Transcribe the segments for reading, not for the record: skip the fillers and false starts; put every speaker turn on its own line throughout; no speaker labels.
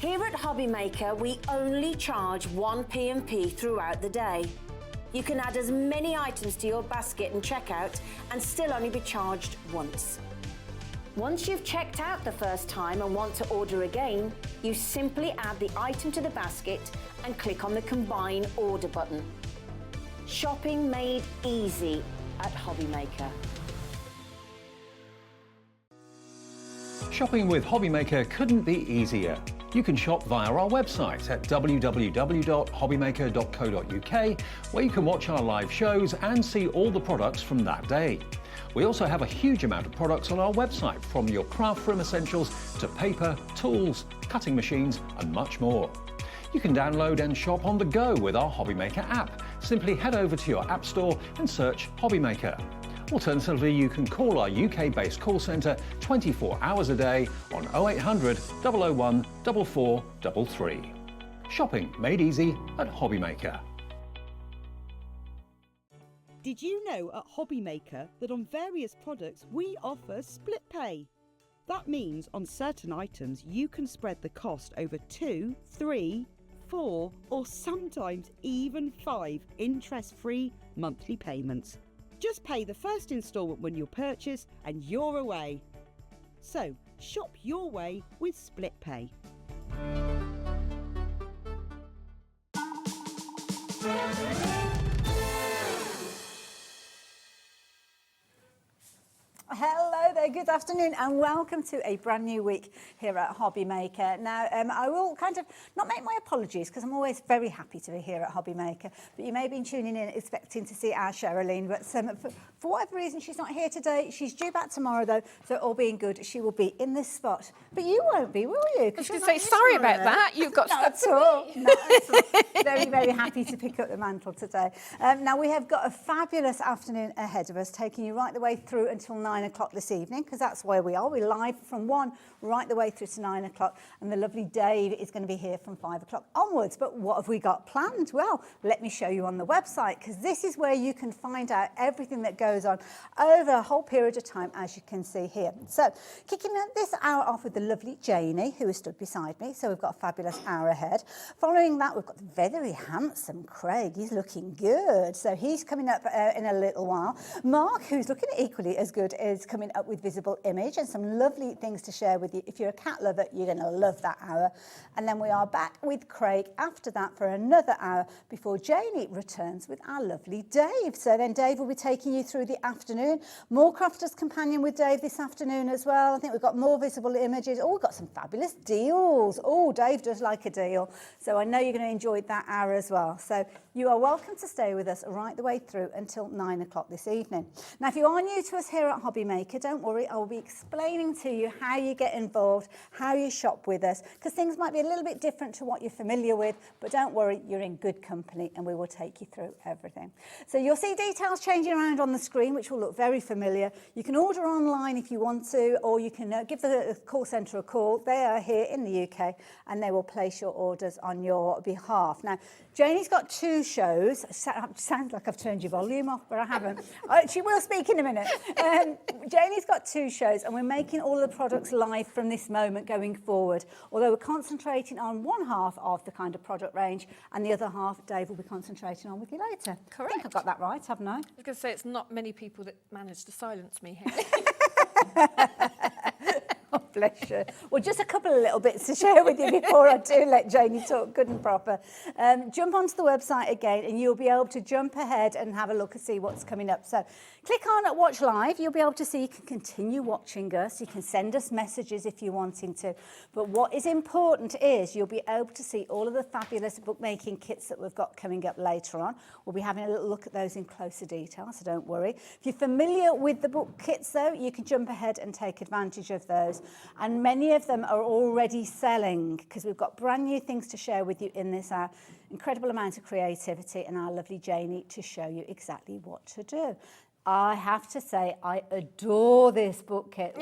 Here at Hobbymaker, we only charge one P&P throughout the day. You can add as many items to your basket and checkout and still only be charged once. Once you've checked out the first time and want to order again, you simply add the item to the basket and click on the Combine Order button. Shopping made easy at Hobbymaker.
Shopping with Hobbymaker couldn't be easier. You can shop via our website at www.hobbymaker.co.uk, where you can watch our live shows and see all the products from that day. We also have a huge amount of products on our website, from your craft room essentials to paper, tools, cutting machines and much more. You can download and shop on the go with our Hobbymaker app. Simply head over to your app store and search Hobbymaker. Alternatively, you can call our UK-based call centre 24 hours a day on 0800 001 4433. Shopping made easy at Hobbymaker.
Did you know at Hobbymaker that on various products we offer split pay? That means on certain items you can spread the cost over 2, 3, 4 or sometimes even 5 interest-free monthly payments. Just pay the first instalment when you purchase and you're away. So, shop your way with split pay.
Hello there, good afternoon and welcome to a brand new week here at Hobbymaker. Now, I will kind of not make my apologies because I'm always very happy to be here at Hobbymaker, but you may have been tuning in expecting to see our Sherilyn, but for whatever reason she's not here today. She's due back tomorrow though, so all being good, she will be in this spot. But you won't be, will you?
I was going to say, sorry about that, you've got
not
stuff
at all. Not at all. Very, very happy to pick up the mantle today. Now, we have got a fabulous afternoon ahead of us, taking you right the way through until 9 o'clock this evening, because that's where we are. We're live from 1 right the way through to 9 o'clock, and the lovely Dave is going to be here from 5 o'clock onwards. But what have we got planned? Well, let me show you on the website, because this is where you can find out everything that goes on over a whole period of time, as you can see here. So, kicking this hour off with the lovely Janie, who is stood beside me. So we've got a fabulous hour ahead. Following that, we've got the very handsome Craig. He's looking good. So he's coming up in a little while. Mark, who's looking equally as good, is coming up with Visible Image and some lovely things to share with you. If you're a cat lover, you're going to love that hour. And then we are back with Craig after that for another hour before Janie returns with our lovely Dave. So then Dave will be taking you through the afternoon. More Crafter's Companion with Dave this afternoon as well. I think we've got more Visible Images. Oh, we've got some fabulous deals. Oh, Dave does like a deal. So I know you're going to enjoy that hour as well. So you are welcome to stay with us right the way through until 9 o'clock this evening. Now, if you are new to us here at Hobbymaker, don't worry, I will be explaining to you how you get involved, how you shop with us, because things might be a little bit different to what you're familiar with, but don't worry, you're in good company and we will take you through everything. So you'll see details changing around on the screen, which will look very familiar. You can order online if you want to, or you can give the call centre a call. They are here in the UK and they will place your orders on your behalf. Now, Janie's got 2 shows. Sounds like I've turned your volume off, but I haven't. She will speak in a minute. Janie's got 2 shows, and we're making all of the products live from this moment going forward. Although we're concentrating on one half of the kind of product range, and the other half Dave will be concentrating on with you later.
Correct.
I think I've got that right, haven't I?
I was going to say, it's not many people that manage to silence me here.
Oh, bless you. Well, just a couple of little bits to share with you before I do let Janie talk good and proper. Jump onto the website again and you'll be able to jump ahead and have a look and see what's coming up. So click on at Watch Live. You'll be able to see you can continue watching us. You can send us messages if you're wanting to. But what is important is you'll be able to see all of the fabulous bookmaking kits that we've got coming up later on. We'll be having a little look at those in closer detail, so don't worry. If you're familiar with the book kits, though, you can jump ahead and take advantage of those. And many of them are already selling because we've got brand new things to share with you in this hour. Incredible amount of creativity and our lovely Janie to show you exactly what to do. I have to say, I adore this book kit.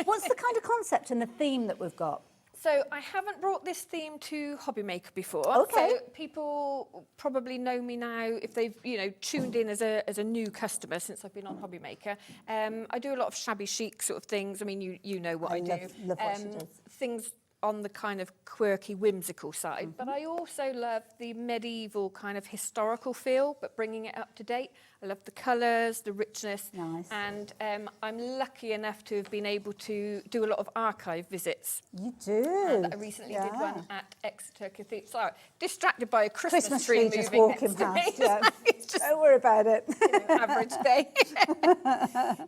What's the kind of concept and the theme that we've got?
So I haven't brought this theme to Hobbymaker before.
Okay.
So people probably know me now if they've, tuned in as a new customer since I've been on Hobbymaker. I do a lot of shabby chic sort of things. I mean, you know what I do.
Love what she does.
Things on the kind of quirky, whimsical side, but I also love the medieval kind of historical feel, but bringing it up to date. I love the colours, the richness.
Nice.
And I'm lucky enough to have been able to do a lot of archive visits.
You do.
And I recently did one at Exeter Cathedral. Sorry, distracted by a Christmas
tree
tree
just
moving
walking
next to me.
past. Yeah.
It's just
Don't worry about it.
average day.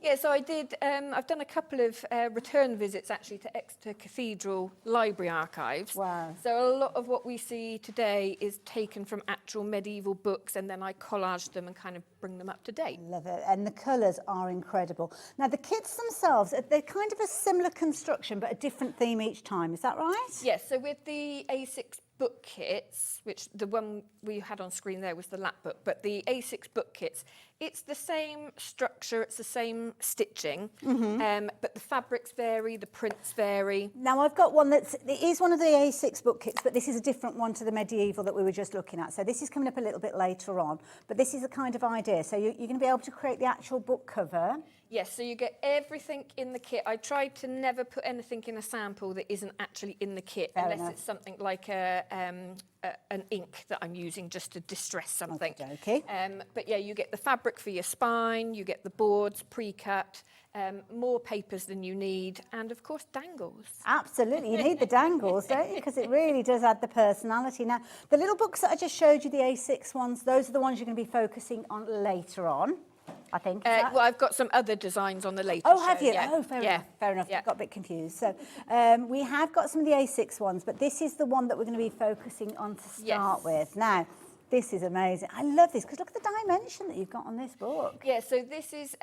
Yeah, so I did, I've done a couple of return visits actually to Exeter Cathedral Library archives.
Wow.
So a lot of what we see today is taken from actual medieval books, and then I collaged them and kind of bring them up to date.
Love it. And the colours are incredible. Now, the kits themselves, they're kind of a similar construction, but a different theme each time. Is that right?
Yes, so with the A6 book kits, which the one we had on screen there was the lap book, but the A6 book kits, it's the same structure, it's the same stitching, but the fabrics vary, the prints vary.
Now, I've got one it is one of the A6 book kits, but this is a different one to the medieval that we were just looking at. So this is coming up a little bit later on, but this is a kind of idea. So you're going to be able to create the actual book cover.
Yes, so you get everything in the kit. I tried to never put anything in a sample that isn't actually in the kit,
Fair
unless
enough.
it's something like an ink that I'm using just to distress something.
Okey-dokey.
But yeah, you get the fabric for your spine, you get the boards pre-cut, more papers than you need, and of course dangles.
Absolutely, you need the dangles, don't you? Because it really does add the personality. Now, the little books that I just showed you, the A6 ones, those are the ones you're going to be focusing on later on, I think. Is that-
Well, I've got some other designs on the later
Oh,
show,
have you?
yeah.
Oh, fair enough. Fair enough.
Yeah.
I got a bit confused. So we have got some of the A6 ones, but this is the one that we're going to be focusing on to start
Yes.
with. Now, this is amazing. I love this because look at the dimension that you've got on this book.
Yeah, so this is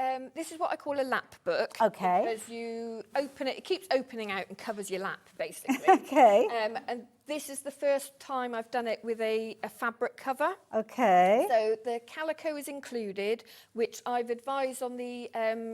what I call a lap book.
Okay.
Because you open it, it keeps opening out and covers your lap, basically.
Okay.
And this is the first time I've done it with a fabric cover.
Okay.
So the calico is included, which I've advised on the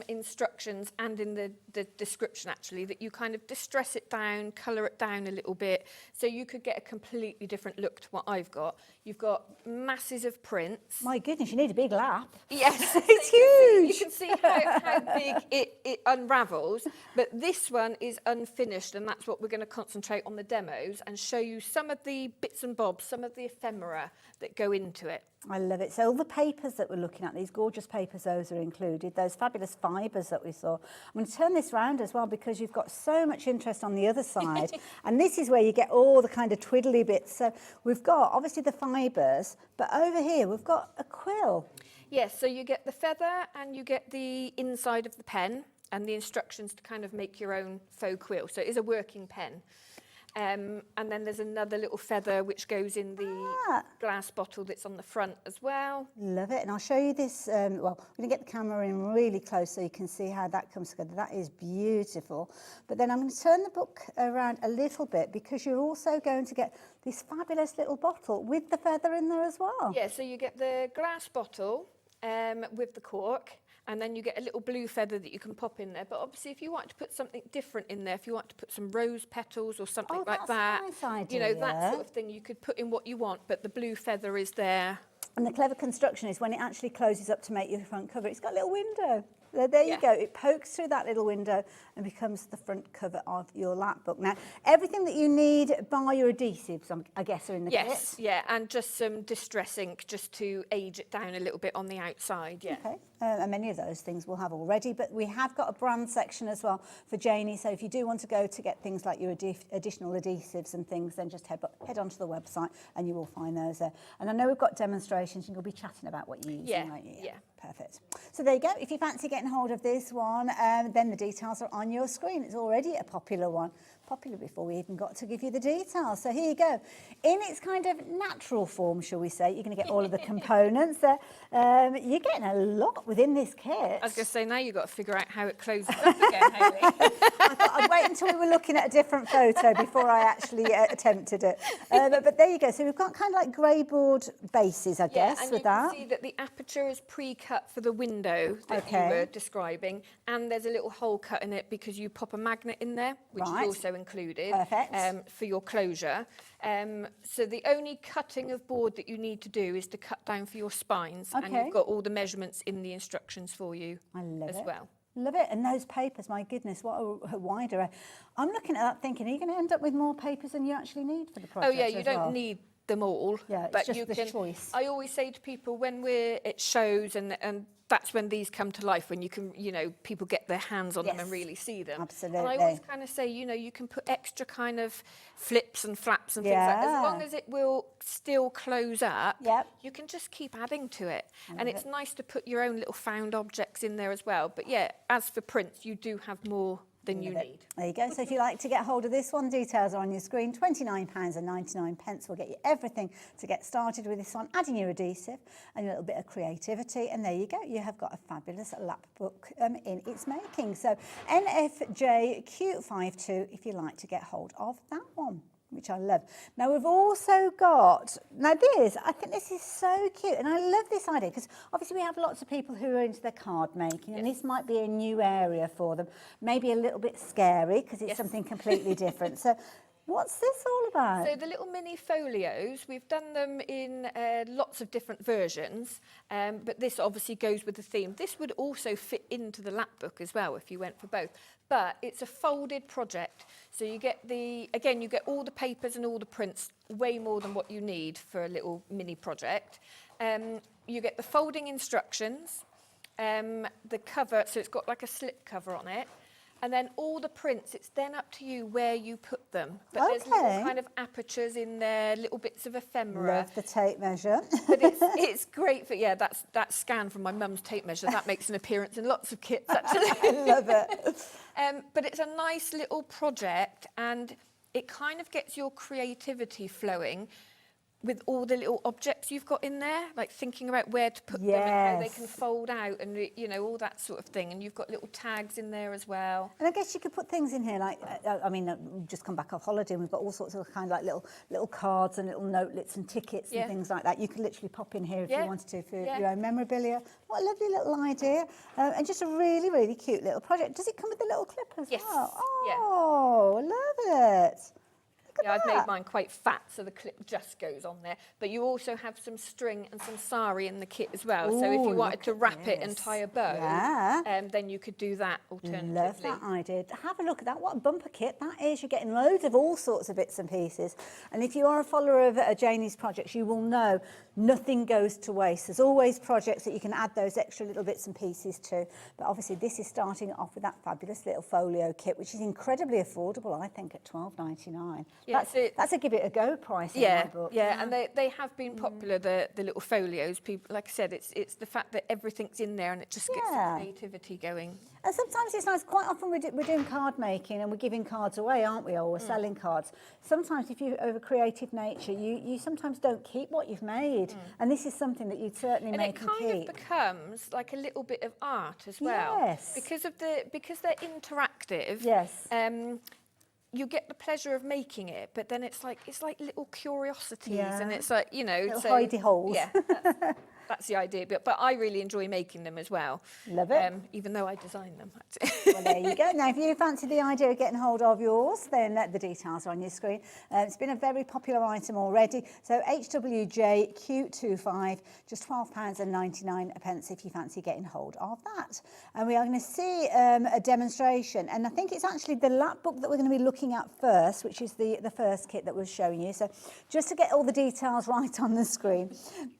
instructions and in the description, actually, that you kind of distress it down, colour it down a little bit, so you could get a completely different look to what I've got. You've got masses of prints.
My goodness, you need a big lap.
Yes,
It's huge.
You can see how big it unravels, but this one is unfinished, and that's what we're going to concentrate on the demos and show you some of the bits and bobs, some of the ephemera that go into it.
I love it. So all the papers that we're looking at, these gorgeous papers, those are included, those fabulous fibres that we saw. I'm going to turn this round as well because you've got so much interest on the other side. And this is where you get all the kind of twiddly bits. So we've got obviously the fibres, but over here we've got a quill.
Yes, so you get the feather and you get the inside of the pen and the instructions to kind of make your own faux quill. So it is a working pen. And then there's another little feather which goes in the glass bottle that's on the front as well.
Love it. And I'll show you this. Well, I'm going to get the camera in really close so you can see how that comes together. That is beautiful. But then I'm going to turn the book around a little bit because you're also going to get this fabulous little bottle with the feather in there as well.
Yeah, so you get the glass bottle with the cork, and then you get a little blue feather that you can pop in there. But obviously, if you want to put something different in there, if you want to put some rose petals or something like
that's a
that,
nice idea.
you know, that sort of thing, you could put in what you want, but the blue feather is there.
And the clever construction is when it actually closes up to make your front cover, it's got a little window. There you go. It pokes through that little window and becomes the front cover of your lap book. Now, everything that you need bar your adhesives, I guess, are in the kit.
Yes, yeah, and just some distress ink just to age it down a little bit on the outside, yeah.
Okay, and many of those things we'll have already, but we have got a brand section as well for Janie, so if you do want to go to get things like your additional adhesives and things, then just head onto the website and you will find those there. And I know we've got demonstrations and you'll be chatting about what you're using, won't you?
Yeah.
Perfect. So there you go. If you fancy getting hold of this one, then the details are on your screen. It's already a popular one. Popular before we even got to give you the details. So here you go. In its kind of natural form, shall we say, you're going to get all of the components. You're getting a lot within this kit.
I was going to say, now you've got to figure out how it closes up again, Hayley.
I thought I'd wait until we were looking at a different photo before I actually attempted it. But there you go. So we've got kind of like grey board bases, I guess,
and
with
you
that.
can see that the aperture is pre-cut for the window that you were describing, and there's a little hole cut in it because you pop a magnet in there, which is also included.
Perfect.
For your closure. So the only cutting of board that you need to do is to cut down for your spines, and you've got all the measurements in the instructions for you
I love
as
it.
well.
Love it. And those papers, my goodness, what a wide array. I'm looking at that thinking, are you going to end up with more papers than you actually need for the project?
Oh yeah, you don't need them all.
Yeah, it's
but
just
you
the
can,
choice.
I always say to people when we're at shows, and that's when these come to life, when you can, you know, people get their hands on them and really see them.
Absolutely.
And I always kind of say, you know, you can put extra kind of flips and flaps and things like that. As long as it will still close up, you can just keep adding to it. And it's nice to put your own little found objects in there as well. But yeah, as for prints, you do have more than you need.
There you go. So if you like to get hold of this one, details are on your screen. £29.99 will get you everything to get started with this one, adding your adhesive and a little bit of creativity. And there you go. You have got a fabulous lap book in its making. So NFJQ52 if you like to get hold of that one, which I love. Now we've also got, this, I think this is so cute, and I love this idea because obviously we have lots of people who are into their card making, and this might be a new area for them, maybe a little bit scary because it's something completely different. So what's this all about?
So the little mini folios, we've done them in lots of different versions, but this obviously goes with the theme. This would also fit into the lap book as well if you went for both. But it's a folded project. So you get you get all the papers and all the prints, way more than what you need for a little mini project. You get the folding instructions, the cover, so it's got like a slip cover on it. And then all the prints, it's then up to you where you put them. But there's little kind of apertures in there, little bits of ephemera.
Love the tape measure.
But it's great for, that scan from my mum's tape measure, that makes an appearance in lots of kits, actually.
I love it.
But it's a nice little project, and it kind of gets your creativity flowing with all the little objects you've got in there, like thinking about where to put them and how they can fold out and, you know, all that sort of thing. And you've got little tags in there as well.
And I guess you could put things in here like, we've just come back off holiday and we've got all sorts of kind of like little cards and little notelets and tickets and things like that. You could literally pop in here if you wanted to for your own memorabilia. What a lovely little idea. And just a really, really cute little project. Does it come with a little clip as well? Oh, I love it.
I've made mine quite fat, so the clip just goes on there. But you also have some string and some sari in the kit as well. So if you wanted to wrap it and tie a bow, then you could do that alternatively.
Love that idea. Have a look at that. What a bumper kit that is. You're getting loads of all sorts of bits and pieces. And if you are a follower of Janie's projects, you will know nothing goes to waste. There's always projects that you can add those extra little bits and pieces to. But obviously this is starting off with that fabulous little folio kit, which is incredibly affordable, I think, at £12.99.
Yeah,
that's a give it a go price in my book.
Yeah, and they have been popular, the little folios. People, like I said, it's the fact that everything's in there and it just gets the creativity going.
And sometimes it's nice, quite often we're doing card making and we're giving cards away, aren't we, or we're selling cards. Sometimes if you're of a creative nature, you sometimes don't keep what you've made. And this is something that you'd certainly make and keep.
And it kind of becomes like a little bit of art as well.
Yes.
Because they're interactive.
Yes.
You get the pleasure of making it, but then it's like little curiosities, and it's like, you know,
little hidey holes.
Yeah, that's the idea. But I really enjoy making them as well.
Love it.
Even though I design them. Actually.
Well, there you go. Now, if you fancy the idea of getting hold of yours, then the details are on your screen. It's been a very popular item already. So HWJQ25, just £12.99 if you fancy getting hold of that. And we are going to see a demonstration, and I think it's actually the lap book that we're going to be looking at first, which is the first kit that we're showing you. So just to get all the details right on the screen,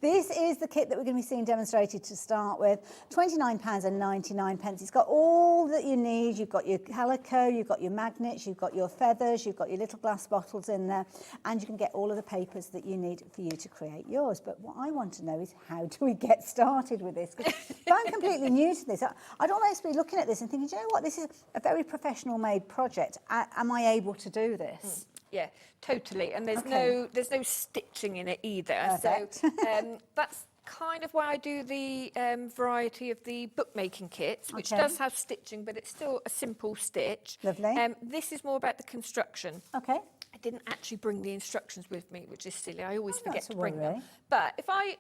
this is the kit that we're going to be seeing demonstrated to start with. £29.99. It's got all that you need. You've got your calico, you've got your magnets, you've got your feathers, you've got your little glass bottles in there, and you can get all of the papers that you need for you to create yours. But what I want to know is, how do we get started with this? Because I'm completely new to this. I'd almost be looking at this and thinking, do you know what, this is a very professional made project. Am I able to do this?
Yeah, totally. And there's no stitching in it either.
Perfect.
So that's kind of why I do the variety of the bookmaking kits, which does have stitching, but it's still a simple stitch.
Lovely.
This is more about the construction.
Okay.
I didn't actually bring the instructions with me, which is silly. I always forget to bring
worry.
them. But if I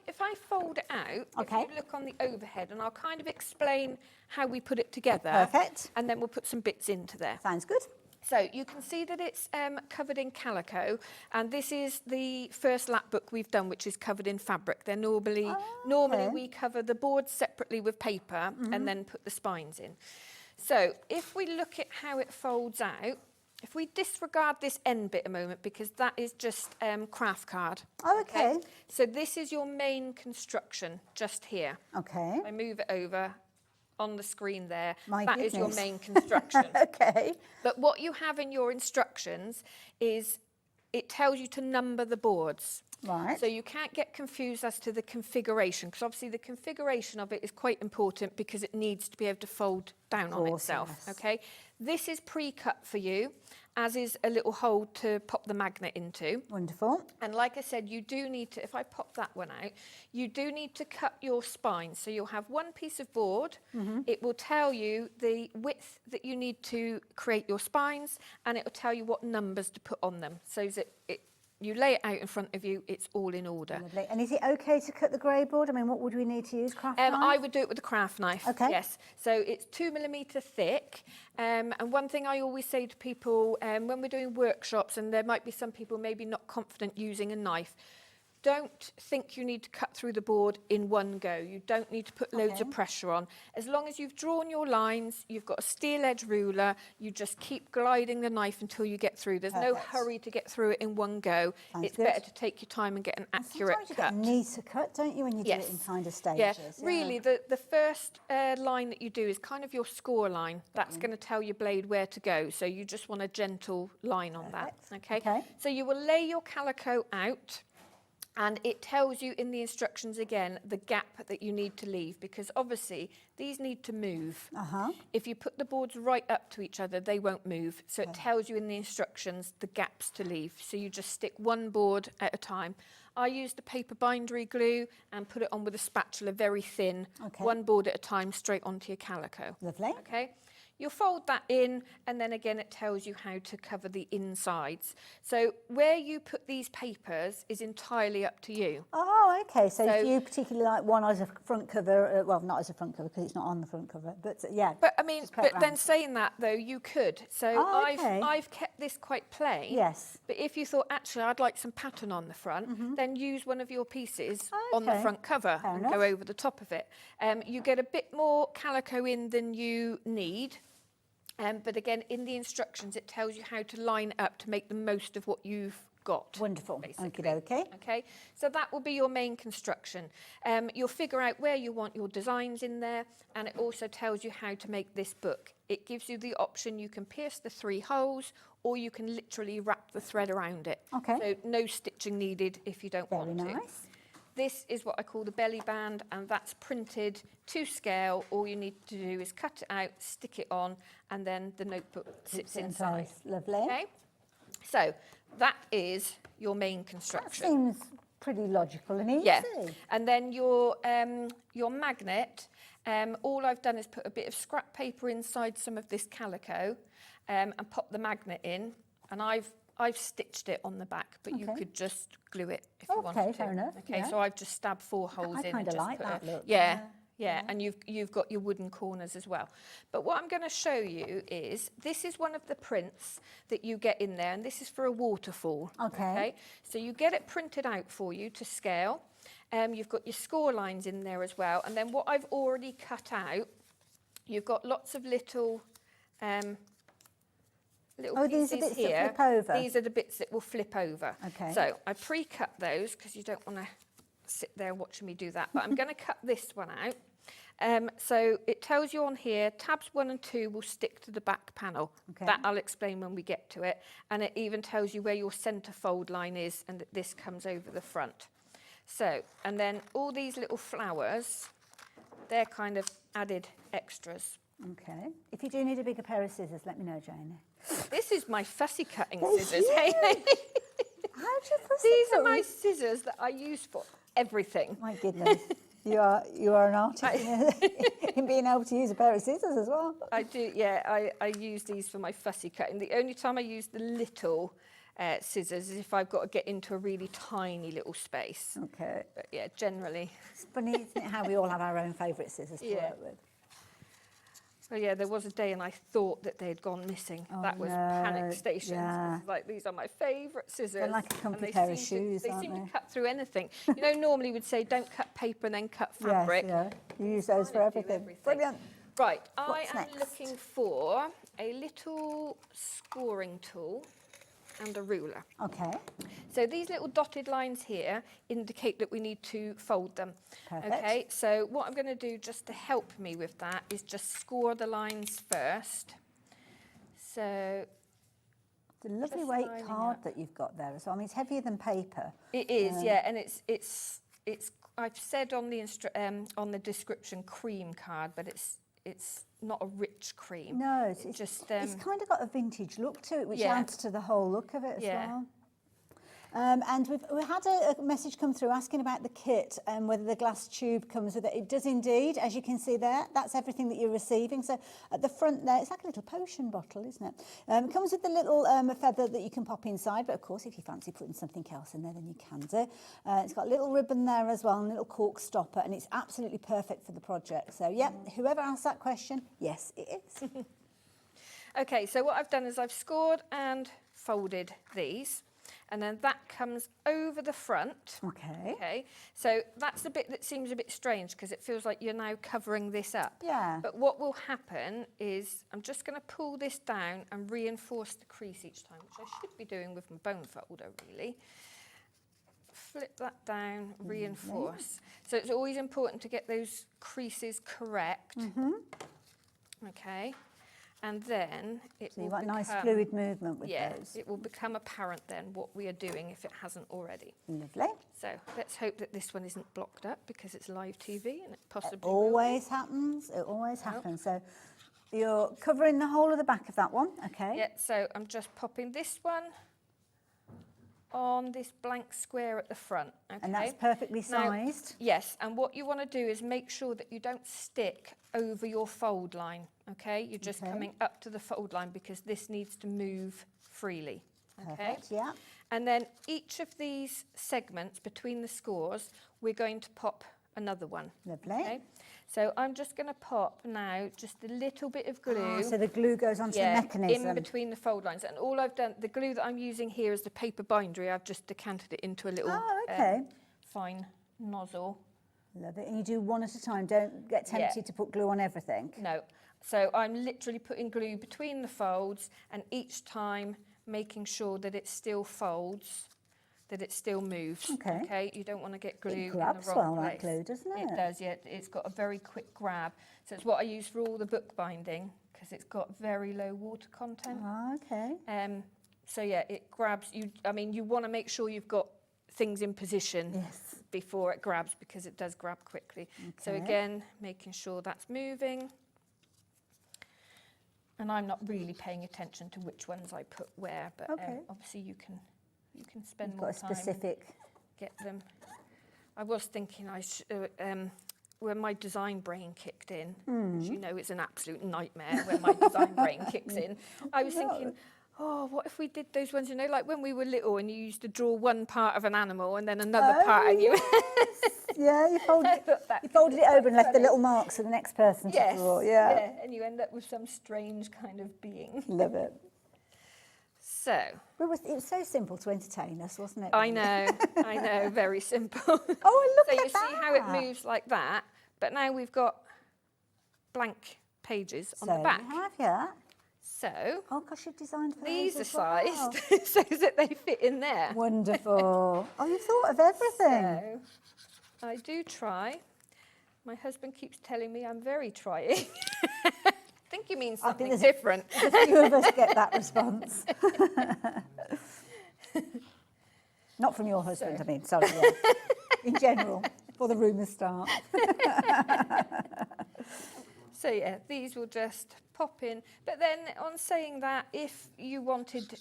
fold it out, if
Okay.
you look on the overhead, and I'll kind of explain how we put it together.
Perfect.
And then we'll put some bits into there.
Sounds good.
So you can see that it's covered in calico, and this is the first lap book we've done, which is covered in fabric. They're normally we cover the boards separately with paper and then put the spines in. So if we look at how it folds out, if we disregard this end bit a moment, because that is just craft card.
Oh, okay.
So this is your main construction just here.
Okay.
I move it over on the screen there.
My
That is your
goodness.
main construction.
Okay.
But what you have in your instructions is it tells you to number the boards.
Right.
So you can't get confused as to the configuration, because obviously the configuration of it is quite important because it needs to be able to fold down on
course,
itself.
yes.
Okay. This is pre-cut for you, as is a little hole to pop the magnet into.
Wonderful.
And like I said, you do need to, if I pop that one out, you do need to cut your spine. So you'll have one piece of board. It will tell you the width that you need to create your spines, and it will tell you what numbers to put on them. So that you lay it out in front of you, it's all in order.
Lovely. And is it okay to cut the grey board? I mean, what would we need to use? Craft knife?
I would do it with a craft knife.
Okay.
Yes. So it's 2mm thick. And one thing I always say to people when we're doing workshops, and there might be some people maybe not confident using a knife, don't think you need to cut through the board in one go. You don't need to put loads of pressure on. As long as you've drawn your lines, you've got a steel edge ruler, you just keep gliding the knife until you get through. There's no hurry to get through it in one go. It's better to take your time and get an accurate
Sometimes you
cut.
get a neater cut, don't you, when you do it in kind of stages?
Yeah, really, the first line that you do is kind of your score line. That's going to tell your blade where to go. So you just want a gentle line on that. Okay? So you will lay your calico out. And it tells you in the instructions again the gap that you need to leave, because obviously these need to move. If you put the boards right up to each other, they won't move. So it tells you in the instructions the gaps to leave. So you just stick one board at a time. I use the paper bindery glue and put it on with a spatula very thin, one board at a time straight onto your calico.
Lovely.
Okay. You'll fold that in, and then again it tells you how to cover the insides. So where you put these papers is entirely up to you.
Oh, okay. So if you particularly like one as a front cover, well, not as a front cover because it's not on the front cover, but yeah.
But I mean, but then saying that though, you could. So
okay.
I've kept this quite plain.
Yes.
But if you thought actually I'd like some pattern on the front, then use one of your pieces on the front cover and go over the top of it. You get a bit more calico in than you need. But again, in the instructions, it tells you how to line up to make the most of what you've got.
Wonderful.
Basically.
Okay.
Okay. So that will be your main construction. You'll figure out where you want your designs in there, and it also tells you how to make this book. It gives you the option, you can pierce the 3 holes, or you can literally wrap the thread around it.
Okay.
So no stitching needed if you don't want to.
Very nice.
This is what I call the belly band, and that's printed to scale. All you need to do is cut it out, stick it on, and then the notebook sits inside.
Lovely.
Okay? So that is your main
That
construction.
seems pretty logical and easy.
Yeah. And then your magnet, all I've done is put a bit of scrap paper inside some of this calico and pop the magnet in, and I've stitched it on the back, but you could just glue it if you wanted to.
Fair enough.
Okay, so I've just stabbed 4 holes in.
I kind of
and just
like
put
that look.
Yeah, and you've got your wooden corners as well. But what I'm going to show you is, this is one of the prints that you get in there, and this is for a waterfall. Okay. So you get it printed out for you to scale. You've got your score lines in there as well. And then what I've already cut out, you've got lots of little
these are
pieces
bits
here.
that flip over.
These are the bits that will flip over.
Okay.
So I pre-cut those because you don't want to sit there watching me do that. But I'm going to cut this one out. So it tells you on here, tabs 1 and 2 will stick to the back panel. That I'll explain when we get to it. And it even tells you where your centre fold line is and that this comes over the front. So, and then all these little flowers, they're kind of added extras.
Okay. If you do need a bigger pair of scissors, let me know, Janie.
This is my fussy cutting scissors, Hayley.
How do you fussy
These
cut?
are my scissors that I use for everything.
My goodness. You are an artist in being able to use a pair of scissors as well.
I do, yeah, I use these for my fussy cutting. The only time I use the little scissors is if I've got to get into a really tiny little space.
Okay.
But yeah, generally.
It's funny, isn't it, how we all have our own favourite scissors to work with.
So yeah, there was a day and I thought that they had gone missing. That was panic stations.
Yeah.
Like, these are my favourite scissors.
They're like a comfy
and
pair of shoes,
They
aren't
seem
they?
to cut through anything. You know, normally we'd say don't cut paper and then cut fabric.
Yes, yeah. You use those for everything. Brilliant.
Right, I
What's
am
next?
looking for a little scoring tool and a ruler.
Okay.
So these little dotted lines here indicate that we need to fold them.
Perfect.
Okay, so what I'm going to do just to help me with that is just score the lines first. So
It's a lovely
Just
weight
lining
card
up.
that you've got there as well. I mean, it's heavier than paper.
it is, yeah, and it's I've said on the description cream card, but it's not a rich cream.
No, it's
just
it's kind of got a vintage look to it, which
Yeah.
adds to the whole look of it as
Yeah.
well. And we had a message come through asking about the kit and whether the glass tube comes with it. It does indeed, as you can see there. That's everything that you're receiving. So at the front there, it's like a little potion bottle, isn't it? It comes with the little feather that you can pop inside. But of course, if you fancy putting something else in there, then you can do. It's got a little ribbon there as well, and a little cork stopper, and it's absolutely perfect for the project. So yeah, whoever asked that question, yes, it is.
Okay, so what I've done is I've scored and folded these, and then that comes over the front.
Okay.
Okay, so that's the bit that seems a bit strange because it feels like you're now covering this up.
Yeah.
But what will happen is I'm just going to pull this down and reinforce the crease each time, which I should be doing with my bone folder, really. Flip that down, reinforce. So it's always important to get those creases correct. Okay, and then it
So
will
you've got nice
become-
fluid movement with
yeah,
those.
it will become apparent then what we are doing if it hasn't already.
Lovely.
So let's hope that this one isn't blocked up because it's live TV and it possibly will be.
Always happens. It always happens. So you're covering the whole of the back of that one. Okay.
Yeah, so I'm just popping this one on this blank square at the front. Okay.
And that's perfectly
Now,
sized.
yes, and what you want to do is make sure that you don't stick over your fold line, okay? You're just
Okay.
coming up to the fold line because this needs to move freely, okay?
Perfect. Yeah.
And then each of these segments between the scores, we're going to pop another one.
Lovely.
Okay? So I'm just going to pop now just a little bit of glue.
Ah, so the glue goes onto the mechanism.
in between the fold lines. And all I've done, the glue that I'm using here is the paper bindery. I've just decanted it into a little
Oh, okay.
fine nozzle.
Love it. And you do one at a time. Don't get tempted to put glue on everything.
No. So I'm literally putting glue between the folds and each time making sure that it still folds, that it still moves.
Okay.
Okay. You don't want to get glue
It
in the
grabs
wrong
well, that
place.
glue, doesn't it?
It does, yeah. It's got a very quick grab. So it's what I use for all the book binding because it's got very low water content.
Ah, okay.
So yeah, it grabs you. I mean, you want to make sure you've got things in position
Yes.
before it grabs because it does grab quickly. So
Okay.
again, making sure that's moving. And I'm not really paying attention to which ones I put where, but
Okay.
obviously you can spend
You've
more
got a
time and
specific.
get them. I was thinking when my design brain kicked in, which you know is an absolute nightmare when my design brain kicks in, I was thinking, oh, what if we did those ones, you know, like when we were little and you used to draw one part of an animal and then another part and you...
Yeah, you folded it over and left the little marks for the next person to
Yes,
draw. Yeah.
and you end up with some strange kind of being.
Love it.
So,
It was so simple to entertain us, wasn't it?
I
really?
know, very simple.
Oh, look
So
at
you
that.
see how it moves like that, but now we've got blank pages on the back.
You have, yeah.
So,
Oh, gosh, you've designed for
these
those
are
as well.
sized so that they fit in there.
Wonderful. Oh, you've thought of everything.
So, I do try. My husband keeps telling me I'm very trying. I think he means something
there's
different.
A few of us get that response. Not from your husband, I mean, sorry. Yeah. In general, before the rumours start.
So yeah, these will just pop in. But then on saying that, if you wanted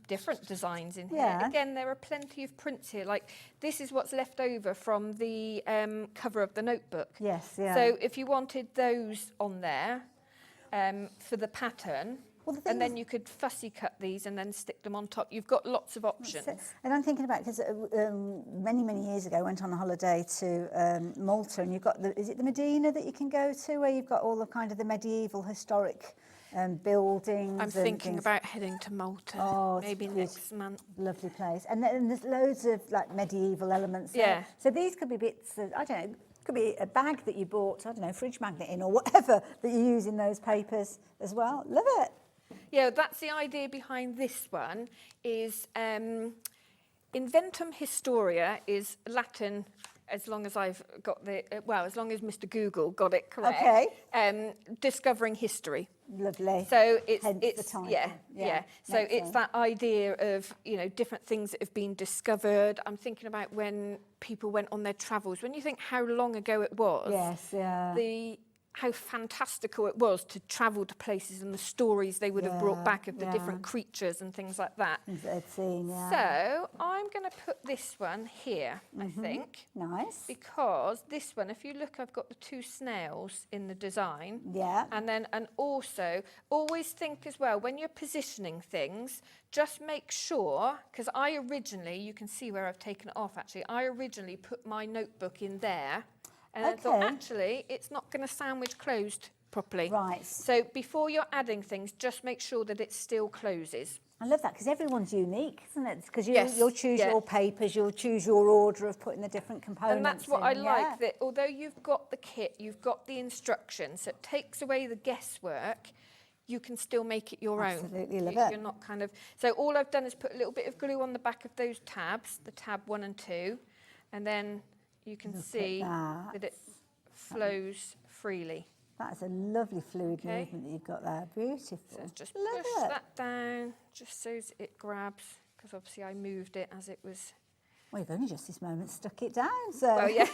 different designs in here,
Yeah.
again, there are plenty of prints here. Like this is what's left over from the cover of the notebook.
Yes, yeah.
So if you wanted those on there for the pattern,
Well, the thing
and then
is-
you could fussy cut these and then stick them on top. You've got lots of options.
And I'm thinking about, because many, many years ago I went on a holiday to Malta, and you've got, is it the Medina that you can go to, where you've got all the kind of the medieval historic buildings?
I'm
and
thinking
things.
about heading to Malta,
Oh, it's
maybe
beautiful.
next month.
Lovely place. And then there's loads of like medieval elements there.
Yeah.
So these could be bits of, I don't know, Could be a bag that you bought, I don't know, fridge magnet in or whatever that you use in those papers as well. Love it.
Yeah, that's the idea behind this one, is Inventum Historia is Latin, as long as I've got the, as long as Mr. Google got it correct.
Okay.
Discovering history.
Lovely.
So it's
the title.
yeah. So it's that idea of, you know, different things that have been discovered. I'm thinking about when people went on their travels. When you think how long ago it was.
Yes, yeah.
How fantastical it was to travel to places and the stories they would have brought back of the different creatures and things like that.
They'd seen, yeah.
So I'm going to put this one here, I think.
Nice.
Because this one, if you look, I've got the 2 snails in the design.
Yeah.
And also, always think as well, when you're positioning things, just make sure, because I originally, you can see where I've taken it off actually, I originally put my notebook in there. And I thought, actually, it's not going to sandwich closed properly.
Right.
So before you're adding things, just make sure that it still closes.
I love that, because everyone's unique, isn't it? Because you'll choose your papers, you'll choose your order of putting the different components.
And that's what I like, that although you've got the kit, you've got the instructions, so it takes away the guesswork, you can still make it your own.
Absolutely, love it.
You're not kind of... So all I've done is put a little bit of glue on the back of those tabs, the tab 1 and 2, and then you can see that it flows freely.
That's a lovely fluid movement that you've got there. Beautiful.
So just push that down, just so it grabs, because obviously I moved it as it was.
Well, you've only just this moment stuck it down, so.
Well, yeah.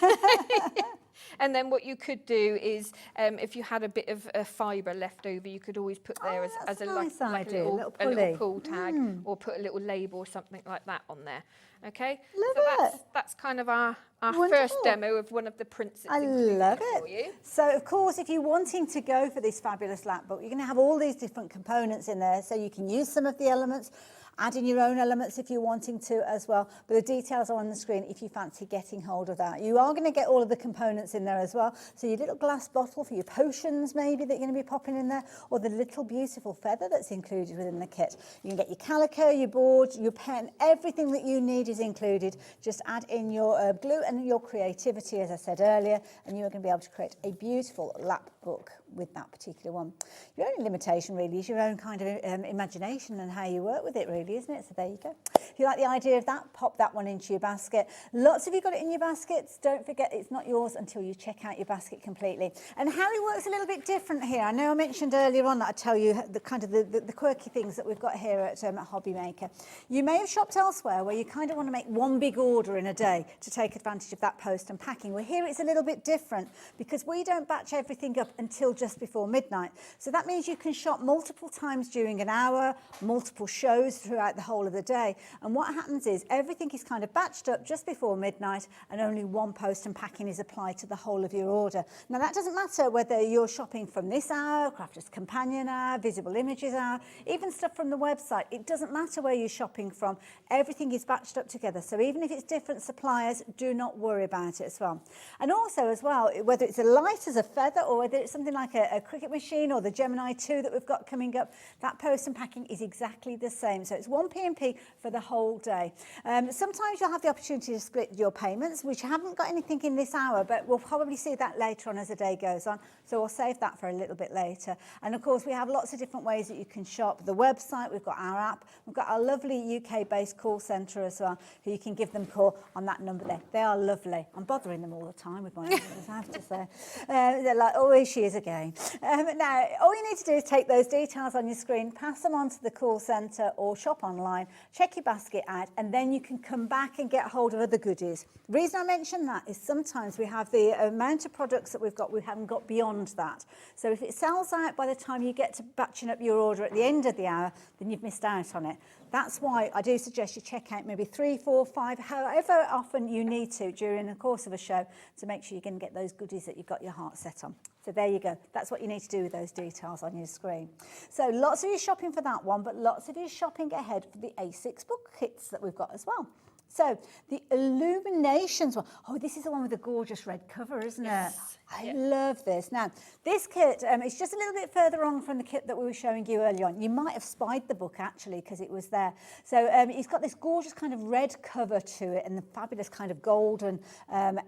And then what you could do is, if you had a bit of fibre left over, you could always put there as a,
nice
like a little pull tag, or put a little label or something like that on there. Okay,
Love it.
That's kind of our
Wonderful.
First demo of one of the prints.
I love
for you.
it. So, of course, if you're wanting to go for this fabulous lap book, you're going to have all these different components in there, so you can use some of the elements, add in your own elements if you're wanting to as well. But the details are on the screen if you fancy getting hold of that. You are going to get all of the components in there as well. So your little glass bottle for your potions maybe that you're going to be popping in there, or the little beautiful feather that's included within the kit. You can get your calico, your board, your pen, everything that you need is included. Just add in your glue and your creativity, as I said earlier, and you're going to be able to create a beautiful lap book with that particular one. Your only limitation really is your own kind of imagination and how you work with it really, isn't it? So there you go. If you like the idea of that, pop that one into your basket. Lots of you got it in your baskets. Don't forget it's not yours until you check out your basket completely. And Harry works a little bit different here. I know I mentioned earlier on that I'd tell you the kind of the quirky things that we've got here at Hobby Maker. You may have shopped elsewhere where you kind of want to make one big order in a day to take advantage of that post and packing. Well, here it's a little bit different because we don't batch everything up until just before midnight. So that means you can shop multiple times during an hour, multiple shows throughout the whole of the day. And what happens is everything is kind of batched up just before midnight and only one post and packing is applied to the whole of your order. Now that doesn't matter whether you're shopping from this hour, Crafter's Companion hour, Visible Images hour, even stuff from the website. It doesn't matter where you're shopping from. Everything is batched up together. So even if it's different suppliers, do not worry about it as well. And also as well, whether it's as light as a feather or whether it's something like a Cricut machine or the Gemini 2 that we've got coming up, that post and packing is exactly the same. So it's 1 p&p for the whole day. Sometimes you'll have the opportunity to split your payments, which haven't got anything in this hour, but we'll probably see that later on as the day goes on. So we'll save that for a little bit later. And of course, we have lots of different ways that you can shop. The website, we've got our app, we've got our lovely UK-based call centre as well, who you can give them a call on that number there. They are lovely. I'm bothering them all the time with my numbers, I have to say. They're like, oh, here she is again. Now, all you need to do is take those details on your screen, pass them on to the call centre or shop online, check your basket out, and then you can come back and get hold of other goodies. The reason I mention that is sometimes we have the amount of products that we've got, we haven't got beyond that. So if it sells out by the time you get to batching up your order at the end of the hour, then you've missed out on it. That's why I do suggest you check out maybe 3, 4, 5, however often you need to during the course of a show to make sure you can get those goodies that you've got your heart set on. So there you go. That's what you need to do with those details on your screen. So lots of you shopping for that one, but lots of you shopping ahead for the A6 book kits that we've got as well. So the Illuminations one. Oh, this is the one with the gorgeous red cover, isn't it? I love this. Now, this kit is just a little bit further on from the kit that we were showing you earlier on. You might have spied the book, actually, because it was there. So it's got this gorgeous kind of red cover to it and the fabulous kind of golden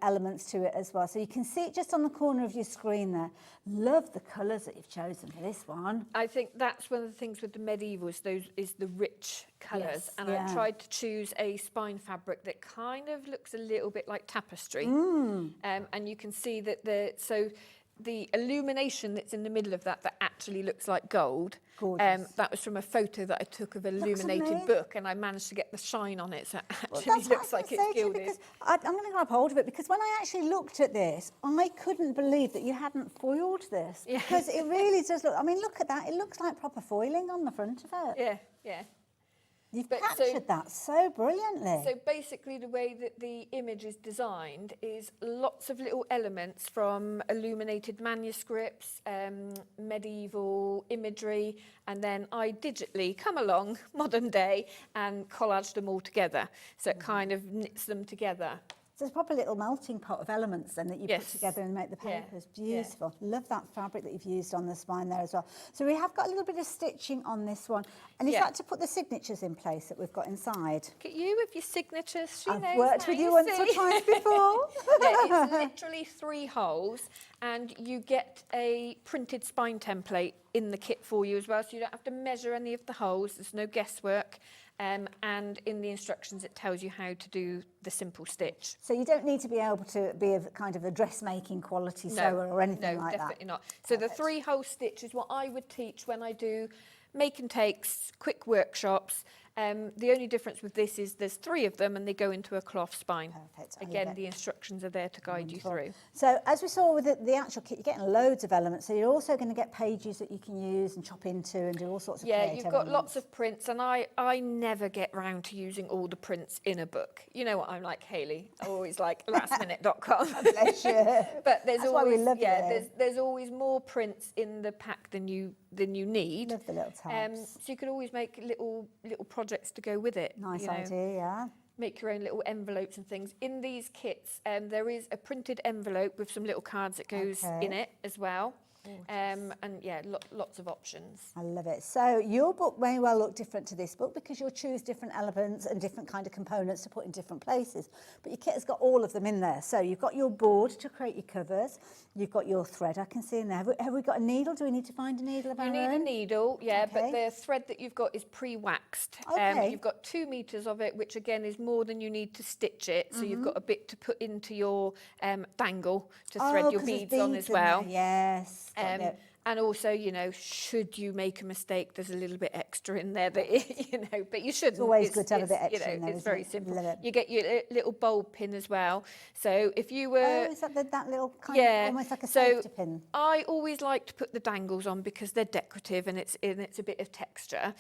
elements to it as well. So you can see it just on the corner of your screen there. Love the colours that you've chosen for this one.
I think that's one of the things with the medievals, those is the rich colours.
Yes,
and
yeah.
I tried to choose a spine fabric that kind of looks a little bit like tapestry. And you can see that the illumination that's in the middle of that actually looks like gold.
Gorgeous.
That was from a photo that I took of an illuminated
amazing.
book, and I managed to get the shine on it, so it actually
That's what
looks
I
like
was
it's
gonna say to you,
gilded.
because I'm going to grab hold of it, because when I actually looked at this, I couldn't believe that you hadn't foiled this.
Yeah.
Because it really does look, I mean, look at that. It looks like proper foiling on the front of it.
Yeah, yeah.
You've
But
captured that so brilliantly.
So basically the way that the image is designed is lots of little elements from illuminated manuscripts, medieval imagery, and then I digitally come along, modern day, and collage them all together. So it kind of knits them together.
So it's a proper little melting pot of elements then that you put
Yes.
together and make the
Yeah,
papers.
yeah.
Beautiful. Love that fabric that you've used on the spine there as well. So we have got a little bit of stitching on this one. And is
Yeah.
that to put the signatures in place that we've got inside?
Look at you with your signatures. She
I've
knows
worked
now,
with you
you
once or
see.
twice before.
Yeah, it's literally 3 holes, and you get a printed spine template in the kit for you as well, so you don't have to measure any of the holes. There's no guesswork. And in the instructions, it tells you how to do the simple stitch.
So you don't need to be able to be of kind of a dressmaking quality sewer or anything
no,
like that.
definitely not. So the 3-hole stitch is what I would teach when I do make and takes, quick workshops. The only difference with this is there's 3 of them and they go into a cloth spine.
Perfect. I love
Again,
it.
the instructions are there to guide you through.
So as we saw with the actual kit, you're getting loads of elements. So you're also going to get pages that you can use and chop into and do all sorts of
Yeah,
creative
you've got
elements.
lots of prints, and I never get round to using all the prints in a book. You know what I'm like, Hayley. I always like lastminute.com.
Bless you.
But there's
That's why we
always
love you.
there's always more prints in the pack than you need.
Love the little tabs.
So you could always make little projects to go with it.
Nice
you know.
idea, yeah.
Make your own little envelopes and things. In these kits, there is a printed envelope with some little cards that goes
Okay.
in it as well. And yeah, lots of options.
I love it. So your book may well look different to this book because you'll choose different elements and different kind of components to put in different places. But your kit has got all of them in there. So you've got your board to create your covers. You've got your thread, I can see in there. Have we got a needle? Do we need to find a needle of our
You need a
own?
needle, yeah, but
Okay.
the thread that you've got is pre-waxed.
Okay.
You've got 2 meters of it, which again is more than you need to stitch it. So you've got a bit to put into your dangle to thread your
'cause there's
beads on
beads
as
in
well.
there. Yes. got it.
And also, you know, should you make a mistake, there's a little bit extra in there that, you know, but you shouldn't.
It's always good to have a bit
you
extra
know,
in there,
It's
isn't
very
it?
simple.
Love it.
You get your little bulb pin as well. So if you were...
Oh, is that that little kind
yeah,
of almost like a
so
safety pin?
I always like to put the dangles on because they're decorative and it's a bit of texture.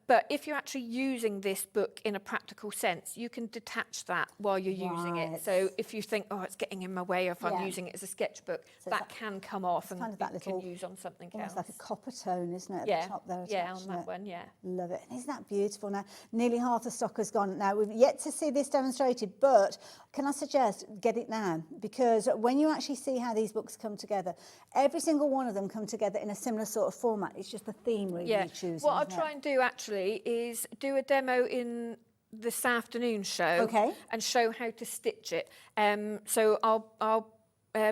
But if you're actually using this book in a practical sense, you can detach that while you're using it.
Right.
So if you think, oh, it's getting in my way, or if I'm
Yeah.
using it as a sketchbook,
So
that can come off and
kind of that
you
little-
can use on something
Almost
else.
like a copper tone, isn't it, at
Yeah,
the top there?
yeah,
attached,
on that
isn't it?
one, yeah.
Love it. And isn't that beautiful? Now, nearly half the stock has gone. Now, we've yet to see this demonstrated, but can I suggest get it now? Because when you actually see how these books come together, every single one of them come together in a similar sort of format. It's just the theme really
Yeah.
you choose.
What I'll try and do actually is do a demo in this afternoon show
Okay.
and show how to stitch it. So I'll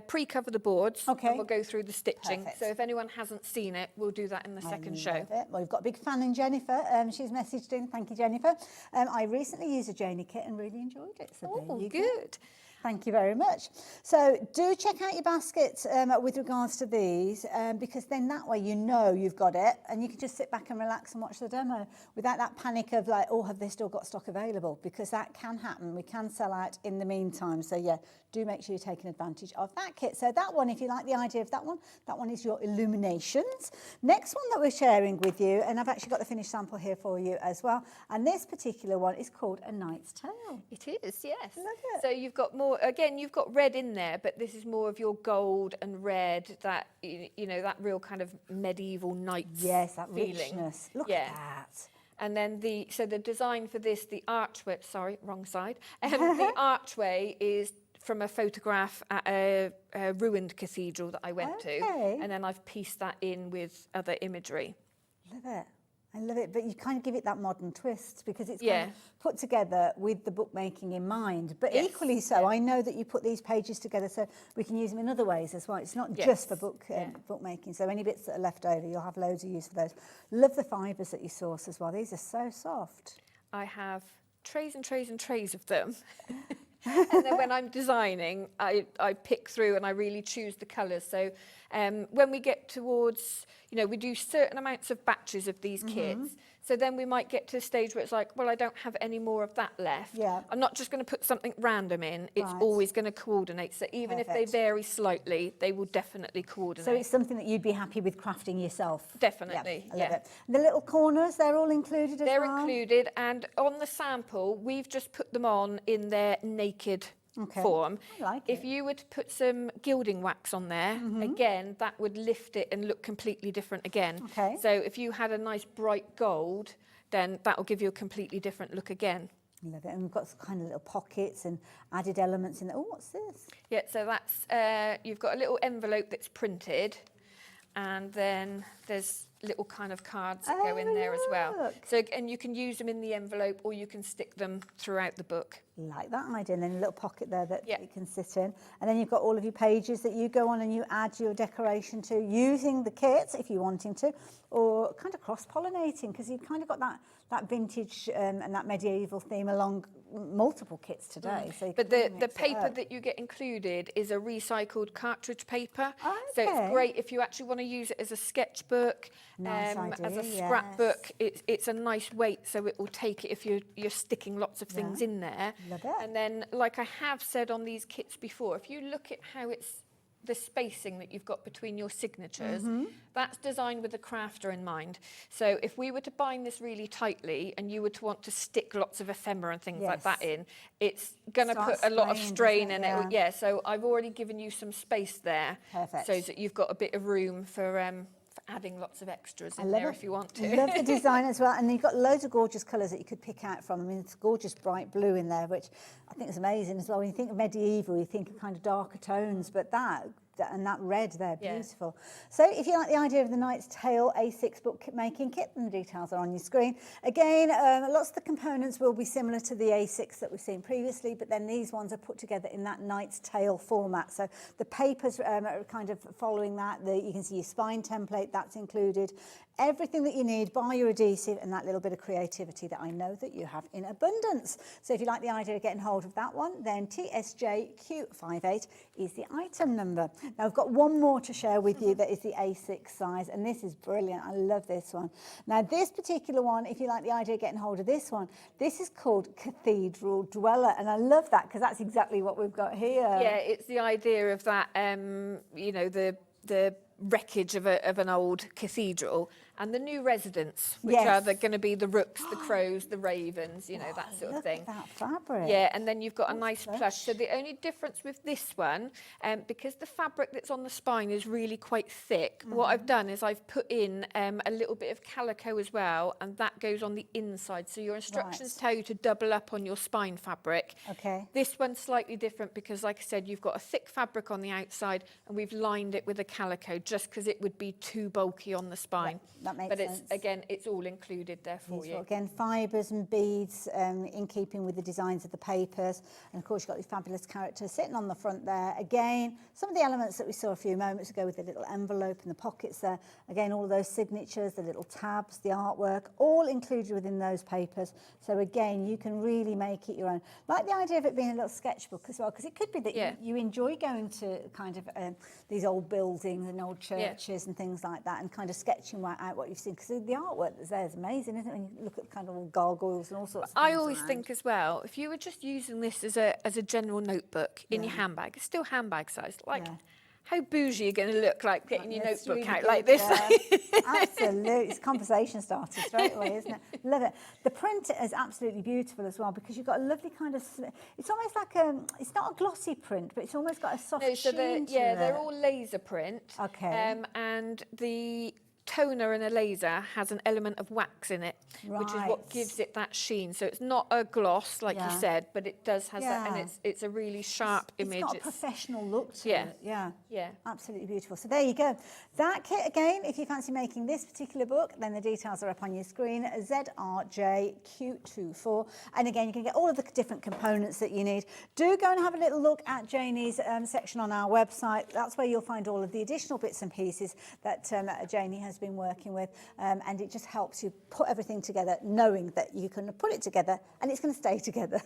pre-cover the boards
Okay.
and we'll go through the stitching.
Perfect.
So if anyone hasn't seen it, we'll do that in the second show.
Love it. Well, we've got a big fan in Jennifer. She's messaged in. Thank you, Jennifer. I recently used a Janie kit and really enjoyed it. So there
Oh,
you go.
good.
Thank you very much. So do check out your basket with regards to these because then that way you know you've got it and you can just sit back and relax and watch the demo without that panic of like, oh, have they still got stock available? Because that can happen. We can sell out in the meantime. So yeah, do make sure you're taking advantage of that kit. So that one, if you like the idea of that one is your Illuminations. Next one that we're sharing with you, and I've actually got the finished sample here for you as well. And this particular one is called A Knight's Tale.
It is, yes.
Love it.
So you've got more, again, you've got red in there, but this is more of your gold and red, that, you know, that real kind of medieval knights
Yes, that
feeling.
richness. Look
Yeah.
at that.
And then the design for this, the archway, sorry, wrong side. The archway is from a photograph at a ruined cathedral that I went to, and then I've pieced that in with other imagery.
Love it. I love it, but you kind of give it that modern twist because it's kind of put together with the bookmaking in mind. But equally so, I know that you put these pages together so we can use them in other ways as well. It's not just for bookmaking. So any bits that are left over, you'll have loads of use for those. Love the fibres that you source as well. These are so soft.
I have trays and trays and trays of them. And then when I'm designing, I pick through and I really choose the colours. So when we get towards, you know, we do certain amounts of batches of these kits. So then we might get to a stage where it's like, well, I don't have any more of that left.
Yeah.
I'm not just going to put something random in. It's always going to coordinate. So even if they vary slightly, they will definitely coordinate.
So it's something that you'd be happy with crafting yourself?
Definitely,
I love it. And the little corners, they're all included as well?
They're included, and on the sample, we've just put them on in their naked form.
I like
if you were to put some gilding wax on there, again, that would lift it and look completely different again.
Okay.
So if you had a nice bright gold, then that will give you a completely different look again.
Love it. And we've got some kind of little pockets and added elements in there. Oh, what's this?
Yeah, so that's, you've got a little envelope that's printed, and then there's little kind of cards that go in there as well. So, and you can use them in the envelope or you can stick them throughout the book.
Like that idea, and then a little pocket there that you can sit in. And then you've got all of your pages that you go on and you add your decoration to using the kit if you're wanting to, or kind of cross-pollinating because you've kind of got that vintage and that medieval theme along multiple kits today. So
but the paper that you get included is a recycled cartridge paper. So it's great if you actually want to use it as a sketchbook,
nice idea,
as a scrapbook. It's a nice weight, so it will take it if you're sticking lots of things in there.
Love it.
And then, like I have said on these kits before, if you look at how it's the spacing that you've got between your signatures, that's designed with the crafter in mind. So if we were to bind this really tightly and you were to want to stick lots of ephemera and things like that in, it's going to put a lot of strain in it. So I've already given you some space there.
Perfect.
So that you've got a bit of room for adding lots of extras in there if you want to.
I love the design as well, and you've got loads of gorgeous colours that you could pick out from. I mean, it's gorgeous bright blue in there, which I think is amazing as well. When you think of medieval, you think of kind of darker tones, but that red there, beautiful. So if you like the idea of the Knight's Tale A6 bookmaking kit, then the details are on your screen. Again, lots of the components will be similar to the A6 that we've seen previously, but then these ones are put together in that Knight's Tale format. So the papers are kind of following that. You can see your spine template, that's included. Everything that you need, bar your adhesive and that little bit of creativity that I know that you have in abundance. So if you like the idea of getting hold of that one, then TSJQ58 is the item number. Now I've got one more to share with you that is the A6 size, and this is brilliant. I love this one. Now this particular one, if you like the idea of getting hold of this one, this is called Cathedral Dweller, and I love that because that's exactly what we've got here.
Yeah, it's the idea of that, you know, the wreckage of an old cathedral and the new residents, which are going to be the rooks, the crows, the ravens, you know, that sort of thing.
Look at that fabric.
Yeah, and then you've got a nice plush. So the only difference with this one, because the fabric that's on the spine is really quite thick, what I've done is I've put in a little bit of calico as well, and that goes on the inside. So your instructions tell you to double up on your spine fabric.
Okay.
This one's slightly different because, like I said, you've got a thick fabric on the outside, and we've lined it with a calico just because it would be too bulky on the spine.
That makes
sense. But again, it's all included there for you.
Again, fibres and beads in keeping with the designs of the papers. And of course, you've got these fabulous characters sitting on the front there. Again, some of the elements that we saw a few moments ago with the little envelope and the pockets there. Again, all of those signatures, the little tabs, the artwork, all included within those papers. So again, you can really make it your own. Like the idea of it being a little sketchbook as well, because it could be that you enjoy going to kind of these old buildings and old churches and things like that, and kind of sketching out what you've seen, because the artwork that's there is amazing, isn't it? When you look at kind of all gargoyles and all sorts of things.
I always think as well, if you were just using this as a general notebook in your handbag, it's still handbag sized. Like, how bougie are you going to look like getting your notebook
really
out
good,
like this?
Absolutely. It's conversation starter straight away, isn't it? Love it. The print is absolutely beautiful as well, because you've got a lovely kind of, it's almost like it's not a glossy print, but it's almost got a soft sheen to it.
They're all laser print.
Okay.
And the toner and a laser has an element of wax in it, which is what
Right.
gives it that sheen. So it's not a gloss, like
Yeah.
you said, but it does has that, and
Yeah.
it's a really sharp image.
It's got a professional look to
Yeah.
it. Yeah.
Yeah.
Absolutely beautiful. So there you go. That kit again, if you fancy making this particular book, then the details are up on your screen, ZRJQ24. And again, you can get all of the different components that you need. Do go and have a little look at Janie's section on our website. That's where you'll find all of the additional bits and pieces that Janie has been working with. And it just helps you put everything together, knowing that you can put it together and it's going to stay together.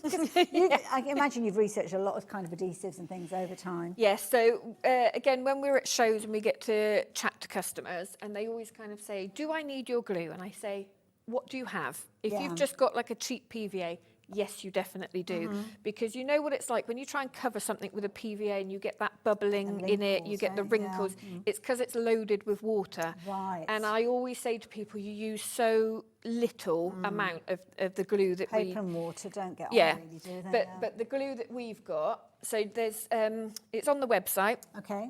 I imagine you've researched a lot of kind of adhesives and things over time.
Yes, so again, when we're at shows and we get to chat to customers, and they always kind of say, do I need your glue? And I say, what do you have? If
Yeah.
you've just got like a cheap PVA, yes, you definitely do. Because you know what it's like when you try and cover something with a PVA and you get that bubbling in it, you
wrinkles,
get the
right? Yeah.
wrinkles. It's because it's loaded with water.
Right.
And I always say to people, you use so little amount of the glue that we...
Paper and water don't get
Yeah,
on really, do they?
but the glue that we've got, so there's, it's on the website.
Okay.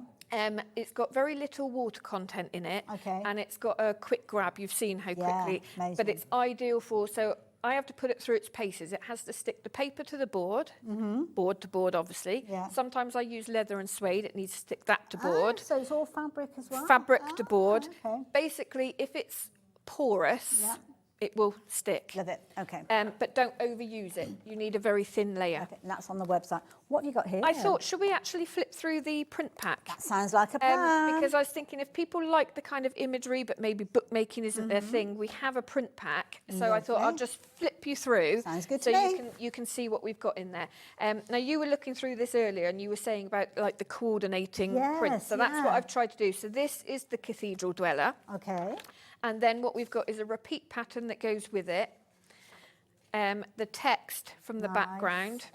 It's got very little water content in it,
Okay.
and it's got a quick grab. You've seen how
Yeah,
quickly, but
amazing.
it's ideal for. So I have to put it through its paces. It has to stick the paper to the board, board to board, obviously.
Yeah.
Sometimes I use leather and suede. It needs to stick that to board.
So it's all fabric as well?
Fabric to board.
Okay.
Basically, if it's porous,
Yeah.
it will stick.
Love it. Okay.
But don't overuse it. You need a very thin layer.
Okay, and that's on the website. What have you got here?
I thought, should we actually flip through the print pack?
That sounds like a plan.
Because I was thinking if people like the kind of imagery, but maybe bookmaking isn't their thing, we have a print pack. So I thought I'll
Lovely.
just flip you through.
Sounds good
so
to
you
me.
can you can see what we've got in there. Now you were looking through this earlier, and you were saying about like the coordinating print.
Yes,
So that's what
yeah.
I've tried to do. So this is the Cathedral Dweller,
Okay.
and then what we've got is a repeat pattern that goes with it. The text from the
Nice.
background,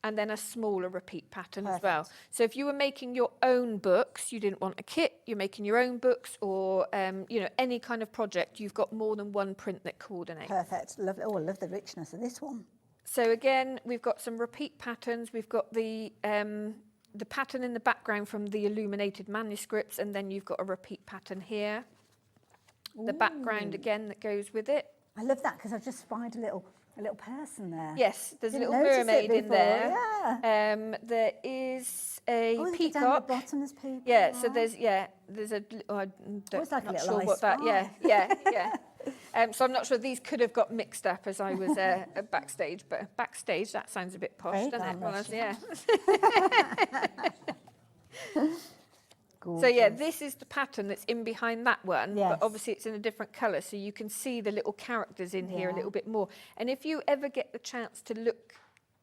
and then a smaller repeat pattern as
Perfect.
well. So if you were making your own books, you didn't want a kit, you're making your own books, or you know, any kind of project, you've got more than one print that coordinates.
Perfect. Lovely. Oh, I love the richness of this one.
So again, we've got some repeat patterns. We've got the pattern in the background from the illuminated manuscripts, and then you've got a repeat pattern here. The background again that goes with it.
I love that because I've just spied a little person there.
Yes, there's a
Didn't
little
notice it
mermaid in
before,
there.
yeah.
There is a
Oh, look, down the
peacock.
bottom there's people.
Yeah, so
right.
there's a. Oh, I don't,
it's like a
not
little
sure
I
what that.
Spy.
Yeah. So I'm not sure. These could have got mixed up as I was backstage, but backstage that sounds a bit posh,
Very
doesn't it?
glamorous,
Yeah.
Gorgeous.
So yeah, this is the pattern that's in behind that one,
Yes.
but obviously it's in a different colour, so you can see the little characters in here a
Yeah.
little bit more. And if you ever get the chance to look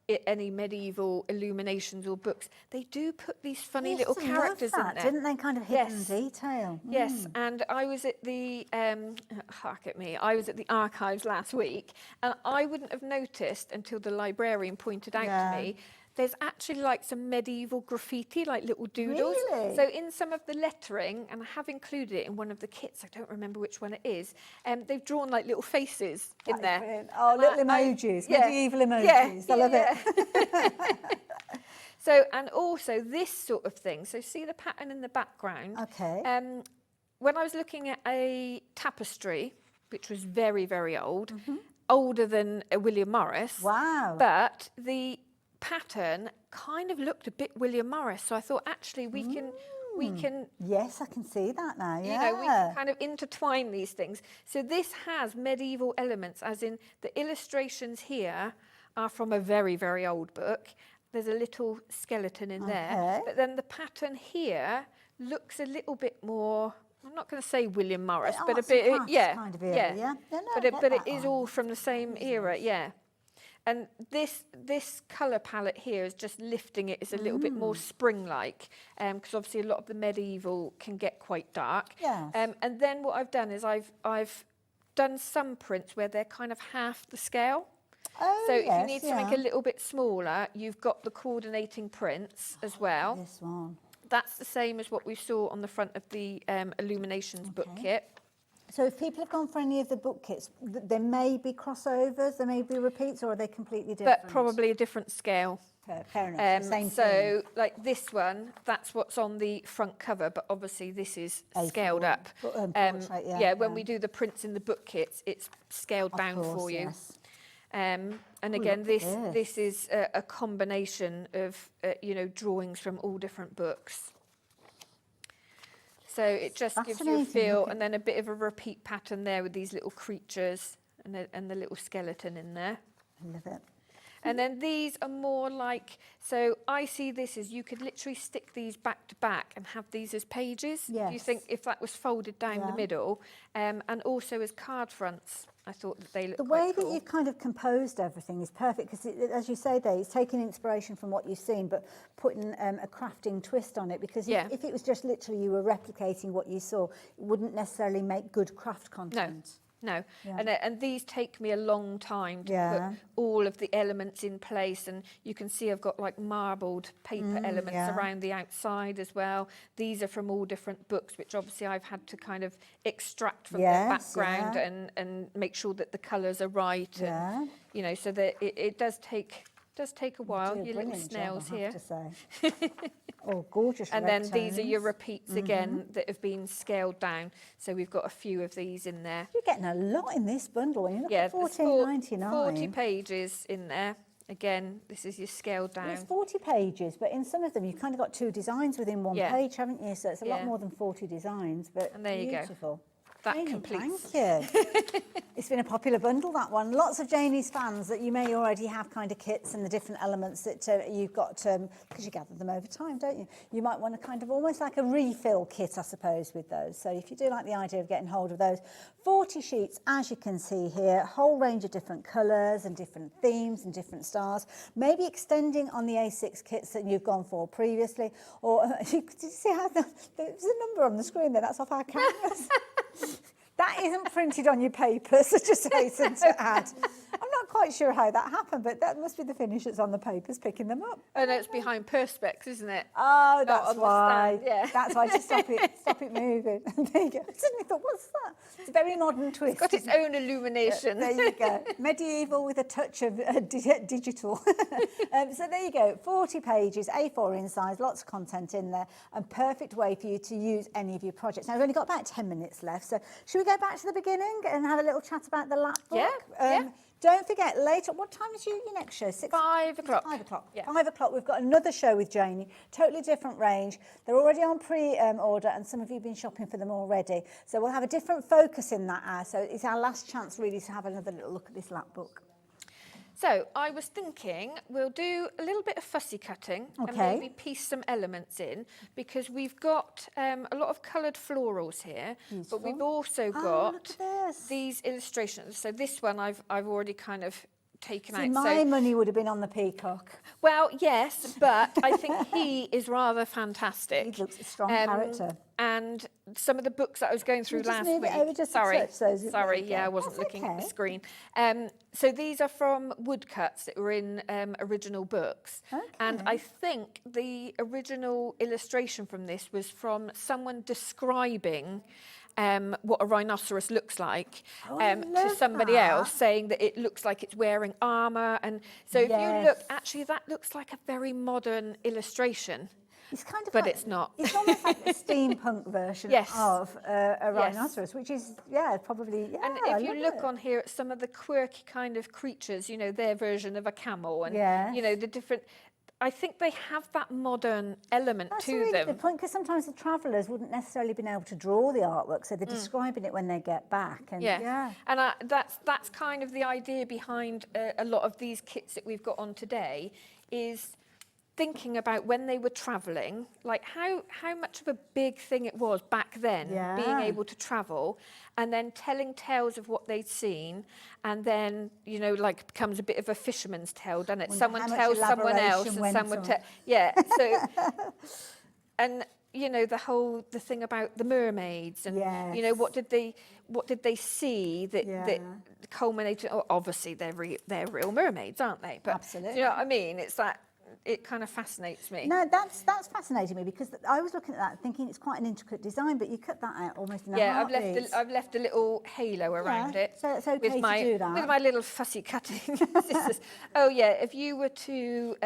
at any medieval illuminations or books, they do put these funny
Yes,
little
I love
characters
that,
in there.
didn't they? Kind of hidden
Yes.
detail.
Yes, and I was at the, hark at me, I was at the archives last week, and I wouldn't have noticed until the librarian pointed out
Yeah.
to me, there's actually like some medieval graffiti, like little doodles.
Really?
So in some of the lettering, and I have included it in one of the kits, I don't remember which one it is, they've drawn like little faces in
That is
there.
brilliant. Oh,
And
little
I-
emojis,
yeah.
medieval emojis. I love it.
So, and also this sort of thing, so see the pattern in the background?
Okay.
When I was looking at a tapestry, which was very, very old, older than William Morris,
Wow.
but the pattern kind of looked a bit William Morris. So I thought actually we can
Yes, I can see that now.
you
Yeah.
know, we can kind of intertwine these things. So this has medieval elements, as in the illustrations here are from a very, very old book. There's a little skeleton in there.
Okay.
But then the pattern here looks a little bit more, I'm not going to say William Morris,
Bit
but a
arts and
bit,
crafts
yeah.
kind of era,
yeah.
yeah? Yeah, no, I
but
get
it
that
is
one.
all from the same era, yeah. And this colour palette here is just lifting it. It's a little bit more spring-like, because obviously a lot of the medieval can get quite dark.
Yes.
And then what I've done is I've done some prints where they're kind of half the scale.
Oh,
So if you
yes,
need
yeah.
something a little bit smaller, you've got the coordinating prints as well.
This one.
That's the same as what we saw on the front of the Illuminations book kit.
So if people have gone for any of the book kits, there may be crossovers, there may be repeats, or are they completely different?
But probably a different scale.
Fair enough, same
So
thing.
like this one, that's what's on the front cover, but obviously this is scaled
A4,
up.
portrait,
When we do the prints in the book kits, it's scaled down
course,
for you.
yes.
And again,
look at
this is a combination of drawings from all different books. So it just gives you a
Fascinating,
feel,
look at-
and then a bit of a repeat pattern there with these little creatures and the little skeleton in there.
I love it.
And then these are more like, so I see this as you could literally stick these back to back and have these as pages. Do you
Yes.
think if that was folded down the middle? And also as card fronts, I thought that they looked
The
quite
way
cool.
that you've kind of composed everything is perfect because, as you say there, it's taking inspiration from what you've seen, but putting a crafting twist on it. Because if it was just literally you were replicating what you saw, it wouldn't necessarily make good craft content.
No,
Yeah.
and these take me a long time to
Yeah.
put all of the elements in place, and you can see I've got like marbled paper elements
yeah.
around the outside as well. These are from all different books, which obviously I've had to kind of extract from their
Yes,
background
yeah.
and make sure that the colours are right,
Yeah.
and so that it does take a while.
Do a
Your little
brilliant
snails
job, I
here.
have to say. Oh, gorgeous.
And
red
then these are your
tones.
repeats again that have been scaled down. So we've got a few of these in there.
You're getting a lot in this bundle. When you look at
there's
$14.99.
40 pages in there. Again, this is your scaled down.
It's 40 pages, but in some of them you've kind of got 2 designs within one
Yeah.
page, haven't you? So it's a lot
Yeah.
more than 40 designs, but
And there you go.
beautiful.
That
Janie,
completes.
Thank you. It's been a popular bundle, that one. Lots of Janie's fans that you may already have kind of kits and the different elements that you've got, because you gather them over time, don't you? You might want to kind of almost like a refill kit, I suppose, with those. So if you do like the idea of getting hold of those, 40 sheets, as you can see here, a whole range of different colours and different themes and different styles, maybe extending on the A6 kits that you've gone for previously, or did you see how there's a number on the screen there? That's off our cameras. That isn't printed on your paper, so just hasten to add. I'm not quite sure how that happened, but that must be the finish that's on the papers picking them up.
Oh no, it's behind Perspex, isn't it?
Oh,
Not
that's
on the
why.
stand, yeah.
That's why. Just stop it moving. There you go. I suddenly thought, what's that? It's a very modern twist.
It's got its own illumination.
There you go. Medieval with a touch of digital. So there you go. 40 pages, A4 in size, lots of content in there, and perfect way for you to use any of your projects. Now, we've only got about 10 minutes left, so should we go back to the beginning and have a little chat about the lap book?
Yeah.
Don't forget, later, what time is your next show?
5 o'clock.
5 o'clock.
Yeah.
5 o'clock, we've got another show with Janie, totally different range. They're already on pre-order, and some of you have been shopping for them already. So we'll have a different focus in that hour. So it's our last chance, really, to have another little look at this lap book.
So I was thinking we'll do a little bit of fussy cutting and
Okay.
maybe piece some elements in, because we've got a lot of coloured florals here, but we've also
Oh,
got
look at this.
these illustrations. So this one I've already kind of taken
See,
out.
my money would have been on the peacock.
Well, yes, but I think he is rather fantastic.
He looks a strong character.
And some of the books that I was going through
Can you
last
just move
week.
it over just a
sorry,
touch, so there
sorry,
you
yeah,
go.
I wasn't
That's
looking at the
okay.
screen. So these are from woodcuts that were in original books. And I think the original illustration from this was from someone describing what a rhinoceros looks like to
love
somebody
that.
else, saying that it looks like it's wearing armour. And so if you look,
Yes.
actually that looks like a very modern illustration.
It's kind of
But
like,
it's not.
It's almost like a steampunk version
Yes.
of a
Yes.
rhinoceros, which is, probably,
And
I
if you
love
look
it.
on here at some of the quirky kind of creatures, their version of a camel and,
Yes.
the different, I think they have that modern element
That's a
to
really
them.
good point, because sometimes the travellers wouldn't necessarily been able to draw the artwork, so they're describing it when they get back. And
Yeah. And that's kind of the idea behind a lot of these kits that we've got on today, is thinking about when they were travelling, like how much of a big thing it was back then, being able to travel, and then telling tales of what they'd seen, and then, like becomes a bit of a fisherman's tale, doesn't it?
Wonder
Someone
how much
tells someone else
elaboration
and
went
someone
on.
so, and, the thing about the mermaids and,
Yes.
what did they see that culminated, obviously they're real mermaids, aren't they? But
Absolutely.
do you know what I mean? It's that, it kind of fascinates me.
No, that's fascinating me, because I was looking at that thinking it's quite an intricate design, but you cut that out almost in a
Yeah,
heartbeat.
I've left a little halo around it.
So it's okay
with my,
to do that.
With my little fussy cutting scissors. Oh yeah, if you were to,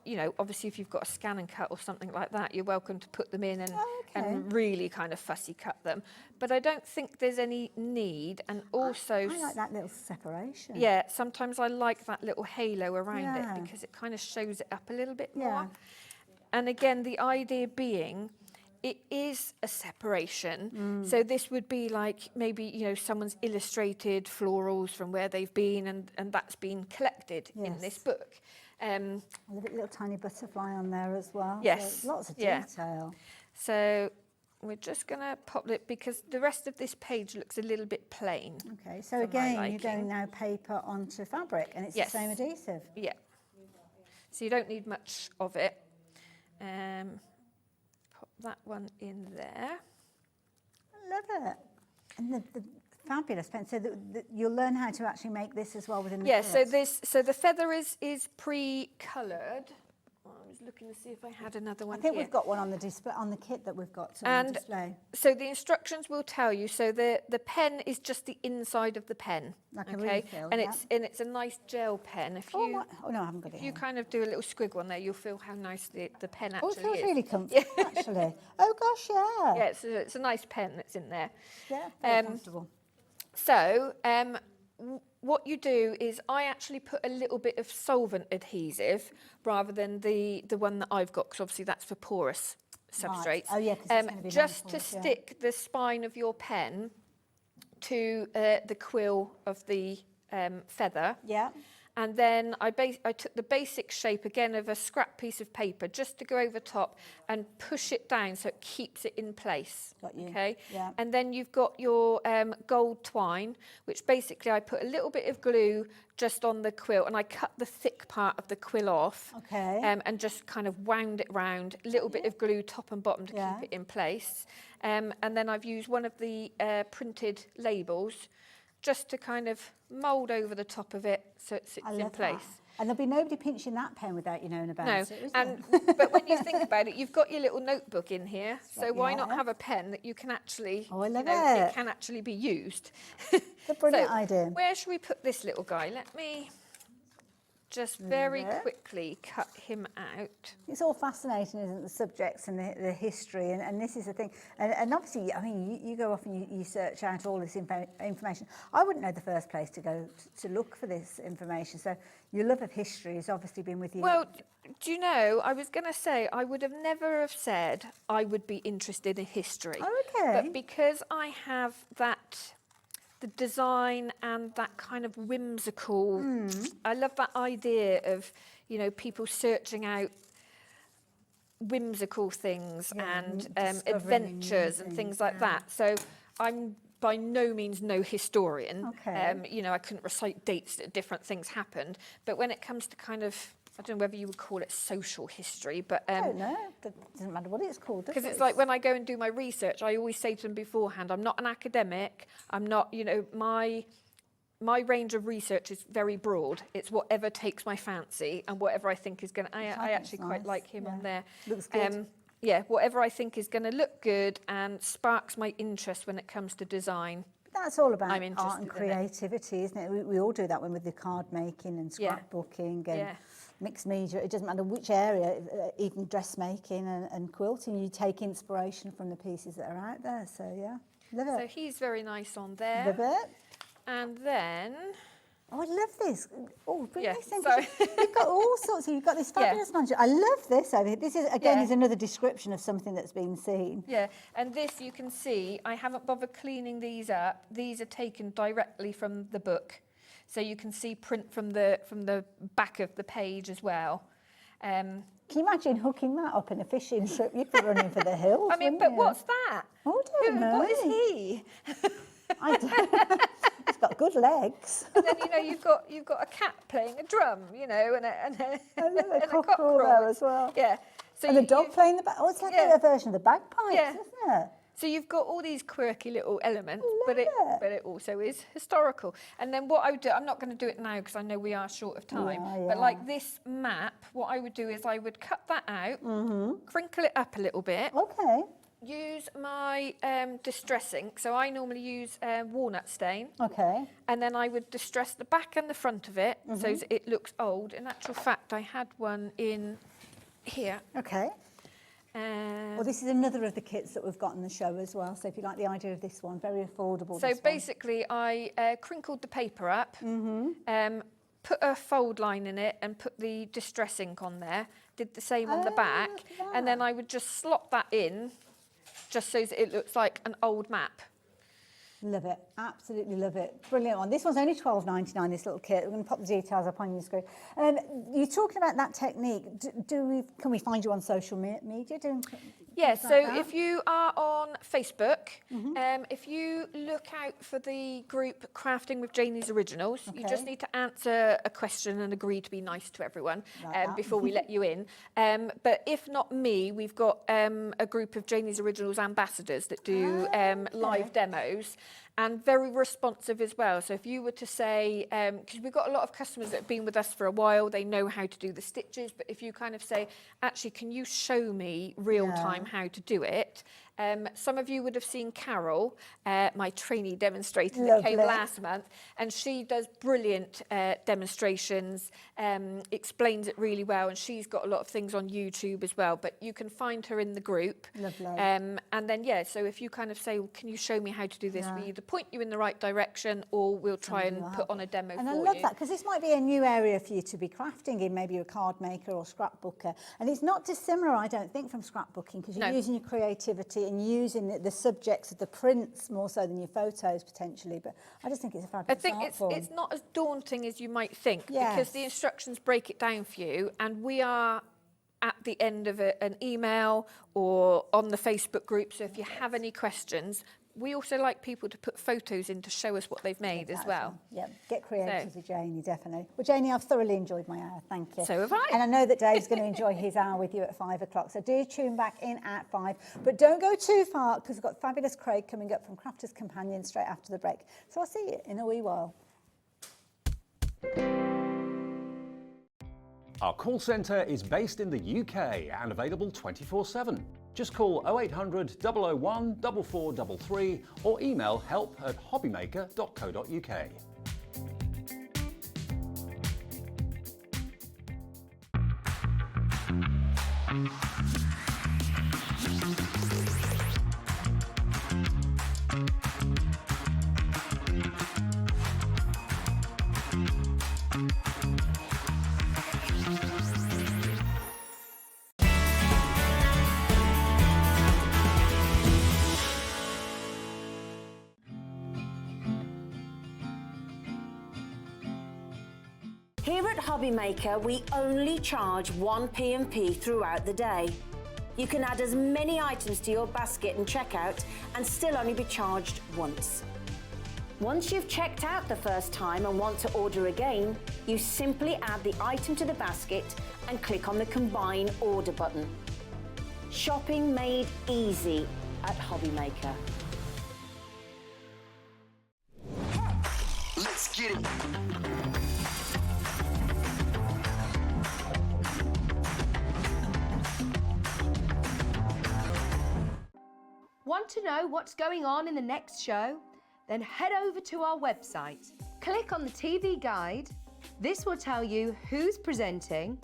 you know, obviously if you've got a scan and cut or something like that, you're welcome to put them in and really kind of fussy cut them. But I don't think there's any need, and also...
I like that little separation.
Yeah, sometimes I like that little halo around it, because it kind of shows it up a little bit more. And again, the idea being, it is a separation. So this would be like maybe, you know, someone's illustrated florals from where they've been, and that's been collected in this book.
A little tiny butterfly on there as well.
Yes.
So lots of detail.
So we're just going to pop it, because the rest of this page looks a little bit plain.
Okay, so again, you're going now paper onto fabric, and it's the same adhesive.
Yeah. So you don't need much of it. Pop that one in there.
I love it. And the fabulous pen. So you'll learn how to actually make this as well within the kit.
So the feather is pre-coloured. I was looking to see if I had another one.
I think
here.
we've got one on the display, on the kit that we've got on display.
So the instructions will tell you. So the pen is just the inside of the pen,
like a refill,
and it's a nice gel pen. If you
no, I haven't got it.
If you kind of do a little squiggle on there, you'll feel how nice the pen actually
it feels
is.
really comfortable, actually. Oh gosh, yeah.
Yeah, it's a nice pen that's in there.
Yeah, very comfortable.
So what you do is I actually put a little bit of solvent adhesive rather than the one that I've got, because obviously that's for porous substrates.
Right. Oh yeah, 'cause it's going to be
just to
non-porous,
stick the spine of your pen to the quill of the feather.
Yeah.
And then I took the basic shape again of a scrap piece of paper just to go over top and push it down so it keeps it in place.
Got you.
Okay.
Yeah.
And then you've got your gold twine, which basically I put a little bit of glue just on the quill, and I cut the thick part of the quill off.
Okay.
And just kind of wound it round, a little bit of glue top and bottom to keep it in place. And then I've used one of the printed labels just to kind of mould over the top of it so it sits in place.
That. And there'll be nobody pinching that pen without you knowing about
No,
it, is
and
there?
but when you think about it, you've got your little notebook in here, so why not
Yeah.
have a pen that you can actually,
Oh, I love
it
it.
can actually be used.
It's a brilliant
So,
idea.
Where should we put this little guy? Let me just very quickly cut him out.
It's all fascinating, isn't it, the subjects and the history, and this is the thing. And obviously, I mean, you go off and you search out all this information. I wouldn't know the first place to go to look for this information. So your love of history has obviously been with you.
Well, do you know, I was going to say, I would have never have said I would be interested in history.
Oh, okay.
But because I have the design and that kind of whimsical, I love that idea of, you know, people searching out whimsical things and adventures and things like that. So I'm by no means no historian.
Okay.
You know, I couldn't recite dates that different things happened. But when it comes to kind of, I don't know whether you would call it social history, but...
I don't know. It doesn't matter what it's called, does it?
Because it's like when I go and do my research, I always say to them beforehand, I'm not an academic. I'm not, you know, my range of research is very broad. It's whatever takes my fancy and whatever I think is going to... I actually quite like him on there.
Looks good.
Yeah, whatever I think is going to look good and sparks my interest when it comes to design.
That's all about
I'm
art
interested
and
in it.
creativity, isn't it? We all do that when with the card making and scrapbooking and mixed media. It doesn't matter which area, even dressmaking and quilting, you take inspiration from the pieces that are out there. So, yeah, love it.
So he's very nice on there.
Love it.
And then...
Oh, I love this. Oh, bring
Yeah,
this in.
sorry.
You've got all sorts you've got this fabulous manager. I love this over here. This is, again, is another description of something that's been seen.
Yeah, and this you can see, I haven't bothered cleaning these up. These are taken directly from the book. So you can see print from the back of the page as well.
Can you imagine hooking that up in a fishing trip? You'd be running for the hills.
I mean, but what's that?
Oh, I don't know.
What is he?
I don't. It's got good legs.
And then, you know, you've got a cat playing a drum, you know, and a
cockerel there as well.
Yeah. So
And the dog playing the... Oh, it's like a version of the bagpipes, isn't it?
So you've got all these quirky little elements, but it also is historical. And then what I would do, I'm not going to do it now because I know we are short of time, but like this map, what I would do is I would cut that out, crinkle it up a little bit.
Okay.
Use my distress ink. So I normally use walnut stain.
Okay.
And then I would distress the back and the front of it so it looks old. In actual fact, I had one in here.
Okay. Well, this is another of the kits that we've got in the show as well. So if you like the idea of this one, very affordable.
So basically, I crinkled the paper up, put a fold line in it and put the distress ink on there. Did the same on the back. And then I would just slot that in just so that it looks like an old map.
Love it, absolutely love it. Brilliant one. This one's only £12.99, this little kit. We're going to pop the details up on your screen. You're talking about that technique. Can we find you on social media?
Yeah, so if you are on Facebook, if you look out for the group Crafting with Janie's Originals, you just need to answer a question and agree to be nice to everyone before we let you in. But if not me, we've got a group of Janie's Originals ambassadors that do live demos. And very responsive as well. So if you were to say, because we've got a lot of customers that have been with us for a while, they know how to do the stitches, but if you kind of say, actually, can you show me real time how to do it? Some of you would have seen Carol, my trainee demonstrator that came last month, and she does brilliant demonstrations, explains it really well, and she's got a lot of things on YouTube as well, but you can find her in the group.
Lovely.
And then, yeah, so if you kind of say, well, can you show me how to do this? We either point you in the right direction or we'll try and put on a demo for you.
And I love that, because this might be a new area for you to be crafting in. Maybe you're a card maker or scrapbooker. And it's not dissimilar, I don't think, from scrapbooking, because you're using your creativity and using the subjects of the prints more so than your photos, potentially. But I just think it's a fabulous art form.
It's not as daunting as you might think, because the instructions break it down for you, and we are at the end of an email or on the Facebook group. So if you have any questions, we also like people to put photos in to show us what they've made as well.
Yeah, get creative with Janie, definitely. Well, Janie, I've thoroughly enjoyed my hour. Thank you.
So have I.
And I know that Dave's going to enjoy his hour with you at 5 o'clock. So do tune back in at 5. But don't go too far, because we've got fabulous Craig coming up from Crafter's Companion straight after the break. So I'll see you in a wee while.
Our call centre is based in the UK and available 24/7. Just call 0800 001 4433 or email help@hobbymaker.co.uk.
Here at Hobbymaker, we only charge 1 P&P throughout the day. You can add as many items to your basket and checkout and still only be charged once. Once you've checked out the first time and want to order again, you simply add the item to the basket and click on the Combine Order button. Shopping made easy at Hobbymaker.
Let's get it.
Want to know what's going on in the next show? Then head over to our website. Click on the TV guide. This will tell you who's presenting,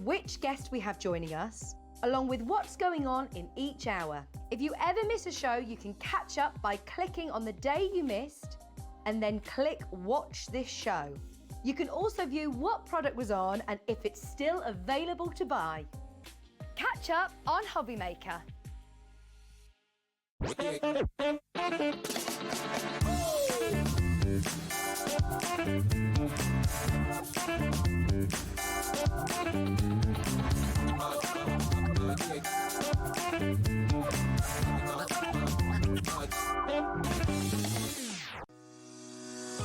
which guest we have joining us, along with what's going on in each hour. If you ever miss a show, you can catch up by clicking on the day you missed and then click Watch This Show. You can also view what product was on and if it's still available to buy. Catch up on Hobbymaker.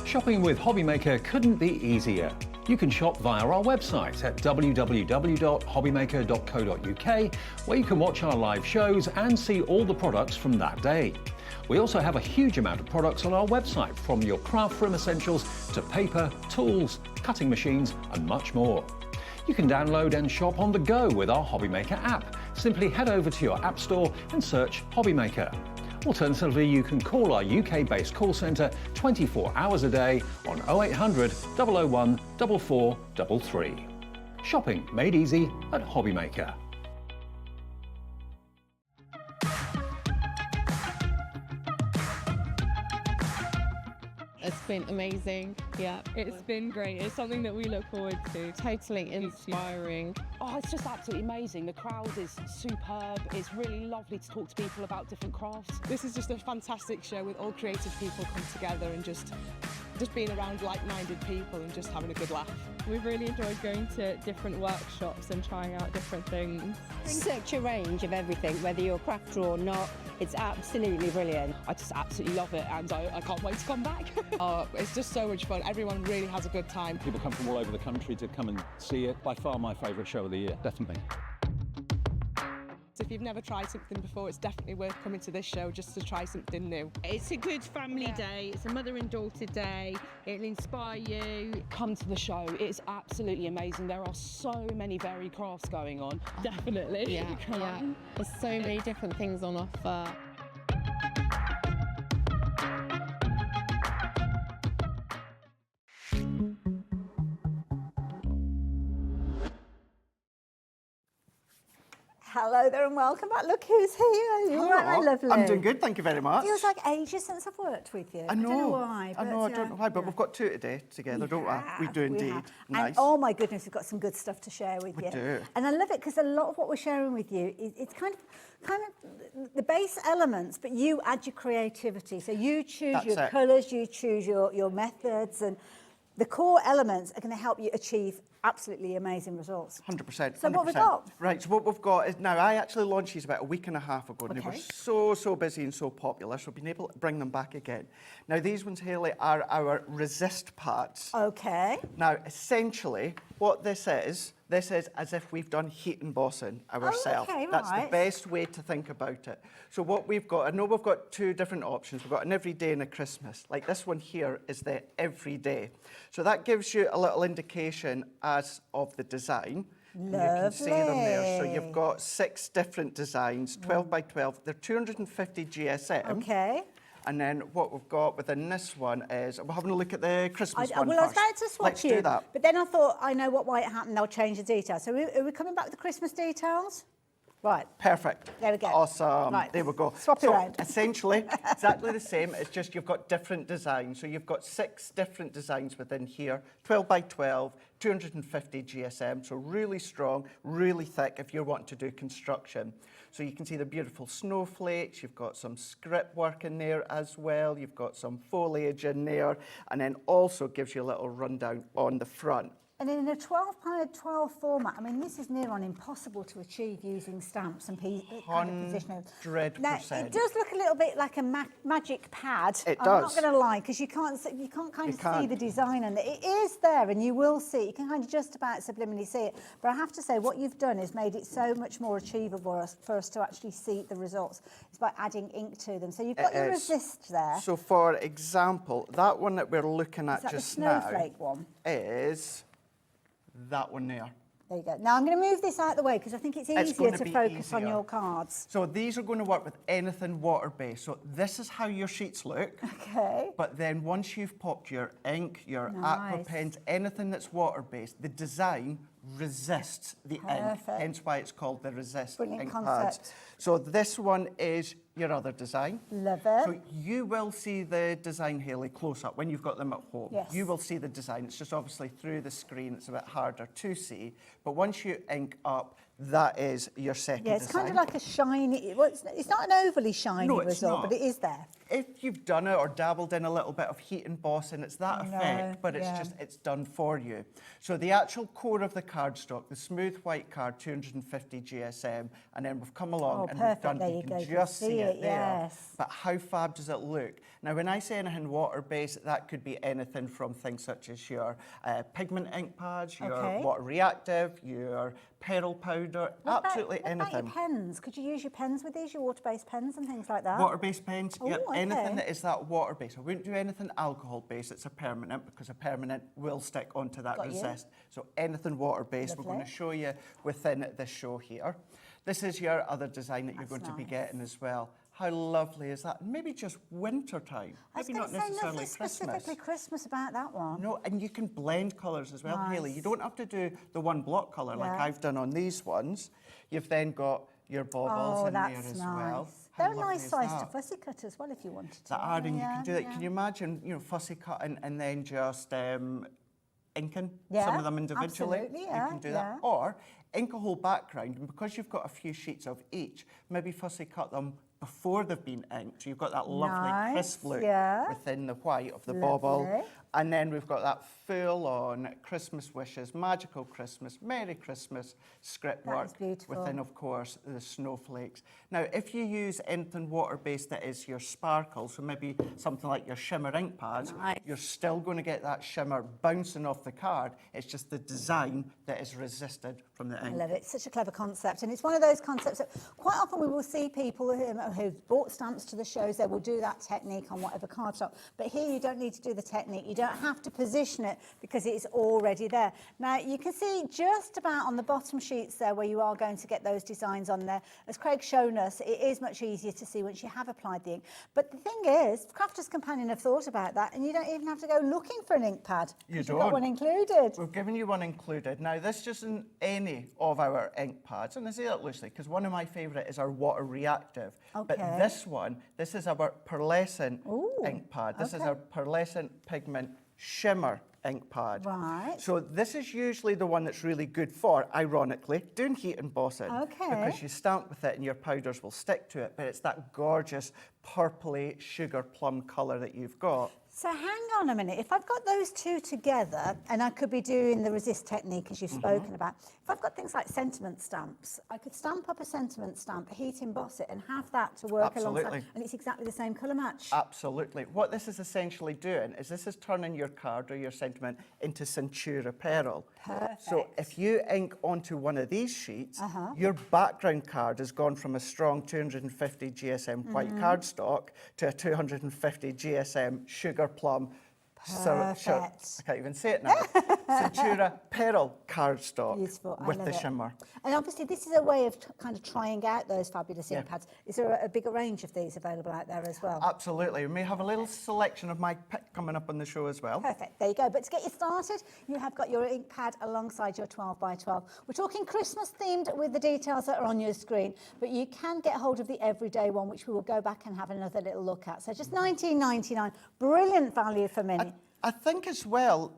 Shopping with Hobbymaker couldn't be easier. You can shop via our website at www.hobbymaker.co.uk, where you can watch our live shows and see all the products from that day. We also have a huge amount of products on our website, from your craft room essentials to paper, tools, cutting machines and much more. You can download and shop on the go with our Hobbymaker app. Simply head over to your app store and search Hobbymaker. Alternatively, you can call our UK-based call centre 24 hours a day on 0800 001 4433. Shopping made easy at Hobbymaker.
It's been amazing. Yeah, it's been great. It's something that we look forward to. Totally inspiring.
Oh, it's just absolutely amazing. The crowd is superb. It's really lovely to talk to people about different crafts.
This is just a fantastic show with all creative people come together and just being around like-minded people and just having a good laugh.
We've really enjoyed going to different workshops and trying out different things.
Such a range of everything, whether you're a crafter or not. It's absolutely brilliant.
I just absolutely love it, and I can't wait to come back.
Oh, it's just so much fun. Everyone really has a good time.
People come from all over the country to come and see it. By far my favourite show of the year, definitely.
So if you've never tried something before, it's definitely worth coming to this show just to try something new.
It's a good family day. It's a mother and daughter day. It'll inspire you.
Come to the show. It's absolutely amazing. There are so many varied crafts going on.
Definitely.
Yeah.
There's so many different things on offer.
Hello there and welcome back. Look who's here. You're right, my lovely.
I'm doing good, thank you very much.
Feels like ages since I've worked with you.
I know.
I don't know why.
I don't know why, but we've got two today together, don't we? We do indeed. Nice.
And oh my goodness, we've got some good stuff to share with you.
We do.
And I love it because a lot of what we're sharing with you is it's kind of the base elements, but you add your creativity. So you choose your colours, you choose your methods, and the core elements are going to help you achieve absolutely amazing results.
100%.
So what have we got?
Right, so what we've got is, now I actually launched these about a week and a half ago, and they were so busy and so popular, so I've been able to bring them back again. Now these ones, Hayley, are our resist parts.
Okay.
Now essentially what this is as if we've done heat embossing ourselves.
Okay,
That's
right.
the best way to think about it. So what we've got, I know we've got two different options. We've got an everyday and a Christmas. Like this one here is the everyday. So that gives you a little indication as of the design.
Lovely.
You can see them there. So you've got 6 different designs, 12 by 12. They're 250 GSM.
Okay.
And then what we've got within this one is, we're having a look at the Christmas one
Well, I was
first.
about to swap
Let's
you,
do that.
but then I thought, I know what might happen, they'll change the details. So are we coming back with the Christmas details? Right.
Perfect.
There we go.
Awesome.
Right.
There we go.
Swap it around.
Essentially, exactly the same. It's just you've got different designs. So you've got 6 different designs within here. 12 by 12, 250 GSM. So really strong, really thick if you're wanting to do construction. So you can see the beautiful snowflakes. You've got some script work in there as well. You've got some foliage in there. And then also gives you a little rundown on the front.
And in a 12 by 12 format, I mean, this is near on impossible to achieve using stamps and kind of positioning.
100%.
Now, it does look a little bit like a magic pad.
It
I'm
does.
not going to lie, because you can't kind of see the design in it. It is there, and you will see. You can kind of just about subliminally see it. But I have to say, what you've done is made it so much more achievable for us to actually see the results. It's by adding ink to them. So you've got your resist there.
So for example, that one that we're looking at just now.
Is that the snowflake one?
Is that one there.
There you go. Now I'm going to move this out of the way because I think it's easier to focus on your cards.
So these are going to work with anything water-based. So this is how your sheets look.
Okay.
But then once you've popped your ink, your aqua pens, anything that's water-based, the design resists the ink. Hence why it's called the resist ink pads. So this one is your other design.
Love it.
So you will see the design, Hayley, close up when you've got them at home.
Yes.
You will see the design. It's just obviously through the screen, it's a bit harder to see. But once you ink up, that is your second
Yeah, it's
design.
kind of like a shiny, well, it's not an overly shiny
No, it's
result,
not.
but it is there.
If you've done it or dabbled in a little bit of heat embossing, it's that effect, but it's done for you. So the actual core of the cardstock, the smooth white card, 250 GSM, and then we've come along and we've done, you can just see it there. But how fab does it look? Now, when I say anything water-based, that could be anything from things such as your pigment ink pads, your water reactive, your pearl powder, absolutely anything.
What about your pens? Could you use your pens with these, your water-based pens and things like that?
Water-based pens, yep, anything that is that water-based. I wouldn't do anything alcohol-based, it's a permanent, because a permanent will stick onto that resist. So anything water-based, we're going to show you within this show here. This is your other design that you're going to be getting as well. How lovely is that? Maybe just winter time. Maybe not necessarily Christmas.
Specifically Christmas about that one.
No, and you can blend colours as well, Hayley. You don't have to do the one block colour like I've done on these ones. You've then got your baubles in there as well.
They're a nice size to fussy cut as well if you wanted to.
That are, and you can do that. Can you imagine, you know, fussy cutting and then just inking some of them individually?
Absolutely,
you can do that. Or ink a whole background, and because you've got a few sheets of each, maybe fussy cut them before they've been inked. So you've got that lovely crisp look within the white of the bauble. And then we've got that full-on Christmas wishes, magical Christmas, Merry Christmas script work within, of course, the snowflakes. Now, if you use anything water-based that is your sparkle, so maybe something like your shimmer ink pads, you're still going to get that shimmer bouncing off the card. It's just the design that is resisted from the ink.
I love it. It's such a clever concept. And it's one of those concepts that quite often we will see people who've bought stamps to the shows, they will do that technique on whatever cardstock. But here you don't need to do the technique. You don't have to position it because it's already there. Now, you can see just about on the bottom sheets there where you are going to get those designs on there. As Craig's shown us, it is much easier to see once you have applied the ink. But the thing is, Crafter's Companion have thought about that, and you don't even have to go looking for an ink pad.
You don't.
You've got one included.
We've given you one included. Now, this isn't any of our ink pads, and I say that loosely because one of my favourite is our water reactive. But this one, this is our pearlescent ink pad. This is our pearlescent pigment shimmer ink pad. So this is usually the one that's really good for, ironically, doing heat embossing. Because you stamp with it and your powders will stick to it, but it's that gorgeous purpley sugar plum colour that you've got.
So hang on a minute, if I've got those two together, and I could be doing the resist technique as you've spoken about, if I've got things like sentiment stamps, I could stamp up a sentiment stamp, heat emboss it, and have that to work alongside, and it's exactly the same colour match.
Absolutely. What this is essentially doing is this is turning your card or your sentiment into Centura Pearl. So if you ink onto one of these sheets, your background card has gone from a strong 250 GSM white cardstock to a 250 GSM sugar plum. I can't even say it now. Centura Pearl cardstock with the shimmer.
And obviously this is a way of kind of trying out those fabulous ink pads. Is there a bigger range of these available out there as well?
Absolutely. We may have a little selection of my pick coming up on the show as well.
Perfect. There you go. But to get you started, you have got your ink pad alongside your 12 by 12. We're talking Christmas themed with the details that are on your screen, but you can get hold of the everyday one, which we will go back and have another little look at. So just £19.99. Brilliant value for many.
I think as well,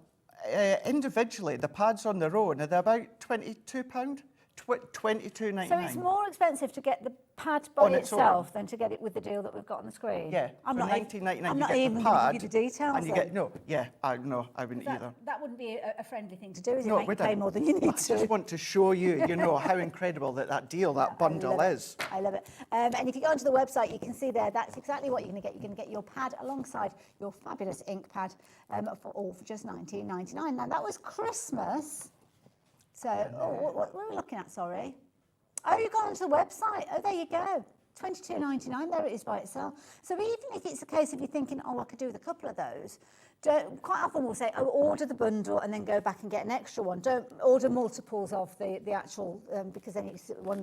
individually, the pads on their own, are they about £22? £22.99.
So it's more expensive to get the pad by itself than to get it with the deal that we've got on the screen?
Yeah,
I'm
for
not
£19.99
I'm
you
not
get
even
the
going to
pad.
give you the details.
And you get, I wouldn't either.
That wouldn't be a friendly thing to do, is it?
No,
Make you pay more than you need to.
I just want to show you, how incredible that deal, that bundle is.
I love it. And if you go onto the website, you can see there, that's exactly what you're going to get. You're going to get your pad alongside your fabulous ink pad for just £19.99. Now, that was Christmas. So, what were we looking at, sorry? Oh, you've gone onto the website. Oh, there you go. £22.99, there it is by itself. So even if it's a case of you thinking, oh, I could do with a couple of those, quite often we'll say, oh, order the bundle and then go back and get an extra one. Don't order multiples of the actual, because then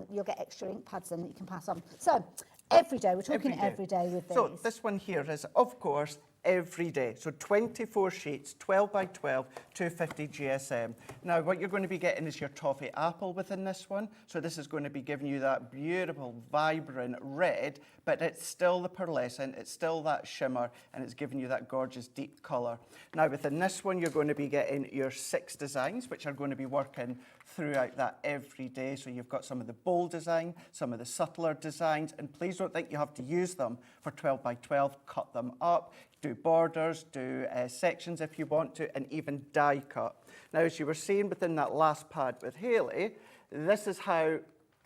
you'll get extra ink pads and you can pass on. So every day, we're talking every day with these.
So this one here is, of course, every day. So 24 sheets, 12 by 12, 250 GSM. Now, what you're going to be getting is your toffee apple within this one. So this is going to be giving you that beautiful, vibrant red, but it's still the pearlescent, it's still that shimmer, and it's giving you that gorgeous deep colour. Now, within this one, you're going to be getting your 6 designs, which are going to be working throughout that every day. So you've got some of the bold design, some of the subtler designs, and please don't think you have to use them for 12 by 12. Cut them up, do borders, do sections if you want to, and even die cut. Now, as you were seeing within that last pad with Hayley, this is how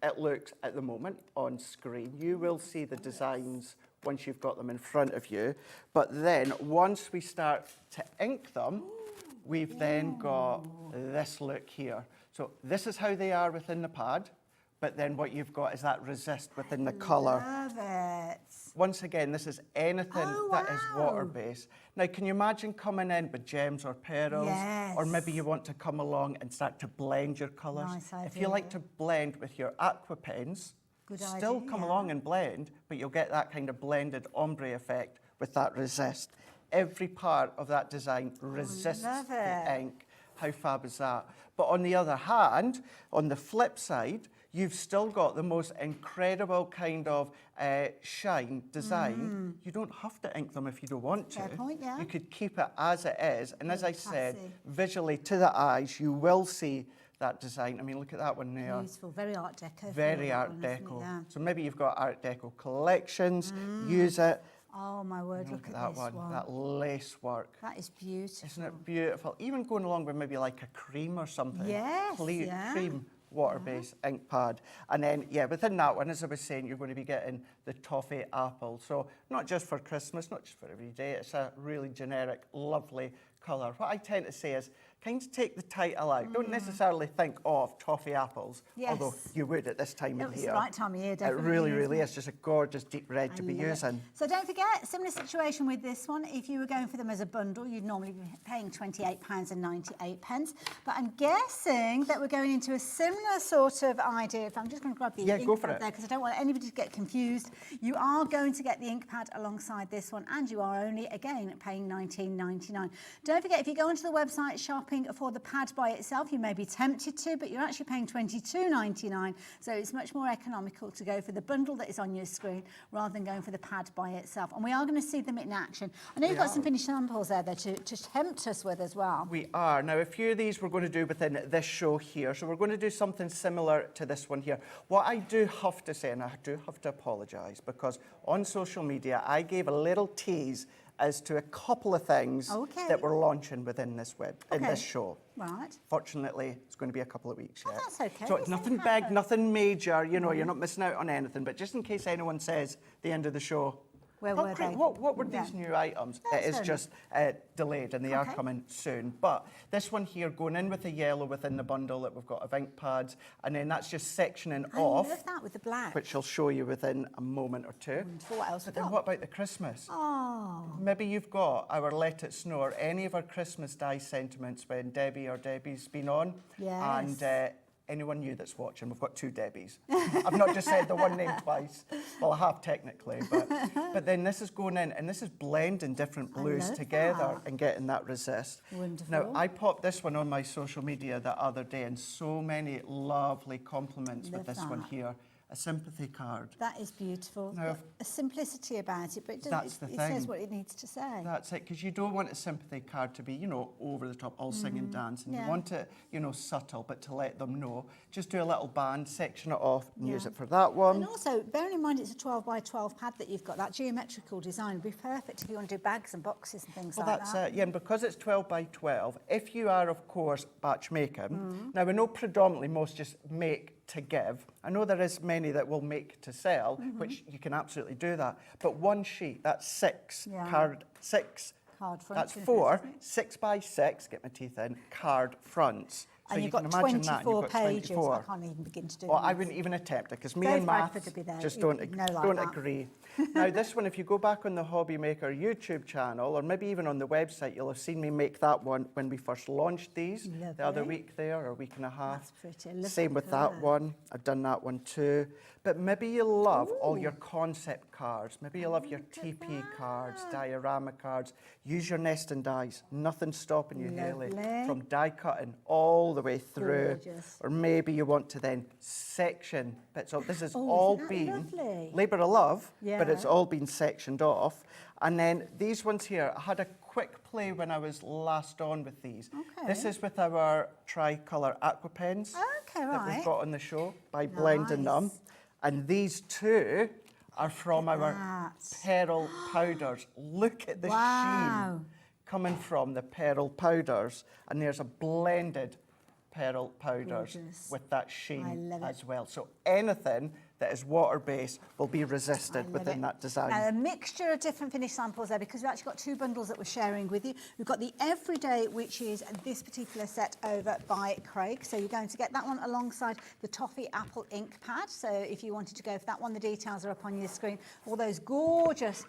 it looks at the moment on screen. You will see the designs once you've got them in front of you. But then once we start to ink them, we've then got this look here. So this is how they are within the pad. But then what you've got is that resist within the colour.
Love it.
Once again, this is anything that is water-based. Now, can you imagine coming in with gems or pearls?
Yes.
Or maybe you want to come along and start to blend your colours.
Nice
If you
idea.
like to blend with your aqua pens,
Good
still
idea,
come
yeah.
along and blend, but you'll get that kind of blended ombre effect with that resist. Every part of that design resists
love
the
it.
ink. How fab is that? But on the other hand, on the flip side, you've still got the most incredible kind of shine design. You don't have to ink them if you don't want to.
Fair point, yeah.
You could keep it as it is. And as I said,
classy.
visually to the eyes, you will see that design. I mean, look at that one there.
Beautiful, very Art Deco.
Very
that
Art
one, isn't it?
Deco.
Yeah.
So maybe you've got Art Deco collections, use it.
Oh my word, look at
that
this
one, that lace work.
That is beautiful.
Isn't it beautiful? Even going along with maybe like a cream or something.
Yes, yeah.
Cream, water-based ink pad. And then, yeah, within that one, as I was saying, you're going to be getting the toffee apple. So not just for Christmas, not just for every day, it's a really generic, lovely colour. What I tend to say is, kind of take the title out. Don't necessarily think of toffee apples, although you would at this time of
It's
year.
the right time of year,
It
definitely.
really,
isn't
really
it?
is just a gorgeous deep red to be
love it.
using.
So don't forget, similar situation with this one. If you were going for them as a bundle, you'd normally be paying £28.98. But I'm guessing that we're going into a similar sort of idea. If I'm just going to grab the ink
go for
pad
it.
there, because I don't want anybody to get confused. You are going to get the ink pad alongside this one, and you are only, again, paying £19.99. Don't forget, if you go onto the website shopping for the pad by itself, you may be tempted to, but you're actually paying £22.99. So it's much more economical to go for the bundle that is on your screen rather than going for the pad by itself. And we are going to see them in action. I know you've got some finished samples there to tempt us with as well.
We are. Now, a few of these we're going to do within this show here. So we're going to do something similar to this one here. What I do have to say, and I do have to apologise, because on social media, I gave a little tease as to a couple of things that we're launching within this in this show.
Right.
Fortunately, it's going to be a couple of weeks yet.
That's okay.
So it's nothing big, nothing major, you know, you're not missing out on anything. But just in case anyone says the end of the show,
Where were they?
what were these new items? It is just delayed, and they are coming soon. But this one here, going in with the yellow within the bundle that we've got of ink pads, and then that's just sectioning off.
I love that with the black.
Which I'll show you within a moment or two.
Wonderful. What else
But
we
then
got?
what about the Christmas?
Oh.
Maybe you've got our Let It Snow or any of our Christmas die sentiments when Debbie or Debbie's been on.
Yes.
And anyone new that's watching, we've got 2 Debbies. I've not just said the one name twice. Well, I have technically, but then this is going in and this is blending different blues together and getting that resist.
Wonderful.
Now, I popped this one on my social media the other day, and so many lovely compliments with this one here. A sympathy card.
That is beautiful.
Now,
a simplicity about it, but it,
That's the
it
thing.
says what it needs to say.
That's it, because you don't want a sympathy card to be, you know, over the top, all sing and dance. And you want it, you know, subtle, but to let them know. Just do a little band, section it off, and use it for that one.
And also, bearing in mind it's a 12 by 12 pad that you've got, that geometrical design would be perfect if you want to do bags and boxes and things
Well,
like
that's
that.
it, yeah, and because it's 12 by 12, if you are, of course, batch making, now we know predominantly most just make to give. I know there is many that will make to sell, which you can absolutely do that. But one sheet, that's 6 card fronts.
Card fronts.
That's 4 6 by 6, get my teeth in, card fronts. So
And
you
you've got
can imagine that,
24
you've got
pages.
24.
I can't even begin to do
Well,
that.
I wouldn't even attempt it because me
Dave
and maths
Bradford would be there.
just
He'd
don't
know like
don't
that.
agree. Now this one, if you go back on the Hobby Maker YouTube channel, or maybe even on the website, you'll have seen me make that one when we first launched these the other
Lovely.
week there, or a week and a half.
That's pretty. Look
Same
at
with that
that.
one. I've done that one too. But maybe you love all
Ooh.
your concept cards. Maybe you love your TP cards, diorama cards. Use your nesting dies. Nothing's stopping you, Hayley,
Lovely.
from die cutting all the way through.
Gorgeous.
Or maybe you want to then section bits off. This has
Oh,
all
isn't that
been
lovely?
labour of love, but it's
Yeah.
all been sectioned off. And then these ones here, I had a quick play when I was last on with these.
Okay.
This is with our tricolour aqua pens
Okay,
that we've
right.
got on the show by blending them.
Nice.
And these two are from our
that.
pearl powders. Look at the
Wow.
sheen coming from the pearl powders. And there's a blended pearl powders
Gorgeous.
with that
I
sheen
love it.
as well. So anything that is water-based will be resisted within that design.
Now, a mixture of different finish samples there, because we've actually got two bundles that we're sharing with you. We've got the Everyday, which is this particular set over by Craig. So you're going to get that one alongside the Toffee Apple ink pad. So if you wanted to go for that one, the details are up on your screen. All those gorgeous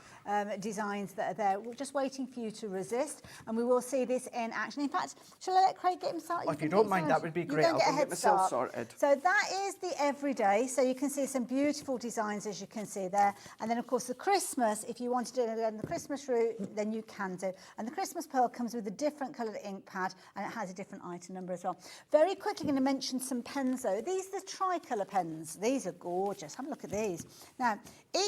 designs that are there, we're just waiting for you to resist. And we will see this in action. In fact, shall I let Craig get him started?
Oh, if you don't mind, that would be great. I'll go and get myself sorted.
So that is the Everyday. So you can see some beautiful designs, as you can see there. And then, of course, the Christmas, if you want to do it in the Christmas route, then you can do. And the Christmas Pearl comes with a different coloured ink pad, and it has a different item number as well. Very quickly going to mention some pens, though. These are the tricolour pens. These are gorgeous. Have a look at these. Now,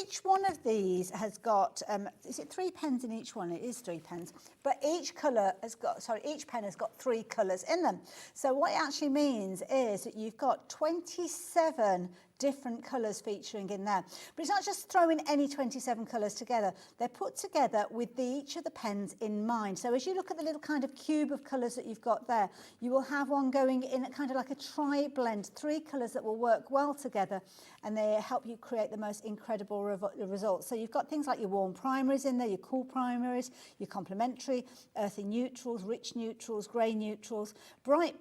each one of these has got, is it 3 pens in each one? It is 3 pens. But each colour has got, each pen has got 3 colours in them. So what it actually means is that you've got 27 different colours featuring in there. But it's not just throwing any 27 colours together. They're put together with each of the pens in mind. So as you look at the little kind of cube of colours that you've got there, you will have one going in kind of like a tri-blend, 3 colours that will work well together, and they help you create the most incredible results. So you've got things like your warm primaries in there, your cool primaries, your complementary, earthy neutrals, rich neutrals, grey neutrals, bright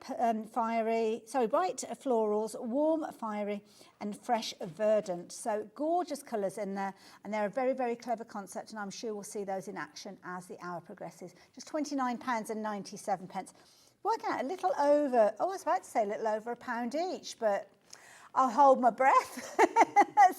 florals, warm fiery, and fresh verdant. So gorgeous colours in there, and they're a very, very clever concept, and I'm sure we'll see those in action as the hour progresses. Just £29.97. Working out a little over, I was about to say a little over £1 each, but I'll hold my breath.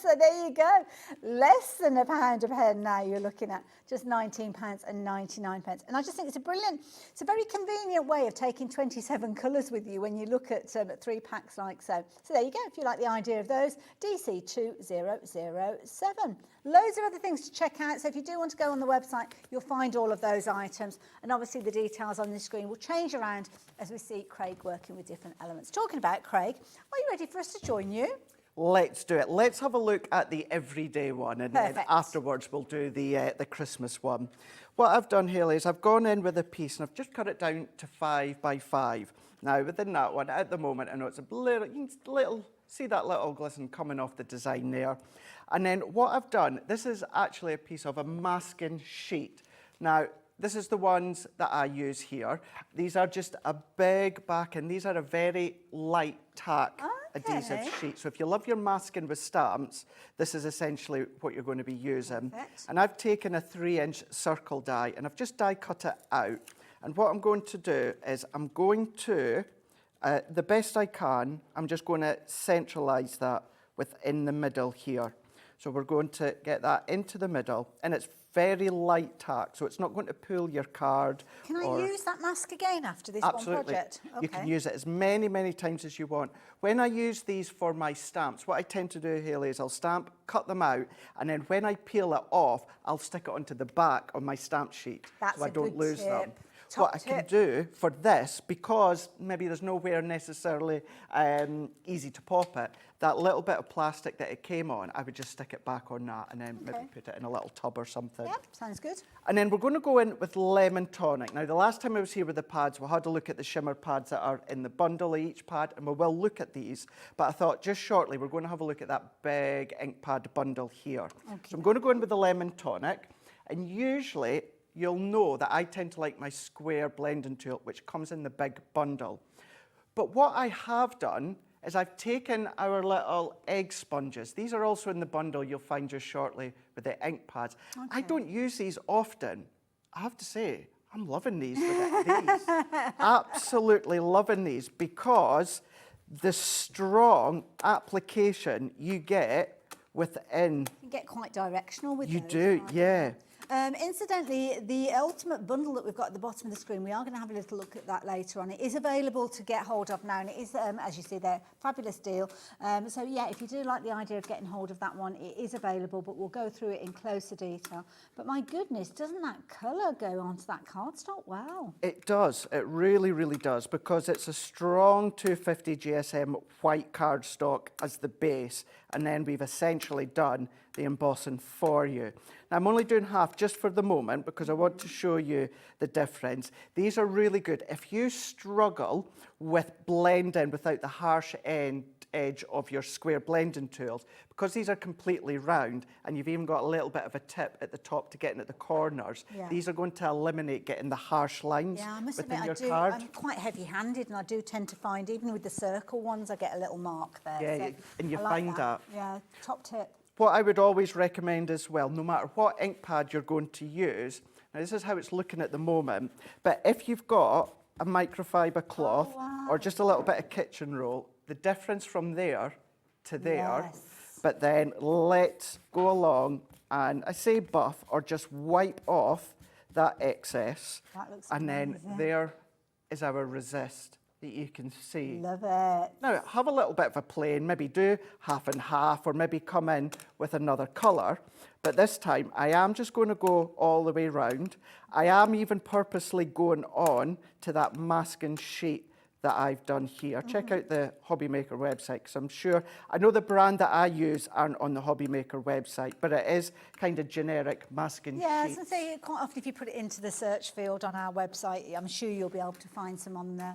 So there you go. Less than £1 a pen now you're looking at. Just £19.99. And I just think it's a brilliant, it's a very convenient way of taking 27 colours with you when you look at 3 packs like so. So there you go, if you like the idea of those, DC2007. Loads of other things to check out. So if you do want to go on the website, you'll find all of those items. And obviously the details on the screen will change around as we see Craig working with different elements. Talking about Craig, are you ready for us to join you?
Let's do it. Let's have a look at the everyday one, and then
Perfect.
afterwards we'll do the Christmas one. What I've done, Hayley, is I've gone in with a piece and I've just cut it down to 5 by 5. Now, within that one, at the moment, I know it's a little, you can see that little glisten coming off the design there. And then what I've done, this is actually a piece of a masking sheet. Now, this is the ones that I use here. These are just a big back, and these are a very light tack adhesive sheet. So if you love your masking with stamps, this is essentially what you're going to be using.
Perfect.
And I've taken a 3-inch circle die, and I've just die cut it out. And what I'm going to do is I'm going to, the best I can, I'm just going to centralise that within the middle here. So we're going to get that into the middle, and it's very light tack, so it's not going to pull your card.
Can I use that mask again after this
Absolutely.
one project? Okay.
You can use it as many, many times as you want. When I use these for my stamps, what I tend to do, Hayley, is I'll stamp, cut them out, and then when I peel it off, I'll stick it onto the back of my stamp sheet
That's
so I don't lose them.
Top
What I can do for this, because maybe there's nowhere necessarily easy to pop it, that little bit of plastic that it came on, I would just stick it back on that and then maybe put it in a little tub or something.
Yep, sounds good.
And then we're going to go in with lemon tonic. Now, the last time I was here with the pads, we had a look at the shimmer pads that are in the bundle of each pad, and we will look at these. But I thought just shortly, we're going to have a look at that big ink pad bundle here. Okay. So I'm going to go in with the lemon tonic, and usually you'll know that I tend to like my square blending tool, which comes in the big bundle. But what I have done is I've taken our little egg sponges. These are also in the bundle you'll find just shortly with the ink pads.
Okay.
I don't use these often. I have to say, I'm loving these. Absolutely loving these, because the strong application you get within.
You get quite directional with
You
those,
do,
can't
yeah.
Incidentally, the ultimate bundle that we've got at the bottom of the screen, we are going to have a little look at that later on. It is available to get hold of now, and it is, as you see there, fabulous deal. So yeah, if you do like the idea of getting hold of that one, it is available, but we'll go through it in closer detail. But my goodness, doesn't that colour go onto that cardstock? Wow.
It does. It really, really does, because it's a strong 250 GSM white cardstock as the base, and then we've essentially done the embossing for you. Now, I'm only doing half just for the moment because I want to show you the difference. These are really good. If you struggle with blending without the harsh edge of your square blending tools, because these are completely round and you've even got a little bit of a tip at the top to get in at the corners, these are going to eliminate getting the harsh lines within your card.
I'm quite heavy-handed, and I do tend to find, even with the circle ones, I get a little mark there.
Yeah,
so
and you
I like
find that.
Yeah, top tip.
What I would always recommend as well, no matter what ink pad you're going to use, now this is how it's looking at the moment, but if you've got a microfiber cloth or just a little bit of kitchen roll, the difference from there to there, but then let's go along and I say buff or just wipe off that excess,
That looks
and
amazing.
then there is our resist that you can see.
Love it.
Now, have a little bit of a play and maybe do half and half, or maybe come in with another colour. But this time, I am just going to go all the way round. I am even purposely going on to that masking sheet that I've done here. Check out the Hobby Maker website, because I'm sure, I know the brand that I use aren't on the Hobby Maker website, but it is kind of generic masking
Yeah, I was
sheets.
going to say, quite often if you put it into the search field on our website, I'm sure you'll be able to find some on there.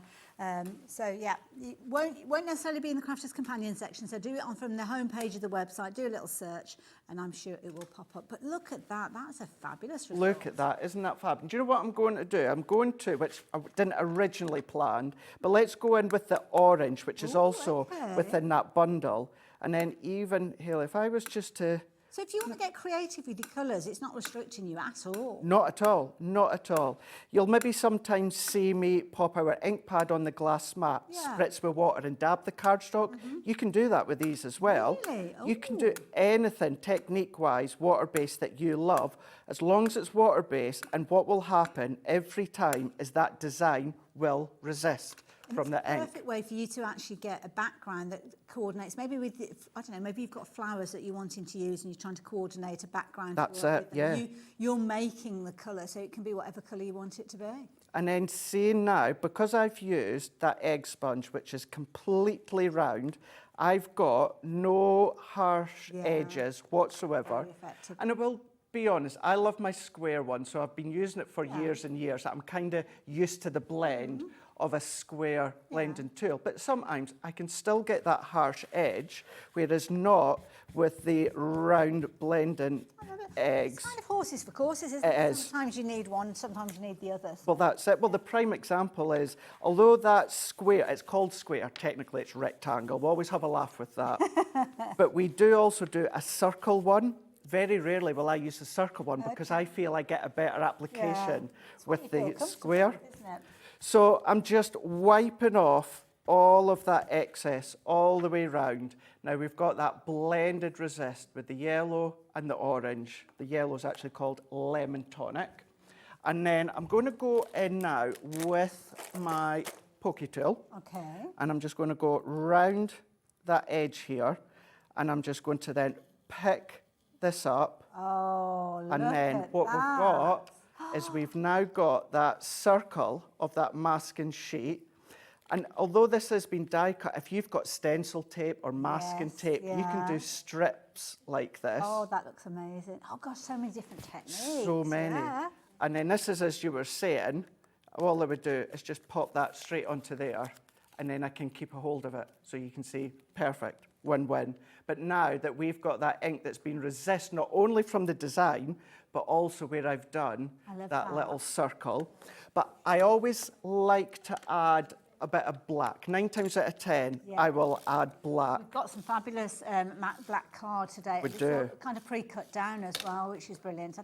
So yeah, it won't necessarily be in the Crafters Companion section, so do it on from the homepage of the website, do a little search, and I'm sure it will pop up. But look at that, that's a fabulous result.
Look at that, isn't that fab? And do you know what I'm going to do? I'm going to, which I didn't originally plan, but let's go in with the orange, which is also within that bundle. And then even, Hayley, if I was just to...
So if you want to get creative with your colours, it's not restricting you at all.
Not at all, not at all. You'll maybe sometimes see me pop our ink pad on the glass mat, spritz with water and dab the cardstock. You can do that with these as well.
Really?
You can do anything technique-wise, water-based that you love, as long as it's water-based, and what will happen every time is that design will resist from the ink.
It's a perfect way for you to actually get a background that coordinates, maybe with, I don't know, maybe you've got flowers that you're wanting to use and you're trying to coordinate a background.
That's
for
it, yeah.
You're making the colour, so it can be whatever colour you want it to be.
And then seeing now, because I've used that egg sponge, which is completely round, I've got no harsh edges whatsoever.
Very effective.
And I will be honest, I love my square one, so I've been using it for years and years. I'm kind of used to the blend of a square blending tool, but sometimes I can still get that harsh edge, whereas not with the round blending eggs.
It's kind of horses for courses, isn't it? Sometimes you need one, sometimes you need the other.
Well, that's it. Well, the prime example is, although that square, it's called square, technically it's rectangle. We always have a laugh with that. But we do also do a circle one. Very rarely will I use the circle one because I feel I get a better application with the square. So I'm just wiping off all of that excess all the way round. Now we've got that blended resist with the yellow and the orange. The yellow is actually called Lemon Tonic. And then I'm going to go in now with my pokey tool.
Okay.
And I'm just going to go round that edge here. And I'm just going to then pick this up.
Oh, look
and then
at
what
that.
we've got is we've now got that circle of that masking sheet. And although this has been die cut, if you've got stencil tape or masking tape, you can do strips like this.
Oh, that looks amazing. Oh gosh, so many different techniques.
So many.
Yeah.
And then this is, as you were saying, all I would do is just pop that straight onto there, and then I can keep a hold of it. So you can see, perfect, win-win. But now that we've got that ink that's been resist, not only from the design, but also where I've done that little circle. But I always like to add a bit of black. 9 times out of 10,
Yeah.
I will add black.
We've got some fabulous matte black card today.
We
It's
do.
all kind of pre-cut down as well, which is brilliant. I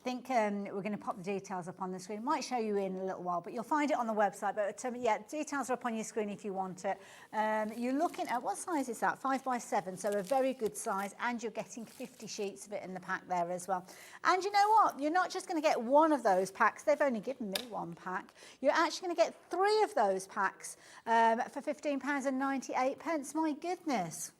think we're going to pop the details up on the screen. Might show you in a little while, but you'll find it on the website. But yeah, details are up on your screen if you want it. You're looking at, what size is that? 5 by 7, so a very good size, and you're getting 50 sheets of it in the pack there as well. And you know what? You're not just going to get one of those packs. They've only given me one pack. You're actually going to get 3 of those packs for £15.98. My goodness.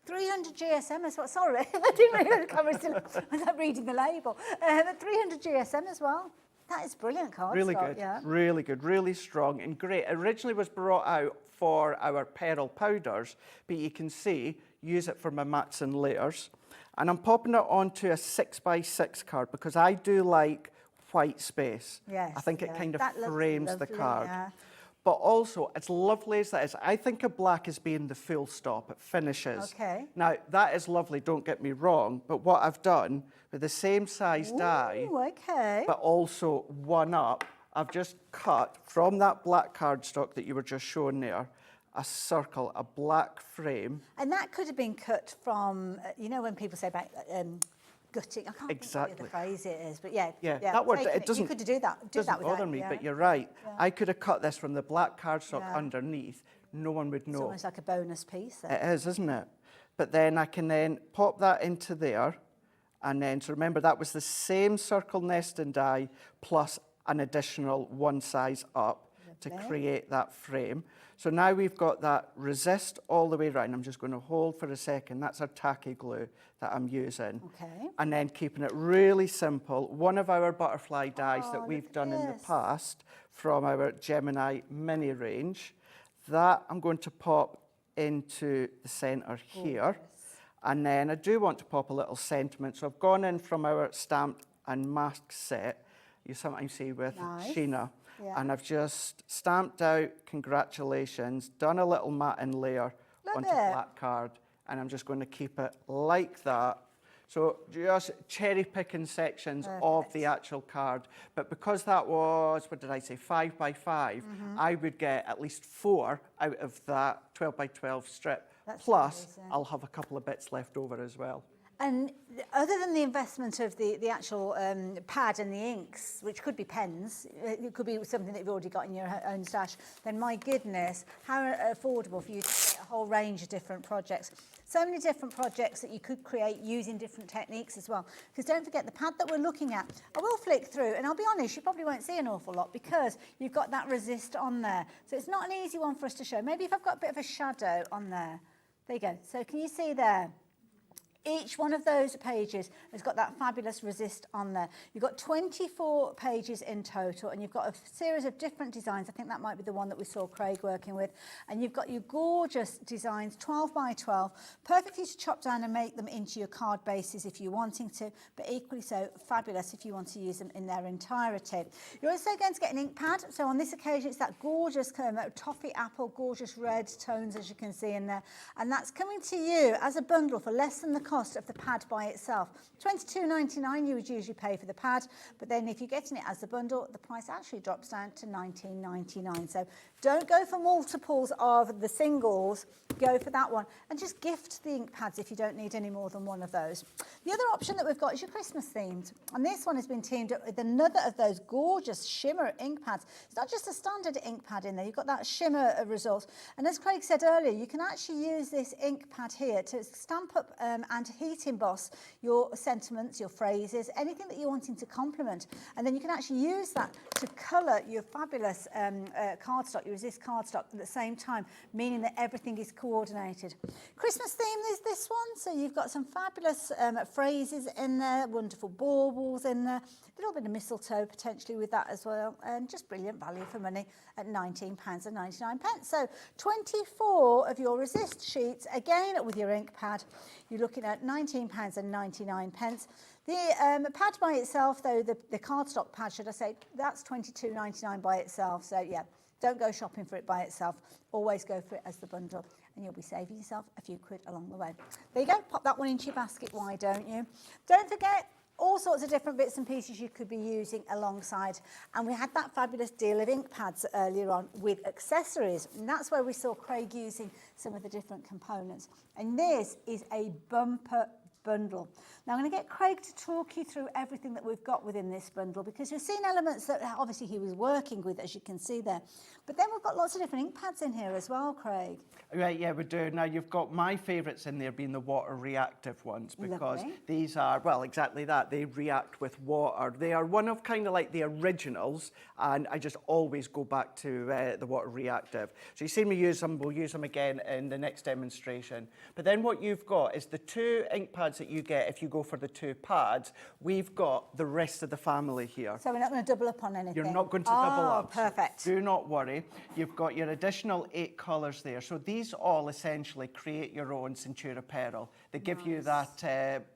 300 GSM as well. Sorry, I didn't really come without reading the label. 300 GSM as well. That is brilliant cardstock.
Really good,
yeah.
really good, really strong and great. It originally was brought out for our pearl powders, but you can see, use it for my mats and layers. And I'm popping it onto a 6 by 6 card because I do like white space.
Yes,
I think it kind of
that looks
frames the
lovely,
card.
yeah.
But also, as lovely as that is, I think of black as being the full stop. It finishes.
Okay.
Now, that is lovely, don't get me wrong, but what I've done with the same size die,
Okay.
but also one up, I've just cut from that black cardstock that you were just showing there, a circle, a black frame.
And that could have been cut from, you know, when people say about gutting. I can't
Exactly.
think what the phrase it is, but yeah.
That word, it doesn't,
You could do that. Do
doesn't
that without,
bother me,
yeah.
but you're right.
Yeah.
I could have cut this from the black cardstock
Yeah.
underneath. No one would
It's
know.
almost like a bonus piece there.
It is, isn't it? But then I can then pop that into there. And then, so remember, that was the same circle nesting die plus an additional one size up to
Lovely.
create that frame. So now we've got that resist all the way around. I'm just going to hold for a second. That's our tacky glue that I'm using.
Okay.
And then keeping it really simple. One of our butterfly dies that we've
look at
done in the
this.
past from our Gemini mini range, that I'm going to pop into the centre here. And then I do want to pop a little sentiment. So I've gone in from our stamped and masked set, you sometimes see with
Nice.
Sheena.
Yeah.
And I've just stamped out congratulations, done a little matte layer
Love
onto
it.
black card, and I'm just going to keep it like that. So just cherry picking sections of the actual card. But because that was, what did I say, 5 by 5, I would get at least 4 out of that 12 by 12 strip.
That's
Plus,
amazing.
I'll have a couple of bits left over as well.
And other than the investment of the actual pad and the inks, which could be pens, it could be something that you've already got in your own stash, then my goodness, how affordable for you to create a whole range of different projects. So many different projects that you could create using different techniques as well. Because don't forget, the pad that we're looking at, I will flick through, and I'll be honest, you probably won't see an awful lot because you've got that resist on there. So it's not an easy one for us to show. Maybe if I've got a bit of a shadow on there. There you go. So can you see there? Each one of those pages has got that fabulous resist on there. You've got 24 pages in total, and you've got a series of different designs. I think that might be the one that we saw Craig working with. And you've got your gorgeous designs, 12 by 12, perfect for you to chop down and make them into your card bases if you're wanting to, but equally so fabulous if you want to use them in their entirety. You're also going to get an ink pad. So on this occasion, it's that gorgeous toffee apple, gorgeous red tones, as you can see in there. And that's coming to you as a bundle for less than the cost of the pad by itself. $22.99 you would usually pay for the pad, but then if you're getting it as a bundle, the price actually drops down to $19.99. So don't go for multiples of the singles, go for that one, and just gift the ink pads if you don't need any more than one of those. The other option that we've got is your Christmas themed, and this one has been teamed up with another of those gorgeous shimmer ink pads. It's not just a standard ink pad in there, you've got that shimmer result, and as Craig said earlier, you can actually use this ink pad here to stamp up and heat emboss your sentiments, your phrases, anything that you're wanting to compliment, and then you can actually use that to colour your fabulous cardstock, your resist cardstock at the same time, meaning that everything is coordinated. Christmas theme is this one, so you've got some fabulous phrases in there, wonderful baubles in there, a little bit of mistletoe potentially with that as well, and just brilliant value for money at £19.99. So 24 of your resist sheets, again with your ink pad, you're looking at £19.99. The pad by itself, though, the cardstock pad, should I say, that's £22.99 by itself. So yeah, don't go shopping for it by itself. Always go for it as the bundle, and you'll be saving yourself a few quid along the way. There you go. Pop that one into your basket. Why don't you? Don't forget, all sorts of different bits and pieces you could be using alongside. And we had that fabulous deal of ink pads earlier on with accessories. And that's where we saw Craig using some of the different components. And this is a bumper bundle. Now I'm going to get Craig to talk you through everything that we've got within this bundle, because you've seen elements that obviously he was working with, as you can see there. But then we've got lots of different ink pads in here as well, Craig.
Right, yeah, we do. Now you've got my favourites in there being the water reactive ones, because
Lovely.
these are, well, exactly that. They react with water. They are one of kind of like the originals, and I just always go back to the water reactive. So you see me use them, we'll use them again in the next demonstration. But then what you've got is the 2 ink pads that you get if you go for the 2 pads. We've got the rest of the family here.
So we're not going to double up on anything?
You're not going to double up.
Perfect.
So do not worry. You've got your additional 8 colours there. So these all essentially create your own Centura Pearl. They give you that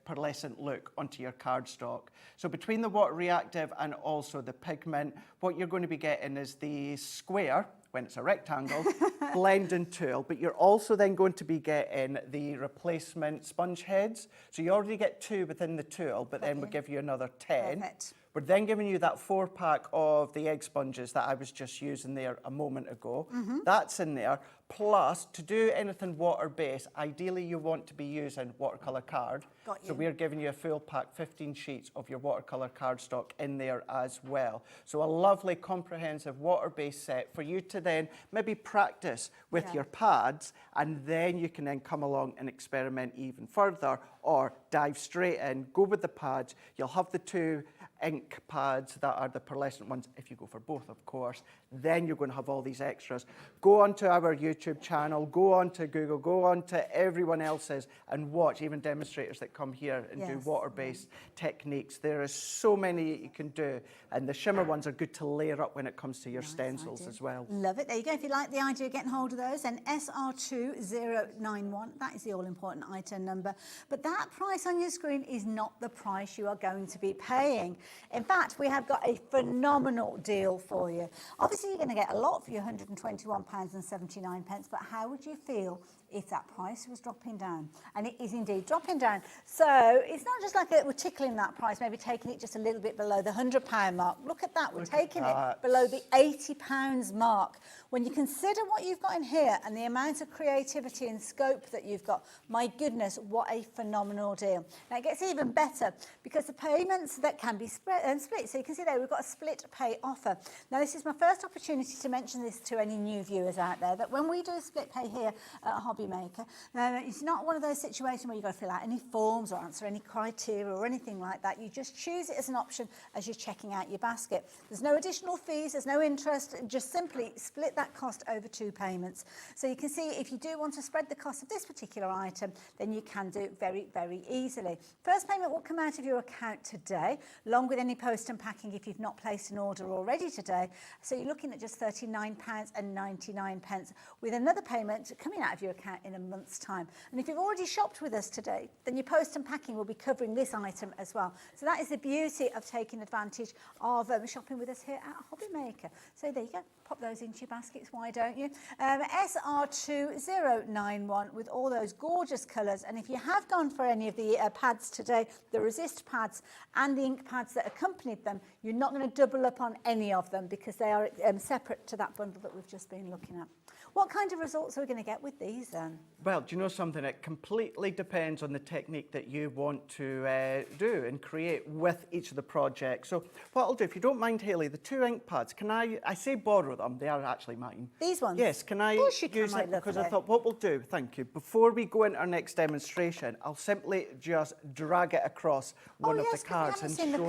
pearlescent look onto your cardstock. So between the water reactive and also the pigment, what you're going to be getting is the square, when it's a rectangle, blending tool, but you're also then going to be getting the replacement sponge heads. So you already get 2 within the tool, but then we'll give you another 10.
Perfect.
We're then giving you that 4-pack of the egg sponges that I was just using there a moment ago. That's in there. Plus, to do anything water-based, ideally you want to be using watercolour card.
Got you.
So we're giving you a full pack, 15 sheets of your watercolour cardstock in there as well. So a lovely comprehensive water-based set for you to then maybe practice with your pads, and then you can then come along and experiment even further, or dive straight in, go with the pads. You'll have the 2 ink pads that are the pearlescent ones, if you go for both, of course. Then you're going to have all these extras. Go onto our YouTube channel, go onto Google, go onto everyone else's and watch even demonstrators that come here and do water-based techniques. There is so many that you can do, and the shimmer ones are good to layer up when it comes to your stencils as well.
Love it. There you go. If you like the idea of getting hold of those, then SR2091, that is the all-important item number. But that price on your screen is not the price you are going to be paying. In fact, we have got a phenomenal deal for you. Obviously, you're going to get a lot for your £121.79, but how would you feel if that price was dropping down? And it is indeed dropping down. So it's not just like we're tickling that price, maybe taking it just a little bit below the £100 mark. Look at that, we're taking it below the £80 mark. When you consider what you've got in here and the amount of creativity and scope that you've got, my goodness, what a phenomenal deal. Now it gets even better because the payments that can be split. So you can see there, we've got a split pay offer. Now this is my first opportunity to mention this to any new viewers out there, that when we do a split pay here at Hobby Maker, it's not one of those situations where you've got to fill out any forms or answer any criteria or anything like that. You just choose it as an option as you're checking out your basket. There's no additional fees, there's no interest, just simply split that cost over 2 payments. So you can see if you do want to spread the cost of this particular item, then you can do it very, very easily. First payment will come out of your account today, along with any post and packing if you've not placed an order already today. So you're looking at just £39.99, with another payment coming out of your account in a month's time. And if you've already shopped with us today, then your post and packing will be covering this item as well. So that is the beauty of taking advantage of shopping with us here at Hobby Maker. So there you go, pop those into your baskets, why don't you? SR2091 with all those gorgeous colours. And if you have gone for any of the pads today, the resist pads and the ink pads that accompanied them, you're not going to double up on any of them because they are separate to that bundle that we've just been looking at. What kind of results are we going to get with these then?
Well, do you know something? It completely depends on the technique that you want to do and create with each of the projects. So what I'll do, if you don't mind, Hayley, the 2 ink pads, can I say borrow them? They are actually mine.
These ones?
Yes, can I use it? Because I thought what we'll do, thank you, before we go into our next demonstration, I'll simply just drag it across one of the cards and show you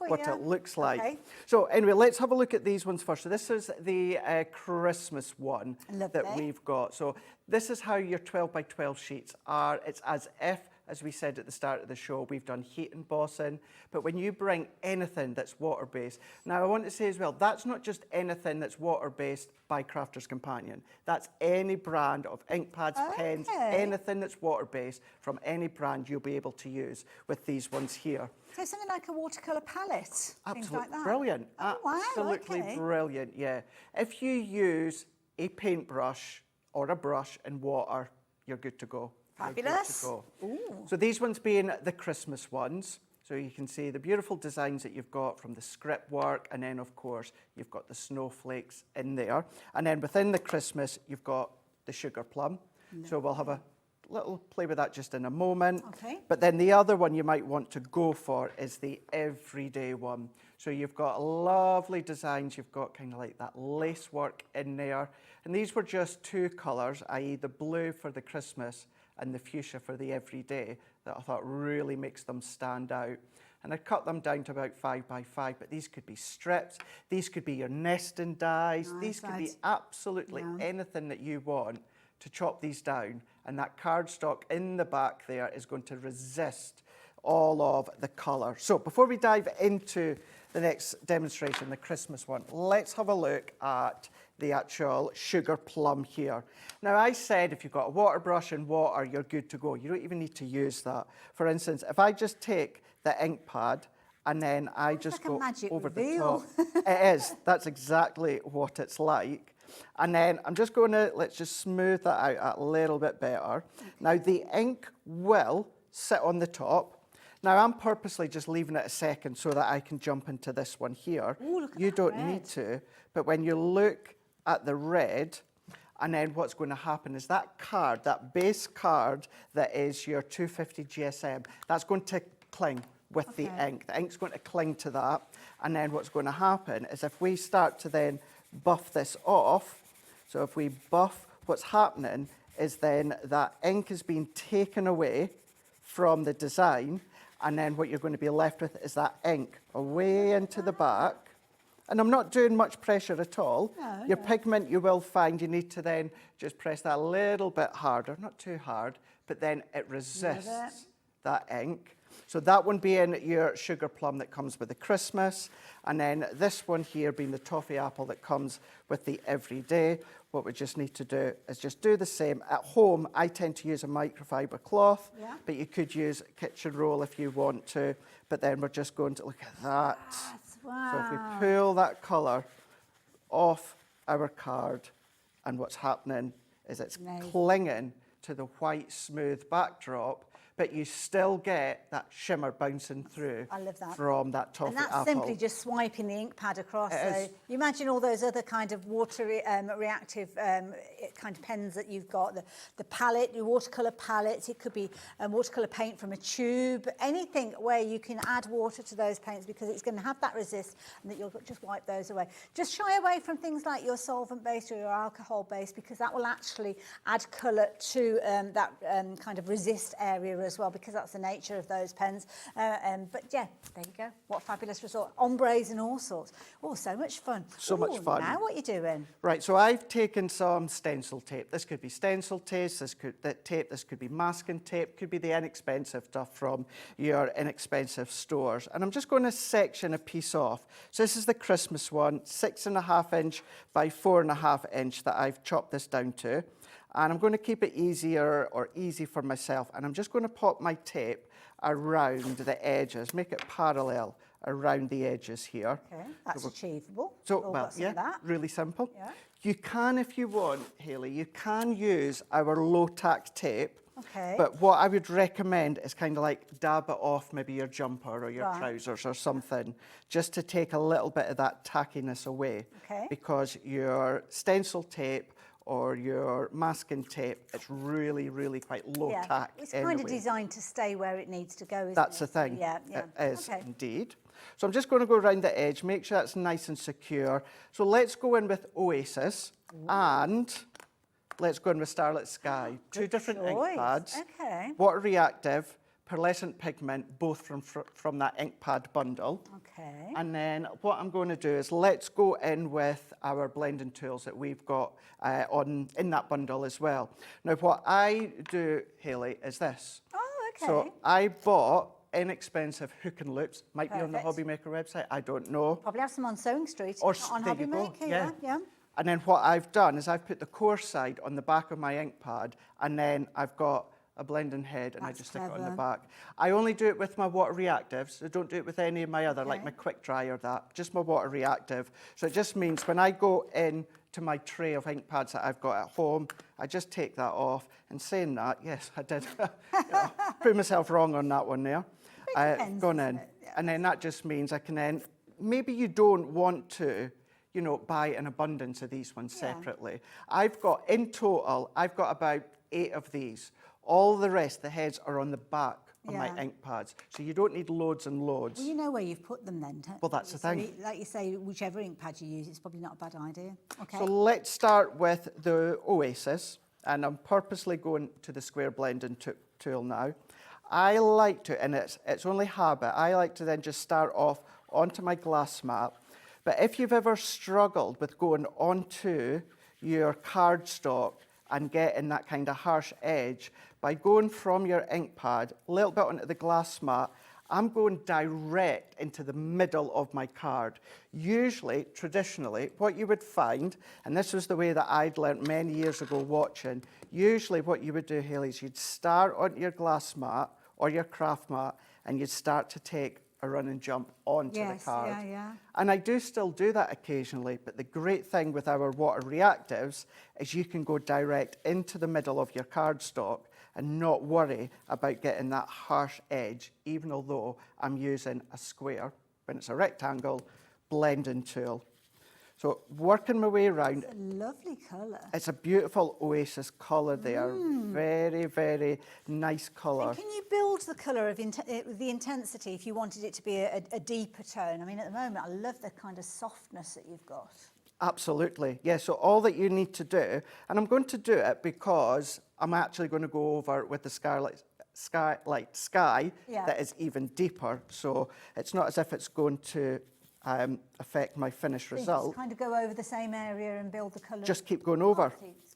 what it looks like. Okay. So anyway, let's have a look at these ones first. So this is the Christmas one that we've got. So this is how your 12 by 12 sheets are. It's as if, as we said at the start of the show, we've done heat embossing, but when you bring anything that's water-based, now I want to say as well, that's not just anything that's water-based by Crafter's Companion. That's any brand of ink pads, pens, anything that's water-based from any brand you'll be able to use with these ones here.
So something like a watercolour palette, things like that?
Brilliant.
Oh,
absolutely brilliant, yeah. If you use a paintbrush or a brush and water, you're good to go.
Fabulous.
So these ones being the Christmas ones. So So you can see the beautiful designs that you've got from the script work, and then of course you've got the snowflakes in there. And then within the Christmas, you've got the sugar plum. So we'll have a little play with that just in a moment.
Okay.
But then the other one you might want to go for is the everyday one. So you've got lovely designs, you've got kind of like that lace work in there. And these were just two colours, i.e. the blue for the Christmas and the fuchsia for the everyday, that I thought really makes them stand out. And I cut them down to about 5 by 5, but these could be strips, these could be your nesting dies, these could be absolutely anything that you want to chop these down, and that cardstock in the back there is going to resist all of the colour. So before we dive into the next demonstration, the Christmas one, let's have a look at the actual sugar plum here. Now I said if you've got a water brush and water, you're good to go. You don't even need to use that. For instance, if I just take the ink pad and then I just go over the top. It is, that's exactly what it's like. And then I'm just going to, let's just smooth that out a little bit better. Now the ink will sit on the top. Now I'm purposely just leaving it a second so that I can jump into this one here.
Ooh, look at
you
that
don't
red.
need to, but when you look at the red, and then what's going to happen is that card, that base card that is your 250 GSM, that's going to cling with the ink. The ink's going to cling to that. And then what's going to happen is if we start to then buff this off, so if we buff, what's happening is then that ink is being taken away from the design, and then what you're going to be left with is that ink away into the back. And I'm not doing much pressure at all. Your pigment, you will find you need to then just press that a little bit harder, not too hard, but then it resists that ink. So that one being your sugar plum that comes with the Christmas, and then this one here being the toffee apple that comes with the everyday. What we just need to do is just do the same. At home, I tend to use a microfiber cloth, but you could use a kitchen roll if you want to. But then we're just going to look at that.
Wow.
So if we pull that colour off our card, and what's happening is it's clinging to the white smooth backdrop, but you still get that shimmer bouncing through from that toffee apple.
And that's simply just swiping the ink pad across. So you imagine all those other kind of water reactive kind of pens that you've got, the palette, your watercolour palettes, it could be watercolour paint from a tube, anything where you can add water to those paints because it's going to have that resist and that you'll just wipe those away. Just shy away from things like your solvent-based or your alcohol-based because that will actually add colour to that kind of resist area as well, because that's the nature of those pens. But yeah, there you go. What a fabulous result. Ombres and all sorts. Oh, so much fun.
So much fun.
Now what are you doing?
Right, so I've taken some stencil tape. This could be stencil tape, this could be masking tape, could be the inexpensive stuff from your inexpensive stores. And I'm just going to section a piece off. So this is the Christmas one, 6.5 inch by 4.5 inch that I've chopped this down to. And I'm going to keep it easy for myself. And I'm just going to pop my tape around the edges, make it parallel around the edges here.
Okay, that's achievable.
So, well, yeah, really simple. Yeah. You can, if you want, Hayley, you can use our low-tack tape.
Okay.
But what I would recommend is kind of like dab it off maybe your jumper or your trousers or something, just to take a little bit of that tackiness away.
Okay.
Because your stencil tape or your masking tape, it's really, really quite low tack.
It's kind of designed to stay where it needs to go, isn't
That's
it?
the thing.
Yeah.
It is indeed. So I'm just going to go around the edge, make sure that's nice and secure. So let's go in with Oasis and let's go in with Starlit Sky. Two different ink pads.
Okay.
Water reactive, pearlescent pigment, both from that ink pad bundle.
Okay.
And then what I'm going to do is let's go in with our blending tools that we've got in that bundle as well. Now what I do, Hayley, is this.
Oh, okay.
So I bought inexpensive hook and loops, might be on the Hobby Maker website, I don't know.
Probably have some on Sewing Street,
Or
not on
there
Hobby
you go,
Maker, yeah.
And then what I've done is I've put the core side on the back of my ink pad, and then I've got a blending head and I just stick it on the back. I only do it with my water reactives. So don't do it with any of my other, like my quick dry or that, just my water reactive. So it just means when I go in to my tray of ink pads that I've got at home, I just take that off. And saying that, yes, I did put myself wrong on that one there. gone in.
Yeah.
And then that just means I can then, maybe you don't want to, you know, buy an abundance of these ones separately. I've got, in total, I've got about 8 of these. All the rest, the heads are on the back of my ink pads. So you don't need loads and loads.
Well, you know where you've put them then.
Well, that's the thing.
Like you say, whichever ink pad you use, it's probably not a bad idea. Okay.
So let's start with the Oasis. And I'm purposely going to the square blending tool now. I like to, and it's only habit, I like to then just start off onto my glass mat. But if you've ever struggled with going onto your cardstock and getting that kind of harsh edge, by going from your ink pad a little bit onto the glass mat, I'm going direct into the middle of my card. Usually, traditionally, what you would find, and this was the way that I'd learnt many years ago watching, usually what you would do, Hayley, is you'd start on your glass mat or your craft mat and you'd start to take a run and jump onto the card. And I do still do that occasionally, but the great thing with our water reactives is you can go direct into the middle of your cardstock and not worry about getting that harsh edge, even although I'm using a square, when it's a rectangle, blending tool. So working my way around.
It's a lovely colour.
It's a beautiful Oasis colour there. Very, very nice colour.
And can you build the colour of the intensity if you wanted it to be a deeper tone? I mean, at the moment, I love the kind of softness that you've got.
Absolutely, yeah. So all that you need to do, and I'm going to do it because I'm actually going to go over with the sky that is even deeper. So it's not as if it's going to affect my finished
So
result.
just kind of go over the same area and build the colour.
Just keep going over.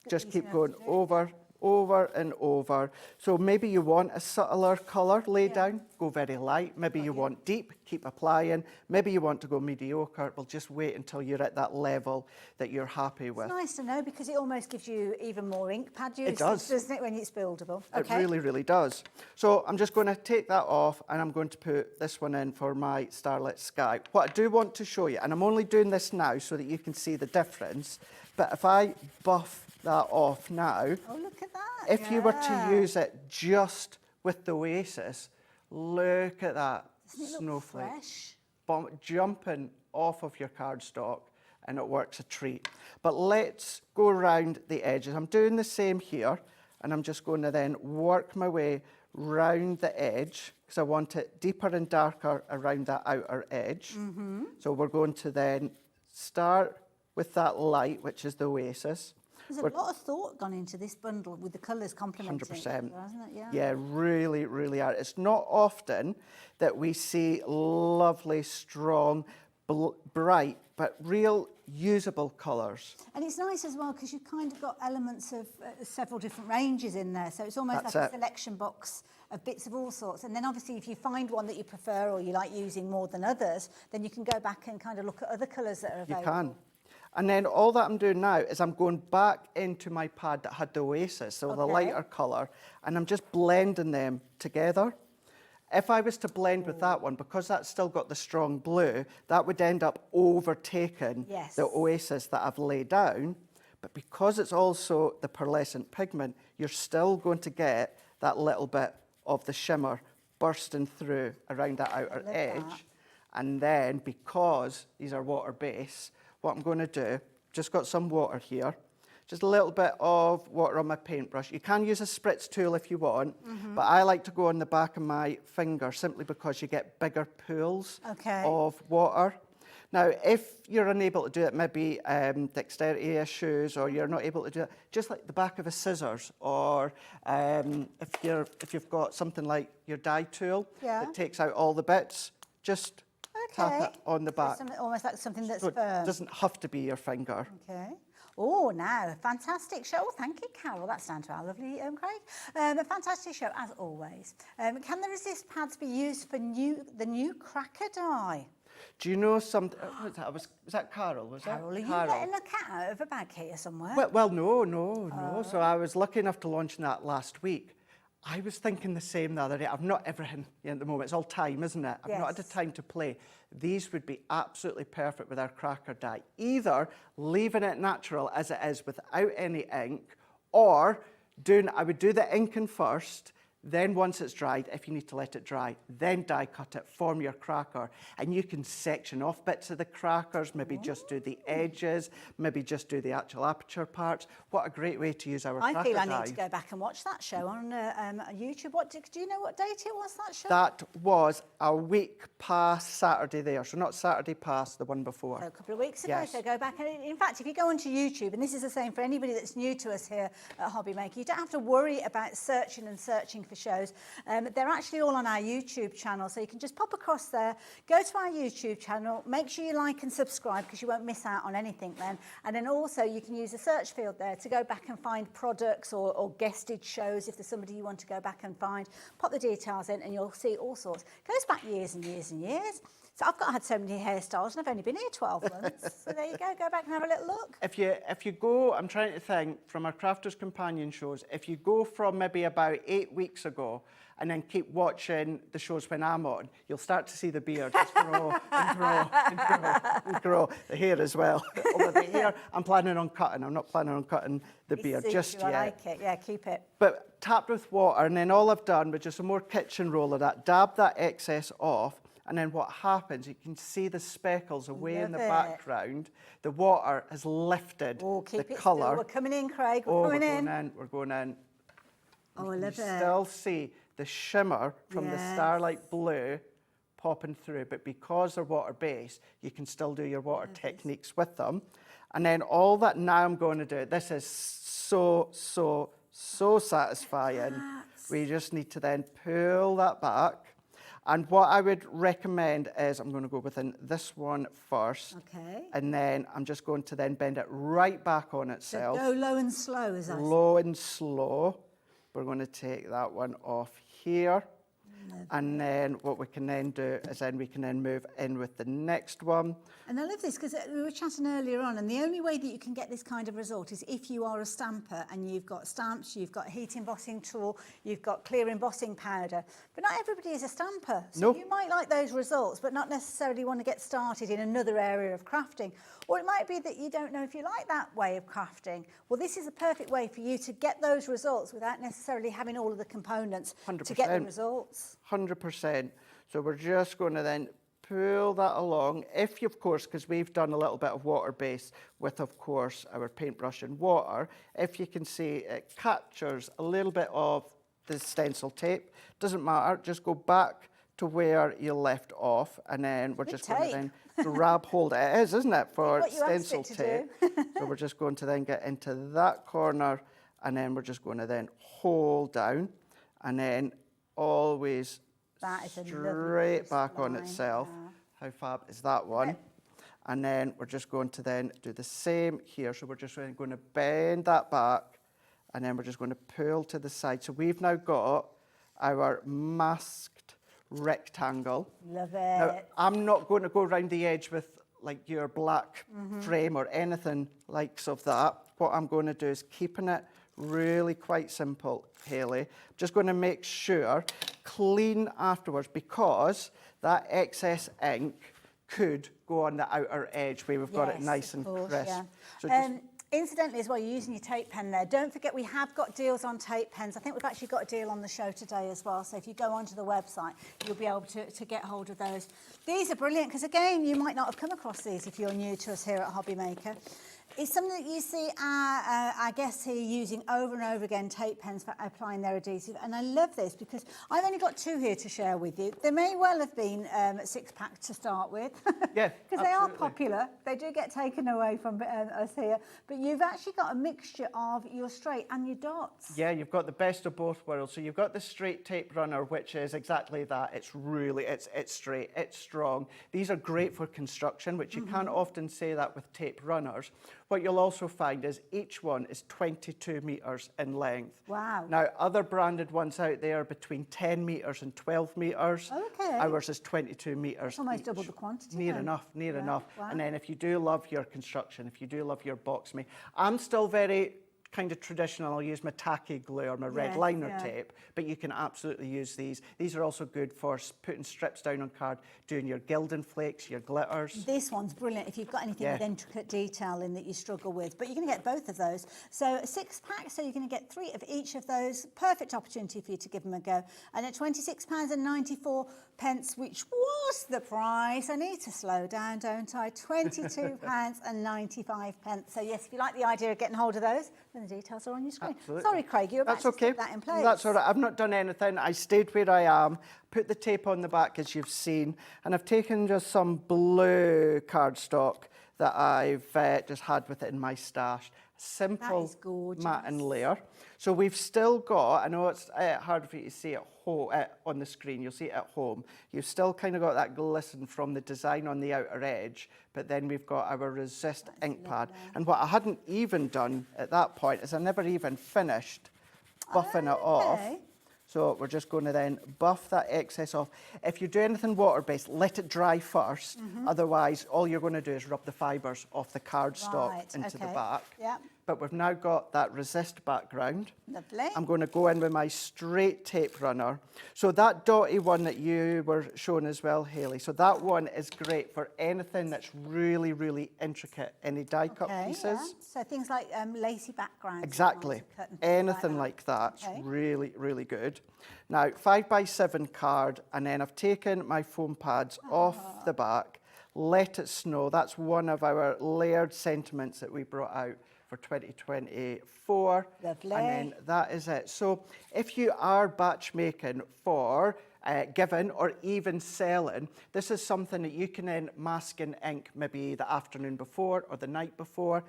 Just keep going over, over and over. So maybe you want a subtler colour laid down, go very light. Maybe you want deep, keep applying. Maybe you want to go mediocre. Well, just wait until you're at that level that you're happy with.
It's nice to know because it almost gives you even more ink pad use.
It does.
Doesn't it, when it's buildable?
It really, really does. So I'm just going to take that off and I'm going to put this one in for my Starlit Sky. What I do want to show you, and I'm only doing this now so that you can see the difference, but if I buff that off now,
oh, look at that.
If you were to use it just with the Oasis, look at that snowflake. Jumping off of your cardstock, and it works a treat. But let's go around the edges. I'm doing the same here, and I'm just going to then work my way round the edge because I want it deeper and darker around that outer edge. So we're going to then start with that light, which is the Oasis.
There's a lot of thought gone into this bundle with the colours complementing
100%.
each other, hasn't it?
Yeah, really, really are. It's not often that we see lovely, strong, bright, but real usable colours.
And it's nice as well because you've kind of got elements of several different ranges in there. So it's almost like a selection box of bits of all sorts. And then obviously if you find one that you prefer or you like using more than others, then you can go back and kind of look at other colours that are available.
You can. And then all that I'm doing now is I'm going back into my pad that had the Oasis, so the lighter colour, and I'm just blending them together. If I was to blend with that one, because that's still got the strong blue, that would end up overtaking the Oasis that I've laid down. But because it's also the pearlescent pigment, you're still going to get that little bit of the shimmer bursting through around that outer edge. And then, because these are water-based, what I'm going to do, just got some water here, just a little bit of water on my paintbrush. You can use a spritz tool if you want, but I like to go on the back of my finger simply because you get bigger pools of water. Now, if you're unable to do it, maybe dexterity issues, or you're not able to do it, just like the back of a scissors, or if you've got something like your die tool that takes out all the bits, just tap it on the back.
So almost like something that's
so
firm.
It doesn't have to be your finger.
Okay. Oh, now, a fantastic show. Thank you, Carol. That's down to our lovely Craig. A fantastic show, as always. Can the resist pads be used for the new cracker die?
Do you know something? Was that Carol? Was
Carol,
that?
Are you letting a cat out of a bag here somewhere?
Well, no. So I was lucky enough to launch that last week. I was thinking the same the other day. I've not everything at the moment. It's all time, isn't it? I've not had the time to play. These would be absolutely perfect with our cracker die. Either leaving it natural as it is without any ink, or I would do the inking first, Then once it's dried, if you need to let it dry, then die cut it, form your cracker. And you can section off bits of the crackers, maybe just do the edges, maybe just do the actual aperture parts. What a great way to use our cracker die.
I feel I need to go back and watch that show on YouTube. Do you know what date it was, that show?
That was a week past Saturday there, so not Saturday past, the one before.
So a couple of weeks ago,
Yes.
so go back. And in fact, if you go onto YouTube, and this is the same for anybody that's new to us here at Hobbymaker, you don't have to worry about searching for shows. They're actually all on our YouTube channel, so you can just pop across there, go to our YouTube channel, make sure you like and subscribe because you won't miss out on anything then. And then also you can use the search field there to go back and find products or guested shows if there's somebody you want to go back and find. Pop the details in and you'll see all sorts. It goes back years and years and years. So I've had so many hairstyles and I've only been here 12 months. So there you go back and have a little look.
If you go, I'm trying to think, from our Crafters Companion shows, if you go from maybe about 8 weeks ago and then keep watching the shows when I'm on, you'll start to see the beard just grow and grow and grow and grow. The hair as well. Although the hair, I'm planning on cutting. I'm not planning on cutting the beard just yet.
I like it. Yeah, keep it.
But tapped with water, and then all I've done with just a more kitchen roll of that, dab that excess off, and then what happens, you can see the speckles away in the background. The water has lifted the colour.
We're coming in, Craig. We're coming in.
We're going in.
Oh, I love it.
You still see the shimmer from the starlight blue popping through, but because they're water-based, you can still do your water techniques with them. And then all that now I'm going to do, this is so satisfying. We just need to then pull that back. And what I would recommend is I'm going to go within this one first. Okay. And then I'm just going to then bend it right back on itself.
So go low and slow, as I said.
Low and slow. We're going to take that one off here. And then what we can then do is then we can then move in with the next one.
And I love this because we were chatting earlier on, and the only way that you can get this kind of result is if you are a stamper and you've got stamps, you've got a heat embossing tool, you've got clear embossing powder. But not everybody is a stamper. So you might like those results, but not necessarily want to get started in another area of crafting. Or it might be that you don't know if you like that way of crafting. Well, this is a perfect way for you to get those results without necessarily having all of the components
100%.
To get the results.
100%. So we're just going to then pull that along. If you, of course, because we've done a little bit of water base with, of course, our paintbrush and water, if you can see it captures a little bit of the stencil tape. Doesn't matter, just go back to where you left off, and then we're just going to then grab hold. It is, isn't it, for stencil tape? So we're just going to then get into that corner, and then we're just going to then hold down, and then always straight back on itself. How fab is that one? And then we're just going to then do the same here. So we're just going to bend that back, and then we're just going to pull to the side. So we've now got our masked rectangle.
Love it.
Now, I'm not going to go around the edge with like your black frame or anything likes of that. What I'm going to do is keeping it really quite simple, Hayley. Just going to make sure, clean afterwards, because that excess ink could go on the outer edge where we've got it nice and crisp.
Yeah.
So just
incidentally as well, you're using your tape pen there. Don't forget we have got deals on tape pens. I think we've actually got a deal on the show today as well. So if you go onto the website, you'll be able to get hold of those. These are brilliant because, again, you might not have come across these if you're new to us here at Hobbymaker. It's something that you see our guests here using over and over again, tape pens for applying their adhesive. And I love this because I've only got 2 here to share with you. There may well have been a 6-pack to start with.
Yeah,
because they are popular. They do get taken away from us here. But you've actually got a mixture of your straight and your dots.
Yeah, you've got the best of both worlds. So you've got the straight tape runner, which is exactly that. It's really, it's straight, it's strong. These are great for construction, which you can't often say that with tape runners. What you'll also find is each one is 22 metres in length.
Wow.
Now, other branded ones out there are between 10 metres and 12 metres.
Okay.
Ours is 22 metres.
It's almost double the quantity.
Near
then.
enough, near
Yeah.
enough.
Wow.
And then if you do love your construction, if you do love your box me, I'm still very kind of traditional, I'll use my tacky glue or my red
Yes,
liner
yeah.
tape, but you can absolutely use these. These are also good for putting strips down on card, doing your gilding flakes, your glitters.
This one's brilliant if you've got anything
Yeah.
with intricate detailing that you struggle with, but you're going to get both of those. So a 6-pack, so you're going to get 3 of each of those. Perfect opportunity for you to give them a go. And at £26.94, which was the price, I need to slow down, don't I? £22.95. So yes, if you like the idea of getting hold of those, then the details are on your screen.
Absolutely.
Sorry, Craig, you're about
That's okay.
to put that in place.
That's all right. I've not done anything. I stayed where I am, put the tape on the back as you've seen, and I've taken just some blue cardstock that I've just had with it in my stash. Simple matte layer. So we've still got, I know it's hard for you to see at home, on the screen, you'll see it at home. You've still kind of got that glisten from the design on the outer edge, but then we've got our resist ink pad. And what I hadn't even done at that point is I never even finished buffing it off. So we're just going to then buff that excess off. If you do anything water-based, let it dry first. Otherwise, all you're going to do is rub the fibres off the cardstock into the back.
Yeah.
But we've now got that resist background.
Lovely.
I'm going to go in with my straight tape runner. So that dotty one that you were showing as well, Hayley, so that one is great for anything that's really, really intricate, any die cut pieces.
Yeah. So things like lacy backgrounds.
Exactly. Anything like that. Really, really good. Now, 5x7 card, and then I've taken my foam pads off the back, let it snow. That's one of our layered sentiments that we brought out for 2024.
Lovely.
And then that is it. So if you are batch making for giving or even selling, this is something that you can then mask in ink maybe the afternoon before or the night before.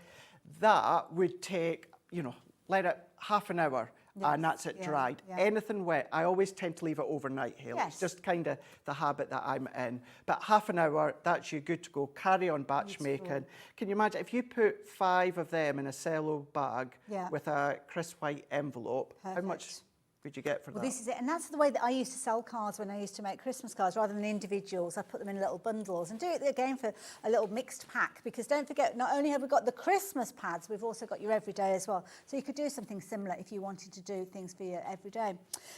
That would take, you know, let it half an hour. And that's it dried. Anything wet, I always tend to leave it overnight, Hayley. It's just kind of the habit that I'm in. But half an hour, that's you good to go. Carry on batch making. Can you imagine if you put 5 of them in a cello bag with a crisp white envelope, how much would you get for that?
This is it, and that's the way that I used to sell cards when I used to make Christmas cards. Rather than individuals, I put them in little bundles and do it again for a little mixed pack, because don't forget, not only have we got the Christmas pads, we've also got your everyday as well. So you could do something similar if you wanted to do things for your everyday.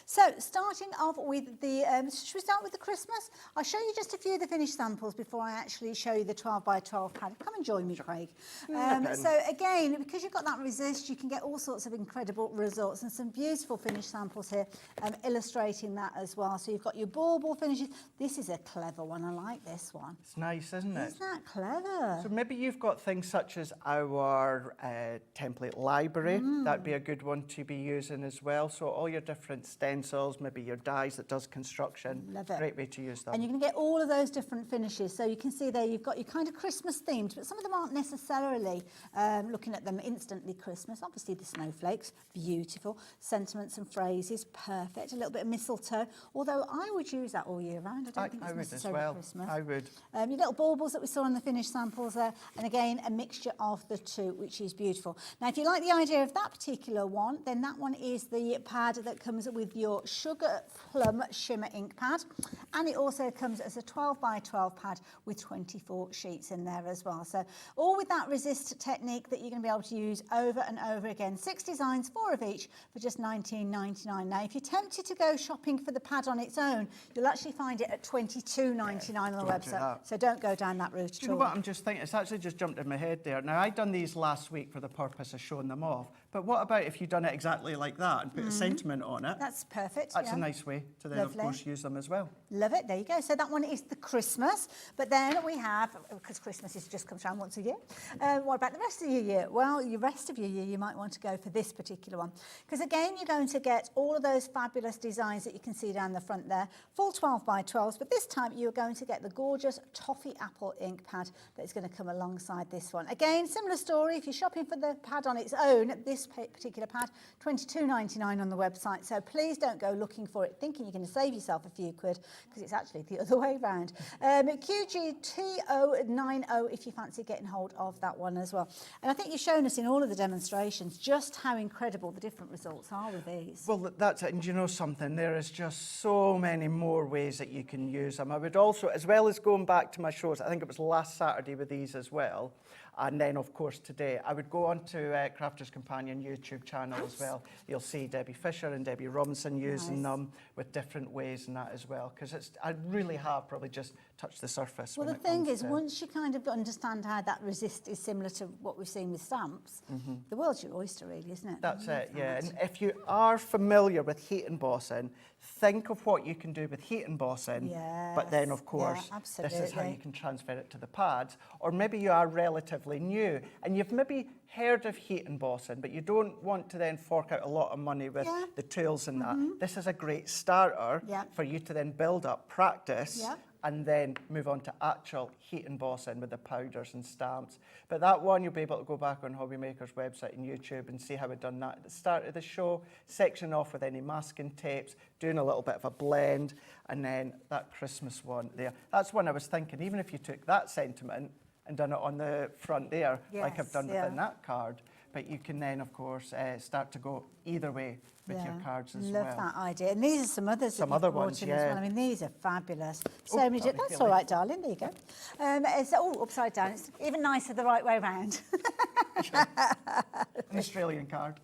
So starting off with the, should we start with the Christmas? I'll show you just a few of the finished samples before I actually show you the 12x12 pad. Come and join me, Craig. So again, because you've got that resist, you can get all sorts of incredible results and some beautiful finished samples here, illustrating that as well. So you've got your bauble finishes. This is a clever one. I like this one.
It's nice, isn't it?
Isn't that clever?
So maybe you've got things such as our template library. That'd be a good one to be using as well. So all your different stencils, maybe your dies that does construction.
Love it.
Great way to use them.
And you can get all of those different finishes. So you can see there you've got your kind of Christmas themed, but some of them aren't necessarily looking at them instantly Christmas. Obviously the snowflakes, beautiful. Sentiments and phrases, perfect. A little bit of mistletoe, although I would use that all year round. I don't think it's necessarily Christmas.
I would.
Your little baubles that we saw in the finished samples there, and again a mixture of the two, which is beautiful. Now if you like the idea of that particular one, then that one is the pad that comes with your Sugar Plum Shimmer ink pad, and it also comes as a 12x12 pad with 24 sheets in there as well. So all with that resist technique that you're going to be able to use over and over again. 6 designs, 4 of each for just £19.99. Now if you're tempted to go shopping for the pad on its own, you'll actually find it at £22.99 on the website. So don't go down that route at all.
Do you know what I'm just thinking? It's actually just jumped in my head there. Now, I done these last week for the purpose of showing them off. But what about if you'd done it exactly like that and put a sentiment on it?
That's perfect.
That's a nice way to then, of course, use them as well.
Love it. There you go. So that one is the Christmas. But then we have, because Christmas just comes around once a year, what about the rest of your year? Well, the rest of your year, you might want to go for this particular one. Because again, you're going to get all of those fabulous designs that you can see down the front there. Full 12x12s, but this time you're going to get the gorgeous toffee apple ink pad that is going to come alongside this one. Again, similar story. If you're shopping for the pad on its own, this particular pad, £22.99 on the website. So please don't go looking for it thinking you're going to save yourself a few quid, because it's actually the other way around. QGTO90 if you fancy getting hold of that one as well. And I think you've shown us in all of the demonstrations just how incredible the different results are with these.
Well, that's it. And you know something? There is just so many more ways that you can use them. I would also, as well as going back to my shows, I think it was last Saturday with these as well, And then, of course, today, I would go on to Crafters Companion YouTube channel as well. You'll see Debbie Fisher and Debbie Robinson using them with different ways and that as well, because I really have probably just touched the surface.
Well, the thing is, once you kind of understand how that resist is similar to what we've seen with stamps, the world's your oyster, really, isn't it?
That's it, yeah. And if you are familiar with heat embossing, think of what you can do with heat embossing, but then, of course, this is how you can transfer it to the pads. Or maybe you are relatively new and you've maybe heard of heat embossing, but you don't want to then fork out a lot of money with the tools and that. This is a great starter for you to then build up, practice, and then move on to actual heat embossing with the powders and stamps. But that one, you'll be able to go back on Hobby Maker's website and YouTube and see how we've done that at the start of the show, sectioning off with any masking tapes, doing a little bit of a blend, and then that Christmas one there. That's one I was thinking, even if you took that sentiment and done it on the front there, like I've done within that card, but you can then, of course, start to go either way with your cards as well.
Love that idea. And these are some others
some
that
other
you've brought
ones,
in as well. I mean, these are fabulous. So many. That's
Hayley.
all right, darling. There you go. It's all upside down. It's even nicer the right way round.
An Australian card.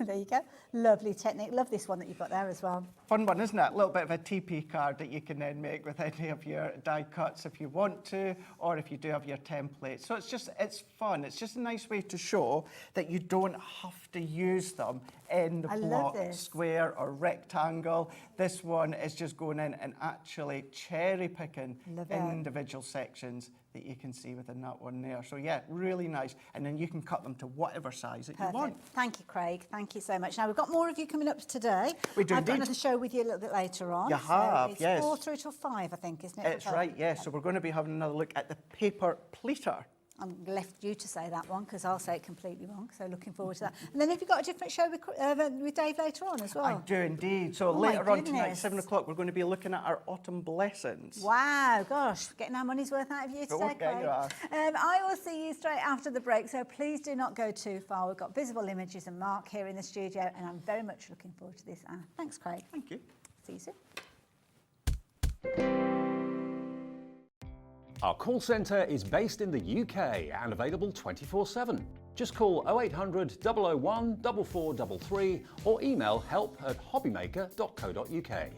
There you go. Lovely technique. Love this one that you've got there as well.
Fun one, isn't it? A little bit of a TP card that you can then make with any of your die cuts if you want to, or if you do have your templates. So it's fun. It's just a nice way to show that you don't have to use them in the block, square or rectangle. This one is just going in and actually cherry picking individual sections that you can see within that one there. So yeah, really nice. And then you can cut them to whatever size that you want.
Thank you, Craig. Thank you so much. Now, we've got more of you coming up today.
We do
I've got another show with you a little bit later on.
You have,
it's
yes.
4 through till 5, I think, isn't it?
It's right, yes. So we're going to be having another look at the paper pleater.
I'm left you to say that one because I'll say it completely wrong. So looking forward to that. And then have you got a different show with Dave later on as well?
I do indeed. So later on tonight, 7 o'clock, we're going to be looking at our autumn blessings.
Wow, gosh, getting our money's worth out of you today, Craig. I will see you straight after the break, so please do not go too far. We've got visible images and Mark here in the studio, and I'm very much looking forward to this. Thanks, Craig.
Thank you.
See you soon.
Our call centre is based in the UK and available 24/7. Just call 0800 001 4433 or email help@hobbymaker.co.uk.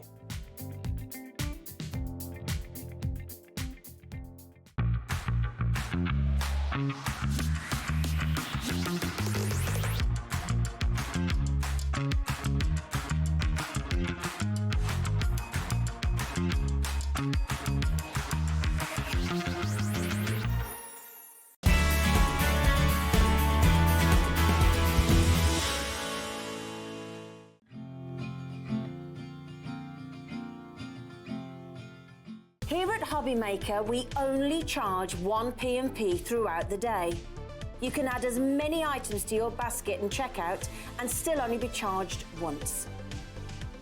Here at Hobby Maker, we only charge 1 P&P throughout the day. You can add as many items to your basket and checkout and still only be charged once.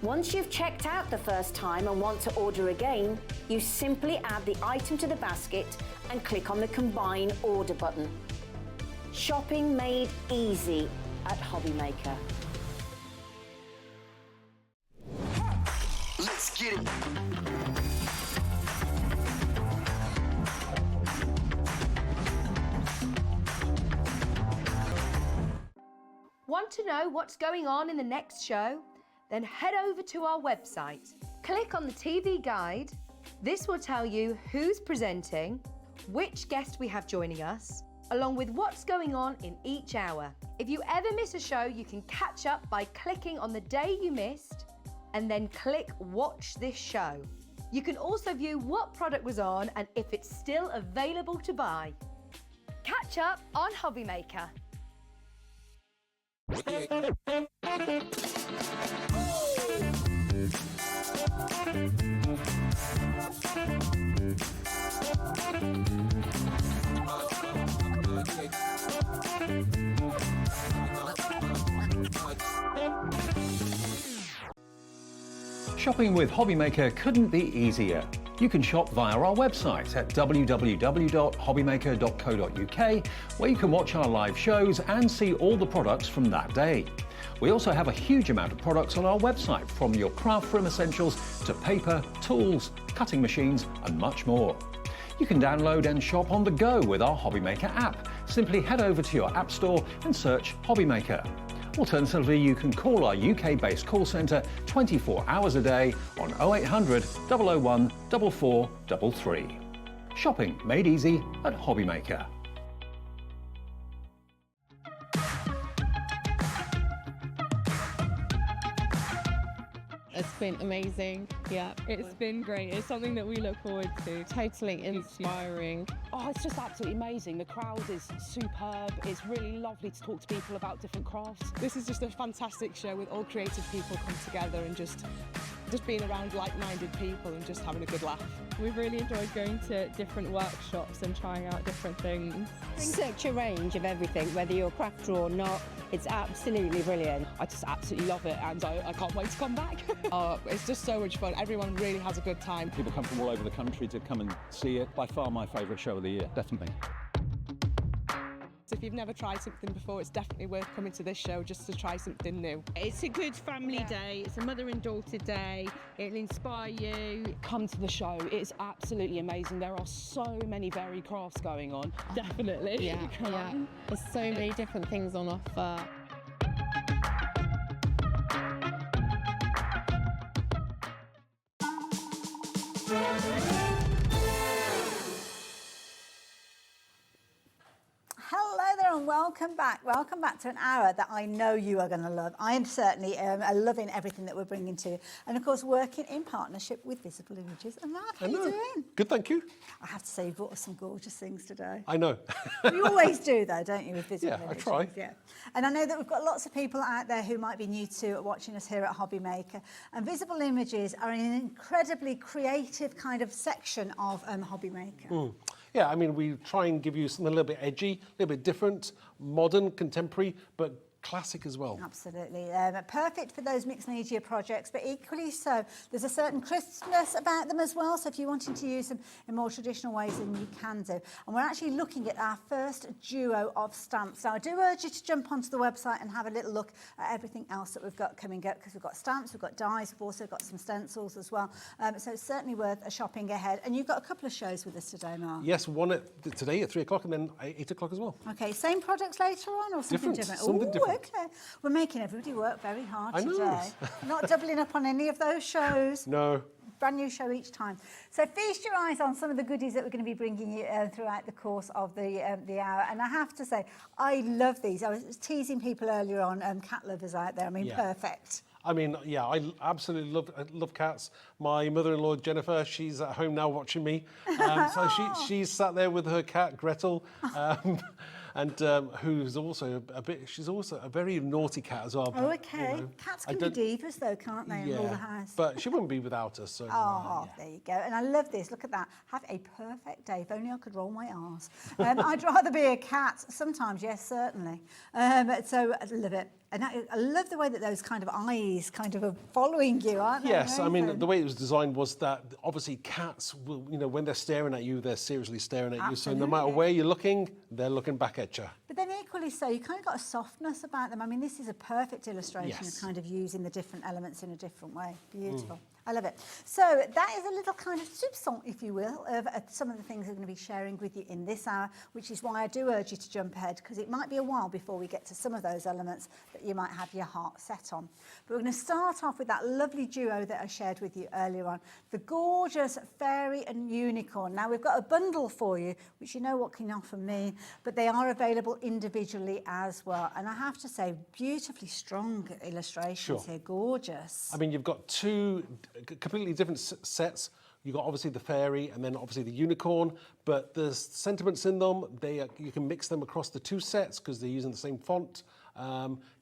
Once you've checked out the first time and want to order again, you simply add the item to the basket and click on the Combine Order button. Shopping made easy at Hobby Maker.
Let's get it.
Want to know what's going on in the next show? Then head over to our website. Click on the TV guide. This will tell you who's presenting, which guest we have joining us, along with what's going on in each hour. If you ever miss a show, you can catch up by clicking on the day you missed and then click Watch This Show. You can also view what product was on and if it's still available to buy. Catch up on Hobby Maker.
Shopping with Hobby Maker couldn't be easier. You can shop via our website at www.hobbymaker.co.uk, where you can watch our live shows and see all the products from that day. We also have a huge amount of products on our website, from your craft room essentials to paper, tools, cutting machines and much more. You can download and shop on the go with our Hobby Maker app. Simply head over to your app store and search Hobbymaker. Alternatively, you can call our UK-based call centre 24 hours a day on 0800 001 4433. Shopping made easy at Hobbymaker.
It's been amazing. Yeah, it's been great. It's something that we look forward to. Totally inspiring.
Oh, it's just absolutely amazing. The crowd is superb. It's really lovely to talk to people about different crafts.
This is just a fantastic show with all creative people come together and just being around like-minded people and just having a good laugh.
We've really enjoyed going to different workshops and trying out different things.
Such a range of everything, whether you're a crafter or not. It's absolutely brilliant.
I just absolutely love it, and I can't wait to come back.
It's just so much fun. Everyone really has a good time.
People come from all over the country to come and see it. By far my favourite show of the year, definitely.
So if you've never tried something before, it's definitely worth coming to this show just to try something new.
It's a good family day. It's a mother and daughter day. It'll inspire you.
Come to the show. It's absolutely amazing. There are so many varied crafts going on.
Definitely.
Yeah,
yeah. There's so many different things on offer.
Hello there and welcome back. Welcome back to an hour that I know you are going to love. I am certainly loving everything that we're bringing to you. And of course, working in partnership with Visible Images. And Mark, how are you doing?
Good, thank you.
I have to say, you brought us some gorgeous things today.
I know.
You always do, though, don't you, with Visible
Yeah,
Images?
I try.
Yeah. And I know that we've got lots of people out there who might be new to watching us here at Hobbymaker. And Visible Images are an incredibly creative kind of section of Hobbymaker.
Yeah, I mean, we try and give you something a little bit edgy, a little bit different, modern, contemporary, but classic as well.
Absolutely. Perfect for those mixed media projects, but equally so. There's a certain crispness about them as well, so if you're wanting to use them in more traditional ways, then you can do. And we're actually looking at our first duo of stamps. Now, I do urge you to jump onto the website and have a little look at everything else that we've got coming up, because we've got stamps, we've got dies, we've also got some stencils as well. So it's certainly worth a shopping ahead. And you've got a couple of shows with us today, Mark.
Yes, one today at 3 o'clock and then 8 o'clock as well.
Okay, same products later on or something different?
Something different.
Okay. We're making everybody work very hard
I know.
today. Not doubling up on any of those shows.
No.
Brand new show each time. So feast your eyes on some of the goodies that we're going to be bringing you throughout the course of the hour. And I have to say, I love these. I was teasing people earlier on, cat lovers out there. I mean, perfect.
I mean, yeah, I absolutely love cats. My mother-in-law, Jennifer, she's at home now watching me. So she's sat there with her cat, Gretel. And who's also she's also a very naughty cat as well.
Oh, okay. You know, cats can be divas though, can't they, in all the house?
But she wouldn't be without us. So,
there you go. And I love this. Look at that. Have a perfect day. If only I could roll my arse. I'd rather be a cat. Sometimes, yes, certainly. So I love it. And I love the way that those kind of eyes kind of are following you, aren't they?
Yes, I mean, the way it was designed was that obviously cats will, you know, when they're staring at you, they're seriously staring at you. So no matter where you're looking, they're looking back at you.
But then equally so, you kind of got a softness about them. I mean, this is a perfect illustration of kind of using the different elements in a different way. Beautiful. I love it. So that is a little kind of soupçon, if you will, of some of the things we're going to be sharing with you in this hour, which is why I do urge you to jump ahead, because it might be a while before we get to some of those elements that you might have your heart set on. But we're going to start off with that lovely duo that I shared with you earlier on, the gorgeous Fairy and Unicorn. Now, we've got a bundle for you, which you know what can often mean, but they are available individually as well. And I have to say, beautifully strong illustrations here, gorgeous.
I mean, you've got two completely different sets. You've got obviously the fairy and then obviously the unicorn, but the sentiments in them, you can mix them across the two sets because they're using the same font,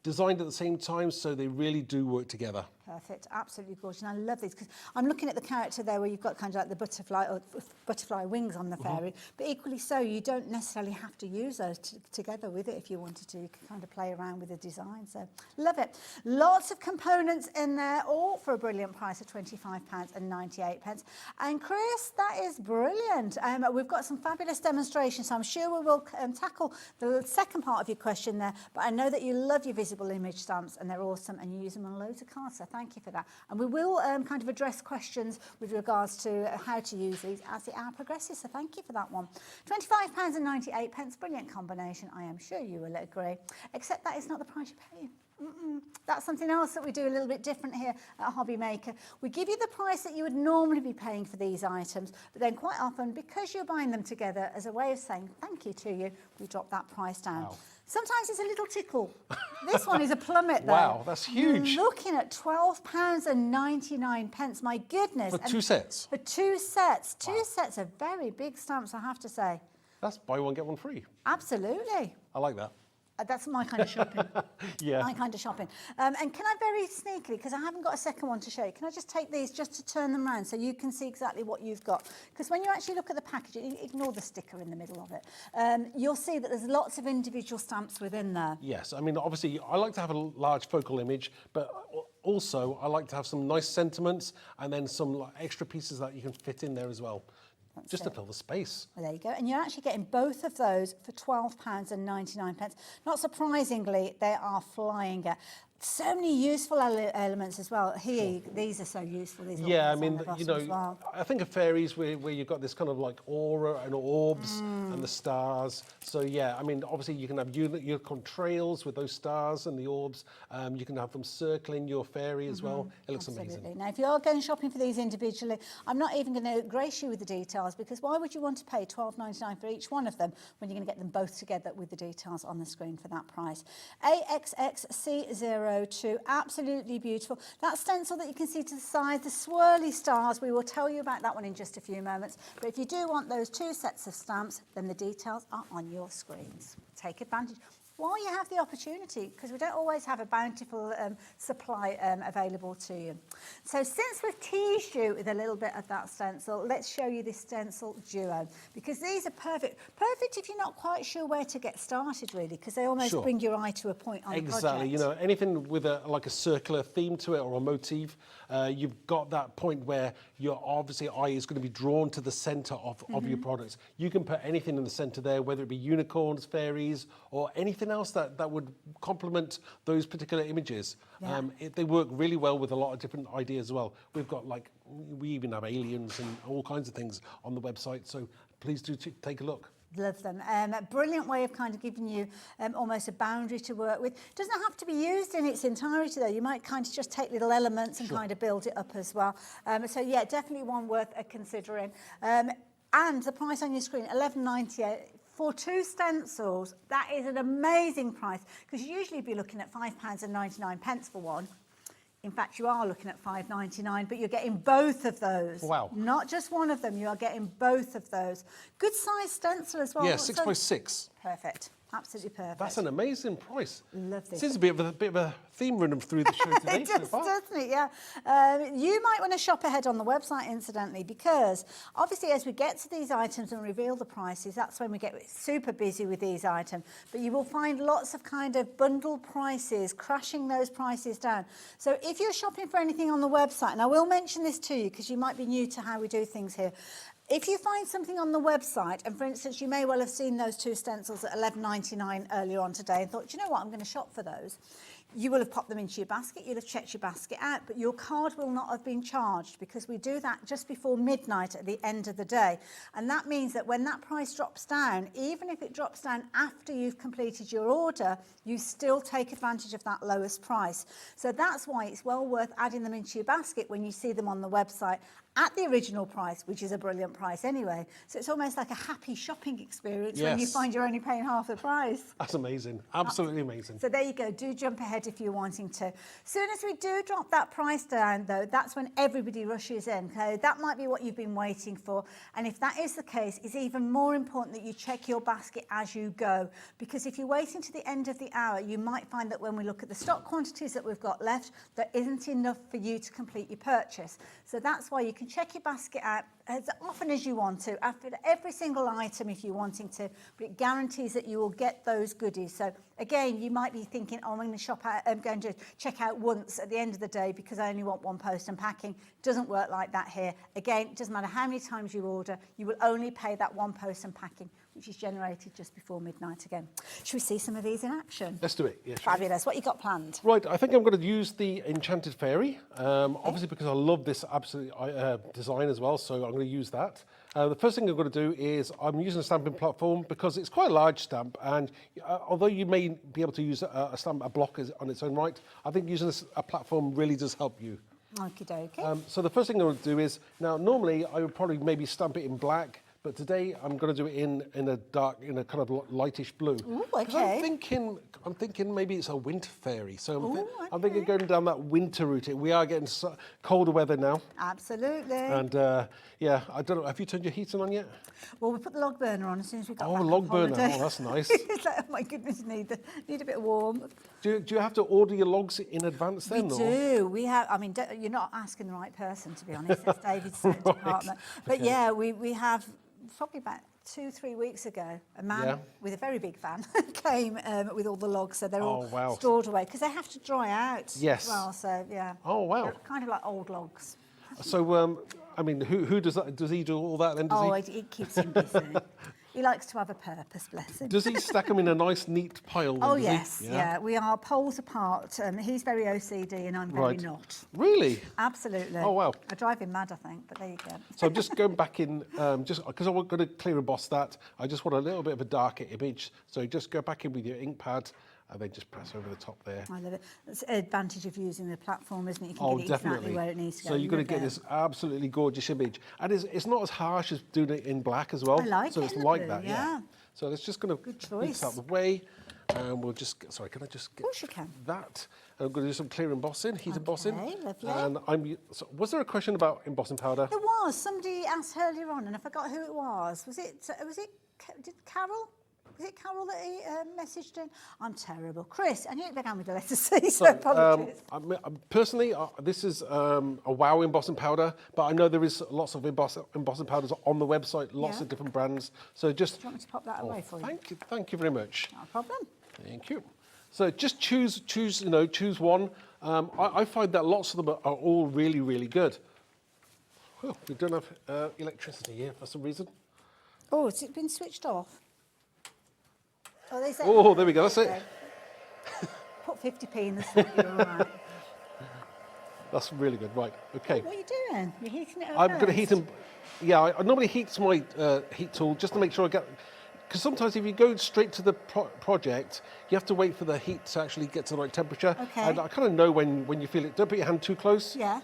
designed at the same time, so they really do work together.
Perfect, absolutely gorgeous. And I love these because I'm looking at the character there where you've got kind of like the butterfly wings on the fairy, but equally so, you don't necessarily have to use those together with it if you wanted to. You can kind of play around with the design, so love it. Lots of components in there, all for a brilliant price of £25.98. And Chris, that is brilliant. We've got some fabulous demonstrations, so I'm sure we will tackle the second part of your question there, but I know that you love your Visible reusable image stamps, and they're awesome, and you use them on loads of cards, so thank you for that. And we will kind of address questions with regards to how to use these as the hour progresses, so thank you for that one. £25.98, brilliant combination, I am sure you will agree, except that is not the price you're paying. That's something else that we do a little bit different here at Hobby Maker. We give you the price that you would normally be paying for these items, but then quite often, because you're buying them together as a way of saying thank you to you, we drop that price down.
Wow.
Sometimes it's a little tickle. This one is a plummet though.
Wow, that's huge.
You're looking at £12.99. My goodness.
For two sets?
For two sets. Two sets of very big stamps, I have to say.
That's buy one, get one free.
Absolutely.
I like that.
That's my kind of shopping.
Yeah.
My kind of shopping. And can I very sneakily, because I haven't got a second one to show you, can I just take these just to turn them around so you can see exactly what you've got? Because when you actually look at the package, ignore the sticker in the middle of it, you'll see that there's lots of individual stamps within there.
Yes, I mean, obviously, I like to have a large focal image, but also I like to have some nice sentiments and then some extra pieces that you can fit in there as well. Just to fill the space.
Well, there you go. And you're actually getting both of those for £12.99. Not surprisingly, they are flying at so many useful elements as well. Here, these are so useful. These
yeah, I mean, you know, I think of fairies where you've got this kind of like aura and orbs and the stars. So yeah, I mean, obviously you can have unicorn trails with those stars and the orbs. You can have them circling your fairy as well. It looks amazing.
Now, if you're going shopping for these individually, I'm not even going to grace you with the details, because why would you want to pay £12.99 for each one of them when you're going to get them both together with the details on the screen for that price? AXXC02, absolutely beautiful. That stencil that you can see to the side, the swirly stars, we will tell you about that one in just a few moments. But if you do want those two sets of stamps, then the details are on your screens. Take advantage while you have the opportunity, because we don't always have a bountiful supply available to you. So since we've teased you with a little bit of that stencil, let's show you this stencil duo, because these are perfect. Perfect if you're not quite sure where to get started, really, because they almost bring your eye to a point on the project.
Exactly, you know, anything with like a circular theme to it or a motif, you've got that point where your obviously eye is going to be drawn to the centre of your products. You can put anything in the centre there, whether it be unicorns, fairies, or anything else that would complement those particular images.
Yeah.
They work really well with a lot of different ideas as well. We've got we even have aliens and all kinds of things on the website, so please do take a look.
Love them. A brilliant way of kind of giving you almost a boundary to work with. Doesn't have to be used in its entirety though. You might kind of just take little elements and kind of build it up as well. So yeah, definitely one worth considering. And the price on your screen, £11.98. For two stencils, that is an amazing price, because you usually be looking at £5.99 for one. In fact, you are looking at £5.99, but you're getting both of those.
Wow.
Not just one of them, you are getting both of those. Good size stencil as well.
Yeah, 6x6.
Perfect. Absolutely perfect.
That's an amazing price.
Love this.
Seems a bit of a theme running through the show today.
It does, doesn't it? Yeah. You might want to shop ahead on the website, incidentally, because obviously as we get to these items and reveal the prices, that's when we get super busy with these items. But you will find lots of kind of bundle prices, crashing those prices down. So if you're shopping for anything on the website, and I will mention this to you because you might be new to how we do things here, if you find something on the website, and for instance, you may well have seen those two stencils at £11.99 earlier on today and thought, do you know what, I'm going to shop for those. You will have popped them into your basket, you'll have checked your basket out, but your card will not have been charged, because we do that just before midnight at the end of the day. And that means that when that price drops down, even if it drops down after you've completed your order, you still take advantage of that lowest price. So that's why it's well worth adding them into your basket when you see them on the website at the original price, which is a brilliant price anyway. So it's almost like a happy shopping experience when you find you're only paying half the price.
That's amazing. Absolutely amazing.
So there you go. Do jump ahead if you're wanting to. Soon as we do drop that price down, though, that's when everybody rushes in. Okay? That might be what you've been waiting for. And if that is the case, it's even more important that you check your basket as you go. Because if you're waiting to the end of the hour, you might find that when we look at the stock quantities that we've got left, there isn't enough for you to complete your purchase. So that's why you can check your basket out as often as you want to, after every single item if you're wanting to, but it guarantees that you will get those goodies. So again, you might be thinking, oh, I'm going to shop going to check out once at the end of the day because I only want one post and packing. Doesn't work like that here. Again, it doesn't matter how many times you order, you will only pay that one post and packing, which is generated just before midnight again. Should we see some of these in action?
Let's do it. Yeah,
Fabulous. What you got planned?
Right, I think I'm going to use the Enchanted Fairy, obviously because I love this absolute design as well, so I'm going to use that. The first thing I'm going to do is I'm using a stamping platform because it's quite a large stamp, and although you may be able to use a block on its own right, I think using a platform really does help you.
Okie dokie.
So the first thing I'm going to do is, now normally I would probably maybe stamp it in black, but today I'm going to do it in a dark, in a kind of lightish blue.
Ooh, okay.
I'm thinking maybe it's a winter fairy. So I'm thinking going down that winter route. We are getting colder weather now.
Absolutely.
And yeah, I don't know. Have you turned your heating on yet?
Well, we put the log burner on as soon as we got back.
Oh, log burner.
Holiday.
Oh, that's nice.
It's like, oh my goodness, need a bit of warmth.
Do you have to order your logs in advance then?
We do. We have. I mean, you're not asking the right person, to be honest. It's David's department. But yeah, we have. Probably about 2-3 weeks ago, a man with a very big van came with all the logs, so they're all stored away because they have to dry out.
Yes.
As well, so yeah.
Oh wow.
They're kind of like old logs.
So I mean, who does that? Does he do all that then?
It keeps him busy. He likes to have a purpose, bless him.
Does he stack them in a nice, neat pile?
Oh, yes, yeah. We are poles apart. He's very OCD and I'm very not.
Really?
Absolutely.
Oh, wow.
I drive him mad, I think, but there you go.
So I'm just going back in, just because I'm going to clear emboss that, I just want a little bit of a darker image. So just go back in with your ink pad and then just press over the top there.
I love it. That's the advantage of using the platform, isn't it? You can get it exactly where it needs to go.
So you're going to get this absolutely gorgeous image. And it's not as harsh as doing it in black as well.
I like
so
it.
it's like that, yeah. So it's just going to
Good choice.
out the way. And we'll just, sorry, can I just get that? And I'm going to do some clear embossing, heat embossing.
Lovely.
And was there a question about embossing powder?
There was. Somebody asked earlier on, and I forgot who it was. Did Carol? Was it Carol that he messaged in? I'm terrible. Chris, I knew it began with the letter C, so apologies.
Personally, this is a wow embossing powder, but I know there is lots of embossing powders on the website, lots of different brands. So just...
Do you want me to pop that away for you?
Thank you very much.
No problem.
Thank you. So just choose one. I find that lots of them are all really, really good. Well, we don't have electricity here for some reason.
Oh, has it been switched off?
Oh, there we go, that's it.
Put 50p in the switch, you're all right.
That's really good, right, okay.
What are you doing? You're heating it up
I'm going to heat them. Yeah, I normally heat my heat tool just to make sure I get... Because sometimes if you go straight to the project, you have to wait for the heat to actually get to the right temperature.
Okay.
And I kind of know when you feel it. Don't put your hand too close.
Yeah.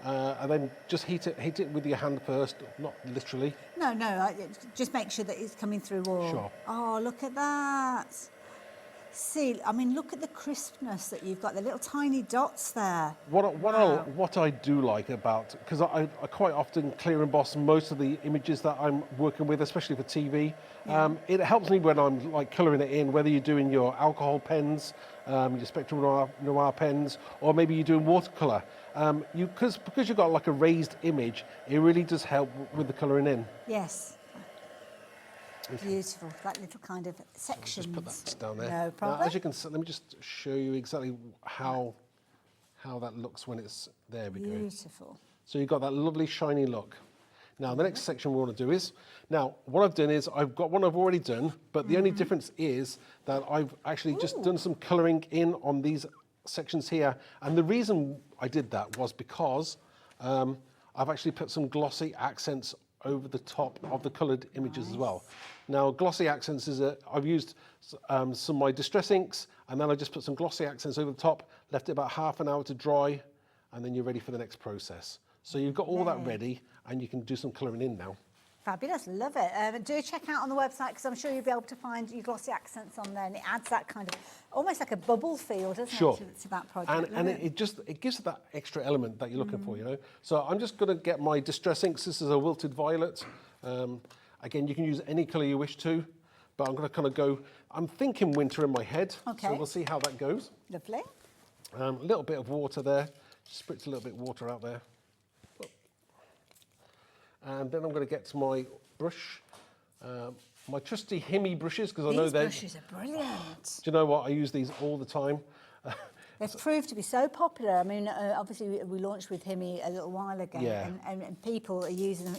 And then just heat it with your hand first, not literally.
No, just make sure that it's coming through all.
Sure.
Oh, look at that. See, I mean, look at the crispness that you've got, the little tiny dots there.
What I do like about, because I quite often clear emboss most of the images that I'm working with, especially for TV.
Yeah.
It helps me when I'm like colouring it in, whether you're doing your alcohol pens, your Spectrum Noir pens, or maybe you're doing watercolour. Because you've got like a raised image, it really does help with the colouring in.
Yes. Beautiful, that little kind of sections.
Just put that down there.
No problem.
As you can see, let me just show you exactly how that looks when it's there. We go.
Beautiful.
So you've got that lovely shiny look. Now the next section we want to do is, now what I've done is I've got one I've already done, but the only difference is that I've actually just done some colouring in on these sections here. And the reason I did that was because I've actually put some glossy accents over the top of the coloured images as well. Now, glossy accents is I've used some of my distress inks, and then I just put some glossy accents over the top, left it about half an hour to dry, and then you're ready for the next process. So you've got all that ready, and you can do some colouring in now.
Fabulous, love it. Do check out on the website, because I'm sure you'll be able to find your glossy accents on there, and it adds that kind of, almost like a bubble feel, doesn't it, to that project.
And it gives it that extra element that you're looking for, you know. So I'm just going to get my distress inks. This is a wilted violet. Again, you can use any colour you wish to, but I'm going to kind of go, I'm thinking winter in my head, so we'll see how that goes.
Lovely.
A little bit of water there, just spritz a little bit of water out there. And then I'm going to get to my brush, my trusty Himi brushes, because I know they're...
These brushes are brilliant.
Do you know what? I use these all the time.
They've proved to be so popular. I mean, obviously we launched with him a little while ago,
Yeah.
and people are using them,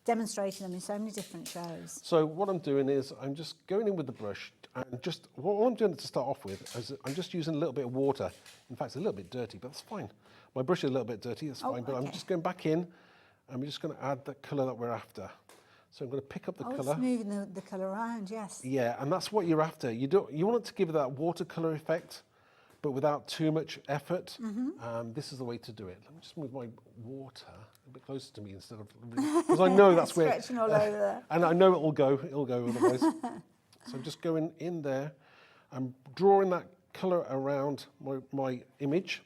demonstrating them in so many different shows.
So what I'm doing is I'm just going in with the brush, and just what I'm doing to start off with is I'm just using a little bit of water. In fact, it's a little bit dirty, but that's fine. My brush is a little bit dirty, that's fine, but I'm just going back in, and I'm just going to add the colour that we're after. So I'm going to pick up the colour.
It's moving the colour around, yes.
Yeah, and that's what you're after. You want it to give it that watercolour effect, but without too much effort. This is the way to do it. Let me just move my water a bit closer to me instead of, because I know that's where.
Stretching all over there.
And I know it'll go otherwise. So I'm just going in there. I'm drawing that colour around my image.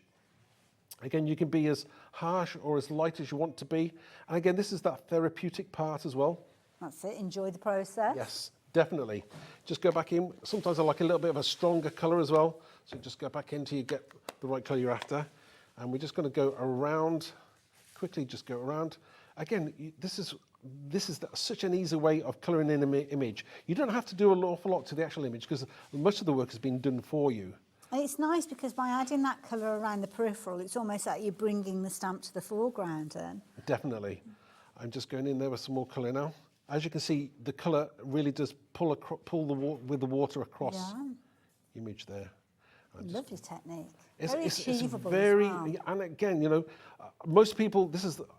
Again, you can be as harsh or as light as you want to be. And again, this is that therapeutic part as well.
That's it, enjoy the process.
Yes, definitely. Just go back in. Sometimes I like a little bit of a stronger colour as well. So just go back in till you get the right colour you're after. And we're just going to go around, quickly just go around. Again, this is such an easy way of colouring in an image. You don't have to do an awful lot to the actual image because much of the work has been done for you.
And it's nice because by adding that colour around the peripheral, it's almost like you're bringing the stamp to the foreground then.
Definitely. I'm just going in there with some more colour now. As you can see, the colour really does pull with the water across the image there.
Lovely technique.
It's
achievable
very,
as well.
and again, you know, most people,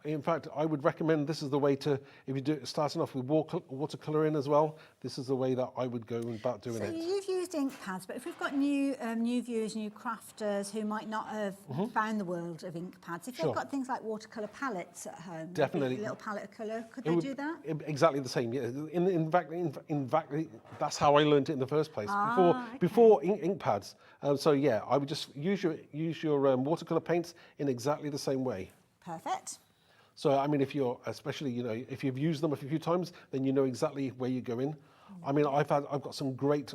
in fact, I would recommend this is the way to, if you do it starting off with watercoloring as well, this is the way that I would go about doing it.
So you've used ink pads, but if we've got new viewers, new crafters who might not have found the world of ink pads, if they've got things like watercolour palettes at home,
definitely
a little palette of colour, could they do that?
Exactly the same. Yeah. In fact, that's how I learned it in the first place. Before ink pads. So yeah, I would just use your watercolour paints in exactly the same way.
Perfect.
So I mean, if you've used them a few times, then you know exactly where you're going. I mean, I've got some great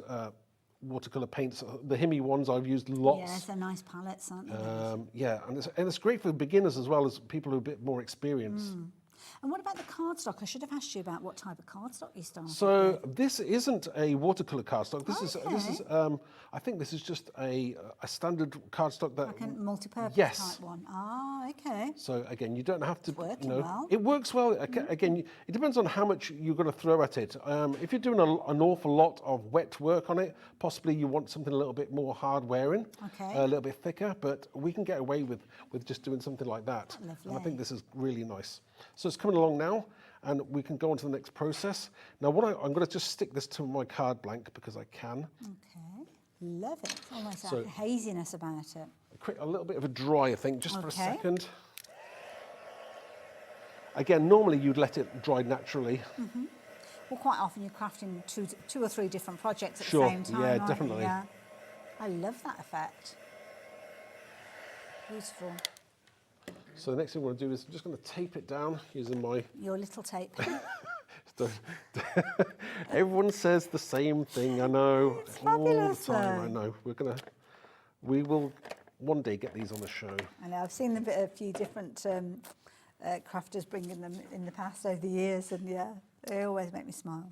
watercolour paints. The Himi ones I've used lots.
Yes, they're nice palettes, aren't they?
Yeah, and it's great for beginners as well as people who are a bit more experienced.
And what about the cardstock? I should have asked you about what type of cardstock you started
So
with.
this isn't a watercolour cardstock. This is I think this is just a standard cardstock that
like a multi-purpose type one. Ah, okay.
So again, you don't have to.
It's working well.
It works well. Again, it depends on how much you're going to throw at it. If you're doing an awful lot of wet work on it, possibly you want something a little bit more hard wearing, a little bit thicker. But we can get away with just doing something like that.
Lovely.
And I think this is really nice. So it's coming along now, and we can go on to the next process. Now, I'm going to just stick this to my card blank because I can.
Okay, love it. It's almost like a haziness about it.
Create a little bit of a dry, I think, just for a second. Again, normally you'd let it dry naturally.
Well, quite often you're crafting two or three different projects at the same time.
Yeah, definitely.
Yeah. I love that effect. Beautiful.
So the next thing we're going to do is I'm just going to tape it down using
your little tape.
Everyone says the same thing, I know.
It's
all
fabulous,
the time, I know. We will one day get these on the show.
I know, I've seen a few different crafters bringing them in the past over the years, and yeah, they always make me smile.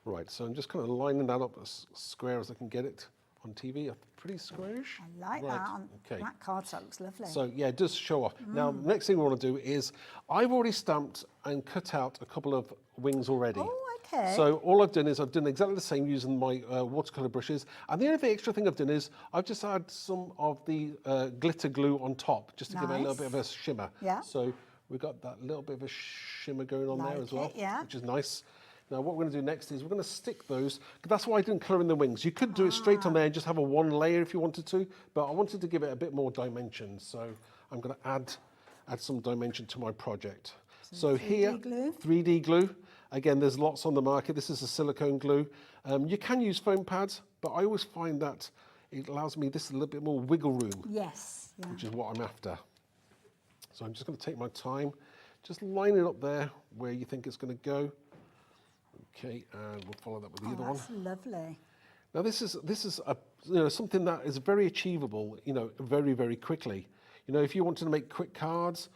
Right, so I'm just kind of lining that up as square as I can get it on TV. Pretty squarish.
I like that. That cardstock looks lovely.
So yeah, it does show off. Now, the next thing we want to do is, I've already stamped and cut out a couple of wings already.
Oh, okay.
So all I've done is I've done exactly the same using my watercolour brushes. And the only extra thing I've done is I've just added some of the glitter glue on top, just to give it a little bit of a shimmer.
Yeah.
So we've got that little bit of a shimmer going on there as well,
yeah.
which is nice. Now what we're going to do next is we're going to stick those. That's why I didn't colour in the wings. You could do it straight on there and just have a one layer if you wanted to, but I wanted to give it a bit more dimension. So I'm going to add some dimension to my project. So here, 3D glue. Again, there's lots on the market. This is a silicone glue. You can use foam pads, but I always find that it allows me this a little bit more wiggle room.
Yes. Yeah.
Which is what I'm after. So I'm just going to take my time, just line it up there where you think it's going to go. Okay, and we'll follow that with the other one.
That's lovely.
Now this is something that is very achievable, very, very quickly. You know, if you wanted to make quick cards,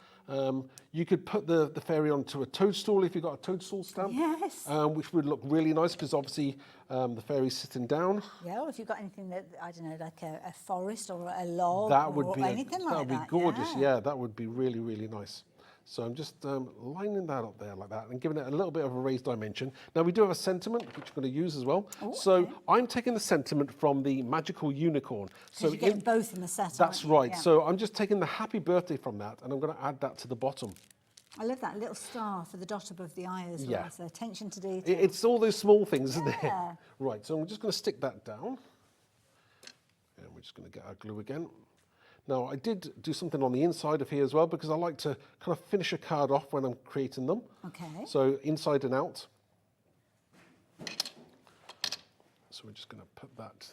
you could put the fairy onto a toadstool if you've got a toadstool stamp.
Yes.
Which would look really nice because obviously the fairy's sitting down.
Yeah, or if you've got anything that, I don't know, like a forest or a log
That would
or
be
anything like that.
That would be gorgeous. Yeah, that would be really, really nice. So I'm just lining that up there like that and giving it a little bit of a raised dimension. Now we do have a sentiment, which we're going to use as well.
Ooh,
so
okay.
I'm taking the sentiment from the Magical Unicorn.
So you're getting both in the set,
That's
aren't you?
right.
Yeah.
So I'm just taking the happy birthday from that and I'm going to add that to the bottom.
I love that little star for the dot above the eye as well.
Yeah.
So attention to detail.
It's all those small things, isn't it?
Yeah.
Right, so I'm just going to stick that down. And we're just going to get our glue again. Now, I did do something on the inside of here as well because I like to kind of finish a card off when I'm creating them.
Okay.
So inside and out. So we're just going to put that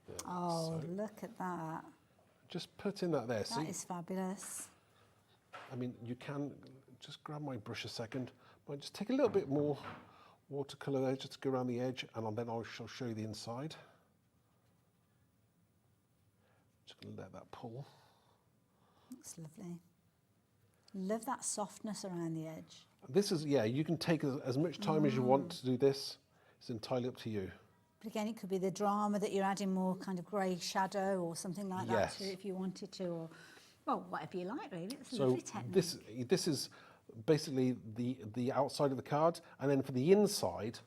there.
Oh,
So
look at that.
just putting that there.
That is fabulous.
I mean, you can just grab my brush a second. Might just take a little bit more watercolour there just to go around the edge, and then I shall show you the inside. Just going to let that pull.
Looks lovely. Love that softness around the edge.
This is, yeah, you can take as much time as you want to do this. It's entirely up to you.
But again, it could be the drama that you're adding more kind of grey shadow or something like that
Yes.
to if you wanted to, or, well, whatever you like, really. It's a
So
lovely technique.
this is basically the outside of the card, and then for the inside,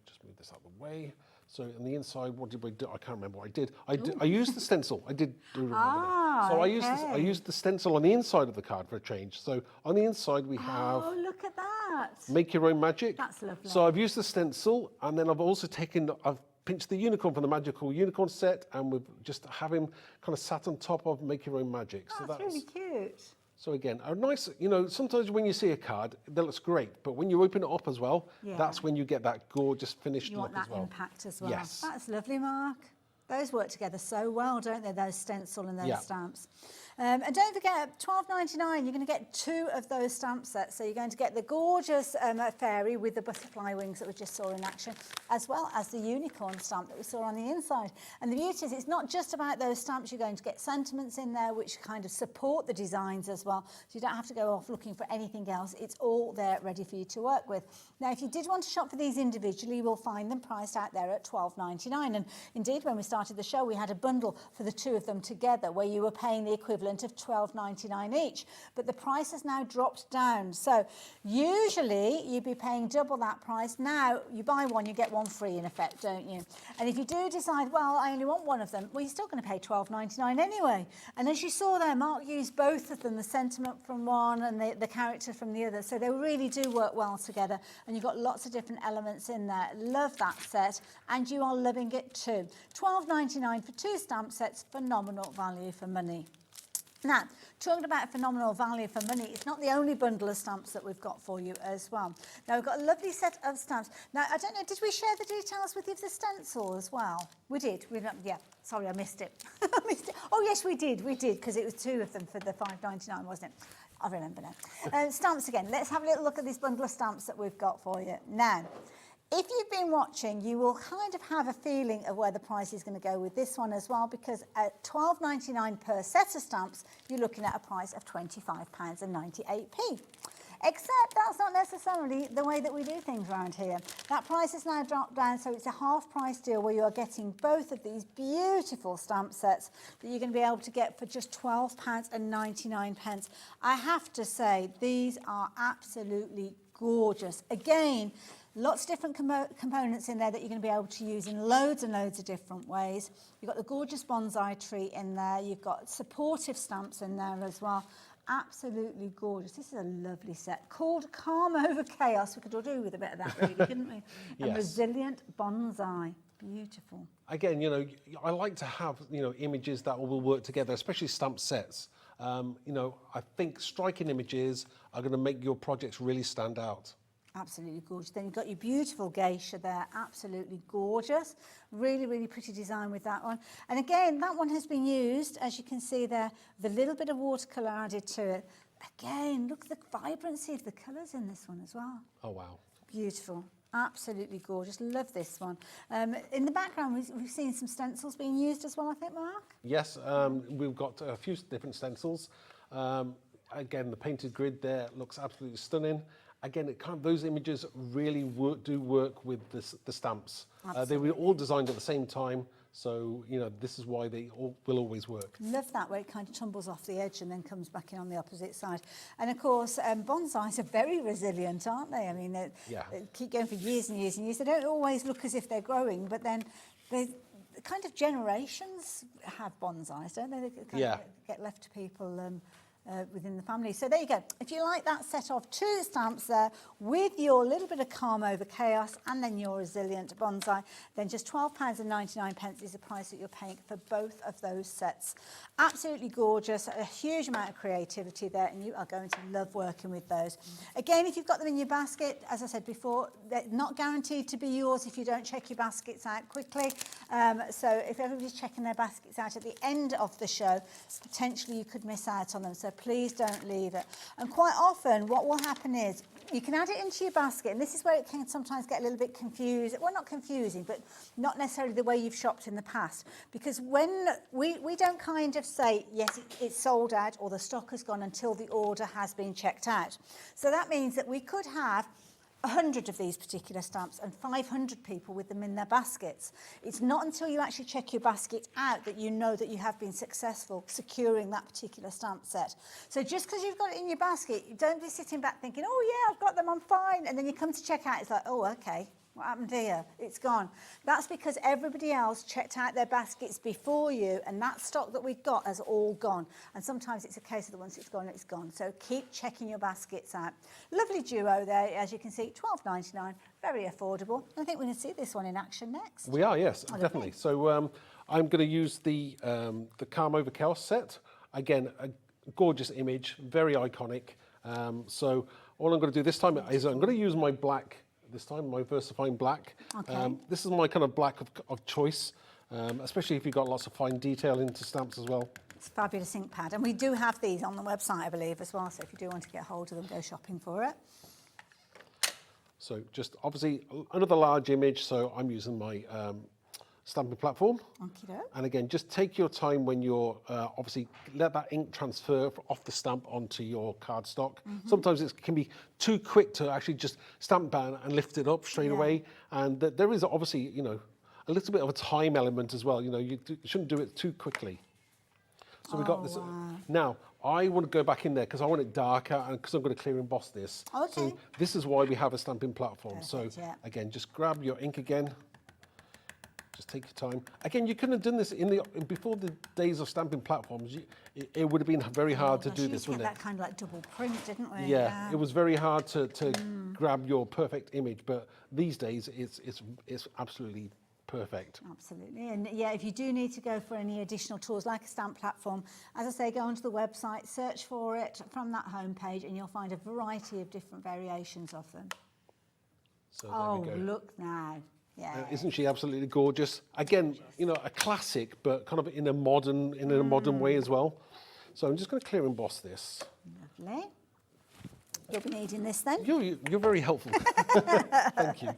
just move this out of the way. So on the inside, what did we do? I can't remember what I did. I used the stencil. I did do remember that. So I used the stencil on the inside of the card for a change. So on the inside we have
Oh, look at that.
Make Your Own Magic.
That's lovely.
So I've used the stencil, and then I've also I've pinched the unicorn from the Magical Unicorn set, and we've just have him kind of sat on top of Make Your Own Magic. So
That's really cute.
So again, a nice, you know, sometimes when you see a card, that looks great, but when you open it up as well,
Yeah.
that's when you get that gorgeous finished
You
look
want
as
that
well.
impact as well.
Yes.
That's lovely, Mark. Those work together so well, don't they, those stencil and those
Yeah.
stamps. And don't forget, $12.99, you're going to get 2 of those stamp sets. So you're going to get the gorgeous fairy with the butterfly wings that we just saw in action, as well as the unicorn stamp that we saw on the inside. And the beauty is it's not just about those stamps. You're going to get sentiments in there which kind of support the designs as well. So you don't have to go off looking for anything else. It's all there ready for you to work with. Now, if you did want to shop for these individually, you will find them priced out there at $12.99. And indeed, when we started the show, we had a bundle for the 2 of them together where you were paying the equivalent of $12.99 each, but the price has now dropped down. So usually you'd be paying double that price. Now you buy one, you get one free in effect, don't you? And if you do decide, well, I only want one of them, well, you're still going to pay $12.99 anyway. And as you saw there, Mark used both of them, the sentiment from one and the character from the other. So they really do work well together, and you've got lots of different elements in there. Love that set, and you are loving it too. $12.99 for 2 stamp sets, phenomenal value for money. Now, talking about phenomenal value for money, it's not the only bundle of stamps that we've got for you as well. Now, we've got a lovely set of stamps. Now, I don't know, did we share the details with you of the stencil as well? We did. Yeah, sorry, I missed it. I missed it. Oh, yes, we did, because it was 2 of them for the $5.99, wasn't it? I remember now. Stamps again. Let's have a little look at this bundle of stamps that we've got for you. Now, if you've been watching, you will kind of have a feeling of where the price is going to go with this one as well, because at $12.99 per set of stamps, you're looking at a price of £25.98p. Except that's not necessarily the way that we do things around here. That price has now dropped down, so it's a half price deal where you are getting both of these beautiful stamp sets that you're going to be able to get for just £12.99. I have to say, these are absolutely gorgeous. Again, lots of different components in there that you're going to be able to use in loads and loads of different ways. You've got the gorgeous bonsai tree in there. You've got supportive stamps in there as well. Absolutely gorgeous. This is a lovely set called Calm Over Chaos. We could all do with a bit of that, really, couldn't we? And
Yes.
Resilient Bonsai. Beautiful.
Again, you know, I like to have, you know, images that will work together, especially stamp sets. You know, I think striking images are going to make your projects really stand out.
Absolutely gorgeous. Then you've got your beautiful geisha there, absolutely gorgeous. Really, really pretty design with that one. And again, that one has been used, as you can see there, with a little bit of watercolour added to it. Again, look at the vibrancy of the colours in this one as well.
Oh, wow.
Beautiful. Absolutely gorgeous. Love this one. In the background, we've seen some stencils being used as well, I think, Mark?
Yes, we've got a few different stencils. Again, the painted grid there looks absolutely stunning. Again, those images really do work with the stamps. They were all designed at the same time, so this is why they will always work.
Love that, where it kind of tumbles off the edge and then comes back in on the opposite side. And of course, bonsais are very resilient, aren't they? I mean, they keep going for years and years and years. They don't always look as if they're growing, but then they kind of generations have bonsais, don't they? They kind of get left to people within the family. So there you go. If you like that set of 2 stamps there with your little bit of calm over chaos and then your resilient bonsai, then just £12.99 is the price that you're paying for both of those sets. Absolutely gorgeous, a huge amount of creativity there, and you are going to love working with those. Again, if you've got them in your basket, as I said before, they're not guaranteed to be yours if you don't check your baskets out quickly. So if everybody's checking their baskets out at the end of the show, potentially you could miss out on them. So please don't leave it. And quite often what will happen is you can add it into your basket, and this is where it can sometimes get a little bit confused. Well, not confusing, but not necessarily the way you've shopped in the past. Because when we don't kind of say, yes, it's sold out or the stock has gone until the order has been checked out. So that means that we could have 100 of these particular stamps and 500 people with them in their baskets. It's not until you actually check your basket out that you know that you have been successful securing that particular stamp set. So just because you've got it in your basket, don't be sitting back thinking, oh yeah, I've got them, I'm fine. And then you come to check out, it's like, oh, okay. What happened here? It's gone. That's because everybody else checked out their baskets before you, and that stock that we've got has all gone. And sometimes it's a case of the once it's gone, it's gone. So keep checking your baskets out. Lovely duo there, as you can see, £12.99, very affordable. I think we can see this one in action next.
We are, yes, definitely. So I'm going to use the Calm Over Chaos set. Again, a gorgeous image, very iconic. So all I'm going to do this time is I'm going to use my black. This time, my VersaFine black.
Okay.
This is my kind of black of choice, especially if you've got lots of fine detail into stamps as well.
It's a fabulous ink pad, and we do have these on the website, I believe, as well. So if you do want to get hold of them, go shopping for it.
So just obviously another large image. So I'm using my stamping platform.
Okie-doke.
And again, just take your time when you're obviously let that ink transfer off the stamp onto your cardstock. Sometimes it can be too quick to actually just stamp down and lift it up straight away. And there is obviously, a little bit of a time element as well. You shouldn't do it too quickly. So we've got this.
Wow.
Now, I want to go back in there because I want it darker and because I'm going to clear emboss this.
Okay.
So this is why we have a stamping platform.
Perfect,
so
yeah.
again, just grab your ink again. Just take your time. Again, you couldn't have done this before the days of stamping platforms. It would have been very hard to do this, wouldn't it?
That kind of like double print, didn't we?
Yeah, it was very hard to grab your perfect image, but these days it's absolutely perfect.
Absolutely. And yeah, if you do need to go for any additional tools like a stamp platform, as I say, go onto the website, search for it from that homepage, and you'll find a variety of different variations of them.
So there we go.
Look now. Yeah.
Isn't she absolutely gorgeous? Again, a classic, but kind of in a modern way as well. So I'm just going to clear emboss this.
Lovely. You'll be needing this then.
You're very helpful. Thank you.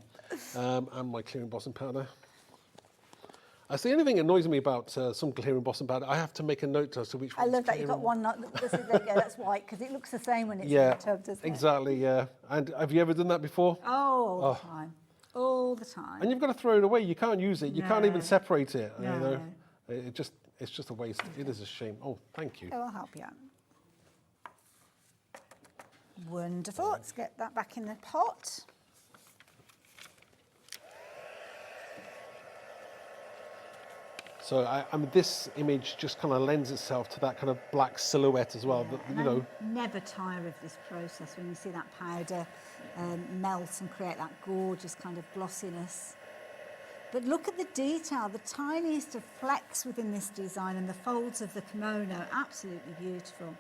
And my clear embossing powder. That's the only thing that annoys me about some clear embossing powder. I have to make a note as to which one.
I love that you've got one. There you go. That's white because it looks the same when it's in the tub, doesn't it?
Exactly. Yeah. And have you ever done that before?
Oh, all the time. All the time.
And you've got to throw it away. You can't use it. You can't even separate it.
No.
It's just a waste. It is a shame. Oh, thank you.
Oh, I'll help you out. Wonderful. Let's get that back in the pot.
So I mean, this image just kind of lends itself to that kind of black silhouette as well.
Yeah,
but,
I never tire of this process when you see that powder melt and create that gorgeous kind of glossiness. But look at the detail, the tiniest of flecks within this design and the folds of the kimono, absolutely beautiful.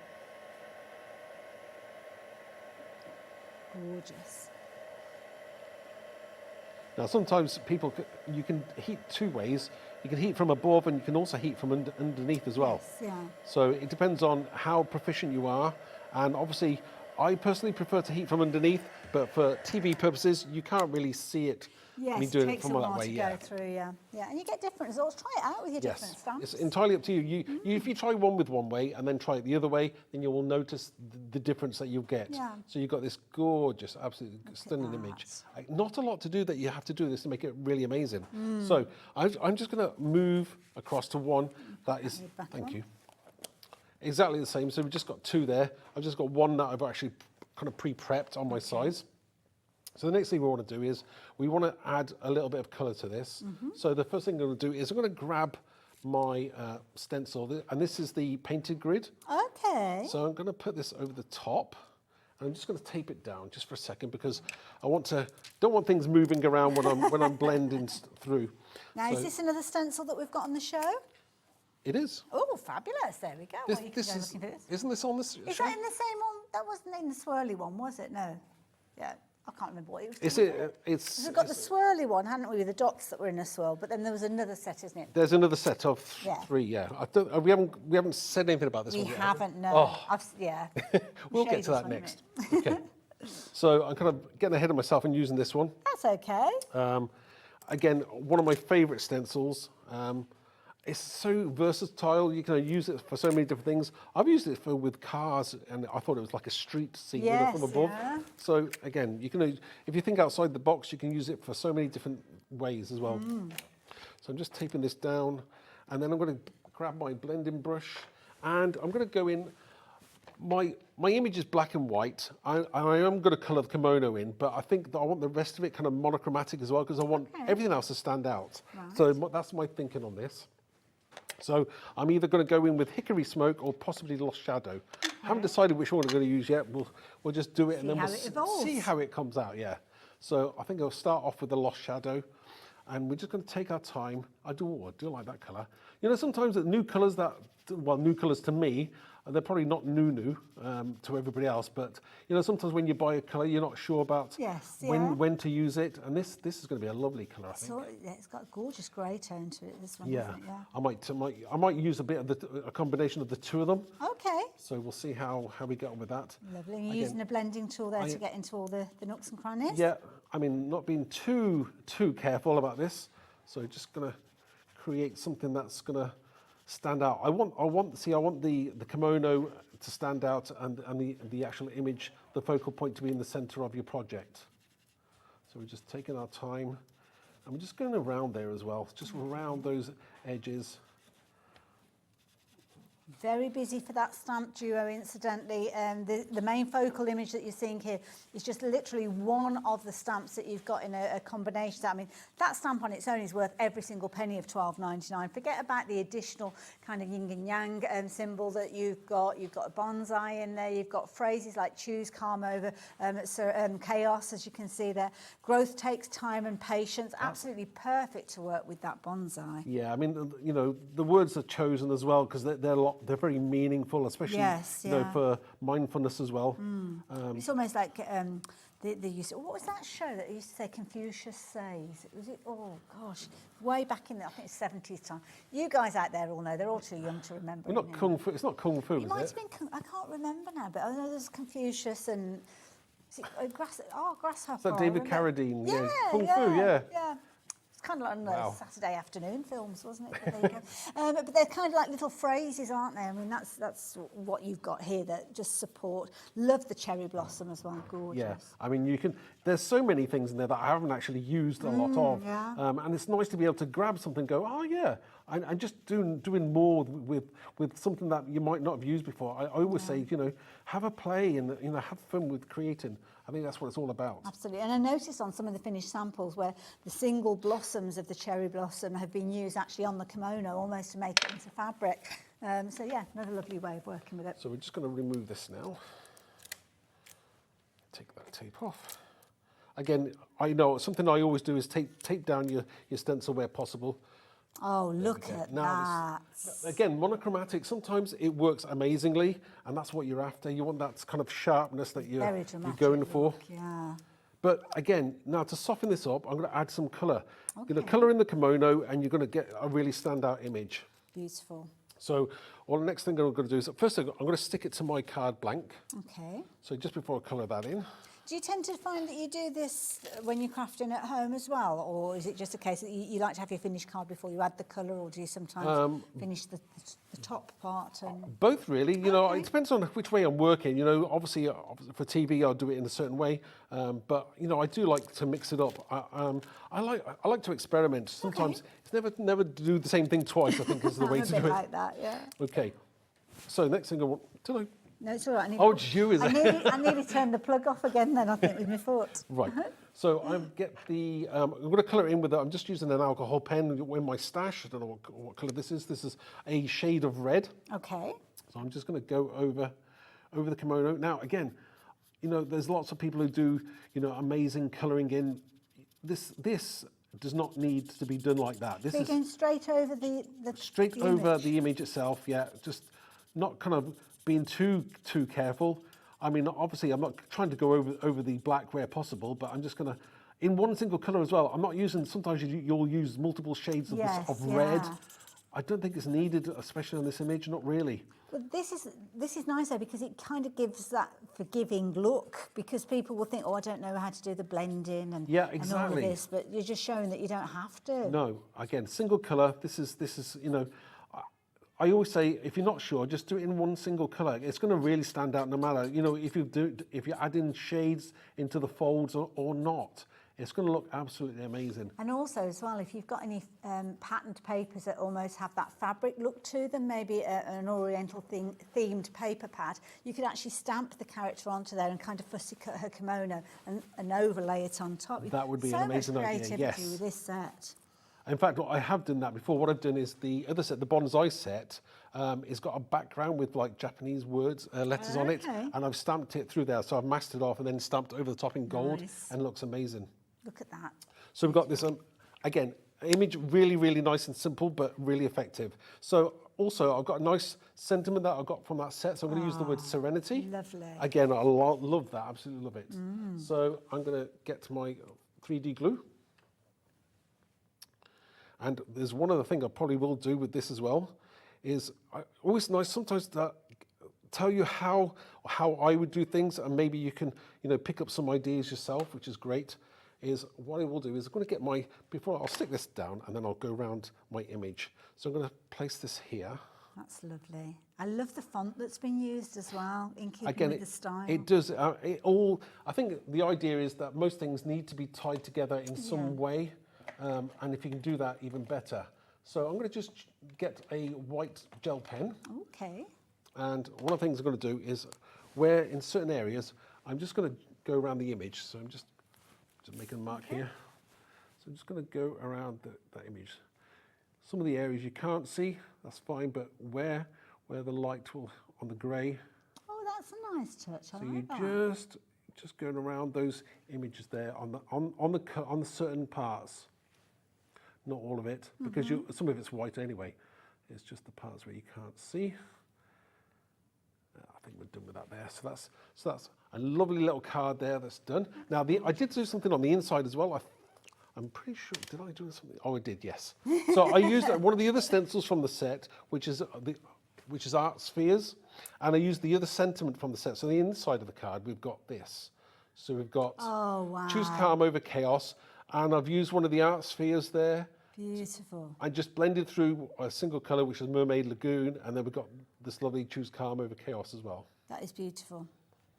Gorgeous.
Now, sometimes you can heat 2 ways. You can heat from above and you can also heat from underneath as well.
Yes, yeah.
So it depends on how proficient you are. And obviously, I personally prefer to heat from underneath, but for TV purposes, you can't really see it.
Yes,
me
it
doing
takes
from
a
that
while
way,
to
yeah.
go through, yeah. And you get different results. Try it out with your different stamps.
It's entirely up to you. If you try one with one way and then try it the other way, then you will notice the difference that you'll get.
Yeah.
So you've got this gorgeous, absolutely stunning image. Not a lot to do that you have to do this to make it really amazing. So I'm just going to move across to one that is, thank you, exactly the same. So we've just got two there. I've just got one that I've actually kind of pre-prepped on my size. So the next thing we want to do is we want to add a little bit of colour to this. So the first thing I'm going to do is I'm going to grab my stencil, and this is the painted grid.
Okay.
So I'm going to put this over the top. And I'm just going to tape it down just for a second because I don't want things moving around when I'm blending through.
Now, is this another stencil that we've got on the show?
It is.
Oh, fabulous! There we go. Well, you can go looking for this.
Isn't this on this show?
Is that in the same one? That wasn't in the swirly one, was it? No. Yeah. I can't remember what it was.
We've
got the swirly one, hadn't we, with the dots that were in a swirl? But then there was another set, isn't it?
There's another set of three. Yeah. We haven't said anything about this one yet.
We haven't. No.
Oh.
Yeah.
We'll get to that next. Okay. So I'm kind of getting ahead of myself and using this one.
That's okay.
Again, one of my favourite stencils. It's so versatile. You can use it for so many different things. I've used it with cars, and I thought it was like a street scene from above.
Yeah.
So again, you can, if you think outside the box, you can use it for so many different ways as well. So I'm just taping this down, and then I'm going to grab my blending brush, and I'm going to go in. My image is black and white. I am going to colour the kimono in, but I think that I want the rest of it kind of monochromatic as well because I want everything else to stand out. Right. So that's my thinking on this. So I'm either going to go in with hickory smoke or possibly lost shadow. I haven't decided which one I'm going to use yet. We'll just do it and then we'll see how it comes out. Yeah. So I think I'll start off with the lost shadow, and we're just going to take our time. I do like that colour. You know, sometimes the new colours new colours to me. They're probably not new to everybody else, but you know, sometimes when you buy a colour, you're not sure about when to use it. And this is going to be a lovely colour, I think.
So, yeah, it's got a gorgeous grey tone to it. This one,
yeah.
Isn't it? Yeah.
I might use a combination of the two of them.
Okay.
So we'll see how we get on with that.
Lovely. You're using a blending tool there to get into all the nooks and crannies.
Yeah. I mean, not being too careful about this. So just going to create something that's going to stand out. I want the kimono to stand out and the actual image, the focal point to be in the center of your project. So we're just taking our time and we're just going around there as well, just around those edges.
Very busy for that stamp duo, incidentally. The main focal image that you're seeing here is just literally one of the stamps that you've got in a combination. I mean, that stamp on its own is worth every single penny of £12.99. Forget about the additional kind of yin and yang symbol that you've got. You've got a bonsai in there. You've got phrases like choose, calm over, chaos, as you can see there. Growth takes time and patience. Absolutely perfect to work with that bonsai.
Yeah, I mean, you know, the words are chosen as well because they're very meaningful, especially you know, for mindfulness as well.
It's almost like the use. What was that show that used to say Confucius says? Was it? Oh gosh, way back in the, I think it's 70s time. You guys out there all know. They're all too young to remember.
Well, not kung fu. It's not kung fu.
It might have been. I can't remember now, but I know there's Confucius and. Is it, grasshopper.
Is that David Carradine?
Yeah,
kung fu. Yeah.
It's kind of like on the Saturday afternoon films, wasn't it? But there you go. But they're kind of like little phrases, aren't they? I mean, that's what you've got here that just support. Love the cherry blossom as well, gorgeous.
Yeah, I mean, there's so many things in there that I haven't actually used a lot of.
Yeah.
And it's nice to be able to grab something and go, oh yeah, and just doing more with something that you might not have used before. I always say, you know, have a play and, you know, have fun with creating. I think that's what it's all about.
Absolutely. And I noticed on some of the finished samples where the single blossoms of the cherry blossom have been used actually on the kimono almost to make it into fabric. So yeah, another lovely way of working with it.
So we're just going to remove this now. Take that tape off. Again, I know something I always do is tape down your stencil where possible.
Oh, look at that.
Again, monochromatic, sometimes it works amazingly, and that's what you're after. You want that kind of sharpness that you're going for.
Yeah.
But again, now to soften this up, I'm going to add some colour. You're going to colour in the kimono, and you're going to get a really standout image.
Beautiful.
So, well, the next thing I'm going to do is, first I'm going to stick it to my card blank.
Okay.
So just before I colour that in.
Do you tend to find that you do this when you're crafting at home as well, or is it just a case that you like to have your finished card before you add the colour, or do you sometimes finish the top part? And...
Both, really. You know, it depends on which way I'm working. You know, obviously for TV I'll do it in a certain way, but you know, I do like to mix it up. I like to experiment. Sometimes it's never do the same thing twice. I think is the way to do it.
Like that, yeah.
Okay. So next thing I want to.
No, it's all right.
Oh, it's you, is it?
I nearly turned the plug off again then, I think, with my foot.
Right. So I get the, I'm going to colour it in with, I'm just using an alcohol pen in my stash. I don't know what colour this is. This is a shade of red.
Okay.
So I'm just going to go over the kimono. Now, again, you know, there's lots of people who do, you know, amazing colouring in. This does not need to be done like that. This
so you're going straight over
straight over the image itself, yeah. Just not kind of being too careful. I mean, obviously, I'm not trying to go over the black where possible, but I'm just going to, in one single colour as well. I'm not using, sometimes you'll use multiple shades of red. I don't think it's needed, especially on this image, not really.
But this is nice though, because it kind of gives that forgiving look, because people will think, oh, I don't know how to do the blending and, and all of this, but you're just showing that you don't have to.
No, again, single colour. This is you know, I always say, if you're not sure, just do it in one single colour. It's going to really stand out no matter, you know, if you add in shades into the folds or not. It's going to look absolutely amazing.
And also as well, if you've got any patterned papers that almost have that fabric look to them, maybe an oriental themed paper pad, you could actually stamp the character onto there and kind of fussy cut her kimono and overlay it on top.
That would be an amazing idea, yes.
So much creativity with this set.
In fact, I have done that before. What I've done is the other set, the bonsai set, it's got a background with like Japanese words, letters on it, and I've stamped it through there. So I've masked it off and then stamped over the top in gold, and it looks amazing.
Look at that.
So we've got this, again, image really, really nice and simple, but really effective. So also, I've got a nice sentiment that I got from that set. So I'm going to use the word serenity.
Lovely.
Again, I love that, absolutely love it. So I'm going to get to my 3D glue. And there's one other thing I probably will do with this as well, is always nice sometimes to tell you how I would do things, and maybe you can, you know, pick up some ideas yourself, which is great. Is what I will do is I'm going to get before I'll stick this down and then I'll go around my image. So I'm going to place this here.
That's lovely. I love the font that's been used as well, in keeping with the style.
It does. I think the idea is that most things need to be tied together in some way. And if you can do that, even better. So I'm going to just get a white gel pen. Okay. And one of the things I'm going to do is, where in certain areas, I'm just going to go around the image. So I'm just making a mark here. So I'm just going to go around that image. Some of the areas you can't see, that's fine, but where the light will, on the grey.
Oh, that's a nice touch.
So you just going around those images there on the certain parts. Not all of it, because some of it's white anyway. It's just the parts where you can't see. I think we're done with that there. So that's a lovely little card there that's done. Now, I did do something on the inside as well. I'm pretty sure, did I do something? Oh, I did, yes. So I used one of the other stencils from the set, which is Art Spheres, and I used the other sentiment from the set. So the inside of the card, we've got this. So we've got Choose Calm over Chaos, and I've used one of the Art Spheres there.
Beautiful.
I just blended through a single colour, which is Mermaid Lagoon, and then we've got this lovely Choose Calm over Chaos as well.
That is beautiful.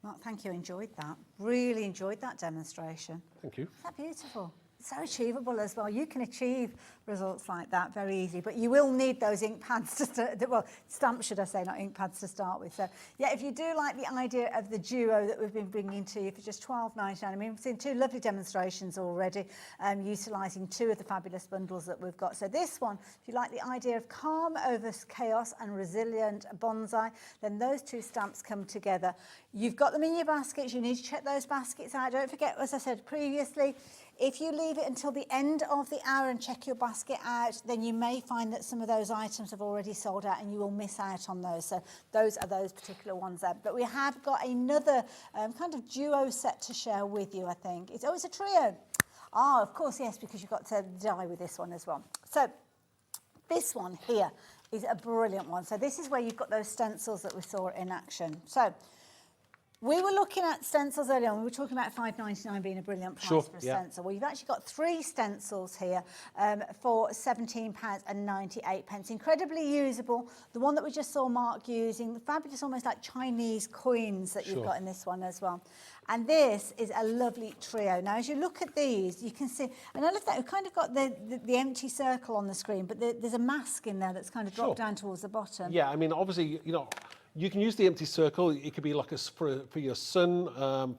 Well, thank you, enjoyed that. Really enjoyed that demonstration.
Thank you.
Is that beautiful? So achievable as well. You can achieve results like that very easily, but you will need those ink pads to start, well, stamps should I say, not ink pads to start with. So yeah, if you do like the idea of the duo that we've been bringing to you for just $12.99, I mean, we've seen two lovely demonstrations already, utilising two of the fabulous bundles that we've got. So this one, if you like the idea of calm over chaos and resilient bonsai, then those two stamps come together. You've got them in your baskets. You need to check those baskets out. Don't forget, as I said previously, if you leave it until the end of the hour and check your basket out, then you may find that some of those items have already sold out and you will miss out on those. So those are those particular ones there. But we have got another kind of duo set to share with you, I think. It's a trio. Ah, of course, yes, because you've got to die with this one as well. So this one here is a brilliant one. So this is where you've got those stencils that we saw in action. So we were looking at stencils earlier on. We were talking about £5.99 being a brilliant price for a stencil. Well, you've actually got 3 stencils here for £17.98. Incredibly usable. The one that we just saw Mark using, the fabulous, almost like Chinese coins that you've got in this one as well. And this is a lovely trio. Now, as you look at these, you can see, and I love that, we've kind of got the empty circle on the screen, but there's a mask in there that's kind of dropped down towards the bottom.
Yeah, I mean, obviously, you know, you can use the empty circle. It could be like for your sun,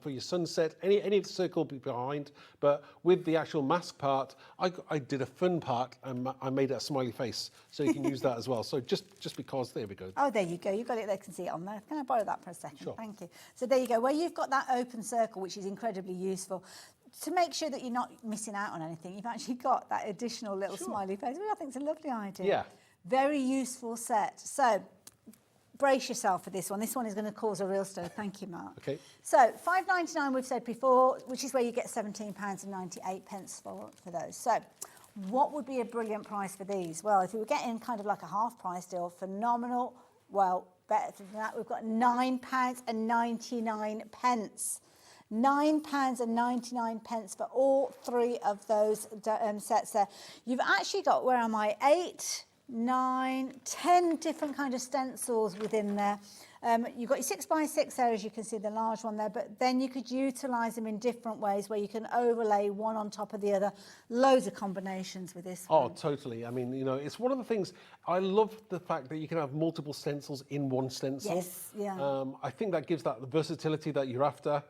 for your sunset. Any of the circle will be behind. But with the actual mask part, I did a fun part and I made a smiley face, so you can use that as well. So just because, there we go.
Oh, there you go. You've got it there. Can see it on there. Can I borrow that for a second?
Sure.
Thank you. So there you go. Where you've got that open circle, which is incredibly useful. To make sure that you're not missing out on anything, you've actually got that additional little smiley face, which I think is a lovely idea.
Yeah.
Very useful set. So brace yourself for this one. This one is going to cause a real stir. Thank you, Mark.
Okay.
So £5.99 we've said before, which is where you get £17.98 for those. So what would be a brilliant price for these? Well, if you were getting kind of like a half price deal, phenomenal. Well, better than that, we've got £9.99. £9.99 for all 3 of those sets there. You've actually got, where am I, 8, 9, 10 different kind of stencils within there. You've got your 6x6 there, as you can see, the large one there, but then you could utilise them in different ways where you can overlay one on top of the other. Loads of combinations with this one.
Oh, totally. I mean, you know, it's one of the things, I love the fact that you can have multiple stencils in one stencil.
Yes, yeah.
I think that gives that the versatility that you're after.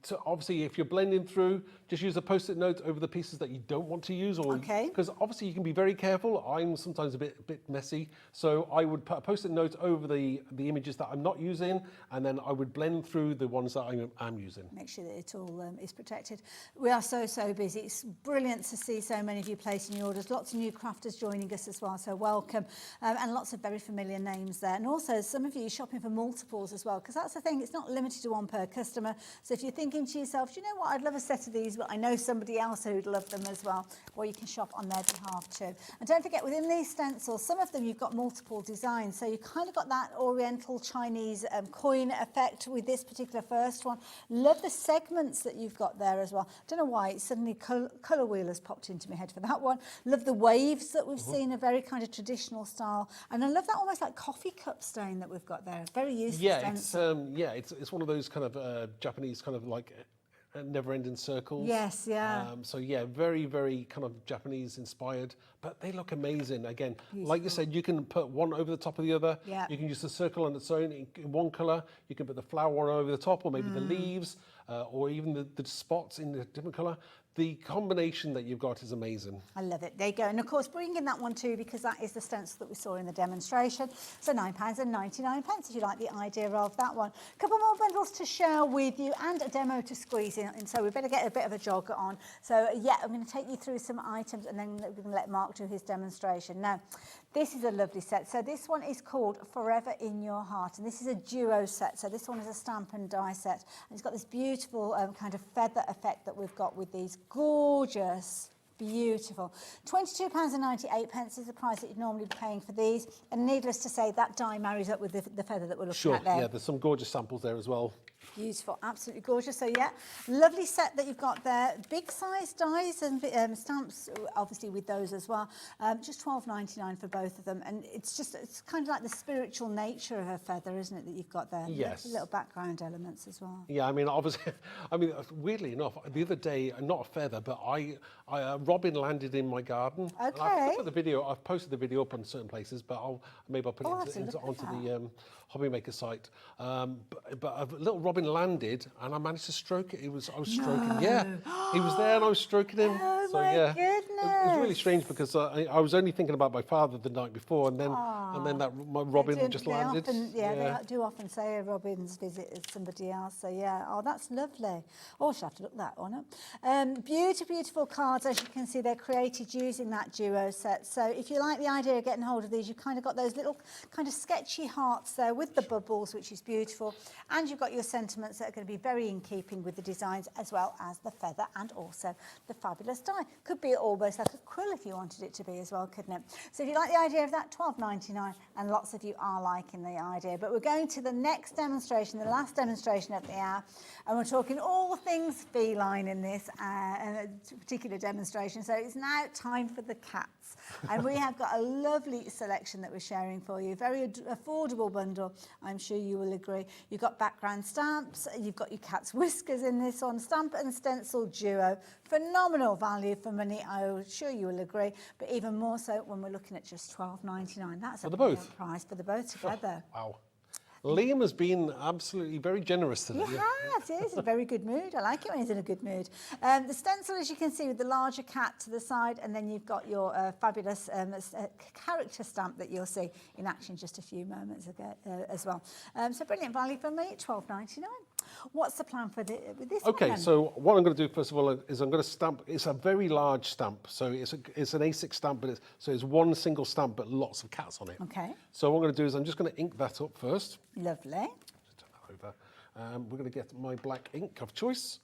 So obviously, if you're blending through, just use a Post-it note over the pieces that you don't want to use, or because obviously you can be very careful. I'm sometimes a bit messy, so I would put a Post-it note over the images that I'm not using, and then I would blend through the ones that I am using.
Make sure that it all is protected. We are so busy. It's brilliant to see so many of you placing your orders. Lots of new crafters joining us as well, so welcome, and lots of very familiar names there. And also some of you shopping for multiples as well, because that's the thing. It's not limited to one per customer. So if you're thinking to yourself, do you know what, I'd love a set of these, but I know somebody else who'd love them as well, or you can shop on their behalf too. And don't forget, within these stencils, some of them you've got multiple designs, so you kind of got that Oriental Chinese coin effect with this particular first one. Love the segments that you've got there as well. Don't know why, suddenly colour wheel has popped into my head for that one. Love the waves that we've seen, a very kind of traditional style, and I love that almost like coffee cup stain that we've got there. Very useful stencil.
It's one of those kind of Japanese kind of like never-ending circles.
Yes, yeah.
So yeah, very kind of Japanese inspired, but they look amazing. Again, like you said, you can put one over the top of the other.
Yeah.
You can use the circle on its own in one color. You can put the flower one over the top, or maybe the leaves, or even the spots in a different color. The combination that you've got is amazing.
I love it. There you go. And of course, bring in that one too, because that is the stencil that we saw in the demonstration. So £9.99 if you like the idea of that one. A couple more bundles to share with you and a demo to squeeze in. And so we better get a bit of a jog on. So yeah, I'm going to take you through some items and then we're going to let Mark do his demonstration. Now, this is a lovely set. So this one is called Forever in Your Heart. And this is a duo set. So this one is a stamp and die set. And it's got this beautiful kind of feather effect that we've got with these. Gorgeous, beautiful. £22.98 is the price that you'd normally be paying for these. And needless to say, that die marries up with the feather that we're looking at there.
Yeah, there's some gorgeous samples there as well.
Beautiful, absolutely gorgeous. So yeah, lovely set that you've got there. Big size dies and stamps, obviously with those as well. Just £12.99 for both of them. And it's kind of like the spiritual nature of a feather, isn't it, that you've got there?
Yes.
Little background elements as well.
Yeah, I mean, obviously, weirdly enough, the other day, not a feather, but robin landed in my garden.
Okay.
I've posted the video up on certain places, but maybe I'll put it onto the Hobby Maker site. But a little robin landed, and I managed to stroke it. I was stroking. Yeah, he was there, and I was stroking him.
Oh
so
my
yeah,
goodness!
It was really strange because I was only thinking about my father the night before, and then my robin just landed.
They do often say a robin's visit is somebody else. So yeah, that's lovely. Oh, I should have to look that one up. Beautiful cards, as you can see, they're created using that duo set. So if you like the idea of getting hold of these, you've kind of got those little kind of sketchy hearts there with the bubbles, which is beautiful, and you've got your sentiments that are going to be very in keeping with the designs, as well as the feather and also the fabulous die. Could be almost almost like a quill if you wanted it to be as well, couldn't it? So if you like the idea of that, £12.99, and lots of you are liking the idea. But we're going to the next demonstration, the last demonstration of the hour, and we're talking all things feline in this particular demonstration. So it's now time for the cats. And we have got a lovely selection that we're sharing for you. Very affordable bundle, I'm sure you will agree. You've got background stamps, you've got your cat's whiskers in this one, Stamp and Stencil Duo. Phenomenal value for money, I'm sure you will agree. But even more so when we're looking at just £12.99. That's a brilliant price for the both together.
Oh, wow. Liam has been absolutely very generous today.
He has, he is in a very good mood. I like it when he's in a good mood. The stencil, as you can see, with the larger cat to the side, and then you've got your fabulous character stamp that you'll see in action just a few moments ago as well. So brilliant value for me, £12.99. What's the plan for with this one?
Okay, so what I'm going to do first of all is I'm going to stamp. It's a very large stamp, so it's an A6 stamp, but it's one single stamp, but lots of cats on it.
Okay.
So what I'm going to do is I'm just going to ink that up first.
Lovely.
Just turn that over. We're going to get my black ink of choice.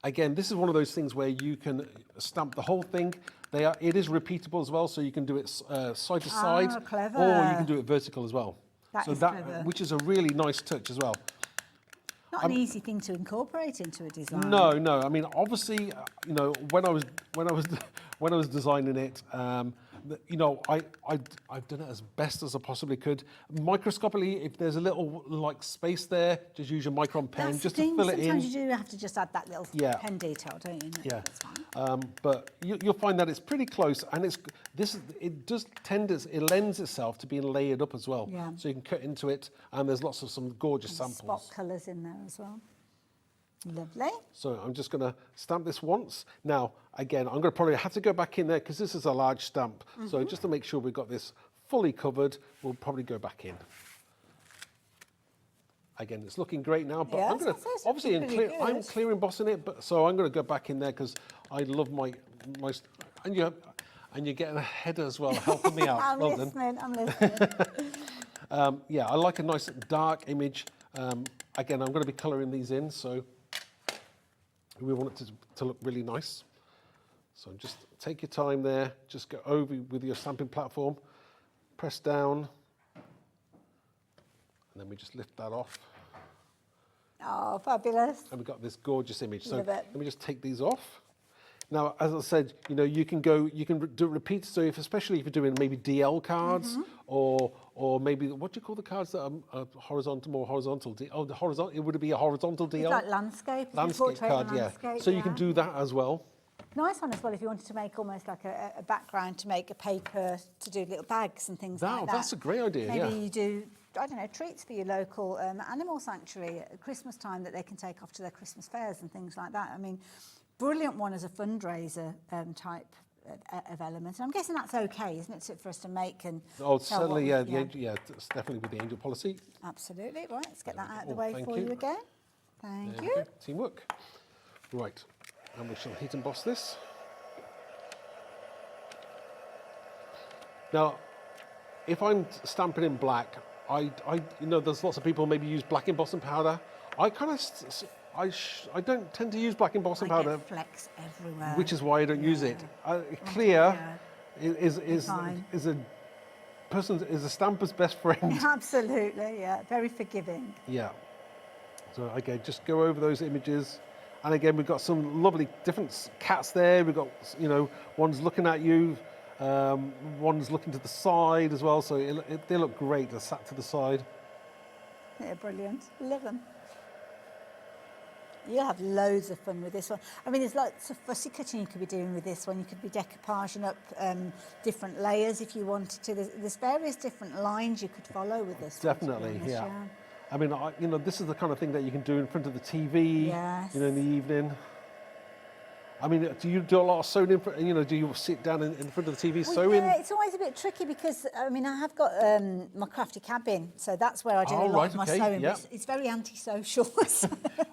Again, this is one of those things where you can stamp the whole thing. It is repeatable as well, so you can do it side to side,
clever.
or you can do it vertical as well.
Clever.
Which is a really nice touch as well.
Not an easy thing to incorporate into a design.
No. I mean, obviously, you know, when I was designing it, you know, I've done it as best as I possibly could. Microscopically, if there's a little like space there, just use your micron pen just to fill it in.
Sometimes you do have to just add that little pen detail, don't you?
Yeah.
That's fine.
But you'll find that it's pretty close, and it does it lends itself to being layered up as well.
Yeah.
So you can cut into it, and there's lots of some gorgeous samples.
Spot colours in there as well. Lovely.
So I'm just going to stamp this once. Now, again, I'm going to probably have to go back in there because this is a large stamp. So just to make sure we've got this fully covered, we'll probably go back in. Again, it's looking great now, but I'm going to obviously I'm clear embossing it, but so I'm going to go back in there because I love my and you're getting a header as well, helping me out.
I'm listening.
Yeah, I like a nice dark image. Again, I'm going to be colouring these in, so we want it to look really nice. So just take your time there, just go over with your stamping platform, press down, and then we just lift that off.
Oh, fabulous.
And we've got this gorgeous image. So
Love it.
let me just take these off. Now, as I said, you know, you can do repeats. So especially if you're doing maybe DL cards or maybe, what do you call the cards that are horizontal, more horizontal? The horizontal, it would be a horizontal DL?
It's like landscape.
Landscape card,
landscape,
So you can do that as well.
Nice one as well if you wanted to make almost like a background to make a paper to do little bags and things like that.
That's a great idea,
Maybe you do, I don't know, treats for your local animal sanctuary at Christmas time that they can take off to their Christmas fairs and things like that. I mean, brilliant one as a fundraiser type of element. And I'm guessing that's okay, isn't it, for us to make and
certainly, it's definitely with the angel policy.
Absolutely. Right, let's get that out of the way for you again. Thank you.
Teamwork. Right, and we shall heat emboss this. Now, if I'm stamping in black, I you know, there's lots of people maybe use black embossing powder. I kind of I don't tend to use black embossing powder.
Get flecks everywhere.
Which is why I don't use it. Clear is a stamper's best friend.
Absolutely, yeah. Very forgiving.
Yeah. So again, just go over those images. And again, we've got some lovely different cats there. We've got, you know, one's looking at you, one's looking to the side as well. So they look great. They're sat to the side.
They're brilliant. Love them. You'll have loads of fun with this one. I mean, there's lots of fussy cutting you could be doing with this one. You could be decoupaging up different layers if you wanted to. There's various different lines you could follow with this.
Definitely, yeah. I mean, you know, this is the kind of thing that you can do in front of the TV, you know, in the evening. I mean, do you do a lot of sewing? You know, do you sit down in front of the TV sewing?
Yeah, it's always a bit tricky because, I mean, I have got my crafty cabin, so that's where I do a lot of my sewing. But it's very antisocial.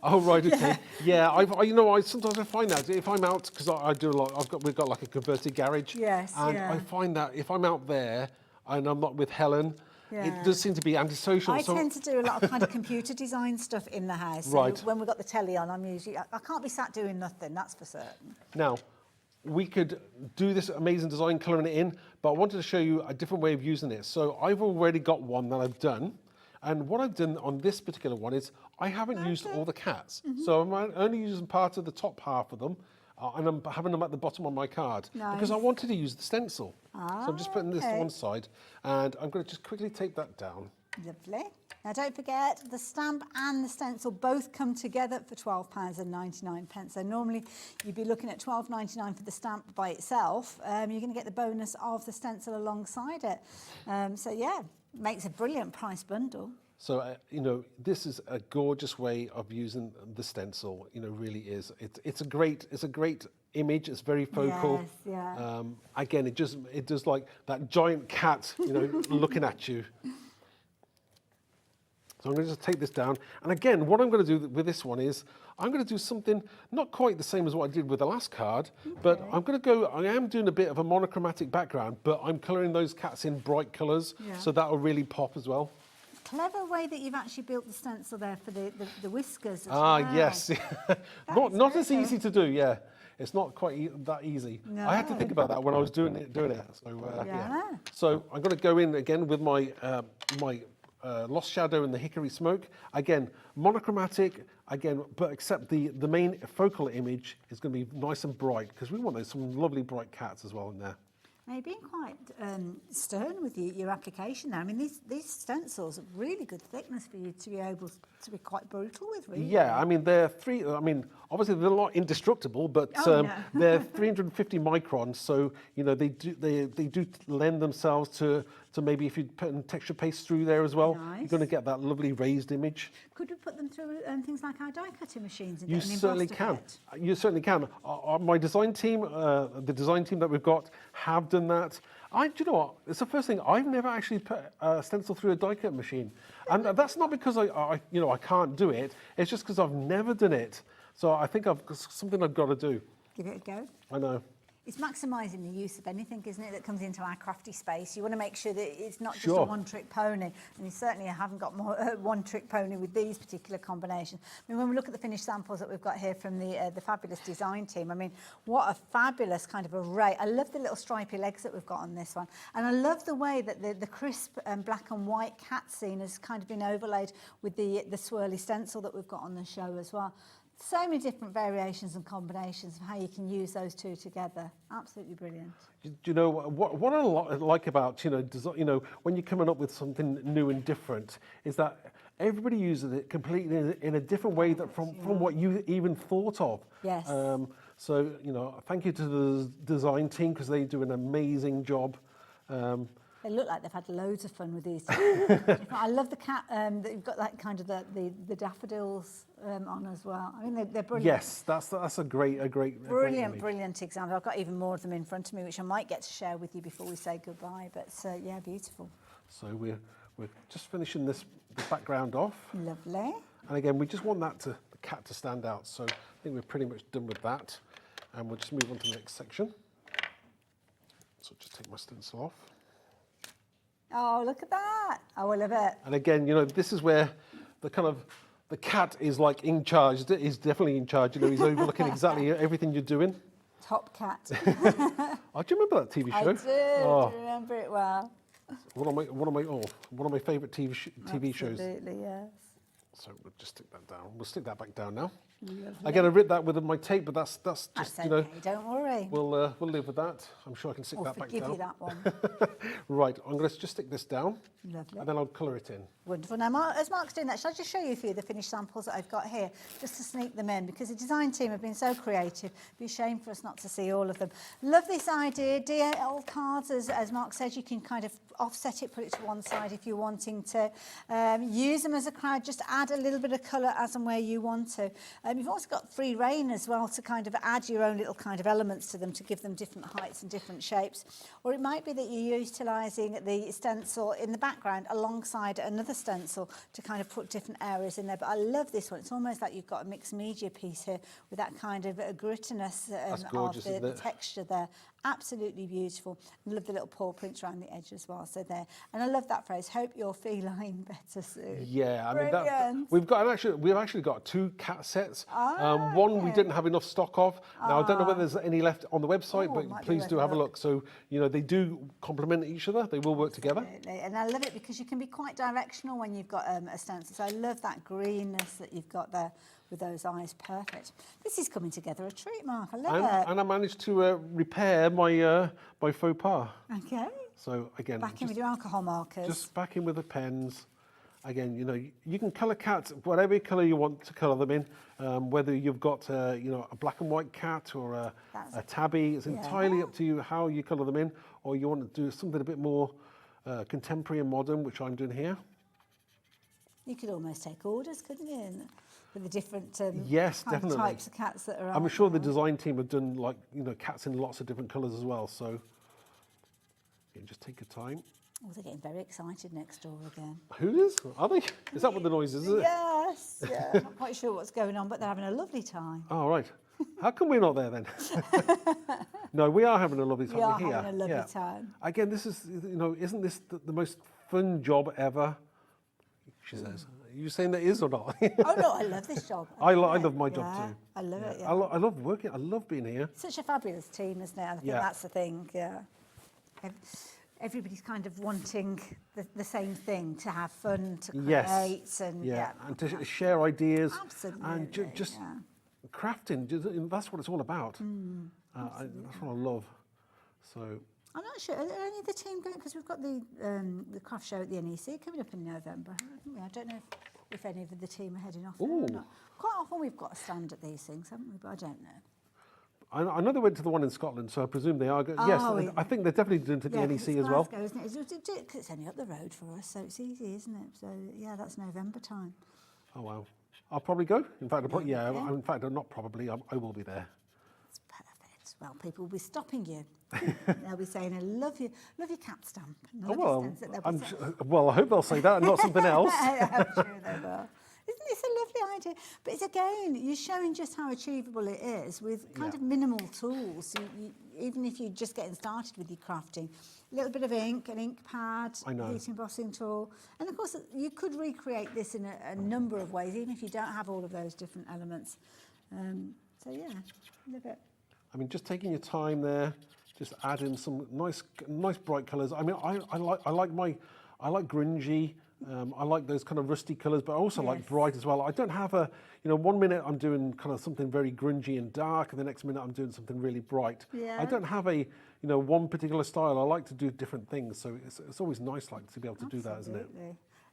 Oh, right, okay. Yeah, you know, sometimes I find that if I'm out, because I do a lot, we've got like a converted garage.
Yes,
and I find that if I'm out there and I'm not with Helen, it does seem to be antisocial.
I tend to do a lot of kind of computer design stuff in the house. So when we've got the telly on, I'm usually, I can't be sat doing nothing, that's for certain.
Now, we could do this amazing design, colouring it in, but I wanted to show you a different way of using it. So I've already got one that I've done. And what I've done on this particular one is I haven't used all the cats. So I'm only using part of the top half of them, and I'm having them at the bottom of my card because I wanted to use the stencil. So I'm just putting this to one side, and I'm going to just quickly tape that down.
Lovely. Now don't forget, the stamp and the stencil both come together for £12.99. So normally you'd be looking at £12.99 for the stamp by itself. You're going to get the bonus of the stencil alongside it. So yeah, makes a brilliant price bundle.
So, you know, this is a gorgeous way of using the stencil, you know, really is. It's a great image, it's very focal.
Yes, yeah.
Again, it does like that giant cat, you know, looking at you. So I'm going to just take this down. And again, what I'm going to do with this one is I'm going to do something not quite the same as what I did with the last card, but I am doing a bit of a monochromatic background, but I'm colouring those cats in bright colours, so that will really pop as well.
Clever way that you've actually built the stencil there for the whiskers as
well.
Yes.
not as easy to do, yeah. It's not quite that easy.
No.
I had to think about that when I was doing it. So, So I'm going to go in again with my Lost Shadow and the Hickory Smoke. Again, monochromatic, but except the main focal image is going to be nice and bright because we want some lovely bright cats as well in there.
Now, you're being quite stern with your application there. I mean, these stencils are really good thickness for you to be able to be quite brutal with, really.
Yeah, I mean, obviously they're not indestructible, but they're 350 microns, so, you know, they do lend themselves to maybe if you put in texture paste through there as well, you're going to get that lovely raised image.
Could we put them through things like our die cutting machines and
You
get an
certainly
embossed
can.
effect?
You certainly can. My design team, the design team that we've got, have done that. Do you know what? It's the first thing. I've never actually put a stencil through a die cut machine, and that's not because I can't do it. It's just because I've never done it. So I think something I've got to do.
Give it a go.
I know.
It's maximising the use of anything, isn't it, that comes into our crafty space. You want to make sure that it's not just a one-trick pony, and you certainly haven't got more one-trick pony with these particular combinations. I mean, when we look at the finished samples that we've got here from the fabulous design team, I mean, what a fabulous kind of array. I love the little stripy legs that we've got on this one, and I love the way that the crisp black and white cat scene has kind of been overlaid with the swirly stencil that we've got on the show as well. So many different variations and combinations of how you can use those two together. Absolutely brilliant.
You know what I like about when you're coming up with something new and different is that everybody uses it completely in a different way from what you even thought of.
Yes.
So thank you to the design team because they do an amazing job.
They look like they've had loads of fun with these. I love the cat that you've got that kind of the daffodils on as well. I mean, they're brilliant.
Yes, that's a great
brilliant example. I've got even more of them in front of me, which I might get to share with you before we say goodbye. But yeah, beautiful.
So we're just finishing the background off.
Lovely.
And again, we just want the cat to stand out. So I think we're pretty much done with that, and we'll just move on to the next section. So just take my stencil off.
Oh, look at that. Oh, I love it.
And again, this is where the cat is like in charge. He's definitely in charge. He's overlooking exactly everything you're doing.
Top cat.
Oh, do you remember that TV show?
I do.
Oh.
I remember it well.
One of my favourite TV shows.
Absolutely, yes.
So we'll just stick that down. We'll stick that back down now.
Lovely.
Again, I ripped that with my tape, but that's just
okay, don't worry.
We'll live with that. I'm sure I can stick that back down.
I'll forgive you that one.
Right, I'm going to just stick this down.
Lovely.
And then I'll colour it in.
Wonderful. Now, as Mark's doing that, shall I just show you a few of the finished samples that I've got here, just to sneak them in, because the design team have been so creative. It'd be a shame for us not to see all of them. Love this idea. DL cards, as Mark said, you can kind of offset it, put it to one side if you're wanting to. Use them as a crowd, just add a little bit of colour as and where you want to. You've also got free reign as well to kind of add your own little kind of elements to them to give them different heights and different shapes. Or it might be that you're utilising the stencil in the background alongside another stencil to kind of put different areas in there. But I love this one. It's almost like you've got a mixed media piece here with that kind of grittiness of the texture there. Absolutely beautiful. I love the little paw prints around the edge as well. So there, and I love that phrase. Hope you're feline better soon.
Yeah, I mean
Brilliant.
we've actually got 2 cat sets. One we didn't have enough stock of. Now I don't know whether there's any left on the website, but please do have a look. So you know they do complement each other. They will work together.
Absolutely. And I love it because you can be quite directional when you've got a stencil. So I love that greenness that you've got there with those eyes. Perfect. This is coming together a treat, Mark. I love it.
And I managed to repair my my faux pas.
Okay.
So again,
Back in with your alcohol markers.
Just back in with the pens. Again, you know, you can colour cats whatever colour you want to colour them in. Whether you've got, you know, a black and white cat or a tabby, it's entirely up to you how you colour them in, or you want to do something a bit more contemporary and modern, which I'm doing here.
You could almost take orders, couldn't you? With the different
yes, definitely.
types of cats that are out
I'm sure
there.
the design team have done, like, you know, cats in lots of different colours as well. So, yeah, just take your time.
Oh, they're getting very excited next door again.
Who is? Are they? Is that what the noise is?
Yes. Yeah. Not quite sure what's going on, but they're having a lovely time.
Oh, right. How come we're not there then? No, we are having a lovely time.
We are
here.
having a lovely time.
Again, this is, you know, isn't this the most fun job ever? She says. Are you saying that is or not?
Oh no, I love this job.
I love my job too.
I love it. Yeah.
I love working. I love being here.
Such a fabulous team, isn't it? I think that's the thing. Yeah. Everybody's kind of wanting the same thing, to have fun, to create, and
and to share ideas.
Absolutely.
And just crafting. That's what it's all about. That's what I love. So.
I'm not sure. Are there any of the team going? Because we've got the craft show at the NEC coming up in November, haven't we? I don't know if any of the team are heading off there or not. Quite often we've got a stand at these things, haven't we? But I don't know.
I know they went to the one in Scotland, so I presume they are going. Yes, I think they're definitely doing it to the NEC as well.
Glasgow, isn't it? It's only up the road for us, so it's easy, isn't it? So yeah, that's November time.
Oh wow! I'll probably go. In fact, in fact, not probably. I will be there.
That's perfect. Well, people will be stopping you. They'll be saying, "I love your cat stamp."
Well, I hope they'll say that and not something else.
I'm sure they will. Isn't this a lovely idea? But it's again, you're showing just how achievable it is with kind of minimal tools. Even if you're just getting started with your crafting, a little bit of ink, an ink pad, heat embossing tool, and of course you could recreate this in a number of ways, even if you don't have all of those different elements. So yeah, love it.
I mean, just taking your time there. Just add in some nice bright colours. I mean, I like grungy. I like those kind of rusty colours, but I also like bright as well. I don't have a, you know, 1 minute I'm doing kind of something very grungy and dark, and the next minute I'm doing something really bright.
Yeah.
I don't have a, you know, one particular style. I like to do different things, so it's always nice, like, to be able to do that, isn't it?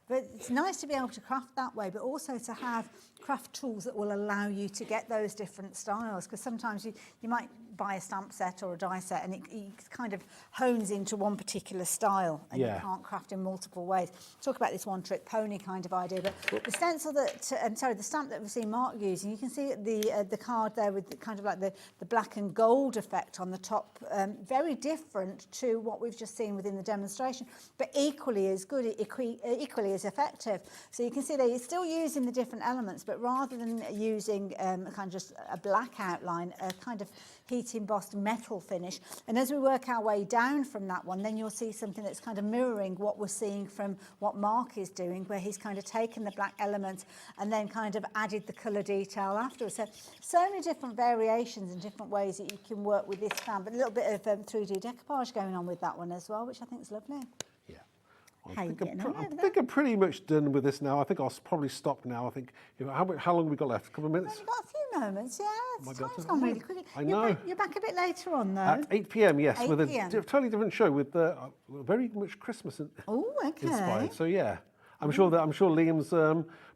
But it's nice to be able to craft that way, but also to have craft tools that will allow you to get those different styles, because sometimes you might buy a stamp set or a die set and it kind of hones into one particular style and you can't craft in multiple ways. Talk about this one-trick pony kind of idea, but the stencil that, the stamp that we've seen Mark using, you can see the card there with kind of like the black and gold effect on the top, very different to what we'of just seen within the demonstration, but equally as good, equally as effective. So you can see that you're still using the different elements, but rather than using kind of just a black outline, a kind of heat embossed metal finish. And as we work our way down from that one, then you'll see something that's kind of mirroring what we're seeing from what Mark is doing, where he's kind of taken the black element and then kind of added the colour detail afterwards. So many different variations and different ways that you can work with this stamp, but a little bit of 3D decoupage going on with that one as well, which I think is lovely.
I think I'm pretty much done with this now. I think I'll probably stop now. I think, how long have we got left? A couple of minutes?
We've got a few moments, time's gone really quickly.
I know.
You're back a bit later on, though.
At 8 p.m, yes,
8
with a
p.m.
totally different show with very much Christmas inspired. So yeah, I'm sure Liam's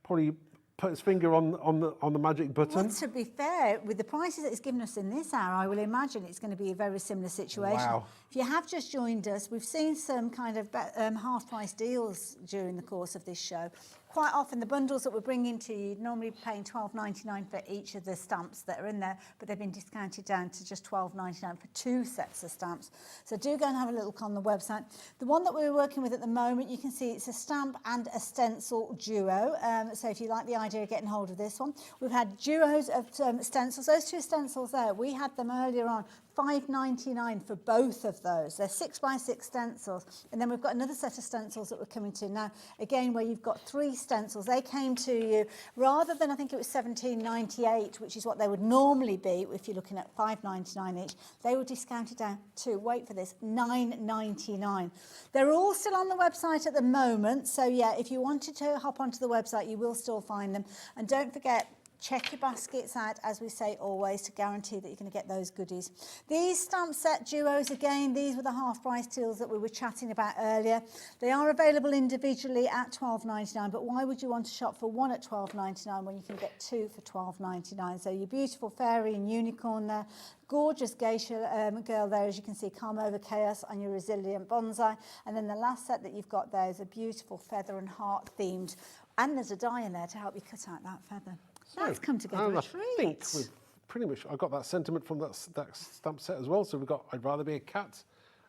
probably put his finger on the magic button.
Well, to be fair, with the prices that it's given us in this hour, I will imagine it's going to be a very similar situation.
Wow.
If you have just joined us, we've seen some kind of half-price deals during the course of this show. Quite often, the bundles that we're bringing to you, normally paying $12.99 for each of the stamps that are in there, but they've been discounted down to just $12.99 for 2 sets of stamps. So do go and have a look on the website. The one that we're working with at the moment, you can see it's a stamp and a stencil duo. So if you like the idea of getting hold of this one, we've had duos of stencils. Those 2 stencils there, we had them earlier on $5.99 for both of those. They're 6x6 stencils. And then we've got another set of stencils that we're coming to now, again, where you've got 3 stencils. They came to you, rather than, I think it was $17.98, which is what they would normally be if you're looking at $5.99 each, they were discounted down to, wait for this, $9.99. They're all still on the website at the moment. So yeah, if you wanted to hop onto the website, you will still find them. And don't forget, check your baskets out, as we say always, to guarantee that you're going to get those goodies. These stamp set duos, again, these were the half-price deals that we were chatting about earlier. They are available individually at $12.99, but why would you want to shop for one at $12.99 when you can get 2 for $12.99? So your beautiful fairy and unicorn there, gorgeous geisha girl there, as you can see, calm over chaos, and your resilient bonsai. And then the last set that you've got there is a beautiful feather and heart themed, and there's a die in there to help you cut out that feather. That's come together a treat.
I think we've pretty much, I got that sentiment from that stamp set as well. So we've got I'd Rather Be a Cat.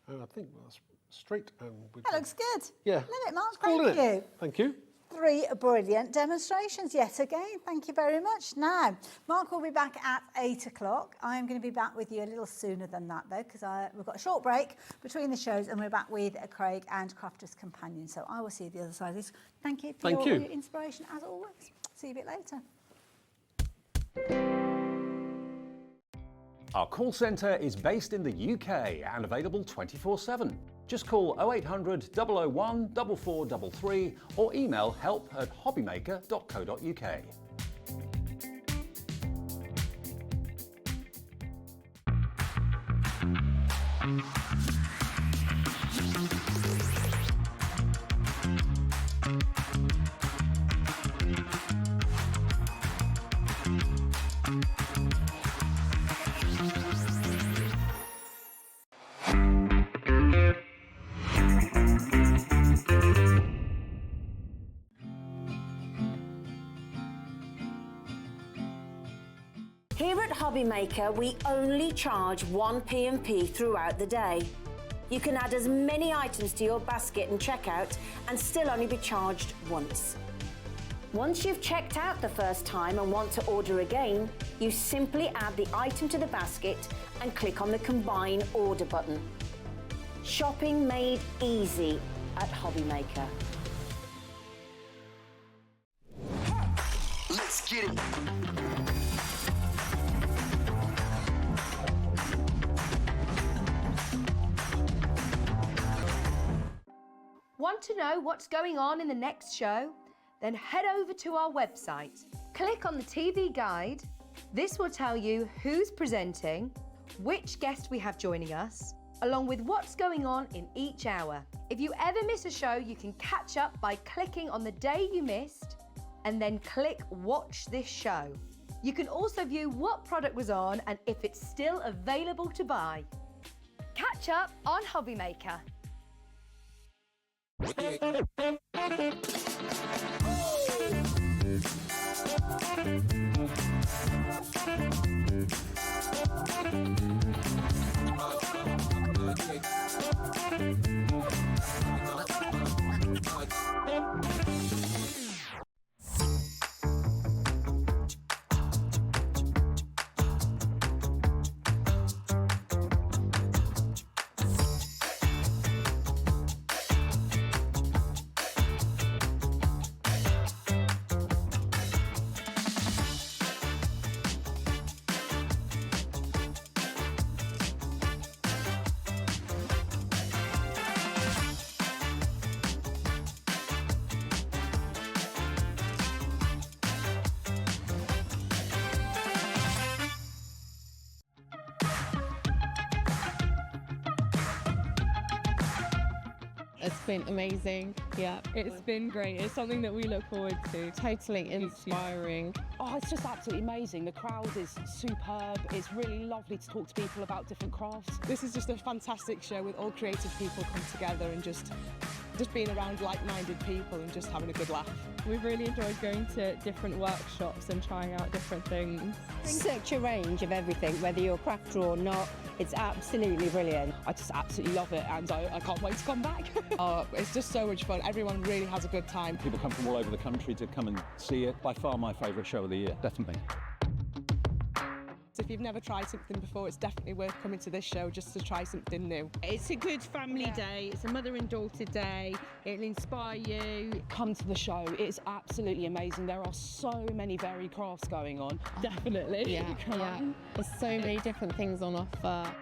I think that's straight. And
that looks good.
Yeah.
Love it, Mark.
Cool,
Thank you.
Thank you.
3 brilliant demonstrations yet again. Thank you very much. Now, Mark will be back at 8 o'clock. I'm going to be back with you a little sooner than that, though, because we've got a short break between the shows, and we're back with Craig and Crafter's Companion. So I will see you the other side of this. Thank you for your inspiration, as always. See you a bit later.
Our call centre is based in the UK and available 24/7. Just call 0800 001 4433 or email help@hobbymaker.co.uk.
Here at Hobbymaker, we only charge 1 P&P throughout the day. You can add as many items to your basket and checkout and still only be charged once. Once you've checked out the first time and want to order again, you simply add the item to the basket and click on the Combine Order button. Shopping made easy at Hobbymaker.
Let's get it.
Want to know what's going on in the next show? Then head over to our website. Click on the TV guide. This will tell you who's presenting, which guest we have joining us, along with what's going on in each hour. If you ever miss a show, you can catch up by clicking on the day you missed and then click Watch This Show. You can also view what product was on and if it's still available to buy. Catch up on Hobbymaker.
It's been amazing. Yeah, it's been great. It's something that we look forward to. Totally inspiring.
Oh, it's just absolutely amazing. The crowd is superb. It's really lovely to talk to people about different crafts.
This is just a fantastic show with all creative people come together and just being around like-minded people and just having a good laugh.
We've really enjoyed going to different workshops and trying out different things.
Such a range of everything, whether you're a crafter or not. It's absolutely brilliant.
I just absolutely love it, and I can't wait to come back.
It's just so much fun. Everyone really has a good time.
People come from all over the country to come and see it. By far my favourite show of the year, definitely.
If if you've never tried something before, it's definitely worth coming to this show just to try something new.
It's a good family day. It's a mother and daughter day. It'll inspire you.
Come to the show. It's absolutely amazing. There are so many varied crafts going on. Definitely.
Yeah, yeah. There's so many different things on offer.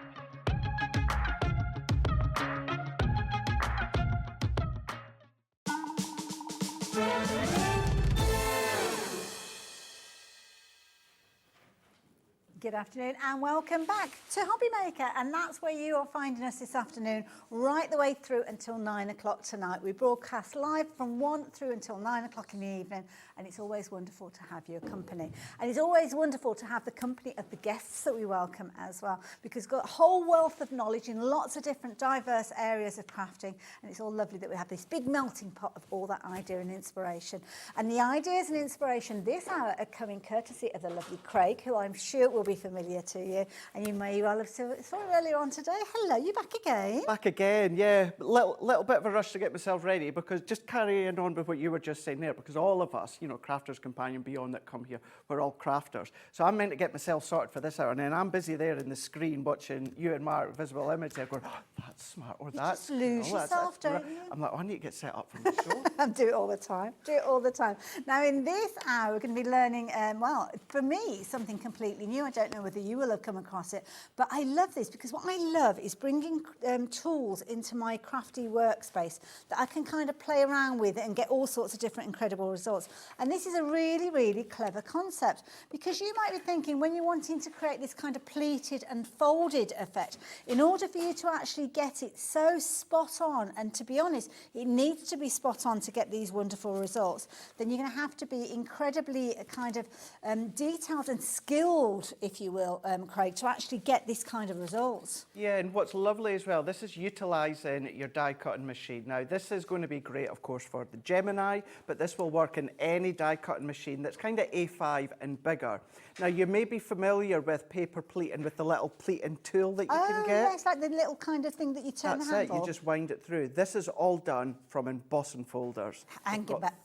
Good afternoon and welcome back to Hobby Maker, and that's where you are finding us this afternoon right the way through until 9 o'clock tonight. We broadcast live from 1 through until 9 o'clock in the evening, and it's always wonderful to have your company. And it's always wonderful to have the company of the guests that we welcome as well, because we've got a whole wealth of knowledge in lots of different diverse areas of crafting, and it's all lovely that we have this big melting pot of all that idea and inspiration. And the ideas and inspiration this hour are coming courtesy of the lovely Craig, who I'm sure will be familiar to you, and you may well have saw it earlier on today. Hello, you back again?
Back again, yeah. Little bit of a rush to get myself ready, because just carrying on with what you were just saying there, because all of us, you know, Crafters Companion Beyond that come here, we're all crafters. So I'm meant to get myself sorted for this hour, and then I'm busy there in the screen watching you and Mark visible image there going, oh, that's smart, or that's...
You just lose yourself, don't you?
I'm like, oh, I need to get set up for the show.
I do it all the time. Do it all the time. Now, in this hour, we're going to be learning, well, for me, something completely new. I don't know whether you will have come across it, but I love this because what I love is bringing tools into my crafty workspace that I can kind of play around with and get all sorts of different incredible results. And this is a really, really clever concept, because you might be thinking, when you're wanting to create this kind of pleated and folded effect, in order for you to actually get it so spot on, and to be honest, it needs to be spot on to get these wonderful results, then you're going to have to be incredibly kind of detailed and skilled, if you will, Craig, to actually get this kind of results.
Yeah, and what's lovely as well, this is utilising your die cutting machine. Now, this is going to be great, of course, for the Gemini, but this will work in any die cutting machine that's kind of A5 and bigger. Now, you may be familiar with paper pleating, with the little pleating tool that you can get.
Oh, yes, like the little kind of thing that you turn the handle.
That's it, you just wind it through. This is all done from embossing folders.
And get back.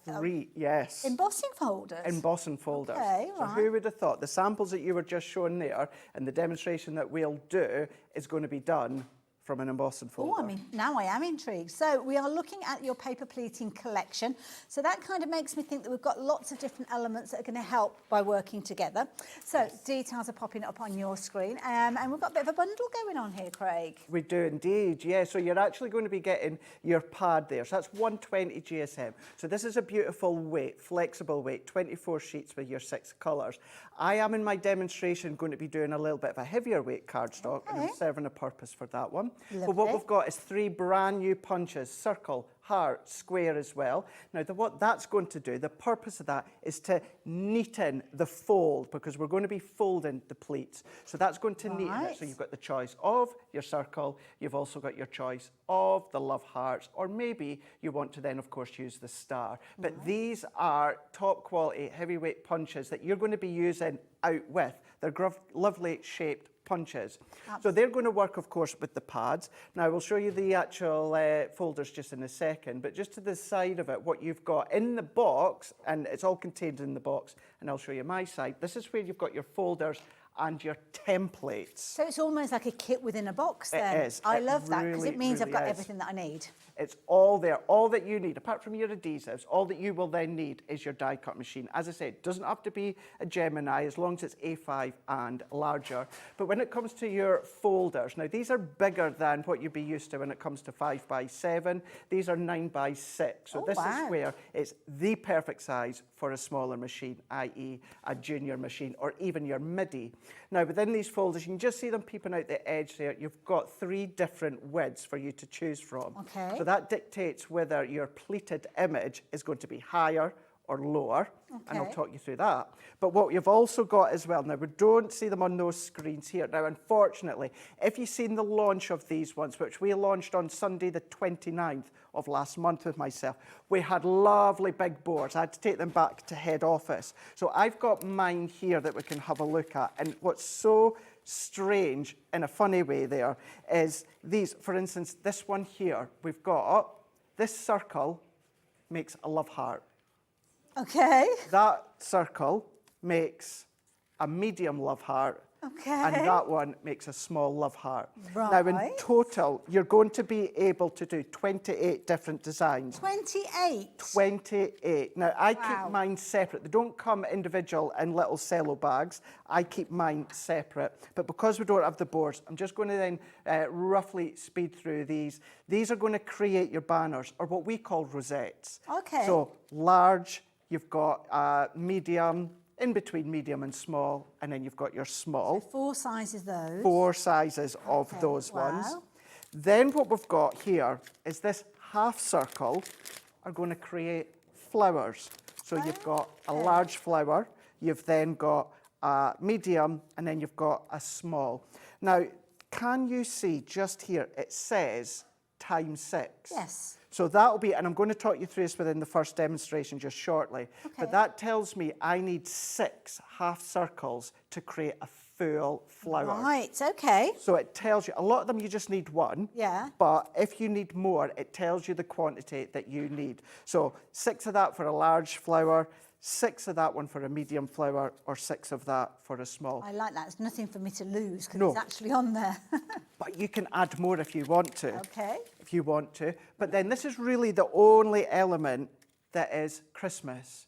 Yes.
Embossing folders?
Embossing folders.
Okay,
so
right.
who would have thought the samples that you were just showing there and the demonstration that we'll do is going to be done from an embossing folder.
Oh, I mean, now I am intrigued. So we are looking at your paper pleating collection. So that kind of makes me think that we've got lots of different elements that are going to help by working together. So details are popping up on your screen. And we've got a bit of a bundle going on here, Craig.
We do indeed, yeah. So you're actually going to be getting your pad there. So that's 120 GSM. So this is a beautiful weight, flexible weight, 24 sheets with your 6 colours. I am in my demonstration going to be doing a little bit of a heavier weight cardstock, and I'm serving a purpose for that one.
Lovely.
But what we've got is 3 brand new punches, circle, heart, square as well. Now, what that's going to do, the purpose of that is to neaten the fold, because we're going to be folding the pleats. So that's going to neaten it. So you've got the choice of your circle, you've also got your choice of the love hearts, or maybe you want to then, of course, use the star. But these are top quality heavyweight punches that you're going to be using out with. They're lovely shaped punches. So they're going to work, of course, with the pads. Now, we'll show you the actual folders just in a second, but just to the side of it, what you've got in the box, and it's all contained in the box, and I'll show you my side. This is where you've got your folders and your templates.
So it's almost like a kit within a box then.
It is.
I love that, because
really,
it means I've got
is.
everything that I need.
It's all there, all that you need, apart from your adhesives, all that you will then need is your die cut machine. As I said, it doesn't have to be a Gemini, as long as it's A5 and larger. But when it comes to your folders, now these are bigger than what you'd be used to when it comes to 5x7. These are 9x6. So this is where it's the perfect size for a smaller machine, i.e. a junior machine, or even your MIDI. Now, within these folders, you can just see them peeping out the edge there. You've got 3 different widths for you to choose from.
Okay.
So that dictates whether your pleated image is going to be higher or lower, and I'll talk you through that. But what you've also got as well, now we don't see them on those screens here. Now, unfortunately, if you've seen the launch of these ones, which we launched on Sunday the 29th of last month with myself, we had lovely big boards. I had to take them back to head office. So I've got mine here that we can have a look at. And what's so strange, in a funny way there, is these, for instance, this one here, we've got this circle makes a love heart.
Okay.
That circle makes a medium love heart,
Okay.
And that one makes a small love heart.
Right.
Now, in total, you're going to be able to do 28 different designs.
28?
28. Now, I
Wow.
keep mine separate. They don't come individual in little cello bags. I keep mine separate. But because we don't have the boards, I'm just going to then roughly speed through these. These are going to create your banners, or what we call rosettes.
Okay.
So large, you've got medium, in between medium and small, and then you've got your small.
So 4 sizes those.
4 sizes of those ones. Then what we've got here is this half circle are going to create flowers. So you've got a large flower, you've then got a medium, and then you've got a small. Now, can you see just here, it says times 6.
Yes.
So that'll be, and I'm going to talk you through this within the first demonstration just shortly, but that tells me I need 6 half circles to create a full flower.
Right, okay.
So it tells you, a lot of them you just need 1,
Yeah.
but if you need more, it tells you the quantity that you need. So 6 of that for a large flower, 6 of that one for a medium flower, or 6 of that for a small.
I like that. It's nothing for me to lose because
No.
it's actually on there.
But you can add more if you want to.
Okay.
If you want to. But then this is really the only element that is Christmas.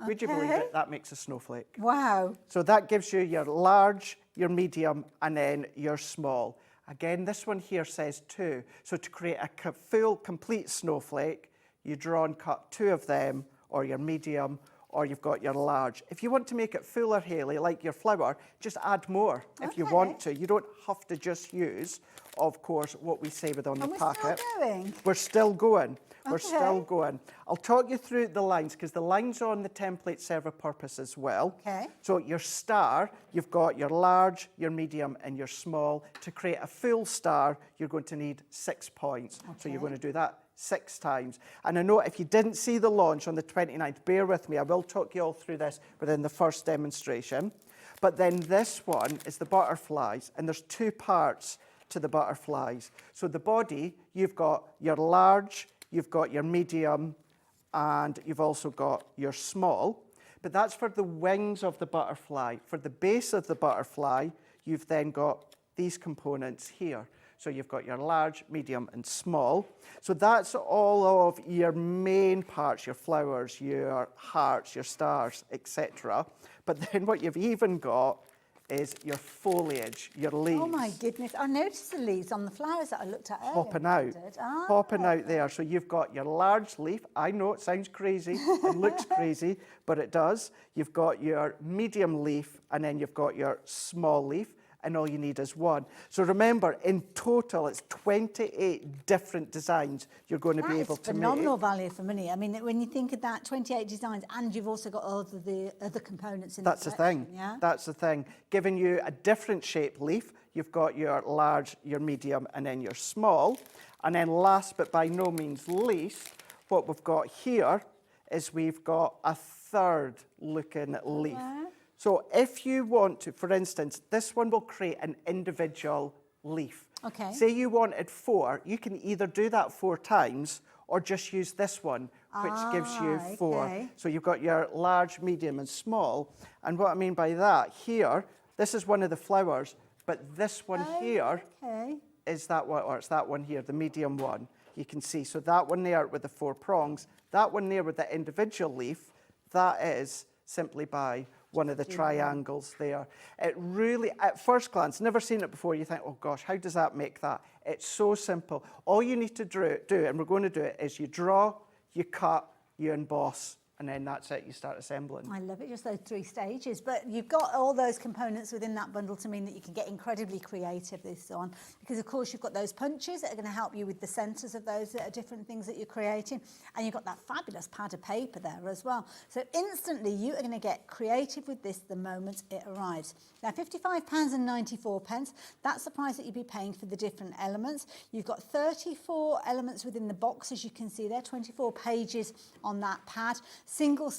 Would you believe it? That makes a snowflake.
Wow.
So that gives you your large, your medium, and then your small. Again, this one here says 2. So to create a full, complete snowflake, you draw and cut 2 of them, or your medium, or you've got your large. If you want to make it fuller, Hayley, like your flower, just add more if you want to. You don't have to just use, of course, what we say with on the packet.
Still going?
We're still going. We're still going. I'll talk you through the lines, because the lines on the template serve a purpose as well.
Okay.
So your star, you've got your large, your medium, and your small. To create a full star, you're going to need 6 points. So you're going to do that 6 times. And I know if you didn't see the launch on the 29th, bear with me. I will talk you all through this within the first demonstration. But then this one is the butterflies, and there's 2 parts to the butterflies. So the body, you've got your large, you've got your medium, and you've also got your small. But that's for the wings of the butterfly. For the base of the butterfly, you've then got these components here. So you've got your large, medium, and small. So that's all of your main parts, your flowers, your hearts, your stars, etc. But then what you've even got is your foliage, your leaves.
Oh my goodness. I noticed the leaves on the flowers that I looked at earlier.
Popping out. Popping out there. So you've got your large leaf. I know it sounds crazy. It looks crazy, but it does. You've got your medium leaf, and then you've got your small leaf. And all you need is 1. So remember, in total, it's 28 different designs you're going to be able to make.
Phenomenal value for money. I mean, when you think of that, 28 designs, and you've also got all of the other components in
That's the thing.
Yeah?
That's the thing. Giving you a different shape leaf. You've got your large, your medium, and then your small. And then last but by no means least, what we've got here is we've got a 3rd looking leaf. So if you want to, for instance, this one will create an individual leaf.
Okay.
Say you wanted 4, you can either do that 4 times or just use this one, which gives you 4.
Okay.
So you've got your large, medium, and small. And what I mean by that, here, this is one of the flowers, but this one here is that one, or it's that one here, the medium one. You can see, so that one there with the 4 prongs, that one there with the individual leaf, that is simply by one of the triangles there. It really, at first glance, never seen it before, you think, oh gosh, how does that make that? It's so simple. All you need to do, and we're going to do it, is you draw, you cut, you emboss, and then that's it, you start assembling.
I love it, just those 3 stages. But you've got all those components within that bundle to mean that you can get incredibly creative this on. Because, of course, you've got those punches that are going to help you with the centres of those different things that you're creating. And you've got that fabulous pad of paper there as well. So instantly, you are going to get creative with this the moment it arrives. Now, £55.94, that's the price that you'd be paying for the different elements. You've got 34 elements within the box, as you can see there, 24 pages on that pad. Single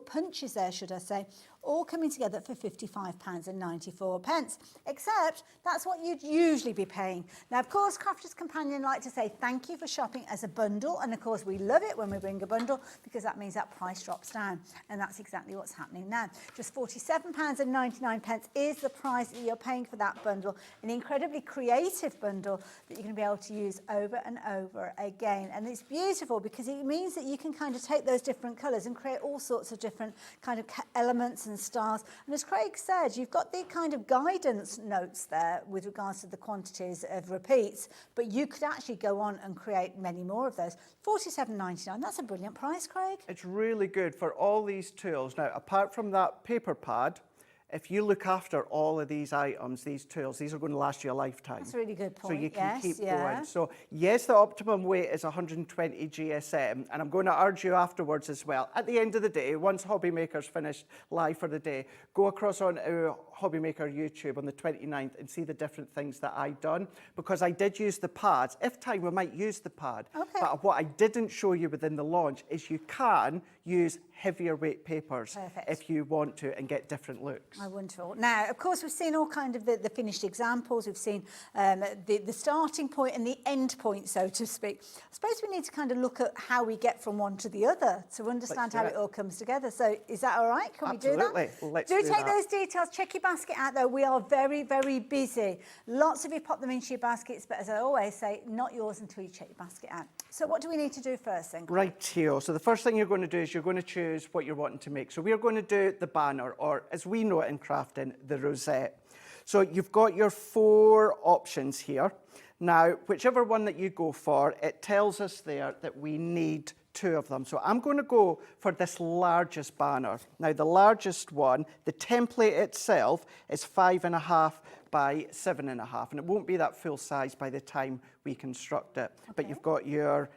punches there, should I say. all coming together for £55.94. Except that's what you'd usually be paying. Now, of course, Crafters Companion like to say thank you for shopping as a bundle, and of course we love it when we bring a bundle because that means that price drops down, and that's exactly what's happening now. Just £47.99 is the price that you're paying for that bundle, an incredibly creative bundle that you're going to be able to use over and over again. And it's beautiful because it means that you can kind of take those different colours and create all sorts of different kind of elements and styles. And as Craig said, you've got the kind of guidance notes there with regards to the quantities of repeats, but you could actually go on and create many more of those. £47.99, that's a brilliant price, Craig.
It's really good for all these tools. Now, apart from that paper pad, if you look after all of these items, these tools, these are going to last you a lifetime.
That's a really good point.
So you can keep
yeah.
going. So yes, the optimum weight is 120 GSM, and I'm going to urge you afterwards as well. At the end of the day, once Hobby Maker's finished live for the day, go across on our Hobby Maker YouTube on the 29th and see the different things that I've done, because I did use the pads. If time, we might use the pad.
Okay.
But what I didn't show you within the launch is you can use heavier weight papers if you want to and get different looks.
Oh, wonderful. Now, of course, we've seen all kind of the finished examples. We've seen the starting point and the end point, so to speak. I suppose we need to kind of look at how we get from one to the other to understand how it all comes together. So is that all right? Can
Absolutely.
we do that?
Let's
do
do
take
that.
those details. Check your basket out, though. We are very, very busy. Lots of you pop them into your baskets, but as I always say, not yours until you check your basket out. So what do we need to do first, then?
Right, Theo. So the first thing you're going to do is you're going to choose what you're wanting to make. So we're going to do the banner, or as we know it in crafting, the rosette. So you've got your 4 options here. Now, whichever one that you go for, it tells us there that we need 2 of them. So I'm going to go for this largest banner. Now, the largest one, the template itself is 5.5 by 7.5, and it won't be that full size by the time we construct it. Okay. But you've got your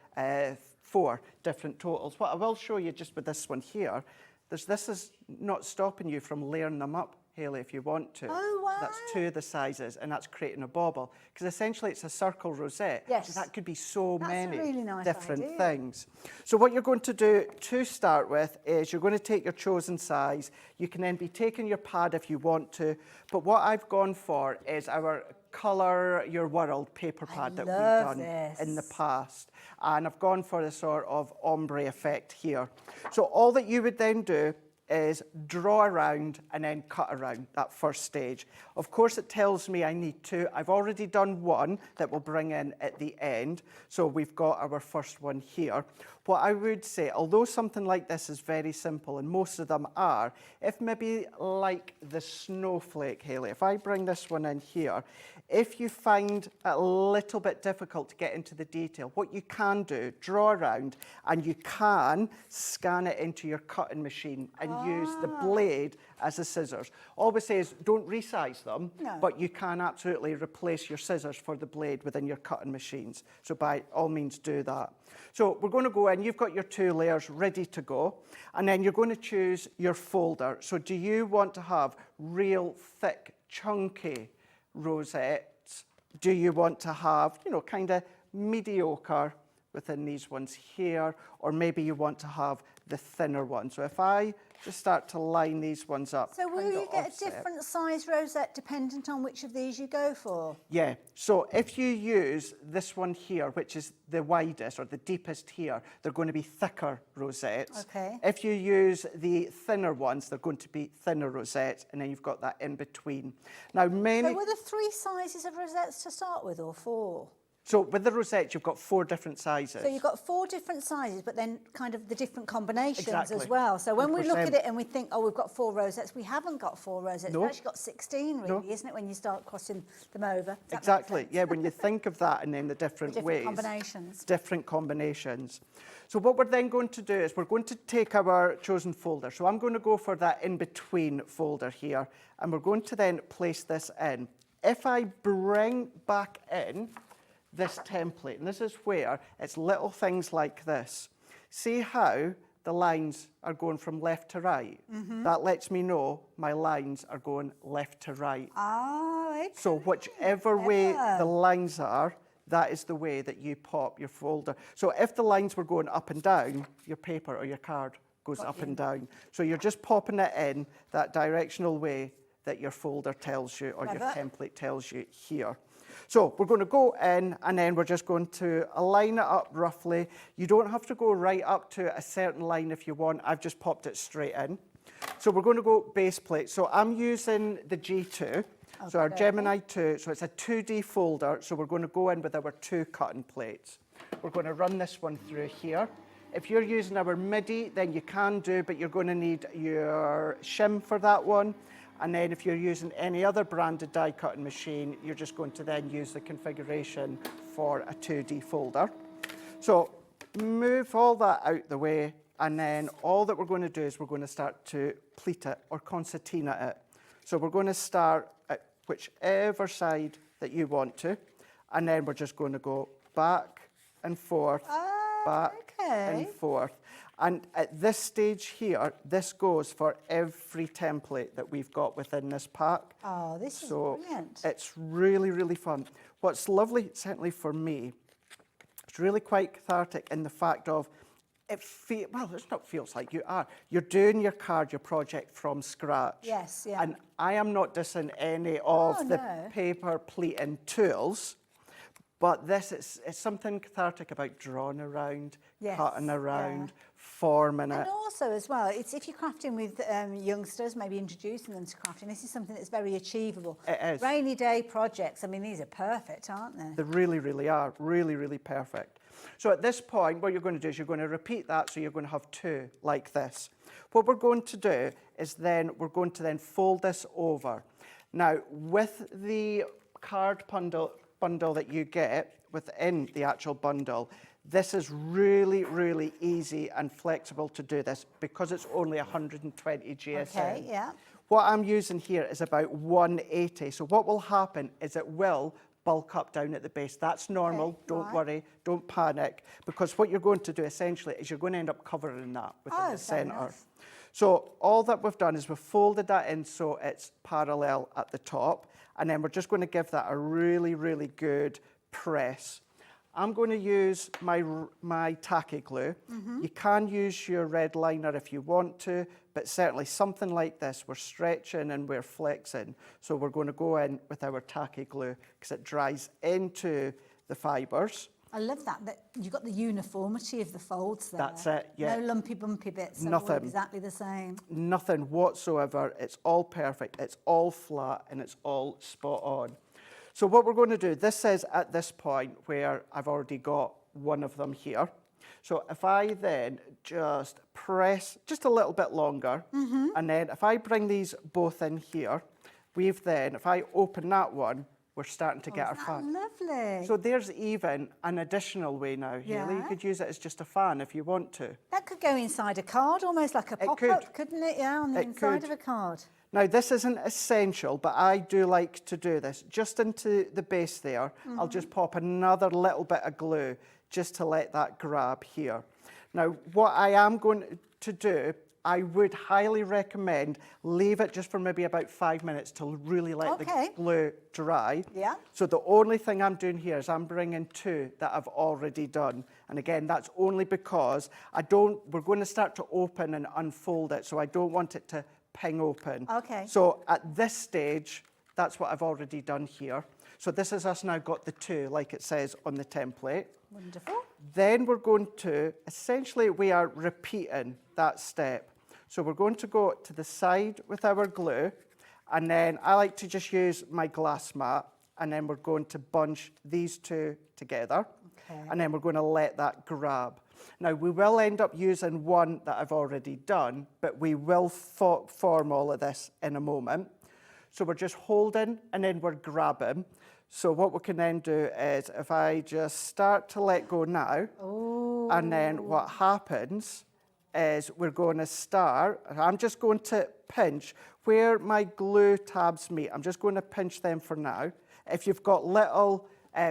4 different totals. What I will show you just with this one here, this is not stopping you from layering them up, Hayley, if you want to.
Oh, wow.
That's 2 of the sizes, and that's creating a bauble. Because essentially it's a circle rosette.
Yes.
So that could be so many
really nice
different
idea.
things. So what you're going to do to start with is you're going to take your chosen size. You can then be taking your pad if you want to. But what I've gone for is our Colour Your World paper pad that we've done in the past. And I've gone for the sort of ombre effect here. So all that you would then do is draw around and then cut around that first stage. Of course, it tells me I need 2. I've already done 1 that we'll bring in at the end. So we've got our first one here. What I would say, although something like this is very simple, and most of them are, if maybe like the snowflake, Hayley, if I bring this one in here, if you find it a little bit difficult to get into the detail, what you can do, draw around, and you can scan it into your cutting machine and use the blade as the scissors. Always says don't resize them, but you can absolutely replace your scissors for the blade within your cutting machines. So by all means do that. So we're going to go in, you've got your 2 layers ready to go, and then you're going to choose your folder. So do you want to have real thick, chunky rosettes? Do you want to have, you know, kind of mediocre within these ones here, or maybe you want to have the thinner one? So if I just start to line these ones up.
So will you get a different size rosette dependent on which of these you go for?
Yeah, so if you use this one here, which is the widest or the deepest here, they're going to be thicker rosettes.
Okay.
If you use the thinner ones, they're going to be thinner rosettes, and then you've got that in between. Now, many...
So were there 3 sizes of rosettes to start with, or 4?
So with the rosettes, you've got 4 different sizes.
So you've got 4 different sizes, but then kind of the different combinations
Exactly.
as well. So when we look
100%.
at it and we think, oh, we've got 4 rosettes, we haven't got 4 rosettes.
No.
We've actually got 16, really, isn't it, when you start crossing them over? Does that
Exactly,
make sense?
yeah, when you think of that and then the different ways.
Combinations.
Different combinations. So what we're then going to do is we're going to take our chosen folder. So I'm going to go for that in-between folder here, and we're going to then place this in. If I bring back in this template, and this is where it's little things like this. See how the lines are going from left to right? That lets me know my lines are going left to right.
Oh, okay.
So whichever way the lines are, that is the way that you pop your folder. So if the lines were going up and down, your paper or your card goes up and down. So you're just popping it in that directional way that your folder tells you, or your template tells you here. So we're going to go in, and then we're just going to align it up roughly. You don't have to go right up to a certain line if you want. I've just popped it straight in. So we're going to go base plate. So I'm using the G2, so our Gemini 2. So it's a 2D folder. So we're going to go in with our 2 cutting plates. We're going to run this one through here. If you're using our MIDI, then you can do, but you're going to need your shim for that one. And then if you're using any other branded die cutting machine, you're just going to then use the configuration for a 2D folder. So move all that out the way, and then all that we're going to do is we're going to start to pleat it or concertina it. So we're going to start at whichever side that you want to, and then we're just going to go back and forth, back and forth. And at this stage here, this goes for every template that we've got within this pack.
Oh, this is brilliant.
It's really, really fun. What's lovely, certainly for me, it's really quite cathartic in the fact of, well, it's not feels like you're doing your card, your project from scratch.
Yes, yeah.
And I am not dissing any of the paper pleating tools, but this is something cathartic about drawing around, cutting around, forming it.
And also as well, it's if you're crafting with youngsters, maybe introducing them to crafting, this is something that's very achievable.
It is.
Rainy day projects, I mean, these are perfect, aren't they?
They really, really are. Really, really perfect. So at this point, what you're going to do is you're going to repeat that, so you're going to have 2 like this. What we're going to do is then we're going to then fold this over. Now, with the card bundle that you get within the actual bundle, this is really, really easy and flexible to do this because it's only 120 GSM.
Okay, yeah.
What I'm using here is about 180. So what will happen is it will bulk up down at the base. That's normal. Don't worry. Don't panic. Because what you're going to do essentially is you're going to end up covering that within the centre. So all that we've done is we've folded that in so it's parallel at the top. And then we're just going to give that a really, really good press. I'm going to use my tacky glue. You can use your red liner if you want to, but certainly something like this, we're stretching and we're flexing. So we're going to go in with our tacky glue because it dries into the fibres.
I love that you've got the uniformity of the folds there.
That's it, yeah.
No lumpy bumpy bits.
Nothing.
Exactly the same.
Nothing whatsoever. It's all perfect. It's all flat and it's all spot on. So what we're going to do, this is at this point where I've already got one of them here. So if I then just press just a little bit longer, and then if I bring these both in here, if I open that one, we're starting to get our fan.
Lovely.
So there's even an additional way now, Hayley. You could use it as just a fan if you want to.
That could go inside a card, almost like a pop-up, couldn't it? Yeah, on the inside of a card.
Now, this isn't essential, but I do like to do this. Just into the base there, I'll just pop another little bit of glue just to let that grab here. Now, what I am going to do, I would highly recommend leave it just for maybe about 5 minutes to really let the glue dry.
Yeah.
So the only thing I'm doing here is I'm bringing 2 that I've already done. And again, that's only because we're going to start to open and unfold it, so I don't want it to ping open.
Okay.
So at this stage, that's what I've already done here. So this is us now got the 2, like it says on the template.
Wonderful.
Then we're going to, essentially we are repeating that step. So we're going to go to the side with our glue, and then I like to just use my glass mat, and then we're going to bunch these 2 together. Okay. And then we're going to let that grab. Now, we will end up using one that I've already done, but we will form all of this in a moment. So we're just holding and then we're grabbing. So what we can then do is if I just start to let go now, and then what happens is we're going to start, I'm just going to pinch where my glue tabs meet. I'm just going to pinch them for now. If you've got little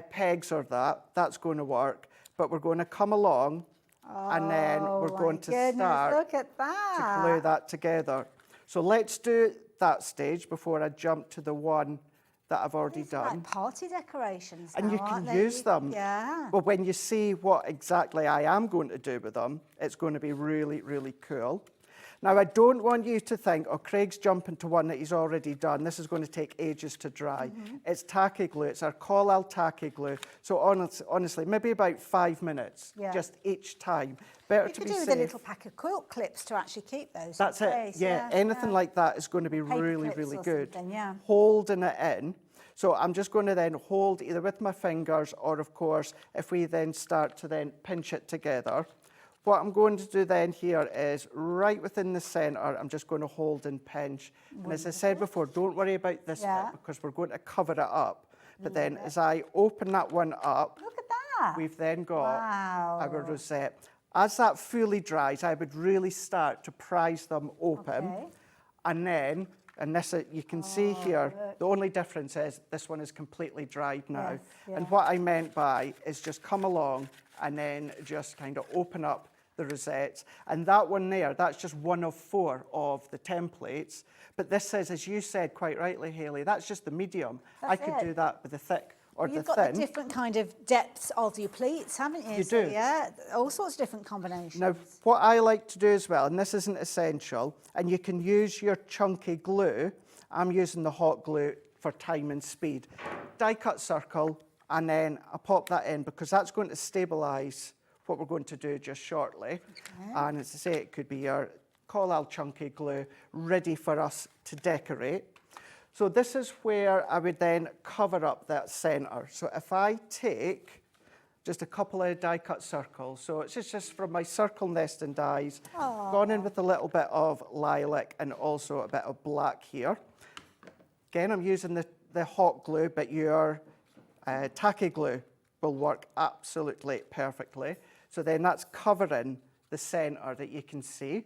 pegs or that's going to work, but we're going to come along and then we're going to start to glue that together. So let's do that stage before I jump to the one that I've already
These are
done.
like party decorations
And you
now,
can
aren't they?
use them.
Yeah.
Well, when you see what exactly I am going to do with them, it's going to be really, really cool. Now, I don't want you to think, oh, Craig's jumping to one that he's already done. This is going to take ages to dry. It's tacky glue. It's our Collal tacky glue. So honestly, maybe about 5 minutes, just each time. Better
You
to
could
be
do with
safe.
a little pack of quilt clips to actually keep those.
That's
in
it.
place.
Yeah, anything like that is going to be
Paper
really,
clips
really
or
good.
something, yeah.
Holding it in. So I'm just going to then hold either with my fingers or, of course, if we then start to then pinch it together. What I'm going to do then here is right within the centre, I'm just going to hold and pinch. And as I said before, don't worry about this bit because we're going to cover it up. But then as I open that one up,
look at that.
We've then got our rosette. As that fully dries, I would really start to prise them open. And then, and this you can see here, the only difference is this one is completely dried now. And what I meant by is just come along and then just kind of open up the rosettes. And that one there, that's just one of 4 of the templates. But this says, as you said quite rightly, Hayley, that's just the medium. I could do that with the thick or the
You've
thin.
got the different kind of depths of your pleats, haven't you?
You
So,
do.
yeah, all sorts of different combinations.
Now, what I like to do as well, and this isn't essential, and you can use your chunky glue. I'm using the hot glue for time and speed. Die cut circle, and then I pop that in because that's going to stabilise what we're going to do just shortly. And as I say, it could be your Collal chunky glue ready for us to decorate. So this is where I would then cover up that centre. So if I take just a couple of die cut circles, so it's just from my circle nesting dies, gone in with a little bit of lilac and also a bit of black here. Again, I'm using the hot glue, but your tacky glue will work absolutely perfectly. So then that's covering the centre that you can see.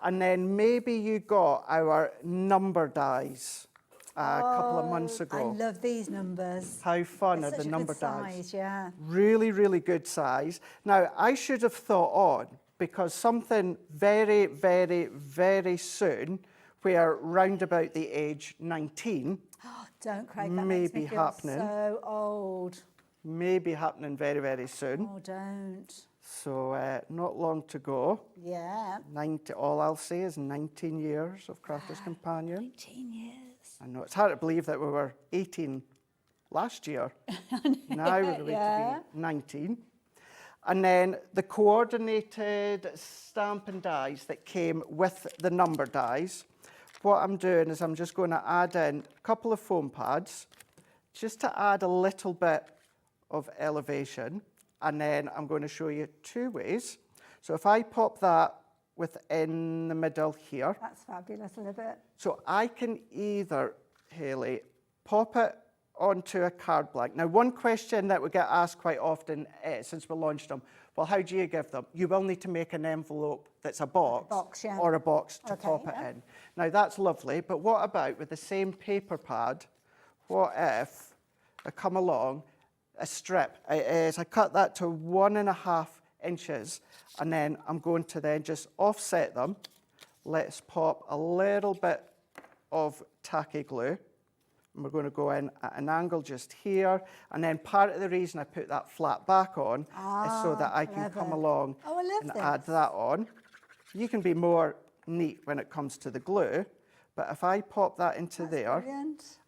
And then maybe you got our number dies a couple of months ago.
I love these numbers.
How fun
It's
are the
such a
number
good
dies?
size, yeah.
Really, really good size. Now, I should have thought on, because something very, very, very soon, where round about the age 19,
Don't, Craig, that
may
makes me
be
feel
happening.
so old.
May be happening very, very soon.
Oh, don't.
So not long to go.
Yeah.
All I'll say is 19 years of Crafter's Companion.
19 years.
I know, it's hard to believe that we were 18 last year. Now we're going to be 19. And then the coordinated stamp and dies that came with the number dies. What I'm doing is I'm just going to add in a couple of foam pads just to add a little bit of elevation. And then I'm going to show you 2 ways. So if I pop that within the middle here.
That's fabulous, I love it.
So I can either, Hayley, pop it onto a card blank. Now, one question that we get asked quite often since we launched them, well, how do you give them? You will need to make an envelope that's a box, or a box to pop it in. Now, that's lovely, but what about with the same paper pad, what if I come along, a strip, I cut that to 1.5 inches, and then I'm going to then just offset them. Let's pop a little bit of tacky glue. And we're going to go in at an angle just here. And then part of the reason I put that flat back on is so that I can come along and add that on. You can be more neat when it comes to the glue. But if I pop that into there,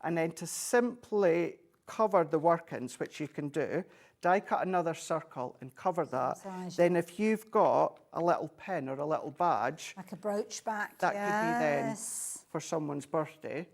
and then to simply cover the workings, which you can do, die cut another circle and cover that. Then if you've got a little pin or a little badge,
like a brooch back,
that could be then for someone's birthday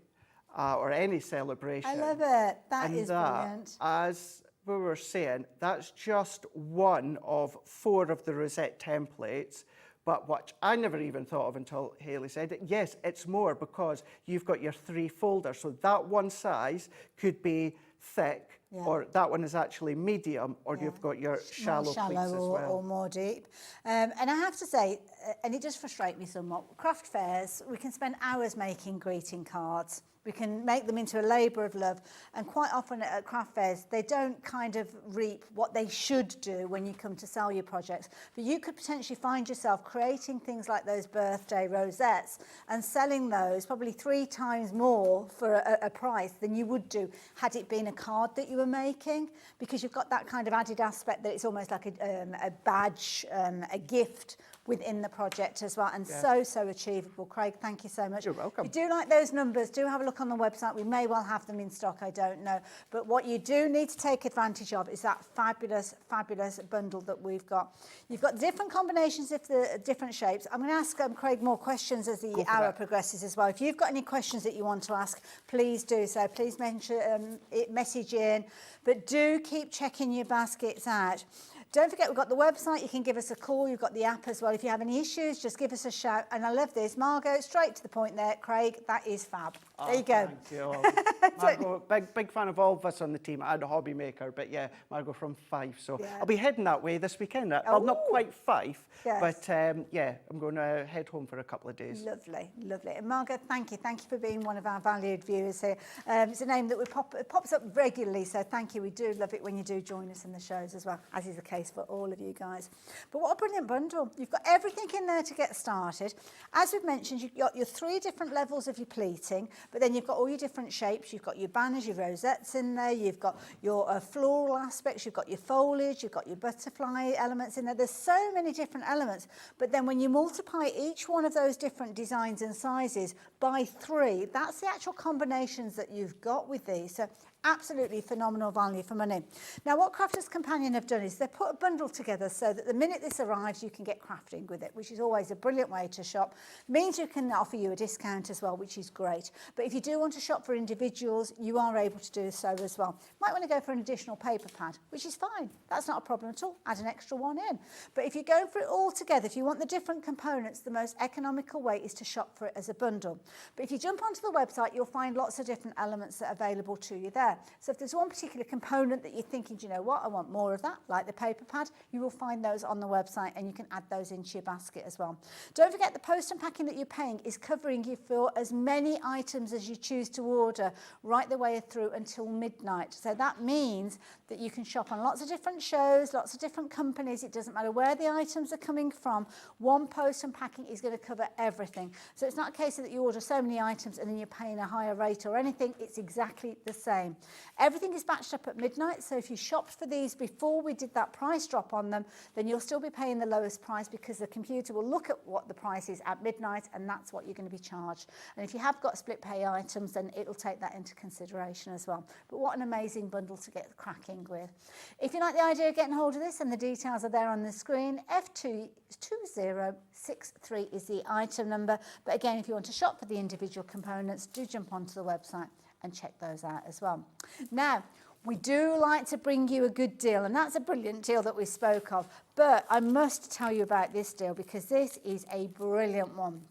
or any celebration.
I love it. That
and
is
that,
brilliant.
As we were saying, that's just one of 4 of the rosette templates. But what I never even thought of until Hayley said it, yes, it's more because you've got your 3 folders. So that one size could be thick, or that one is actually medium, or you've got your shallow pleats as well.
Or more deep. And I have to say, and it does frustrate me somewhat, craft fairs, we can spend hours making greeting cards, We can make them into a labour of love. And quite often at craft fairs, they don't kind of reap what they should do when you come to sell your projects. But you could potentially find yourself creating things like those birthday rosettes and selling those probably 3 times more for a price than you would do had it been a card that you were making, because you've got that kind of added aspect that it's almost like a badge, a gift within the project as well, and so achievable. Craig, thank you so much.
You're welcome.
If you do like those numbers, do have a look on the website. We may well have them in stock, I don't know. But what you do need to take advantage of is that fabulous, fabulous bundle that we've got. You've got different combinations of the different shapes. I'm going to ask Craig more questions as the hour progresses as well. If you've got any questions that you want to ask, please do so. Please message in, but do keep checking your baskets out. Don't forget, we've got the website. You can give us a call. You've got the app as well. If you have any issues, just give us a shout. And I love this. Margot, straight to the point there. Craig, that is fab. There you go.
Thank you. Margot, big fan of all of us on the team and Hobby Maker. But yeah, Margot from Fife. So I'll be heading that way this weekend. Well, not quite Fife, but yeah, I'm going to head home for a couple of days.
Lovely, lovely. And Margot, thank you. Thank you for being one of our valued viewers here. It's a name that it pops up regularly, so thank you. We do love it when you do join us in the shows as well, as is the case for all of you guys. But what a brilliant bundle. You've got everything in there to get started. As we've mentioned, you've got your 3 different levels of your pleating, but then you've got all your different shapes. You've got your banners, your rosettes in there. You've got your floral aspects. You've got your foliage. You've got your butterfly elements in there. There's so many different elements. But then when you multiply each one of those different designs and sizes by 3, that's the actual combinations that you've got with these. So absolutely phenomenal value for money. Now, what Crafters Companion have done is they've put a bundle together so that the minute this arrives, you can get crafting with it, which is always a brilliant way to shop. Means you can offer you a discount as well, which is great. But if you do want to shop for individuals, you are able to do so as well. Might want to go for an additional paper pad, which is fine. That's not a problem at all. Add an extra one in. But if you go for it all together, if you want the different components, the most economical way is to shop for it as a bundle. But if you jump onto the website, you'll find lots of different elements that are available to you there. So if there's one particular component that you're thinking, do you know what, I want more of that, like the paper pad, you will find those on the website and you can add those into your basket as well. Don't forget, the post and packing that you're paying is covering you for as many items as you choose to order right the way through until midnight. So that means that you can shop on lots of different shows, lots of different companies. It doesn't matter where the items are coming from. One post and packing is going to cover everything. So it's not a case that you order so many items and then you're paying a higher rate or anything. It's exactly the same. Everything is batched up at midnight, so if you shopped for these before we did that price drop on them, then you'll still be paying the lowest price because the computer will look at what the price is at midnight and that's what you're going to be charged. And if you have got split pay items, then it'll take that into consideration as well. But what an amazing bundle to get cracking with. If you like the idea of getting hold of this, and the details are there on the screen, F22063 is the item number. But again, if you want to shop for the individual components, do jump onto the website and check those out as well. Now, we do like to bring you a good deal, and that's a brilliant deal that we spoke of. But I must tell you about this deal because this is a brilliant one.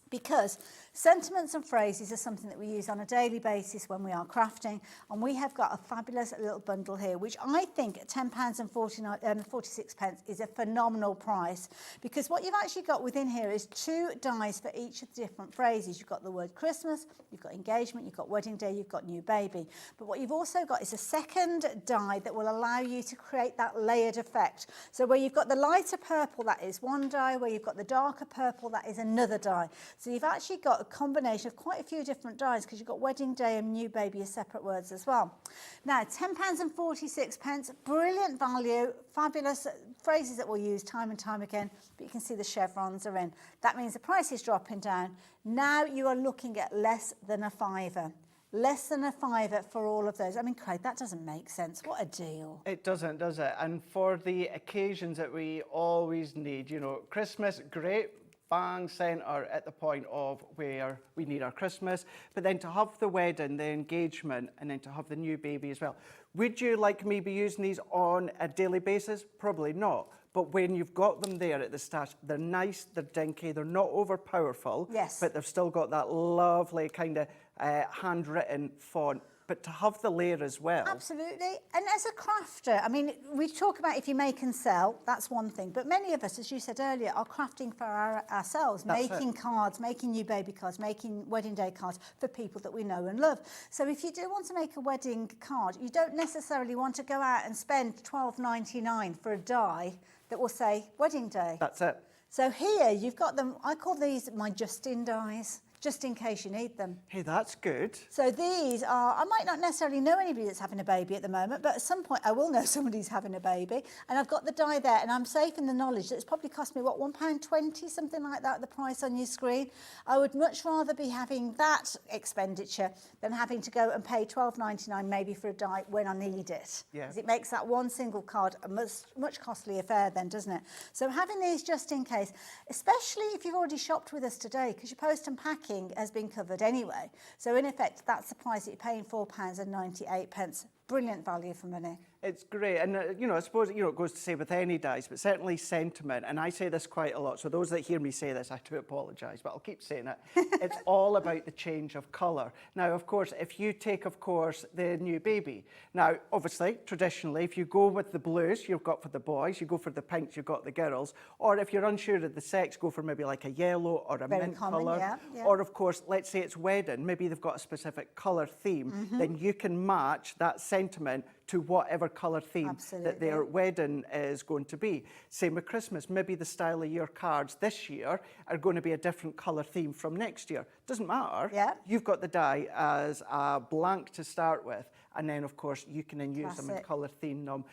Because sentiments and phrases are something that we use on a daily basis when we are crafting, and we have got a fabulous little bundle here, which I think at £10.46 is a phenomenal price, because what you've actually got within here is 2 dies for each of the different phrases. You've got the word Christmas, you've got engagement, you've got wedding day, you've got new baby. But what you've also got is a second die that will allow you to create that layered effect. So where you've got the lighter purple, that is one die, where you've got the darker purple, that is another die. So you've actually got a combination of quite a few different dies because you've got wedding day and new baby as separate words as well. Now, £10.46, brilliant value, fabulous phrases that we'll use time and time again, but you can see the chevrons are in. That means the price is dropping down. Now you are looking at less than a £5. Less than a £5 for all of those. I mean, Craig, that doesn't make sense. What a deal.
It doesn't, does it? And for the occasions that we always need, you know, Christmas, great. Bang centre at the point of where we need our Christmas, but then to have the wedding, the engagement, and then to have the new baby as well. Would you like me to be using these on a daily basis? Probably not. But when you've got them there at the start, they're nice, they're dinky, they're not over powerful,
yes,
but they've still got that lovely kind of handwritten font, but to have the layer as well.
Absolutely. And as a crafter, I mean, we talk about if you make and sell, that's one thing. But many of us, as you said earlier, are crafting for ourselves, making cards, making new baby cards, making wedding day cards for people that we know and love. So if you do want to make a wedding card, you don't necessarily want to go out and spend $12.99 for a die that will say wedding day.
That's it.
So here you've got them, I call these my just-in dies, just in case you need them.
Hey, that's good.
So these are, I might not necessarily know anybody that's having a baby at the moment, but at some point I will know somebody's having a baby. And I've got the die there, and I'm safe in the knowledge that it's probably cost me, what, £1.20, something like that, the price on your screen. I would much rather be having that expenditure than having to go and pay $12.99 maybe for a die when I need it.
Yeah.
Because it makes that one single card a much costly affair then, doesn't it? So having these just in case, especially if you've already shopped with us today, because your post and packing has been covered anyway. So in effect, that's the price that you're paying, £4.98. Brilliant value for money.
It's great, and you know, I suppose, you know, it goes to say with any dies, but certainly sentiment, and I say this quite a lot, so those that hear me say this, I do apologise, but I'll keep saying it. It's all about the change of colour. Now, of course, if you take, of course, the new baby. Now, obviously, traditionally, if you go with the blues, you've got for the boys, you go for the pinks, you've got the girls, or if you're unsure of the sex, go for maybe like a yellow or a mint colour.
Yeah.
Or, of course, let's say it's wedding, maybe they've got a specific colour theme, then you can match that sentiment to whatever colour theme that their wedding is going to be. Same with Christmas. Maybe the style of your cards this year are going to be a different colour theme from next year. Doesn't matter.
Yeah.
You've got the die as a blank to start with, and then, of course, you can then use them and colour theme them,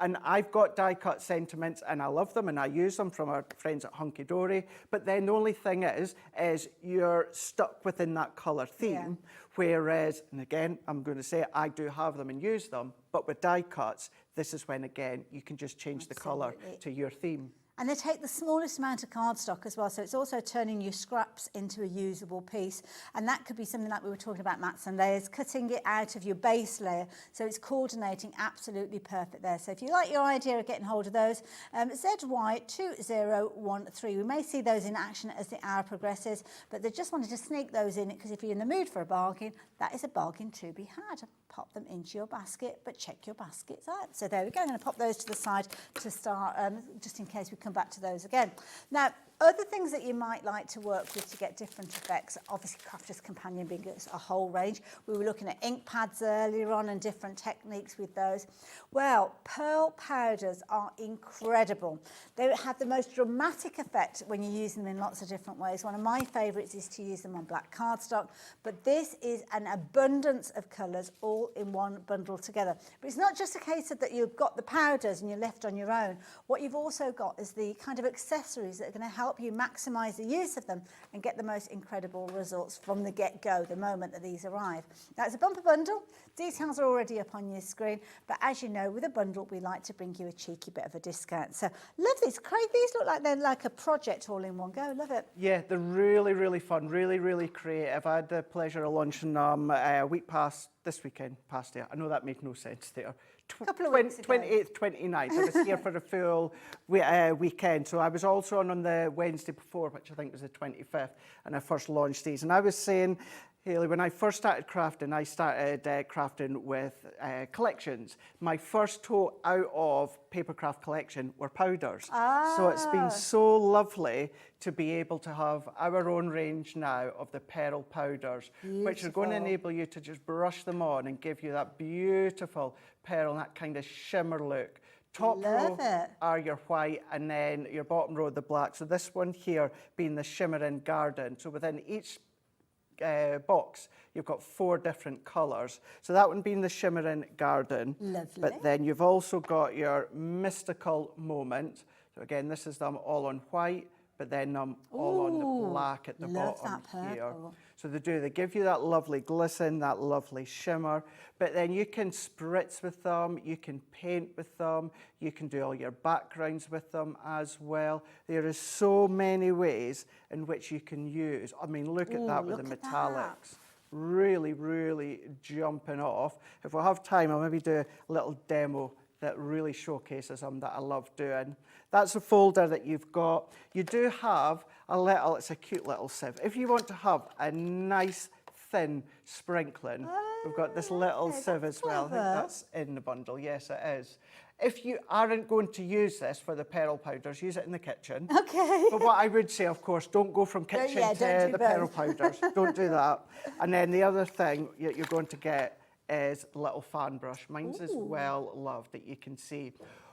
and I've got die cut sentiments, and I love them, and I use them from our friends at Hunkydory, but then the only thing is you're stuck within that colour theme, whereas, and again, I'm going to say I do have them and use them, but with die cuts, this is when, again, you can just change the colour to your theme.
And they take the smallest amount of cardstock as well, so it's also turning your scraps into a usable piece. And that could be something like we were talking about mats and layers, cutting it out of your base layer, so it's coordinating absolutely perfect there. So if you like your idea of getting hold of those, ZY2013, we may see those in action as the hour progresses, but they just wanted to sneak those in, because if you're in the mood for a bargain, that is a bargain to be had. Pop them into your basket, but check your baskets out. So there we go. I'm going to pop those to the side to start, just in case we come back to those again. Now, other things that you might like to work with to get different effects, obviously Crafter's Companion being a whole range. We were looking at ink pads earlier on and different techniques with those. Well, pearl powders are incredible. They have the most dramatic effect when you use them in lots of different ways. One of my favourites is to use them on black cardstock, but this is an abundance of colours all in one bundle together. But it's not just a case of that you've got the powders and you're left on your own. What you've also got is the kind of accessories that are going to help you maximise the use of them and get the most incredible results from the get-go, the moment that these arrive. Now, it's a bumper bundle. Details are already up on your screen, but as you know, with a bundle, we like to bring you a cheeky bit of a discount. So, love these. Craig, these look like they're like a project all in one go. Love it.
Yeah, they're really, really fun, really, really creative. I had the pleasure of launching them a week past this weekend, past here. I know that made no sense there.
Couple of weeks ago.
28th, 29th. I was here for a full weekend. So I was also on the Wednesday before, which I think was the 25th, and I first launched these. And I was saying, Hayley, when I first started crafting, I started crafting with collections. My first tote out of Papercraft collection were powders. So it's been so lovely to be able to have our own range now of the pearl powders, which are going to enable you to just brush them on and give you that beautiful pearl and that kind of shimmer look. Top row are your white, and then your bottom row the black. So this one here being the shimmering garden. So within each box, you've got 4 different colours. So that one being the shimmering garden.
Lovely.
But then you've also got your mystical moment. So again, this is them all on white, but then all on the black at the bottom here. So they give you that lovely glisten, that lovely shimmer, but then you can spritz with them, you can paint with them, you can do all your backgrounds with them as well. There is so many ways in which you can use. I mean, look at that with the metallics. Really, really jumping off. If we have time, I'll maybe do a little demo that really showcases them that I love doing. That's a folder that you've got. You do have a little, it's a cute little sieve. If you want to have a nice thin sprinkling. We've got this little sieve as well. I think that's in the bundle. Yes, it is. If you aren't going to use this for the pearl powders, use it in the kitchen.
Okay.
But what I would say, of course, don't go from kitchen to the pearl powders. Don't do that. And then the other thing you're going to get is a little fan brush. Mine's is well loved that you can see.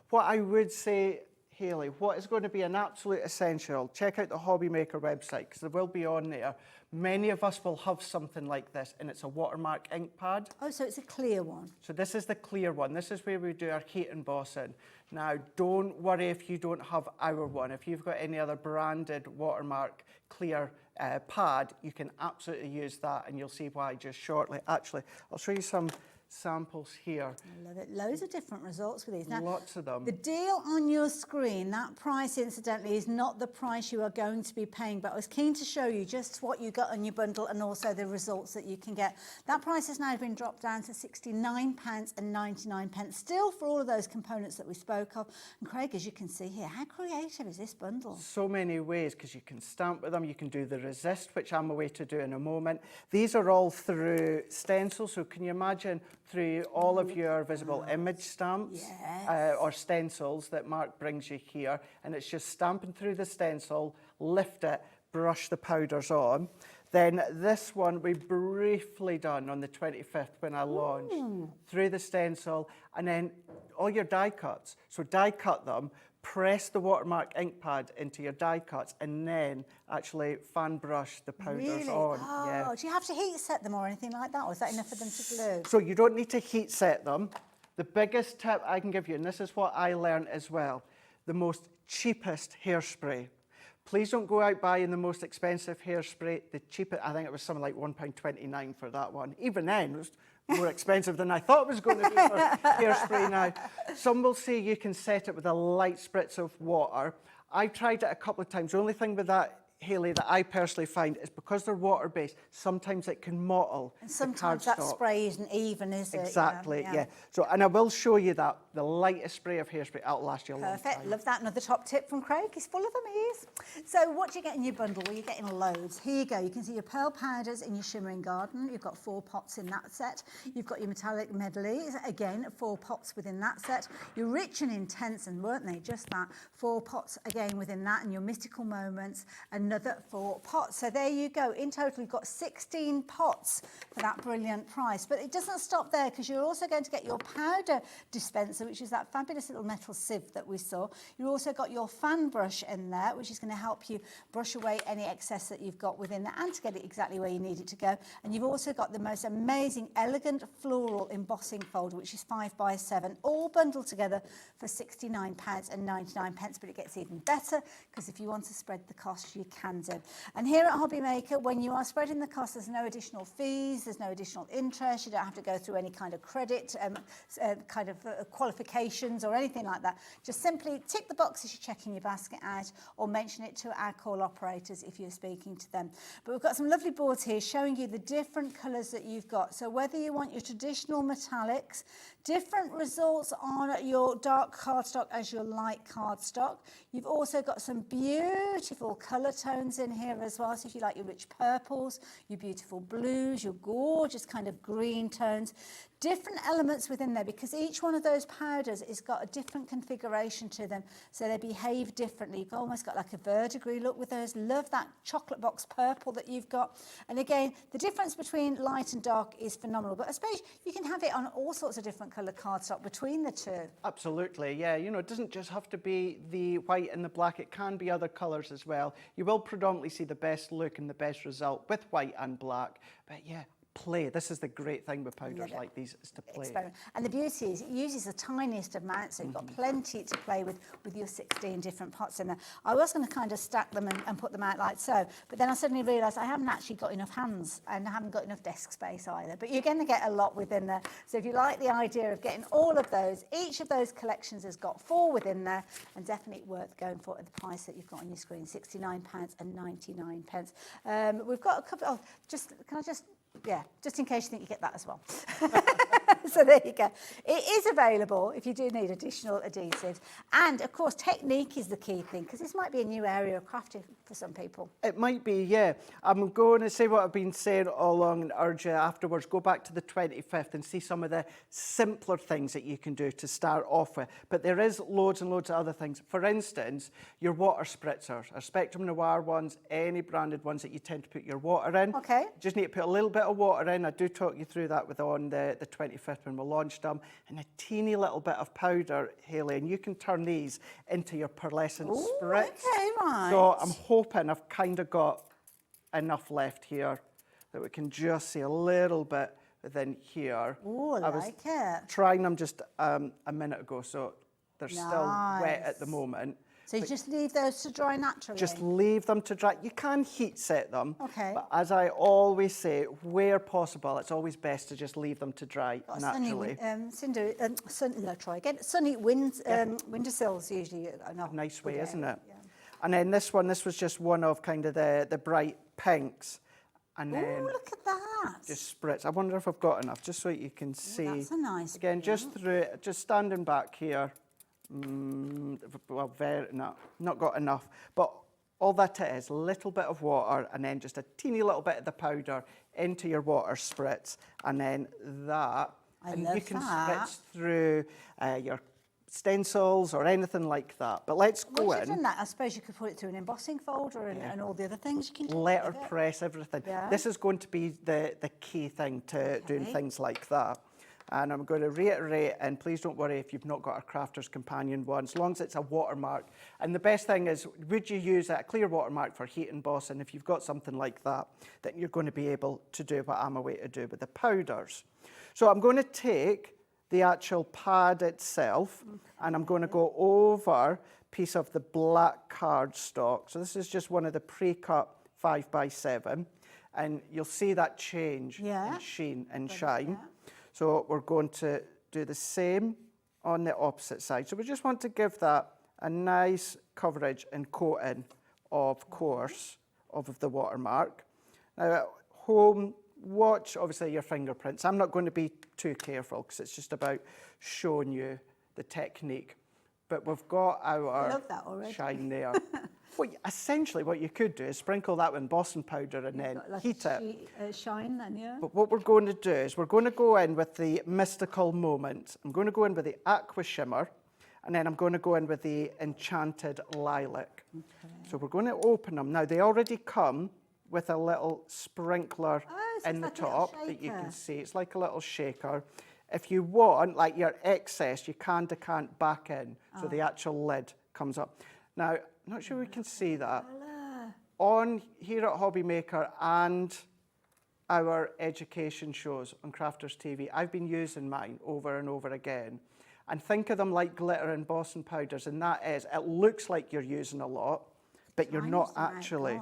What I would say, Hayley, what is going to be an absolute essential, check out the Hobby Maker website because it will be on there. Many of us will have something like this, and it's a watermark ink pad.
Oh, so it's a clear one.
So this is the clear one. This is where we do our heat embossing. Now, don't worry if you don't have our one. If you've got any other branded watermark clear pad, you can absolutely use that, and you'll see why just shortly. Actually, I'll show you some samples here.
I love it. Loads of different results with these. Now,
lots of them.
The deal on your screen, that price incidentally is not the price you are going to be paying, but I was keen to show you just what you got on your bundle and also the results that you can get. That price has now been dropped down to £69.99, still for all of those components that we spoke of. And Craig, as you can see here, how creative is this bundle?
So many ways, because you can stamp with them, you can do the resist, which I'm away to do in a moment. These are all through stencils, so can you imagine through all of your visible image stamps or stencils that Mark brings you here, and it's just stamping through the stencil, lift it, brush the powders on. Then this one we briefly done on the 25th when I launched through the stencil, and then all your die cuts. So die cut them, press the watermark ink pad into your die cuts, and then actually fan brush the powders on.
Oh, do you have to heat set them or anything like that, or is that enough for them to glue?
So you don't need to heat set them. The biggest tip I can give you, and this is what I learned as well, the most cheapest hairspray. Please don't go out buying the most expensive hairspray. The cheapest, I think it was something like £1.29 for that one. Even then, it was more expensive than I thought it was going to be for hairspray now. Some will say you can set it with a light spritz of water. I've tried it a couple of times. The only thing with that, Hayley, that I personally find is because they're water-based, sometimes it can mottle.
And sometimes that spray isn't even, is it?
Exactly, yeah. So, and I will show you that the lightest spray of hairspray, that'll last you a long time.
Perfect, love that. Another top tip from Craig, he's full of them, he is. So what do you get in your bundle? Well, you're getting loads. Here you go, you can see your pearl powders in your shimmering garden. You've got 4 pots in that set. You've got your metallic medleys, again, 4 pots within that set. Your rich and intense, and weren't they, just that, 4 pots again within that, and your mystical moments, another 4 pots. So there you go. In total, you've got 16 pots for that brilliant price. But it doesn't stop there, because you're also going to get your powder dispenser, which is that fabulous little metal sieve that we saw. You've also got your fan brush in there, which is going to help you brush away any excess that you've got within there and to get it exactly where you need it to go. And you've also got the most amazing, elegant floral embossing folder, which is 5x7, all bundled together for £69.99. But it gets even better, because if you want to spread the cost, you can do. And here at Hobby Maker, when you are spreading the cost, there's no additional fees, there's no additional interest, you don't have to go through any kind of credit, qualifications or anything like that. Just simply tick the boxes you're checking your basket out, or mention it to our call operators if you're speaking to them. But we've got some lovely boards here showing you the different colours that you've got. So whether you want your traditional metallics, different results on your dark cardstock as your light cardstock. You've also got some beautiful colour tones in here as well. So if you like your rich purples, your beautiful blues, your gorgeous kind of green tones, different elements within there, because each one of those powders has got a different configuration to them, so they behave differently. You've almost got like a verdigris look with those. Love that chocolate box purple that you've got. And again, the difference between light and dark is phenomenal, but I suppose you can have it on all sorts of different colour cardstock between the two.
Absolutely, yeah. You know, it doesn't just have to be the white and the black, it can be other colours as well. You will predominantly see the best look and the best result with white and black, but yeah, play. This is the great thing with powders like these, is to play.
Experiment. And the beauty is it uses the tiniest amount, so you've got plenty to play with your 16 different pots in there. I was going to kind of stack them and put them out like so, but then I suddenly realised I haven't actually got enough hands and I haven't got enough desk space either. But you're going to get a lot within there. So if you like the idea of getting all of those, each of those collections has got 4 within there, and definitely worth going for at the price that you've got on your screen, £69.99. We've got a couple of, just in case you think you get that as well. So there you go. It is available if you do need additional adhesives. And of course, technique is the key thing, because this might be a new area of crafting for some people.
It might be, yeah. I'm going to say what I've been saying all along and urge you afterwards, go back to the 25th and see some of the simpler things that you can do to start off with. But there is loads and loads of other things. For instance, your water spritzers, our Spectrum Noir ones, any branded ones that you tend to put your water in.
Okay.
Just need to put a little bit of water in. I do talk you through that on the 25th when we launched them. And a teeny little bit of powder, Hayley, and you can turn these into your pearlescent spritz.
Okay, right.
So I'm hoping I've kind of got enough left here that we can just see a little bit within here.
Oh, I like it.
Trying them just a minute ago, so they're still wet at the moment.
So you just leave those to dry naturally?
Just leave them to dry. You can heat set them.
Okay.
But as I always say, where possible, it's always best to just leave them to dry naturally.
Sunny windowsills usually enough.
Nice way, isn't it? Yeah. And then this was just one of kind of the bright pinks. And then
look at that.
Just spritz. I wonder if I've got enough, just so you can see.
That's a nice
Again, just through it, just standing back here. Well, not got enough. But all that it is, a little bit of water and then just a teeny little bit of the powder into your water spritz. And then that. And you can spritz through your stencils or anything like that. But let's go
Once
in.
you've done that, I suppose you could put it through an embossing folder and all the other things you can do.
Letterpress, everything.
Yeah.
This is going to be the key thing to doing things like that. And I'm going to reiterate, and please don't worry if you've not got a Crafter's Companion one, as long as it's a watermark. And the best thing is, would you use a clear watermark for heat embossing? If you've got something like that, then you're going to be able to do what I'm away to do with the powders. So I'm going to take the actual pad itself, and I'm going to go over a piece of the black cardstock. So this is just one of the pre-cut 5x7, and you'll see that change in sheen and shine. So we're going to do the same on the opposite side. So we just want to give that a nice coverage and coating, of course, of the watermark. Now at home, watch obviously your fingerprints. I'm not going to be too careful because it's just about showing you the technique. But we've got our shine there. Well, essentially what you could do is sprinkle that with embossing powder and then heat it.
Shine then, yeah.
But what we're going to do is we're going to go in with the mystical moment. I'm going to go in with the aqua shimmer, and then I'm going to go in with the enchanted lilac. Okay. So we're going to open them. Now they already come with a little sprinkler in the top that you can see. It's like a little shaker. If you want, like your excess, you can decant back in, so the actual lid comes up. Now, I'm not sure we can see that. On here at Hobby Maker and our education shows on Crafters TV, I've been using mine over and over again. And think of them like glitter embossing powders, and that is, it looks like you're using a lot, but you're not actually.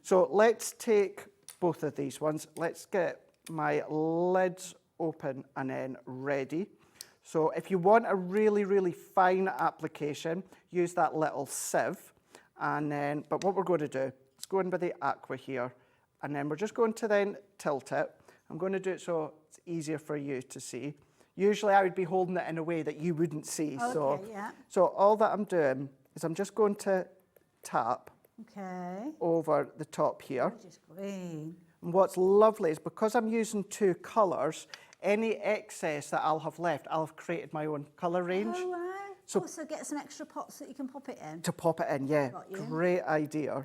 So let's take both of these ones. Let's get my lids open and then ready. So if you want a really, really fine application, use that little sieve. And then, but what we're going to do is go in with the aqua here, and then we're just going to then tilt it. I'm going to do it so it's easier for you to see. Usually I would be holding it in a way that you wouldn't see. So all that I'm doing is I'm just going to tap over the top here. And what's lovely is because I'm using two colours, any excess that I'll have left, I'll have created my own colour range.
Oh, right. So also get some extra pots that you can pop it in.
To pop it in, yeah. Great idea.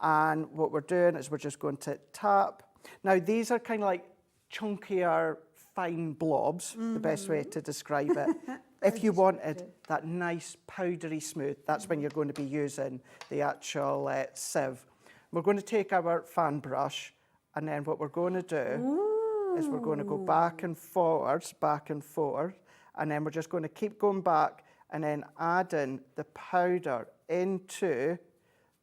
And what we're doing is we're just going to tap. Now, these are kind of like chunkier, fine blobs, the best way to describe it. If you wanted that nice powdery smooth, that's when you're going to be using the actual sieve. We're going to take our fan brush, and then what we're going to do is we're going to go back and forwards, and then we're just going to keep going back and then adding the powder into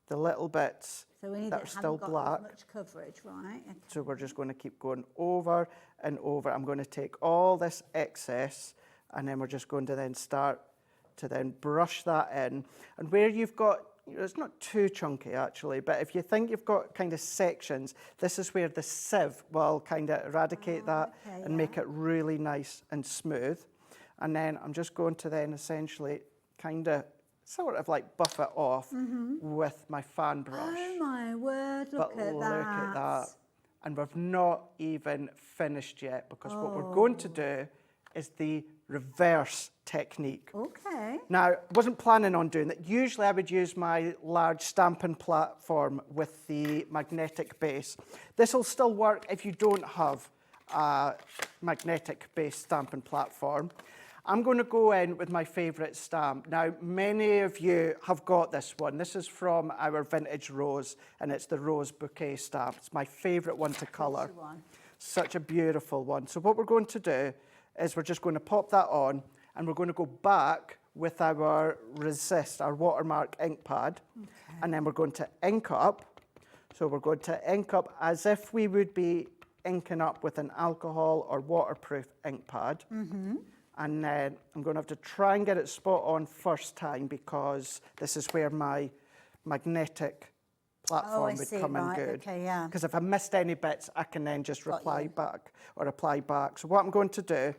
the little bits that are still black.
Much coverage, right? Okay.
So we're just going to keep going over and over. I'm going to take all this excess, and then we're just going to then start to then brush that in. And where you've got it's not too chunky actually, but if you think you've got kind of sections, this is where the sieve will kind of eradicate that and make it really nice and smooth. And then I'm just going to then essentially kind of sort of like buff it off with my fan brush.
Oh my word, look at that.
Look at that. And we've not even finished yet, because what we're going to do is the reverse technique.
Okay.
Now, I wasn't planning on doing that. Usually I would use my large stamping platform with the magnetic base. This will still work if you don't have a magnetic base stamping platform. I'm going to go in with my favourite stamp. Now, many of you have got this one. This is from our vintage rose, and it's the Rose Bouquet stamp. It's my favourite one to colour. Such a beautiful one. So what we're going to do is we're just going to pop that on, and we're going to go back with our Resist, our watermark ink pad, and then we're going to ink up. So we're going to ink up as if we would be inking up with an alcohol or waterproof ink pad. And then I'm going to have to try and get it spot on first time, because this is where my magnetic platform would come in good. Because if I missed any bits, I can then just apply back. So what I'm going to do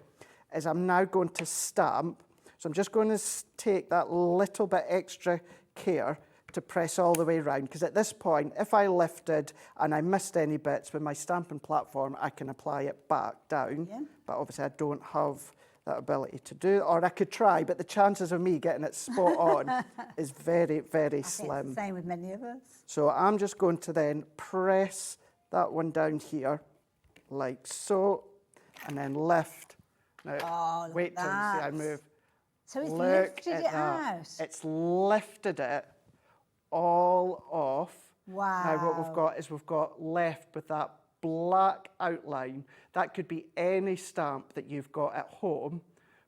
is I'm now going to stamp. So I'm just going to take that little bit extra care to press all the way around, because at this point, if I lifted and I missed any bits with my stamping platform, I can apply it back down. But obviously I don't have that ability to do, or I could try, but the chances of me getting it spot on is very, very slim.
Same with many of us.
So I'm just going to then press that one down here, like so, and then lift. Now, wait till you see I move.
So it's lifted it out.
It's lifted it all off.
Wow.
Now what we've got is we've got left with that black outline. That could be any stamp that you've got at home,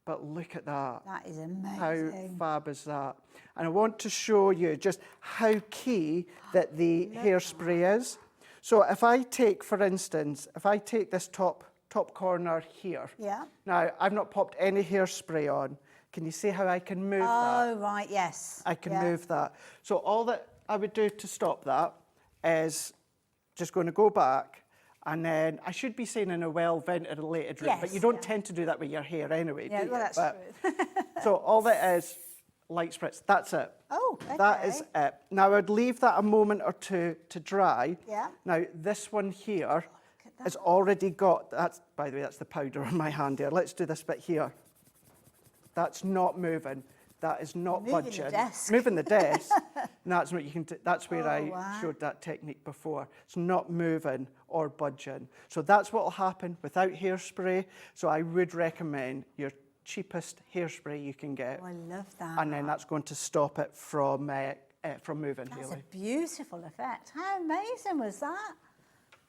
but look at that.
That is amazing.
How fab is that? And I want to show you just how key that the hairspray is. So if I take, for instance, if I take this top corner here. Now, I've not popped any hairspray on. Can you see how I can move that?
Oh, right, yes.
I can move that. So all that I would do to stop that is just going to go back, and then I should be saying in a well-ventilated room, but you don't tend to do that with your hair anyway, do you?
Well, that's true.
So all that is light spritz. That's it.
Oh, okay.
That is it. Now, I'd leave that a moment or two to dry.
Yeah.
Now, this one here has already got, that's, by the way, that's the powder on my hand here. Let's do this bit here. That's not moving. That is not budging.
The desk.
Moving the desk. And that's what you can. That's where I showed that technique before. It's not moving or budging. So that's what will happen without hairspray. So I would recommend your cheapest hairspray you can get.
Oh, I love that.
And then that's going to stop it from moving.
That's a beautiful effect. How amazing was that?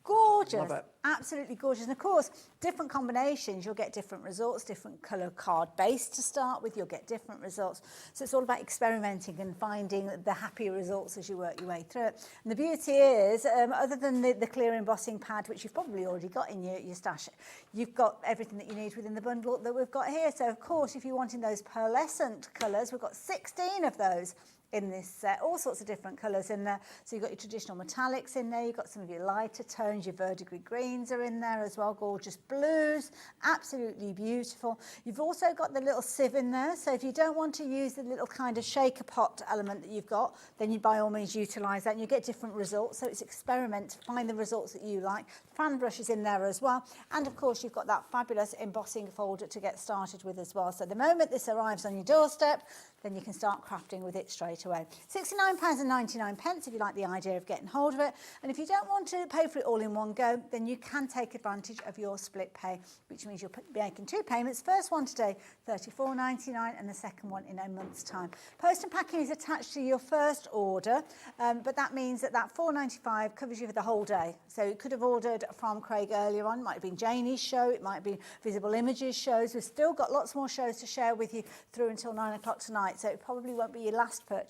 Gorgeous.
Love it.
Absolutely gorgeous. And of course, different combinations, you'll get different results, different colour card base to start with, you'll get different results. So it's all about experimenting and finding the happy results as you work your way through it. And the beauty is, other than the clear embossing pad, which you've probably already got in your stash, you've got everything that you need within the bundle that we've got here. So of course, if you're wanting those pearlescent colours, we've got 16 of those in this set, all sorts of different colours in there. So you've got your traditional metallics in there, you've got some of your lighter tones, your verdigris greens are in there as well, gorgeous blues, absolutely beautiful. You've also got the little sieve in there, so if you don't want to use the little kind of shaker pot element that you've got, then you by all means utilise that and you get different results. So it's experiment, find the results that you like. Fan brush is in there as well. And of course you've got that fabulous embossing folder to get started with as well. So the moment this arrives on your doorstep, then you can start crafting with it straight away. £69.99 if you like the idea of getting hold of it. And if you don't want to pay for it all in one go, then you can take advantage of your split pay, which means you'll be making two payments. First one today, $34.99, and the second one in a month's time. Post and packing is attached to your first order, but that means that $4.95 covers you for the whole day. So you could have ordered from Craig earlier on, it might have been Janie's show, it might have been Visible Images shows. We've still got lots more shows to share with you through until 9 o'clock tonight, so it probably won't be your last purchase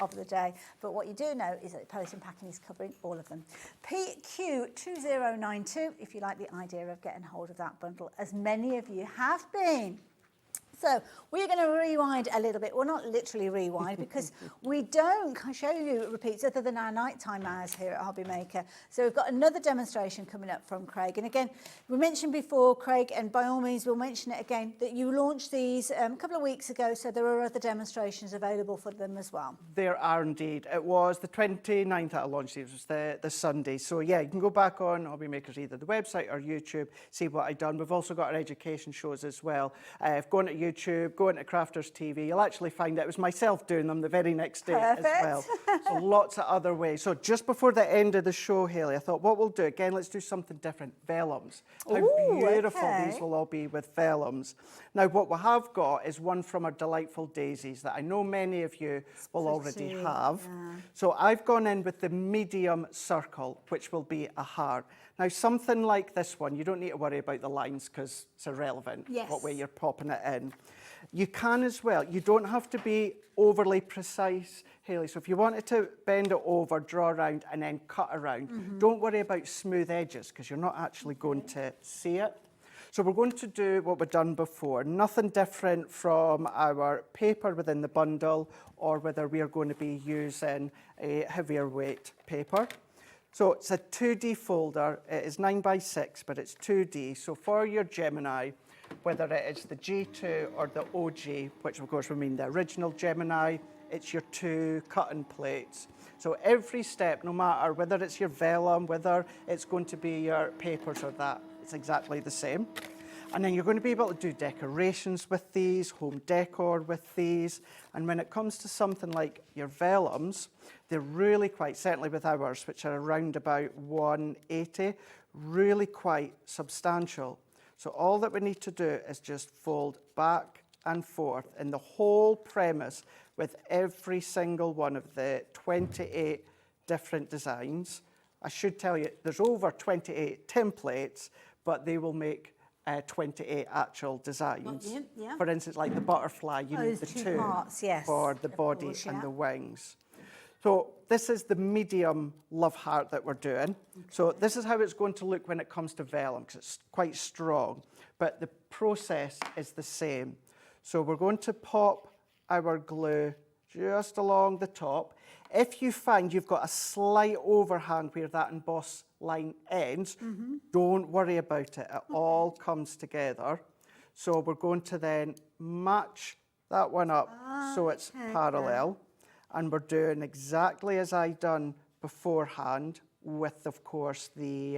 of the day. But what you do know is that Post and Packing is covering all of them. PQ2092 if you like the idea of getting hold of that bundle, as many of you have been. So we're going to rewind a little bit. Well, not literally rewind, because we don't show you repeats other than our nighttime hours here at Hobby Maker. So we've got another demonstration coming up from Craig. And again, we mentioned before, Craig, and by all means, we'll mention it again, that you launched these a couple of weeks ago, so there are other demonstrations available for them as well.
There are indeed. It was the 29th that I launched these, it was the Sunday. So yeah, you can go back on Hobby Maker's either the website or YouTube, see what I've done. We've also got our education shows as well. If going to YouTube, go into Crafters TV, you'll actually find it was myself doing them the very next day as well. So lots of other ways. So just before the end of the show, Hayley, I thought what we'll do, again, let's do something different. Vellums. How beautiful these will all be with vellums. Now, what we have got is one from our delightful daisies that I know many of you will already have. Yeah. So I've gone in with the medium circle, which will be a heart. Now, something like this one, you don't need to worry about the lines because it's irrelevant what way you're popping it in. You can as well. You don't have to be overly precise, Hayley. So if you wanted to bend it over, draw around, and then cut around, don't worry about smooth edges because you're not actually going to see it. So we're going to do what we've done before. Nothing different from our paper within the bundle or whether we are going to be using a heavier weight paper. So it's a 2D folder. It is 9x6, but it's 2D. So for your Gemini, whether it is the G2 or the OG, which of course would mean the original Gemini, it's your 2 cutting plates. So every step, no matter whether it's your vellum, whether it's going to be your papers or that, it's exactly the same. And then you're going to be able to do decorations with these, home decor with these. And when it comes to something like your vellums, they're really quite, certainly with ours, which are around about 180, really quite substantial. So all that we need to do is just fold back and forth. And the whole premise with every single one of the 28 different designs, I should tell you, there's over 28 templates, but they will make 28 actual designs. For instance, like the butterfly, you need the two
parts,
for the body and the wings. So this is the medium love heart that we're doing. So this is how it's going to look when it comes to vellum, because it's quite strong, but the process is the same. So we're going to pop our glue just along the top. If you find you've got a slight overhang where that emboss line ends, don't worry about it. It all comes together. So we're going to then match that one up so it's parallel. And we're doing exactly as I done beforehand with, of course, the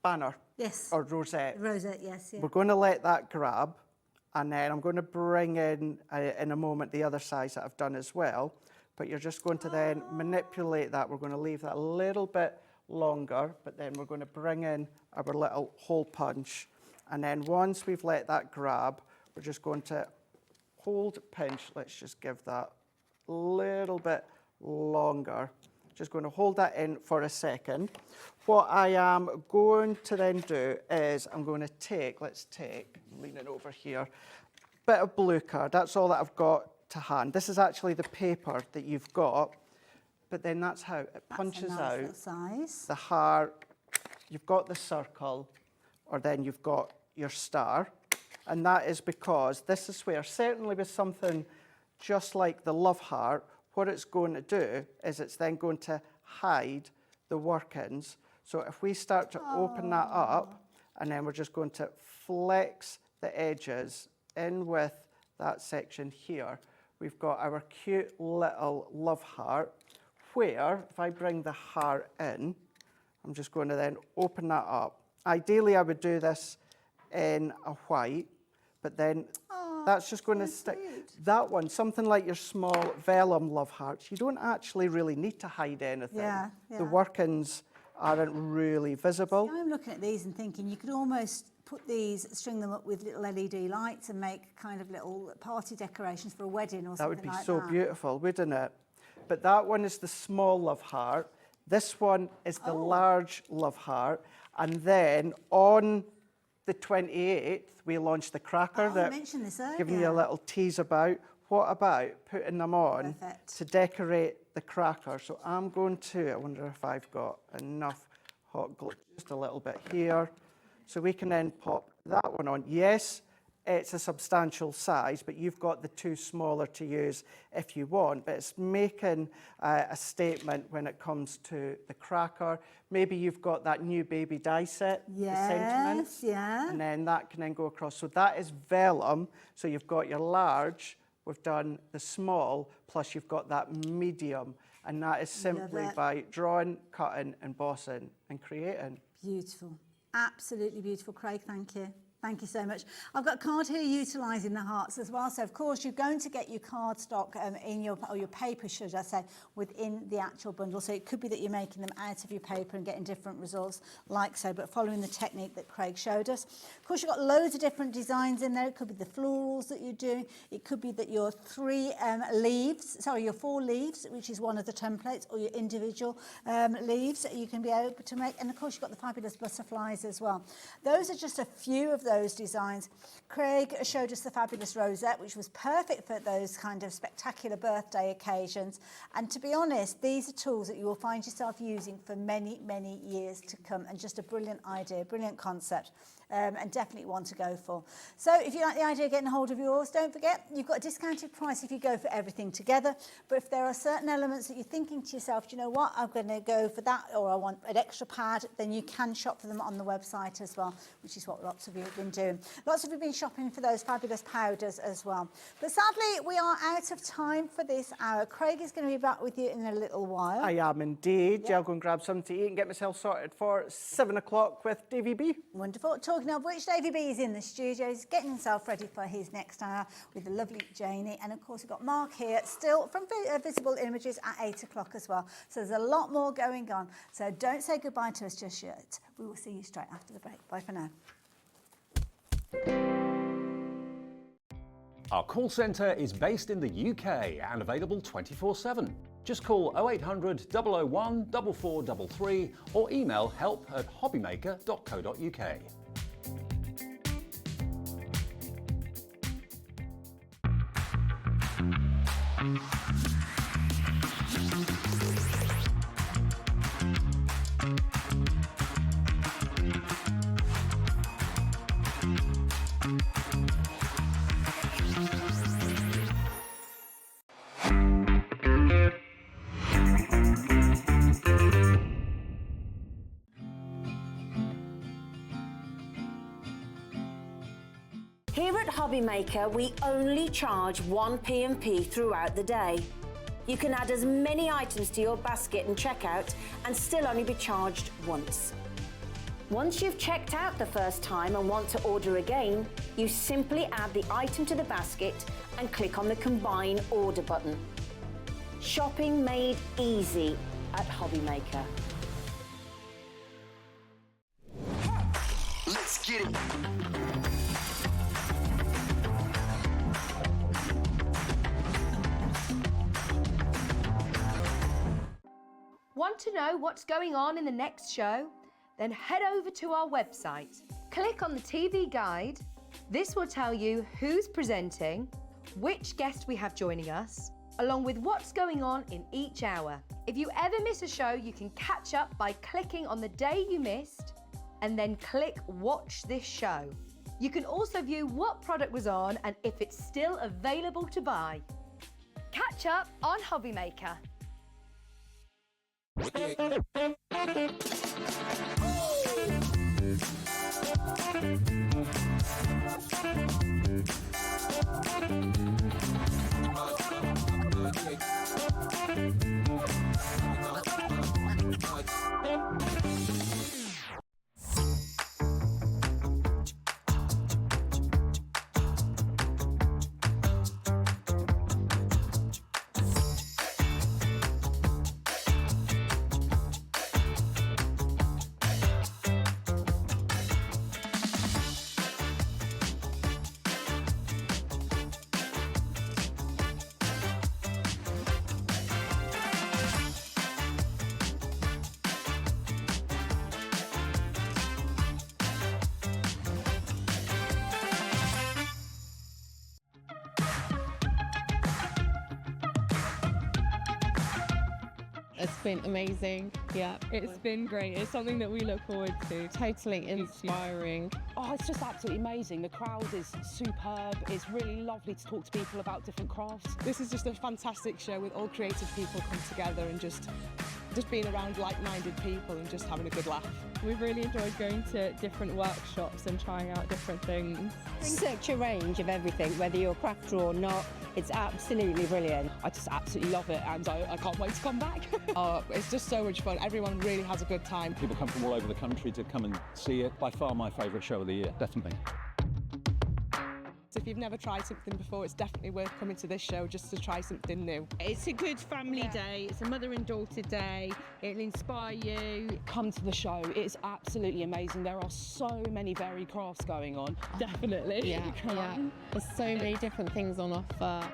banner.
Yes.
Or rosette.
Rosette, yes. Yeah.
We're going to let that grab. And then I'm going to bring in a moment, the other sides that I've done as well. But you're just going to then manipulate that. We're going to leave that a little bit longer, but then we're going to bring in our little hole punch. And then once we've let that grab, we're just going to hold pinch. Let's just give that a little bit longer. Just going to hold that in for a second. What I am going to then do is I'm going to take, I'm leaning over here, bit of blue card. That's all that I've got to hand. This is actually the paper that you've got, but then that's how it punches out the heart. You've got the circle, or then you've got your star. And that is because this is where, certainly with something just like the love heart, what it's going to do is it's then going to hide the workings. So if we start to open that up, and then we're just going to flex the edges in with that section here, we've got our cute little love heart, where if I bring the heart in, I'm just going to then open that up. Ideally, I would do this in a white, but then that's just going to stick. That one, something like your small vellum love hearts, you don't actually really need to hide anything. The workings aren't really visible.
See, I'm looking at these and thinking you could almost put these, string them up with little LED lights and make kind of little party decorations for a wedding or something like that.
That would be so beautiful, wouldn't it? But that one is the small love heart. This one is the large love heart. And then on the 28th, we launched the cracker that
mentioned this earlier.
Giving you a little tease about. What about putting them on to decorate the cracker? So I'm going to, I wonder if I've got enough hot glue, just a little bit here. So we can then pop that one on. Yes, it's a substantial size, but you've got the two smaller to use if you want. But it's making a statement when it comes to the cracker. Maybe you've got that new baby die set, the sentiments, and then that can then go across. So that is vellum. So you've got your large, we've done the small, plus you've got that medium. And that is simply by drawing, cutting, embossing and creating.
Beautiful. Absolutely beautiful, Craig. Thank you. Thank you so much. I've got a card here utilising the hearts as well. So, of course, you're going to get your cardstock in your paper, should I say, within the actual bundle. So it could be that you're making them out of your paper and getting different results like so, but following the technique that Craig showed us. Of course, you've got loads of different designs in there. It could be the florals that you're doing. It could be that your your 4 leaves, which is one of the templates, or your individual leaves that you can be able to make. And, of course, you've got the fabulous butterflies as well. Those are just a few of those designs. Craig showed us the fabulous rosette, which was perfect for those kind of spectacular birthday occasions. And to be honest, these are tools that you will find yourself using for many, many years to come, and just a brilliant idea, brilliant concept. And definitely one to go for. So if you like the idea of getting a hold of yours, don't forget, you've got a discounted price if you go for everything together. But if there are certain elements that you're thinking to yourself, do you know what, I'm going to go for that, or I want an extra pad, then you can shop for them on the website as well, which is what lots of you have been doing. Lots of you have been shopping for those fabulous powders as well. But sadly, we are out of time for this hour. Craig is going to be back with you in a little while.
I am indeed. Yeah. I'll go and grab something to eat and get myself sorted for 7 o'clock with Davey B.
Wonderful. Talking of which, Davey B is in the studio. He's getting himself ready for his next hour with the lovely Janie. And of course, we've got Mark here still from Visible Images at 8 o'clock as well. So there's a lot more going on. So don't say goodbye to us just yet. We will see you straight after the break. Bye for now.
Our call centre is based in the UK and available 24/7. Just call 0800 001 4433 or email help@hobbymaker.co.uk.
Here at Hobbymaker, we only charge 1 P&P throughout the day. You can add as many items to your basket and checkout and still only be charged once. Once you've checked out the first time and want to order again, you simply add the item to the basket and click on the Combine Order button. Shopping made easy at Hobbymaker.
Let's get it.
Want to know what's going on in the next show? Then head over to our website. Click on the TV guide. This will tell you who's presenting, which guest we have joining us, along with what's going on in each hour. If you ever miss a show, you can catch up by clicking on the day you missed and then click Watch This Show. You can also view what product was on and if it's still available to buy. Catch up on Hobbymaker.
It's been amazing. Yeah, it's been great. It's something that we look forward to. Totally inspiring.
Oh, it's just absolutely amazing. The crowd is superb. It's really lovely to talk to people about different crafts.
This is just a fantastic show with all creative people come together and just being around like-minded people and just having a good laugh.
We've really enjoyed going to different workshops and trying out different things.
Such a range of everything, whether you're a crafter or not. It's absolutely brilliant.
I just absolutely love it, and I can't wait to come back.
It's just so much fun. Everyone really has a good time.
People come from all over the country to come and see it. By far my favourite show of the year, definitely.
If you've never tried something before, it's definitely worth coming to this show just to try something new.
It's a good family day. It's a mother and daughter day. It'll inspire you.
Come to the show. It's absolutely amazing. There are so many varied crafts going on.
Definitely. Yeah, yeah. There's so many different things on offer.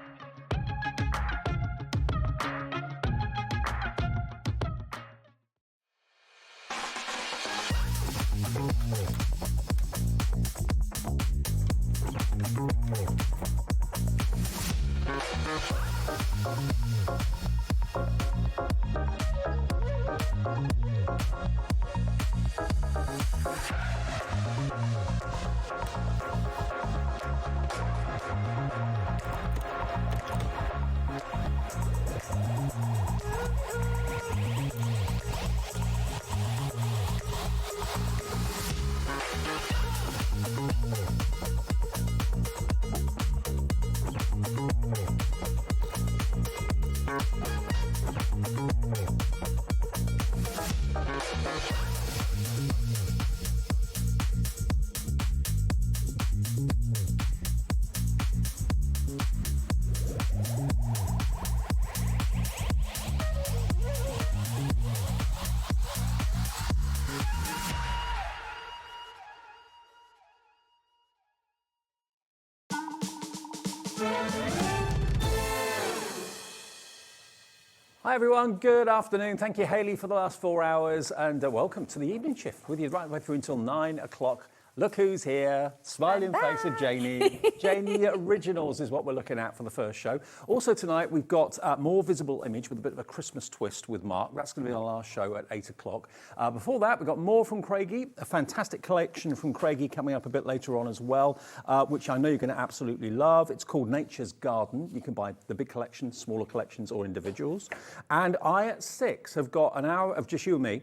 Hi everyone, good afternoon. Thank you, Hayley, for the last 4 hours, and welcome to the evening shift with you right the way through until 9 o'clock. Look who's here, smiling face of Janie. Janie Originals is what we're looking at for the first show. Also tonight we've got more visible image with a bit of a Christmas twist with Mark. That's going to be our last show at 8 o'clock. Before that we've got more from Craigie, a fantastic collection from Craigie coming up a bit later on as well, which I know you're going to absolutely love. It's called Nature's Garden. You can buy the big collection, smaller collections or individuals. And I at 6 have got an hour of just you and me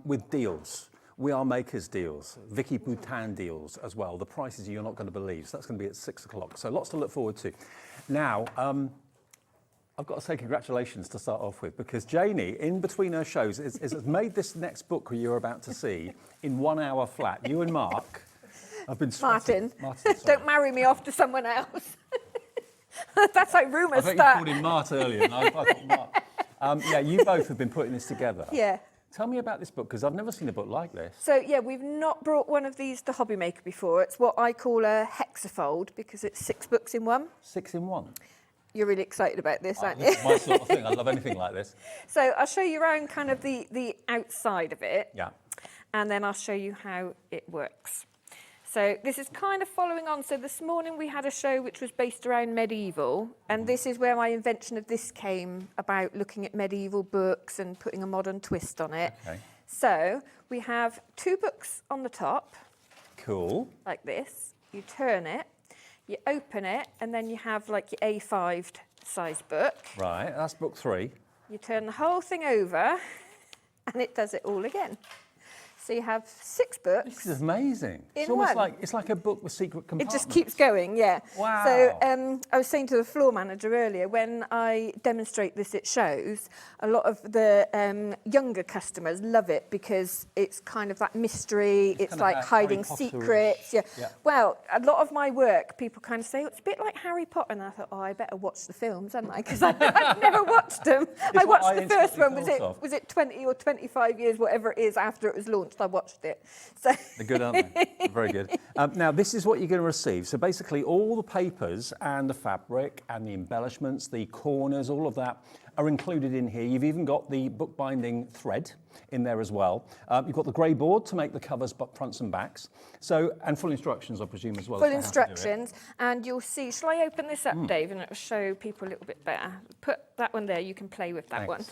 with deals. We Are Makers deals, Vicky Boutin deals as well. The prices you're not going to believe. So that's going to be at 6 o'clock. So lots to look forward to. Now, I've got to say congratulations to start off with, because Janie, in between her shows, has made this next book you're about to see in 1 hour flat. You and Mark have been
Martin, don't marry me off to someone else. That's how rumours start.
I think you called him Mart earlier. And I thought Mart. Yeah, you both have been putting this together.
Yeah.
Tell me about this book, because I've never seen a book like this.
So, yeah, we've not brought one of these to Hobby Maker before. It's what I call a hexafold, because it's 6 books in one.
6 in 1?
You're really excited about this, aren't you?
This is my sort of thing. I love anything like this.
So I'll show you around kind of the outside of it.
Yeah.
And then I'll show you how it works. So this is kind of following on. So this morning we had a show which was based around medieval, and this is where my invention of this came about, looking at medieval books and putting a modern twist on it.
Okay.
So we have 2 books on the top.
Cool.
Like this. You turn it, you open it, and then you have like your A5 size book.
Right, that's book 3.
You turn the whole thing over, and it does it all again. So you have 6 books.
This is amazing. It's almost like a book with secret compartments.
It just keeps going, yeah.
Wow.
So I was saying to the floor manager earlier, when I demonstrate this at shows, a lot of the younger customers love it because it's kind of that mystery. It's like hiding secrets. Yeah. Well, a lot of my work, people kind of say, oh, it's a bit like Harry Potter. And I thought, oh, I better watch the films, hadn't I? Because I've never watched them. I watched the first one. Was it 20 or 25 years, whatever it is, after it was launched? I watched it. So
they're good, aren't they? They're very good. Now, this is what you're going to receive. So basically, all the papers and the fabric and the embellishments, the corners, all of that are included in here. You've even got the bookbinding thread in there as well. You've got the grey board to make the covers, but fronts and backs. So, and full instructions, I presume, as well.
Full instructions, and you'll see. Shall I open this up, Dave, and it'll show people a little bit better? Put that one there. You can play with that one.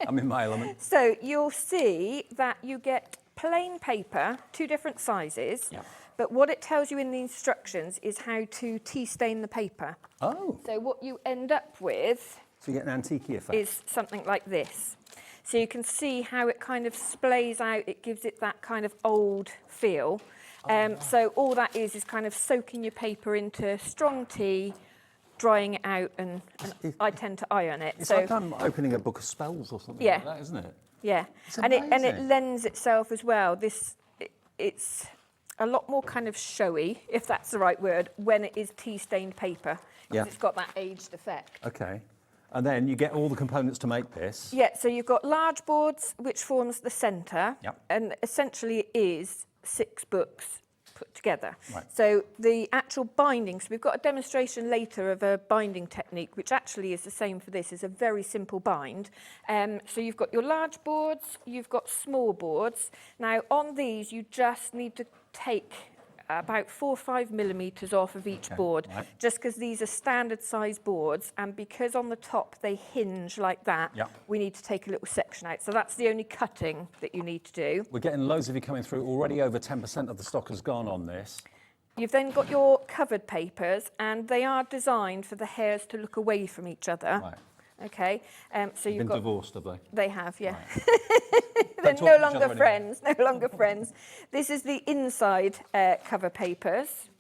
I'm in my element.
So you'll see that you get plain paper, 2 different sizes.
Yeah.
But what it tells you in the instructions is how to tea stain the paper.
Oh.
So what you end up with
So you get an antique effect.
is something like this. So you can see how it kind of splays out. It gives it that kind of old feel. So all that is kind of soaking your paper into strong tea, drying it out, and I tend to iron it.
It's
so,
like I'm opening a book of spells or something like that, isn't it?
Yeah,
It's
and it
amazing.
lends itself as well. It's a lot more kind of showy, if that's the right word, when it is tea-stained paper, because
Yeah.
it's got that aged effect.
Okay. And then you get all the components to make this.
Yeah, so you've got large boards, which forms the centre,
Yep.
and essentially it is 6 books put together.
Right.
So the actual binding, so we've got a demonstration later of a binding technique, which actually is the same for this, is a very simple bind. So you've got your large boards, you've got small boards. Now on these, you just need to take about 4 or 5 millimetres off of each board,
right.
just because these are standard size boards, and because on the top they hinge like that,
Yeah.
we need to take a little section out. So that's the only cutting that you need to do.
We're getting loads of you coming through. Already over 10% of the stock has gone on this.
You've then got your covered papers, and they are designed for the hairs to look away from each other.
Right.
Okay, so you've
Been
got...
divorced, have they?
They have, yeah.
Don't
They're
talk
no
to each
longer
other
friends, no longer friends. This is the inside cover papers.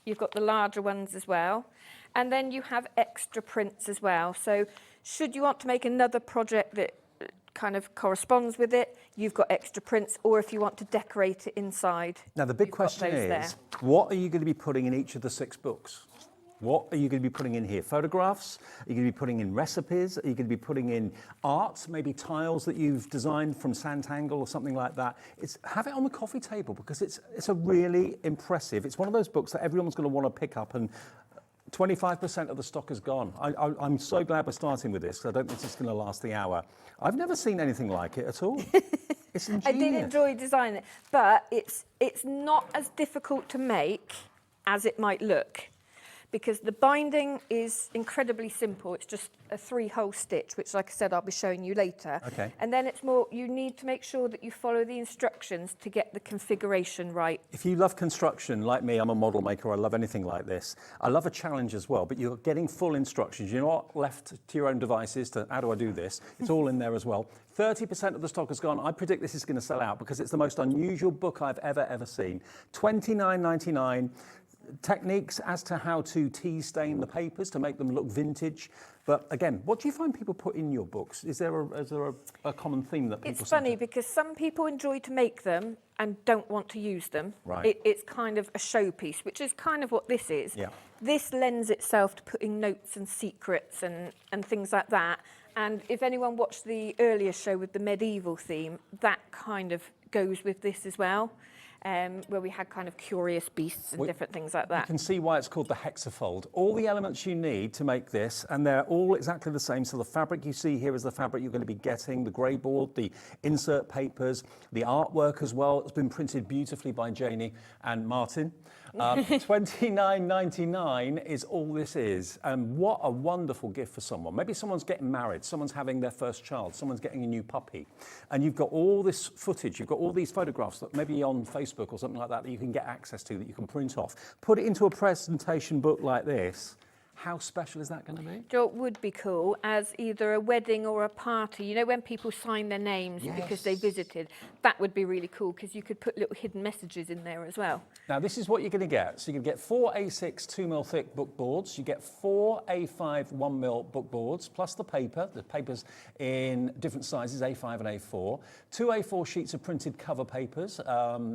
You've got the larger ones as well. And then you have extra prints as well. So should you want to make another project that kind of corresponds with it, you've got extra prints, or if you want to decorate it inside.
Now, the big
you've got
question
those there.
is, what are you going to be putting in each of the 6 books? What are you going to be putting in here? Photographs? Are you going to be putting in recipes? Are you going to be putting in art, maybe tiles that you've designed from Sanntangle or something like that? Have it on the coffee table, because it's a really impressive. It's one of those books that everyone's going to want to pick up, and 25% of the stock is gone. I'm so glad we're starting with this, because I don't think it's going to last the hour. I've never seen anything like it at all. It's ingenious.
I did enjoy designing it, but it's not as difficult to make as it might look, because the binding is incredibly simple. It's just a 3-hole stitch, which, like I said, I'll be showing you later.
Okay.
And then it's more, you need to make sure that you follow the instructions to get the configuration right.
If you love construction, like me, I'm a model maker, I love anything like this. I love a challenge as well, but you're getting full instructions. You're not left to your own devices to, how do I do this? It's all in there as well. 30% of the stock has gone. I predict this is going to sell out, because it's the most unusual book I've ever seen. $29.99. Techniques as to how to tea stain the papers to make them look vintage. But again, what do you find people put in your books? Is there a common theme that people
It's funny, because some people enjoy to make them and don't want to use them.
Right.
It's kind of a showpiece, which is kind of what this is.
Yeah.
This lends itself to putting notes and secrets and things like that. And if anyone watched the earlier show with the medieval theme, that kind of goes with this as well. Where we had kind of curious beasts and different things like that.
You can see why it's called the hexafold. All the elements you need to make this, and they're all exactly the same. So the fabric you see here is the fabric you're going to be getting, the grey board, the insert papers, the artwork as well. It's been printed beautifully by Janie and Martin. $29.99 is all this is. And what a wonderful gift for someone. Maybe someone's getting married, someone's having their first child, someone's getting a new puppy. And you've got all this footage, you've got all these photographs that maybe on Facebook or something like that you can get access to, that you can print off. Put it into a presentation book like this. How special is that going to be?
Do you know what would be cool as either a wedding or a party? You know, when people sign their names because they visited, that would be really cool, because you could put little hidden messages in there as well.
Now, this is what you're going to get. So you're going to get 4 A6 2mm thick book boards. You get 4 A5 1mm book boards, plus the paper. The paper's in different sizes, A5 and A4. 2 A4 sheets of printed cover papers.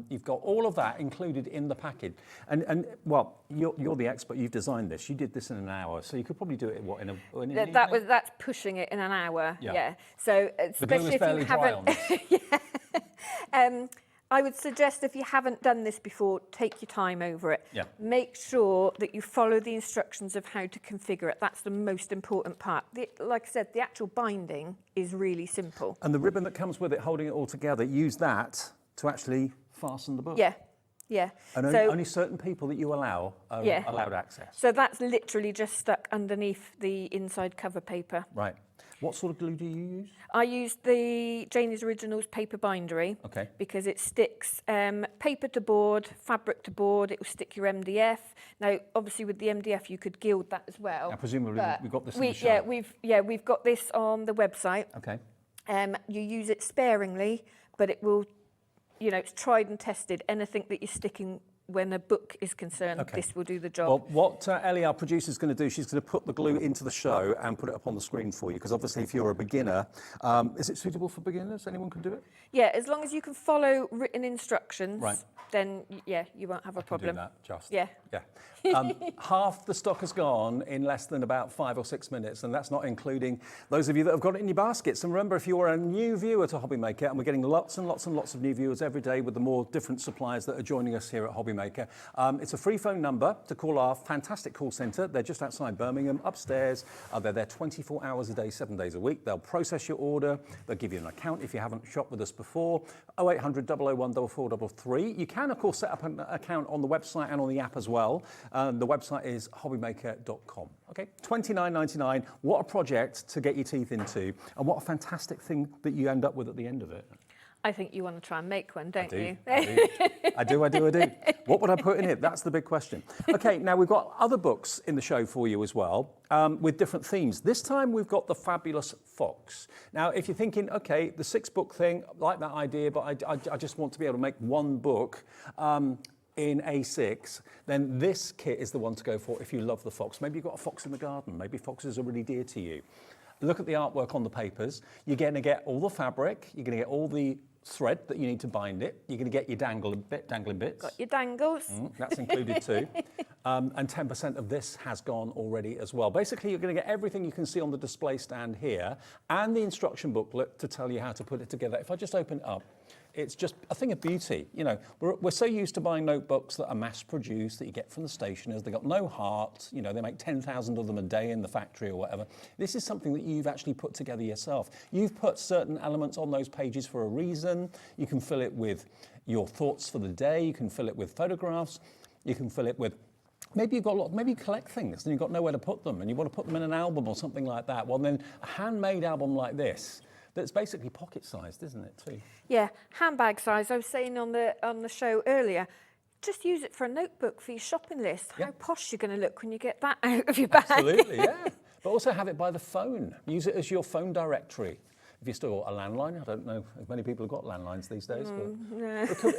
You've got all of that included in the package. And well, you're the expert. You've designed this. You did this in an hour, so you could probably do it in an evening?
That's pushing it in an hour. Yeah. So
the glue is
especially if
fairly
you
dry on
haven't.
this.
I would suggest if you haven't done this before, take your time over it.
Yeah.
Make sure that you follow the instructions of how to configure it. That's the most important part. Like I said, the actual binding is really simple.
And the ribbon that comes with it, holding it all together, use that to actually fasten the book.
Yeah, yeah.
And only certain people that you allow are allowed access.
So that's literally just stuck underneath the inside cover paper.
Right. What sort of glue do you use?
I use the Janie's Originals paper bindery because it sticks paper to board, fabric to board. It will stick your MDF. Now, obviously, with the MDF, you could gild that as well.
Now, presumably, we've got this in the shop.
We've got this on the website.
Okay.
You use it sparingly, but it will, it's tried and tested. Anything that you're sticking when a book is concerned, this will do the job.
Well, what Ellie, our producer, is going to do, she's going to put the glue into the show and put it up on the screen for you, because obviously if you're a beginner, is it suitable for beginners? Anyone can do it?
Yeah, as long as you can follow written instructions, then you won't have a problem.
Do that, just.
Yeah.
Half the stock has gone in less than about 5 or 6 minutes, and that's not including those of you that have got it in your baskets. And remember, if you're a new viewer to Hobby Maker, and we're getting lots and lots and lots of new viewers every day with the more different suppliers that are joining us here at Hobby Maker, it's a free phone number to call our fantastic call centre. They're just outside Birmingham, upstairs. They're there 24 hours a day, 7 days a week. They'll process your order. They'll give you an account if you haven't shopped with us before. 0800 001 4433. You can, of course, set up an account on the website and on the app as well. The website is hobbymaker.com. Okay, $29.99. What a project to get your teeth into, and what a fantastic thing that you end up with at the end of it.
I think you want to try and make one, don't you?
I do. What would I put in it? That's the big question. Okay, now we've got other books in the show for you as well, with different themes. This time we've got the Fabulous Fox. Now, if you're thinking, okay, the 6-book thing, I like that idea, but I just want to be able to make one book in A6, then this kit is the one to go for if you love the fox. Maybe you've got a fox in the garden. Maybe foxes are really dear to you. Look at the artwork on the papers. You're going to get all the fabric. You're going to get all the thread that you need to bind it. You're going to get your dangling bits.
Got your dangles.
That's included too. And 10% of this has gone already as well. Basically, you're going to get everything you can see on the display stand here and the instruction booklet to tell you how to put it together. If I just open it up, it's just a thing of beauty. We're so used to buying notebooks that are mass-produced, that you get from the stationers. They've got no heart. They make 10,000 of them a day in the factory or whatever. This is something that you've actually put together yourself. You've put certain elements on those pages for a reason. You can fill it with your thoughts for the day. You can fill it with photographs. You can fill it with... Maybe you've got maybe you collect things and you've got nowhere to put them and you want to put them in an album or something like that. Well, then a handmade album like this, that's basically pocket-sized, isn't it, too?
Yeah, handbag size. I was saying on the show earlier, just use it for a notebook for your shopping list. How posh you're going to look when you get that out of your bag.
Absolutely, yeah. But also have it by the phone. Use it as your phone directory. If you still got a landline, I don't know if many people have got landlines these days, but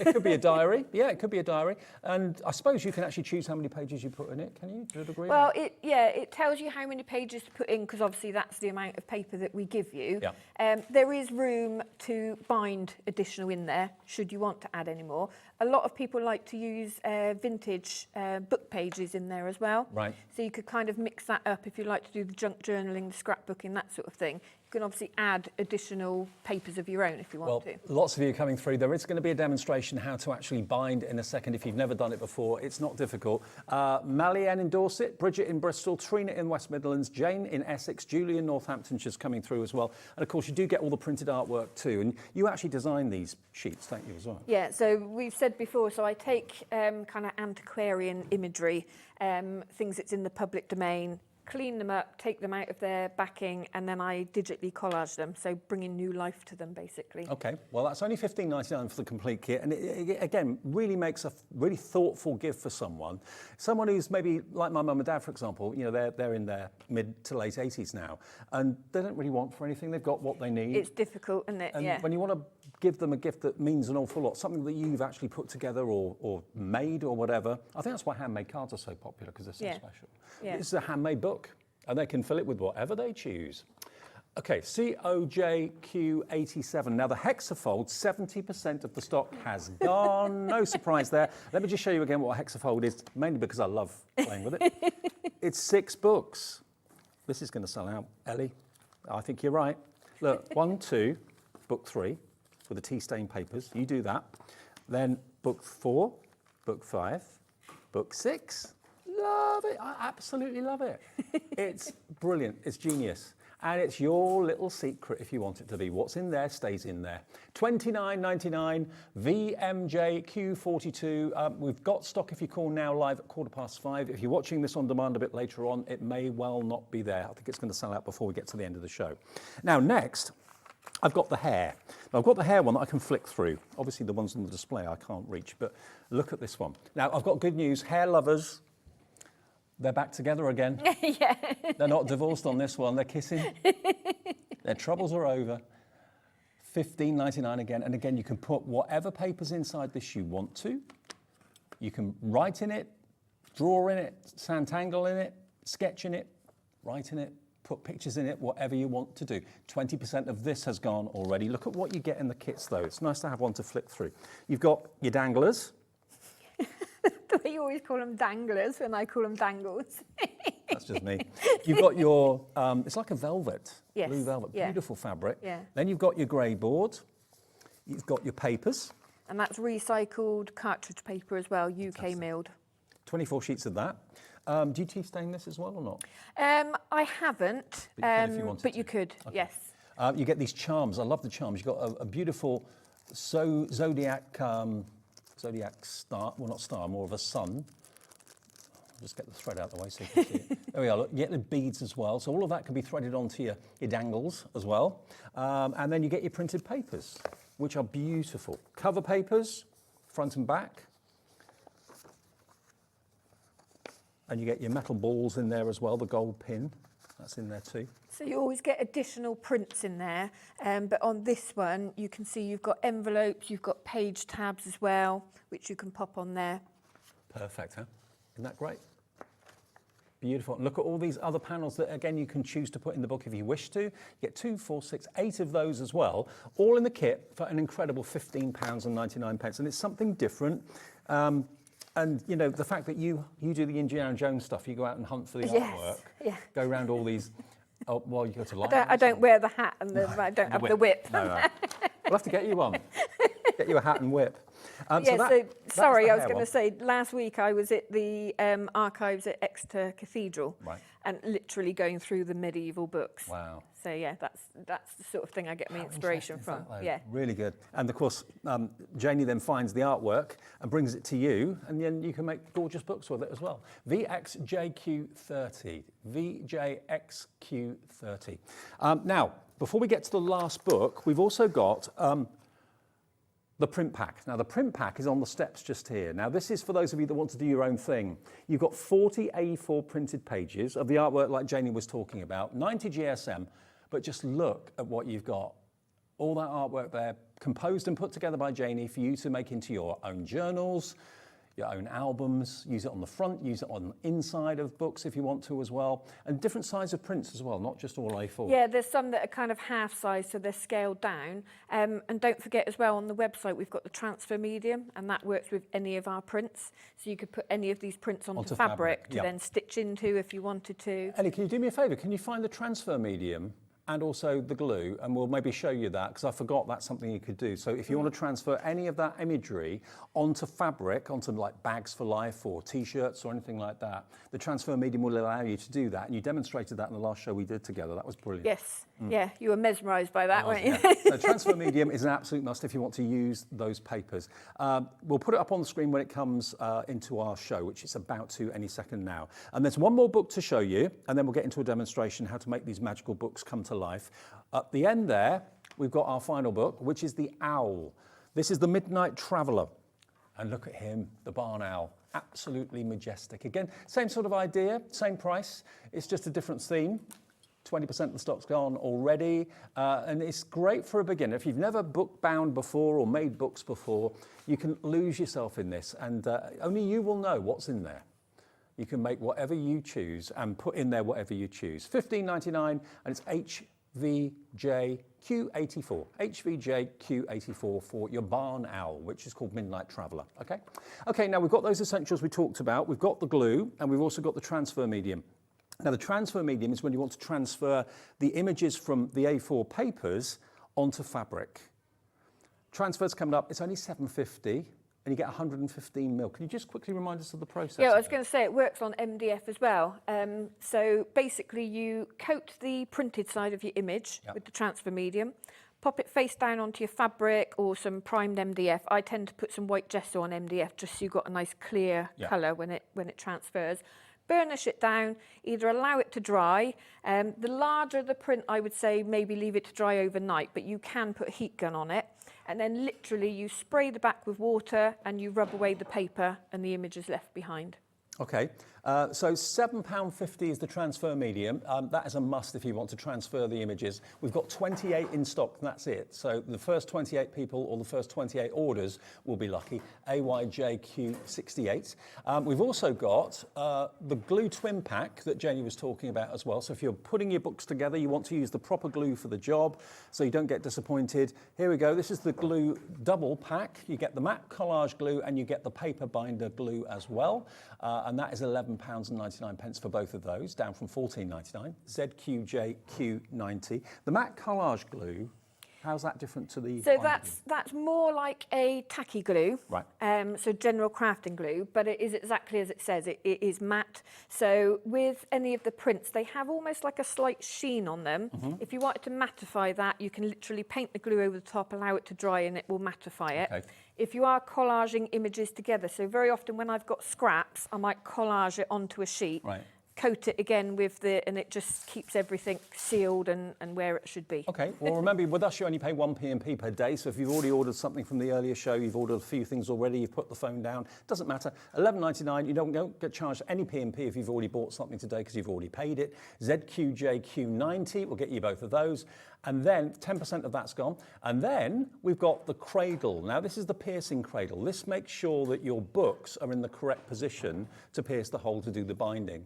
it could be a diary. Yeah, it could be a diary. And I suppose you can actually choose how many pages you put in it, can you, to a degree?
Well, it tells you how many pages to put in, because obviously that's the amount of paper that we give you.
Yeah.
There is room to bind additional in there, should you want to add any more. A lot of people like to use vintage book pages in there as well.
Right.
So you could kind of mix that up if you like to do the junk journaling, the scrapbooking, that sort of thing. You can obviously add additional papers of your own if you want to.
Lots of you coming through. There is going to be a demonstration how to actually bind in a second if you've never done it before. It's not difficult. Malianne in Dorset, Bridget in Bristol, Trina in West Midlands, Jane in Essex, Julie in Northamptonshire's coming through as well. And of course, you do get all the printed artwork too. And you actually design these sheets, don't you, as well?
Yeah, so we've said before, so I take kind of antiquarian imagery, things that's in the public domain, clean them up, take them out of their backing, and then I digitally collage them, so bringing new life to them, basically.
Okay, well, that's only $15.99 for the complete kit, and it again, really makes a really thoughtful gift for someone who's maybe like my mum and dad, for example. They're in their mid to late 80s now, and they don't really want for anything. They've got what they need.
It's difficult, isn't it?
And when you want to give them a gift that means an awful lot, something that you've actually put together or made or whatever, I think that's why handmade cards are so popular, because they're so special.
Yeah.
This is a handmade book, and they can fill it with whatever they choose. Okay, COJQ87. Now, the hexafold, 70% of the stock has gone. No surprise there. Let me just show you again what a hexafold is, mainly because I love playing with it. It's 6 books. This is going to sell out, Ellie. I think you're right. Look, 1, 2, book 3 with the tea-stained papers. You do that.
Then book 4, book 5, book 6. Love it. I absolutely love it. It's brilliant. It's genius. And it's your little secret if you want it to be. What's in there stays in there. $29.99 VMJQ42. We've got stock if you call now live at 5:15. If you're watching this on demand a bit later on, it may well not be there. I think it's going to sell out before we get to the end of the show. Now, next, I've got the hair. Now, I've got the hair one that I can flick through. Obviously, the ones on the display I can't reach, but look at this one. Now, I've got good news. Hair lovers, they're back together again.
Yeah.
They're not divorced on this one. They're kissing. Their troubles are over. $15.99 again. And again, you can put whatever papers inside this you want to. You can write in it, draw in it, Sanntangle in it, sketch in it, write in it, put pictures in it, whatever you want to do. 20% of this has gone already. Look at what you get in the kits, though. It's nice to have one to flick through. You've got your danglers.
The way you always call them danglers when I call them dangles.
That's just me. You've got your, it's like a velvet,
Yes,
blue velvet,
yeah.
beautiful fabric.
Yeah.
Then you've got your grey board. You've got your papers.
And that's recycled cartridge paper as well, UK milled.
24 sheets of that. Do you tea stain this as well or not?
I haven't,
But you could if you wanted
but you
to.
could,
Okay.
yes.
You get these charms. I love the charms. You've got a beautiful zodiac star, well, not star, more of a sun. I'll just get the thread out of the way so you can see it. There we are. Look, you get the beads as well. So all of that can be threaded onto your dangles as well. And then you get your printed papers, which are beautiful. Cover papers, front and back. And you get your metal balls in there as well, the gold pin. That's in there too.
So you always get additional prints in there, but on this one you can see you've got envelopes, you've got page tabs as well, which you can pop on there.
Perfect, huh? Isn't that great? Beautiful. Look at all these other panels that, again, you can choose to put in the book if you wish to. You get 2, 4, 6, 8 of those as well, all in the kit for an incredible £15.99. And it's something different. And, you know, the fact that you do the Indiana Jones stuff, you go out and hunt for the artwork, go around all these, oh, well, you go to live.
I don't wear the hat and I don't have the whip.
No. We'll have to get you one. Get you a hat and whip.
Sorry, I was going to say, last week I was at the archives at Exeter Cathedral, and literally going through the medieval books.
Wow.
So yeah, that's the sort of thing I get my inspiration from. Yeah.
Really good. And of course, Janie then finds the artwork and brings it to you, and then you can make gorgeous books with it as well. VXJQ30. VJXQ30. Now, before we get to the last book, we've also got the print pack. Now, the print pack is on the steps just here. Now, this is for those of you that want to do your own thing. You've got 40 A4 printed pages of the artwork like Janie was talking about, 90 GSM, but just look at what you've got. All that artwork there, composed and put together by Janie for you to make into your own journals, your own albums, use it on the front, use it on the inside of books if you want to as well, and different size of prints as well, not just all A4.
Yeah, there's some that are kind of half size, so they're scaled down. And don't forget as well, on the website, we've got the transfer medium, and that works with any of our prints. So you could put any of these prints onto fabric to then stitch into if you wanted to.
Ellie, can you do me a favour? Can you find the transfer medium and also the glue, and we'll maybe show you that, because I forgot that's something you could do. So if you want to transfer any of that imagery onto fabric, onto like bags for life or t-shirts or anything like that, the transfer medium will allow you to do that, and you demonstrated that in the last show we did together. That was brilliant.
Yes, yeah, you were mesmerised by that, weren't you?
So transfer medium is an absolute must if you want to use those papers. We'll put it up on the screen when it comes into our show, which is about to any second now. And there's one more book to show you, and then we'll get into a demonstration how to make these magical books come to life. At the end there, we've got our final book, which is The Owl. This is The Midnight Traveller. And look at him, the barn owl. Absolutely majestic. Again, same sort of idea, same price. It's just a different theme. 20% of the stock's gone already. And it's great for a beginner. If you've never book bound before or made books before, you can lose yourself in this. And only you will know what's in there. You can make whatever you choose and put in there whatever you choose. $15.99, and it's HVJQ84. HVJQ84 for your barn owl, which is called Midnight Traveller. Okay? Okay, now we've got those essentials we talked about. We've got the glue, and we've also got the transfer medium. Now, the transfer medium is when you want to transfer the images from the A4 papers onto fabric. transfer's coming up. It's only £7.50 and you get 115 mil. Can you just quickly remind us of the process?
Yeah, I was going to say it works on MDF as well. So basically you coat the printed side of your image with the transfer medium, pop it face down onto your fabric or some primed MDF. I tend to put some white gesso on MDF just so you've got a nice clear colour when it transfers. Burnish it down, either allow it to dry. The larger the print, I would say maybe leave it to dry overnight, but you can put a heat gun on it. And then literally you spray the back with water and you rub away the paper and the image is left behind.
Okay, so £7.50 is the transfer medium. That is a must if you want to transfer the images. We've got 28 in stock, and that's it. So the first 28 people or the first 28 orders will be lucky. AYJQ68. We've also got the glue twin pack that Janie was talking about as well. So if you're putting your books together, you want to use the proper glue for the job so you don't get disappointed. Here we go. This is the glue double pack. You get the matte collage glue and you get the paper binder glue as well. And that is £11.99 for both of those, down from £14.99. ZQJQ90. The matte collage glue, how's that different to the...
So that's more like a tacky glue,
right?
So general crafting glue, but it is exactly as it says. It is matte. So with any of the prints, they have almost like a slight sheen on them. If you wanted to mattify that, you can literally paint the glue over the top, allow it to dry, and it will mattify it.
Okay.
If you are collaging images together, so very often when I've got scraps, I might collage it onto a sheet, coat it again with and it just keeps everything sealed and where it should be. Okay,
well remember with us you only pay 1 P&P per day, so if you've already ordered something from the earlier show, you've ordered a few things already, you've put the phone down, doesn't matter. £11.99, you don't get charged any P&P if you've already bought something today because you've already paid it. ZQJQ90 will get you both of those. And then 10% of that's gone. And then we've got the cradle. Now this is the piercing cradle. This makes sure that your books are in the correct position to pierce the hole to do the binding.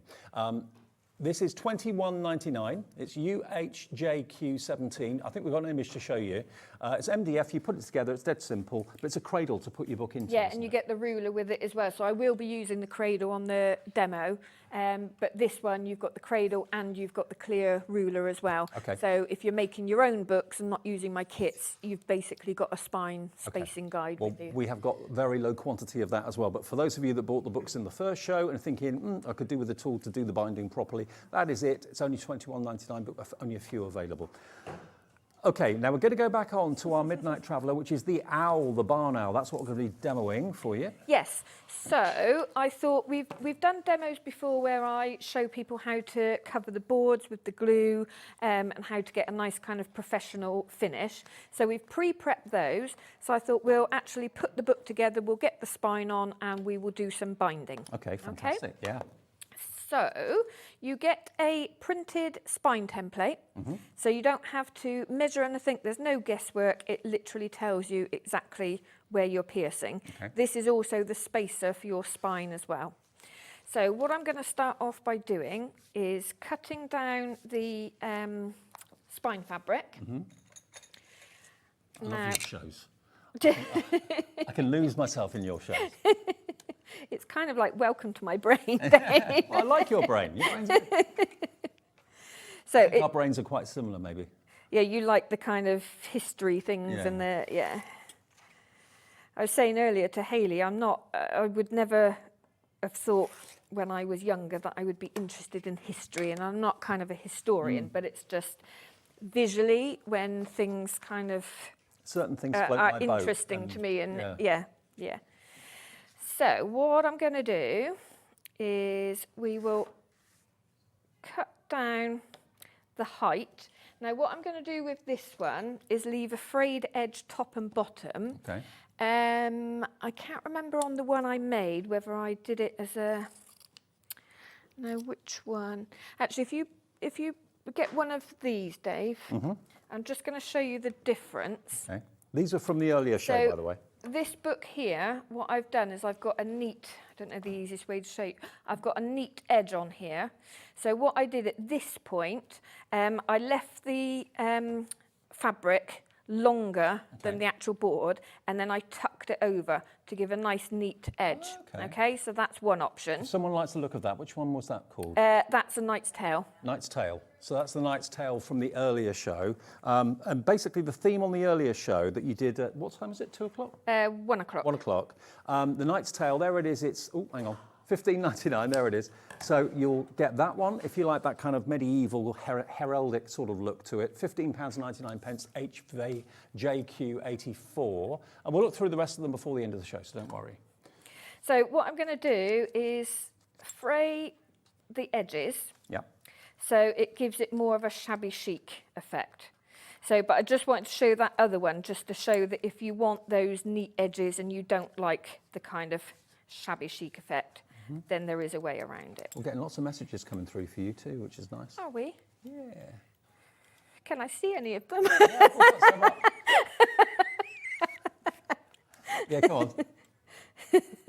This is £21.99. It's UHJQ17. I think we've got an image to show you. It's MDF, you put it together, it's dead simple, but it's a cradle to put your book into.
Yeah, and you get the ruler with it as well. So I will be using the cradle on the demo, but this one, you've got the cradle and you've got the clear ruler as well.
Okay.
So if you're making your own books and not using my kits, you've basically got a spine spacing guide with you.
We have got very low quantity of that as well, but for those of you that bought the books in the first show and thinking, I could do with a tool to do the binding properly, that is it. It's only £21.99, but only a few available. Okay, now we're going to go back on to our Midnight Traveller, which is the owl, the barn owl. That's what we're going to be demoing for you.
Yes, so I thought we've done demos before where I show people how to cover the boards with the glue and how to get a nice kind of professional finish. So we've pre-prepped those. So I thought we'll actually put the book together, we'll get the spine on and we will do some binding.
Okay, fantastic, yeah.
So you get a printed spine template, so you don't have to measure anything. There's no guesswork. It literally tells you exactly where you're piercing.
Okay.
This is also the spacer for your spine as well. So what I'm going to start off by doing is cutting down the spine fabric.
I love your shows. I can lose myself in your shows.
It's kind of like welcome to my brain, Dave.
Well, I like your brain. Your brain's good.
So
our brains are quite similar, maybe.
Yeah, you like the kind of history things and the, I was saying earlier to Hayley, I would never have thought when I was younger that I would be interested in history, and I'm not kind of a historian, but it's just visually when things kind of
certain things
are interesting to me, and yeah. So what I'm going to do is we will cut down the height. Now what I'm going to do with this one is leave a frayed edge top and bottom.
Okay.
I can't remember on the one I made whether I did it as a, no, which one? Actually, if you get one of these, Dave, I'm just going to show you the difference.
Okay. These are from the earlier show, by the way.
This book here, what I've done is I've got a neat, I don't know the easiest way to show you, I've got a neat edge on here. So what I did at this point, I left the fabric longer than the actual board, and then I tucked it over to give a nice neat edge. Okay, so that's one option.
If someone likes the look of that, which one was that called?
That's a Knight's Tale.
Knight's Tale. So that's the Knight's Tale from the earlier show. And basically the theme on the earlier show that you did at, what time is it, 2 o'clock?
1 o'clock.
1 o'clock. The Knight's Tale, there it is. It's, oh, hang on, $15.99, there it is. So you'll get that one if you like that kind of medieval heraldic sort of look to it. £15.99 HVJQ84. And we'll look through the rest of them before the end of the show, so don't worry.
So what I'm going to do is fray the edges.
Yeah.
So it gives it more of a shabby chic effect. So, but I just wanted to show that other one just to show that if you want those neat edges and you don't like the kind of shabby chic effect, then there is a way around it.
We're getting lots of messages coming through for you too, which is nice.
Are we?
Yeah.
Can I see any of them?
Yeah, of course, so much. Yeah, come on.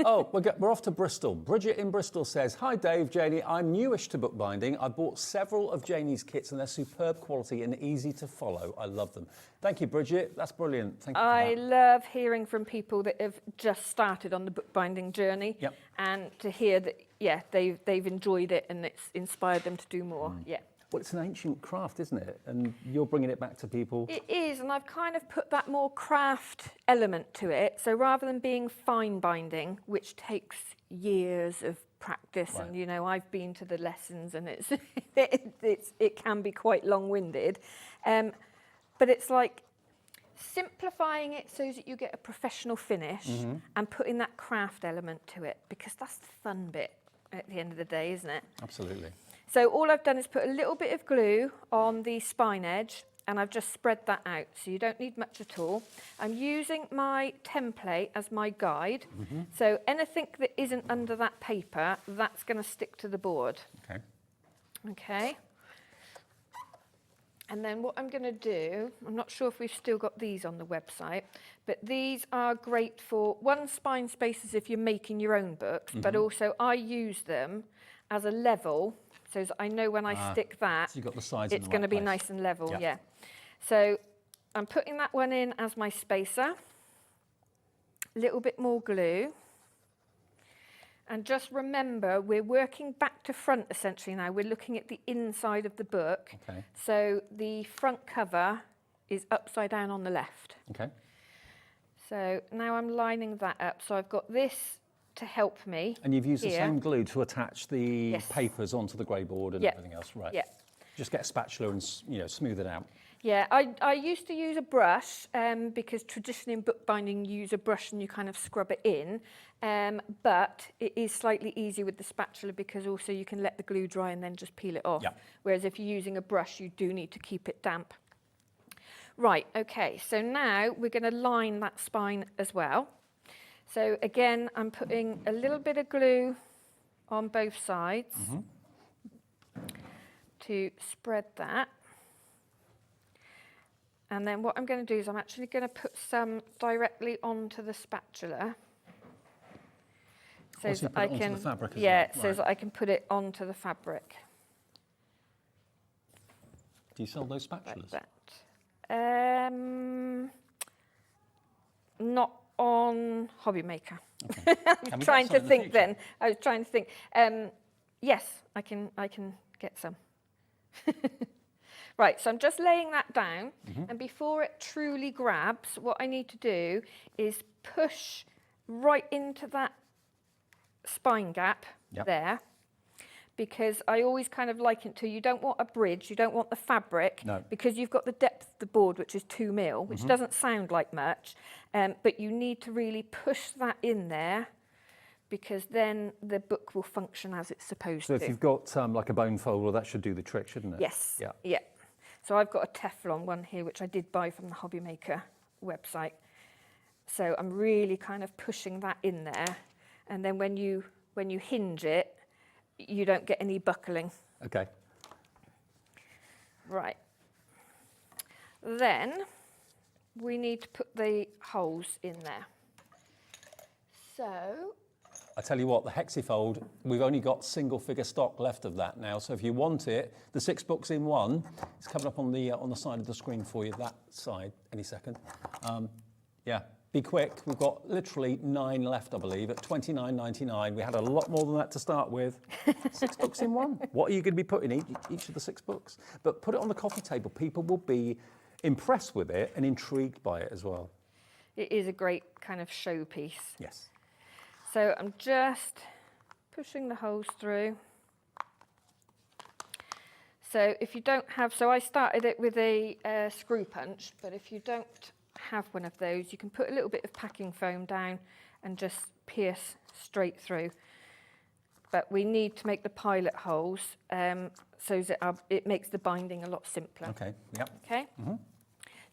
Oh, we're off to Bristol. Bridget in Bristol says, "Hi Dave, Janie, I'm newish to bookbinding. I bought several of Janie's kits and they're superb quality and easy to follow. I love them." Thank you, Bridget. That's brilliant. Thank you for
I
that.
love hearing from people that have just started on the bookbinding journey.
Yep.
And to hear that, yeah, they've enjoyed it and it's inspired them to do more. Yeah.
Well, it's an ancient craft, isn't it? And you're bringing it back to people.
It is, and I've kind of put that more craft element to it. So rather than being fine binding, which takes years of practice, and you know, I've been to the lessons, and it can be quite long-winded. But it's like simplifying it so that you get a professional finish, and putting that craft element to it, because that's the fun bit at the end of the day, isn't it?
Absolutely.
So all I've done is put a little bit of glue on the spine edge, and I've just spread that out, so you don't need much at all. I'm using my template as my guide, so anything that isn't under that paper, that's going to stick to the board.
Okay.
Okay. And then what I'm going to do, I'm not sure if we've still got these on the website, but these are great for one, spine spaces if you're making your own books, but also I use them as a level, so that I know when I stick that,
so you've got the sides
it's going to be nice and level, yeah. So I'm putting that one in as my spacer, a little bit more glue, and just remember we're working back to front essentially now. We're looking at the inside of the book, so the front cover is upside down on the left.
Okay.
So now I'm lining that up, so I've got this to help me.
And you've used the same glue to attach the papers onto the grey board and everything else, right?
Yeah.
Just get a spatula and smooth it out.
Yeah, I used to use a brush because traditionally in bookbinding you use a brush and you kind of scrub it in, but it is slightly easier with the spatula because also you can let the glue dry and then just peel it off. Whereas if you're using a brush, you do need to keep it damp. Right, okay, so now we're going to line that spine as well. So again, I'm putting a little bit of glue on both sides to spread that. And then what I'm going to do is I'm actually going to put some directly onto the spatula. So that I can, so that I can put it onto the fabric.
Do you sell those spatulas?
Like that. Not on Hobby Maker.
Okay.
I'm trying to think then. I was trying to think. Yes, I can get some. Right, so I'm just laying that down, and before it truly grabs, what I need to do is push right into that spine gap there, because I always kind of like it to, you don't want a bridge, you don't want the fabric, because you've got the depth of the board, which is 2 mil, which doesn't sound like much, but you need to really push that in there, because then the book will function as it's supposed to.
So if you've got like a bone folder, that should do the trick, shouldn't it?
Yes. Yeah. So I've got a Teflon one here, which I did buy from the Hobby Maker website. So I'm really kind of pushing that in there, and then when you hinge it, you don't get any buckling.
Okay.
Right. Then we need to put the holes in there. So
I tell you what, the Hexifold, we've only got single figure stock left of that now. So if you want it, the 6 books in one, it's coming up on the side of the screen for you, that side, any second. Yeah, be quick. We've got literally 9 left, I believe, at $29.99. We had a lot more than that to start with. 6 books in one. What are you going to be putting in each of the 6 books? But put it on the coffee table. People will be impressed with it and intrigued by it as well.
It is a great kind of showpiece.
Yes.
So I'm just pushing the holes through. So if you don't have, so I started it with a screw punch, but if you don't have one of those, you can put a little bit of packing foam down and just pierce straight through. But we need to make the pilot holes so that it makes the binding a lot simpler.
Okay, yep.
Okay.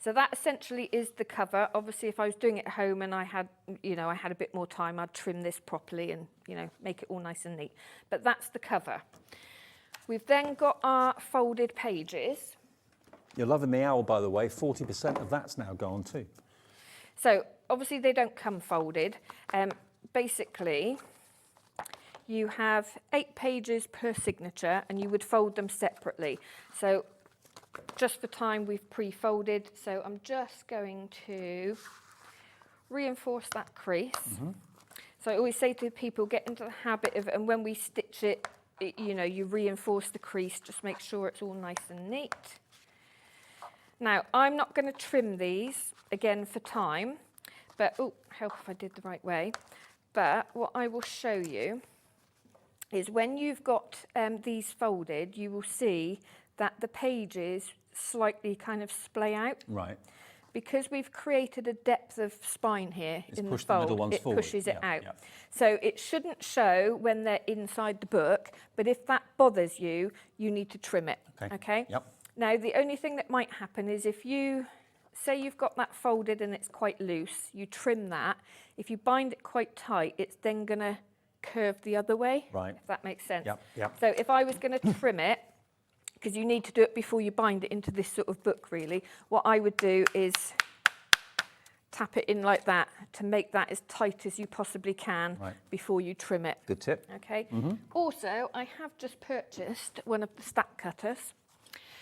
So that essentially is the cover. Obviously, if I was doing it at home and I had, I had a bit more time, I'd trim this properly and, make it all nice and neat. But that's the cover. We've then got our folded pages.
You're loving the owl, by the way. 40% of that's now gone too.
So obviously they don't come folded. Basically, you have 8 pages per signature and you would fold them separately. So just for time, we've pre-folded. So I'm just going to reinforce that crease. So I always say to people, get into the habit of, and when we stitch it, you reinforce the crease, just make sure it's all nice and neat. Now, I'm not going to trim these, again, for time, but, help if I did the right way. But what I will show you is when you've got these folded, you will see that the pages slightly kind of splay out.
Right.
Because we've created a depth of spine here in the fold, it pushes it out.
Yeah.
So it shouldn't show when they're inside the book, but if that bothers you, you need to trim it, okay?
Yep.
Now, the only thing that might happen is if you, say you've got that folded and it's quite loose, you trim that. If you bind it quite tight, it's then going to curve the other way,
right?
If that makes sense.
Yep, yep.
So if I was going to trim it, because you need to do it before you bind it into this sort of book, really, what I would do is tap it in like that to make that as tight as you possibly can before you trim it.
Good tip.
Okay. Also, I have just purchased one of the stack cutters.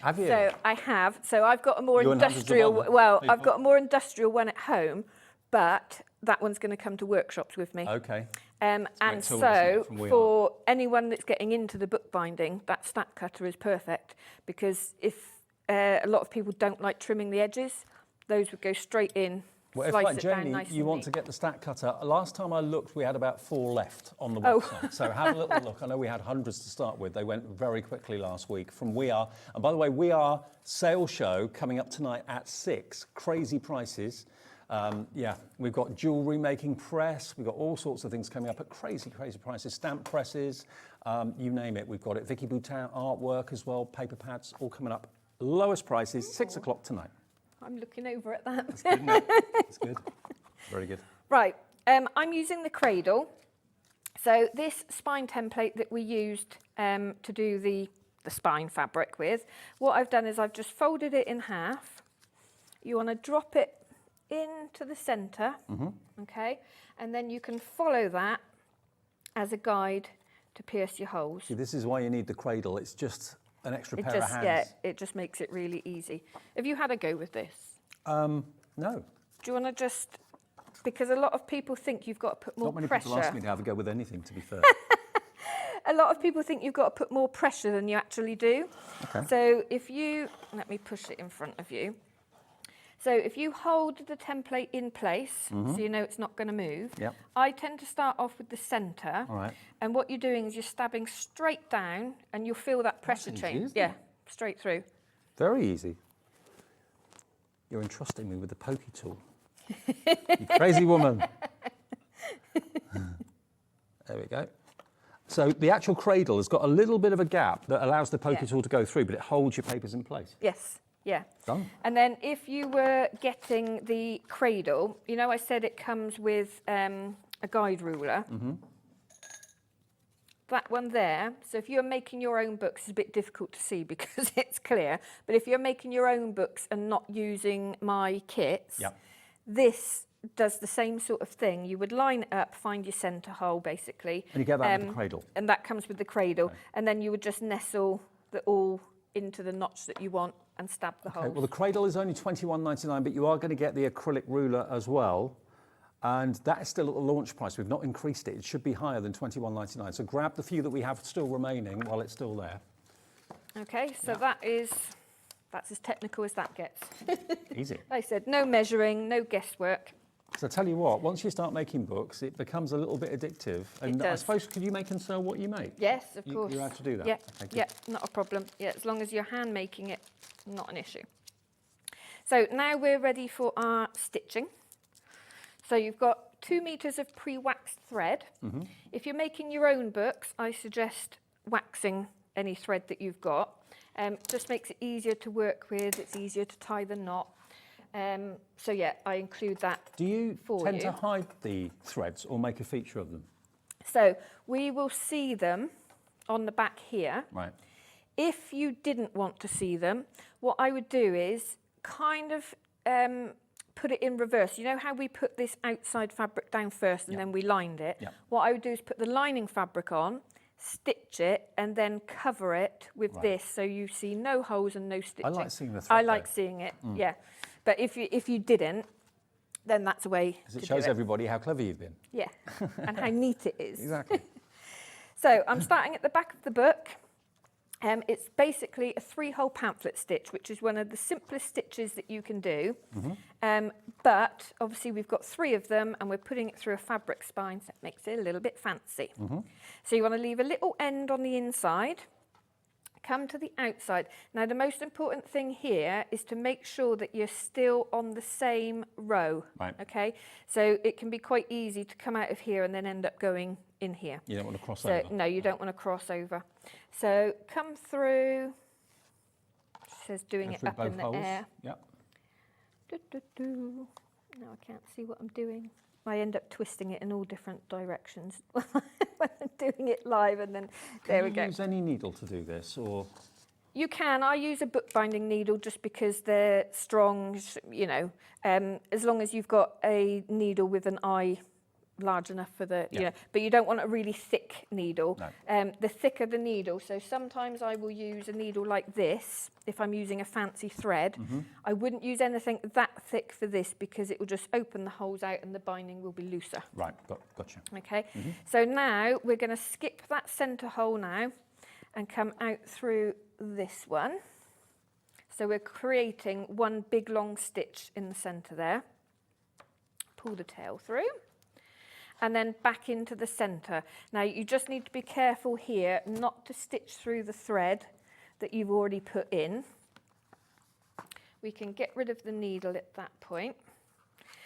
Have you?
So I have. So I've got a more industrial, well, I've got a more industrial one at home, but that one's going to come to workshops with me.
Okay.
And so for anyone that's getting into the bookbinding, that stack cutter is perfect, because if a lot of people don't like trimming the edges, those would go straight in.
Well, if like Janie, you want to get the stack cutter, last time I looked, we had about 4 left on the website. So have a little look. I know we had hundreds to start with. They went very quickly last week from We Are. And by the way, We Are sale show coming up tonight at 6. Crazy prices. Yeah, we've got jewellery making press. We've got all sorts of things coming up at crazy, crazy prices. Stamp presses, you name it. We've got it. Vicky Boutin artwork as well. Paper pads, all coming up. Lowest prices, 6 o'clock tonight.
I'm looking over at that.
That's good, isn't it? That's good. Very good.
Right, I'm using the cradle. So this spine template that we used to do the spine fabric with, what I've done is I've just folded it in half. You want to drop it into the centre, okay? And then you can follow that as a guide to pierce your holes.
See, this is why you need the cradle. It's just an extra pair of hands.
Yeah, it just makes it really easy. Have you had a go with this?
No.
Do you want to just, because a lot of people think you've got to put more pressure.
Not many people ask me to have a go with anything, to be fair.
A lot of people think you've got to put more pressure than you actually do.
Okay.
So if you, let me push it in front of you. So if you hold the template in place, so you know it's not going to move, I tend to start off with the centre.
All right.
And what you're doing is you're stabbing straight down and you'll feel that pressure change. Yeah, straight through.
Very easy. You're entrusting me with the pokey tool. You crazy woman. There we go. So the actual cradle has got a little bit of a gap that allows the pokey tool to go through, but it holds your papers in place.
Yes. Yeah.
Done.
And then if you were getting the cradle, you know I said it comes with a guide ruler. That one there, so if you're making your own books, it's a bit difficult to see because it's clear, but if you're making your own books and not using my kits, this does the same sort of thing. You would line it up, find your centre hole basically.
And you get that with the cradle?
And that comes with the cradle. Okay. And then you would just nestle the all into the notch that you want and stab the holes.
Well, the cradle is only £21.99, but you are going to get the acrylic ruler as well. And that is still at the launch price. We've not increased it. It should be higher than £21.99. So grab the few that we have still remaining while it's still there.
Okay, so that's as technical as that gets.
Easy.
Like I said, no measuring, no guesswork.
So I tell you what, once you start making books, it becomes a little bit addictive. And I suppose, could you make and sell what you make?
Yes, of course.
You have to do that?
Yeah,
Okay,
yeah, not a problem. Yeah, as long as you're hand making it, not an issue. So now we're ready for our stitching. So you've got 2 meters of pre-waxed thread.
Mm-hmm.
If you're making your own books, I suggest waxing any thread that you've got. Just makes it easier to work with, it's easier to tie the knot. So yeah, I include that for you.
Do you tend to hide the threads or make a feature of them?
So we will see them on the back here.
Right.
If you didn't want to see them, what I would do is kind of put it in reverse. You know how we put this outside fabric down first and then we lined it? What I would do is put the lining fabric on, stitch it, and then cover it with this, so you see no holes and no stitching.
I like seeing the thread.
I like seeing it, yeah. But if you didn't, then that's a way to do it.
It shows everybody how clever you've been.
Yeah, and how neat it is.
Exactly.
So I'm starting at the back of the book. It's basically a 3-hole pamphlet stitch, which is one of the simplest stitches that you can do.
Mm-hmm.
But obviously we've got 3 of them and we're putting it through a fabric spine, so it makes it a little bit fancy.
Mm-hmm.
So you want to leave a little end on the inside, come to the outside. Now the most important thing here is to make sure that you're still on the same row.
Right.
Okay, so it can be quite easy to come out of here and then end up going in here.
You don't want to cross over.
No, you don't want to cross over. So come through, it says doing it up in the air.
Yep.
No, I can't see what I'm doing. I end up twisting it in all different directions when I'm doing it live, and then there we go.
Can you use any needle to do this, or?
You can. I use a bookbinding needle just because they're strong, you know, as long as you've got a needle with an eye large enough for the, you know, but you don't want a really thick needle.
No.
The thicker the needle, so sometimes I will use a needle like this if I'm using a fancy thread.
Mm-hmm.
I wouldn't use anything that thick for this because it will just open the holes out and the binding will be looser.
Right, gotcha.
Okay, so now we're going to skip that centre hole now and come out through this one. So we're creating one big long stitch in the centre there. Pull the tail through. And then back into the centre. Now you just need to be careful here not to stitch through the thread that you've already put in. We can get rid of the needle at that point.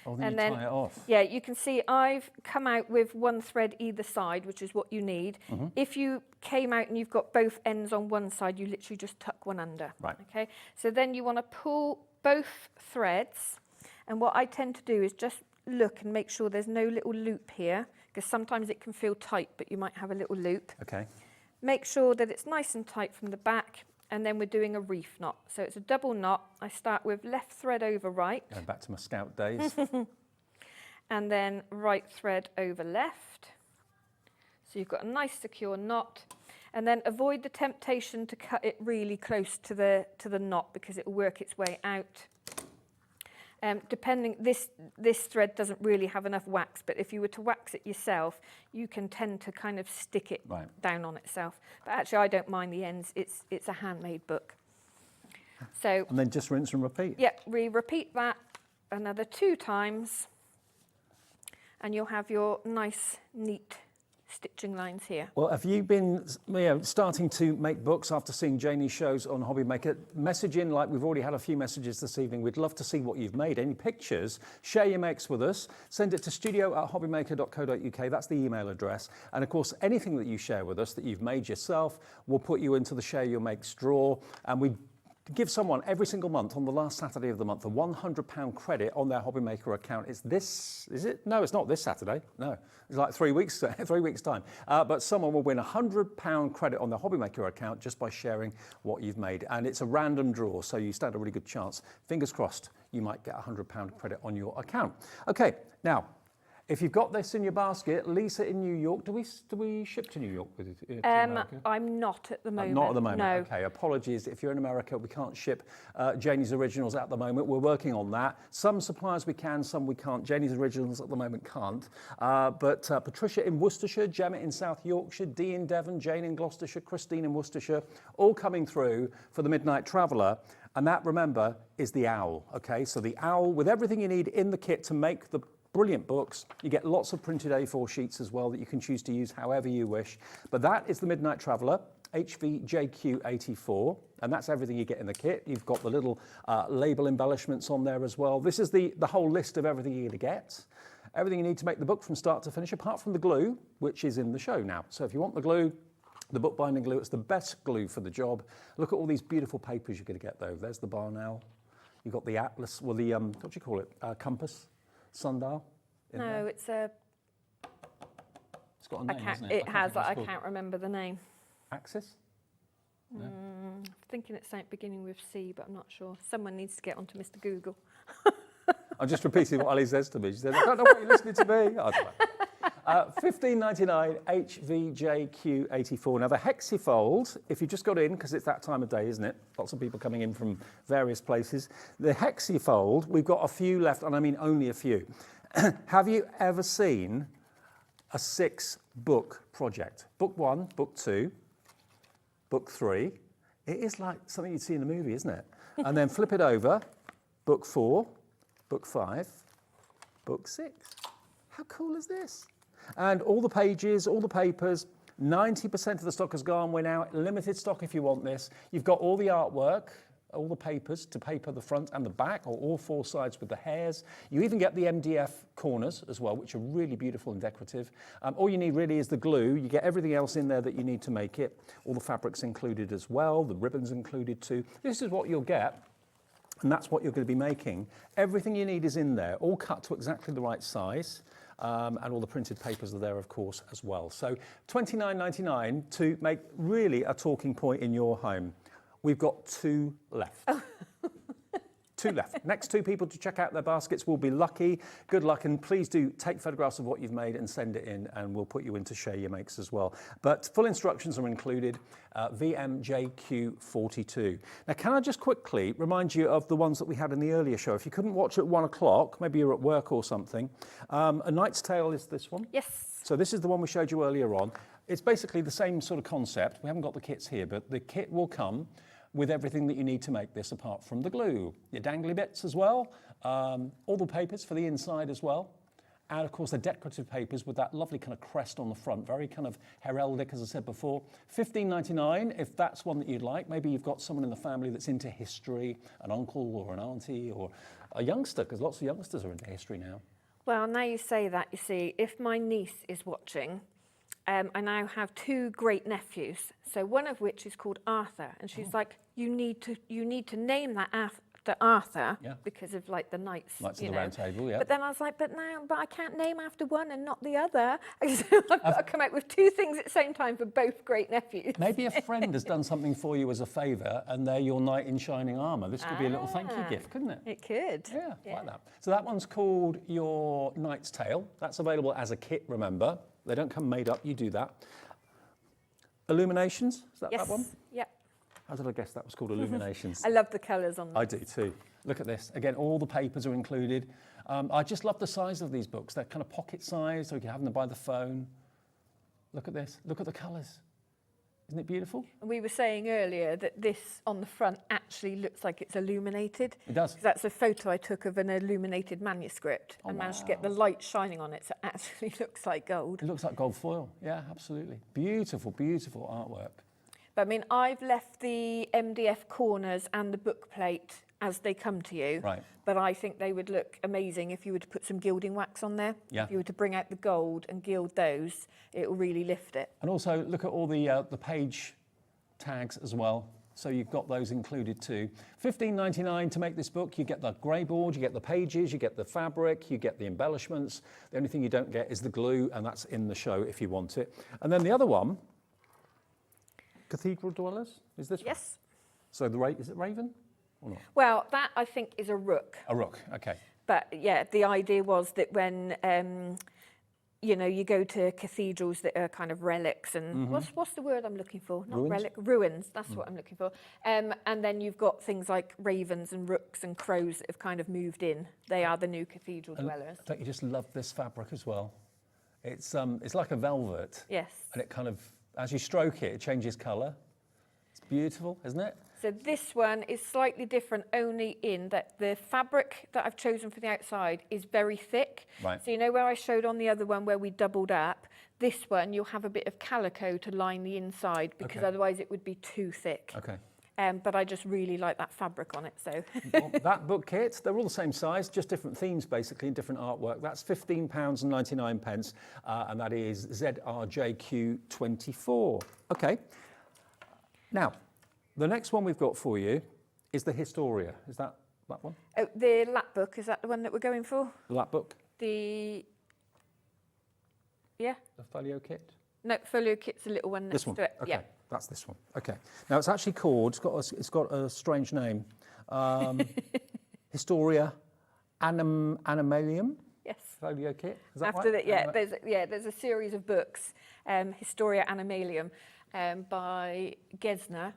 Oh, then
and
you tie it off.
Yeah, you can see I've come out with one thread either side, which is what you need. If you came out and you've got both ends on one side, you literally just tuck one under.
Right.
Okay, so then you want to pull both threads, and what I tend to do is just look and make sure there's no little loop here, because sometimes it can feel tight, but you might have a little loop.
Okay.
Make sure that it's nice and tight from the back, and then we're doing a reef knot. So it's a double knot. I start with left thread over right.
Going back to my scout days.
And then right thread over left. So you've got a nice secure knot. And then avoid the temptation to cut it really close to the knot, because it will work its way out. Depending, this thread doesn't really have enough wax, but if you were to wax it yourself, you can tend to kind of stick it down on itself. But actually, I don't mind the ends. It's a handmade book. So.
And then just rinse and repeat.
Yeah, we repeat that another 2 times, and you'll have your nice, neat stitching lines here.
Well, have you been starting to make books after seeing Janie's shows on Hobby Maker? Message in, like we've already had a few messages this evening. We'd love to see what you've made. Any pictures, share your makes with us. Send it to studio@hobbymaker.co.uk. That's the email address. And of course, anything that you share with us that you've made yourself, we'll put you into the Share Your Makes draw. And we give someone every single month on the last Saturday of the month a £100 credit on their Hobbymaker account. It's this, is it? No, it's not this Saturday. No, it's like 3 weeks, 3 weeks time. But someone will win a £100 credit on their Hobbymaker account just by sharing what you've made. And it's a random draw, so you stand a really good chance. Fingers crossed, you might get a £100 credit on your account. Okay, now, if you've got this in your basket, Lisa in New York, do we ship to New York with it?
I'm not at the moment.
Not at the moment,
no.
Okay, apologies. If you're in America, we can't ship Janie's Originals at the moment. We're working on that. Some suppliers we can, some we can't. Janie's Originals at the moment can't. But Patricia in Worcestershire, Gemma in South Yorkshire, Dee in Devon, Jane in Gloucestershire, Christine in Worcestershire, all coming through for the Midnight Traveller. And that, remember, is the owl, okay? So the owl, with everything you need in the kit to make the brilliant books. You get lots of printed A4 sheets as well that you can choose to use however you wish. But that is the Midnight Traveller, HVJQ84, and that's everything you get in the kit. You've got the little label embellishments on there as well. This is the whole list of everything you're going to get. Everything you need to make the book from start to finish, apart from the glue, which is in the show now. So if you want the glue, the bookbinding glue, it's the best glue for the job. Look at all these beautiful papers you're going to get though. There's the barn owl. You've got the atlas, well the, what do you call it, compass. Sundial?
No, it's a...
It's got a name, hasn't
it has, I can't remember the name.
Axis? No.
I'm thinking it's something beginning with C, but I'm not sure. Someone needs to get onto Mr. Google.
I'm just repeating what Ali says to me. She said, I don't know what you're listening to me. I don't know. $15.99 HVJQ84. Now the Hexifold, if you just got in, because it's that time of day, isn't it? Lots of people coming in from various places. The Hexifold, we've got a few left, and I mean only a few. Have you ever seen a 6-book project? Book 1, book 2, book 3. It is like something you'd see in a movie, isn't it? And then flip it over, book 4, book 5, book 6. How cool is this? And all the pages, all the papers, 90% of the stock has gone. We're now limited stock if you want this. You've got all the artwork, all the papers to paper the front and the back, or all 4 sides with the hairs. You even get the MDF corners as well, which are really beautiful and decorative. All you need really is the glue. You get everything else in there that you need to make it. All the fabrics included as well, the ribbons included too. This is what you'll get. And that's what you're going to be making. Everything you need is in there, all cut to exactly the right size. And all the printed papers are there, of course, as well. So $29.99 to make really a talking point in your home. We've got 2 left. 2 left. Next 2 people to check out their baskets will be lucky. Good luck, and please do take photographs of what you've made and send it in, and we'll put you in to share your makes as well. But full instructions are included, VMJQ42. Now, can I just quickly remind you of the ones that we had in the earlier show? If you couldn't watch at 1 o'clock, maybe you're at work or something, A Knight's Tale is this one.
Yes.
So this is the one we showed you earlier on. It's basically the same sort of concept. We haven't got the kits here, but the kit will come with everything that you need to make this, apart from the glue. Your dangly bits as well, all the papers for the inside as well, and of course the decorative papers with that lovely kind of crest on the front, very kind of heraldic, as I said before. $15.99 if that's one that you'd like. Maybe you've got someone in the family that's into history, an uncle or an auntie or a youngster, because lots of youngsters are into history now.
Well, now you say that, you see, if my niece is watching, I now have 2 great nephews. So one of which is called Arthur, and she's like, you need to name that after Arthur, because of like the knights.
Knights of the Round Table, yeah.
But then I was like, but I can't name after one and not the other. So I've got to come out with 2 things at the same time for both great nephews.
Maybe a friend has done something for you as a favour, and they're your knight in shining armour. This could be a little thank you gift, couldn't it?
It could.
Yeah, like that. So that one's called Your Knight's Tale. That's available as a kit, remember. They don't come made up, you do that. Illuminations, is that one?
Yep.
How did I guess that was called Illuminations?
I love the colours on them.
I do too. Look at this. Again, all the papers are included. I just love the size of these books. They're kind of pocket size, so you can have them by the phone. Look at this. Look at the colours. Isn't it beautiful?
And we were saying earlier that this on the front actually looks like it's illuminated.
It does.
That's a photo I took of an illuminated manuscript and managed to get the light shining on it, so it actually looks like gold.
It looks like gold foil. Yeah, absolutely. Beautiful, beautiful artwork.
But I mean, I've left the MDF corners and the book plate as they come to you.
Right.
But I think they would look amazing if you were to put some gilding wax on there.
Yeah.
If you were to bring out the gold and gild those, it will really lift it.
And also look at all the page tags as well. So you've got those included too. $15.99 to make this book. You get the grey board, you get the pages, you get the fabric, you get the embellishments. The only thing you don't get is the glue, and that's in the show if you want it. And then the other one, Cathedral Dwellers, is this one?
Yes.
So is it Raven or not?
Well, that I think is a rook.
A rook, okay.
But yeah, the idea was that when you know, you go to cathedrals that are kind of relics and what's the word I'm looking for? Not
Ruins?
Ruins. That's what I'm looking for. And then you've got things like ravens and rooks and crows that have kind of moved in. They are the new cathedral dwellers.
Don't you just love this fabric as well? It's like a velvet.
Yes.
And it kind of, as you stroke it, it changes colour. It's beautiful, isn't it?
So this one is slightly different only in that the fabric that I've chosen for the outside is very thick.
Right.
So you know where I showed on the other one where we doubled up, this one you'll have a bit of calico to line the inside because otherwise it would be too thick.
Okay.
But I just really like that fabric on it, so.
Well, that book kit, they're all the same size, just different themes basically and different artwork. That's £15.99, and that is ZRJQ24. Okay. Now, the next one we've got for you is the Historia. Is that one?
Oh, the lap book, is that the one that we're going for?
The lap book?
Yeah?
The folio kit?
No, folio kit's a little one next
This one?
to it.
Okay,
Yeah.
that's this one. Okay. Now, it's actually called, it's got a strange name. Historia Animalium?
Yes.
Folio kit? Is that
After
right?
that, there's a series of books, Historia Animalium, by Gesner,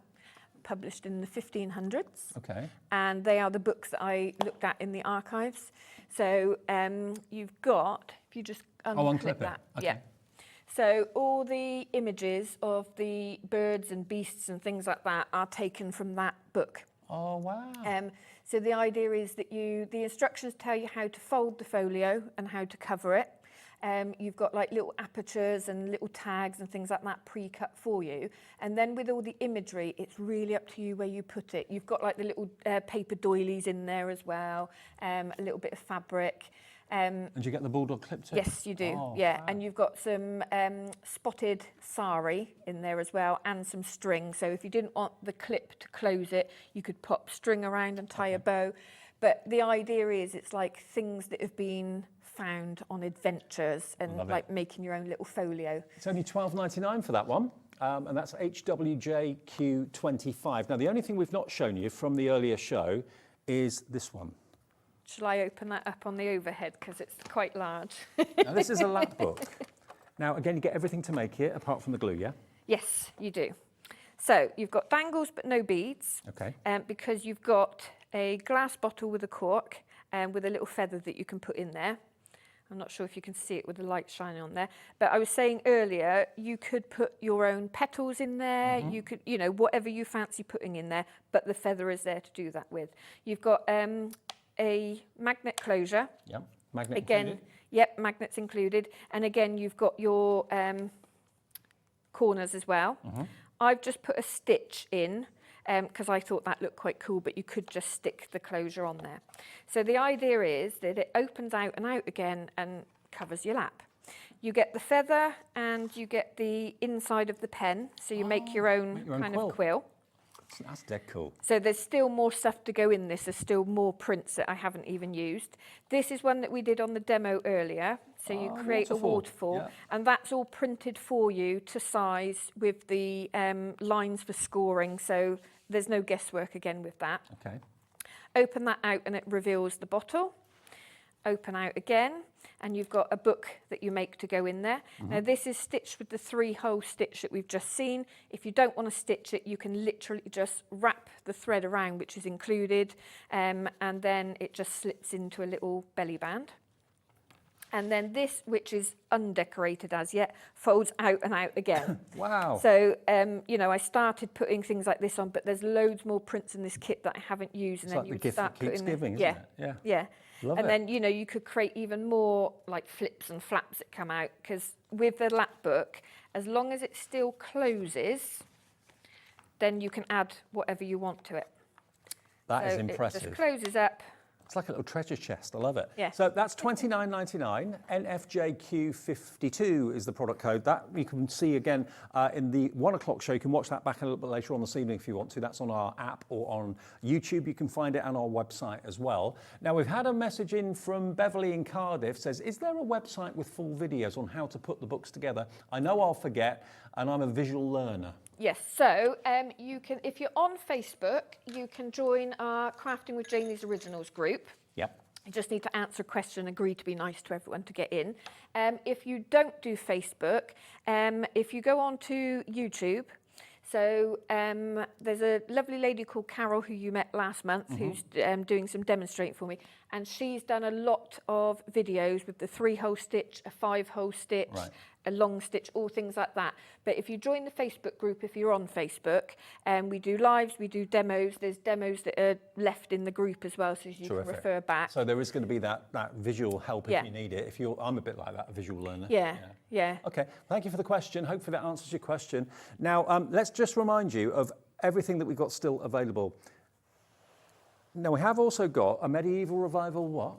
published in the 1500s.
Okay.
And they are the books that I looked at in the archives. So you've got, if you just unclip that.
Okay.
Yeah. So all the images of the birds and beasts and things like that are taken from that book.
Oh, wow.
So the idea is that the instructions tell you how to fold the folio and how to cover it. You've got like little apertures and little tags and things like that pre-cut for you. And then with all the imagery, it's really up to you where you put it. You've got like the little paper doilies in there as well, a little bit of fabric.
And do you get the bulldog clip too?
Yes, you do.
Oh,
yeah,
wow.
and you've got some spotted sari in there as well, and some string. So if you didn't want the clip to close it, you could pop string around and tie a bow. But the idea is it's like things that have been found on adventures and like making your own little folio.
It's only £12.99 for that one, and that's HWJQ25. Now, the only thing we've not shown you from the earlier show is this one.
Shall I open that up on the overhead because it's quite large?
Now, this is a lap book. Now, again, you get everything to make it apart from the glue, yeah?
Yes, you do. So you've got dangles but no beads.
Okay.
Because you've got a glass bottle with a cork and with a little feather that you can put in there. I'm not sure if you can see it with the light shining on there, but I was saying earlier, you could put your own petals in there. You could, you know, whatever you fancy putting in there, but the feather is there to do that with. You've got a magnet closure.
Yep, magnet
again,
included.
Yep, magnets included. And again, you've got your corners as well. I've just put a stitch in because I thought that looked quite cool, but you could just stick the closure on there. So the idea is that it opens out and out again and covers your lap. You get the feather and you get the inside of the pen, so you make your own kind of quill.
That's dead cool.
So there's still more stuff to go in this. There's still more prints that I haven't even used. This is one that we did on the demo earlier. So you create a waterfall, and that's all printed for you to size with the lines for scoring. So there's no guesswork again with that.
Okay.
Open that out and it reveals the bottle. Open out again, and you've got a book that you make to go in there. Now this is stitched with the 3-hole stitch that we've just seen. If you don't want to stitch it, you can literally just wrap the thread around, which is included, and then it just slips into a little belly band. And then this, which is undecorated as yet, folds out and out again.
Wow.
So, you know, I started putting things like this on, but there's loads more prints in this kit that I haven't used. And
It's
then
like
you
the
would
gift
start
that keeps
putting
giving,
yeah,
isn't it?
yeah.
Love
and
it.
then, you know, you could create even more like flips and flaps that come out, because with the lap book, as long as it still closes, then you can add whatever you want to it.
That is
So
impressive.
it just closes up
It's like a little treasure chest. I love it.
Yeah.
So that's $29.99. NFJQ52 is the product code. That you can see again in the 1 o'clock show. You can watch that back a little bit later on this evening if you want to. That's on our app or on YouTube. You can find it on our website as well. Now, we've had a message in from Beverly in Cardiff. Says, is there a website with full videos on how to put the books together? I know I'll forget, and I'm a visual learner.
Yes, so you can, if you're on Facebook, you can join our Crafting with Janie's Originals group.
Yep.
You just need to answer a question, agree to be nice to everyone to get in. If you don't do Facebook, if you go on to YouTube, so there's a lovely lady called Carol who you met last month who's doing some demonstrating for me, and she's done a lot of videos with the 3-hole stitch, a 5-hole stitch, a long stitch, all things like that. But if you join the Facebook group, if you're on Facebook, we do lives, we do demos. There's demos that are left in the group as well, so you can refer back.
So there is going to be that visual help if you need it. I'm a bit like that, a visual learner.
Yeah.
Okay, thank you for the question. Hopefully that answers your question. Now, let's just remind you of everything that we've got still available. Now, we have also got a medieval revival what?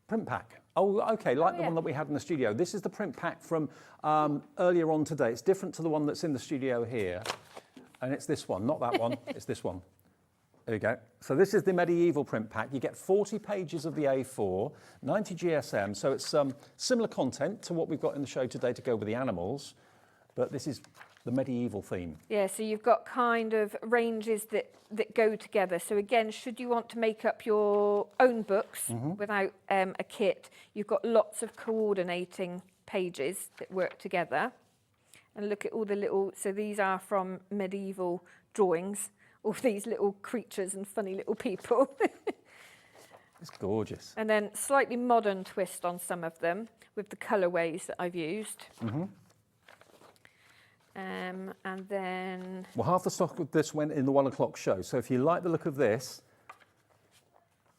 Print pack. Oh, okay, the one that we had in the studio. This is the print pack from earlier on today. It's different to the one that's in the studio here. And it's this one, not that one, it's this one. There you go. So this is the medieval print pack. You get 40 pages of the A4, 90 GSM. So it's similar content to what we've got in the show today to go with the animals. But this is the medieval theme.
Yeah, so you've got kind of ranges that go together. So again, should you want to make up your own books without a kit, you've got lots of coordinating pages that work together. And look at all the little, so these are from medieval drawings, all these little creatures and funny little people.
It's gorgeous.
And then slightly modern twist on some of them with the colourways that I've used. And then...
Well, half the stock of this went in the 1 o'clock show. So if you like the look of this,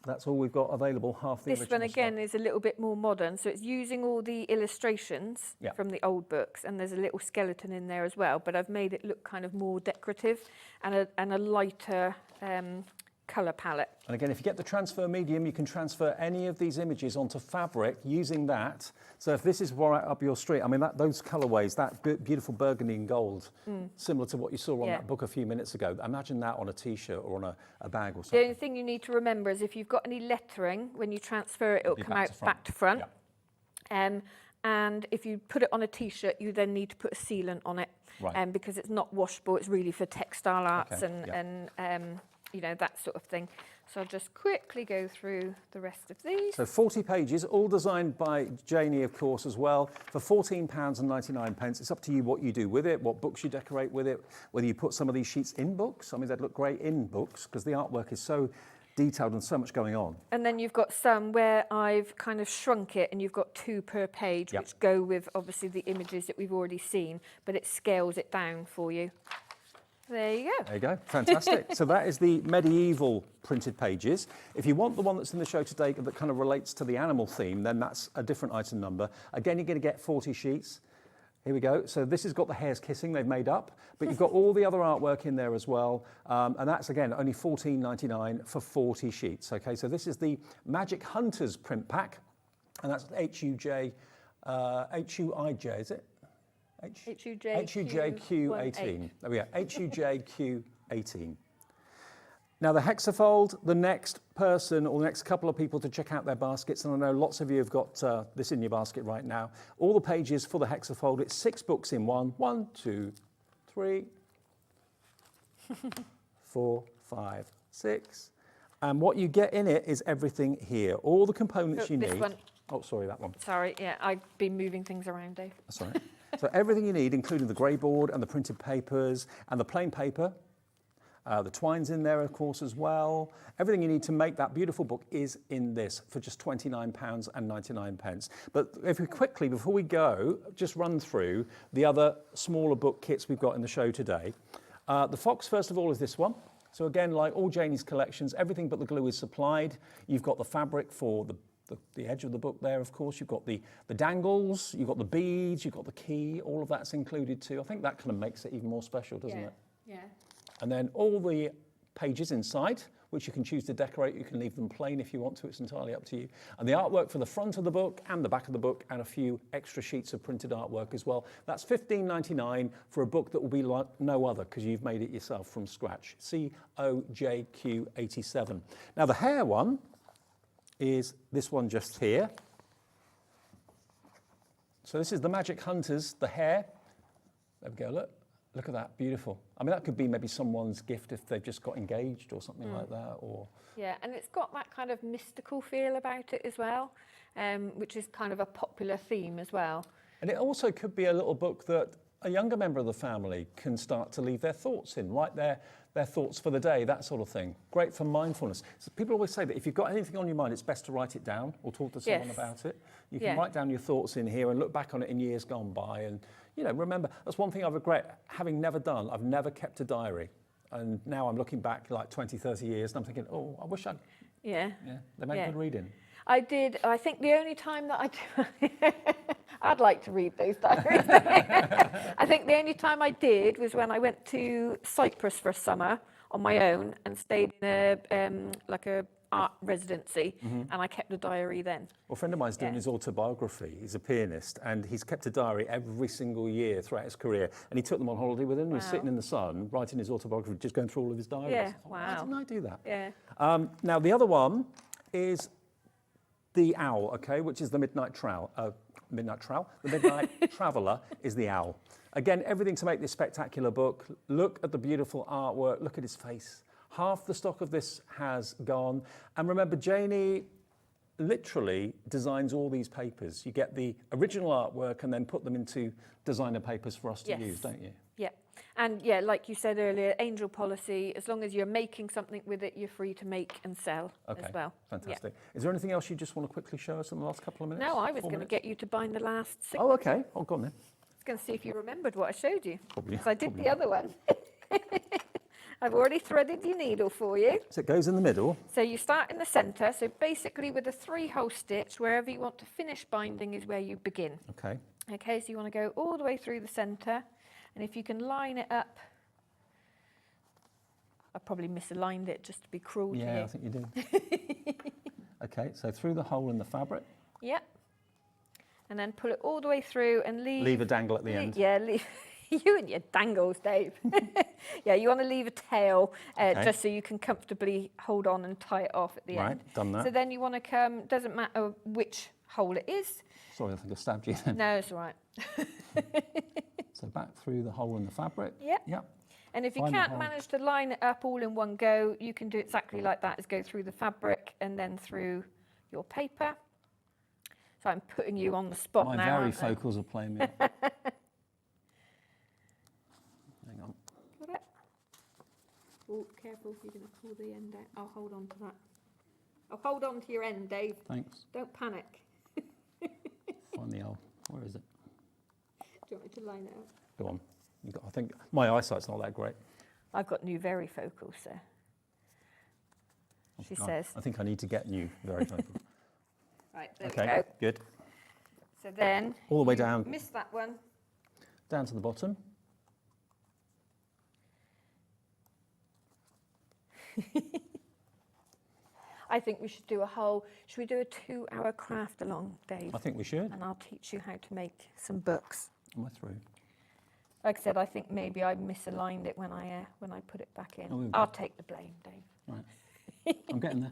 that's all we've got available, half the original
This one again
stock.
is a little bit more modern. So it's using all the illustrations from the old books, and there's a little skeleton in there as well. But I've made it look kind of more decorative and a lighter colour palette.
And again, if you get the transfer medium, you can transfer any of these images onto fabric using that. So if this is right up your street, I mean, those colourways, that beautiful burgundy and gold, similar to what you saw on that book a few minutes ago. Imagine that on a T-shirt or on a bag or something.
The only thing you need to remember is if you've got any lettering, when you transfer it, it'll come out back to front. And if you put it on a T-shirt, you then need to put a sealant on it because it's not washable. It's really for textile arts and you know, that sort of thing. So I'll just quickly go through the rest of these.
So 40 pages, all designed by Janie, of course, as well, for £14.99. It's up to you what you do with it, what books you decorate with it, whether you put some of these sheets in books. I mean, they'd look great in books because the artwork is so detailed and so much going on.
And then you've got some where I've kind of shrunk it and you've got 2 per page, which go with obviously the images that we've already seen, but it scales it down for you. There you go.
There you go. Fantastic. So that is the medieval printed pages. If you want the one that's in the show today that kind of relates to the animal theme, then that's a different item number. Again, you're going to get 40 sheets. Here we go. So this has got the hares kissing they've made up, but you've got all the other artwork in there as well. And that's, again, only $14.99 for 40 sheets. Okay, so this is the Magic Hunters print pack, and that's HUJ, is it? HUJQ18. There we go, HUJQ18. Now the hexafold, the next person or the next couple of people to check out their baskets, and I know lots of you have got this in your basket right now, all the pages for the hexafold, it's 6 books in one. 1, 2, 3, 4, 5, 6. And what you get in it is everything here, all the components you need.
One.
Oh, sorry, that one.
Sorry, yeah, I've been moving things around, Dave.
That's all right. So everything you need, including the grey board and the printed papers and the plain paper, the twine's in there, of course, as well. Everything you need to make that beautiful book is in this for just £29.99. But if we quickly, before we go, just run through the other smaller book kits we've got in the show today. The Fox, first of all, is this one. So again, like all Janie's collections, everything but the glue is supplied. You've got the fabric for the edge of the book there, of course. You've got the dangles, you've got the beads, you've got the key, all of that's included too. I think that kind of makes it even more special, doesn't it?
Yeah.
And then all the pages inside, which you can choose to decorate. You can leave them plain if you want to, it's entirely up to you. And the artwork for the front of the book and the back of the book, and a few extra sheets of printed artwork as well. That's $15.99 for a book that will be like no other, because you've made it yourself from scratch. COJQ87. Now the hair one is this one just here. So this is the Magic Hunters, the hair. There we go, look. Look at that, beautiful. I mean, that could be maybe someone's gift if they've just got engaged or something like that. Or
yeah, and it's got that kind of mystical feel about it as well, which is kind of a popular theme as well.
And it also could be a little book that a younger member of the family can start to leave their thoughts in, write their thoughts for the day, that sort of thing. Great for mindfulness. So people always say that if you've got anything on your mind, it's best to write it down or talk to someone about it. You can write down your thoughts in here and look back on it in years gone by, and you know, remember, that's one thing I regret having never done. I've never kept a diary. And now I'm looking back like 20, 30 years and I'm thinking, oh, I wish I'd... Yeah, they make good reading.
I did. I think the only time that I do... I'd like to read those diaries. I think the only time I did was when I went to Cyprus for a summer on my own and stayed in like a art residency, and I kept a diary then.
Well, a friend of mine's doing his autobiography. He's a pianist, and he's kept a diary every single year throughout his career, and he took them on holiday with him. He was sitting in the sun, writing his autobiography, just going through all of his diaries.
Yeah,
Why didn't I do that?
Yeah.
Now, the other one is the owl, okay, which is the Midnight Traveller is the owl. Again, everything to make this spectacular book. Look at the beautiful artwork. Look at his face. Half the stock of this has gone. And remember, Janie literally designs all these papers. You get the original artwork and then put them into designer papers for us to use, don't you?
Yeah. And yeah, like you said earlier, angel policy, as long as you're making something with it, you're free to make and sell as well.
Fantastic. Is there anything else you just want to quickly show us in the last couple of minutes?
No, I was going to get you to bind the last 6.
Oh, okay. Oh, go on then.
I was going to see if you remembered what I showed you.
Probably.
Because I did the other one. I've already threaded your needle for you.
So it goes in the middle.
So you start in the centre. So basically with a 3-hole stitch, wherever you want to finish binding is where you begin.
Okay.
Okay, so you want to go all the way through the centre. And if you can line it up, I probably misaligned it just to be cruel to you.
Yeah, I think you did. Okay, so through the hole in the fabric.
Yep. And then pull it all the way through and leave...
Leave a dangle at the end.
Yeah, leave... You and your dangles, Dave. Yeah, you want to leave a tail just so you can comfortably hold on and tie it off at the end.
Right, done that.
So then you want to come, doesn't matter which hole it is.
Sorry, I think I stabbed you then.
No, it's all right.
So back through the hole in the fabric.
Yep.
Yep.
And if you can't manage to line it up all in one go, you can do exactly like that, is go through the fabric and then through your paper. So I'm putting you on the spot now.
My varifocals are playing me. Hang on.
Got it? Oh, careful, you're going to pull the end out. I'll hold on to that. I'll hold on to your end, Dave.
Thanks.
Don't panic.
Find the owl. Where is it?
Do you want me to line it up?
Go on. I think my eyesight's not that great.
I've got new varifocals, so she says.
I think I need to get new varifocals.
Right, there
Okay,
we go.
good.
So then...
All the way down.
Missed that one.
Down to the bottom.
I think we should do should we do a 2-hour craft along, Dave?
I think we should.
And I'll teach you how to make some books.
Am I through?
Like I said, I think maybe I misaligned it when I put it back in.
Oh,
I'll take the blame, Dave.
Right. I'm getting there.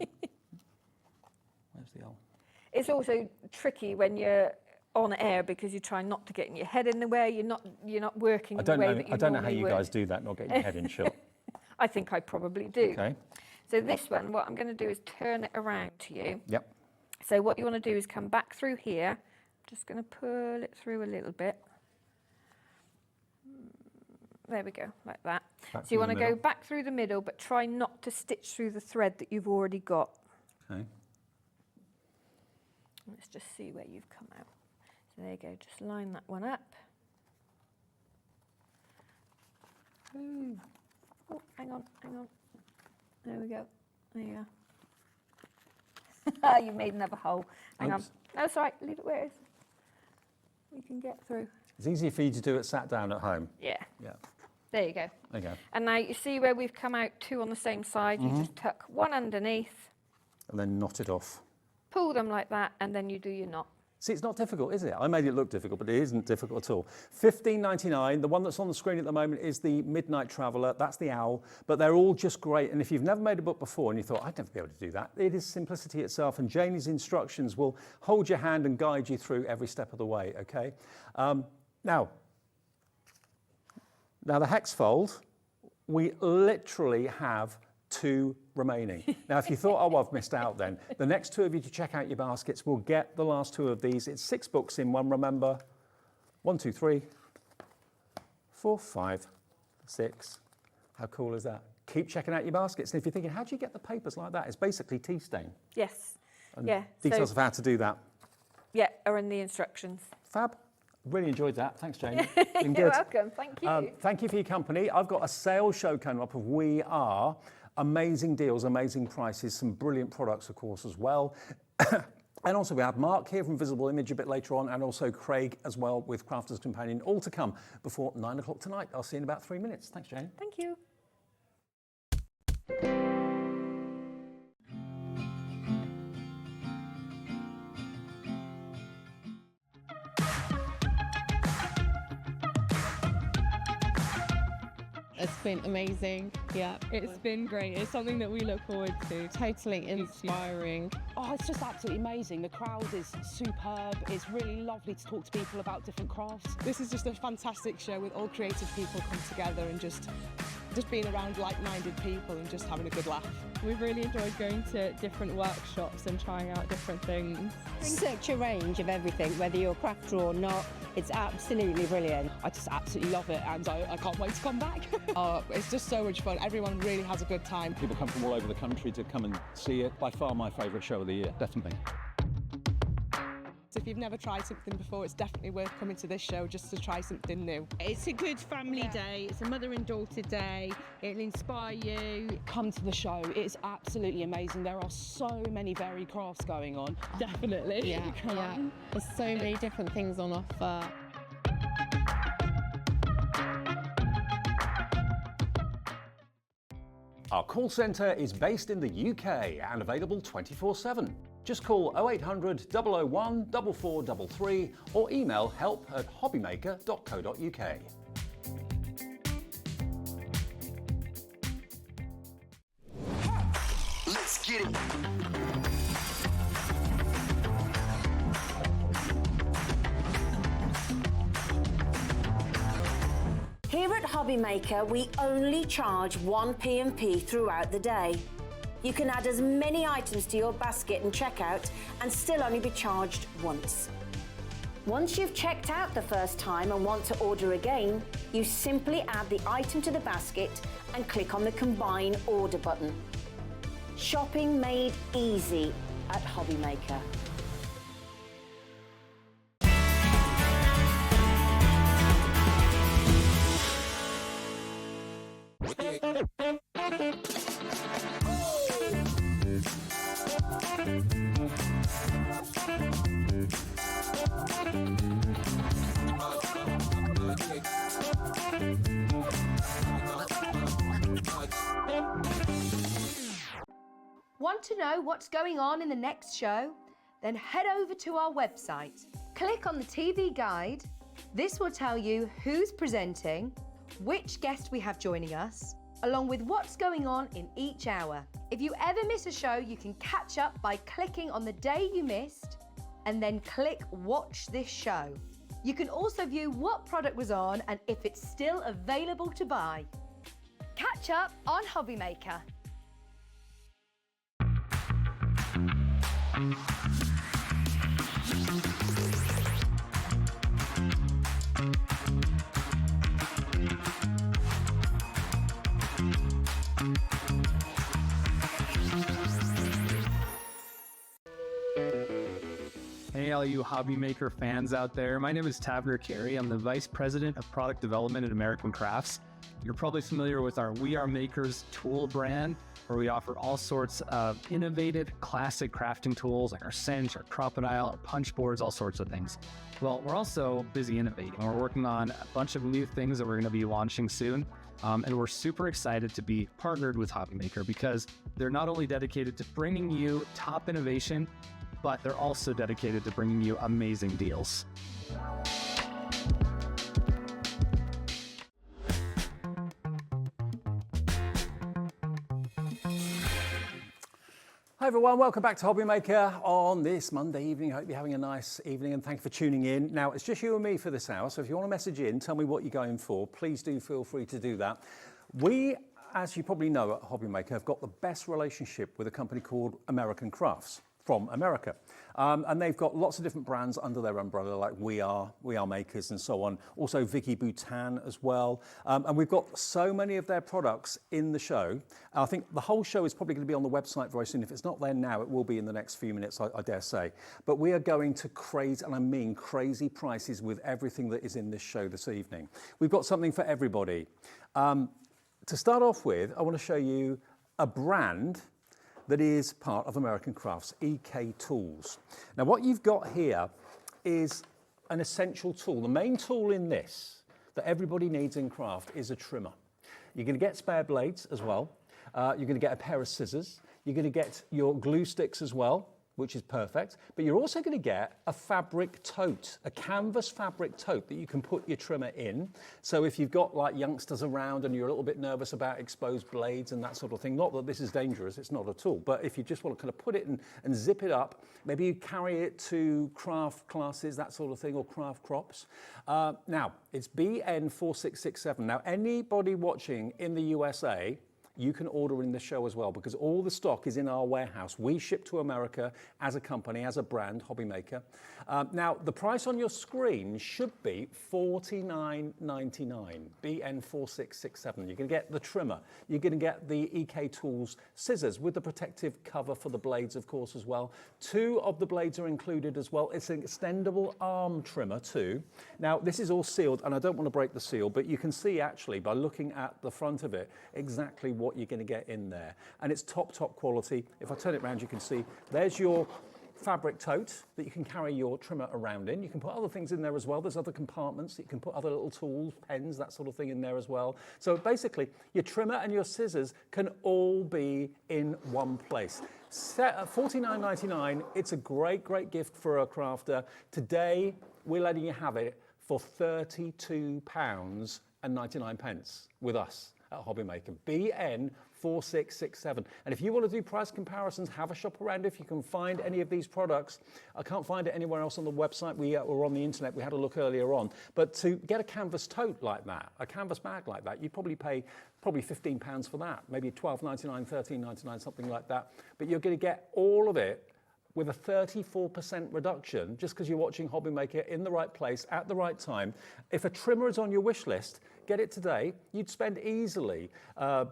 Where's the owl?
It's also tricky when you're on air because you try not to get your head in the way. You're not working the way that you
I don't know how
normally
you
would.
guys do that, not getting your head in shot.
I think I probably do.
Okay.
So this one, what I'm going to do is turn it around to you.
Yep.
So what you want to do is come back through here. I'm just going to pull it through a little bit. There we go, like that. So you want to go back through the middle, but try not to stitch through the thread that you've already got.
Okay.
Let's just see where you've come out. So there you go, just line that one up. Ooh. Oh, hang on. There we go. There you are. You made another hole. Hang on. No, it's all right. Leave it where it is. We can get through.
It's easier for you to do it sat down at home.
Yeah.
Yeah.
There you go.
There you go.
And now you see where we've come out 2 on the same side, you just tuck one underneath,
And then knot it off.
pull them like that, and then you do your knot.
See, it's not difficult, is it? I made it look difficult, but it isn't difficult at all. $15.99. The one that's on the screen at the moment is the Midnight Traveller. That's the owl, but they're all just great. And if you've never made a book before and you thought, I'd never be able to do that, it is simplicity itself. And Janie's instructions will hold your hand and guide you through every step of the way, okay? Now the hex fold, we literally have 2 remaining. Now, if you thought, oh, I've missed out then, the next 2 of you to check out your baskets will get the last 2 of these. It's 6 books in one, remember. 1, 2, 3, 4, 5, 6. How cool is that? Keep checking out your baskets. And if you're thinking, how do you get the papers like that? It's basically tea stain.
Yes.
And
yeah.
details of how to do that.
Yeah, are in the instructions.
Fab. Really enjoyed that. Thanks, Janie. Been
You're
good.
welcome. Thank you.
Thank you for your company. I've got a sales show coming up of We Are. Amazing deals, amazing prices, some brilliant products, of course, as well. And also we have Mark here from Visible Image a bit later on, and also Craig as well with Crafter's Companion, all to come before 9 o'clock tonight. I'll see you in about 3 minutes. Thanks, Jane.
Thank you.
It's been amazing. Yeah, it's been great. It's something that we look forward to. Totally inspiring.
Oh, it's just absolutely amazing. The crowd is superb. It's really lovely to talk to people about different crafts.
This is just a fantastic show with all creative people come together and just being around like-minded people and just having a good laugh.
We've really enjoyed going to different workshops and trying out different things.
Such a range of everything, whether you're a crafter or not. It's absolutely brilliant.
I just absolutely love it, and I can't wait to come back.
It's just so much fun. Everyone really has a good time.
People come from all over the country to come and see it. By far my favourite show of the year, definitely.
So if you've never tried something before, it's definitely worth coming to this show just to try something new.
It's a good family day. It's a mother and daughter day. It'll inspire you.
Come to the show. It's absolutely amazing. There are so many varied crafts going on.
Definitely.
Yeah, yeah.
There's so many different things on offer.
Our call centre is based in the UK and available 24/7. Just call 0800 001 4433 or email help@hobbymaker.co.uk.
Let's get it.
Here at Hobbymaker, we only charge 1 P&P throughout the day. You can add as many items to your basket and checkout and still only be charged once. Once you've checked out the first time and want to order again, you simply add the item to the basket and click on the Combine Order button. Shopping made easy at Hobbymaker.
Want to know what's going on in the next show? Then head over to our website. Click on the TV guide. This will tell you who's presenting, which guest we have joining us, along with what's going on in each hour. If you ever miss a show, you can catch up by clicking on the day you missed and then click Watch This Show. You can also view what product was on and if it's still available to buy. Catch up on Hobbymaker.
Hey, all you Hobbymaker fans out there. My name is Tavner Carey. I'm the Vice President of Product Development at American Crafts. You're probably familiar with our We Are Makers tool brand, where we offer all sorts of innovative, classic crafting tools like our cinch, our crocodile, our punch boards, all sorts of things. Well, we're also busy innovating. We're working on a bunch of new things that we're going to be launching soon. And we're super excited to be partnered with Hobbymaker because they're not only dedicated to bringing you top innovation, but they're also dedicated to bringing you amazing deals.
Hi everyone, welcome back to Hobbymaker on this Monday evening. I hope you're having a nice evening and thank you for tuning in. Now, it's just you and me for this hour, so if you want to message in, tell me what you're going for, please do feel free to do that. We, as you probably know at Hobbymaker, have got the best relationship with a company called American Crafts from America. And they've got lots of different brands under their umbrella, like We Are Makers and so on. Also Vicky Boutin as well. And we've got so many of their products in the show. I think the whole show is probably going to be on the website very soon. If it's not there now, it will be in the next few minutes, I dare say. But we are going to crazy, and I mean crazy prices with everything that is in this show this evening. We've got something for everybody. To start off with, I want to show you a brand that is part of American Crafts, EK Tools. Now what you've got here is an essential tool. The main tool in this that everybody needs in craft is a trimmer. You're going to get spare blades as well. You're going to get a pair of scissors. You're going to get your glue sticks as well, which is perfect. But you're also going to get a fabric tote, a canvas fabric tote that you can put your trimmer in. So if you've got like youngsters around and you're a little bit nervous about exposed blades and that sort of thing, not that this is dangerous, it's not at all, but if you just want to kind of put it in and zip it up, maybe you carry it to craft classes, that sort of thing, or craft crops. Now, it's BN4667. Now, anybody watching in the USA, you can order in the show as well because all the stock is in our warehouse. We ship to America as a company, as a brand, Hobbymaker. Now, the price on your screen should be $49.99, BN4667. You're going to get the trimmer. You're going to get the EK Tools scissors with the protective cover for the blades, of course, as well. 2 of the blades are included as well. It's an extendable arm trimmer too. Now, this is all sealed, and I don't want to break the seal, but you can see actually by looking at the front of it exactly what you're going to get in there. And it's top quality. If I turn it around, you can see there's your fabric tote that you can carry your trimmer around in. You can put other things in there as well. There's other compartments. You can put other little tools, pens, that sort of thing in there as well. So basically, your trimmer and your scissors can all be in one place. Set at $49.99, it's a great gift for a crafter. Today, we're letting you have it for £32.99 with us at Hobbymaker, BN4667. And if you want to do price comparisons, have a shop around if you can find any of these products. I can't find it anywhere else on the website. We were on the internet. We had a look earlier on. But to get a canvas tote like that, a canvas bag like that, you'd probably pay £15 for that, maybe $12.99, $13.99, something like that. But you're going to get all of it with a 34% reduction just because you're watching Hobbymaker in the right place at the right time. If a trimmer is on your wish list, get it today. You'd spend easily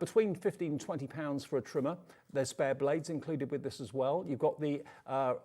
between £15 and £20 for a trimmer. There's spare blades included with this as well. You've got the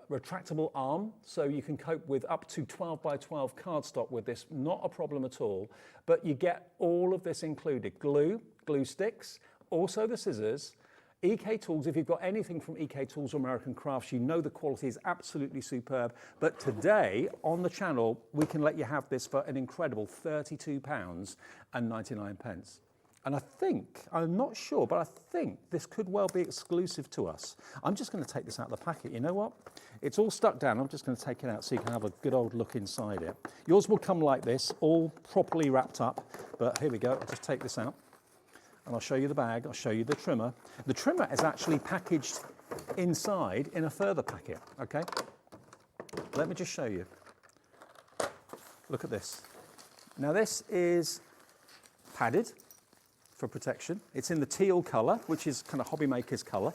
retractable arm, so you can cope with up to 12 by 12 cardstock with this, not a problem at all. But you get all of this included. Glue sticks, also the scissors, EK Tools. If you've got anything from EK Tools or American Crafts, you know the quality is absolutely superb. But today on the channel, we can let you have this for an incredible £32.99. And I think, I'm not sure, but I think this could well be exclusive to us. I'm just going to take this out of the packet. You know what? It's all stuck down. I'm just going to take it out so you can have a good old look inside it. Yours will come like this, all properly wrapped up. But here we go. I'll just take this out. And I'll show you the bag, I'll show you the trimmer. The trimmer is actually packaged inside in a further packet, okay? Let me just show you. Look at this. Now this is padded for protection. It's in the teal colour, which is kind of Hobbymaker's colour.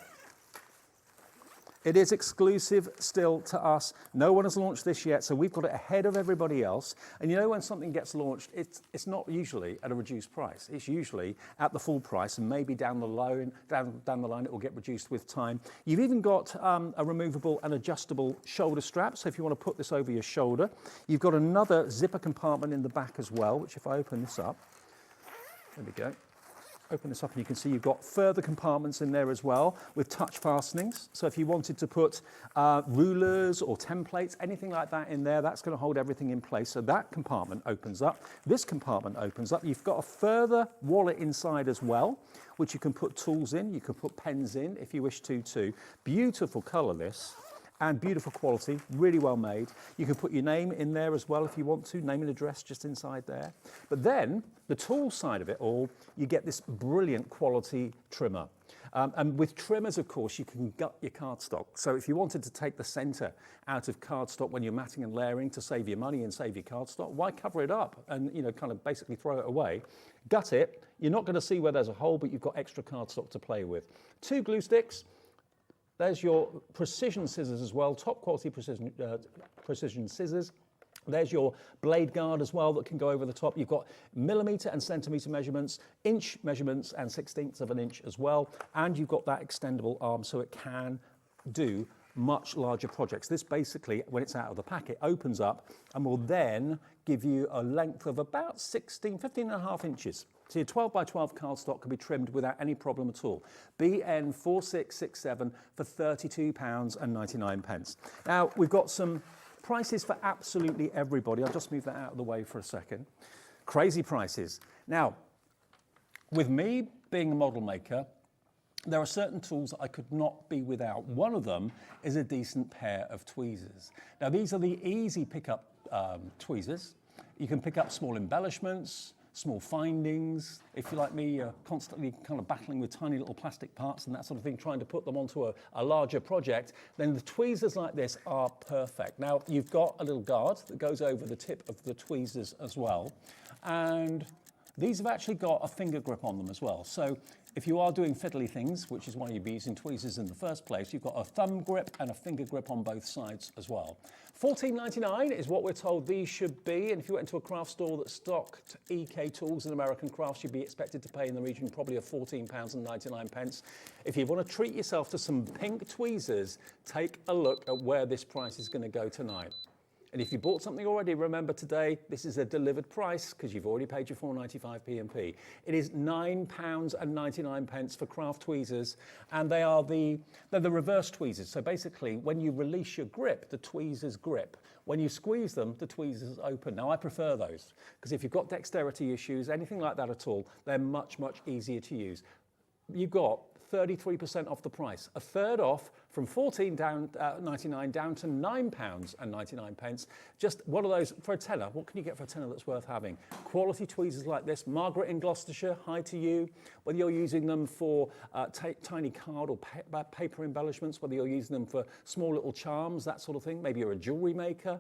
It is exclusive still to us. No one has launched this yet, so we've got it ahead of everybody else. And you know when something gets launched, it's not usually at a reduced price. It's usually at the full price, and maybe down the line it will get reduced with time. You've even got a removable and adjustable shoulder strap, so if you want to put this over your shoulder. You've got another zipper compartment in the back as well, which if I open this up, there we go. open this up and you can see you've got further compartments in there as well with touch fastenings. So if you wanted to put rulers or templates, anything like that in there, that's going to hold everything in place. So that compartment opens up. This compartment opens up. You've got a further wallet inside as well, which you can put tools in. You can put pens in if you wish to too. Beautiful colour this. And beautiful quality, really well made. You can put your name in there as well if you want to, name and address just inside there. But then, the tool side of it all, you get this brilliant quality trimmer. And with trimmers, of course, you can gut your cardstock. So if you wanted to take the centre out of cardstock when you're matting and layering to save your money and save your cardstock, why cover it up and, you know, kind of basically throw it away? Gut it. You're not going to see where there's a hole, but you've got extra cardstock to play with. 2 glue sticks. There's your precision scissors as well, top quality precision scissors. There's your blade guard as well that can go over the top. You've got millimetre and centimetre measurements, inch measurements and 1/16 of an inch as well. And you've got that extendable arm so it can do much larger projects. This basically, when it's out of the packet, opens up and will then give you a length of about 15.5 inches. So your 12 by 12 cardstock can be trimmed without any problem at all. BN4667 for £32.99. Now, we've got some prices for absolutely everybody. I'll just move that out of the way for a second. Crazy prices. Now, with me being a model maker, there are certain tools that I could not be without. One of them is a decent pair of tweezers. Now, these are the easy pickup tweezers. You can pick up small embellishments, small findings. If you're like me, you're constantly kind of battling with tiny little plastic parts and that sort of thing, trying to put them onto a larger project, then the tweezers like this are perfect. Now, you've got a little guard that goes over the tip of the tweezers as well. And these have actually got a finger grip on them as well. So if you are doing fiddly things, which is why you'd be using tweezers in the first place, you've got a thumb grip and a finger grip on both sides as well. $14.99 is what we're told these should be. And if you went into a craft store that stocked EK tools and American crafts, you'd be expected to pay in the region probably of £14.99. If you want to treat yourself to some pink tweezers, take a look at where this price is going to go tonight. And if you bought something already, remember today, this is a delivered price because you've already paid your £4.95 P&P. It is £9.99 for craft tweezers, and they're the reverse tweezers. So basically, when you release your grip, the tweezers grip. When you squeeze them, the tweezers open. Now, I prefer those because if you've got dexterity issues, anything like that at all, they're much, much easier to use. You've got 33% off the price, a third off from $14.99 down to £9.99. Just one of those for a tenner. What can you get for a tenner that's worth having? Quality tweezers like this. Margaret in Gloucestershire, hi to you. Whether you're using them for tiny card or paper embellishments, whether you're using them for small little charms, that sort of thing. Maybe you're a jewellery maker,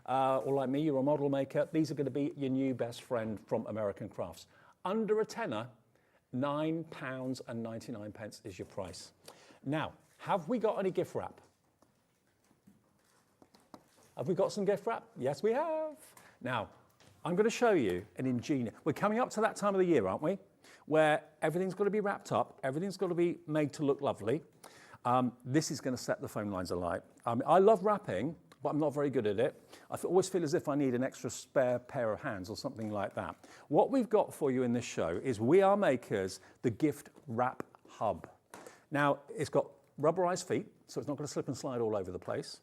or like me, you're a model maker. These are going to be your new best friend from American Crafts. Under a tenner, £9.99 is your price. Now, have we got any gift wrap? Have we got some gift wrap? Yes, we have. Now, I'm going to show you an ingenious... We're coming up to that time of the year, aren't we? Where everything's got to be wrapped up, everything's got to be made to look lovely. This is going to set the phone lines alight. I love wrapping, but I'm not very good at it. I always feel as if I need an extra spare pair of hands or something like that. What we've got for you in this show is We Are Makers, the Gift Wrap Hub. Now, it's got rubberized feet, so it's not going to slip and slide all over the place.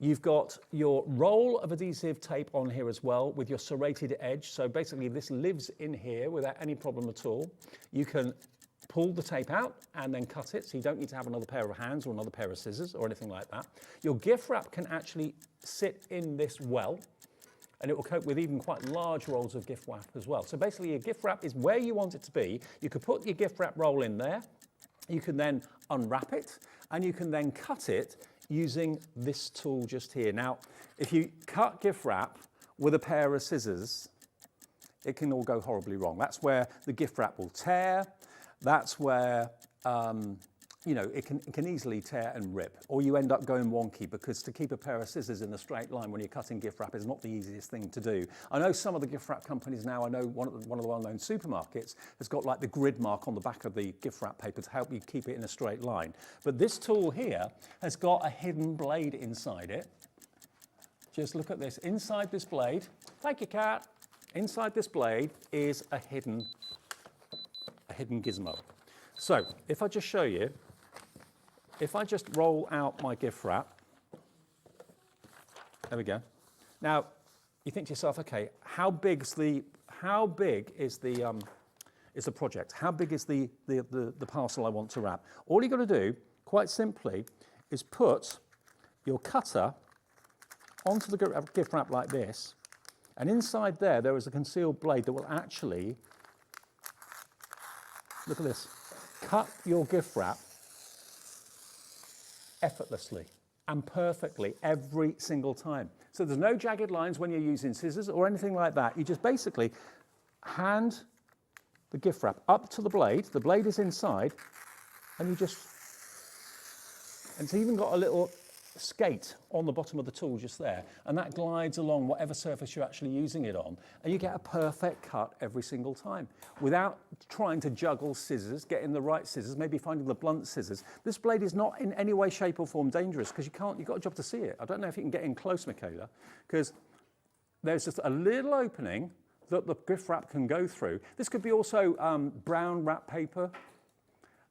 You've got your roll of adhesive tape on here as well with your serrated edge. So basically this lives in here without any problem at all. You can pull the tape out and then cut it, so you don't need to have another pair of hands or another pair of scissors or anything like that. Your gift wrap can actually sit in this well, and it will cope with even quite large rolls of gift wrap as well. So basically your gift wrap is where you want it to be. You could put your gift wrap roll in there, you can then unwrap it, and you can then cut it using this tool just here. Now, if you cut gift wrap with a pair of scissors, it can all go horribly wrong. That's where the gift wrap will tear. That's where, you know, it can easily tear and rip, or you end up going wonky because to keep a pair of scissors in a straight line when you're cutting gift wrap is not the easiest thing to do. I know some of the gift wrap companies now, I know one of the well-known supermarkets has got like the grid mark on the back of the gift wrap paper to help you keep it in a straight line. But this tool here has got a hidden blade inside it. Just look at this. Inside this blade, thank you, Cat. Inside this blade is a hidden a hidden gizmo. So if I just show you, if I just roll out my gift wrap, there we go. Now, you think to yourself, okay, how big is the project? How big is the parcel I want to wrap? All you got to do, quite simply, is put your cutter onto the gift wrap like this, and inside there is a concealed blade that will actually, look at this, cut your gift wrap effortlessly and perfectly every single time. So there's no jagged lines when you're using scissors or anything like that. You just basically hand the gift wrap up to the blade is inside, and you just, and it's even got a little skate on the bottom of the tool just there, and that glides along whatever surface you're actually using it on, and you get a perfect cut every single time without trying to juggle scissors, getting the right scissors, maybe finding the blunt scissors. This blade is not in any way, shape or form dangerous because you've got a job to see it. I don't know if you can get in close, Michaela, because there's just a little opening that the gift wrap can go through. This could be also brown wrap paper.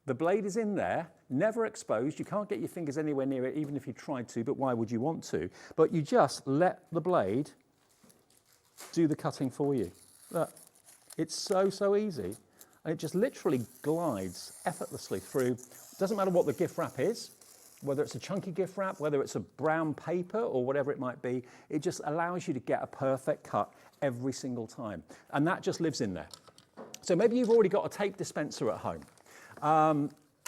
The blade is in there, never exposed. You can't get your fingers anywhere near it, even if you tried to, but why would you want to? But you just let the blade do the cutting for you. Look, it's so easy. And it just literally glides effortlessly through. It doesn't matter what the gift wrap is, whether it's a chunky gift wrap, whether it's a brown paper or whatever it might be, it just allows you to get a perfect cut every single time. And that just lives in there. So maybe you've already got a tape dispenser at home.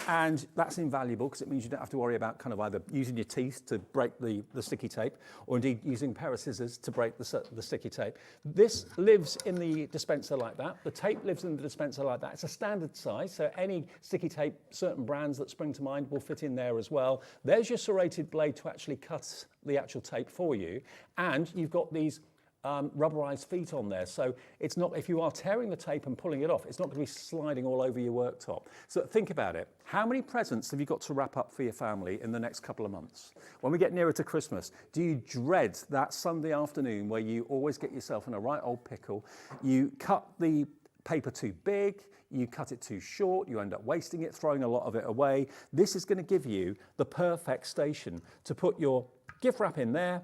And that's invaluable because it means you don't have to worry about kind of either using your teeth to break the sticky tape or indeed using a pair of scissors to break the sticky tape. This lives in the dispenser like that. The tape lives in the dispenser like that. It's a standard size, so any sticky tape, certain brands that spring to mind will fit in there as well. There's your serrated blade to actually cut the actual tape for you. And you've got these rubberized feet on there, so it's not, if you are tearing the tape and pulling it off, it's not going to be sliding all over your worktop. So think about it. How many presents have you got to wrap up for your family in the next couple of months? When we get nearer to Christmas, do you dread that Sunday afternoon where you always get yourself in a right old pickle? You cut the paper too big, you cut it too short, you end up wasting it, throwing a lot of it away. This is going to give you the perfect station to put your gift wrap in there,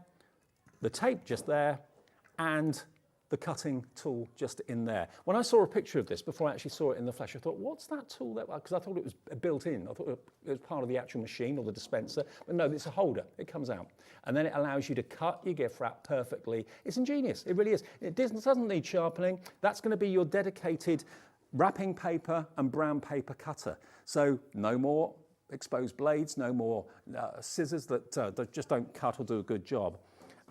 the tape just there, and the cutting tool just in there. When I saw a picture of this, before I actually saw it in the flesh, I thought, what's that tool? Because I thought it was built in. I thought it was part of the actual machine or the dispenser. But no, it's a holder. It comes out. And then it allows you to cut your gift wrap perfectly. It's ingenious. It really is. It doesn't need sharpening. That's going to be your dedicated wrapping paper and brown paper cutter. So no more exposed blades, no more scissors that just don't cut or do a good job.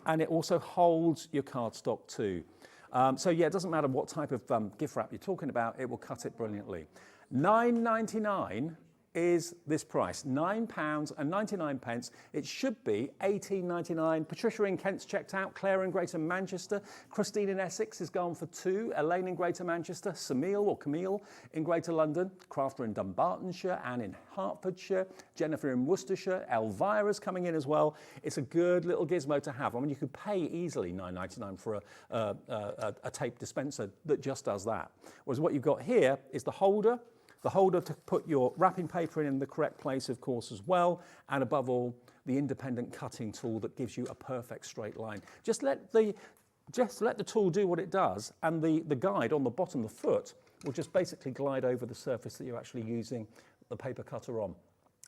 And it also holds your cardstock too. So yeah, it doesn't matter what type of gift wrap you're talking about, it will cut it brilliantly. £9.99 is this price, £9.99. It should be £18.99. Patricia in Kent's checked out, Claire in Greater Manchester, Christine in Essex has gone for £2, Elaine in Greater Manchester, Camille in Greater London, Crafter in Dunbartonshire, Anne in Hertfordshire, Jennifer in Worcestershire, Elvira's coming in as well. It's a good little gizmo to have. I mean, you could pay easily £9.99 for a tape dispenser that just does that. Whereas what you've got here is the holder to put your wrapping paper in the correct place, of course, as well. And above all, the independent cutting tool that gives you a perfect straight line. Just let the tool do what it does, and the guide on the bottom, the foot, will just basically glide over the surface that you're actually using the paper cutter on.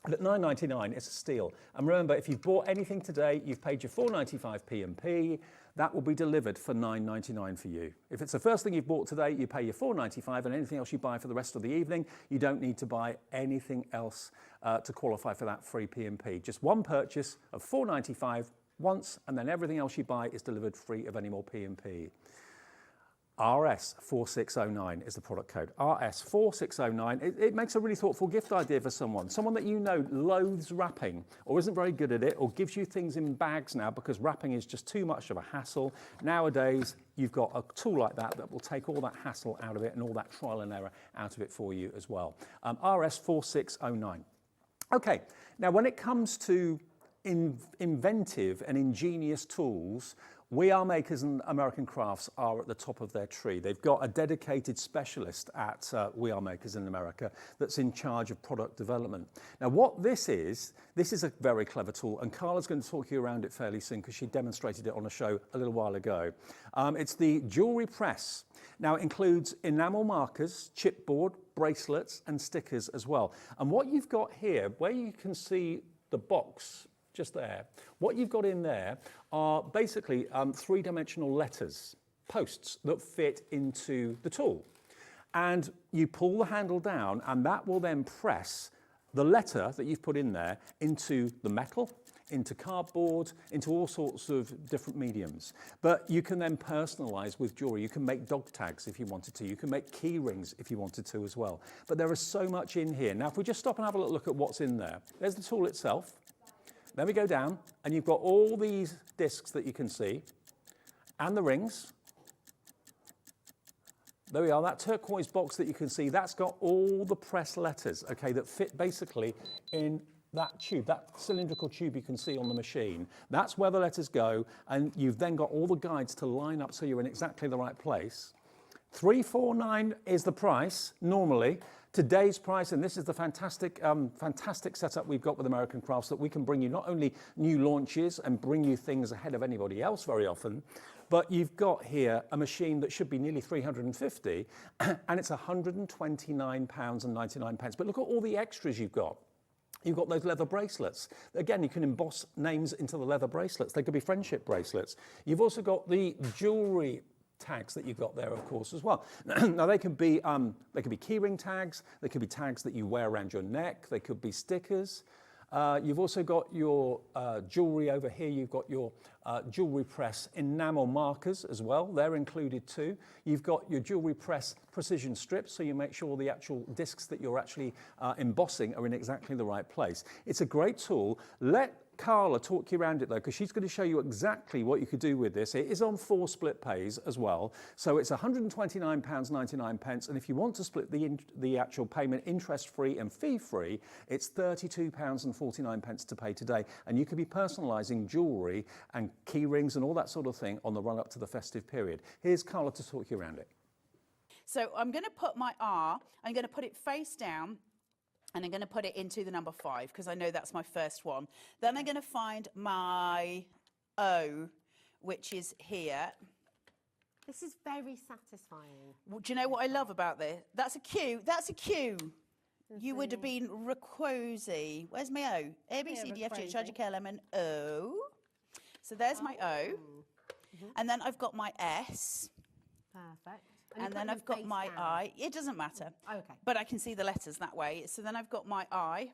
And at £9.99, it's a steal. And remember, if you've bought anything today, you've paid your £4.95 P&P, that will be delivered for £9.99 for you. If it's the first thing you've bought today, you pay your £4.95, and anything else you buy for the rest of the evening, you don't need to buy anything else to qualify for that free P&P. Just one purchase of £4.95 once, and then everything else you buy is delivered free of any more P&P. RS4609 is the product code. RS4609. It makes a really thoughtful gift idea for someone that you know loathes wrapping or isn't very good at it or gives you things in bags now because wrapping is just too much of a hassle. Nowadays, you've got a tool like that will take all that hassle out of it and all that trial and error out of it for you as well. RS4609. Okay, now when it comes to inventive and ingenious tools, We Are Makers and American Crafts are at the top of their tree. They've got a dedicated specialist at We Are Makers in America that's in charge of product development. Now what this is a very clever tool, and Carla's going to talk you around it fairly soon because she demonstrated it on a show a little while ago. It's the jewellery press. Now it includes enamel markers, chipboard, bracelets and stickers as well. And what you've got here, where you can see the box just there, what you've got in there are basically three-dimensional letters, posts that fit into the tool. And you pull the handle down and that will then press the letter that you've put in there into the metal, into cardboard, into all sorts of different mediums. But you can then personalize with jewelry. You can make dog tags if you wanted to. You can make key rings if you wanted to as well. But there is so much in here. Now, if we just stop and have a look at what's in there, there's the tool itself. Then we go down and you've got all these discs that you can see and the rings. There we are, that turquoise box that you can see, that's got all the press letters, okay, that fit basically in that tube, that cylindrical tube you can see on the machine. That's where the letters go, and you've then got all the guides to line up so you're in exactly the right place. $349 is the price normally. Today's price, and this is the fantastic setup we've got with American Crafts, that we can bring you not only new launches and bring you things ahead of anybody else very often, but you've got here a machine that should be nearly $350, and it's £129.99. But look at all the extras you've got. You've got those leather bracelets. Again, you can emboss names into the leather bracelets. They could be friendship bracelets. You've also got the jewelry tags that you've got there, of course, as well. Now they could be keyring tags. They could be tags that you wear around your neck. They could be stickers. You've also got your jewelry over here. You've got your jewelry press enamel markers as well. They're included too. You've got your jewelry press precision strips, so you make sure the actual discs that you're actually embossing are in exactly the right place. It's a great tool. Let Carla talk you around it though, because she's going to show you exactly what you could do with this. It is on 4 split pays as well, so it's £129.99, and if you want to split the actual payment interest-free and fee-free, it's £32.49 to pay today, and you could be personalising jewellery and key rings and all that sort of thing on the run-up to the festive period. Here's Carla to talk you around it.
So I'm going to put my R, I'm going to put it face down, and I'm going to put it into the number 5 because I know that's my first one. Then I'm going to find my O, which is here.
This is very satisfying.
Well, do you know what I love about this? That's a Q. That's a Q. You would have been Raquosi. Where's my O? A, B, C, D, F, G, H, I, J, K, L, M, N, O. So there's my O. And then I've got my S.
Perfect.
And then I've got my I. It doesn't matter.
Okay.
But I can see the letters that way. So then I've got my I.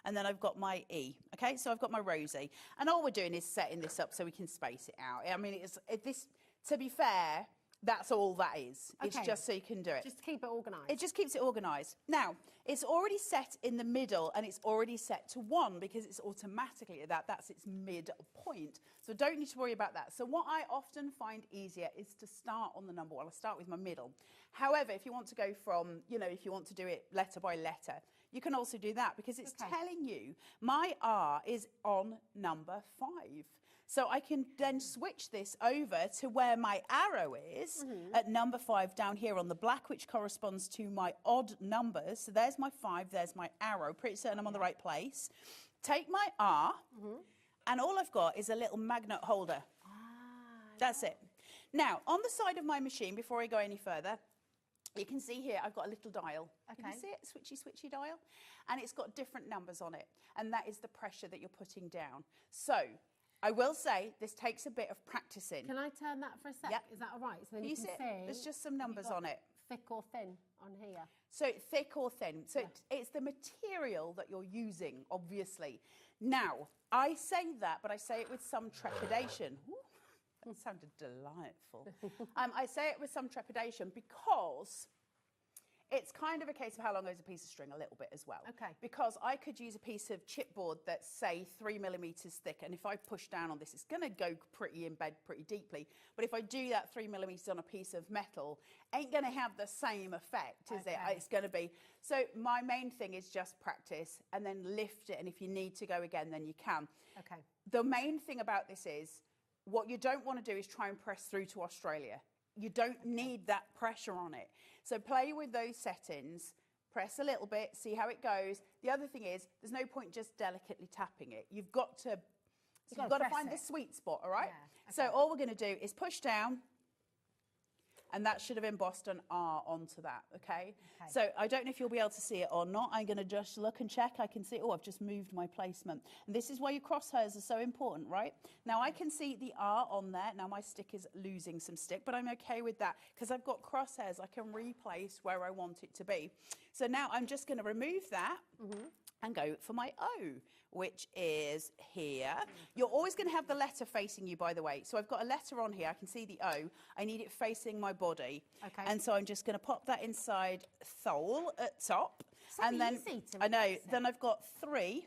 And then I've got my E. Okay, so I've got my Rosie. And all we're doing is setting this up so we can space it out. I mean, to be fair, that's all that is. It's just so you can do it.
Just to keep it organised.
It just keeps it organised. Now, it's already set in the middle and it's already set to 1 because it's automatically at that. That's its midpoint. So don't need to worry about that. So what I often find easier is to start on the number 1. I'll start with my middle. However, if you want to go from, if you want to do it letter by letter, you can also do that because it's telling you my R is on number 5. So I can then switch this over to where my arrow is at number 5 down here on the black, which corresponds to my odd numbers. So there's my 5, there's my arrow. Pretty certain I'm on the right place. Take my R, and all I've got is a little magnet holder. That's it. Now, on the side of my machine, before I go any further, you can see here I've got a little dial. Can you see it? Switchy dial. And it's got different numbers on it. And that is the pressure that you're putting down. So I will say this takes a bit of practicing.
Can I turn that for a sec?
Yep.
Is that all right? So then you can see.
There's just some numbers on it.
Thick or thin on here.
So thick or thin. So it's the material that you're using, obviously. Now, I say that, but I say it with some trepidation. Ooh, that sounded delightful. I say it with some trepidation because it's kind of a case of how long is a piece of string, a little bit as well.
Okay.
Because I could use a piece of chipboard that's, say, 3 millimetres thick, and if I push down on this, it's going to go pretty in bed pretty deeply. But if I do that 3 millimetres on a piece of metal, ain't going to have the same effect, is it? It's going to be. So my main thing is just practice and then lift it, and if you need to go again, then you can.
Okay.
The main thing about this is what you don't want to do is try and press through to Australia. You don't need that pressure on it. So play with those settings, press a little bit, see how it goes. The other thing is, there's no point just delicately tapping it. You've got to find the sweet spot, all right? Yeah, okay. So all we're going to do is push down, and that should have embossed an R onto that, okay? So I don't know if you'll be able to see it or not. I'm going to just look and check. I can see, oh, I've just moved my placement. And this is why your crosshairs are so important, right? Now I can see the R on there. Now my stick is losing some stick, but I'm okay with that because I've got crosshairs. I can replace where I want it to be. So now I'm just going to remove that and go for my O, which is here. You're always going to have the letter facing you, by the way. So I've got a letter on here. I can see the O. I need it facing my body. Okay. And so I'm just going to pop that inside thole at top.
So
and then
easy to
I know. Then I've got 3.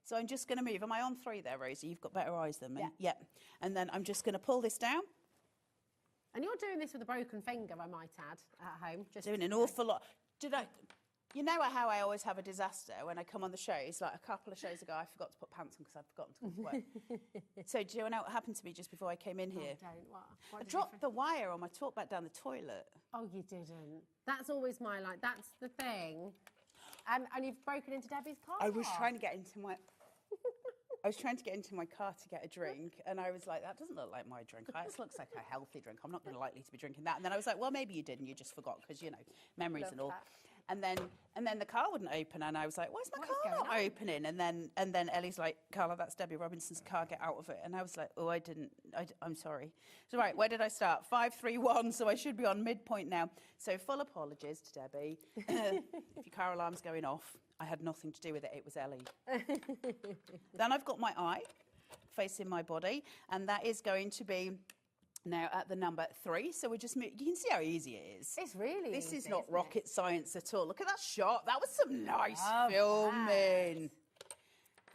So I'm just going to move. Am I on 3 there, Rosie? You've got better eyes than me. Yeah. And then I'm just going to pull this down.
And you're doing this with a broken finger, I might add, at home. Just
doing an awful lot. You know how I always have a disaster when I come on the shows? Like a couple of shows ago, I forgot to put pants on because I'd forgotten to go to work. So do you know what happened to me just before I came in here?
Don't. What
I dropped the wire on my talk back down the toilet.
Oh, you didn't. That's always my, like, that's the thing. And you've broken into Debbie's car?
I was trying to get into my... I was trying to get into my car to get a drink, and I was like, that doesn't look like my drink. This looks like a healthy drink. I'm not going to likely to be drinking that. And then I was like, well, maybe you did, and you just forgot because, you know, memories and all.
That.
And then the car wouldn't open, and I was like, why is my car not opening? And then Ellie's like, Carla, that's Debbie Robinson's car, get out of it. And I was like, oh, I'm sorry. So right, where did I start? 5, 3, 1, so I should be on midpoint now. So full apologies to Debbie. If your car alarm's going off, I had nothing to do with it, it was Ellie. Then I've got my eye facing my body, and that is going to be now at the number 3. So we're just you can see how easy it is.
It's really
This
easy,
is not rocket science at all. Look at that shot. That was some nice filming.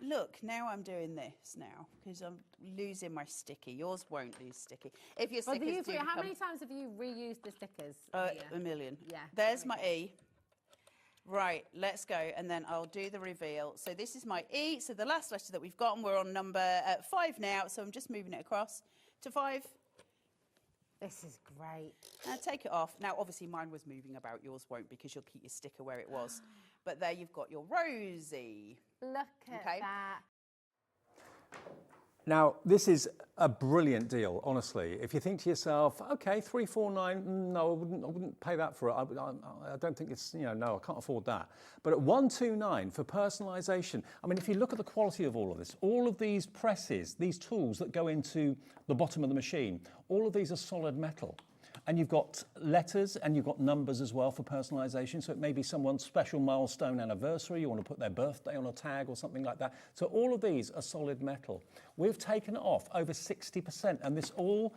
Look, now I'm doing this now because I'm losing my sticky. Yours won't lose sticky. If your stickers
how many times have you reused the stickers?
A million.
Yeah.
There's my E. Right, let's go, and then I'll do the reveal. So this is my E, so the last letter that we've got, and we're on number 5 now, so I'm just moving it across to 5.
This is great.
Now take it off. Now, obviously, mine was moving about. Yours won't because you'll keep your sticker where it was. But there you've got your Rosie.
Look at that.
Now, this is a brilliant deal, honestly. If you think to yourself, okay, 349, no, I wouldn't pay that for it. I don't think it's, no, I can't afford that. But at 129 for personalisation, I mean, if you look at the quality of all of this, all of these presses, these tools that go into the bottom of the machine, all of these are solid metal. And you've got letters and you've got numbers as well for personalisation. So it may be someone's special milestone anniversary. You want to put their birthday on a tag or something like that. So all of these are solid metal. We've taken it off over 60%, and this all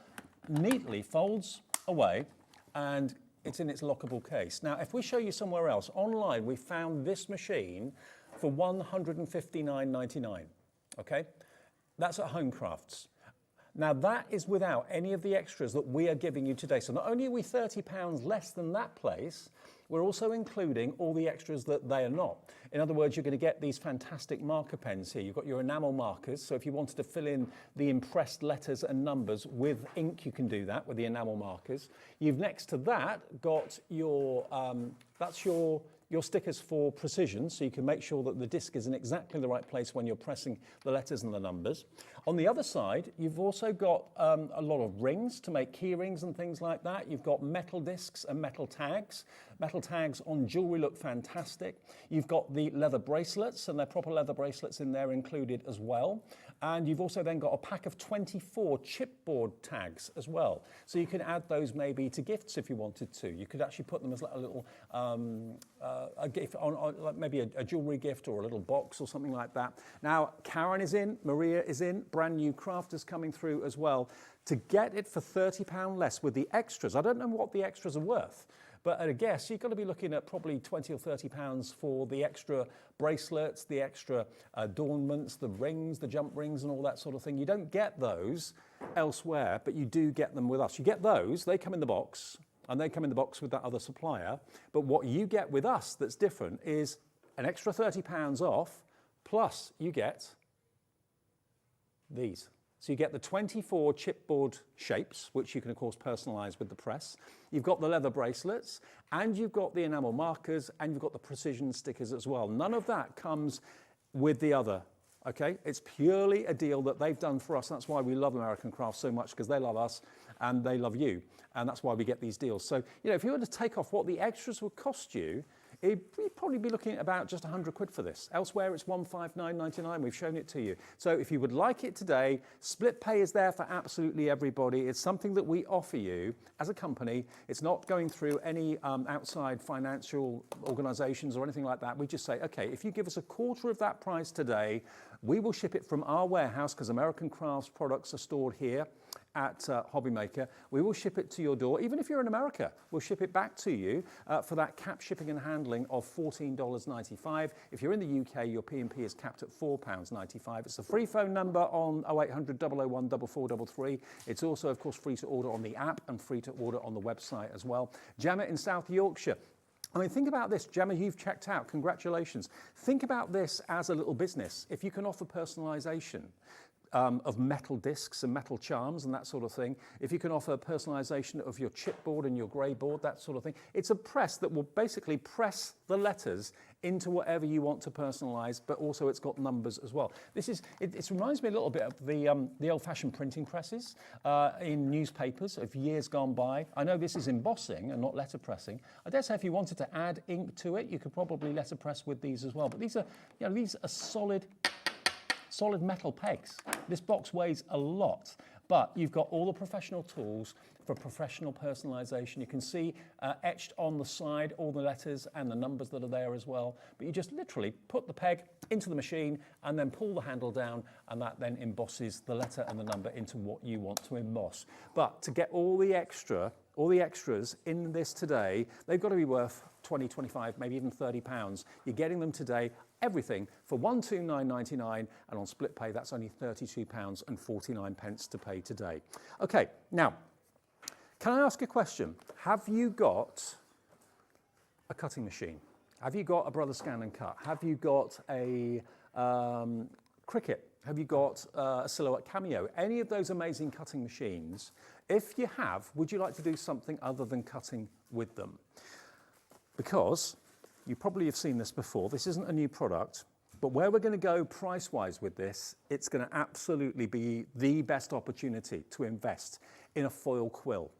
neatly folds away and it's in its lockable case. Now, if we show you somewhere else, online, we found this machine for $159.99, okay? That's at Home Crafts. Now, that is without any of the extras that we are giving you today. So not only are we £30 less than that place, we're also including all the extras that they are not. In other words, you're going to get these fantastic marker pens here. You've got your enamel markers. So if you wanted to fill in the impressed letters and numbers with ink, you can do that with the enamel markers. You've next to that got your, that's your stickers for precision, so you can make sure that the disc is in exactly the right place when you're pressing the letters and the numbers. On the other side, you've also got a lot of rings to make key rings and things like that. You've got metal discs and metal tags. Metal tags on jewellery look fantastic. You've got the leather bracelets, and they're proper leather bracelets in there included as well. And you've also then got a pack of 24 chipboard tags as well. So you can add those maybe to gifts if you wanted to. You could actually put them as like a little a gift, on like maybe a jewellery gift or a little box or something like that. Now, Karen is in, Maria is in, brand new crafters coming through as well. To get it for £30 less with the extras, I don't know what the extras are worth, but at a guess, you've got to be looking at probably £20 or £30 for the extra bracelets, the extra adornments, the rings, the jump rings and all that sort of thing. You don't get those elsewhere, but you do get them with us. You get those, they come in the box, and they come in the box with that other supplier. But what you get with us that's different is an extra £30 off, plus you get these. So you get the 24 chipboard shapes, which you can of course personalize with the press. You've got the leather bracelets, and you've got the enamel markers, and you've got the precision stickers as well. None of that comes with the other, okay? It's purely a deal that they've done for us. That's why we love American Crafts so much, because they love us and they love you. And that's why we get these deals. So, you know, if you were to take off what the extras would cost you, you'd probably be looking at about just 100 quid for this. Elsewhere, it's 159.99. We've shown it to you. So if you would like it today, split pay is there for absolutely everybody. It's something that we offer you as a company. It's not going through any outside financial organizations or anything like that. We just say, okay, if you give us a quarter of that price today, we will ship it from our warehouse, because American Crafts products are stored here at Hobbymaker. We will ship it to your door. Even if you're in America, we'll ship it back to you for that cap shipping and handling of $14.95. If you're in the UK, your P&P is capped at £4.95. It's a free phone number on 0800 001 4433. It's also, of course, free to order on the app and free to order on the website as well. Gemma in South Yorkshire. I mean, think about this. Gemma, you've checked out. Congratulations. Think about this as a little business. If you can offer personalization of metal discs and metal charms and that sort of thing, if you can offer personalization of your chipboard and your grey board, that sort of thing, it's a press that will basically press the letters into whatever you want to personalize, but also it's got numbers as well. This is, it reminds me a little bit of the old-fashioned printing presses in newspapers of years gone by. I know this is embossing and not letterpressing. I dare say if you wanted to add ink to it, you could probably letterpress with these as well. But these are, you know, these are solid metal pegs. This box weighs a lot, but you've got all the professional tools for professional personalization. You can see etched on the side all the letters and the numbers that are there as well. But you just literally put the peg into the machine and then pull the handle down, and that then embosses the letter and the number into what you want to emboss. But to get all the extras in this today, they've got to be worth 20, 25, maybe even £30. You're getting them today, everything for £129.99, and on split pay, that's only £32.49 to pay today. Okay, now, can I ask a question? Have you got a cutting machine? Have you got a Brother Scan and Cut? Have you got a Cricut? Have you got a Silhouette Cameo? Any of those amazing cutting machines? If you have, would you like to do something other than cutting with them? Because you probably have seen this before. This isn't a new product, but where we're going to go price-wise with this, it's going to absolutely be the best opportunity to invest in a foil quill.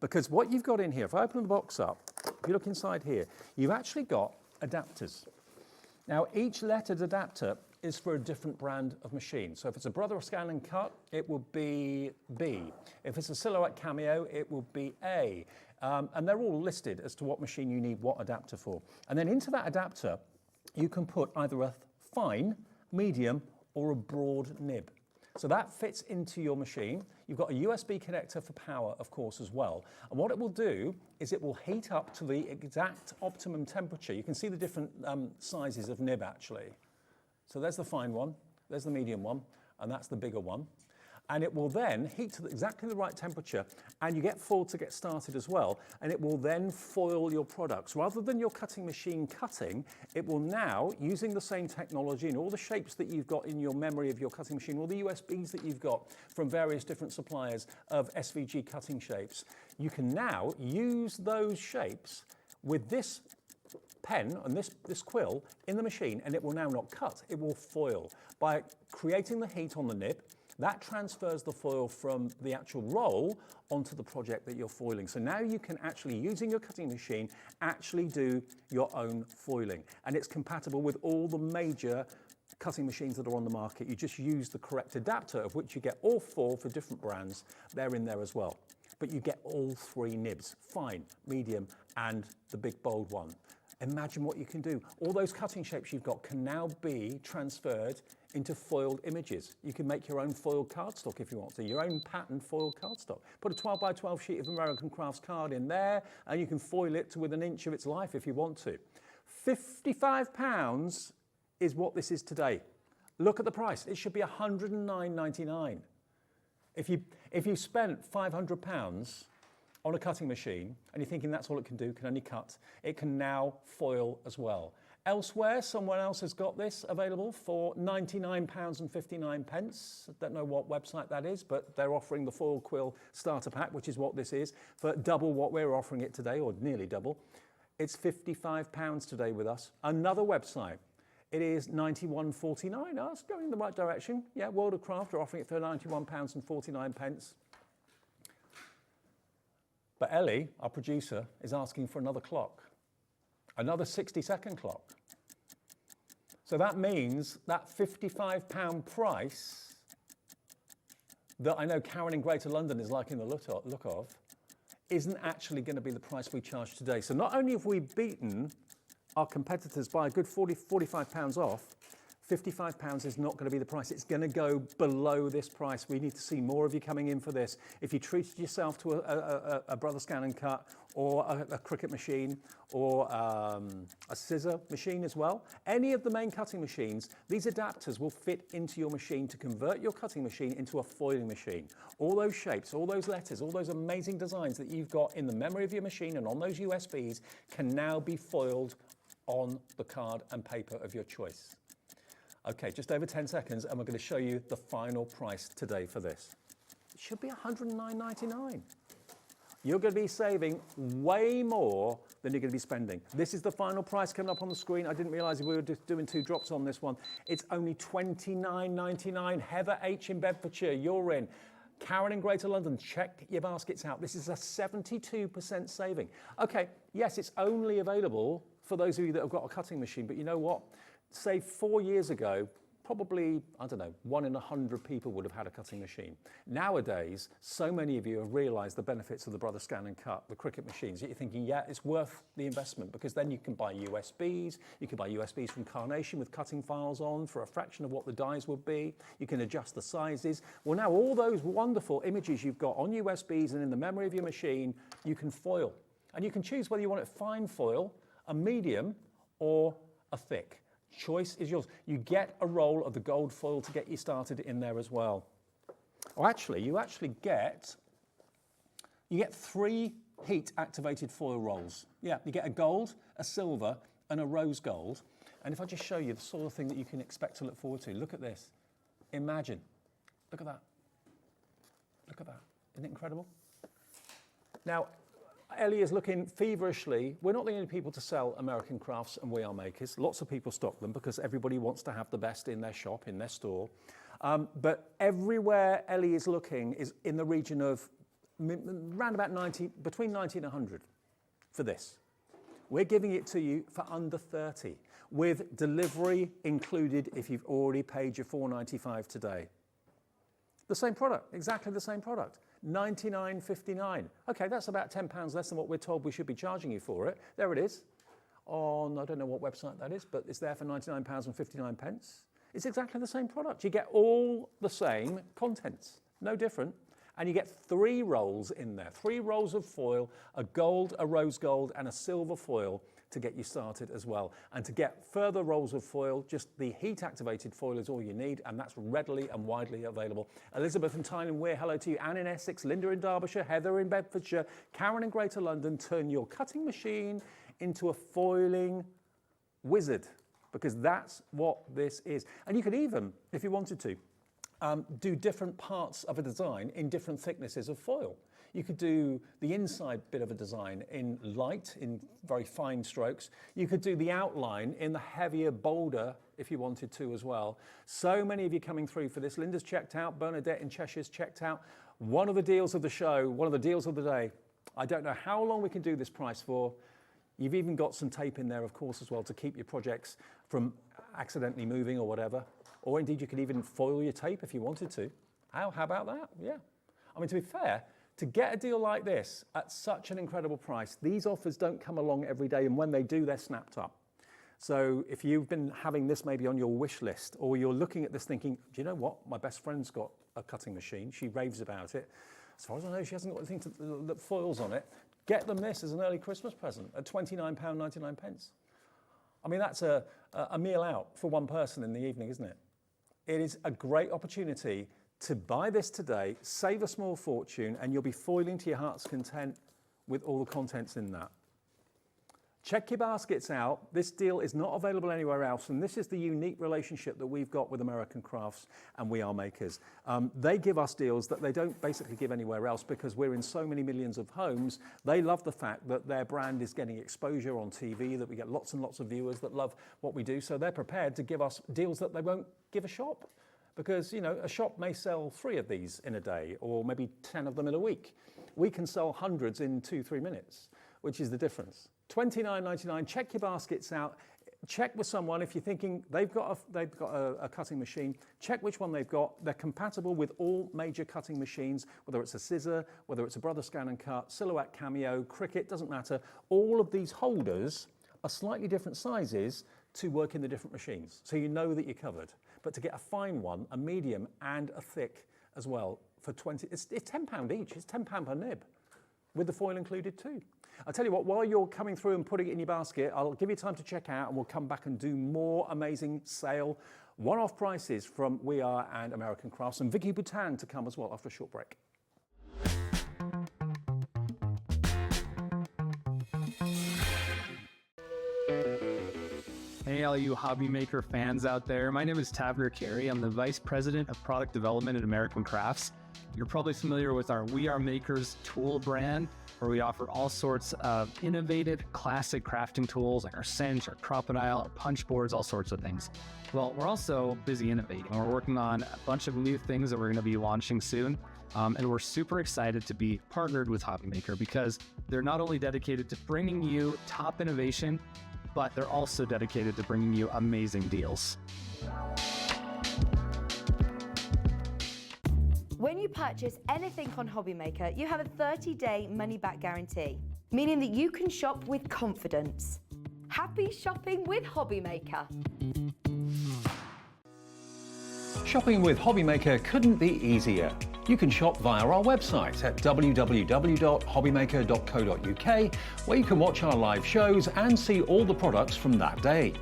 Because what you've got in here, if I open the box up, if you look inside here, you've actually got adapters. Now, each lettered adapter is for a different brand of machine. So if it's a Brother Scan and Cut, it will be B. If it's a Silhouette Cameo, it will be A. And they're all listed as to what machine you need what adapter for. And then into that adapter, you can put either a fine, medium, or a broad nib. So that fits into your machine. You've got a USB connector for power, of course, as well. And what it will do is it will heat up to the exact optimum temperature. You can see the different sizes of nib, actually. So there's the fine one, there's the medium one, and that's the bigger one. And it will then heat to exactly the right temperature, and you get foil to get started as well, and it will then foil your products. Rather than your cutting machine cutting, it will now, using the same technology and all the shapes that you've got in your memory of your cutting machine, all the USBs that you've got from various different suppliers of SVG cutting shapes, you can now use those shapes with this pen and this quill in the machine, and it will now not cut, it will foil. By creating the heat on the nib, that transfers the foil from the actual roll onto the project that you're foiling. So now you can actually, using your cutting machine, actually do your own foiling. And it's compatible with all the major cutting machines that are on the market. You just use the correct adapter, of which you get all four for different brands. They're in there as well. But you get all three nibs, fine, medium, and the big bold one. Imagine what you can do. All those cutting shapes you've got can now be transferred into foiled images. You can make your own foiled cardstock if you want to, your own patterned foiled cardstock. Put a 12 by 12 sheet of American Crafts card in there, and you can foil it to within an inch of its life if you want to. £55 is what this is today. Look at the price. It should be £109.99. If you spent £500 on a cutting machine and you're thinking that's all it can do, can only cut, it can now foil as well. Elsewhere, someone else has got this available for £99.59. I don't know what website that is, but they're offering the foil quill starter pack, which is what this is, for double what we're offering it today, or nearly double. It's £55 today with us. Another website, it is £91.49. Oh, it's going in the right direction. Yeah, World of Craft are offering it for £91.49. But Ellie, our producer, is asking for another clock. Another 60-second clock. So that means that £55 price that I know Karen in Greater London is liking the look of isn't actually going to be the price we charge today. So not only have we beaten our competitors by a good £45 off, £55 is not going to be the price. It's going to go below this price. We need to see more of you coming in for this. If you treated yourself to a Brother Scan and Cut, or a Cricut machine, or a scissor machine as well, any of the main cutting machines, these adapters will fit into your machine to convert your cutting machine into a foiling machine. All those shapes, all those letters, all those amazing designs that you've got in the memory of your machine and on those USBs can now be foiled on the card and paper of your choice. Okay, just over 10 seconds, and we're going to show you the final price today for this. It should be £109.99. You're going to be saving way more than you're going to be spending. This is the final price coming up on the screen. I didn't realise we were just doing 2 drops on this one. It's only £29.99. Heather H in Bedfordshire, you're in. Karen in Greater London, check your baskets out. This is a 72% saving. Okay, yes, it's only available for those of you that have got a cutting machine, but you know what? Say 4 years ago, probably, I don't know, 1 in 100 people would have had a cutting machine. Nowadays, so many of you have realised the benefits of the Brother Scan and Cut, the Cricut machines, that you're thinking, yeah, it's worth the investment, because then you can buy USBs, you can buy USBs from Carnation with cutting files on for a fraction of what the dies would be, you can adjust the sizes. Well, now all those wonderful images you've got on USBs and in the memory of your machine, you can foil. And you can choose whether you want it fine foil, a medium, or a thick. Choice is yours. You get a roll of the gold foil to get you started in there as well. Oh, actually, you get 3 heat activated foil rolls. Yeah, you get a gold, a silver, and a rose gold. And if I just show you the sort of thing that you can expect to look forward to, look at this. Imagine. Look at that. Look at that. Isn't it incredible? Now, Ellie is looking feverishly. We're not the only people to sell American crafts, and we are makers. Lots of people stock them because everybody wants to have the best in their shop, in their store. But everywhere Ellie is looking is in the region of around about 90, between 90 and 100 for this. We're giving it to you for under 30, with delivery included if you've already paid your $4.95 today. The same product, exactly the same product. £99.59. Okay, that's about £10 less than what we're told we should be charging you for it. There it is on, I don't know what website that is, but it's there for £99.59. It's exactly the same product. You get all the same contents, no different. And you get 3 rolls in there, 3 rolls of foil, a gold, a rose gold, and a silver foil to get you started as well. And to get further rolls of foil, just the heat-activated foil is all you need, and that's readily and widely available. Elizabeth and Tyne Weir, hello to you. Anne in Essex, Linda in Derbyshire, Heather in Bedfordshire, Karen in Greater London. Turn your cutting machine into a foiling wizard, because that's what this is. And you could even, if you wanted to, do different parts of a design in different thicknesses of foil. You could do the inside bit of a design in light, in very fine strokes. You could do the outline in the heavier, bolder, if you wanted to as well. So many of you coming through for this. Linda's checked out, Bernadette in Cheshire's checked out. One of the deals of the show, one of the deals of the day. I don't know how long we can do this price for. You've even got some tape in there, of course, as well, to keep your projects from accidentally moving or whatever. Or indeed, you could even foil your tape if you wanted to. How about that? Yeah. I mean, to be fair, to get a deal like this at such an incredible price, these offers don't come along every day, and when they do, they're snapped up. So if you've been having this maybe on your wish list, or you're looking at this thinking, do you know what? My best friend's got a cutting machine. She raves about it. As far as I know, she hasn't got anything that foils on it. Get them this as an early Christmas present at £29.99. I mean, that's a meal out for one person in the evening, isn't it? It is a great opportunity to buy this today, save a small fortune, and you'll be foiling to your heart's content with all the contents in that. Check your baskets out. This deal is not available anywhere else, and this is the unique relationship that we've got with American Crafts and We Are Makers. They give us deals that they don't basically give anywhere else because we're in so many millions of homes. They love the fact that their brand is getting exposure on TV, that we get lots and lots of viewers that love what we do, so they're prepared to give us deals that they won't give a shop. Because, you know, a shop may sell 3 of these in a day or maybe 10 of them in a week. We can sell hundreds in 2-3 minutes, which is the difference. $29.99, check your baskets out. Check with someone if you're thinking they've got a cutting machine. Check which one they've got. They're compatible with all major cutting machines, whether it's a scissor, whether it's a Brother Scan and Cut, Silhouette Cameo, Cricut, doesn't matter. All of these holders are slightly different sizes to work in the different machines, so you know that you're covered. But to get a fine one, a medium and a thick as well for 20, it's £10 each. It's £10 per nib, with the foil included too. I'll tell you what, while you're coming through and putting it in your basket, I'll give you time to check out and we'll come back and do more amazing sale, one-off prices from We Are and American Crafts, and Vicky Boutin to come as well after a short break.
Hey, all you hobby maker fans out there. My name is Tavner Carey. I'm the Vice President of Product Development at American Crafts. You're probably familiar with our We Are Makers tool brand, where we offer all sorts of innovative, classic crafting tools like our cinch, our crocodile, our punch boards, all sorts of things. Well, we're also busy innovating. We're working on a bunch of new things that we're going to be launching soon. And we're super excited to be partnered with Hobby Maker because they're not only dedicated to bringing you top innovation, but they're also dedicated to bringing you amazing deals.
When you purchase anything on Hobby Maker, you have a 30-day money-back guarantee, meaning that you can shop with confidence. Happy shopping with Hobby Maker.
Shopping with Hobby Maker couldn't be easier. You can shop via our website at www.hobbymaker.co.uk, where you can watch our live shows and see all the products from that day.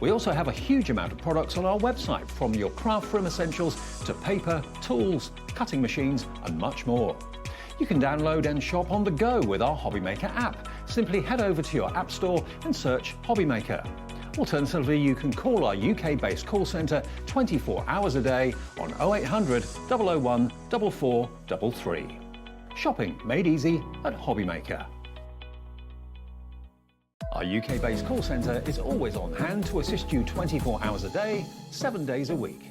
We also have a huge amount of products on our website, from your craft room essentials to paper, tools, cutting machines and much more. You can download and shop on the go with our Hobby Maker app. Simply head over to your app store and search Hobby Maker. Alternatively, you can call our UK-based call centre 24 hours a day on 0800 001 4433. Shopping made easy at Hobby Maker. Our UK-based call centre is always on hand to assist you 24 hours a day, 7 days a week.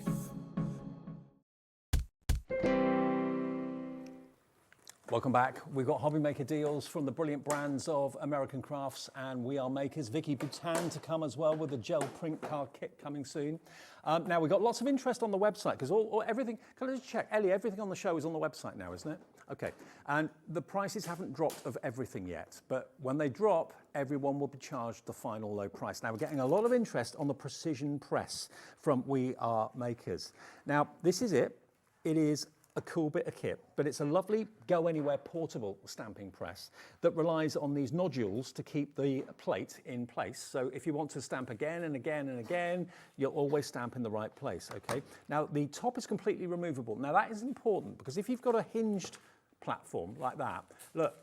Welcome back. We've got Hobby Maker deals from the brilliant brands of American Crafts and We Are Makers. Vicky Boutin to come as well with the gel print card kit coming soon. Now, we've got lots of interest on the website because everything, can I just check, Ellie, everything on the show is on the website now, isn't it? Okay, and the prices haven't dropped of everything yet, but when they drop, everyone will be charged the final low price. Now, we're getting a lot of interest on the precision press from We Are Makers. Now, this is it. It is a cool bit of kit, but it's a lovely go-anywhere portable stamping press that relies on these nodules to keep the plate in place. So if you want to stamp again and again and again, you'll always stamp in the right place, okay? Now, the top is completely removable. Now, that is important because if you've got a hinged platform like that, look,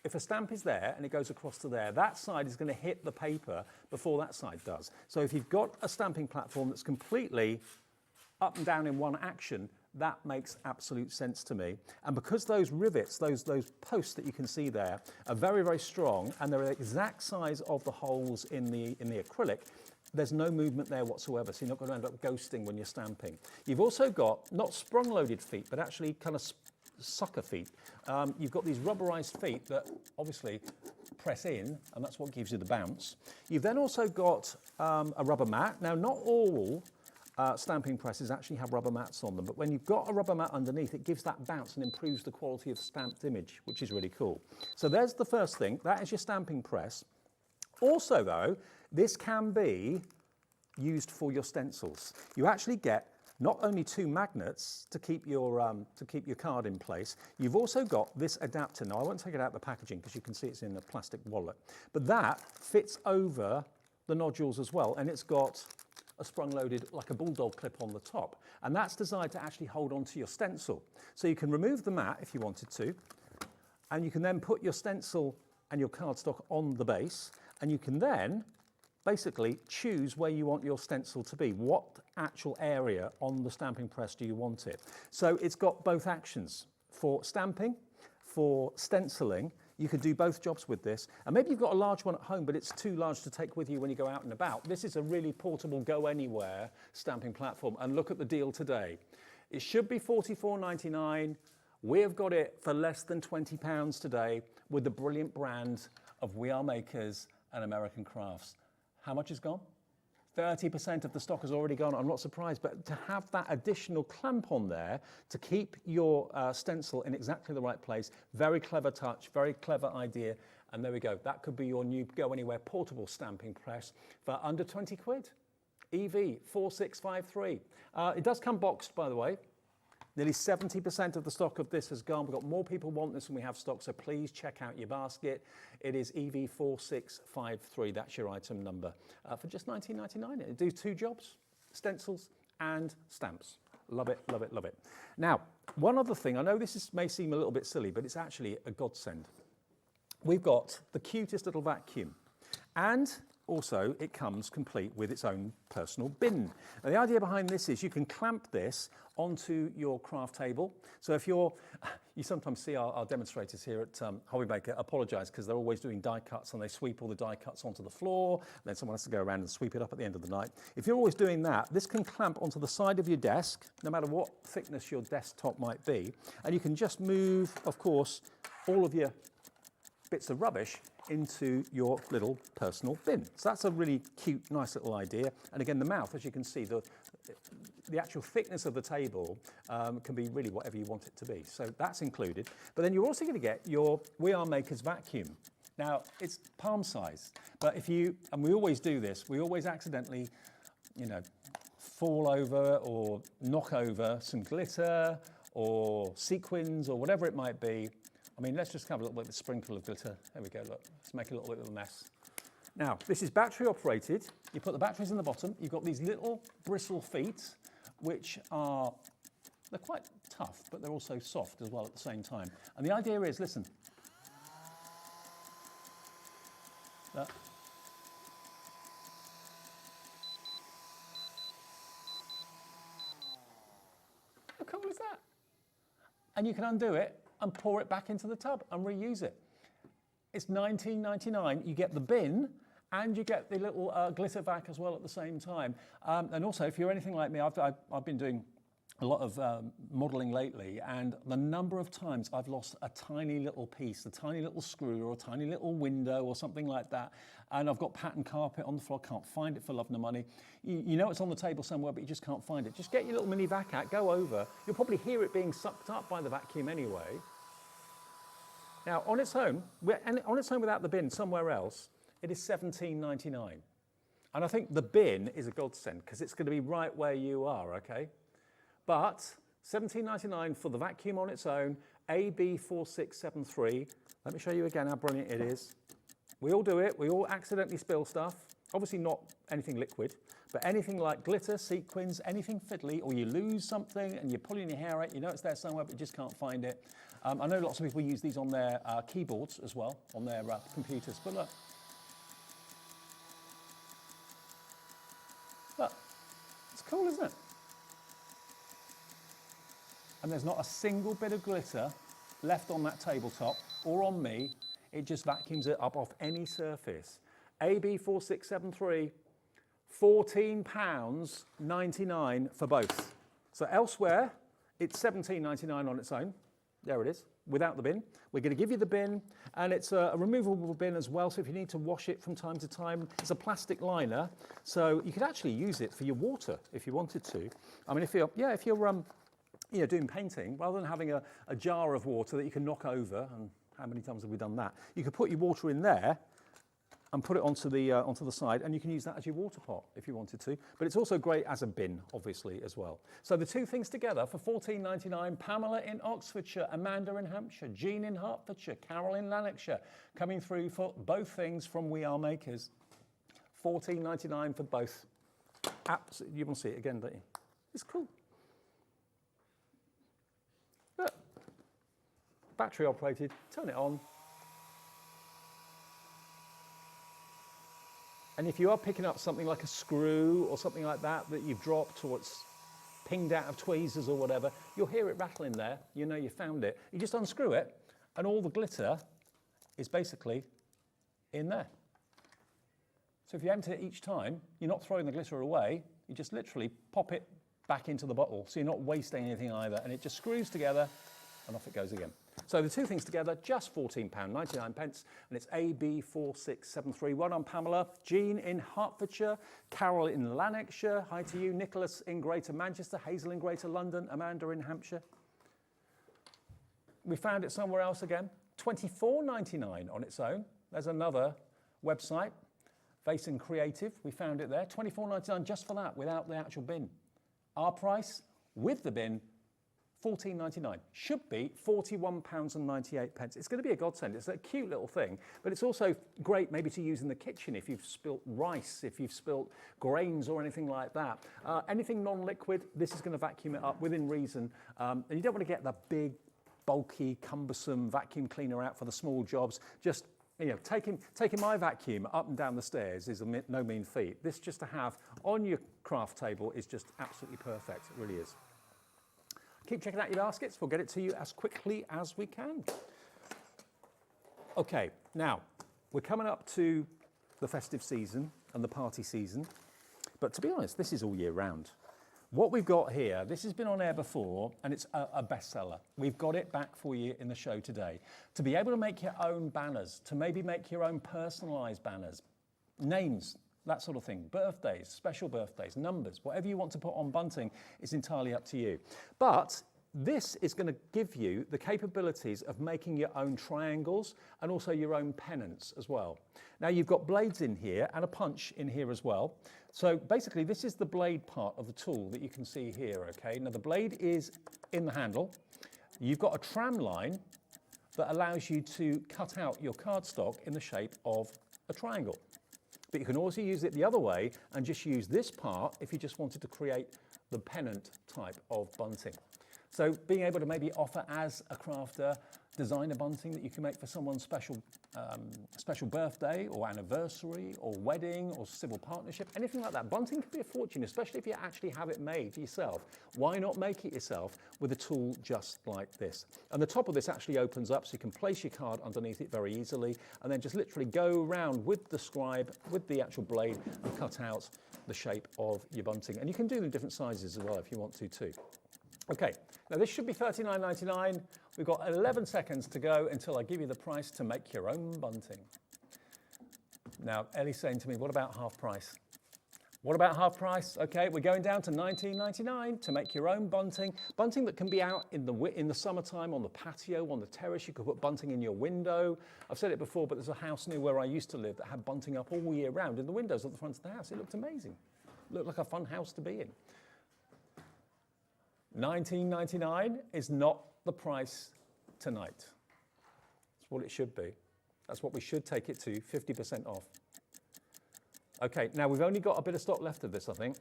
if a stamp is there and it goes across to there, that side is going to hit the paper before that side does. So if you've got a stamping platform that's completely up and down in one action, that makes absolute sense to me. And because those rivets, those posts that you can see there are very, very strong, and they're the exact size of the holes in the acrylic, there's no movement there whatsoever, so you're not going to end up ghosting when you're stamping. You've also got not sprung-loaded feet, but actually kind of sucker feet. You've got these rubberized feet that obviously press in, and that's what gives you the bounce. You've then also got a rubber mat. Now, not all stamping presses actually have rubber mats on them, but when you've got a rubber mat underneath, it gives that bounce and improves the quality of the stamped image, which is really cool. So there's the first thing. That is your stamping press. Also, though, this can be used for your stencils. You actually get not only 2 magnets to keep your card in place, you've also got this adapter. Now, I won't take it out of the packaging because you can see it's in a plastic wallet, but that fits over the nodules as well, and it's got a sprung-loaded, like a bulldog clip on the top, and that's designed to actually hold onto your stencil. So you can remove the mat if you wanted to, and you can then put your stencil and your cardstock on the base, And you can then basically choose where you want your stencil to be. What actual area on the stamping press do you want it? So it's got both actions for stamping, for stenciling. You could do both jobs with this. And maybe you've got a large one at home, but it's too large to take with you when you go out and about. This is a really portable, go anywhere stamping platform. And look at the deal today. It should be $44.99. We've got it for less than £20 today with the brilliant brand of We Are Makers and American Crafts. How much is gone? 30% of the stock has already gone. I'm not surprised, but to have that additional clamp on there to keep your stencil in exactly the right place, very clever touch, very clever idea. And there we go. That could be your new go anywhere portable stamping press for under 20 quid. EV4653. It does come boxed, by the way. Nearly 70% of the stock of this has gone. We've got more people want this than we have stock, so please check out your basket. It is EV4653, that's your item number, for just $19.99. It do two jobs, stencils and stamps. Love it, love it, love it. Now, one other thing, I know this may seem a little bit silly, but it's actually a godsend. We've got the cutest little vacuum, and also it comes complete with its own personal bin. Now, the idea behind this is you can clamp this onto your craft table. So if you sometimes see our demonstrators here at Hobbymaker apologise because they're always doing die cuts and they sweep all the die cuts onto the floor, then someone has to go around and sweep it up at the end of the night. If you're always doing that, this can clamp onto the side of your desk, no matter what thickness your desktop might be, and you can just move, of course, all of your bits of rubbish into your little personal bin. So that's a really cute, nice little idea. And again, the mouth, as you can see, the actual thickness of the table can be really whatever you want it to be. So that's included. But then you're also going to get your We Are Makers vacuum. Now, it's palm size, but and we always do this, we always accidentally, fall over or knock over some glitter or sequins or whatever it might be. I mean, let's just have a little bit of a sprinkle of glitter. There we go, look. Let's make a little bit of a mess. Now, this is battery operated. You put the batteries in the bottom. You've got these little bristle feet, which they're quite tough, but they're also soft as well at the same time. And the idea is, listen. How cool is that? And you can undo it and pour it back into the tub and reuse it. It's $19.99. You get the bin and you get the little glitter vac as well at the same time. And also, if you're anything like me, I've been doing a lot of modelling lately, and the number of times I've lost a tiny little piece, a tiny little screw or a tiny little window or something like that, and I've got pattern carpet on the floor, can't find it for love nor money. You know it's on the table somewhere, but you just can't find it. Just get your little mini vac out, go over. You'll probably hear it being sucked up by the vacuum anyway. Now, on its own without the bin somewhere else, it is $17.99. And I think the bin is a godsend because it's going to be right where you are, okay? But $17.99 for the vacuum on its own, AB4673. Let me show you again how brilliant it is. We all do it. We all accidentally spill stuff. Obviously not anything liquid, but anything like glitter, sequins, anything fiddly, or you lose something and you're pulling your hair out, you know it's there somewhere, but you just can't find it. I know lots of people use these on their keyboards as well, on their computers, but look. Look, it's cool, isn't it? And there's not a single bit of glitter left on that tabletop or on me. It just vacuums it up off any surface. AB4673, £14.99 for both. So elsewhere, it's $17.99 on its own. There it is, without the bin. We're going to give you the bin, and it's a removable bin as well, so if you need to wash it from time to time, it's a plastic liner, so you could actually use it for your water if you wanted to. I mean, if you're doing painting, rather than having a jar of water that you can knock over, and how many times have we done that? You could put your water in there and put it onto the side, and you can use that as your water pot if you wanted to. But it's also great as a bin, obviously, as well. So the two things together for $14.99, Pamela in Oxfordshire, Amanda in Hampshire, Jean in Hertfordshire, Carol in Lanarkshire, coming through for both things from We Are Makers. $14.99 for both. Absolutely, you want to see it again, don't you? It's cool. Look, battery operated, turn it on. And if you are picking up something like a screw or something like that you've dropped, or it's pinged out of tweezers or whatever, you'll hear it rattling there. You know you found it. You just unscrew it, and all the glitter is basically in there. So if you empty it each time, you're not throwing the glitter away, you just literally pop it back into the bottle, so you're not wasting anything either, and it just screws together and off it goes again. So the two things together, just £14.99, and it's AB4673. Well done, Pamela. Jean in Hertfordshire, Carol in Lanarkshire, hi to you, Nicholas in Greater Manchester, Hazel in Greater London, Amanda in Hampshire. We found it somewhere else again, £24.99 on its own. There's another website, Vase and Creative, we found it there, £24.99 just for that, without the actual bin. Our price, with the bin, £14.99. Should be £41.98. It's going to be a godsend. It's a cute little thing, but it's also great maybe to use in the kitchen if you've spilt rice, if you've spilt grains or anything like that. Anything non-liquid, this is going to vacuum it up within reason. And you don't want to get the big, bulky, cumbersome vacuum cleaner out for the small jobs. Just, you know, taking my vacuum up and down the stairs is no mean feat. This just to have on your craft table is just absolutely perfect. It really is. Keep checking out your baskets. We'll get it to you as quickly as we can. Okay, now we're coming up to the festive season and the party season, but to be honest, this is all year round. What we've got here, this has been on air before, and it's a bestseller. We've got it back for you in the show today. To be able to make your own banners, to maybe make your own personalised banners, names, that sort of thing, birthdays, special birthdays, numbers, whatever you want to put on bunting is entirely up to you. But this is going to give you the capabilities of making your own triangles and also your own pennants as well. Now you've got blades in here and a punch in here as well. So basically this is the blade part of the tool that you can see here, okay? Now the blade is in the handle. You've got a tram line that allows you to cut out your cardstock in the shape of a triangle. But you can also use it the other way and just use this part if you just wanted to create the pennant type of bunting. So being able to maybe offer as a crafter, design a bunting that you can make for someone's special birthday or anniversary or wedding or civil partnership, anything like that. Bunting can be a fortune, especially if you actually have it made yourself. Why not make it yourself with a tool just like this? And the top of this actually opens up so you can place your card underneath it very easily and then just literally go around with the scribe, with the actual blade, and cut out the shape of your bunting. And you can do them in different sizes as well if you want to too. Okay, now this should be $39.99. We've got 11 seconds to go until I give you the price to make your own bunting. Now, Ellie's saying to me, what about half price? What about half price? Okay, we're going down to $19.99 to make your own bunting. Bunting that can be out in the summertime on the patio, on the terrace. You could put bunting in your window. I've said it before, but there's a house near where I used to live that had bunting up all year round in the windows at the front of the house. It looked amazing. It looked like a fun house to be in. $19.99 is not the price tonight. That's what it should be. That's what we should take it to, 50% off. Okay, now we've only got a bit of stock left of this, I think.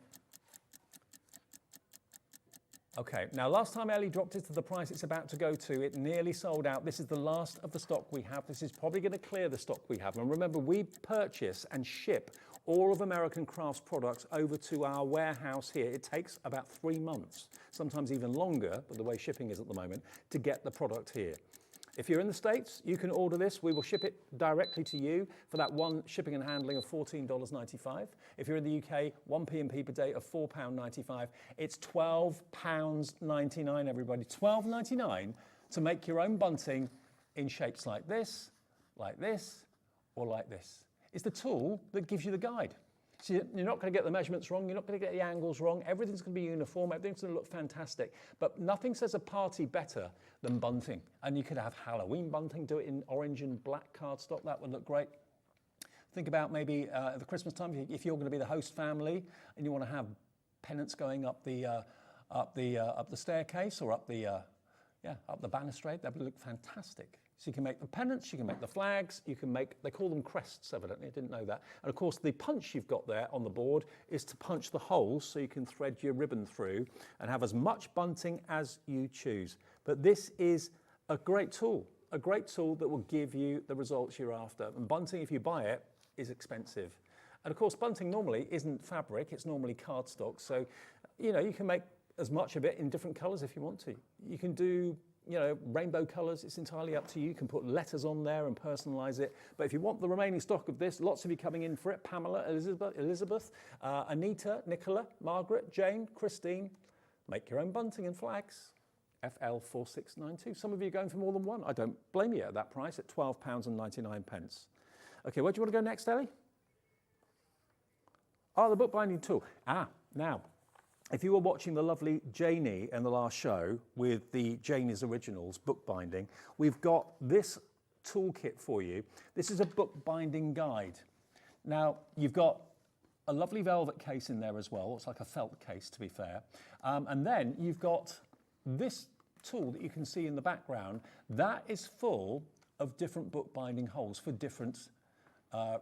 Okay, now last time Ellie dropped it to the price it's about to go to, it nearly sold out. This is the last of the stock we have. This is probably going to clear the stock we have. And remember, we purchase and ship all of American Crafts products over to our warehouse here. It takes about 3 months, sometimes even longer, but the way shipping is at the moment, to get the product here. If you're in the States, you can order this. We will ship it directly to you for that one shipping and handling of $14.95. If you're in the UK, 1 P&P per day of £4.95. It's £12.99, everybody. £12.99 to make your own bunting in shapes like this, or like this. It's the tool that gives you the guide. So you're not going to get the measurements wrong, you're not going to get the angles wrong, everything's going to be uniform, everything's going to look fantastic. But nothing says a party better than bunting. And you could have Halloween bunting, do it in orange and black cardstock, that would look great. Think about maybe at the Christmas time, if you're going to be the host family and you want to have pennants going up the staircase or up the balustrade, that would look fantastic. So you can make the pennants, you can make the flags, you can make, they call them crests evidently, I didn't know that. And of course the punch you've got there on the board is to punch the holes so you can thread your ribbon through and have as much bunting as you choose. But this is a great tool that will give you the results you're after. And bunting, if you buy it, is expensive. And of course, bunting normally isn't fabric, it's normally cardstock. So, you know, you can make as much of it in different colours if you want to. You can do, you know, rainbow colours, it's entirely up to you. You can put letters on there and personalise it. But if you want the remaining stock of this, lots of you coming in for it. Pamela, Elizabeth, Anita, Nicola, Margaret, Jane, Christine. Make your own bunting and flags. FL4692. Some of you are going for more than one. I don't blame you at that price at £12.99. Okay, where do you want to go next, Ellie? Oh, the bookbinding tool. Now, if you were watching the lovely Janie in the last show with the Janie's Originals bookbinding, we've got this toolkit for you. This is a bookbinding guide. Now, you've got a lovely velvet case in there as well. It's like a felt case, to be fair. And then you've got this tool that you can see in the background. That is full of different bookbinding holes for different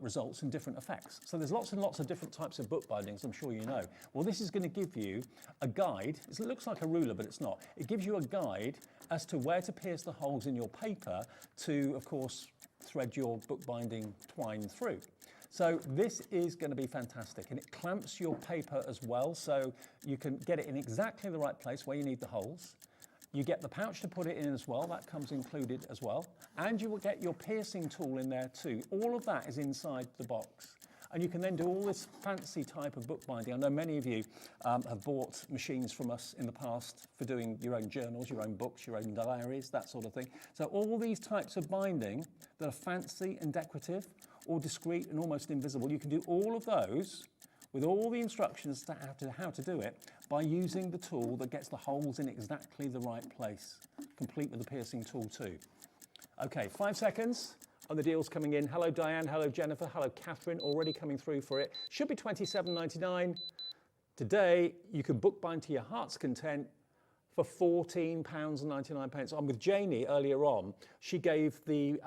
results and different effects. So there's lots and lots of different types of bookbindings, I'm sure you know. Well, this is going to give you a guide. It looks like a ruler, but it's not. It gives you a guide as to where to pierce the holes in your paper to, of course, thread your bookbinding twine through. So this is going to be fantastic, and it clamps your paper as well, so you can get it in exactly the right place where you need the holes. You get the pouch to put it in as well, that comes included as well, and you will get your piercing tool in there too. All of that is inside the box. And you can then do all this fancy type of bookbinding. I know many of you have bought machines from us in the past for doing your own journals, your own books, your own diaries, that sort of thing. So all these types of binding that are fancy and decorative, or discreet and almost invisible, you can do all of those with all the instructions to how to do it by using the tool that gets the holes in exactly the right place, complete with the piercing tool too. Okay, 5 seconds. And the deals coming in. Hello Diane, hello Jennifer, hello Catherine, already coming through for it. Should be £27.99. Today, you can bookbind to your heart's content for £14.99. I'm with Janie earlier on. She gave the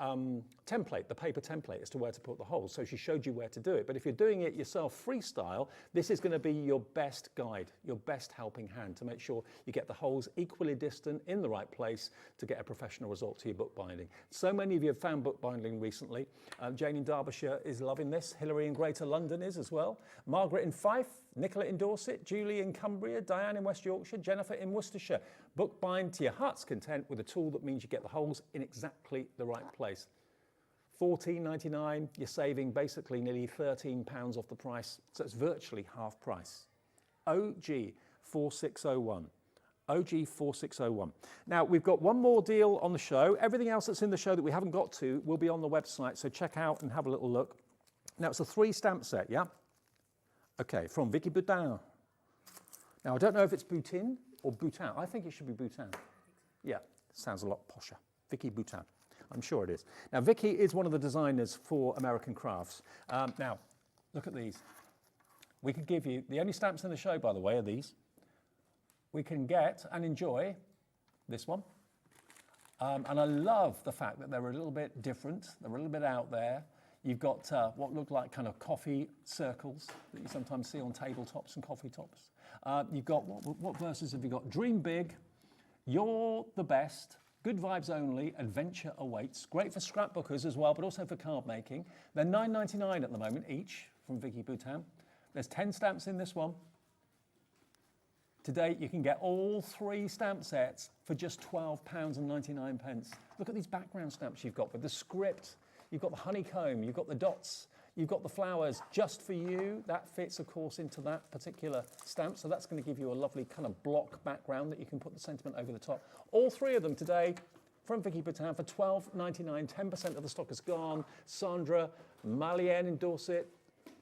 template, the paper template, as to where to put the holes. So she showed you where to do it. But if you're doing it yourself freestyle, this is going to be your best guide, your best helping hand to make sure you get the holes equally distant in the right place to get a professional result to your bookbinding. So many of you have found bookbinding recently. Jane in Derbyshire is loving this. Hilary in Greater London is as well. Margaret in Fife, Nicola in Dorset, Julie in Cumbria, Diane in West Yorkshire, Jennifer in Worcestershire. Bookbind to your heart's content with a tool that means you get the holes in exactly the right place. £14.99, you're saving basically nearly £13 off the price, so it's virtually half price. OG4601. OG4601. Now, we've got one more deal on the show. Everything else that's in the show that we haven't got to will be on the website, so check out and have a little look. Now, it's a 3 stamp set, yeah? Okay, from Vicky Boudin. Now, I don't know if it's Boutin or Boutin. I think it should be Boutin. Yeah, sounds a lot posher. Vicky Boudin. I'm sure it is. Now, Vicky is one of the designers for American Crafts. Now, look at these. We could give you, the only stamps in the show, by the way, are these. We can get and enjoy this one. And I love the fact that they're a little bit different. They're a little bit out there. You've got what look like kind of coffee circles that you sometimes see on tabletops and coffee tops. You've got, what verses have you got? Dream big, you're the best, good vibes only, adventure awaits. Great for scrapbookers as well, but also for card making. They're £9.99 at the moment each from Vicky Boudin. There's 10 stamps in this one. Today you can get all 3 stamp sets for just £12.99. Look at these background stamps you've got with the script. You've got the honeycomb, you've got the dots, you've got the flowers just for you. That fits, of course, into that particular stamp. So that's going to give you a lovely kind of block background that you can put the sentiment over the top. All 3 of them today from Vicky Boudin for £12.99. 10% of the stock is gone. Sandra, Malienne in Dorset,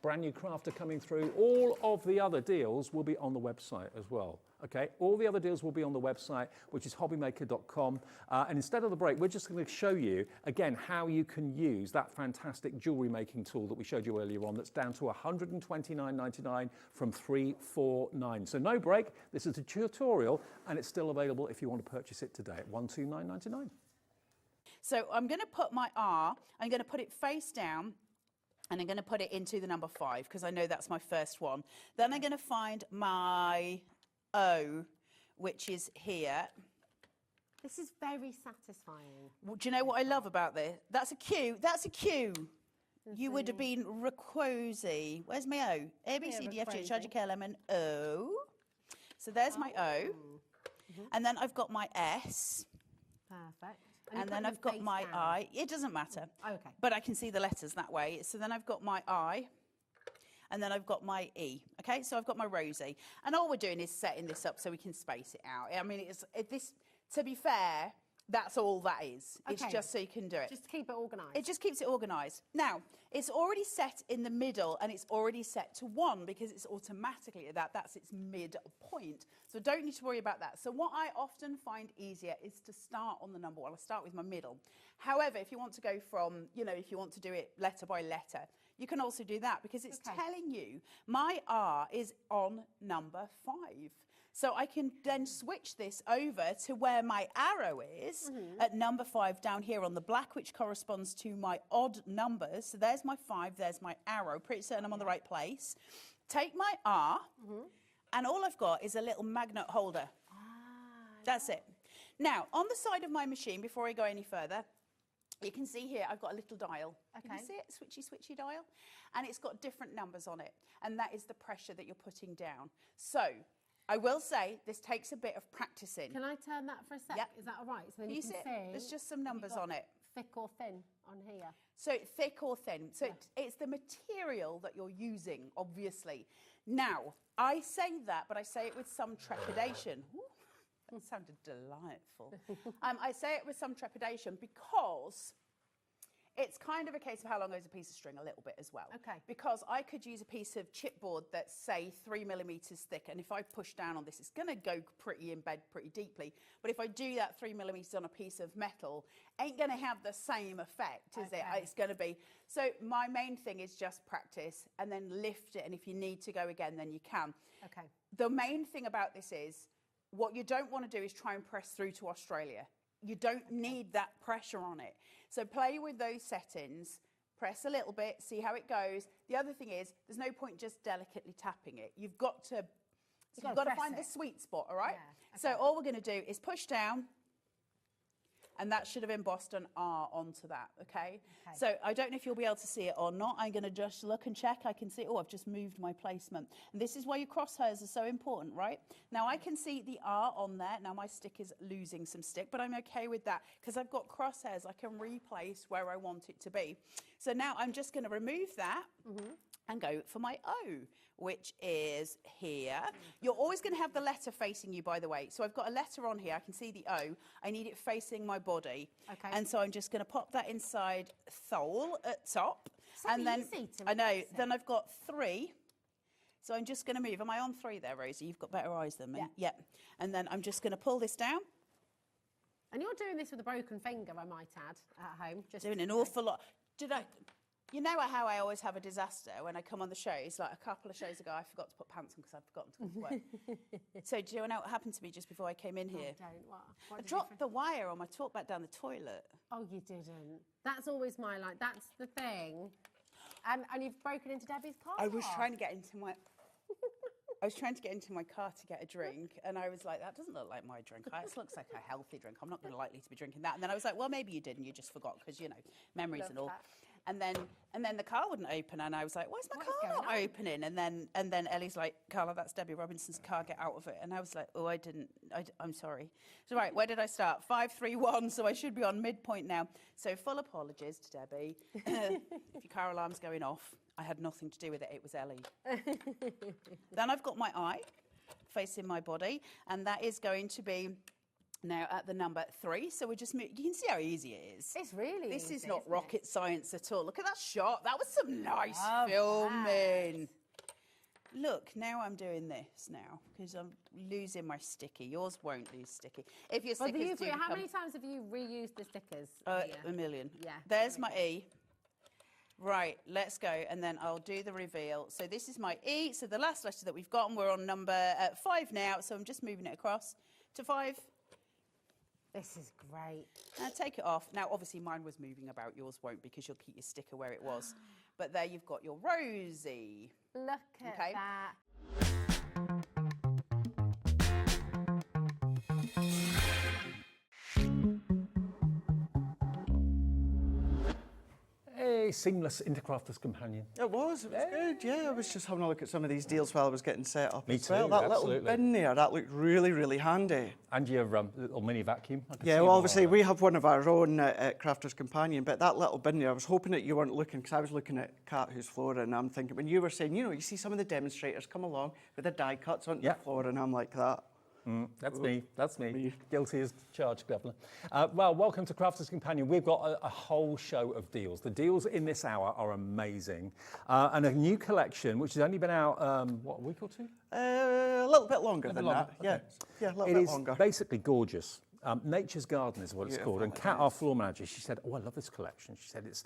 brand new crafter coming through. All of the other deals will be on the website as well. Okay, all the other deals will be on the website, which is hobbymaker.com. And instead of the break, we're just going to show you, again, how you can use that fantastic jewellery making tool that we showed you earlier on that's down to £129.99 from £349. So no break. This is a tutorial, and it's still available if you want to purchase it today at £129.99.
So I'm going to put my R, I'm going to put it face down, and I'm going to put it into the number 5, because I know that's my first one. Then I'm going to find my O, which is here.
This is very satisfying.
Well, do you know what I love about this? That's a Q. That's a Q. You would have been Raccosi. Where's my O? A, B, C, D, F, G, H, I, J, K, L, M, N, O. So there's my O. And then I've got my S.
Perfect.
And then I've got my I. It doesn't matter.
Okay.
But I can see the letters that way. So then I've got my I. And then I've got my E. Okay, so I've got my Rosie. And all we're doing is setting this up so we can space it out. I mean, to be fair, that's all that is. It's
Okay.
just so you can do it.
Just to keep it organised.
It just keeps it organised. Now, it's already set in the middle and it's already set to 1 because it's automatically at that. That's its midpoint. So don't need to worry about that. So what I often find easier is to start on the number 1. I'll start with my middle. However, if you want to go from, if you want to do it letter by letter, you can also do that because it's telling you my R is on number 5. So I can then switch this over to where my arrow is at number 5 down here on the black, which corresponds to my odd numbers. So there's my 5, there's my arrow. Pretty certain I'm on the right place. Take my R, and all I've got is a little magnet holder. That's it. Now, on the side of my machine, before I go any further, you can see here I've got a little dial. Can you see it? Switchy dial. And it's got different numbers on it. And that is the pressure that you're putting down. So I will say this takes a bit of practicing.
Can I turn that for a sec?
Yep.
Is that all right? So then you can
see
see.
there's just some numbers on it.
Thick or thin on here.
So thick or thin. So it's the material that you're using, obviously. Now, I say that, but I say it with some trepidation. Ooh, that sounded delightful. I say it with some trepidation because it's kind of a case of how long is a piece of string, a little bit as well.
Okay.
Because I could use a piece of chipboard that's, say, 3 millimetres thick, and if I push down on this, it's going to go pretty in bed pretty deeply. But if I do that 3 millimetres on a piece of metal, ain't going to have the same effect, is it? It's going to be. So my main thing is just practice and then lift it, and if you need to go again, then you can.
Okay.
The main thing about this is what you don't want to do is try and press through to Australia. You don't need that pressure on it. So play with those settings, press a little bit, see how it goes. The other thing is, there's no point just delicately tapping it. You've got to find the sweet spot, all right? Yeah. So all we're going to do is push down, and that should have embossed an R onto that, okay? So I don't know if you'll be able to see it or not. I'm going to just look and check. I can see, oh, I've just moved my placement. And this is why your crosshairs are so important, right? Now I can see the R on there. Now my stick is losing some stick, but I'm okay with that because I've got crosshairs. I can replace where I want it to be. So now I'm just going to remove that and go for my O, which is here. You're always going to have the letter facing you, by the way. So I've got a letter on here. I can see the O. I need it facing my body. Okay. And so I'm just going to pop that inside thole at top.
So
and then
easy to
I know.
replace it.
Then I've got 3. So I'm just going to move. Am I on 3 there, Rosie? You've got better eyes than me. Yeah. And then I'm just going to pull this down.
And you're doing this with a broken finger, I might add, at home. Just
doing an awful lot. You know how I always have a disaster when I come on the shows? Like a couple of shows ago, I forgot to put pants on because I'd forgotten to go to work. So do you know what happened to me just before I came in here?
Don't. What
I dropped the wire on my talk back down the toilet.
Oh, you didn't. That's always my, that's the thing. And you've broken into Debbie's car?
I was trying to get into my... I was trying to get into my car to get a drink, and I was like, that doesn't look like my drink. This looks like a healthy drink. I'm not going to likely to be drinking that. And then I was like, well, maybe you did, and you just forgot because, memories and all. And then the car wouldn't open, and I was like, why is my car not opening? And then Ellie's like, Carla, that's Debbie Robinson's car, get out of it. And I was like, oh, I'm sorry. So right, where did I start? 5, 3, 1, so I should be on midpoint now. So full apologies to Debbie. If your car alarm's going off, I had nothing to do with it, it was Ellie. Then I've got my eye facing my body, and that is going to be now at the number 3. So we're just you can see how easy it is.
It's really
This
easy,
is not
isn't
rocket science at all. Look at that shot. That was some nice
Love
filming. Look, now I'm doing this now because I'm losing my sticky. Yours won't lose sticky. If your
Well,
stickers do
how many times have you reused the stickers?
a million.
Yeah.
There's my E. Right, let's go, and then I'll do the reveal. So this is my E, so the last letter that we've got, and we're on number 5 now, so I'm just moving it across to 5.
This is great.
Now take it off. Now, obviously, mine was moving about. Yours won't because you'll keep your sticker where it was. But there you've got your Rosie.
Look at that.
Hey, very seamless into Crafter's Companion.
It was good, yeah. I was just having a look at some of these deals while I was getting set up
Me
as well.
too,
That
absolutely.
little bin there, that looked really, really handy.
And your little mini vacuum. I can see
Yeah,
them
well,
all
obviously
there.
we have one of our own at Crafter's Companion, but that little bin there, I was hoping that you weren't looking, because I was looking at Cat Who's Flora, and I'm thinking, when you were saying, you know, you see some of the demonstrators come along with their die cuts onto the floor, and I'm like that.
That's me. That's me. Guilty as charged, Governor. Well, welcome to Crafter's Companion. We've got a whole show of deals. The deals in this hour are amazing. And a new collection, which has only been out, what, a week or two?
A little bit longer than that.
Okay.
Yeah, a little
It
bit
is
longer.
basically gorgeous. Nature's Garden is what it's
Beautiful,
called. And
it
Kat, our floor manager, she said, oh, I love this collection. She said it's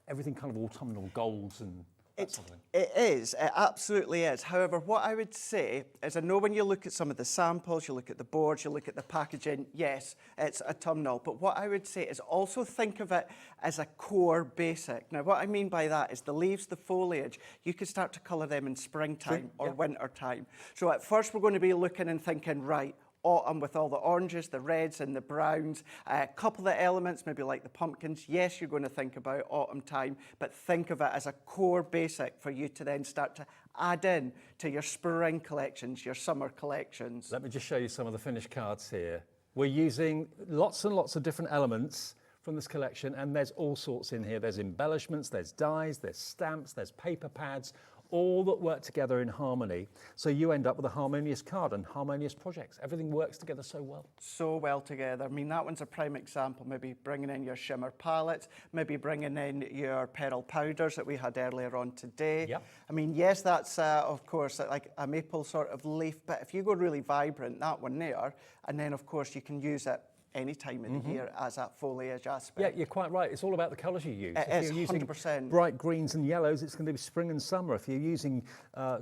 everything kind of autumnal golds and that sort of thing.
It is, it absolutely is. However, what I would say is, I know when you look at some of the samples, you look at the boards, you look at the packaging, yes, it's autumnal. But what I would say is also think of it as a core basic. Now, what I mean by that is the leaves, the foliage, you could start to colour them in springtime or winter time. So at first we're going to be looking and thinking, right, autumn with all the oranges, the reds and the browns, a couple of the elements, maybe like the pumpkins. Yes, you're going to think about autumn time, but think of it as a core basic for you to then start to add in to your spring collections, your summer collections.
Let me just show you some of the finished cards here. We're using lots and lots of different elements from this collection, and there's all sorts in here. There's embellishments, there's dies, there's stamps, there's paper pads, all that work together in harmony. So you end up with a harmonious card and harmonious projects. Everything works together so well.
So well together. I mean, that one's a prime example. Maybe bringing in your shimmer palettes, maybe bringing in your pearl powders that we had earlier on today.
Yep.
I mean, yes, that's, of course, like a maple sort of leaf, but if you go really vibrant, that one there, and then, of course, you can use it any time of the year as that foliage aspect.
Yeah, you're quite right. It's all about the colours you use.
It
If
is,
you're using
100%.
bright greens and yellows, it's going to be spring and summer. If you're using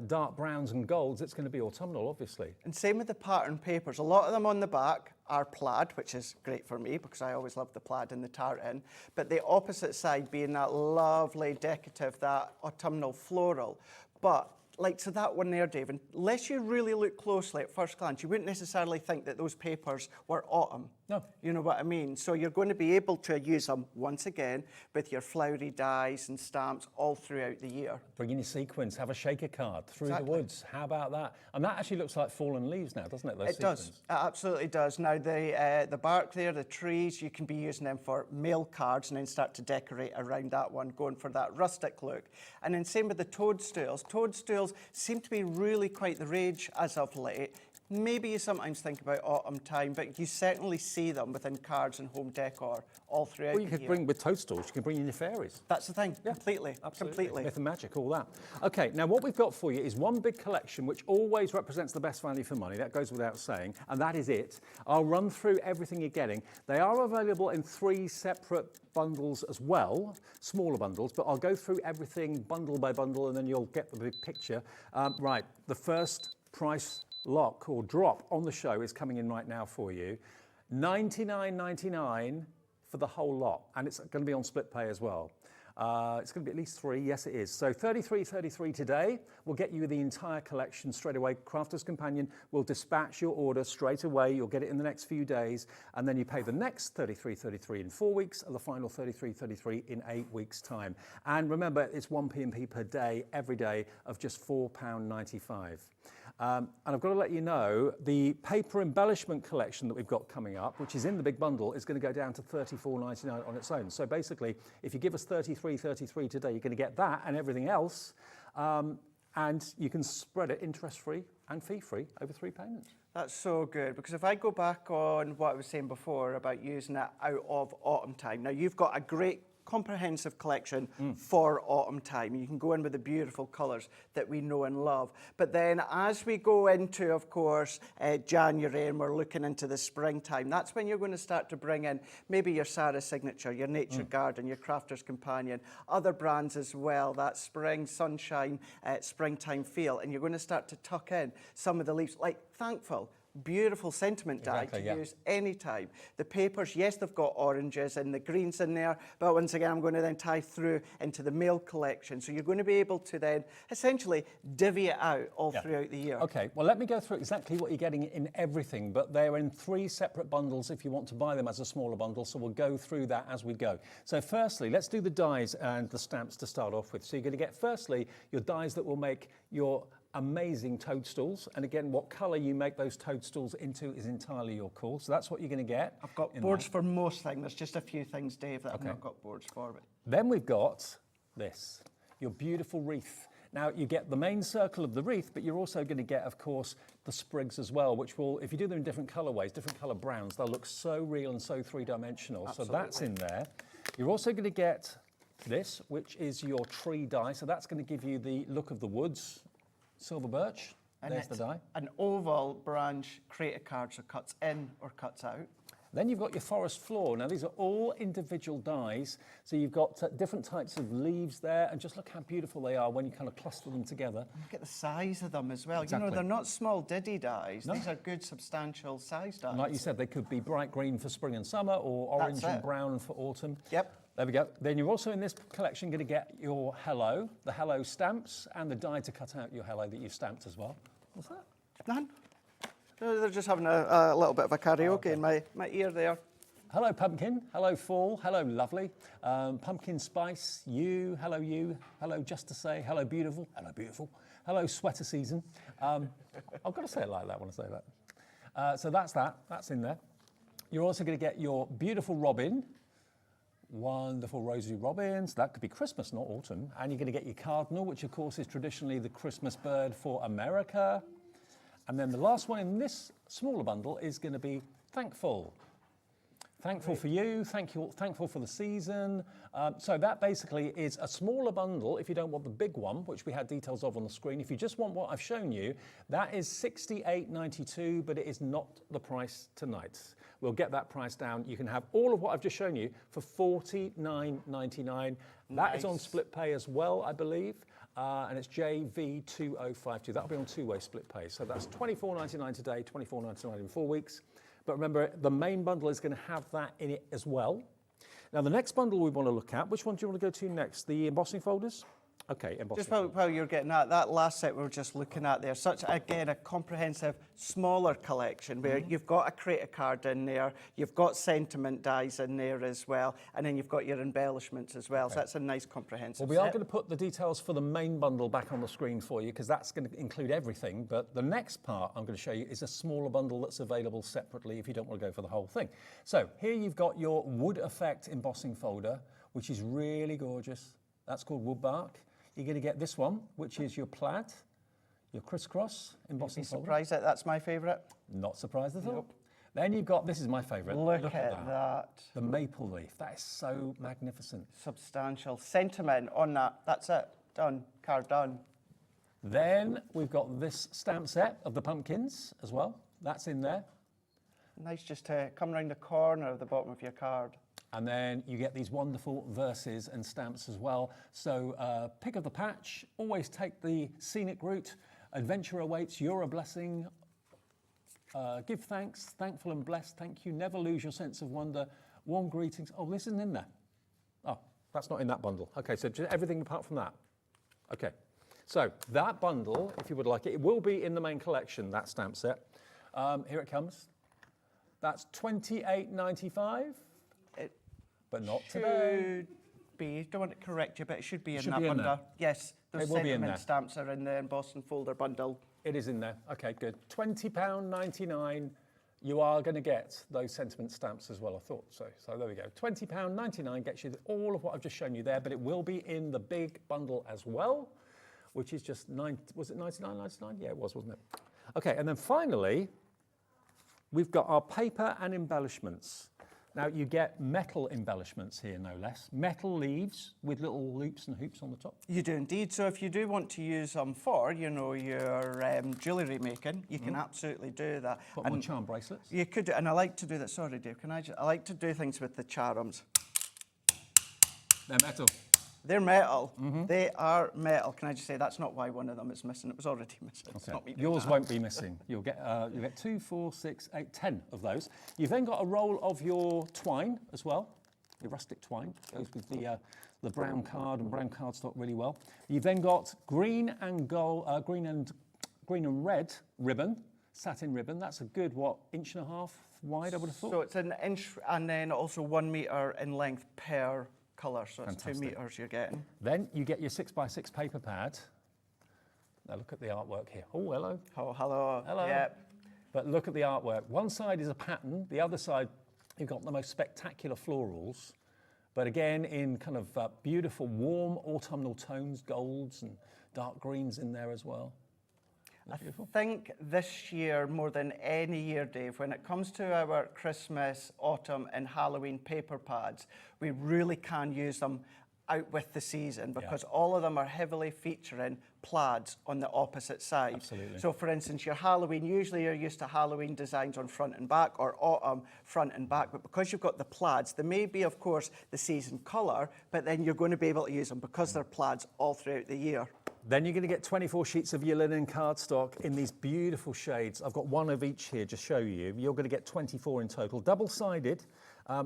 dark browns and golds, it's going to be autumnal, obviously.
And same with the pattern papers. A lot of them on the back are plaid, which is great for me because I always love the plaid and the tartan. But the opposite side being that lovely decorative, that autumnal floral. But like, so that one there, Dave, unless you really look closely at first glance, you wouldn't necessarily think that those papers were autumn.
No.
You know what I mean? So you're going to be able to use them, once again, with your flowery dies and stamps all throughout the year.
Bring in your sequins, have a shaker card through the woods. How about that? And that actually looks like fallen leaves now, doesn't it? Those
It does.
sequins.
It absolutely does. Now, the bark there, the trees, you can be using them for mail cards and then start to decorate around that one, going for that rustic look. And then same with the toadstools. Toadstools seem to be really quite the rage as of late. Maybe you sometimes think about autumn time, but you certainly see them within cards and home decor all throughout
Well, you
the
could
year.
bring, with toadstools, you can bring in your fairies.
That's the thing, completely, completely.
Myth and magic, all that. Okay, now what we've got for you is one big collection which always represents the best value for money. That goes without saying, and that is it. I'll run through everything you're getting. They are available in 3 separate bundles as well, smaller bundles, but I'll go through everything bundle by bundle and then you'll get the big picture. Right, the first price lock or drop on the show is coming in right now for you. $99.99 for the whole lot, and it's going to be on split pay as well. It's going to be at least 3, yes it is. So $33.33 today will get you the entire collection straight away. Crafter's Companion will dispatch your order straight away. You'll get it in the next few days, and then you pay the next $33.33 in 4 weeks, and the final $33.33 in 8 weeks' time. And remember, it's 1 P&P per day, every day, of just £4.95. And I've got to let you know, the paper embellishment collection that we've got coming up, which is in the big bundle, is going to go down to $34.99 on its own. So basically, if you give us $33.33 today, you're going to get that and everything else, and you can spread it interest-free and fee-free over 3 payments.
That's so good, because if I go back on what I was saying before about using it out of autumn time, now you've got a great comprehensive collection for autumn time. You can go in with the beautiful colours that we know and love. But then as we go into, of course, January and we're looking into the springtime, that's when you're going to start to bring in maybe your Sarah Signature, your Nature Garden, your Crafter's Companion, other brands as well, that spring, sunshine, springtime feel. And you're going to start to tuck in some of the leaves, like Thankful. beautiful sentiment die to use any time. The papers, yes, they've got oranges and the greens in there, but once again, I'm going to then tie through into the male collection. So you're going to be able to then essentially divvy it out all throughout the year.
Okay, well, let me go through exactly what you're getting in everything, but they're in 3 separate bundles if you want to buy them as a smaller bundle, so we'll go through that as we go. So firstly, let's do the dies and the stamps to start off with. So you're going to get, firstly, your dies that will make your amazing toadstools, and again, what colour you make those toadstools into is entirely your call. So that's what you're going to get.
I've got boards for most things. There's just a few things, Dave, that I've not got boards for. But
then we've got this, your beautiful wreath. Now, you get the main circle of the wreath, but you're also going to get, of course, the sprigs as well, which will, if you do them in different colourways, different colour browns, they'll look so real and so three-dimensional. So that's in there. You're also going to get this, which is your tree die. So that's going to give you the look of the woods. Silver birch, and there's the die.
An oval branch creator card, so cuts in or cuts out.
Then you've got your forest floor. Now, these are all individual dies. So you've got different types of leaves there, and just look how beautiful they are when you kind of cluster them together.
Look at the size of them as well.
Exactly.
You know, they're not small diddy dies. No. These are good, substantial size dies.
And like you said, they could be bright green for spring and summer, or orange and brown for autumn.
Yep.
There we go. Then you're also in this collection going to get your hello, the hello stamps, and the die to cut out your hello that you've stamped as well. What's that?
None. They're just having a little bit of a karaoke in my ear there.
Hello pumpkin, hello fall, hello lovely, pumpkin spice, hello just to say, hello beautiful, hello sweater season. I've got to say it like that when I say that. So that's in there. You're also going to get your beautiful robin, wonderful rosary robins. That could be Christmas, not autumn. And you're going to get your cardinal, which of course is traditionally the Christmas bird for America. And then the last one in this smaller bundle is going to be thankful. Thankful for you, thankful for the season. So that basically is a smaller bundle if you don't want the big one, which we had details of on the screen. If you just want what I've shown you, that is $68.92, but it is not the price tonight. We'll get that price down. You can have all of what I've just shown you for $49.99. That is on split pay as well, I believe. And it's JV2052. That'll be on two-way split pay. So that's $24.99 today, $24.99 in 4 weeks. But remember, the main bundle is going to have that in it as well. Now, the next bundle we want to look at, which one do you want to go to next? The embossing folders? Okay, embossing.
Just while you're getting that last set we were just looking at there, such, again, a comprehensive, smaller collection where you've got a creator card in there, you've got sentiment dies in there as well, and then you've got your embellishments as well. Okay. So that's a nice comprehensive
set. Well, we are going to put the details for the main bundle back on the screen for you because that's going to include everything. But the next part I'm going to show you is a smaller bundle that's available separately if you don't want to go for the whole thing. So here you've got your wood effect embossing folder, which is really gorgeous. That's called wood bark. You're going to get this one, which is your plaid, your crisscross embossing folder.
Surprised that that's my favourite?
Not surprised at all. Then you've got, this is my favourite.
Look at that.
The maple leaf. That is so magnificent.
Substantial sentiment on that. That's it. Done. Card done.
Then we've got this stamp set of the pumpkins as well. That's in there.
Nice just to come around the corner of the bottom of your card.
And then you get these wonderful verses and stamps as well. So pick of the patch, always take the scenic route. Adventure awaits, you're a blessing. Give thanks, thankful and blessed, thank you. Never lose your sense of wonder. Warm greetings. Oh, this isn't in there. Oh, that's not in that bundle. Okay, so just everything apart from that. Okay, so that bundle, if you would like it, it will be in the main collection, that stamp set. Here it comes. That's $28.95. But not today.
Don't want to correct you, but it should be in that bundle. Yes, those sentiment stamps are in the embossing folder bundle.
It is in there. Okay, good. £20.99. You are going to get those sentiment stamps as well, I thought so. So there we go. £20.99 gets you all of what I've just shown you there, but it will be in the big bundle as well, which is just was it $99.99? Yeah, it was, wasn't it? Okay, and then finally, we've got our paper and embellishments. Now, you get metal embellishments here, no less. Metal leaves with little loops and hoops on the top.
You do indeed. So if you do want to use them for, you know, your jewellery making, you can absolutely do that.
Put on charm bracelets.
You could, and I like to do that. Sorry, Dave, I like to do things with the charms.
They're metal.
They're metal. They are metal. Can I just say that's not why one of them is missing. It was already missing. It's not me doing
Yours
that.
won't be missing. You'll get 2, 4, 6, 8, 10 of those. You've then got a roll of your twine as well. Your rustic twine goes with the brown card and brown cardstock really well. You've then got green and gold, green and red ribbon, satin ribbon. That's a good, what, 1.5 inches wide, I would have thought?
So it's an inch and then also 1 metre in length per colour. So it's 2 metres you're getting.
Then you get your 6x6 paper pad. Now look at the artwork here. Oh, hello.
Oh, hello.
Hello.
Yep.
But look at the artwork. One side is a pattern. The other side, you've got the most spectacular florals. But again, in kind of beautiful, warm autumnal tones, golds and dark greens in there as well.
I think this year, more than any year, Dave, when it comes to our Christmas, autumn and Halloween paper pads, we really can use them out with the season because all of them are heavily featuring plaids on the opposite side.
Absolutely.
So for instance, your Halloween, usually you're used to Halloween designs on front and back or autumn front and back, but because you've got the plaids, there may be, of course, the season colour, but then you're going to be able to use them because they're plaids all throughout the year.
Then you're going to get 24 sheets of your linen cardstock in these beautiful shades. I've got one of each here to show you. You're going to get 24 in total, double-sided.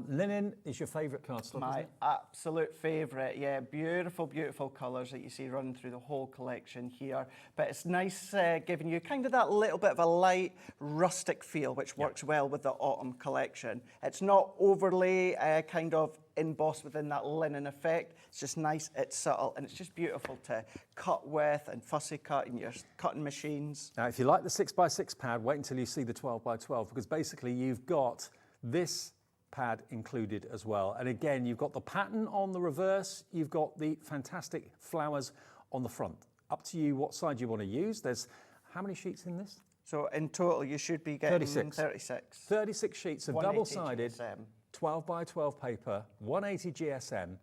Linen is your favourite cardstock,
My
isn't it?
absolute favourite, yeah. Beautiful, beautiful colours that you see running through the whole collection here. But it's nice giving you kind of that little bit of a light, rustic feel, which works well with the autumn collection. It's not overly kind of embossed within that linen effect. It's just nice, it's subtle, and it's just beautiful to cut with and fussy cut in your cutting machines.
Now, if you like the 6x6 pad, wait until you see the 12x12, because basically you've got this pad included as well. And again, you've got the pattern on the reverse, you've got the fantastic flowers on the front. Up to you what side you want to use. There's how many sheets in this?
So in total, you should be getting 36.
36 sheets of double-sided 12x12 paper, 180 GSM.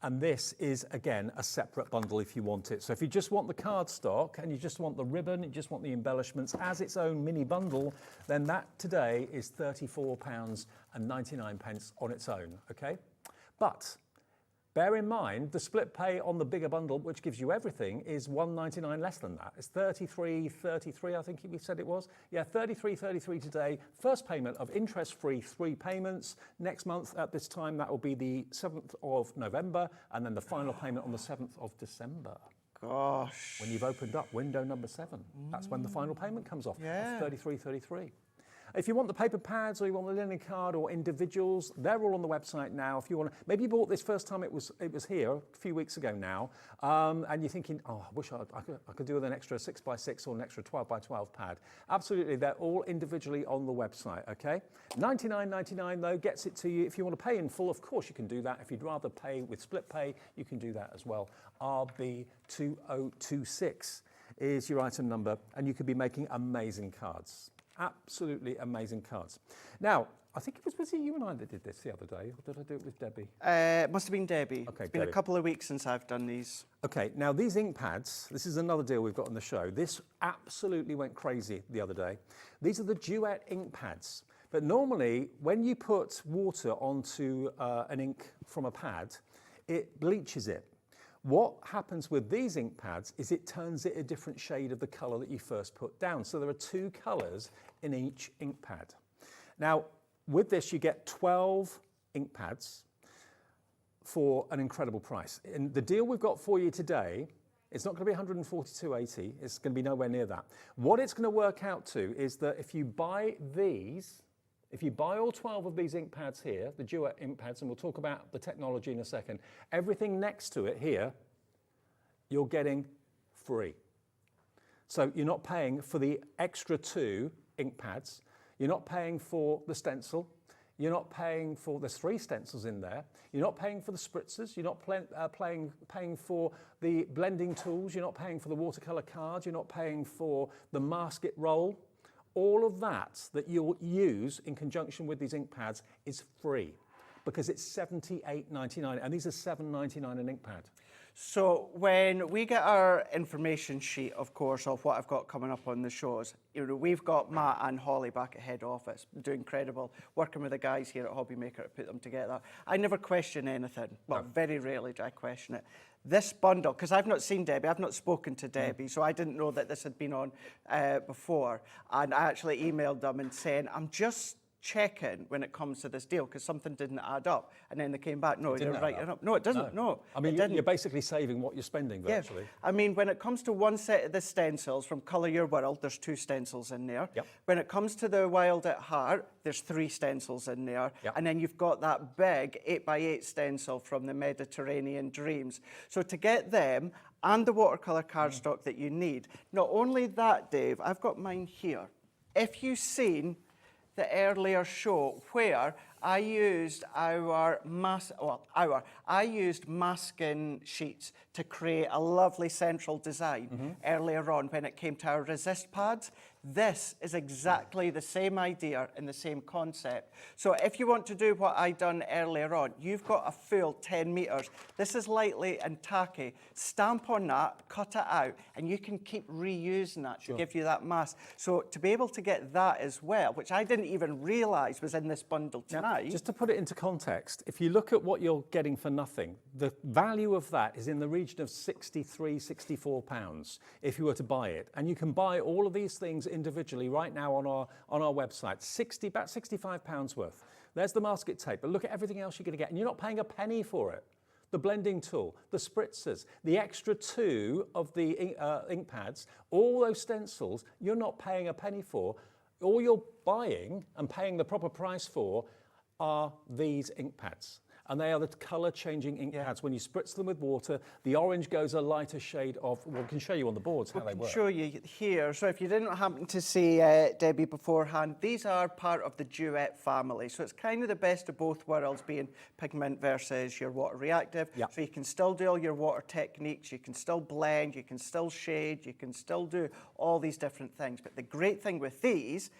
And this is, again, a separate bundle if you want it. So if you just want the cardstock and you just want the ribbon, you just want the embellishments as its own mini bundle, then that today is £34.99 on its own, okay? But bear in mind, the split pay on the bigger bundle, which gives you everything, is £1.99 less than that. It's £33.33, I think we said it was. Yeah, £33.33 today. First payment of interest-free 3 payments. Next month at this time, that will be the 7th of November, and then the final payment on the 7th of December.
Gosh.
When you've opened up window number 7. That's when the final payment comes off.
Yeah.
£33.33. If you want the paper pads or you want the linen card or individuals, they're all on the website now. If you want to, maybe you bought this first time it was here a few weeks ago now, and you're thinking, oh, I wish I could do with an extra 6x6 or an extra 12x12 pad. Absolutely, they're all individually on the website, okay? $99.99 though gets it to you. If you want to pay in full, of course you can do that. If you'd rather pay with split pay, you can do that as well. RB2026 is your item number, and you could be making amazing cards. Absolutely amazing cards. Now, I think was it you and I that did this the other day, or did I do it with Debbie?
It must have been Debbie.
Okay,
it's been a couple of weeks since I've done these.
Okay, now these ink pads, this is another deal we've got on the show. This absolutely went crazy the other day. These are the Duet ink pads. But normally, when you put water onto an ink from a pad, it bleaches it. What happens with these ink pads is it turns it a different shade of the colour that you first put down. So there are 2 colours in each ink pad. Now, with this, you get 12 ink pads for an incredible price. And the deal we've got for you today, it's not going to be $142.80. It's going to be nowhere near that. What it's going to work out to is that if you buy these, if you buy all 12 of these ink pads here, the Duet ink pads, and we'll talk about the technology in a second, everything next to it here, you're getting free. So you're not paying for the extra 2 ink pads. You're not paying for the stencil. You're not paying for, there's 3 stencils in there. You're not paying for the spritzers. You're not paying for the blending tools. You're not paying for the watercolor cards. You're not paying for the masket roll. All of that you'll use in conjunction with these ink pads is free because it's $78.99, and these are $7.99 an ink pad.
So when we get our information sheet, of course, of what I've got coming up on the shows, you know, we've got Matt and Holly back at head office doing incredible, working with the guys here at Hobby Maker to put them together. I never question anything. Well, very rarely do I question it. This bundle, because I've not seen Debbie, I've not spoken to Debbie, so I didn't know that this had been on before. And I actually emailed them and saying, I'm just checking when it comes to this deal because something didn't add up, and then they came back, no, you're right. No, it doesn't. No,
I mean, you're basically saving what you're spending virtually.
Yeah. I mean, when it comes to one set of the stencils from Colour Your World, there's 2 stencils in there.
Yep.
When it comes to the Wild at Heart, there's 3 stencils in there.
Yep.
And then you've got that big 8x8 stencil from the Mediterranean Dreams. So to get them and the watercolour cardstock that you need, not only that, Dave, I've got mine here. If you've seen the earlier show where I used I used masking sheets to create a lovely central design earlier on when it came to our resist pads. This is exactly the same idea and the same concept. So if you want to do what I done earlier on, you've got a full 10 meters. This is lightly and tacky. Stamp on that, cut it out, and you can keep reusing that to give you that mass. So to be able to get that as well, which I didn't even realize was in this bundle tonight.
Now, just to put it into context, if you look at what you're getting for nothing, the value of that is in the region of 63, 64 pounds if you were to buy it. And you can buy all of these things individually right now on our website, about 65 pounds worth. There's the masking tape, but look at everything else you're going to get, and you're not paying a penny for it. The blending tool, the spritzers, the extra 2 of the ink pads, all those stencils, you're not paying a penny for. All you're buying and paying the proper price for are these ink pads. And they are the colour-changing ink pads. When you spritz them with water, the orange goes a lighter shade of, well, we can show you on the boards how they work.
I can show you here. So if you didn't happen to see Debbie beforehand, these are part of the Duet family. So it's kind of the best of both worlds, being pigment versus your water reactive.
Yep.
So you can still do all your water techniques, you can still blend, you can still shade, you can still do all these different things. But the great thing with these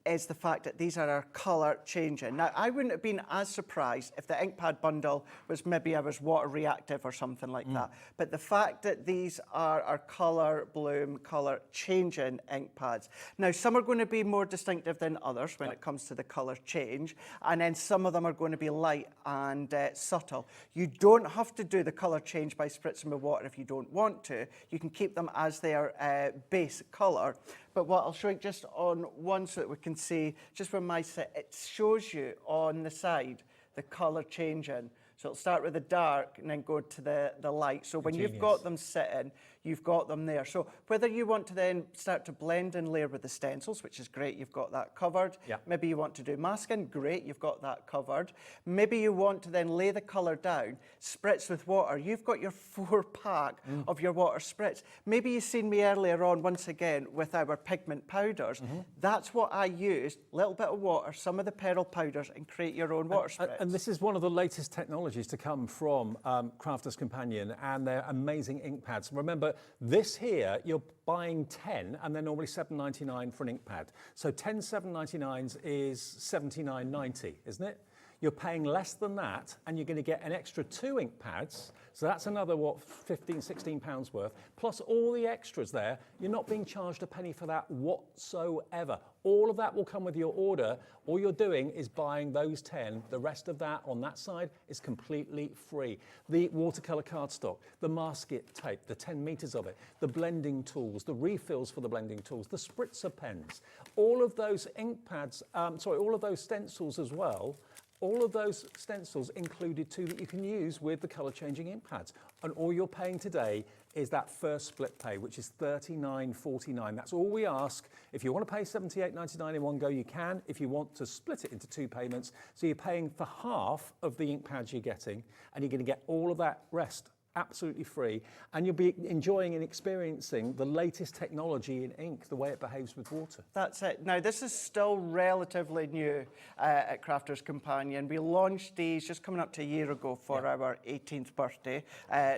is the fact that these are our colour changing. Now, I wouldn't have been as surprised if the ink pad bundle was maybe I was water reactive or something like that. But the fact that these are our colour bloom, colour changing ink pads. Now, some are going to be more distinctive than others when it comes to the colour change, and then some of them are going to be light and subtle. You don't have to do the colour change by spritzing with water if you don't want to. You can keep them as their base colour. But what I'll show you just on one so that we can see, just from my set, it shows you on the side the colour changing. So it'll start with the dark and then go to the light. So when you've got them sitting, you've got them there. So whether you want to then start to blend and layer with the stencils, which is great, you've got that covered.
Yeah.
Maybe you want to do masking, great, you've got that covered. Maybe you want to then lay the colour down, spritz with water. You've got your 4-pack of your water spritz. Maybe you've seen me earlier on, once again, with our pigment powders. That's what I used, a little bit of water, some of the pearl powders, and create your own water spritz.
And this is one of the latest technologies to come from Crafter's Companion and their amazing ink pads. Remember, this here, you're buying 10 and they're normally $7.99 for an ink pad. So 10 $7.99s is $79.90, isn't it? You're paying less than that and you're going to get an extra 2 ink pads. So that's another, what, 15, 16 pounds worth, plus all the extras there. You're not being charged a penny for that whatsoever. All of that will come with your order. All you're doing is buying those 10. The rest of that on that side is completely free. The watercolour cardstock, the masking tape, the 10 meters of it, the blending tools, the refills for the blending tools, the spritzer pens, all of those ink pads, all of those stencils as well. All of those stencils included too that you can use with the colour changing ink pads. And all you're paying today is that first split pay, which is $39.49. That's all we ask. If you want to pay $78.99 in one go, you can. If you want to split it into 2 payments, so you're paying for half of the ink pads you're getting, and you're going to get all of that rest absolutely free, and you'll be enjoying and experiencing the latest technology in ink, the way it behaves with water.
That's it. Now, this is still relatively new at Crafter's Companion. We launched these just coming up to a year ago for our 18th birthday.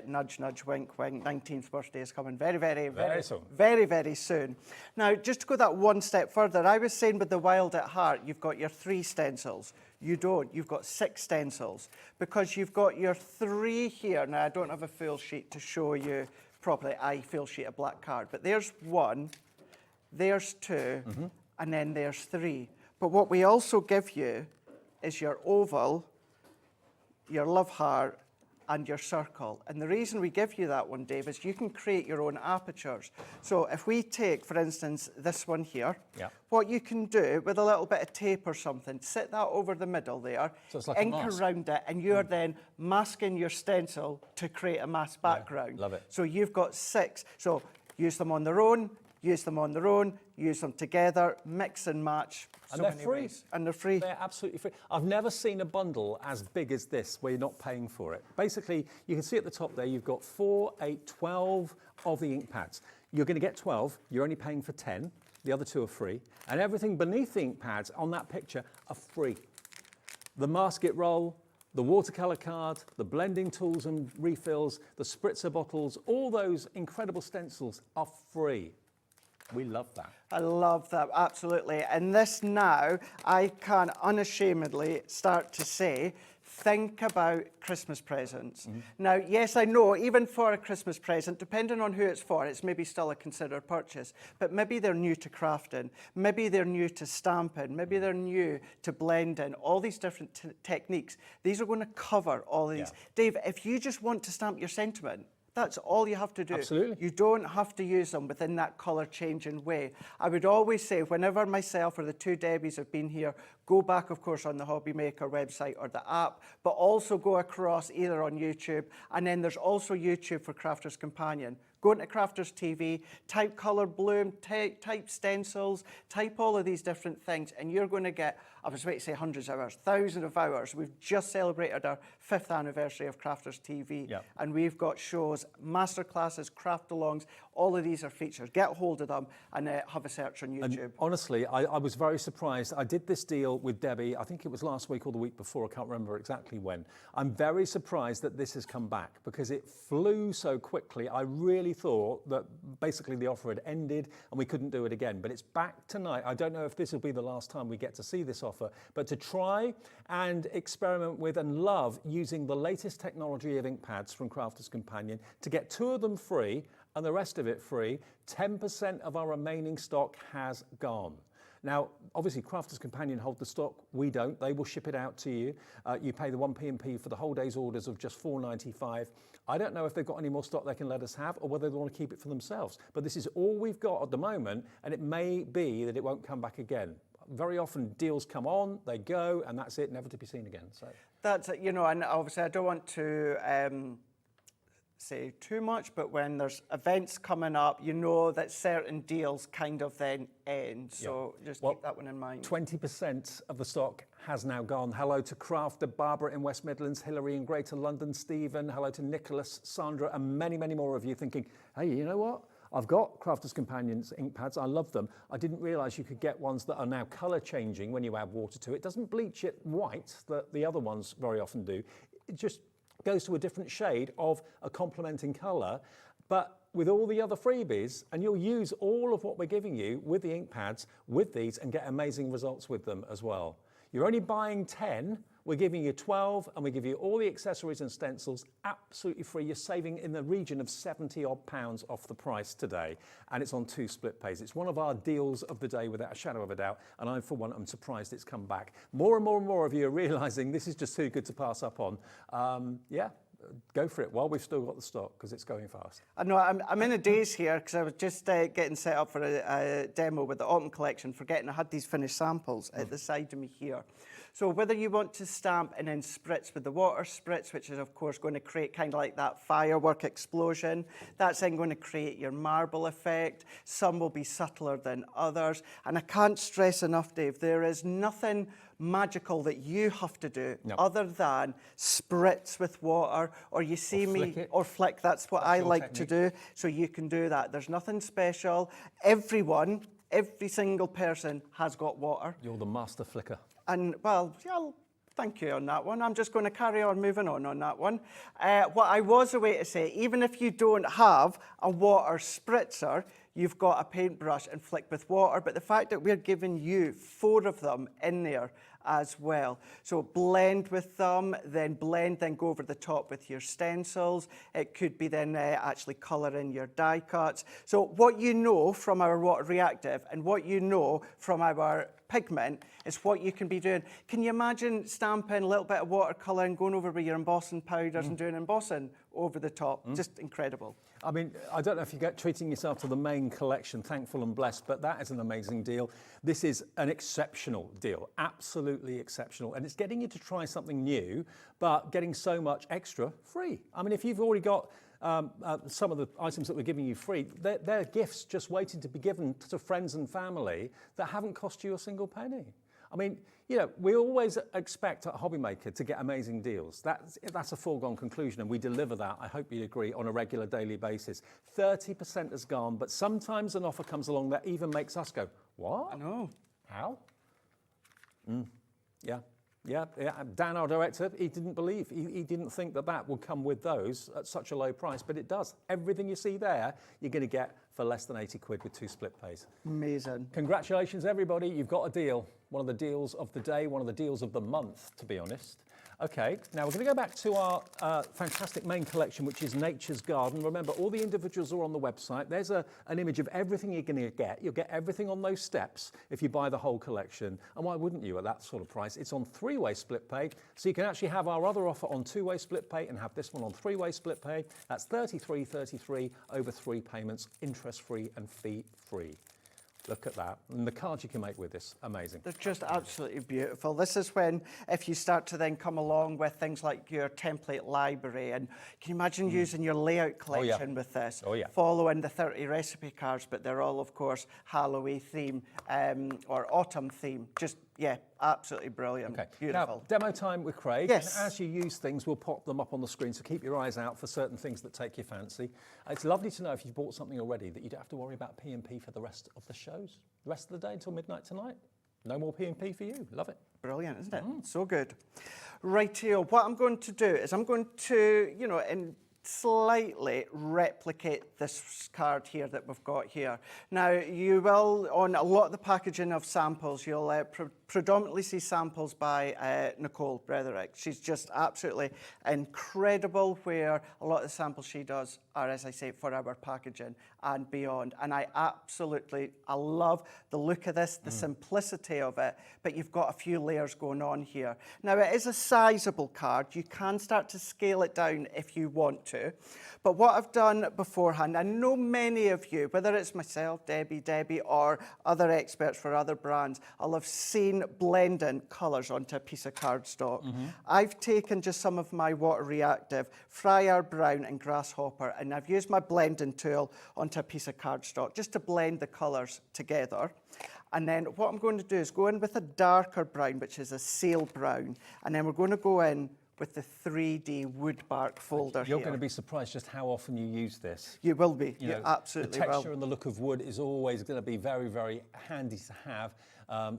Nudge, nudge, wink, wink. 19th birthday is coming very, very soon. Very, very soon. Now, just to go that one step further, I was saying with the Wild at Heart, you've got your 3 stencils. You don't. You've got 6 stencils because you've got your 3 here. Now, I don't have a full sheet to show you properly. Full sheet of black card. But there's 1, there's 2, and then there's 3. But what we also give you is your oval, your love heart, and your circle. And the reason we give you that one, Dave, is you can create your own apertures. So if we take, for instance, this one here, what you can do with a little bit of tape or something, sit that over the middle there,
so it's like
ink around it, and you're then masking your stencil to create a masked background.
Love it.
So you've got 6. So use them on their own, use them on their own, use them together, mix and match.
And they're free.
And they're free.
They're absolutely free. I've never seen a bundle as big as this where you're not paying for it. Basically, you can see at the top there, you've got 4, 8, 12 of the ink pads. You're going to get 12. You're only paying for 10. The other 2 are free. And everything beneath the ink pads on that picture are free. The masket roll, the watercolor card, the blending tools and refills, the spritzer bottles, all those incredible stencils are free. We love that.
I love that, absolutely. And this now, I can unashamedly start to say, think about Christmas presents. Now, yes, I know, even for a Christmas present, depending on who it's for, it's maybe still a considered purchase, but maybe they're new to crafting, maybe they're new to stamping, maybe they're new to blending, all these different techniques. These are going to cover all these. Dave, if you just want to stamp your sentiment, that's all you have to do.
Absolutely.
You don't have to use them within that colour changing way. I would always say, whenever myself or the 2 Debbies have been here, go back, of course, on the Hobby Maker website or the app, but also go across either on YouTube. And then there's also YouTube for Crafters Companion. Go into Crafters TV, type Colour Bloom, type stencils, type all of these different things, and you're going to get, I was about to say hundreds of hours, thousands of hours. We've just celebrated our 5th anniversary of Crafters TV, and we've got shows, masterclasses, craft-alongs, all of these are featured. Get hold of them and have a search on YouTube.
And honestly, I was very surprised. I did this deal with Debbie, I think it was last week or the week before, I can't remember exactly when. I'm very surprised that this has come back because it flew so quickly. I really thought that basically the offer had ended and we couldn't do it again, but it's back tonight. I don't know if this will be the last time we get to see this offer, but to try and experiment with and love using the latest technology of ink pads from Crafters Companion to get 2 of them free and the rest of it free, 10% of our remaining stock has gone. Now, obviously, Crafters Companion hold the stock. We don't. They will ship it out to you. You pay the 1 P&P for the whole day's orders of just $4.95. I don't know if they've got any more stock they can let us have or whether they want to keep it for themselves. But this is all we've got at the moment, and it may be that it won't come back again. Very often, deals come on, they go, and that's it, never to be seen again. So
that's it, you know, and obviously I don't want to say too much, but when there's events coming up, you know that certain deals kind of then end. So just keep that one in mind.
20% of the stock has now gone. Hello to Crafter, Barbara in West Midlands, Hilary in Greater London, Stephen, hello to Nicholas, Sandra, and many, many more of you thinking, hey, you know what? I've got Crafters Companions ink pads. I love them. I didn't realise you could get ones that are now colour changing when you add water to it. It doesn't bleach it white that the other ones very often do. It just goes to a different shade of a complementing colour, but with all the other freebies, and you'll use all of what we're giving you with the ink pads, with these, and get amazing results with them as well. You're only buying 10, we're giving you 12, and we give you all the accessories and stencils absolutely free. You're saving in the region of £70 off the price today, and it's on 2 split pays. It's one of our deals of the day without a shadow of a doubt, and I, for one, am surprised it's come back. More and more and more of you are realising this is just too good to pass up on. Yeah, go for it while we've still got the stock, because it's going fast.
I know, I'm in a daze here, because I was just getting set up for a demo with the autumn collection, forgetting I had these finished samples at the side of me here. So whether you want to stamp and then spritz with the water spritz, which is of course going to create kind of like that firework explosion, that's then going to create your marble effect. Some will be subtler than others. And I can't stress enough, Dave, there is nothing magical that you have to do other than spritz with water, or you see or flick. That's what I like to do. So you can do that. There's nothing special. Everyone, every single person has got water.
You're the master flicker.
And, well, yeah, thank you on that one. I'm just going to carry on moving on that one. What I was away to say, even if you don't have a water spritzer, you've got a paintbrush and flick with water. But the fact that we're giving you 4 of them in there as well. So blend with them, then blend, then go over the top with your stencils. It could be then actually colour in your die cuts. So what you know from our water reactive and what you know from our pigment is what you can be doing. Can you imagine stamping a little bit of watercolour and going over with your embossing powders and doing embossing over the top? Just incredible.
I mean, I don't know if you get treating yourself to the main collection, thankful and blessed, but that is an amazing deal. This is an exceptional deal, absolutely exceptional. And it's getting you to try something new, but getting so much extra free. I mean, if you've already got some of the items that we're giving you free, they're gifts just waiting to be given to friends and family that haven't cost you a single penny. I mean, you know, we always expect at Hobbymaker to get amazing deals. That's a foregone conclusion, and we deliver that, I hope you agree, on a regular daily basis. 30% has gone, but sometimes an offer comes along that even makes us go, what?
I know.
How? Yeah. Dan, our director, he didn't believe, he didn't think that would come with those at such a low price, but it does. Everything you see there, you're going to get for less than 80 quid with 2 split pays.
Amazing.
Congratulations, everybody. You've got a deal. One of the deals of the day, one of the deals of the month, to be honest. Okay, now we're going to go back to our fantastic main collection, which is Nature's Garden. Remember, all the individuals are on the website. There's an image of everything you're going to get. You'll get everything on those steps if you buy the whole collection. And why wouldn't you at that sort of price? It's on 3-way split pay. So you can actually have our other offer on 2-way split pay and have this one on 3-way split pay. That's 33 over 3 payments, interest-free and fee-free. Look at that. And the cards you can make with this, amazing.
They're just absolutely beautiful. This is when, if you start to then come along with things like your template library, and can you imagine using your layout collection with this? Following the 30 recipe cards, but they're all, of course, Halloween theme or autumn theme. Just, yeah, absolutely brilliant. Okay. Beautiful.
Now, demo time with Craig.
Yes.
And as you use things, we'll pop them up on the screen, so keep your eyes out for certain things that take your fancy. It's lovely to know if you've bought something already that you don't have to worry about P&P for the rest of the shows. The rest of the day until midnight tonight. No more P&P for you. Love it.
Brilliant, isn't it? So good. Rightio. What I'm going to do is I'm going to, you know, slightly replicate this card here that we've got here. Now, you will, on a lot of the packaging of samples, you'll predominantly see samples by Nicole Bradford. She's just absolutely incredible, where a lot of the samples she does are, as I say, for our packaging and beyond. And I love the look of this, the simplicity of it, but you've got a few layers going on here. Now, it is a sizable card. You can start to scale it down if you want to. But what I've done beforehand, I know many of you, whether it's myself, Debbie, or other experts for other brands, I'll have seen blending colours onto a piece of cardstock. I've taken just some of my water reactive, Friar Brown and Grasshopper, and I've used my blending tool onto a piece of cardstock just to blend the colours together. And then what I'm going to do is go in with a darker brown, which is a sail brown, and then we're going to go in with the 3D wood bark folder
You're going to be surprised just how often you use this.
You will be. You absolutely will.
The texture and the look of wood is always going to be very, very handy to have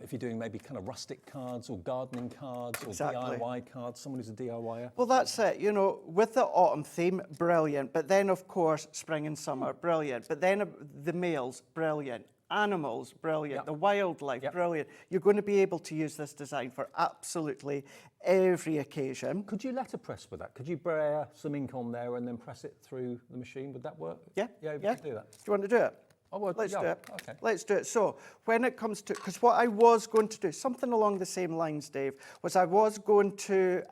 if you're doing maybe kind of rustic cards or gardening cards or DIY cards, someone who's a DIYer.
Well, that's it. You know, with the autumn theme, brilliant. But then, of course, spring and summer, brilliant. But then the males, brilliant. Animals, brilliant. The wildlife, brilliant. You're going to be able to use this design for absolutely every occasion.
Could you letterpress with that? Could you spray some ink on there and then press it through the machine? Would that work?
Yeah.
Yeah, we could do that.
Do you want to do it? Let's do it. Okay. Let's do it. So when it comes to, because what I was going to do, something along the same lines, Dave, was I was going to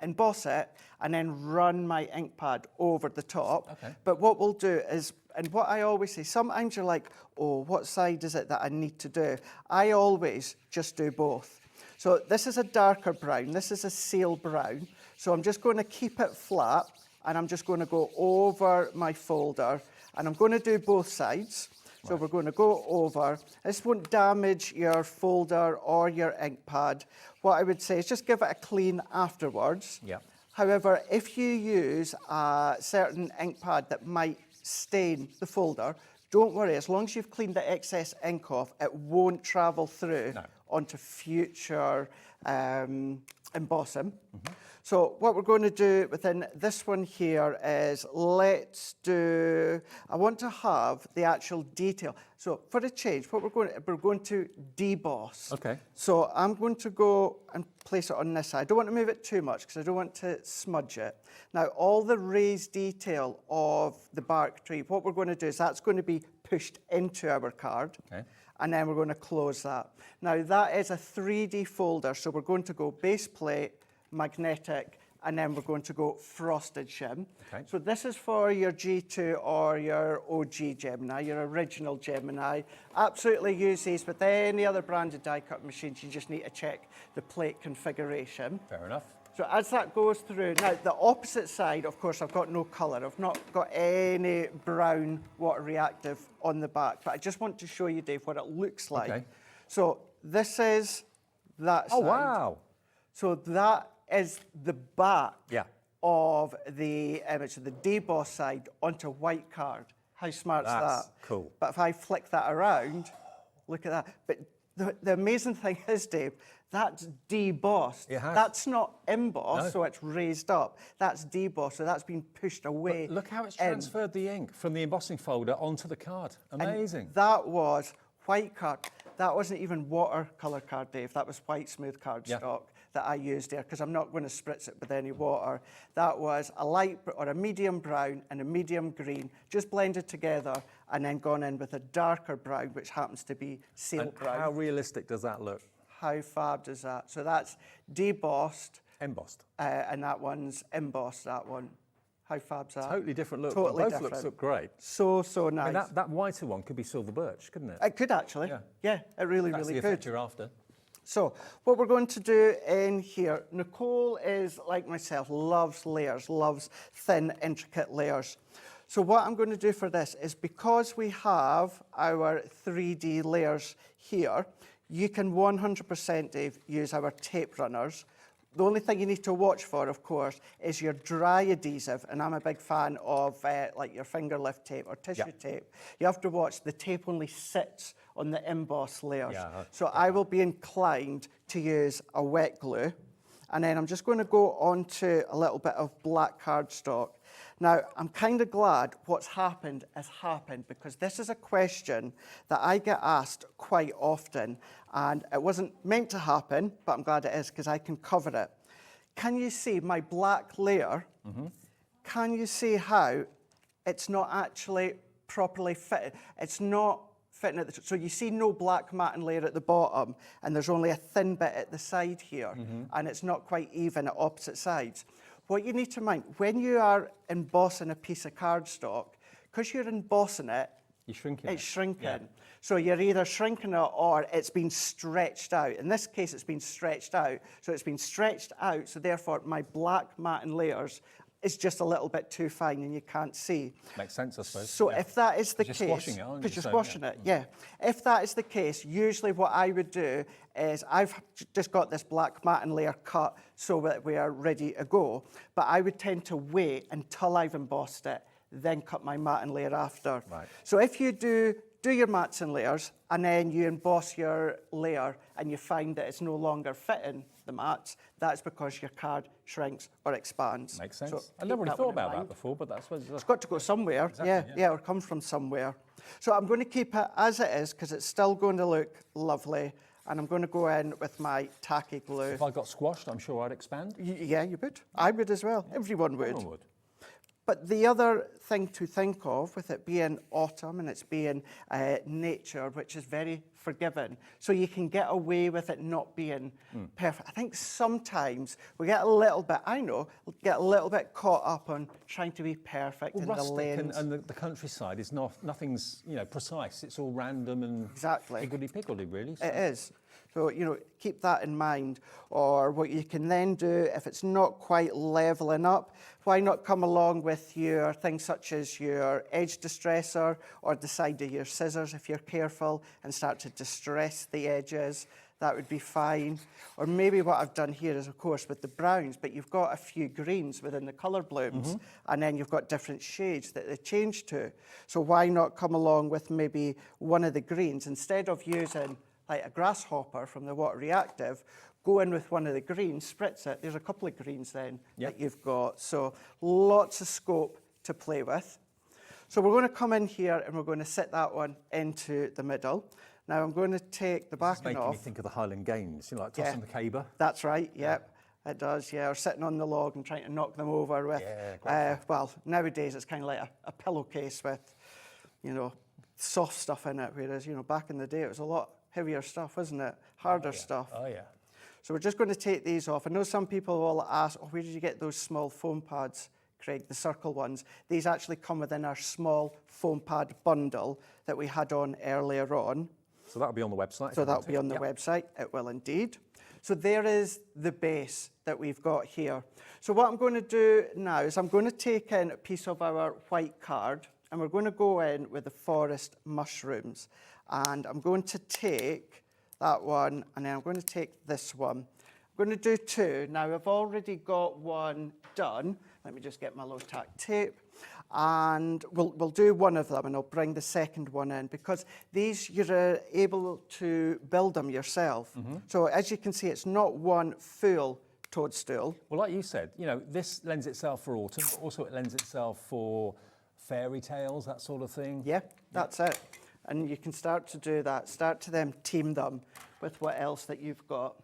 emboss it and then run my ink pad over the top. Okay. But what we'll do is, and what I always say, sometimes you're like, oh, what side is it that I need to do? I always just do both. So this is a darker brown, this is a sail brown. So I'm just going to keep it flat and I'm just going to go over my folder and I'm going to do both sides. So we're going to go over. This won't damage your folder or your ink pad. What I would say is just give it a clean afterwards.
Yeah.
However, if you use a certain ink pad that might stain the folder, don't worry, as long as you've cleaned the excess ink off, it won't travel through onto future emboss them. So what we're going to do within this one here is let's do, I want to have the actual detail. So for a change, what we're going to deboss.
Okay.
So I'm going to go and place it on this side. I don't want to move it too much because I don't want to smudge it. Now all the raised detail of the bark tree, what we're going to do is that's going to be pushed into our card. Okay. And then we're going to close that. Now that is a 3D folder, so we're going to go base plate, magnetic, and then we're going to go frosted shim. Okay. So this is for your G2 or your OG Gemini, your original Gemini. Absolutely use these with any other branded die cut machines. You just need to check the plate configuration.
Fair enough.
So as that goes through, now the opposite side, of course, I've got no colour. I've not got any brown water reactive on the back, but I just want to show you, Dave, what it looks like. Okay. So this is that side.
Oh, wow.
So that is the back of the image, so the deboss side onto white card. How smart's that?
That's cool.
But if I flick that around, look at that. But the amazing thing is, Dave, that's debossed. That's not embossed, so it's raised up. That's debossed, so that's been pushed away.
But look how it's transferred the ink from the embossing folder onto the card. Amazing.
And that was white card. That wasn't even watercolour card, Dave. That was white smooth cardstock that I used there, because I'm not going to spritz it with any water. That was a light or a medium brown and a medium green, just blended together and then gone in with a darker brown, which happens to be seal brown.
How realistic does that look?
How fab does that? So that's debossed.
Embossed.
And that one's embossed, that one. How fab's that?
Totally different look.
Totally
Both
different.
looks look great.
So nice.
I mean, that whiter one could be silver birch, couldn't it?
It could actually. Yeah, it really,
That's
really
the effect
could.
you're after.
So what we're going to do in here, Nicole is like myself, loves layers, loves thin, intricate layers. So what I'm going to do for this is, because we have our 3D layers here, you can 100%, Dave, use our tape runners. The only thing you need to watch for, of course, is your dry adhesive, and I'm a big fan of like your finger lift tape or tissue tape. You have to watch, the tape only sits on the emboss layers. So I will be inclined to use a wet glue, and then I'm just going to go onto a little bit of black cardstock. Now, I'm kind of glad what's happened has happened, because this is a question that I get asked quite often, and it wasn't meant to happen, but I'm glad it is, because I can cover it. Can you see my black layer? Can you see how it's not actually properly fitted? It's not fitting at the, so you see no black matting layer at the bottom, and there's only a thin bit at the side here, and it's not quite even at opposite sides. What you need to mind, when you are embossing a piece of cardstock, because you're embossing it,
you're shrinking
it's shrinking. So you're either shrinking it or it's been stretched out. In this case, it's been stretched out. So it's been stretched out, so therefore my black matting layers is just a little bit too fine and you can't see.
Makes sense, I suppose.
So if that is the case,
you're squashing it, aren't you?
because you're squashing it, If that is the case, usually what I would do is, I've just got this black matting layer cut so that we are ready to go, but I would tend to wait until I've embossed it, then cut my matting layer after. So if you do your mats and layers, and then you emboss your layer and you find that it's no longer fitting the mats, that's because your card shrinks or expands.
Makes sense.
So
I never really
keep
thought
one in
about that
mind.
before, but that's what
It's got to go somewhere.
Exactly,
yeah, or comes from somewhere. So I'm going to keep it as it is, because it's still going to look lovely. And I'm going to go in with my tacky glue.
If I got squashed, I'm sure I'd expand.
Yeah, you would. I would as well. Everyone would.
Everyone would.
But the other thing to think of, with it being autumn and it's being nature, which is very forgiving, so you can get away with it not being perfect. I think sometimes we get a little bit, get a little bit caught up on trying to be perfect in the lanes.
And the countryside is nothing's precise. It's all random and higgledy-piggledy, really. So.
It is. So, keep that in mind. Or what you can then do, if it's not quite leveling up, why not come along with your things such as your edge distressor or the side of your scissors, if you're careful, and start to distress the edges. That would be fine. Or maybe what I've done here is, of course, with the browns, but you've got a few greens within the colour blooms, and then you've got different shades that they change to. So why not come along with maybe one of the greens, instead of using like a grasshopper from the water reactive, go in with one of the greens, spritz it. There's a couple of greens then that you've got. So lots of scope to play with. So we're going to come in here and we're going to sit that one into the middle. Now I'm going to take the backing off.
Making me think of the Highland Games, you know, like tossing the caber.
That's right, yep. It does, yeah, or sitting on the log and trying to knock them over with, well, nowadays it's kind of like a pillowcase with, you know, soft stuff in it, whereas, you know, back in the day it was a lot heavier stuff, wasn't it? Harder stuff.
Oh, yeah.
So we're just going to take these off. I know some people will ask, oh, where did you get those small foam pads, Craig, the circle ones? These actually come within our small foam pad bundle that we had on earlier on.
So that'll be on the website?
So that'll be on the website, it will indeed. So there is the base that we've got here. So what I'm going to do now is I'm going to take in a piece of our white card and we're going to go in with the forest mushrooms. And I'm going to take that one and then I'm going to take this one. I'm going to do two. Now I've already got one done. Let me just get my low tack tape. And we'll do one of them and I'll bring the second one in because these you're able to build them yourself. So as you can see, it's not one full toadstool.
Well, like you said, you know, this lends itself for autumn, but also it lends itself for fairy tales, that sort of thing.
Yeah, that's it. And you can start to do that, start to then team them with what else that you've got.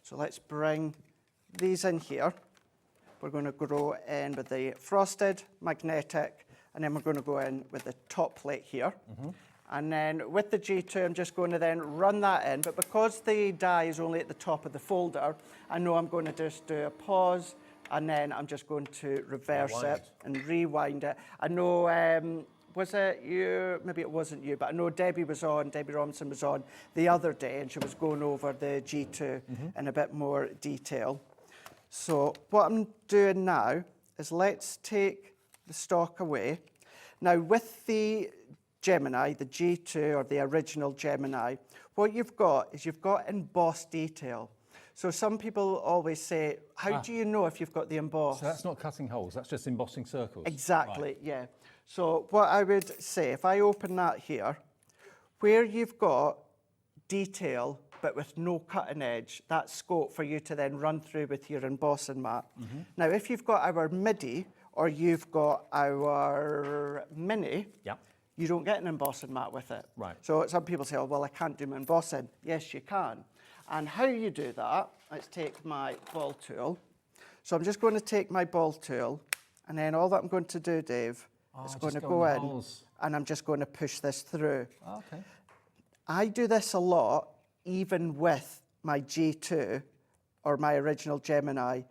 So let's bring these in here. We're going to go in with the frosted, magnetic, and then we're going to go in with the top plate here. And then with the G2, I'm just going to then run that in. But because the die is only at the top of the folder, I know I'm going to just do a pause, and then I'm just going to reverse it and rewind it. I know, was it you? Maybe it wasn't you, but I know Debbie Robinson was on the other day, and she was going over the G2 in a bit more detail. So what I'm doing now is let's take the stock away. Now with the Gemini, the G2 or the original Gemini, what you've got is you've got embossed detail. So some people always say, how do you know if you've got the embossed?
So that's not cutting holes, that's just embossing circles.
Exactly, yeah. So what I would say, if I open that here, where you've got detail but with no cutting edge, that's scope for you to then run through with your embossing mat. Now, if you've got our MIDI or you've got our Mini, you don't get an embossing mat with it.
Right.
So some people say, oh, well, I can't do my embossing. Yes, you can. And how you do that, let's take my ball tool. So I'm just going to take my ball tool, and then all that I'm going to do, Dave, is going to go in, and I'm just going to push this through.
Okay.
I do this a lot, even with my G2 or my original Gemini,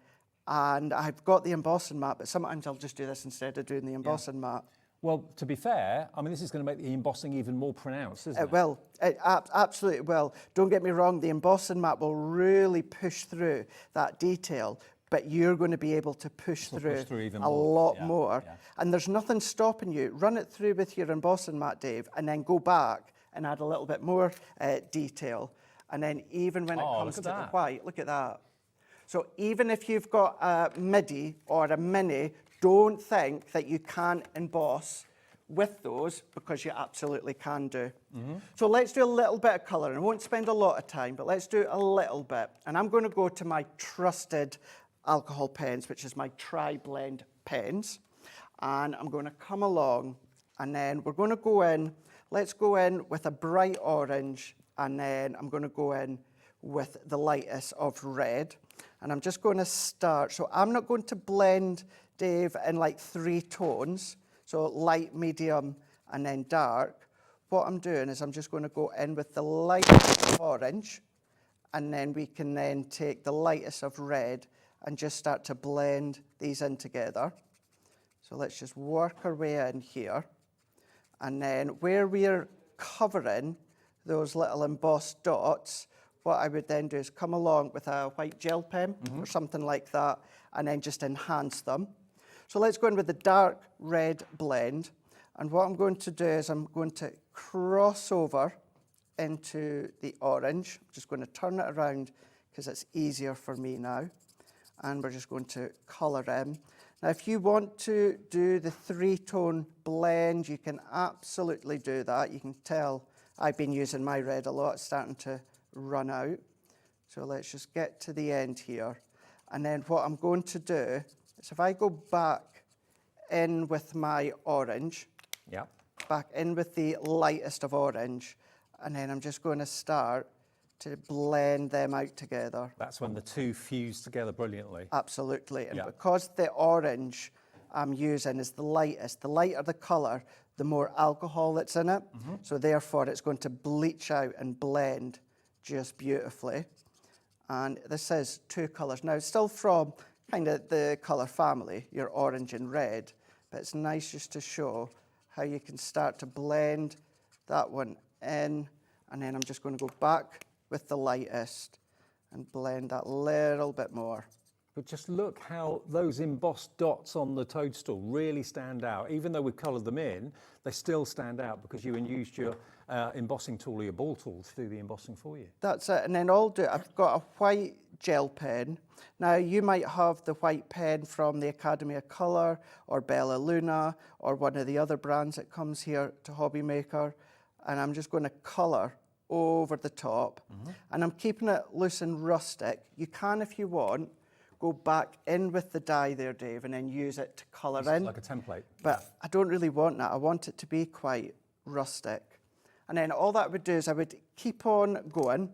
and I've got the embossing mat, but sometimes I'll just do this instead of doing the embossing mat.
Well, to be fair, I mean, this is going to make the embossing even more pronounced, isn't it?
It will. It absolutely will. Don't get me wrong, the embossing mat will really push through that detail, but you're going to be able to push through
even
a
more.
lot more. And there's nothing stopping you. Run it through with your embossing mat, Dave, and then go back and add a little bit more detail. And then even when it comes to the white, look at that. So even if you've got a MIDI or a Mini, don't think that you can't emboss with those, because you absolutely can do. So let's do a little bit of colouring. I won't spend a lot of time, but let's do a little bit. And I'm going to go to my trusted alcohol pens, which is my tri-blend pens. And I'm going to come along, and then we're going to go in. Let's go in with a bright orange, and then I'm going to go in with the lightest of red. And I'm just going to start. So I'm not going to blend, Dave, in like 3 tones. So light, medium, and then dark. What I'm doing is I'm just going to go in with the lightest orange, and then we can then take the lightest of red and just start to blend these in together. So let's just work our way in here. And then where we're covering those little embossed dots, what I would then do is come along with a white gel pen or something like that, and then just enhance them. So let's go in with the dark red blend. And what I'm going to do is I'm going to cross over into the orange. I'm just going to turn it around because it's easier for me now. And we're just going to colour in. Now, if you want to do the 3-tone blend, you can absolutely do that. You can tell I've been using my red a lot. It's starting to run out. So let's just get to the end here. And then what I'm going to do is if I go back in with my orange,
Yep.
back in with the lightest of orange, and then I'm just going to start to blend them out together.
That's when the two fuse together brilliantly.
Absolutely. And
Yeah.
because the orange I'm using is the lightest, the lighter the colour, the more alcohol that's in it. So therefore it's going to bleach out and blend just beautifully. And this is two colours. Now, it's still from kind of the colour family, your orange and red, but it's nice just to show how you can start to blend that one in, and then I'm just going to go back with the lightest and blend that little bit more.
But just look how those embossed dots on the toadstool really stand out. Even though we've coloured them in, they still stand out because you used your embossing tool or your ball tool to do the embossing for you.
That's it. And then I've got a white gel pen. Now, you might have the white pen from the Academy of Colour or Bella Luna or one of the other brands that comes here to Hobby Maker. And I'm just going to colour over the top. And I'm keeping it loose and rustic. You can, if you want, go back in with the dye there, Dave, and then use it to colour in.
Like a template.
But I don't really want that. I want it to be quite rustic. And then all that I would do is I would keep on going.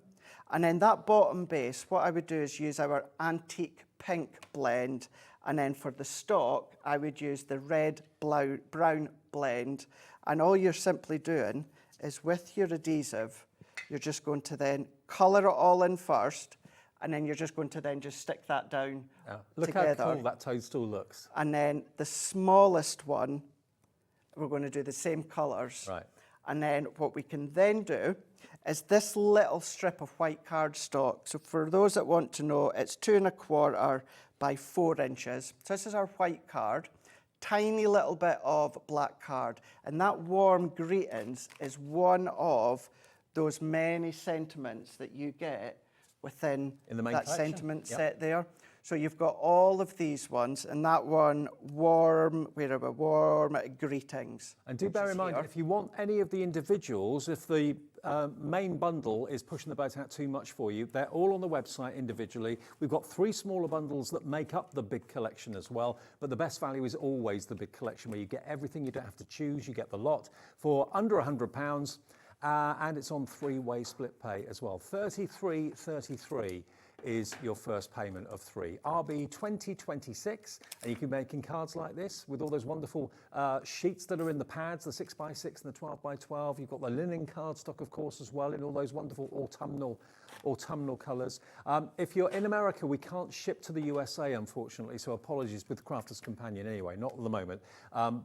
And then that bottom base, what I would do is use our antique pink blend. And then for the stock, I would use the red brown blend. And all you're simply doing is with your adhesive, you're just going to then colour it all in first. And then you're just going to then just stick that down together.
Look how cool that toadstool looks.
And then the smallest one, we're going to do the same colours.
Right.
And then what we can then do is this little strip of white cardstock. So for those that want to know, it's 2 1/4 by 4 inches. So this is our white card. Tiny little bit of black card. And that warm greetings is one of those many sentiments that you get within
in the main
that
collection.
sentiment set there. So you've got all of these ones, and that one, warm greetings.
And do bear in mind, if you want any of the individuals, if the main bundle is pushing the boat out too much for you, they're all on the website individually. We've got 3 smaller bundles that make up the big collection as well, but the best value is always the big collection where you get everything, you don't have to choose, you get the lot for under £100. And it's on 3-way split pay as well. 33.33 is your first payment of 3. RB 2026, and you can be making cards like this with all those wonderful sheets that are in the pads, the 6x6 and the 12x12. You've got the linen cardstock, of course, as well, in all those wonderful autumnal colours. If you're in America, we can't ship to the USA, unfortunately, so apologies with Crafter's Companion anyway, not at the moment.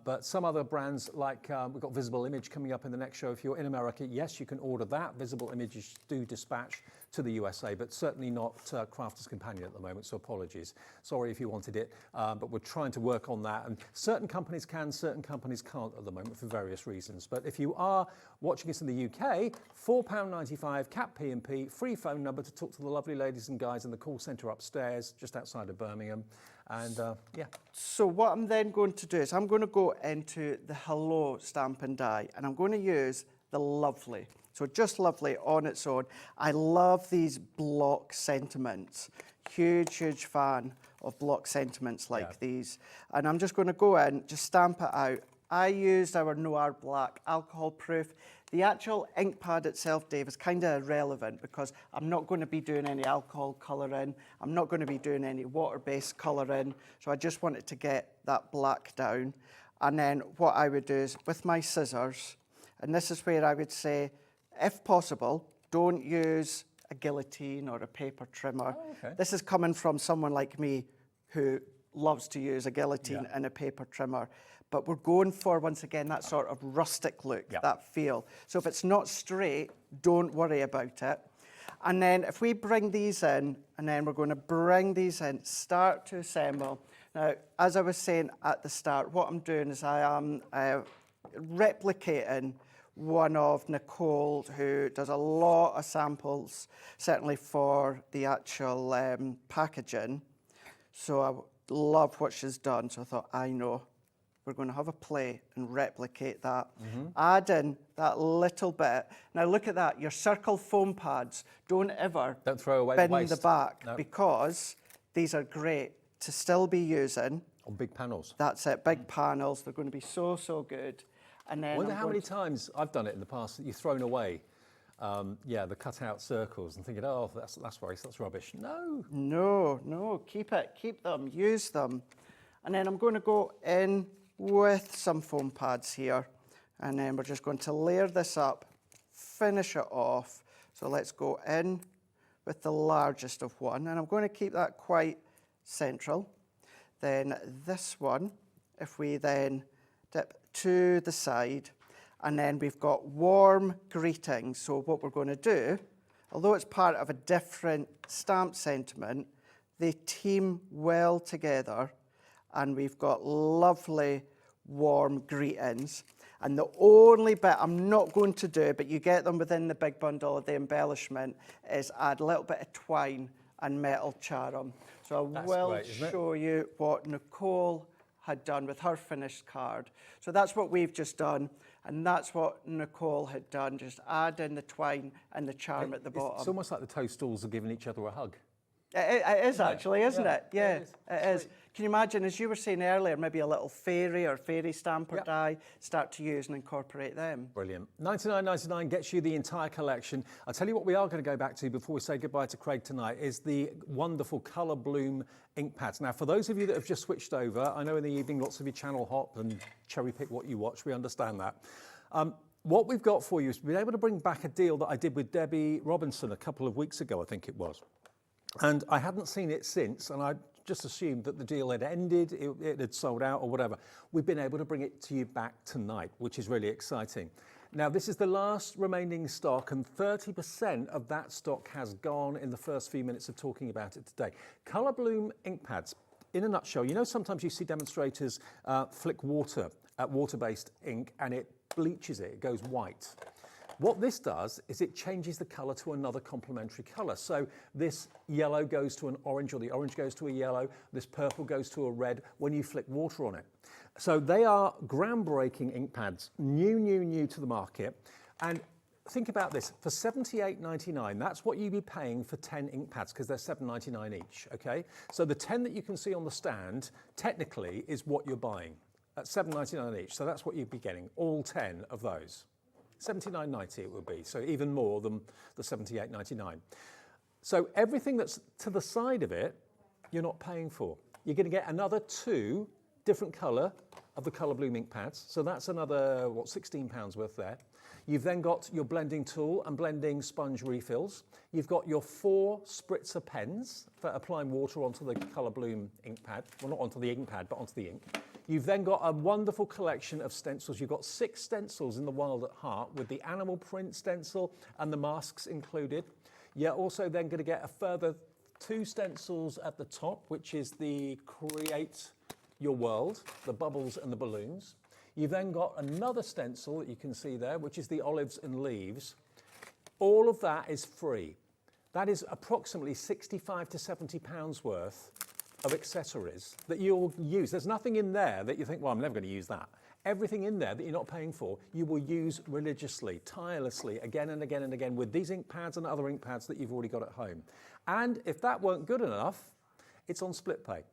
But some other brands, like we've got Visible Image coming up in the next show. If you're in America, yes, you can order that. Visible Images do dispatch to the USA, but certainly not Crafter's Companion at the moment, so apologies. Sorry if you wanted it, but we're trying to work on that. And certain companies can, certain companies can't at the moment for various reasons. But if you are watching us in the UK, £4.95, Cat P&P, free phone number to talk to the lovely ladies and guys in the call centre upstairs, just outside of Birmingham. And yeah.
So what I'm then going to do is I'm going to go into the Hello stamp and die, and I'm going to use the Lovely. So just Lovely on its own. I love these block sentiments. Huge fan of block sentiments like these. And I'm just going to go in, just stamp it out. I used our Noir Black alcohol proof. The actual ink pad itself, Dave, is kind of irrelevant because I'm not going to be doing any alcohol colouring. I'm not going to be doing any water-based colouring. So I just wanted to get that black down. And then what I would do is with my scissors, and this is where I would say, if possible, don't use a guillotine or a paper trimmer.
Oh, okay.
This is coming from someone like me who loves to use a guillotine and a paper trimmer. But we're going for, once again, that sort of rustic look, that feel. So if it's not straight, don't worry about it. And then if we bring these in, and then we're going to bring these in, start to assemble. Now, as I was saying at the start, what I'm doing is I am replicating one of Nicole, who does a lot of samples, certainly for the actual packaging. So I love what she's done. So I thought, I know we're going to have a play and replicate that. Add in that little bit. Now look at that, your circle foam pads, don't ever
throw away
bin
the waste.
the back,
No.
because these are great to still be using.
On big panels.
That's it, big panels. They're going to be so, so good. And then
I wonder how many times I've done it in the past that you've thrown away, the cut-out circles and thinking, oh, that's waste, that's rubbish. No.
No, no, keep it, keep them, use them. And then I'm going to go in with some foam pads here. And then we're just going to layer this up, finish it off. So let's go in with the largest of one. And I'm going to keep that quite central. Then this one, if we then dip to the side, and then we've got warm greetings. So what we're going to do, although it's part of a different stamp sentiment, they team well together, and we've got lovely warm greetings. And the only bit I'm not going to do, but you get them within the big bundle of the embellishment, is add a little bit of twine and metal charm. So I will show you what Nicole had done with her finished card. So that's what we've just done, and that's what Nicole had done, just add in the twine and the charm at the bottom.
It's almost like the toadstools are giving each other a hug.
It is actually, isn't it? Yeah, it is.
Sweet.
Can you imagine, as you were saying earlier, maybe a little fairy or fairy stamp or die, start to use and incorporate them?
Brilliant. $99.99 gets you the entire collection. I'll tell you what we are going to go back to before we say goodbye to Craig tonight is the wonderful Colour Bloom ink pads. Now, for those of you that have just switched over, I know in the evening lots of you channel hop and cherry pick what you watch. We understand that. What we've got for you is we've been able to bring back a deal that I did with Debbie Robinson a couple of weeks ago, I think it was. And I hadn't seen it since, and I just assumed that the deal had ended, it had sold out or whatever. We've been able to bring it to you back tonight, which is really exciting. Now, this is the last remaining stock, and 30% of that stock has gone in the first few minutes of talking about it today. Colour Bloom ink pads, in a nutshell, you know sometimes you see demonstrators flick water at water-based ink and it bleaches it, it goes white. What this does is it changes the colour to another complementary colour. So this yellow goes to an orange, or the orange goes to a yellow, this purple goes to a red when you flick water on it. So they are groundbreaking ink pads, new to the market. And think about this, for $78.99, that's what you'd be paying for 10 ink pads, because they're $7.99 each, okay? So the 10 that you can see on the stand, technically, is what you're buying at $7.99 each. So that's what you'd be getting, all 10 of those. $79.90 it would be, so even more than the $78.99. So everything that's to the side of it, you're not paying for. You're going to get another 2 different colour of the Colour Bloom ink pads, so that's another, what, £16 worth there. You've then got your blending tool and blending sponge refills. You've got your 4 spritzer pens for applying water onto the Colour Bloom ink pad. Well, not onto the ink pad, but onto the ink. You've then got a wonderful collection of stencils. You've got 6 stencils in the Wild at Heart with the animal print stencil and the masks included. You're also then going to get a further 2 stencils at the top, which is the Create Your World, the bubbles and the balloons. You've then got another stencil that you can see there, which is the olives and leaves. All of that is free. That is approximately £65 to £70 worth of accessories that you'll use. There's nothing in there that you think, well, I'm never going to use that. Everything in there that you're not paying for, you will use religiously, tirelessly, again and again and again with these ink pads and other ink pads that you've already got at home. And if that weren't good enough, it's on split pay.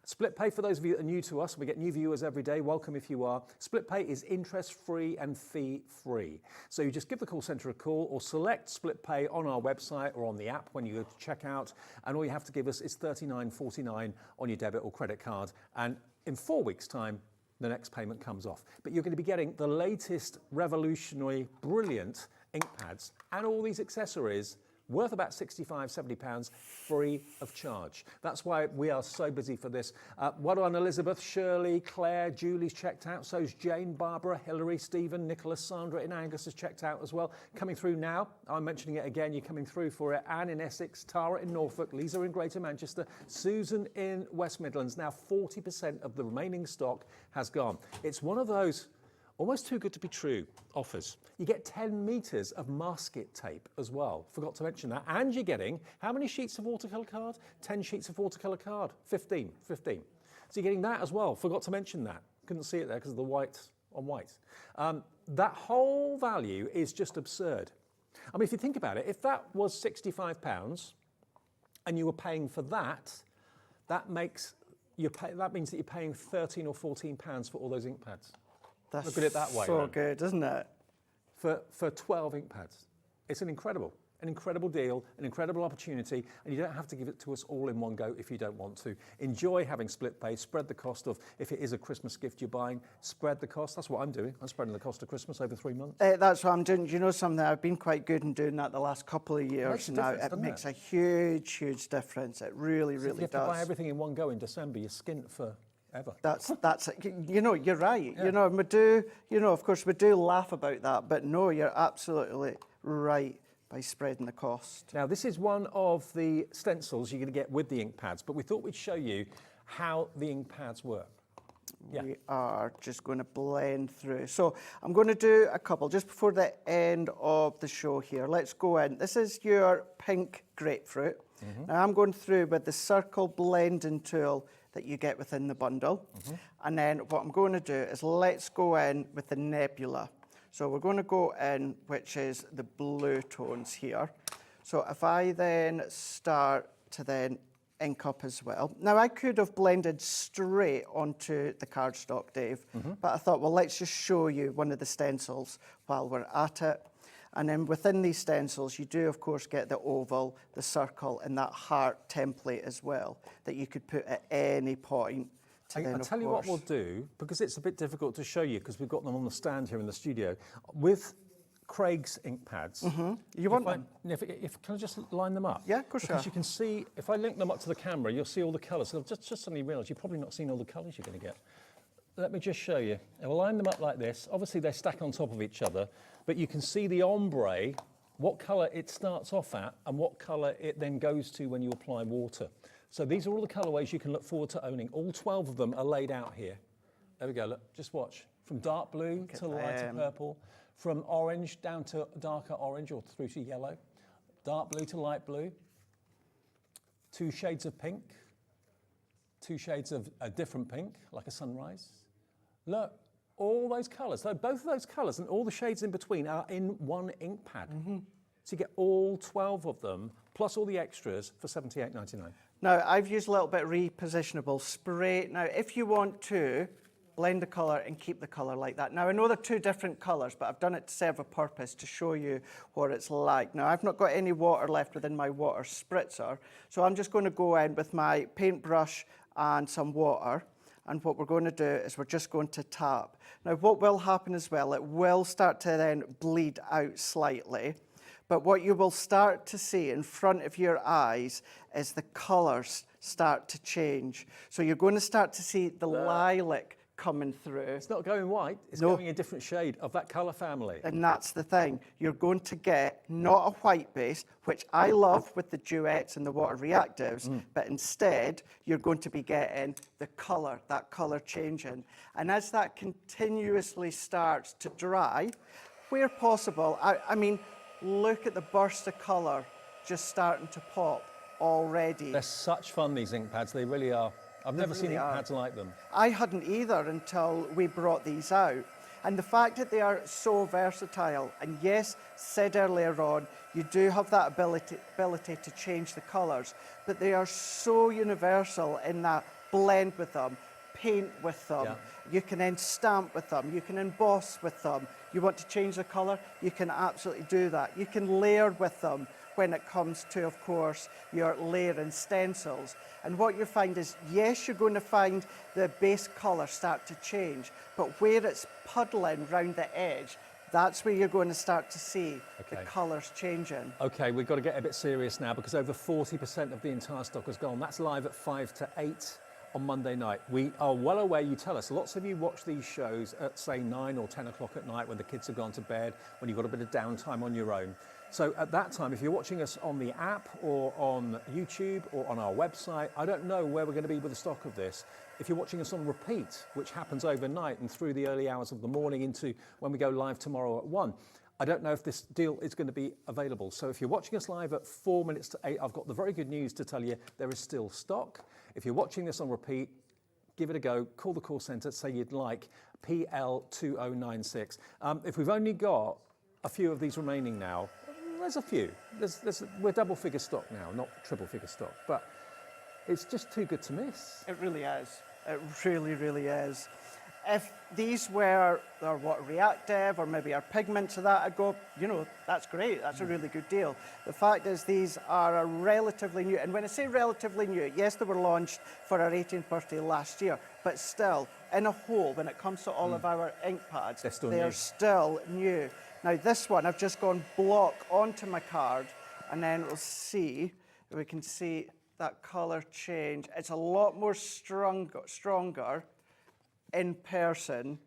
Split pay, for those of you that are new to us, we get new viewers every day, welcome if you are. Split pay is interest-free and fee-free. So you just give the call centre a call or select split pay on our website or on the app when you go to checkout, and all you have to give us is $39.49 on your debit or credit card, and in 4 weeks' time, the next payment comes off. But you're going to be getting the latest revolutionary, brilliant ink pads and all these accessories worth about £65, £70, free of charge. That's why we are so busy for this. Well done, Elizabeth, Shirley, Claire, Julie's checked out. So's Jane, Barbara, Hilary, Stephen, Nicholas, Sandra in Angus has checked out as well. Coming through now, I'm mentioning it again, you're coming through for it. Anne in Essex, Tara in Norfolk, Lisa in Greater Manchester, Susan in West Midlands. Now 40% of the remaining stock has gone. It's one of those almost too good to be true offers. You get 10 metres of masket tape as well. Forgot to mention that. And you're getting, how many sheets of watercolour card? 10 sheets of watercolour card. 15. So you're getting that as well. Forgot to mention that. Couldn't see it there because of the white on white. That whole value is just absurd. I mean, if you think about it, if that was £65 and you were paying for that, that means that you're paying £13 or £14 for all those ink pads. Look at it that way.
So good, isn't it?
For 12 ink pads. It's an incredible deal, an incredible opportunity, and you don't have to give it to us all in one go if you don't want to. Enjoy having split pay, spread the cost of, if it is a Christmas gift you're buying, spread the cost. That's what I'm doing. I'm spreading the cost of Christmas over 3 months.
That's what I'm doing. Do you know something? I've been quite good in doing that the last couple of years now. It makes a huge, huge difference. It really, really does.
If you have to buy everything in one go in December, you're skint forever.
That's you know, you're right. Yeah. You know, we do, you know, of course we do laugh about that, but no, you're absolutely right by spreading the cost.
Now, this is one of the stencils you're going to get with the ink pads, but we thought we'd show you how the ink pads work. Yeah.
We are just going to blend through. So I'm going to do a couple just before the end of the show here. Let's go in. This is your pink grapefruit. Now I'm going through with the circle blending tool that you get within the bundle. And then what I'm going to do is let's go in with the nebula. So we're going to go in, which is the blue tones here. So if I then start to then ink up as well. Now I could have blended straight onto the cardstock, Dave, but I thought, well, let's just show you one of the stencils while we're at it. And then within these stencils, you do, of course, get the oval, the circle, and that heart template as well that you could put at any point.
I'll tell you what we'll do, because it's a bit difficult to show you because we've got them on the stand here in the studio. With Craig's ink pads.
You want them?
Can I just line them up?
Yeah, of course.
Because you can see, if I link them up to the camera, you'll see all the colours. So I've just suddenly realised you've probably not seen all the colours you're going to get. Let me just show you. I'll line them up like this. Obviously, they stack on top of each other, but you can see the ombre, what colour it starts off at and what colour it then goes to when you apply water. So these are all the colourways you can look forward to owning. All 12 of them are laid out here. There we go, look, just watch. From dark blue to lighter purple, from orange down to darker orange or through to yellow, dark blue to light blue, 2 shades of pink, 2 shades of a different pink, like a sunrise. Look, all those colours, so both of those colours and all the shades in between are in one ink pad. So you get all 12 of them, plus all the extras for $78.99.
Now, I've used a little bit of repositionable spray. Now, if you want to blend the colour and keep the colour like that. Now, I know they're 2 different colours, but I've done it to serve a purpose to show you what it's like. Now, I've not got any water left within my water spritzer, so I'm just going to go in with my paintbrush and some water. And what we're going to do is we're just going to tap. Now, what will happen as well, it will start to then bleed out slightly. But what you will start to see in front of your eyes is the colours start to change. So you're going to start to see the lilac coming through.
It's not going white, it's going a different shade of that colour family.
And that's the thing. You're going to get not a white base, which I love with the duets and the water reactives, but instead you're going to be getting the colour, that colour changing. And as that continuously starts to dry, where possible, I mean, look at the burst of colour just starting to pop already.
They're such fun, these ink pads, they really are. I've never seen ink pads like them.
I hadn't either until we brought these out. And the fact that they are so versatile, and yes, said earlier on, you do have that ability to change the colours, but they are so universal in that blend with them, paint with them, you can then stamp with them, you can emboss with them. You want to change the colour, you can absolutely do that. You can layer with them when it comes to, of course, your layering stencils. And what you find is, yes, you're going to find the base colour start to change, but where it's puddling round the edge, that's where you're going to start to see the colours changing.
Okay, we've got to get a bit serious now because over 40% of the entire stock has gone. That's live at 5 to 8 on Monday night. We are well aware, you tell us, lots of you watch these shows at, say, 9 or 10 o'clock at night when the kids have gone to bed, when you've got a bit of downtime on your own. So at that time, if you're watching us on the app or on YouTube or on our website, I don't know where we're going to be with the stock of this. If you're watching us on repeat, which happens overnight and through the early hours of the morning into when we go live tomorrow at 1, I don't know if this deal is going to be available. So if you're watching us live at 4 minutes to 8, I've got the very good news to tell you there is still stock. If you're watching this on repeat, give it a go. Call the call centre, say you'd like PL2096. If we've only got a few of these remaining now, there's a few. We're double figure stock now, not triple figure stock, but it's just too good to miss.
It really is. It really, really is. If these were what reactive or maybe are pigment to that, I'd go, you know, that's great. That's a really good deal. The fact is these are a relatively new, and when I say relatively new, yes, they were launched for our 18th birthday last year, but still, in a whole, when it comes to all of our ink pads, they're still new. Now this one, I've just gone block onto my card, and then we'll see, we can see that colour change. It's a lot more stronger in person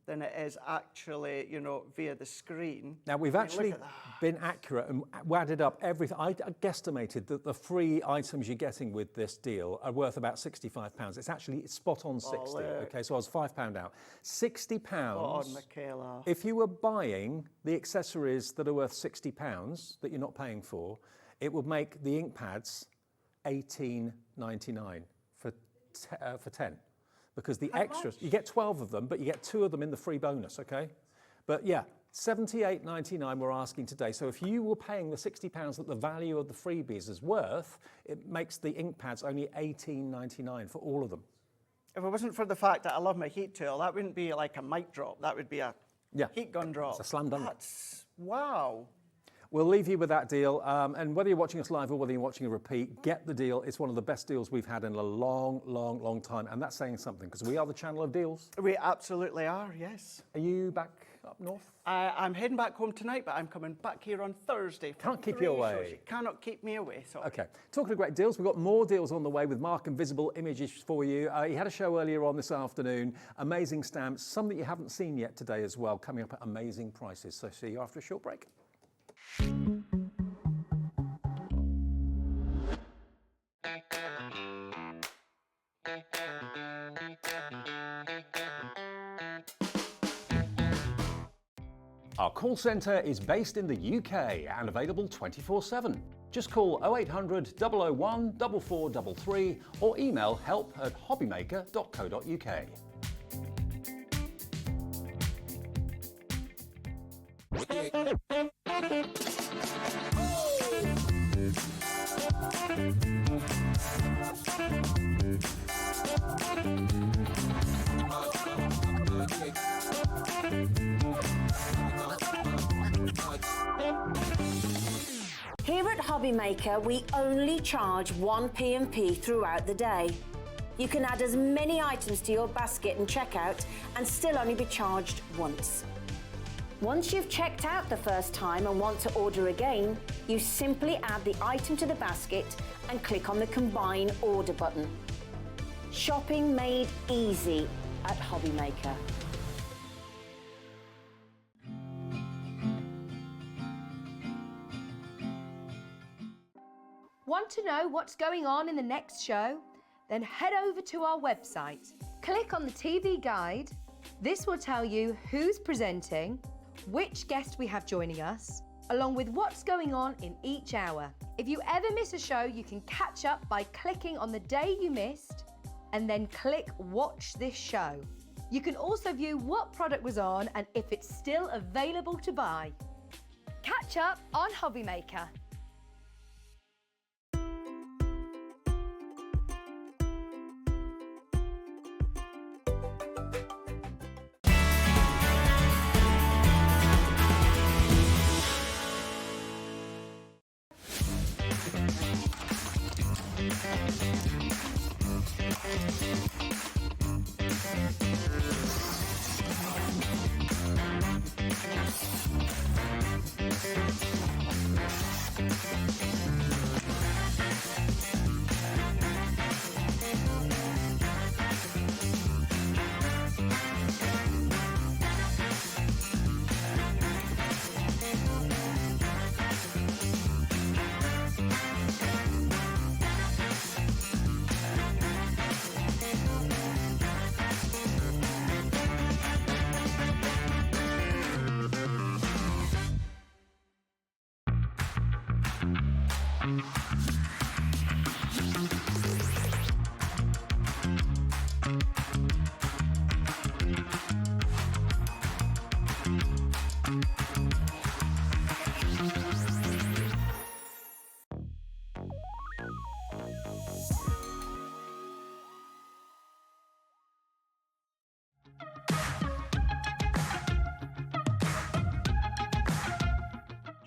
than it is actually, you know, via the screen.
Now, we've actually been accurate and added up everything. I guesstimated that the free items you're getting with this deal are worth about £65. It's actually spot on 60. Okay, so I was £5 out. £60.
Spot on, Michaela.
If you were buying the accessories that are worth £60 that you're not paying for, it would make the ink pads $18.99 for 10. Because the extras, you get 12 of them, but you get 2 of them in the free bonus, okay? But yeah, $78.99 we're asking today. So if you were paying the £60 that the value of the freebies is worth, it makes the ink pads only $18.99 for all of them.
If it wasn't for the fact that I love my heat tool, that wouldn't be like a mic drop. That would be a heat gun drop.
It's a slam dunk.
Wow.
We'll leave you with that deal, and whether you're watching us live or whether you're watching a repeat, get the deal. It's one of the best deals we've had in a long, long, long time, and that's saying something, because we are the channel of deals.
We absolutely are, yes.
Are you back up north?
I'm heading back home tonight, but I'm coming back here on Thursday.
Can't keep you away.
You cannot keep me away, sorry.
Okay, talking of great deals, we've got more deals on the way with Mark and Visible Images for you. He had a show earlier on this afternoon, amazing stamps, some that you haven't seen yet today as well, coming up at amazing prices. So see you after a short break. Our call centre is based in the UK and available 24/7. Just call 0800 001 4433 or email help@hobbymaker.co.uk.
Here at Hobbymaker, we only charge 1 P&P throughout the day. You can add as many items to your basket and checkout and still only be charged once. Once you've checked out the first time and want to order again, you simply add the item to the basket and click on the Combine Order button. Shopping made easy at Hobbymaker.
Want to know what's going on in the next show? Then head over to our website. Click on the TV guide. This will tell you who's presenting, which guest we have joining us, along with what's going on in each hour. If you ever miss a show, you can catch up by clicking on the day you missed and then click Watch This Show. You can also view what product was on and if it's still available to buy. Catch up on Hobbymaker.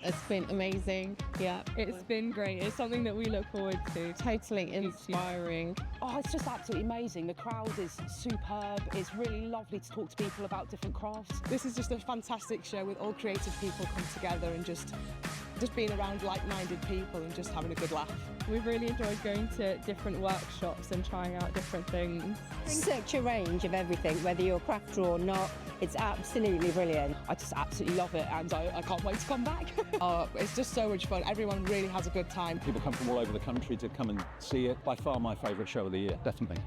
It's been amazing. Yeah, it's been great. It's something that we look forward to. Totally inspiring.
Oh, it's just absolutely amazing. The crowd is superb. It's really lovely to talk to people about different crafts.
This is just a fantastic show with all creative people come together and just being around like-minded people and just having a good laugh.
We've really enjoyed going to different workshops and trying out different things.
Such a range of everything, whether you're a crafter or not. It's absolutely brilliant.
I just absolutely love it, and I can't wait to come back.
It's just so much fun. Everyone really has a good time.
People come from all over the country to come and see it. By far my favourite show of the year, definitely.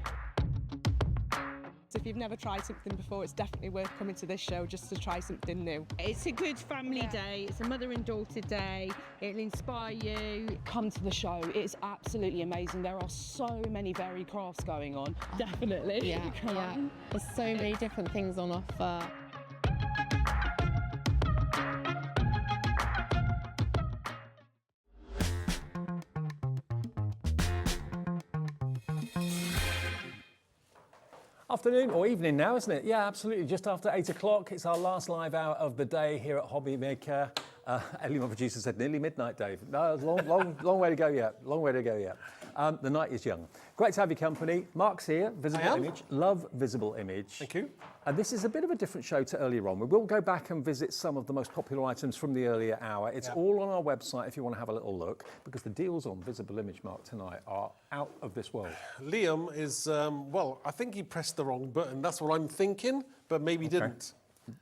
So if you've never tried something before, it's definitely worth coming to this show just to try something new.
It's a good family day. It's a mother and daughter day. It'll inspire you.
Come to the show. It's absolutely amazing. There are so many varied crafts going on.
Definitely.
Yeah,
Come on. There's so many different things on offer.
Afternoon or evening now, isn't it? Yeah, absolutely. Just after 8 o'clock. It's our last live hour of the day here at Hobby Maker. Ellie, my producer, said nearly midnight, Dave. No, it's long way to go yet. Long way to go yet. The night is young. Great to have your company. Mark's here, Visible Image. Love Visible Image.
Thank you.
And this is a bit of a different show to earlier on. We will go back and visit some of the most popular items from the earlier hour. It's all on our website if you want to have a little look, because the deals on Visible Image, Mark, tonight are out of this world.
Liam is, well, I think he pressed the wrong button. That's what I'm thinking, but maybe he didn't.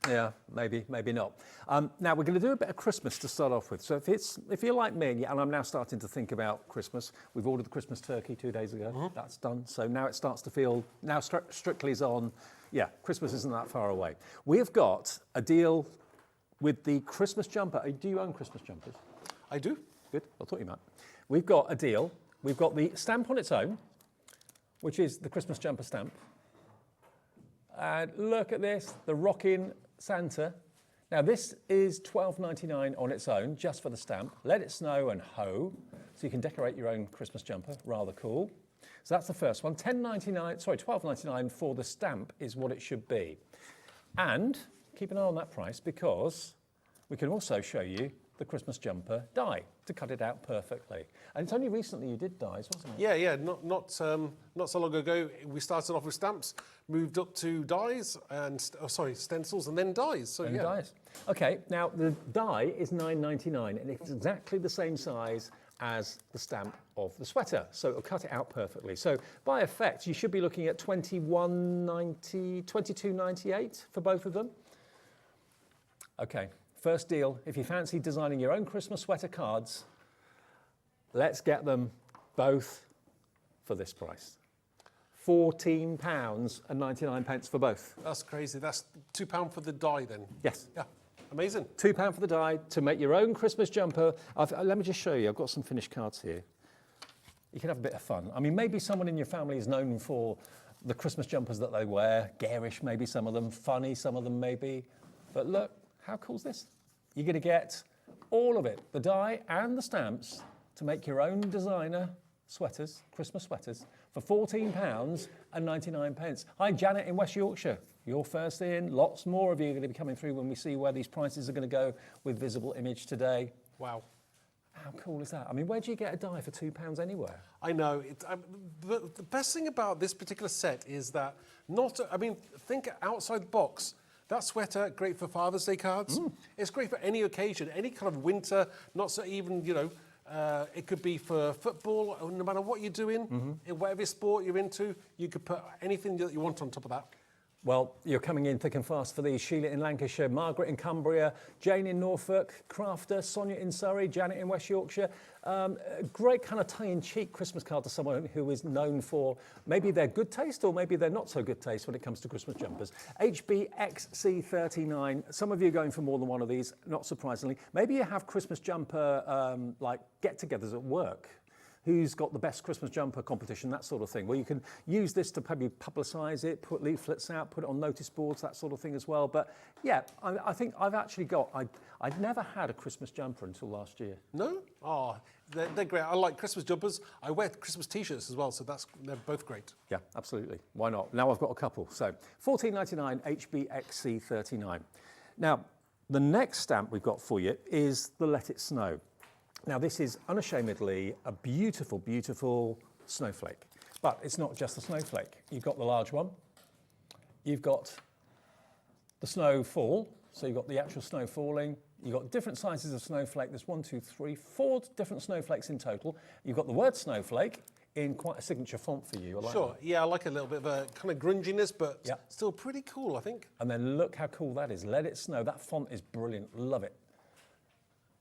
Yeah, maybe not. Now, we're going to do a bit of Christmas to start off with. So if you're like me, and I'm now starting to think about Christmas, we've ordered the Christmas turkey 2 days ago. That's done. So now it starts to feel, now Strictly's on. Yeah, Christmas isn't that far away. We have got a deal with the Christmas jumper. Do you own Christmas jumpers?
I do.
Good, I thought you might. We've got a deal. We've got the stamp on its own, which is the Christmas jumper stamp. And look at this, the Rockin' Santa. Now this is $12.99 on its own, just for the stamp. Let it snow and ho, so you can decorate your own Christmas jumper. Rather cool. So that's the first one. $12.99 for the stamp is what it should be. And keep an eye on that price, because we can also show you the Christmas jumper die to cut it out perfectly. And it's only recently you did dies, wasn't it?
Yeah. Not so long ago. We started off with stamps, moved up to dies, and stencils, and then dies. So
and dies. Okay. Now the die is $9.99, and it's exactly the same size as the stamp of the sweater, so it'll cut it out perfectly. So by effect, you should be looking at $21.90, $22.98 for both of them. Okay. First deal, if you fancy designing your own Christmas sweater cards, let's get them both for this price. £14.99 for both.
That's crazy. That's £2 for the die then?
Yes.
Yeah, amazing.
£2 for the die to make your own Christmas jumper. Let me just show you, I've got some finished cards here. You can have a bit of fun. I mean, maybe someone in your family is known for the Christmas jumpers that they wear, garish maybe some of them, funny some of them maybe. But look, how cool is this? You're going to get all of it, the die and the stamps, to make your own designer sweaters, Christmas sweaters, for £14.99. Hi, Janet in West Yorkshire. You're first in. Lots more of you are going to be coming through when we see where these prices are going to go with Visible Image today.
Wow.
How cool is that? I mean, where do you get a die for £2 anywhere?
I know. The best thing about this particular set is that think outside the box. That sweater, great for Father's Day cards. It's great for any occasion, any kind of winter, not so even, it could be for football, no matter what you're doing, in whatever sport you're into, you could put anything that you want on top of that.
Well, you're coming in thick and fast for these. Sheila in Lancashire, Margaret in Cumbria, Jane in Norfolk, Crafter, Sonia in Surrey, Janet in West Yorkshire. Great kind of tongue-in-cheek Christmas card to someone who is known for maybe their good taste or maybe their not so good taste when it comes to Christmas jumpers. HBXC39. Some of you are going for more than one of these, not surprisingly. Maybe you have Christmas jumper like get-togethers at work. Who's got the best Christmas jumper competition, that sort of thing. Well, you can use this to probably publicise it, put leaflets out, put it on notice boards, that sort of thing as well. But yeah, I think I've actually got, I'd never had a Christmas jumper until last year.
No? Oh, they're great. I like Christmas jumpers. I wear Christmas t-shirts as well, so they're both great.
Yeah, absolutely. Why not? Now I've got a couple. So $14.99 HBXC39. Now, The next stamp we've got for you is the Let It Snow. Now this is unashamedly a beautiful, beautiful snowflake, but it's not just the snowflake. You've got the large one, you've got the snowfall, so you've got the actual snow falling, you've got different sizes of snowflake. There's 1, 2, 3, 4 different snowflakes in total. You've got the word snowflake in quite a signature font for you. I like
Sure,
that.
yeah, I like a little bit of a kind of grunginess, but still pretty cool, I think.
And then look how cool that is. Let It Snow. That font is brilliant. Love it.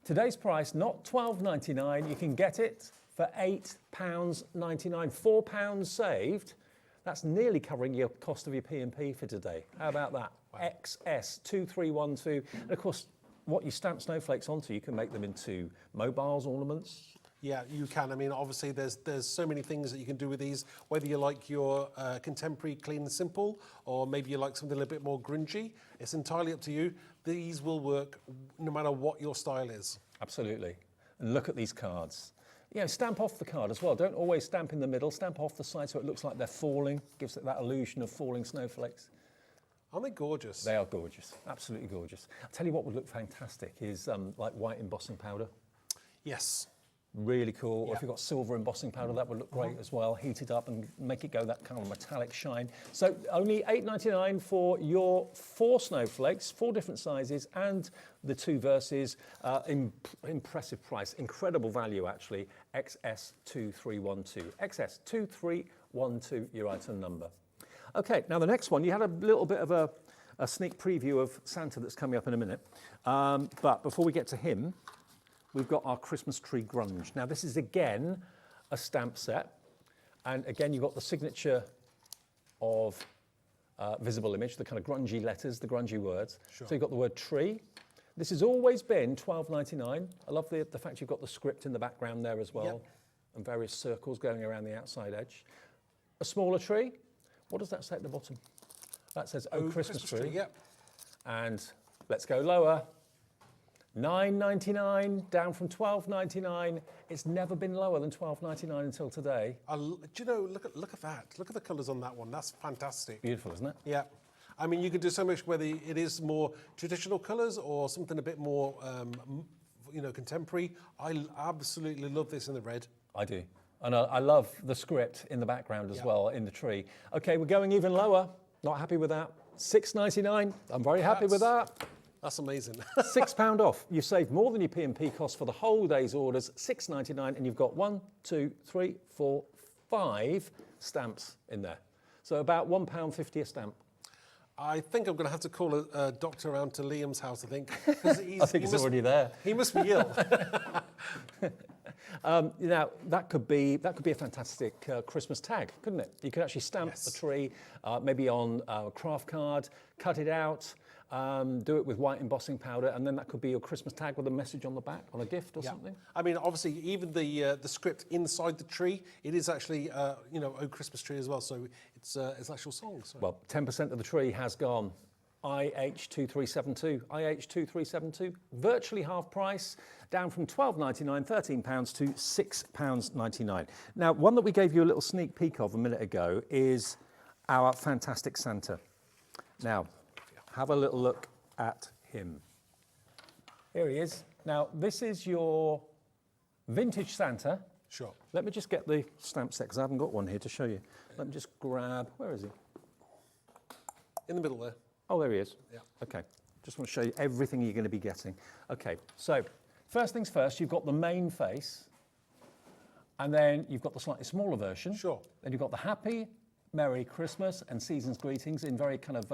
Today's price, not £12.99. You can get it for £8.99. £4 saved. That's nearly covering your cost of your P&P for today. How about that? Wow. XS2312. And of course, what you stamp snowflakes onto, you can make them into mobiles, ornaments.
Yeah, you can. I mean, obviously, there's so many things that you can do with these, whether you like your contemporary clean and simple, or maybe you like something a little bit more grungy. It's entirely up to you. These will work no matter what your style is.
Absolutely. And look at these cards. You know, stamp off the card as well. Don't always stamp in the middle. Stamp off the side so it looks like they're falling. Gives it that illusion of falling snowflakes.
Aren't they gorgeous?
They are gorgeous. Absolutely gorgeous. I'll tell you what would look fantastic is like white embossing powder.
Yes.
Really cool. Or if you've got silver embossing powder, that would look great as well. Heat it up and make it go that kind of metallic shine. So only £8.99 for your 4 snowflakes, 4 different sizes, and the 2 verses. Impressive price, incredible value actually. XS2312. XS2312, your item number. Okay, now the next one, you had a little bit of a sneak preview of Santa that's coming up in a minute. But before we get to him, we've got our Christmas tree grunge. Now this is again a stamp set. And again, you've got the signature of visible image, the kind of grungy letters, the grungy words.
Sure.
So you've got the word tree. This has always been £12.99. I love the fact you've got the script in the background there as well.
Yep.
And various circles going around the outside edge. A smaller tree. What does that say at the bottom? That says, oh, Christmas tree.
Yep.
And let's go lower. $9.99, down from $12.99. It's never been lower than $12.99 until today.
Do you know, look at that. Look at the colours on that one. That's fantastic.
Beautiful, isn't it?
Yeah. I mean, you could do so much, whether it is more traditional colours or something a bit more, you know, contemporary. I absolutely love this in the red.
I do. And I love the script in the background as well, in the tree. Okay, we're going even lower. Not happy with that. $6.99. I'm very happy with that.
That's amazing.
£6 off. You've saved more than your P&P cost for the whole day's orders. $6.99, and you've got 1, 2, 3, 4, 5 stamps in there. So about £1.50 a stamp.
I think I'm going to have to call a doctor around to Liam's house, I think. 'Cause
I think he's already there.
He must be ill.
Now, that could be a fantastic Christmas tag, couldn't it? You could actually stamp a tree, maybe on a craft card, cut it out, do it with white embossing powder, and then that could be your Christmas tag with a message on the back, on a gift or something.
I mean, obviously, even the script inside the tree, it is actually, you know, Oh Christmas Tree as well, so it's actual songs. So.
Well, 10% of the tree has gone. IH2372, IH2372, virtually half price, down from £12.99, £13 to £6.99. Now, one that we gave you a little sneak peek of a minute ago is our fantastic Santa. Now, have a little look at him. Here he is. Now, this is your vintage Santa.
Sure.
Let me just get the stamp set, because I haven't got one here to show you. Let me just grab, where is he?
In the middle there.
Oh, there he is.
Yeah.
Okay. Just want to show you everything you're going to be getting. Okay, so first things first, you've got the main face, and then you've got the slightly smaller version.
Sure.
Then you've got the Happy, Merry Christmas and Season's Greetings in very kind of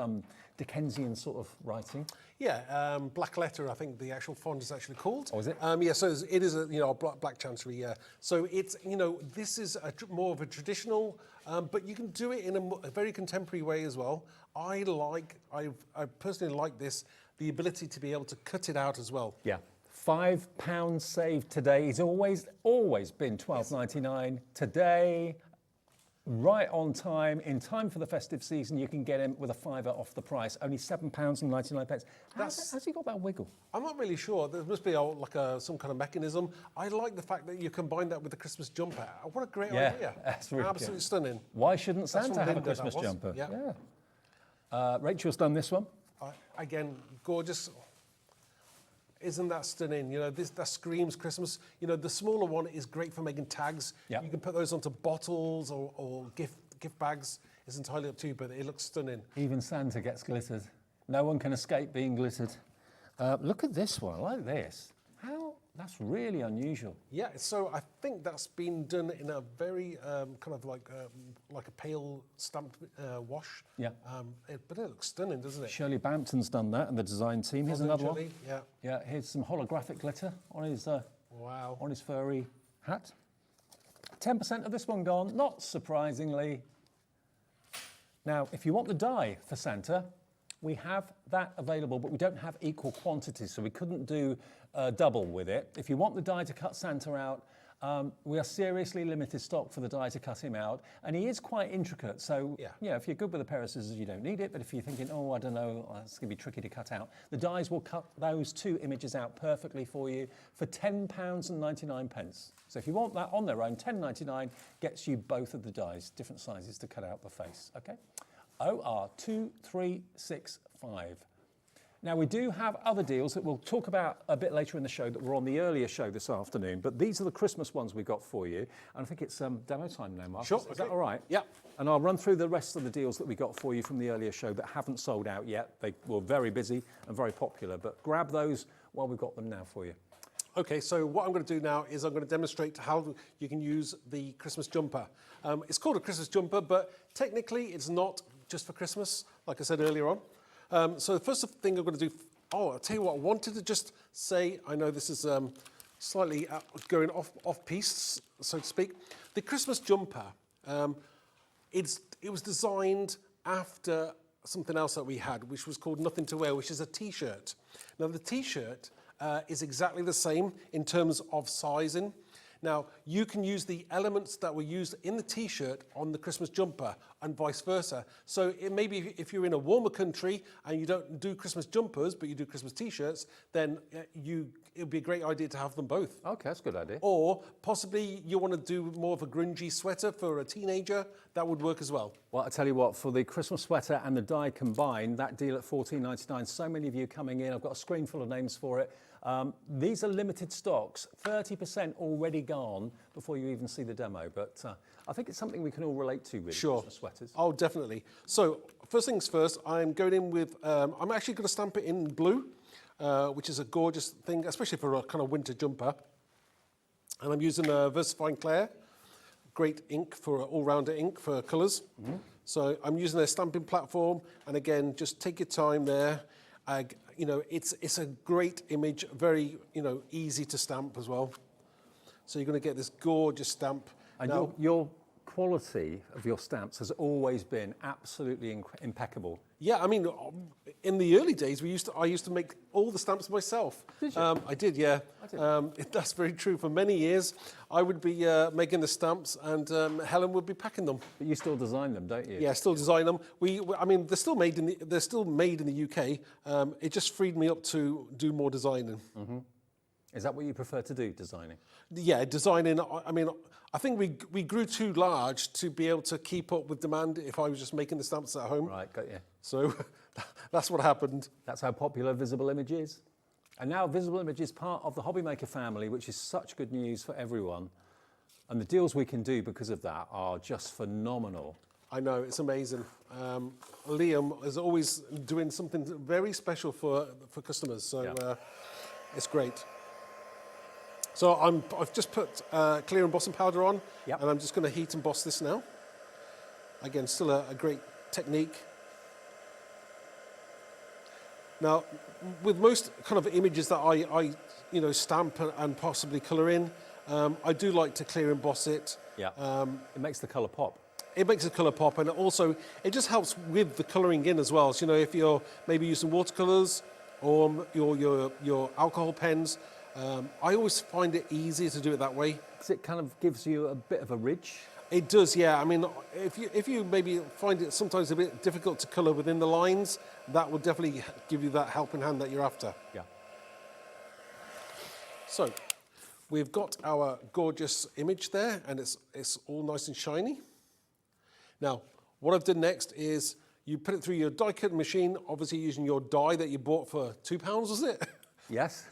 Dickensian sort of writing.
Yeah, black letter, I think the actual font is actually called.
Oh, is it?
Yeah, so it is a, you know, a black chancery, yeah. So it's, you know, this is more of a traditional, but you can do it in a very contemporary way as well. I personally like this, the ability to be able to cut it out as well.
Yeah. £5 saved today. It's always been $12.99. Today, right on time, in time for the festive season, you can get him with a £5 off the price. Only £7.99. How's he got that wiggle?
I'm not really sure. There must be some kind of mechanism. I like the fact that you combine that with the Christmas jumper. What a great idea.
That's really
absolutely
good.
stunning.
Why shouldn't
That's
Santa
from
have a
Linda,
Christmas
that was.
jumper?
Yeah.
Rachel's done this one.
Again, gorgeous. Isn't that stunning? You know, that screams Christmas. You know, the smaller one is great for making tags.
Yep.
You can put those onto bottles or gift bags. It's entirely up to you, but it looks stunning.
Even Santa gets glittered. No one can escape being glittered. Look at this one, I like this. That's really unusual.
Yeah, so I think that's been done in a very kind of like a pale stamped wash.
Yeah.
But it looks stunning, doesn't it?
Shirley Bampton's done that, and the design team. Here's another one.
Yeah.
Yeah, here's some holographic glitter on his
wow.
on his furry hat. 10% of this one gone, not surprisingly. Now, if you want the die for Santa, we have that available, but we don't have equal quantities, so we couldn't do double with it. If you want the die to cut Santa out, we are seriously limited stock for the die to cut him out, and he is quite intricate, so yeah, if you're good with a pair of scissors, you don't need it, but if you're thinking, oh, I don't know, it's going to be tricky to cut out, the dies will cut those two images out perfectly for you for £10.99. So if you want that on their own, £10.99 gets you both of the dies, different sizes to cut out the face, okay? OR2365. Now, we do have other deals that we'll talk about a bit later in the show that were on the earlier show this afternoon, but these are the Christmas ones we got for you. And I think it's demo time now, Mark.
Sure.
Is that all right?
Yeah.
And I'll run through the rest of the deals that we got for you from the earlier show that haven't sold out yet. They were very busy and very popular, but grab those while we've got them now for you.
Okay, so what I'm going to do now is I'm going to demonstrate how you can use the Christmas jumper. It's called a Christmas jumper, but technically it's not just for Christmas, like I said earlier on. So the first thing I'm going to do, I'll tell you what, I wanted to just say, I know this is slightly going off piece, so to speak. The Christmas jumper, it was designed after something else that we had, which was called Nothing to Wear, which is a T-shirt. Now the T-shirt is exactly the same in terms of sizing. Now, you can use the elements that were used in the T-shirt on the Christmas jumper and vice versa. So it may be if you're in a warmer country and you don't do Christmas jumpers, but you do Christmas T-shirts, then it would be a great idea to have them both.
Okay, that's a good idea.
Or possibly you want to do more of a grungy sweater for a teenager, that would work as well.
Well, I tell you what, for the Christmas sweater and the die combined, that deal at $14.99, so many of you coming in, I've got a screen full of names for it. These are limited stocks, 30% already gone before you even see the demo, but I think it's something we can all relate to with Christmas sweaters.
Oh, definitely. So first things first, I'm going in with, I'm actually going to stamp it in blue, which is a gorgeous thing, especially for a kind of winter jumper. And I'm using a VersaFine Clair, great ink for all-rounder ink for colours. Mm-hmm. So I'm using their stamping platform, and again, just take your time there. You know, it's a great image, very, you know, easy to stamp as well. So you're going to get this gorgeous stamp.
And
now,
your quality of your stamps has always been absolutely impeccable.
Yeah, I mean, in the early days, I used to make all the stamps myself.
Did you?
I did, yeah. That's very true. For many years, I would be making the stamps, and Helen would be packing them.
But you still design them, don't you?
Yeah, still design them. I mean, they're still made in the UK. It just freed me up to do more designing.
Mm-hmm. Is that what you prefer to do, designing?
Yeah, designing. I mean, I think we grew too large to be able to keep up with demand if I was just making the stamps at home.
Right, got you.
So that's what happened.
That's how popular Visible Image is. And now Visible Image is part of the Hobby Maker family, which is such good news for everyone. And the deals we can do because of that are just phenomenal.
I know, it's amazing. Liam is always doing something very special for customers, so it's great. So I've just put clear embossing powder on, and I'm just going to heat emboss this now. Again, still a great technique. Now, with most kind of images that I stamp and possibly colour in, I do like to clear emboss it.
Yeah. It makes the colour pop.
It makes the colour pop, and also it just helps with the colouring in as well. So, you know, if you're maybe using watercolours or your alcohol pens, I always find it easier to do it that way.
Because it kind of gives you a bit of a ridge.
It does, yeah. I mean, if you maybe find it sometimes a bit difficult to colour within the lines, that will definitely give you that helping hand that you're after.
Yeah.
So, we've got our gorgeous image there, and it's all nice and shiny. Now, what I've done next is you put it through your die cutting machine, obviously using your die that you bought for £2, was it?
Yes.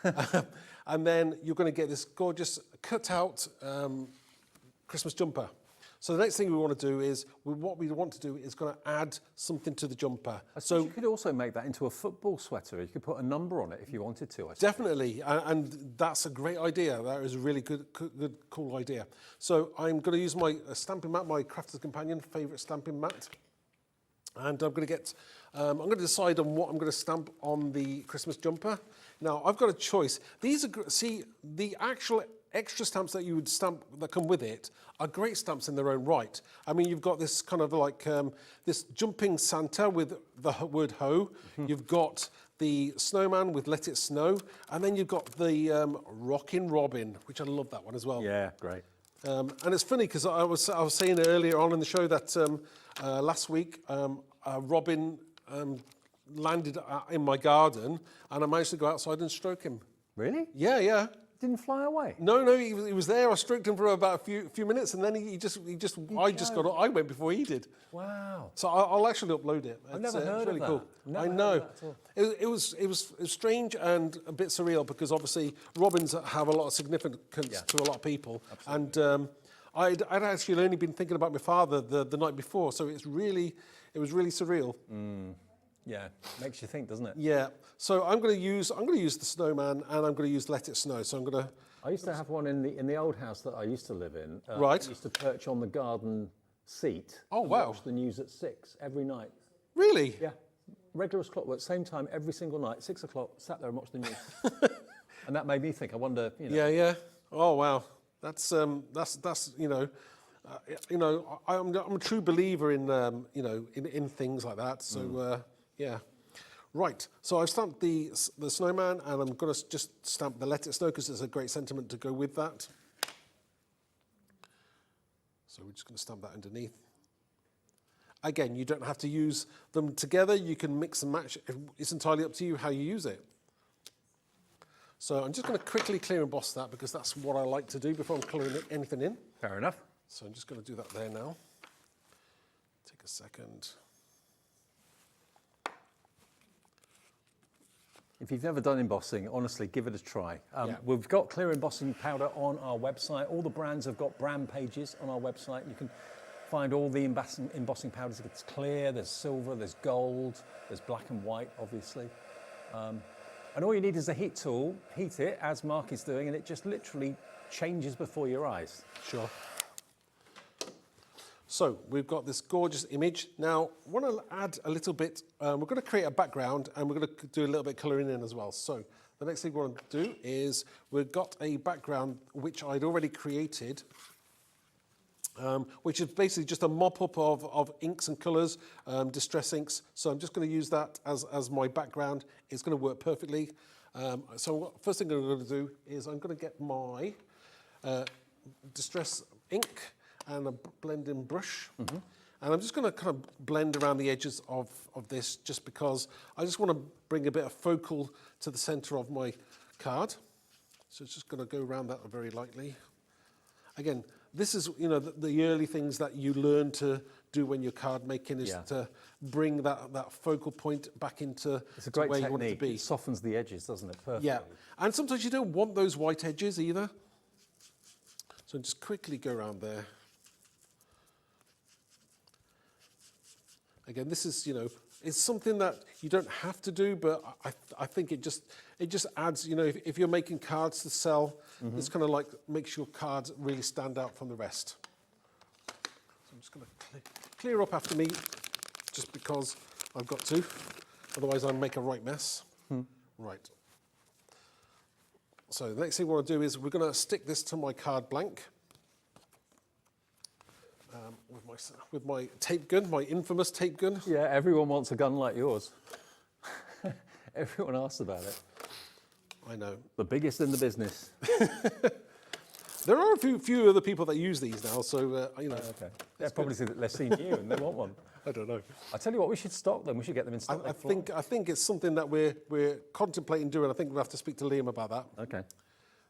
And then you're going to get this gorgeous cut-out Christmas jumper. So the next thing we want to do is, what we want to do is going to add something to the jumper.
So you could also make that into a football sweater. You could put a number on it if you wanted to.
Definitely, and that's a great idea. That is a really good, cool idea. So I'm going to use my stamping mat, my Crafter's Companion favourite stamping mat. And I'm going to get, I'm going to decide on what I'm going to stamp on the Christmas jumper. Now, I've got a choice. These are, see, the actual extra stamps that you would stamp that come with it are great stamps in their own right. I mean, you've got this kind of like, this jumping Santa with the word ho. You've got the snowman with Let It Snow. And then you've got the Rockin' Robin, which I love that one as well.
Yeah, great.
And it's funny because I was saying earlier on in the show that last week Robin landed in my garden, and I managed to go outside and stroke him.
Really?
Yeah, yeah.
Didn't fly away?
No, he was there. I stroked him for about a few minutes, and then I went before he did.
Wow.
So I'll actually upload it.
I've never heard
really
of that.
cool.
Never
I know.
heard of that at all.
It was strange and a bit surreal because obviously robins have a lot of significance to a lot of people. Absolutely. And I'd actually only been thinking about my father the night before, so it was really surreal.
Yeah, makes you think, doesn't it?
Yeah. So I'm going to use the snowman, and I'm going to use Let It Snow. So I'm going to.
I used to have one in the old house that I used to live in.
Right.
I used to perch on the garden seat.
Oh,
and
wow.
Watch the news at 6 every night.
Really?
Yeah. Regular as clockwork, same time every single night, 6 o'clock. Sat there and watched the news. And that made me think. I wonder, you know.
Yeah, yeah. Oh wow. That's you know. I'm a true believer in in things like that. So yeah, right. So I've stamped the snowman, and I'm going to just stamp the Let It Snow because it's a great sentiment to go with that. So we're just going to stamp that underneath. Again, you don't have to use them together. You can mix and match. It's entirely up to you how you use it. So I'm just going to quickly clear emboss that because that's what I like to do before I'm colouring anything in.
Fair enough.
So I'm just going to do that there now. Take a second.
If you've never done embossing, honestly, give it a try. We've got clear embossing powder on our website. All the brands have got brand pages on our website. You can find all the embossing powders. It's clear, there's silver, there's gold, there's black and white, obviously. And all you need is a heat tool, heat it, as Mark is doing, and it just literally changes before your eyes.
Sure. So we've got this gorgeous image. Now, I want to add a little bit. We're going to create a background, and we're going to do a little bit of colouring in as well. So the next thing we want to do is we've got a background which I'd already created, which is basically just a mop-up of inks and colours, distress inks. So I'm just going to use that as my background. It's going to work perfectly. So first thing I'm going to do is I'm going to get my distress ink and a blending brush. And I'm just going to kind of blend around the edges of this just because I just want to bring a bit of focal to the centre of my card. So it's just going to go around that very lightly. Again, this is, the early things that you learn to do when you're card making is to bring that focal point back into
It's a great
where
technique.
you want it to be.
It softens the edges, doesn't it? Perfectly.
Yeah, and sometimes you don't want those white edges either. So just quickly go around there. Again, this is, it's something that you don't have to do, but I think it just adds, if you're making cards to sell, it's kind of like makes your cards really stand out from the rest. So I'm just going to clear up after me, just because I've got to. Otherwise, I'll make a right mess. Right. So the next thing we want to do is we're going to stick this to my card blank. With my tape gun, my infamous tape gun.
Yeah, everyone wants a gun like yours. Everyone asks about it.
I know.
The biggest in the business.
There are a few other people that use these now, so,
Okay. They've probably seen that they've seen you and they want one.
I don't know.
I tell you what, we should stock them. We should get them in stock.
I think it's something that we're contemplating doing. I think we'll have to speak to Liam about that.
Okay.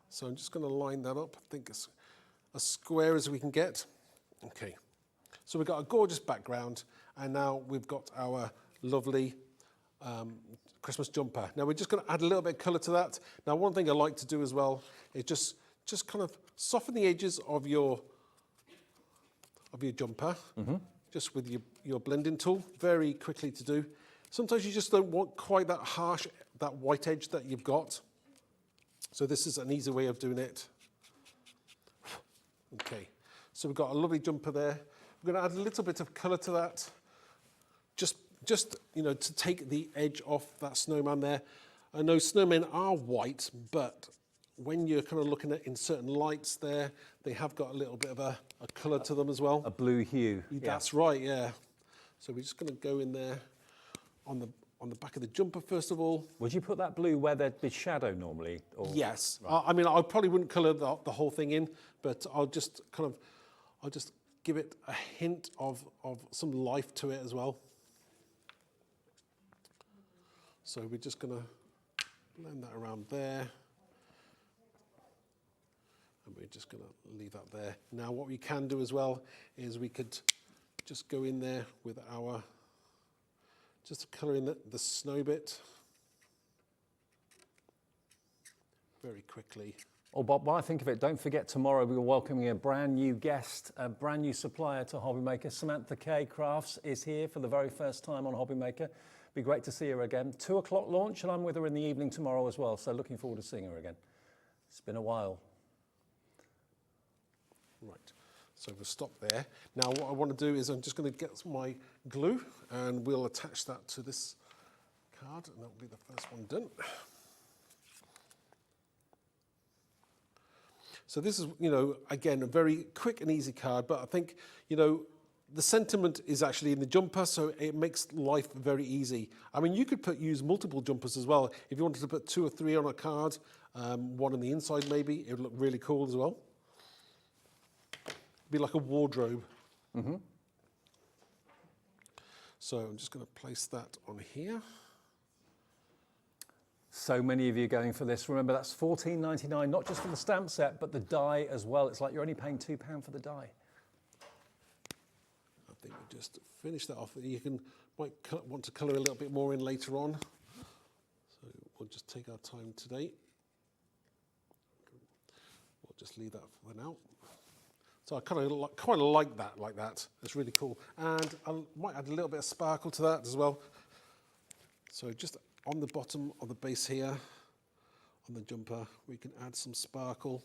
So I'm just going to line that up. I think it's as square as we can get. Okay. So we've got a gorgeous background, and now we've got our lovely Christmas jumper. Now we're just going to add a little bit of colour to that. Now one thing I like to do as well is just kind of soften the edges of your jumper, just with your blending tool, very quickly to do. Sometimes you just don't want quite that harsh, that white edge that you've got. So this is an easy way of doing it. Okay, so we've got a lovely jumper there. We're going to add a little bit of colour to that, just you know, to take the edge off that snowman there. I know snowmen are white, but when you're kind of looking at in certain lights there, they have got a little bit of a colour to them as well.
A blue hue.
That's right, yeah. So we're just going to go in there on the back of the jumper first of all.
Would you put that blue where there'd be shadow normally? Or?
Yes.
Right.
I mean, I probably wouldn't colour the whole thing in, but I'll just give it a hint of some life to it as well. So we're just going to blend that around there. And we're just going to leave that there. Now what we can do as well is we could just go in there with our, just colour in the snow bit very quickly.
Oh, Bob, while I think of it, don't forget tomorrow we're welcoming a brand new guest, a brand new supplier to Hobby Maker. Samantha Kay Crafts is here for the very first time on Hobby Maker. Be great to see her again. 2 o'clock launch, and I'm with her in the evening tomorrow as well, so looking forward to seeing her again. It's been a while.
Right, so we'll stop there. Now what I want to do is I'm just going to get my glue and we'll attach that to this card, and that'll be the first one done. So this is, you know, again, a very quick and easy card, but I think, you know, the sentiment is actually in the jumper, so it makes life very easy. I mean, you could use multiple jumpers as well. If you wanted to put 2 or 3 on a card, one on the inside maybe, it would look really cool as well. Be like a wardrobe. So I'm just going to place that on here.
So many of you going for this. Remember, that's $14.99, not just for the stamp set, but the die as well. It's like you're only paying £2 for the die.
I think we just finish that off. You might want to colour a little bit more in later on. So we'll just take our time today. We'll just leave that for now. So I kind of like that. It's really cool. And I might add a little bit of sparkle to that as well. So just on the bottom of the base here, on the jumper, we can add some sparkle.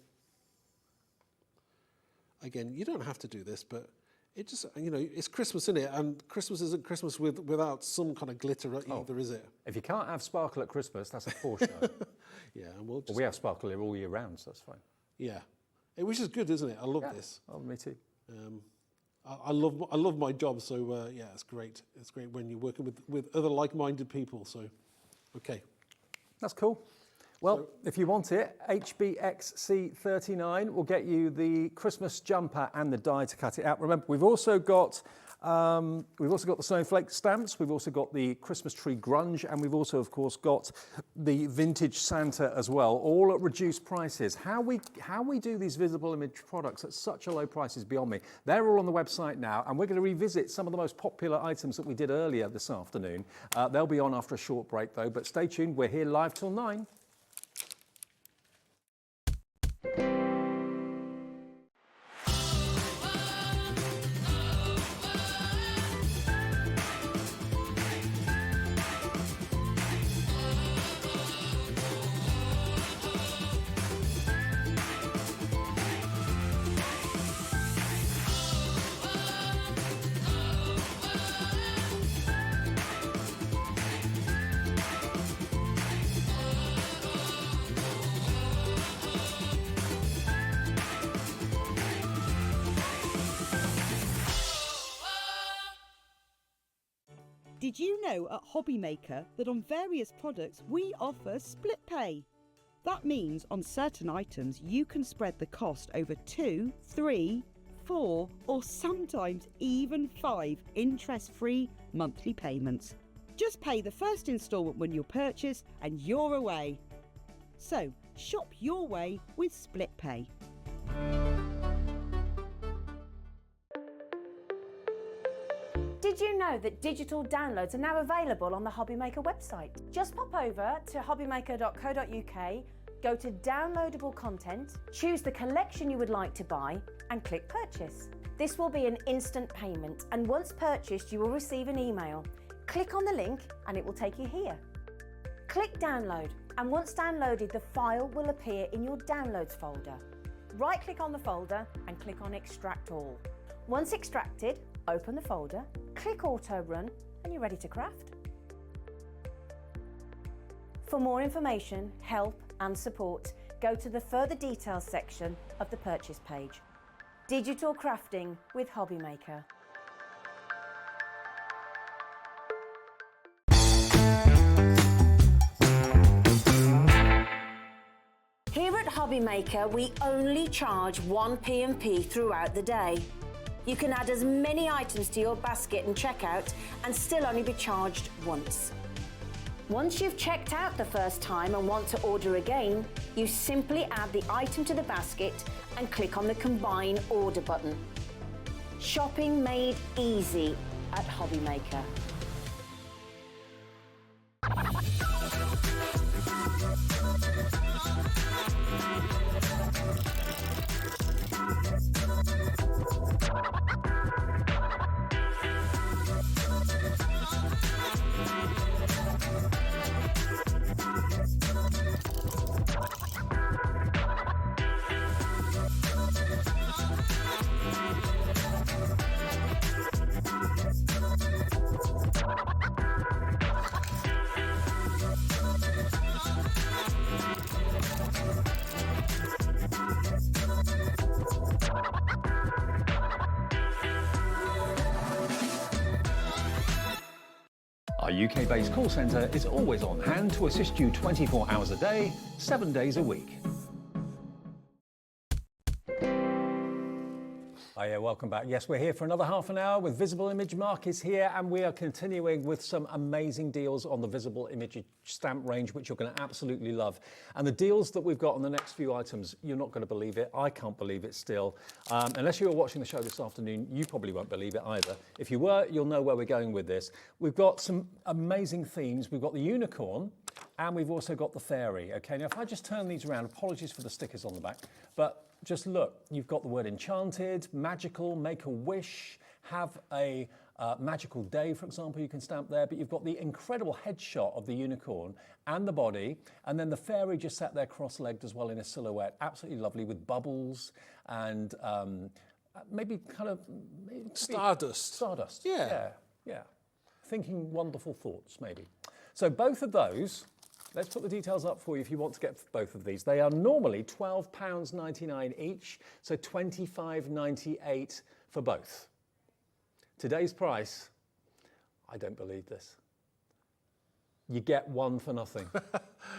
Again, you don't have to do this, but it just, you know, it's Christmas, isn't it? And Christmas isn't Christmas without some kind of glitter either, is it?
If you can't have sparkle at Christmas, that's a poor show.
Yeah, and we'll just...
Well, we have sparkle here all year round, so that's fine.
Yeah. Which is good, isn't it? I love this.
Oh, me too.
I love my job, so yeah, it's great. It's great when you're working with other like-minded people. So, okay,
that's cool. Well, if you want it, HBXC39 will get you the Christmas jumper and the die to cut it out. Remember, we've also got the snowflake stamps. We've also got the Christmas tree grunge, and we've also, of course, got the vintage Santa as well, all at reduced prices. How we do these visible image products at such a low price is beyond me. They're all on the website now, and we're going to revisit some of the most popular items that we did earlier this afternoon. They'll be on after a short break, though, but stay tuned. We're here live till 9.
Did you know at Hobby Maker that on various products we offer split pay? That means on certain items you can spread the cost over 2, 3, 4 or sometimes even 5 interest-free monthly payments. Just pay the first instalment when you purchase and you're away. So shop your way with split pay.
Did you know that digital downloads are now available on the Hobbymaker website? Just pop over to hobbymaker.co.uk, go to downloadable content, choose the collection you would like to buy and click purchase. This will be an instant payment, and once purchased you will receive an email. Click on the link and it will take you here. Click download, and once downloaded the file will appear in your downloads folder. Right click on the folder and click on extract all. Once extracted, open the folder, click auto run and you're ready to craft. For more information, help and support, go to the further details section of the purchase page. Digital crafting with Hobbymaker. Here at Hobbymaker, we only charge one P&P throughout the day. You can add as many items to your basket and checkout and still only be charged once. Once you've checked out the first time and want to order again, you simply add the item to the basket and click on the Combine Order button. Shopping made easy at Hobbymaker.
Our UK-based call centre is always on hand to assist you 24 hours a day, 7 days a week.
Hiya, welcome back. Yes, we're here for another half an hour with Visible Image. Mark is here and we are continuing with some amazing deals on the Visible Image stamp range, which you're going to absolutely love. And the deals that we've got on the next few items, you're not going to believe it. I can't believe it still. Unless you were watching the show this afternoon, you probably won't believe it either. If you were, you'll know where we're going with this. We've got some amazing themes. We've got the unicorn and we've also got the fairy. Okay, now if I just turn these around, apologies for the stickers on the back, but just look, you've got the word enchanted, magical, make a wish, have a magical day, for example, you can stamp there, but you've got the incredible headshot of the unicorn and the body, and then the fairy just sat there cross-legged as well in a silhouette, absolutely lovely with bubbles and maybe kind of...
Stardust.
Stardust,
Yeah.
yeah. Thinking wonderful thoughts, maybe. So both of those, let's put the details up for you if you want to get both of these. They are normally £12.99 each, so £25.98 for both. Today's price, I don't believe this. You get one for nothing.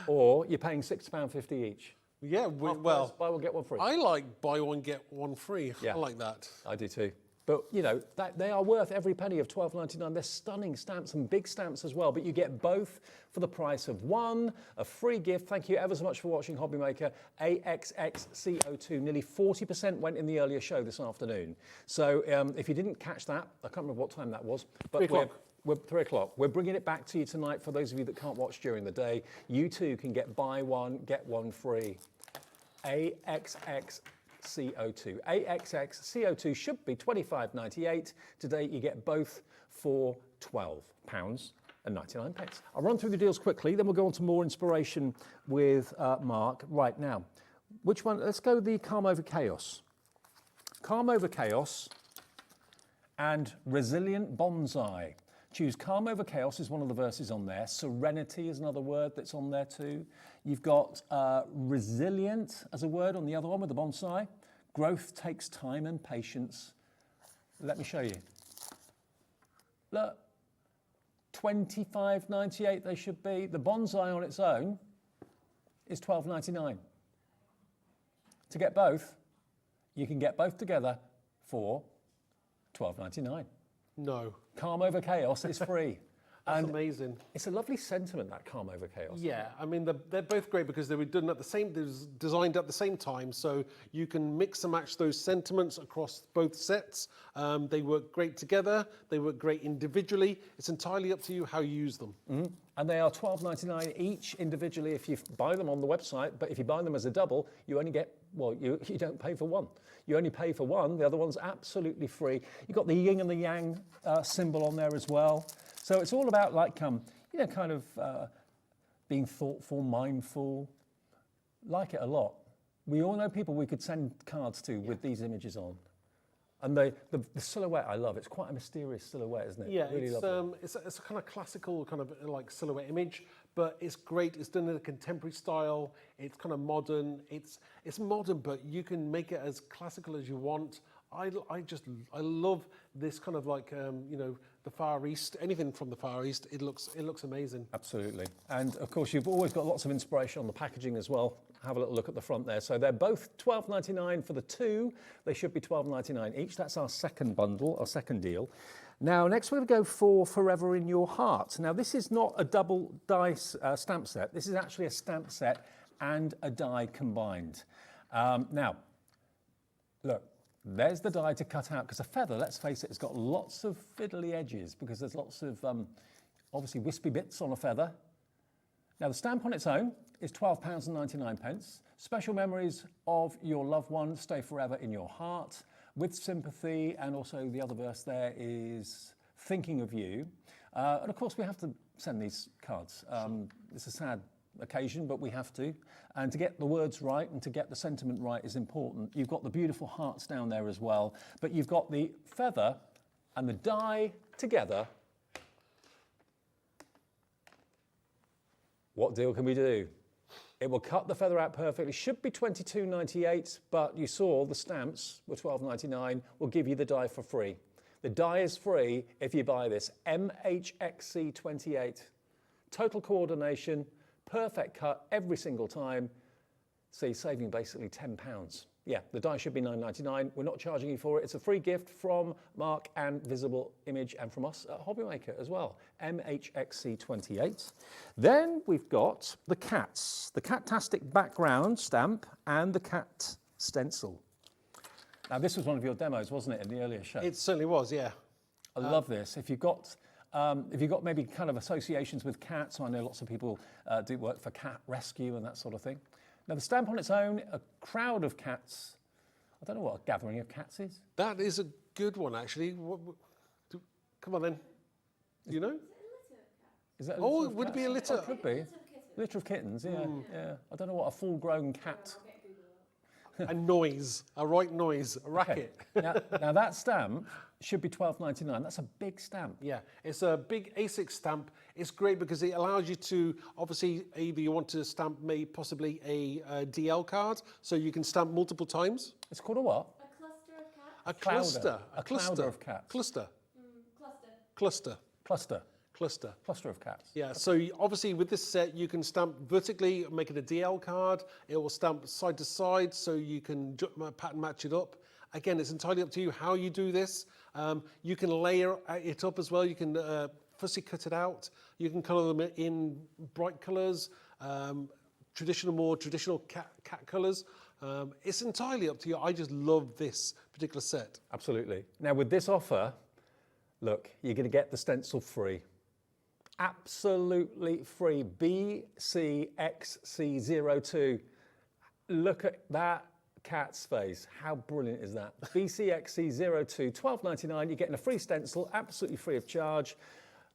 Or you're paying £6.50 each.
Yeah, well,
buy one, get one free.
I like buy one, get one free. Yeah. I like that.
I do too. But, you know, they are worth every penny of £12.99. They're stunning stamps and big stamps as well. But you get both for the price of one, a free gift. Thank you ever so much for watching Hobbymaker. AXXCO2. Nearly 40% went in the earlier show this afternoon. So if you didn't catch that, I can't remember what time that was. But
3 o'clock.
We're 3 o'clock. We're bringing it back to you tonight for those of you that can't watch during the day. You too can get buy one, get one free. AXXCO2. AXXCO2 should be £25.98. Today you get both for £12.99. I'll run through the deals quickly, then we'll go on to more inspiration with Mark. Right now, which one? Let's go the Calm Over Chaos. Calm Over Chaos and Resilient Bonsai. Choose Calm Over Chaos is one of the verses on there. Serenity is another word that's on there too. You've got resilient as a word on the other one with the bonsai. Growth takes time and patience. Let me show you. Look, £25.98 they should be. The bonsai on its own is £12.99. To get both, you can get both together for £12.99.
No.
Calm Over Chaos is free.
That's amazing.
It's a lovely sentiment, that calm over chaos.
Yeah, I mean, they're both great because they were done at the same, they was designed at the same time, so you can mix and match those sentiments across both sets. They work great together, they work great individually. It's entirely up to you how you use them.
Mm-hmm. And they are $12.99 each individually if you buy them on the website, but if you buy them as a double, you only get, well, you don't pay for one. You only pay for one, the other one's absolutely free. You've got the yin and the yang symbol on there as well. So it's all about like, you know, kind of being thoughtful, mindful, like it a lot. We all know people we could send cards to with these images on. And the silhouette I love. It's quite a mysterious silhouette, isn't it?
Yeah,
really
it's a kind of classical kind of like silhouette image, but it's great. It's done in a contemporary style. It's kind of modern. It's modern, but you can make it as classical as you want. I love this kind of like you know, the Far East. Anything from the Far East, it looks amazing.
Absolutely. And of course, you've always got lots of inspiration on the packaging as well. Have a little look at the front there. So they're both $12.99 for the two. They should be $12.99 each. That's our second bundle, our second deal. Now, next we're going to go for Forever in Your Heart. Now, this is not a double die stamp set. This is actually a stamp set and a die combined. Now, look. There's the die to cut out, because a feather, let's face it, it's got lots of fiddly edges because there's lots of, obviously, wispy bits on a feather. Now, the stamp on its own is £12.99. Special memories of your loved one stay forever in your heart, with sympathy, and also the other verse there is thinking of you. And of course, we have to send these cards. It's a sad occasion, but we have to. And to get the words right and to get the sentiment right is important. You've got the beautiful hearts down there as well, but you've got the feather and the die together. What deal can we do? It will cut the feather out perfectly. Should be $22.98, but you saw the stamps were $12.99. We'll give you the die for free. The die is free if you buy this. MHXC28. Total coordination. Perfect cut every single time. So you're saving basically £10. Yeah, the die should be $9.99. We're not charging you for it. It's a free gift from Mark and Visible Image and from us at Hobbymaker as well. MHXC28. Then we've got the cats, the Cat-tastic background stamp and the cat stencil. Now this was one of your demos, wasn't it, in the earlier show?
It certainly was, yeah.
I love this. If you've got maybe kind of associations with cats, so I know lots of people do work for cat rescue and that sort of thing. Now the stamp on its own, a crowd of cats. I don't know what a gathering of cats is.
That is a good one, actually. Come on then. Do you know?
Is that
would it be a litter?
It could be. Litter of kittens, yeah. Yeah. I don't know what a full-grown cat.
A noise, a right noise, a racket.
Okay. Now that stamp should be $12.99. That's a big stamp.
Yeah, it's a big A6 stamp. It's great because it allows you to, obviously, either you want to stamp possibly a DL card, so you can stamp multiple times.
It's called a what?
A cluster of cats.
A cluster.
Clouder of cats.
Cluster.
Cluster.
Cluster.
Cluster. Cluster of cats.
Yeah, so obviously with this set, you can stamp vertically, make it a DL card. It will stamp side to side, so you can pattern match it up. Again, it's entirely up to you how you do this. You can layer it up as well. You can fussy cut it out. You can colour them in bright colours, more traditional cat colours. It's entirely up to you. I just love this particular set.
Absolutely. Now with this offer, look, you're going to get the stencil free. Absolutely free. BCXC02. Look at that cat's face. How brilliant is that? BCXC02, $12.99. You're getting a free stencil, absolutely free of charge,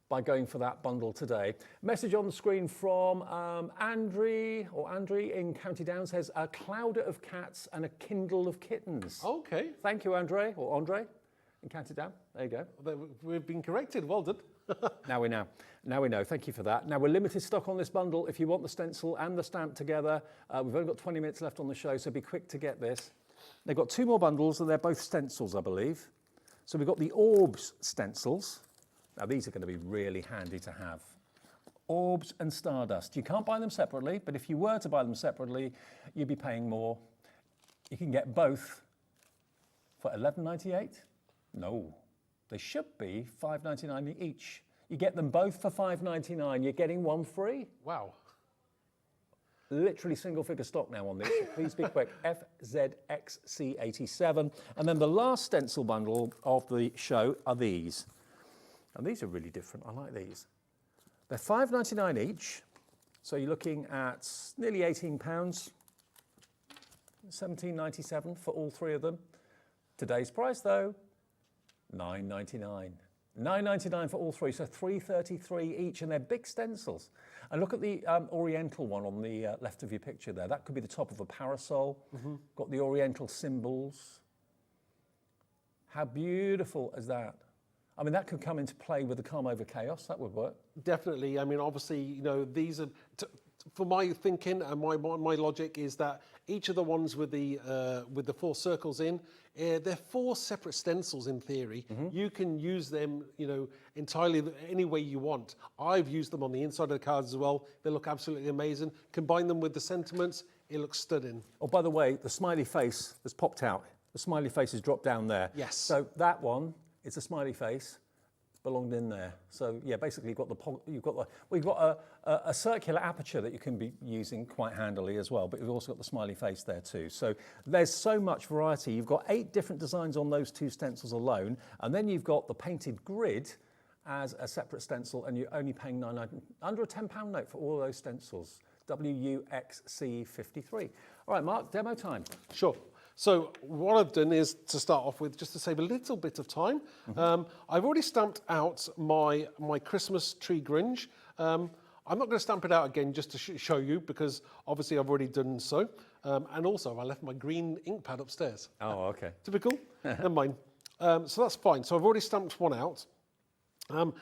by going for that bundle today. Message on the screen from Andre in County Down says, a clouder of cats and a kindle of kittens.
Okay.
Thank you, Andre in County Down. There you go.
We've been corrected. Well done.
Now we know. Thank you for that. Now we're limited stock on this bundle. If you want the stencil and the stamp together, we've only got 20 minutes left on the show, so be quick to get this. They've got two more bundles, and they're both stencils, I believe. So we've got the Orbs stencils. Now these are going to be really handy to have. Orbs and Stardust. You can't buy them separately, but if you were to buy them separately, you'd be paying more. You can get both for $11.98. No, they should be $5.99 each. You get them both for $5.99. You're getting one free.
Wow.
Literally single figure stock now on this. So please be quick. FZXC87. And then the last stencil bundle of the show are these. And these are really different. I like these. They're $5.99 each. So you're looking at nearly £18, $17.97 for all three of them. Today's price though, $9.99. $9.99 for all three, so $3.33 each, and they're big stencils. And look at the Oriental one on the left of your picture there. That could be the top of a parasol. Got the Oriental symbols. How beautiful is that? I mean, that could come into play with the Calm Over Chaos. That would work.
Definitely. I mean, obviously, you know, these are, for my thinking and my logic is that each of the ones with the 4 circles in, they're 4 separate stencils in theory. You can use them, you know, entirely any way you want. I've used them on the inside of the cards as well. They look absolutely amazing. Combine them with the sentiments, it looks stunning.
Oh, by the way, the smiley face has popped out. The smiley face has dropped down there.
Yes.
So that one, it's a smiley face, belonged in there. So yeah, basically you've got a circular aperture that you can be using quite handily as well, but you've also got the smiley face there too. So there's so much variety. You've got 8 different designs on those 2 stencils alone, and then you've got the painted grid as a separate stencil, and you're only paying under a £10 note for all those stencils. WUXC53. All right, Mark, demo time.
Sure. So what I've done is, to start off with, just to save a little bit of time, I've already stamped out my Christmas tree grunge. I'm not going to stamp it out again just to show you, because obviously I've already done so. And also I left my green ink pad upstairs.
Oh, okay.
Typical. Never mind. So that's fine. So I've already stamped one out. And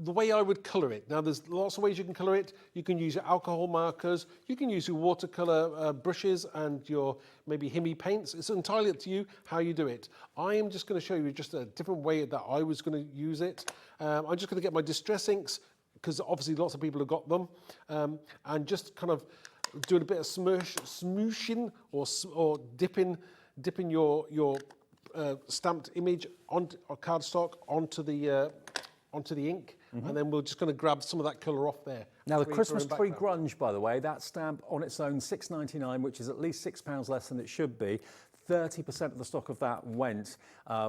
the way I would colour it, now there's lots of ways you can colour it. You can use your alcohol markers, you can use your watercolour brushes and your maybe Himi paints. It's entirely up to you how you do it. I am just going to show you just a different way that I was going to use it. I'm just going to get my distress inks, because obviously lots of people have got them, and just kind of doing a bit of smooshing or dipping your stamped image or cardstock onto the ink, and then we're just going to grab some of that colour off there.
Now the Christmas tree grunge, by the way, that stamp on its own $6.99, which is at least £6 less than it should be. 30% of the stock of that went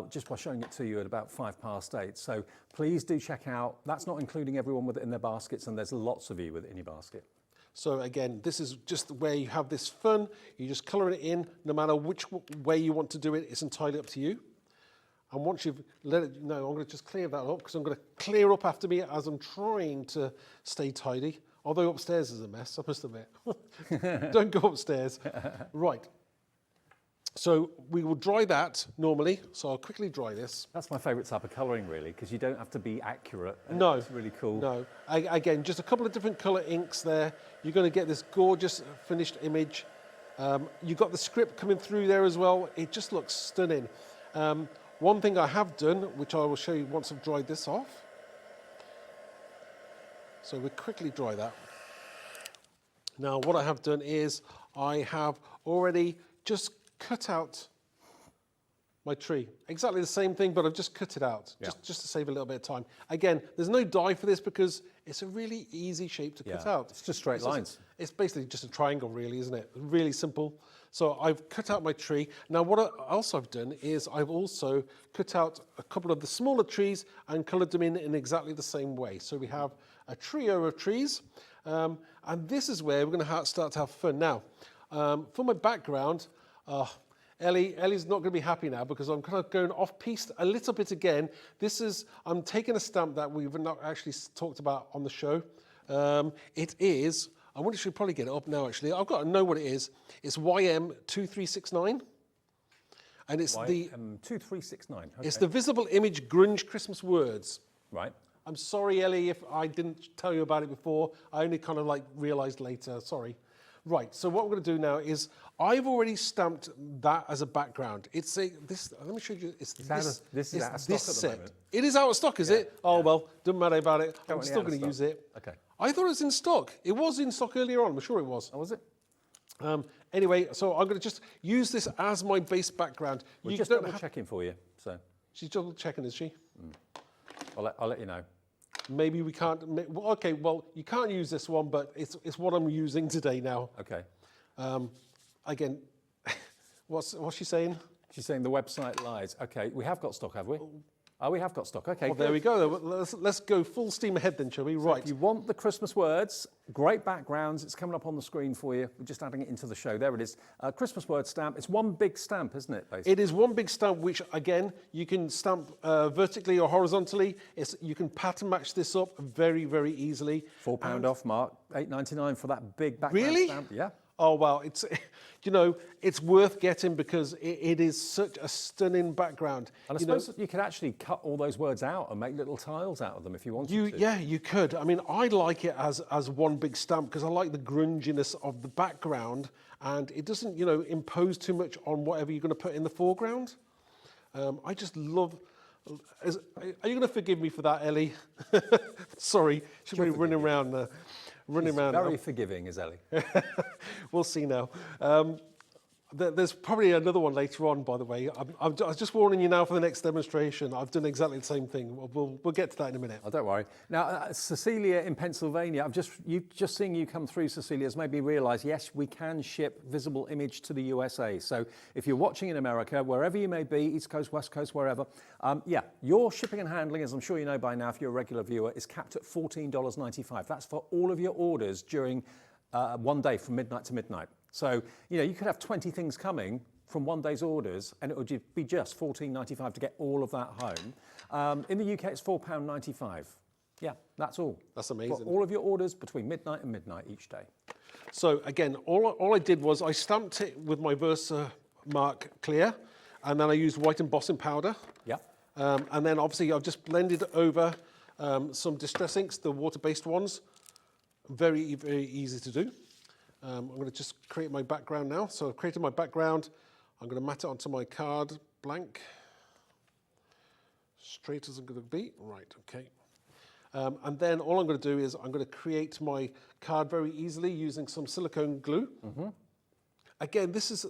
just by showing it to you at about 8:05. So please do check out. That's not including everyone with it in their baskets, and there's lots of you with it in your basket.
So again, this is just where you have this fun. You just colour it in, no matter which way you want to do it. It's entirely up to you. And once you've let it, I'm going to just clear that up, because I'm going to clear up after me as I'm trying to stay tidy. Although upstairs is a mess, I must admit. Don't go upstairs. Right. So we will dry that normally. So I'll quickly dry this.
That's my favourite type of colouring, really, because you don't have to be accurate.
No.
It's really cool.
No. Again, just a couple of different colour inks there. You're going to get this gorgeous finished image. You've got the script coming through there as well. It just looks stunning. One thing I have done, which I will show you once I've dried this off. So we quickly dry that. Now what I have done is I have already just cut out my tree. Exactly the same thing, but I've just cut it out, just to save a little bit of time. Again, there's no die for this because it's a really easy shape to cut out.
It's just straight lines.
It's basically just a triangle, really, isn't it? Really simple. So I've cut out my tree. Now what else I've done is I've also cut out a couple of the smaller trees and coloured them in exactly the same way. So we have a trio of trees, and this is where we're going to start to have fun. Now, for my background, Ellie's not going to be happy now because I'm kind of going off-piste a little bit again. I'm taking a stamp that we've not actually talked about on the show. It is, I wonder if we should probably get it up now actually. I've got to know what it is. It's YM2369. And it's
YM2369. Okay.
It's the Visible Image Grunge Christmas Words.
Right.
I'm sorry, Ellie, if I didn't tell you about it before. I only kind of like realised later, sorry. Right, so what we're going to do now is I've already stamped that as a background. It's let me show you. This is out of stock at the moment. It is out of stock, is it? Oh, well, doesn't matter about it. I'm still going to use it.
Okay.
I thought it was in stock. It was in stock earlier on. I'm sure it was.
Oh, was it?
Anyway, so I'm going to just use this as my base background.
We're just double checking for you. So
she's double checking, is she?
I'll let you know.
maybe we can't, well, okay, well, you can't use this one, but it's what I'm using today now.
Okay.
Again, what's she saying?
She's saying the website lies. Okay, we have got stock, have we? Oh, we have got stock. Okay,
Well, there we go. Let's go full steam ahead then, shall we? Right.
If you want the Christmas words, great backgrounds. It's coming up on the screen for you. We're just adding it into the show. There it is. Christmas word stamp. It's one big stamp, isn't it, basically?
It is one big stamp, which, again, you can stamp vertically or horizontally. You can pattern match this up very, very easily.
£4 off, Mark. $8.99 for that big background
Really?
stamp. Yeah.
Oh, well, it's, you know, it's worth getting because it is such a stunning background.
And I suppose you could actually cut all those words out and make little tiles out of them if you wanted to.
Yeah, you could. I mean, I like it as one big stamp because I like the grunginess of the background and it doesn't, you know, impose too much on whatever you're going to put in the foreground. I just love... Are you going to forgive me for that, Ellie? Sorry, she's really running around. Running around.
Very forgiving, is Ellie.
We'll see now. There's probably another one later on, by the way. I'm just warning you now for the next demonstration. I've done exactly the same thing. We'll get to that in a minute.
Oh, don't worry. Now, Cecilia in Pennsylvania, just seeing you come through, Cecilia, has made me realise, yes, we can ship visible image to the USA. So if you're watching in America, wherever you may be, East Coast, West Coast, wherever, yeah, your shipping and handling, as I'm sure you know by now if you're a regular viewer, is capped at $14.95. That's for all of your orders during one day from midnight to midnight. So, you know, you could have 20 things coming from one day's orders and it would be just $14.95 to get all of that home. In the UK, it's £4.95. Yeah, that's all.
That's amazing.
For all of your orders between midnight and midnight each day.
So, again, all I did was I stamped it with my Versa Mark Clear and then I used white embossing powder.
Yeah.
And then, obviously, I've just blended over some Distress inks, the water-based ones. Very, very easy to do. I'm going to just create my background now. So I've created my background. I'm going to mat it onto my card, blank. Straight as I'm going to be. Right, okay. And then all I'm going to do is I'm going to create my card very easily using some silicone glue.
Mm-hmm.
Again, this is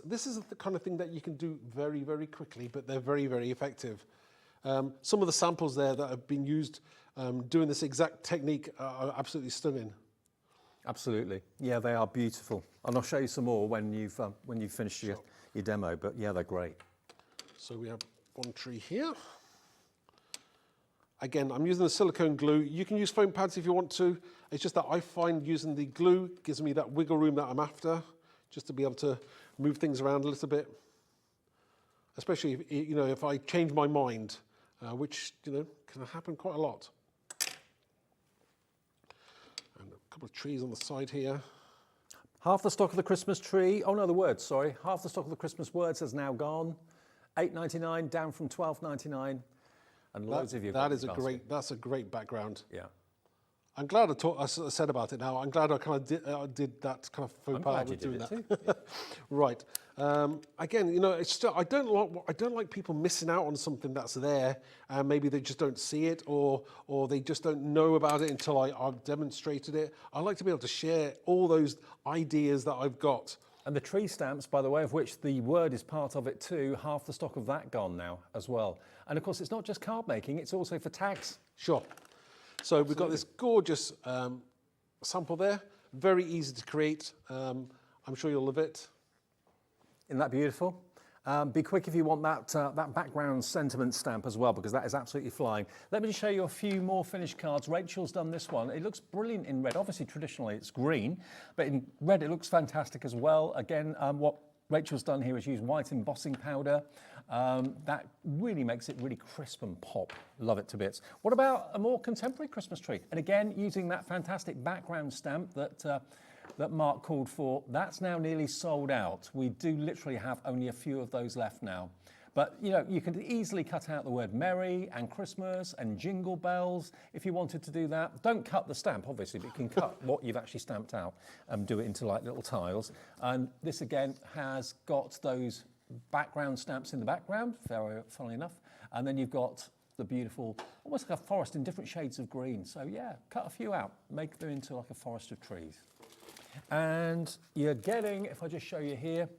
the kind of thing that you can do very, very quickly, but they're very, very effective. Some of the samples there that have been used doing this exact technique are absolutely stunning.
Absolutely. Yeah, they are beautiful. And I'll show you some more when you've finished your demo, but yeah, they're great.
So we have one tree here. Again, I'm using the silicone glue. You can use foam pads if you want to. It's just that I find using the glue gives me that wiggle room that I'm after, just to be able to move things around a little bit. Especially if, you know, if I change my mind, which, you know, can happen quite a lot. Couple of trees on the side here.
Half the stock of the Christmas tree. Oh no, the words. Sorry, half the stock of the Christmas words has now gone. $8.99 down from $12.99, and loads of you.
That's a great background.
Yeah.
I'm glad I said about it now. I'm glad I kind of did that kind of faux pas with doing that. Too. Yeah. Right. Again, you know, it's still, I don't like people missing out on something that's there, and maybe they just don't see it, or they just don't know about it until I've demonstrated it. I like to be able to share all those ideas that I've got.
And the tree stamps, by the way, of which the word is part of it too, half the stock of that gone now as well. And of course, it's not just card making; it's also for tags.
Sure. So we've got this gorgeous sample there, very easy to create. I'm sure you'll love it.
Isn't that beautiful? Be quick if you want that background sentiment stamp as well, because that is absolutely flying. Let me just show you a few more finished cards. Rachel's done this one. It looks brilliant in red. Obviously, traditionally it's green, but in red it looks fantastic as well. Again, what Rachel's done here is use white embossing powder. That really makes it really crisp and pop. Love it to bits. What about a more contemporary Christmas tree? And again, using that fantastic background stamp that Mark called for, that's now nearly sold out. We do literally have only a few of those left now. But, you know, you can easily cut out the word Merry and Christmas and Jingle Bells if you wanted to do that. Don't cut the stamp, obviously, but you can cut what you've actually stamped out and do it into like little tiles. And this, again, has got those background stamps in the background, funnily enough. And then you've got the beautiful, almost like a forest in different shades of green. So, yeah, cut a few out, make them into like a forest of trees. And you're getting, if I just show you here,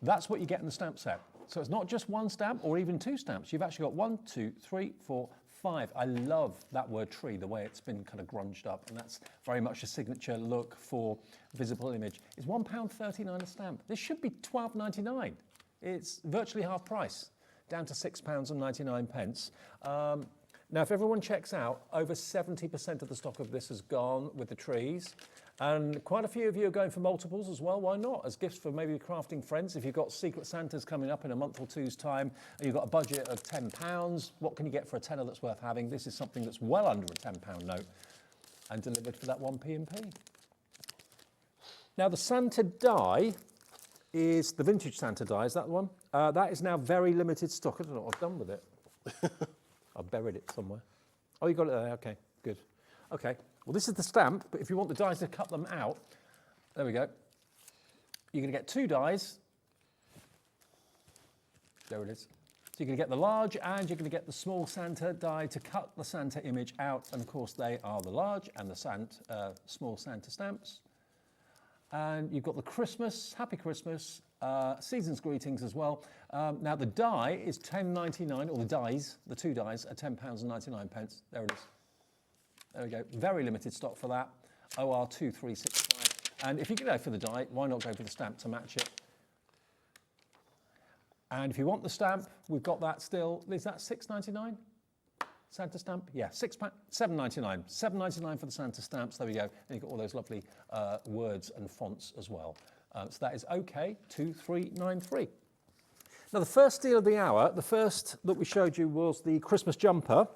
that's what you get in the stamp set. So it's not just one stamp or even two stamps. You've actually got 1, 2, 3, 4, 5. I love that word tree, the way it's been kind of grunged up, and that's very much a signature look for visible image. It's £1.39 a stamp. This should be £12.99. It's virtually half price, down to £6.99. Now, if everyone checks out, over 70% of the stock of this has gone with the trees. And quite a few of you are going for multiples as well. Why not? As gifts for maybe crafting friends. If you've got Secret Santas coming up in a month or two's time, and you've got a budget of £10, what can you get for a tenner that's worth having? This is something that's well under a £10 note and delivered for that 1p&p. Now, the Santa die is the vintage Santa die. Is that the one? That is now very limited stock. I don't know what I've done with it. I've buried it somewhere. Oh, you got it there. Okay, good. Okay. Well, this is the stamp, but if you want the dies to cut them out, there we go. You're going to get 2 dies. There it is. So you're going to get the large and you're going to get the small Santa die to cut the Santa image out. And of course, they are the large and the small Santa stamps. And you've got the Christmas, Happy Christmas, Season's Greetings as well. Now, the die is £10.99, or the dies, the 2 dies, are £10.99. There it is. There we go. Very limited stock for that. OR2365. And if you go for the die, why not go for the stamp to match it? And if you want the stamp, we've got that still. Is that £6.99? Santa stamp? Yeah, £7.99. £7.99 for the Santa stamps. There we go. And you've got all those lovely words and fonts as well. So that is OK 2393. Now, the first deal of the hour, the first that we showed you was the Christmas jumper.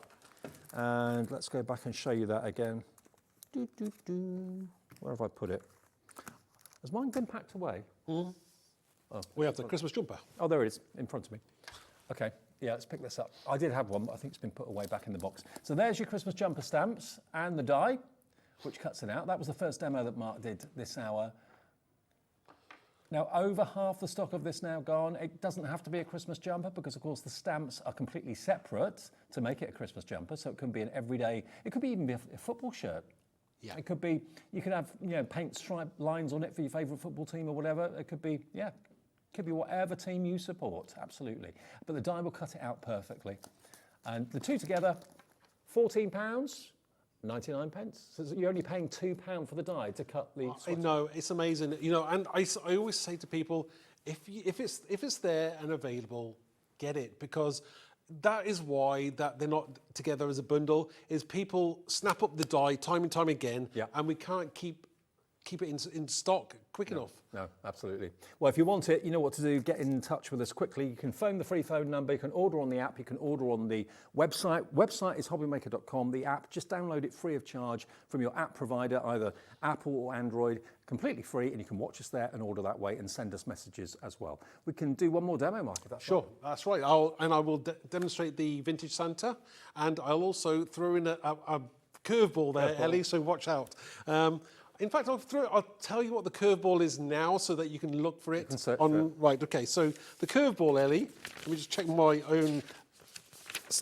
And let's go back and show you that again. Where have I put it? Has mine been packed away?
Oh, we have the Christmas jumper.
Oh, there it is, in front of me. Okay, yeah, let's pick this up. I did have one, but I think it's been put away back in the box. So there's your Christmas jumper stamps and the die, which cuts it out. That was the first demo that Mark did this hour. Now, over half the stock of this now gone. It doesn't have to be a Christmas jumper because, of course, the stamps are completely separate to make it a Christmas jumper. So it can be an everyday, it could be even be a football shirt. Yeah. It could be, you could have, paint stripe lines on it for your favourite football team or whatever. It could be, yeah, it could be whatever team you support, absolutely. But the die will cut it out perfectly. And the two together, £14.99. So you're only paying £2 for the die to cut the
I know, it's amazing. And I always say to people, if it's there and available, get it, because that is why that they're not together as a bundle, is people snap up the die time and time again, and we can't keep it in stock quick enough.
No, absolutely. Well, if you want it, you know what to do. Get in touch with us quickly. You can phone the free phone number. You can order on the app. You can order on the website. Website is hobbymaker.com. The app, just download it free of charge from your app provider, either Apple or Android, completely free, and you can watch us there and order that way and send us messages as well. We can do one more demo, Mark, if that's
sure. Right. That's right. I will demonstrate the vintage Santa, and I'll also throw in a curveball there, Ellie, so watch out. In fact, I'll tell you what the curveball is now so that you can look for it. Right, okay, so the curveball, Ellie, let me just check my own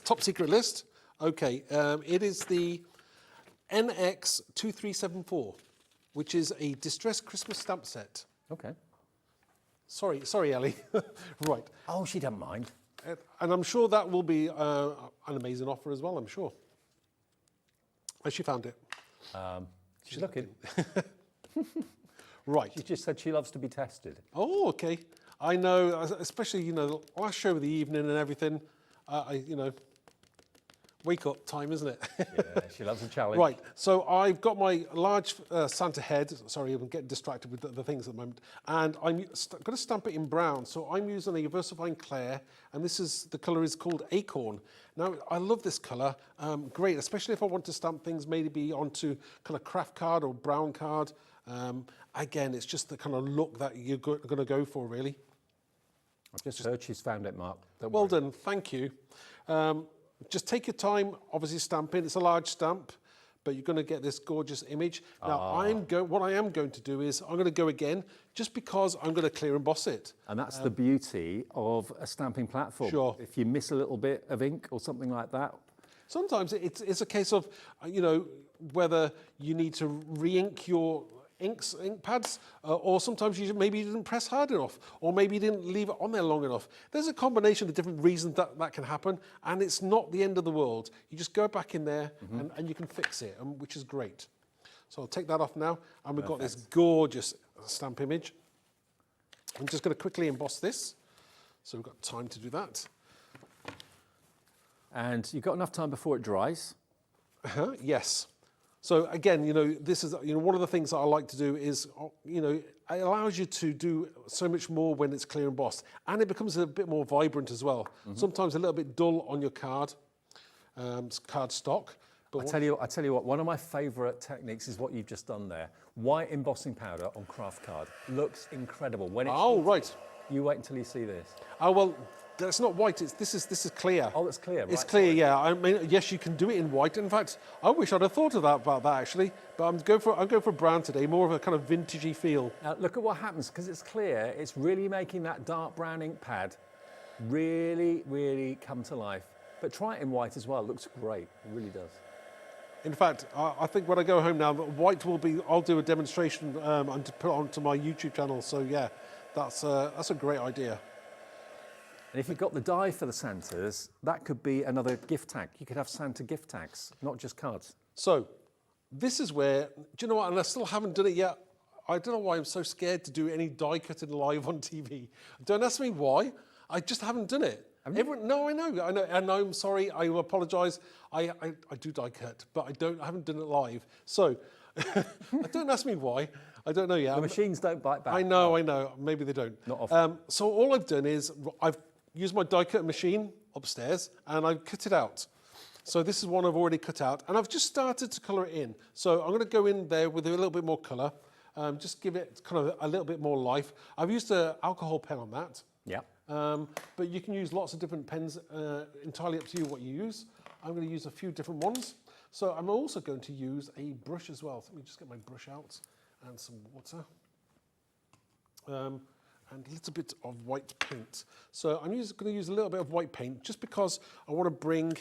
top secret list. Okay, it is the NX2374, which is a distressed Christmas stamp set.
Okay.
Sorry, Ellie. Right.
Oh, she doesn't mind.
And I'm sure that will be an amazing offer as well, I'm sure. Has she found it?
She's looking.
Right.
She just said she loves to be tested.
Oh, okay. I know, especially, last show of the evening and everything, wake up time, isn't it?
Yeah, she loves a challenge.
Right, so I've got my large Santa head. Sorry, I'm getting distracted with the things at the moment. And I'm going to stamp it in brown. So I'm using a VersaFine Clair, and the colour is called Acorn. Now, I love this colour. Great, especially if I want to stamp things maybe onto kind of craft card or brown card. Again, it's just the kind of look that you're going to go for, really.
I've just heard she's found it, Mark.
Well done, thank you. Just take your time, obviously stamping. It's a large stamp, but you're going to get this gorgeous image. Now, what I am going to do is I'm going to go again, just because I'm going to clear emboss it.
And that's the beauty of a stamping platform.
Sure.
If you miss a little bit of ink or something like that.
Sometimes it's a case of, whether you need to re-ink your ink pads, or sometimes maybe you didn't press hard enough, or maybe you didn't leave it on there long enough. There's a combination of different reasons that can happen, and it's not the end of the world. You just go back in there and you can fix it, which is great. So I'll take that off now, and we've got this gorgeous stamp image. I'm just going to quickly emboss this, so we've got time to do that.
And you've got enough time before it dries?
Yes. So again, this is, one of the things that I like to do is, it allows you to do so much more when it's clear embossed, and it becomes a bit more vibrant as well. Sometimes a little bit dull on your card stock. But
I tell you what, one of my favourite techniques is what you've just done there. White embossing powder on craft card. Looks incredible. When it's
right.
You wait until you see this.
Oh, well, that's not white. This is clear.
Oh, it's clear.
It's clear. Yeah. I mean, yes, you can do it in white. In fact, I wish I'd have thought of about that actually. But I'm going for brown today, more of a kind of vintagey feel.
Look at what happens because it's clear. It's really making that dark brown ink pad really, really come to life. But try it in white as well. It looks great. It really does.
In fact, I think when I go home now, white will be. I'll do a demonstration and to put onto my YouTube channel. So yeah, that's a great idea.
And if you've got the die for the Santas, that could be another gift tag. You could have Santa gift tags, not just cards.
So this is where, do you know what, and I still haven't done it yet. I don't know why I'm so scared to do any die cutting live on TV. Don't ask me why. I just haven't done it. No, I know, and I'm sorry, I apologise. I do die cut, but I haven't done it live. So, don't ask me why. I don't know yet.
The machines don't bite back.
I know. Maybe they don't.
Not often.
So all I've done is I've used my die cut machine upstairs and I've cut it out. So this is one I've already cut out, and I've just started to colour it in. So I'm going to go in there with a little bit more colour, just give it kind of a little bit more life. I've used an alcohol pen on that.
Yeah.
But you can use lots of different pens, entirely up to you what you use. I'm going to use a few different ones. So I'm also going to use a brush as well. So let me just get my brush out and some water. And a little bit of white paint. So I'm going to use a little bit of white paint just because I want to bring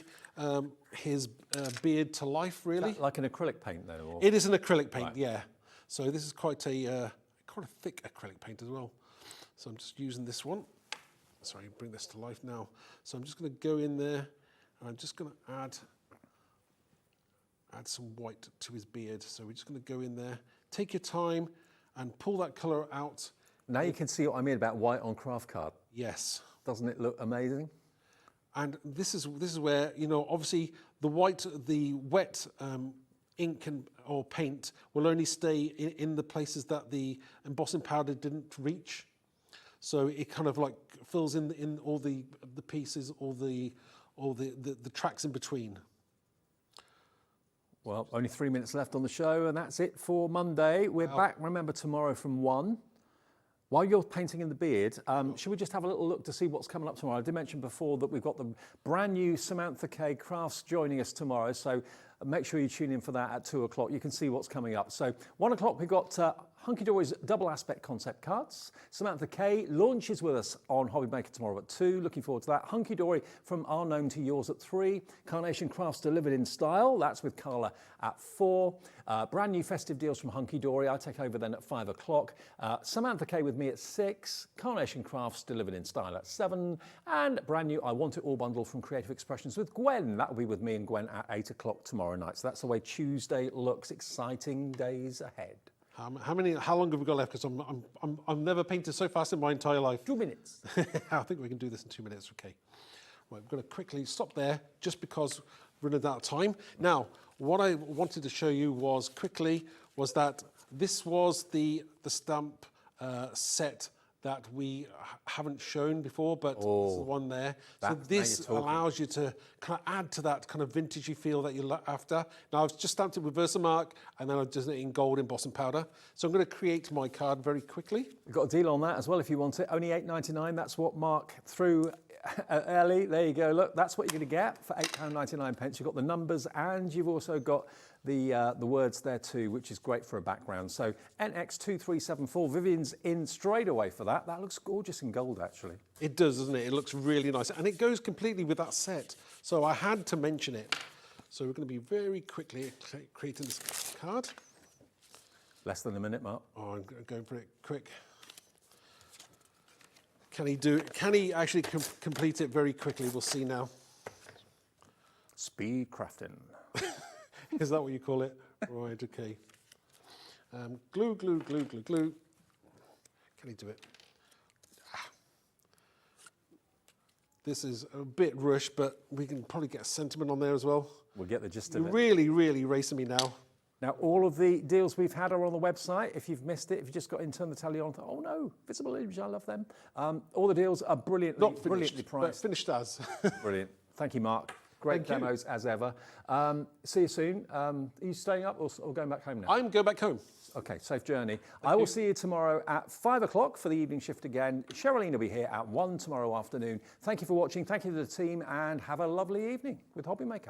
his beard to life, really.
Like an acrylic paint, though? Or?
It is an acrylic paint, yeah. So this is quite a thick acrylic paint as well. So I'm just using this one. Sorry, bring this to life now. So I'm just going to go in there and I'm just going to add some white to his beard. So we're just going to go in there, take your time and pull that colour out.
Now you can see what I mean about white on craft card.
Yes.
Doesn't it look amazing?
And this is where, obviously the wet ink or paint will only stay in the places that the embossing powder didn't reach. So it kind of like fills in all the pieces, all the tracks in between.
Well, only 3 minutes left on the show, and that's it for Monday. We're back, remember, tomorrow from 1. While you're painting in the beard, should we just have a little look to see what's coming up tomorrow? I did mention before that we've got the brand new Samantha K Crafts joining us tomorrow, so make sure you tune in for that at 2 o'clock. You can see what's coming up. So 1 o'clock, we've got Hunkydory's double aspect concept cards. Samantha K launches with us on Hobby Maker tomorrow at 2. Looking forward to that. Hunkydory from Our Gnome to Yours at 3. Carnation Crafts delivered in style. That's with Carla at 4. Brand new festive deals from Hunkydory. I take over then at 5 o'clock. Samantha K with me at 6. Carnation Crafts delivered in style at 7. And brand new I Want It All bundle from Creative Expressions with Gwen. That will be with me and Gwen at 8 o'clock tomorrow night. So that's the way Tuesday looks. Exciting days ahead.
How long have we got left? Because I've never painted so fast in my entire life.
2 minutes.
I think we can do this in 2 minutes. Okay. Right, we're going to quickly stop there just because we're running out of time. Now, what I wanted to show you was that this was the stamp set that we haven't shown before, but there's the one there. So this allows you to kind of add to that kind of vintagey feel that you're after. Now I've just stamped it with Versamark and then I've done it in gold embossing powder. So I'm going to create my card very quickly.
We've got a deal on that as well if you want it. Only $8.99. That's what Mark threw Ellie. There you go. Look, that's what you're going to get for £8.99. You've got the numbers and you've also got the words there too, which is great for a background. So NX2374, Vivian's in straight away for that. That looks gorgeous in gold, actually.
It does, doesn't it? It looks really nice. And it goes completely with that set. So I had to mention it. So we're going to be very quickly creating this card.
Less than a minute, Mark.
Oh, I'm going for it quick. Can he actually complete it very quickly? We'll see now.
Speed crafting.
Is that what you call it? Right, okay. Glue, glue, glue, glue, glue. Can he do it? This is a bit rushed, but we can probably get a sentiment on there as well.
We'll get the gist of
You're
it.
really, really racing me now.
Now, all of the deals we've had are on the website. If you've missed it, if you just got in, turn the telly on, thought, oh no, Visible Image, I love them. All the deals are brilliantly priced.
But finished as.
Brilliant. Thank you, Mark. Great
Thank you.
demos as ever. See you soon. Are you staying up or going back home now?
I'm going back home.
Okay, safe journey. I will see you tomorrow at 5 o'clock for the evening shift again. Sherilyn will be here at 1 tomorrow afternoon. Thank you for watching. Thank you to the team and have a lovely evening with Hobby Maker.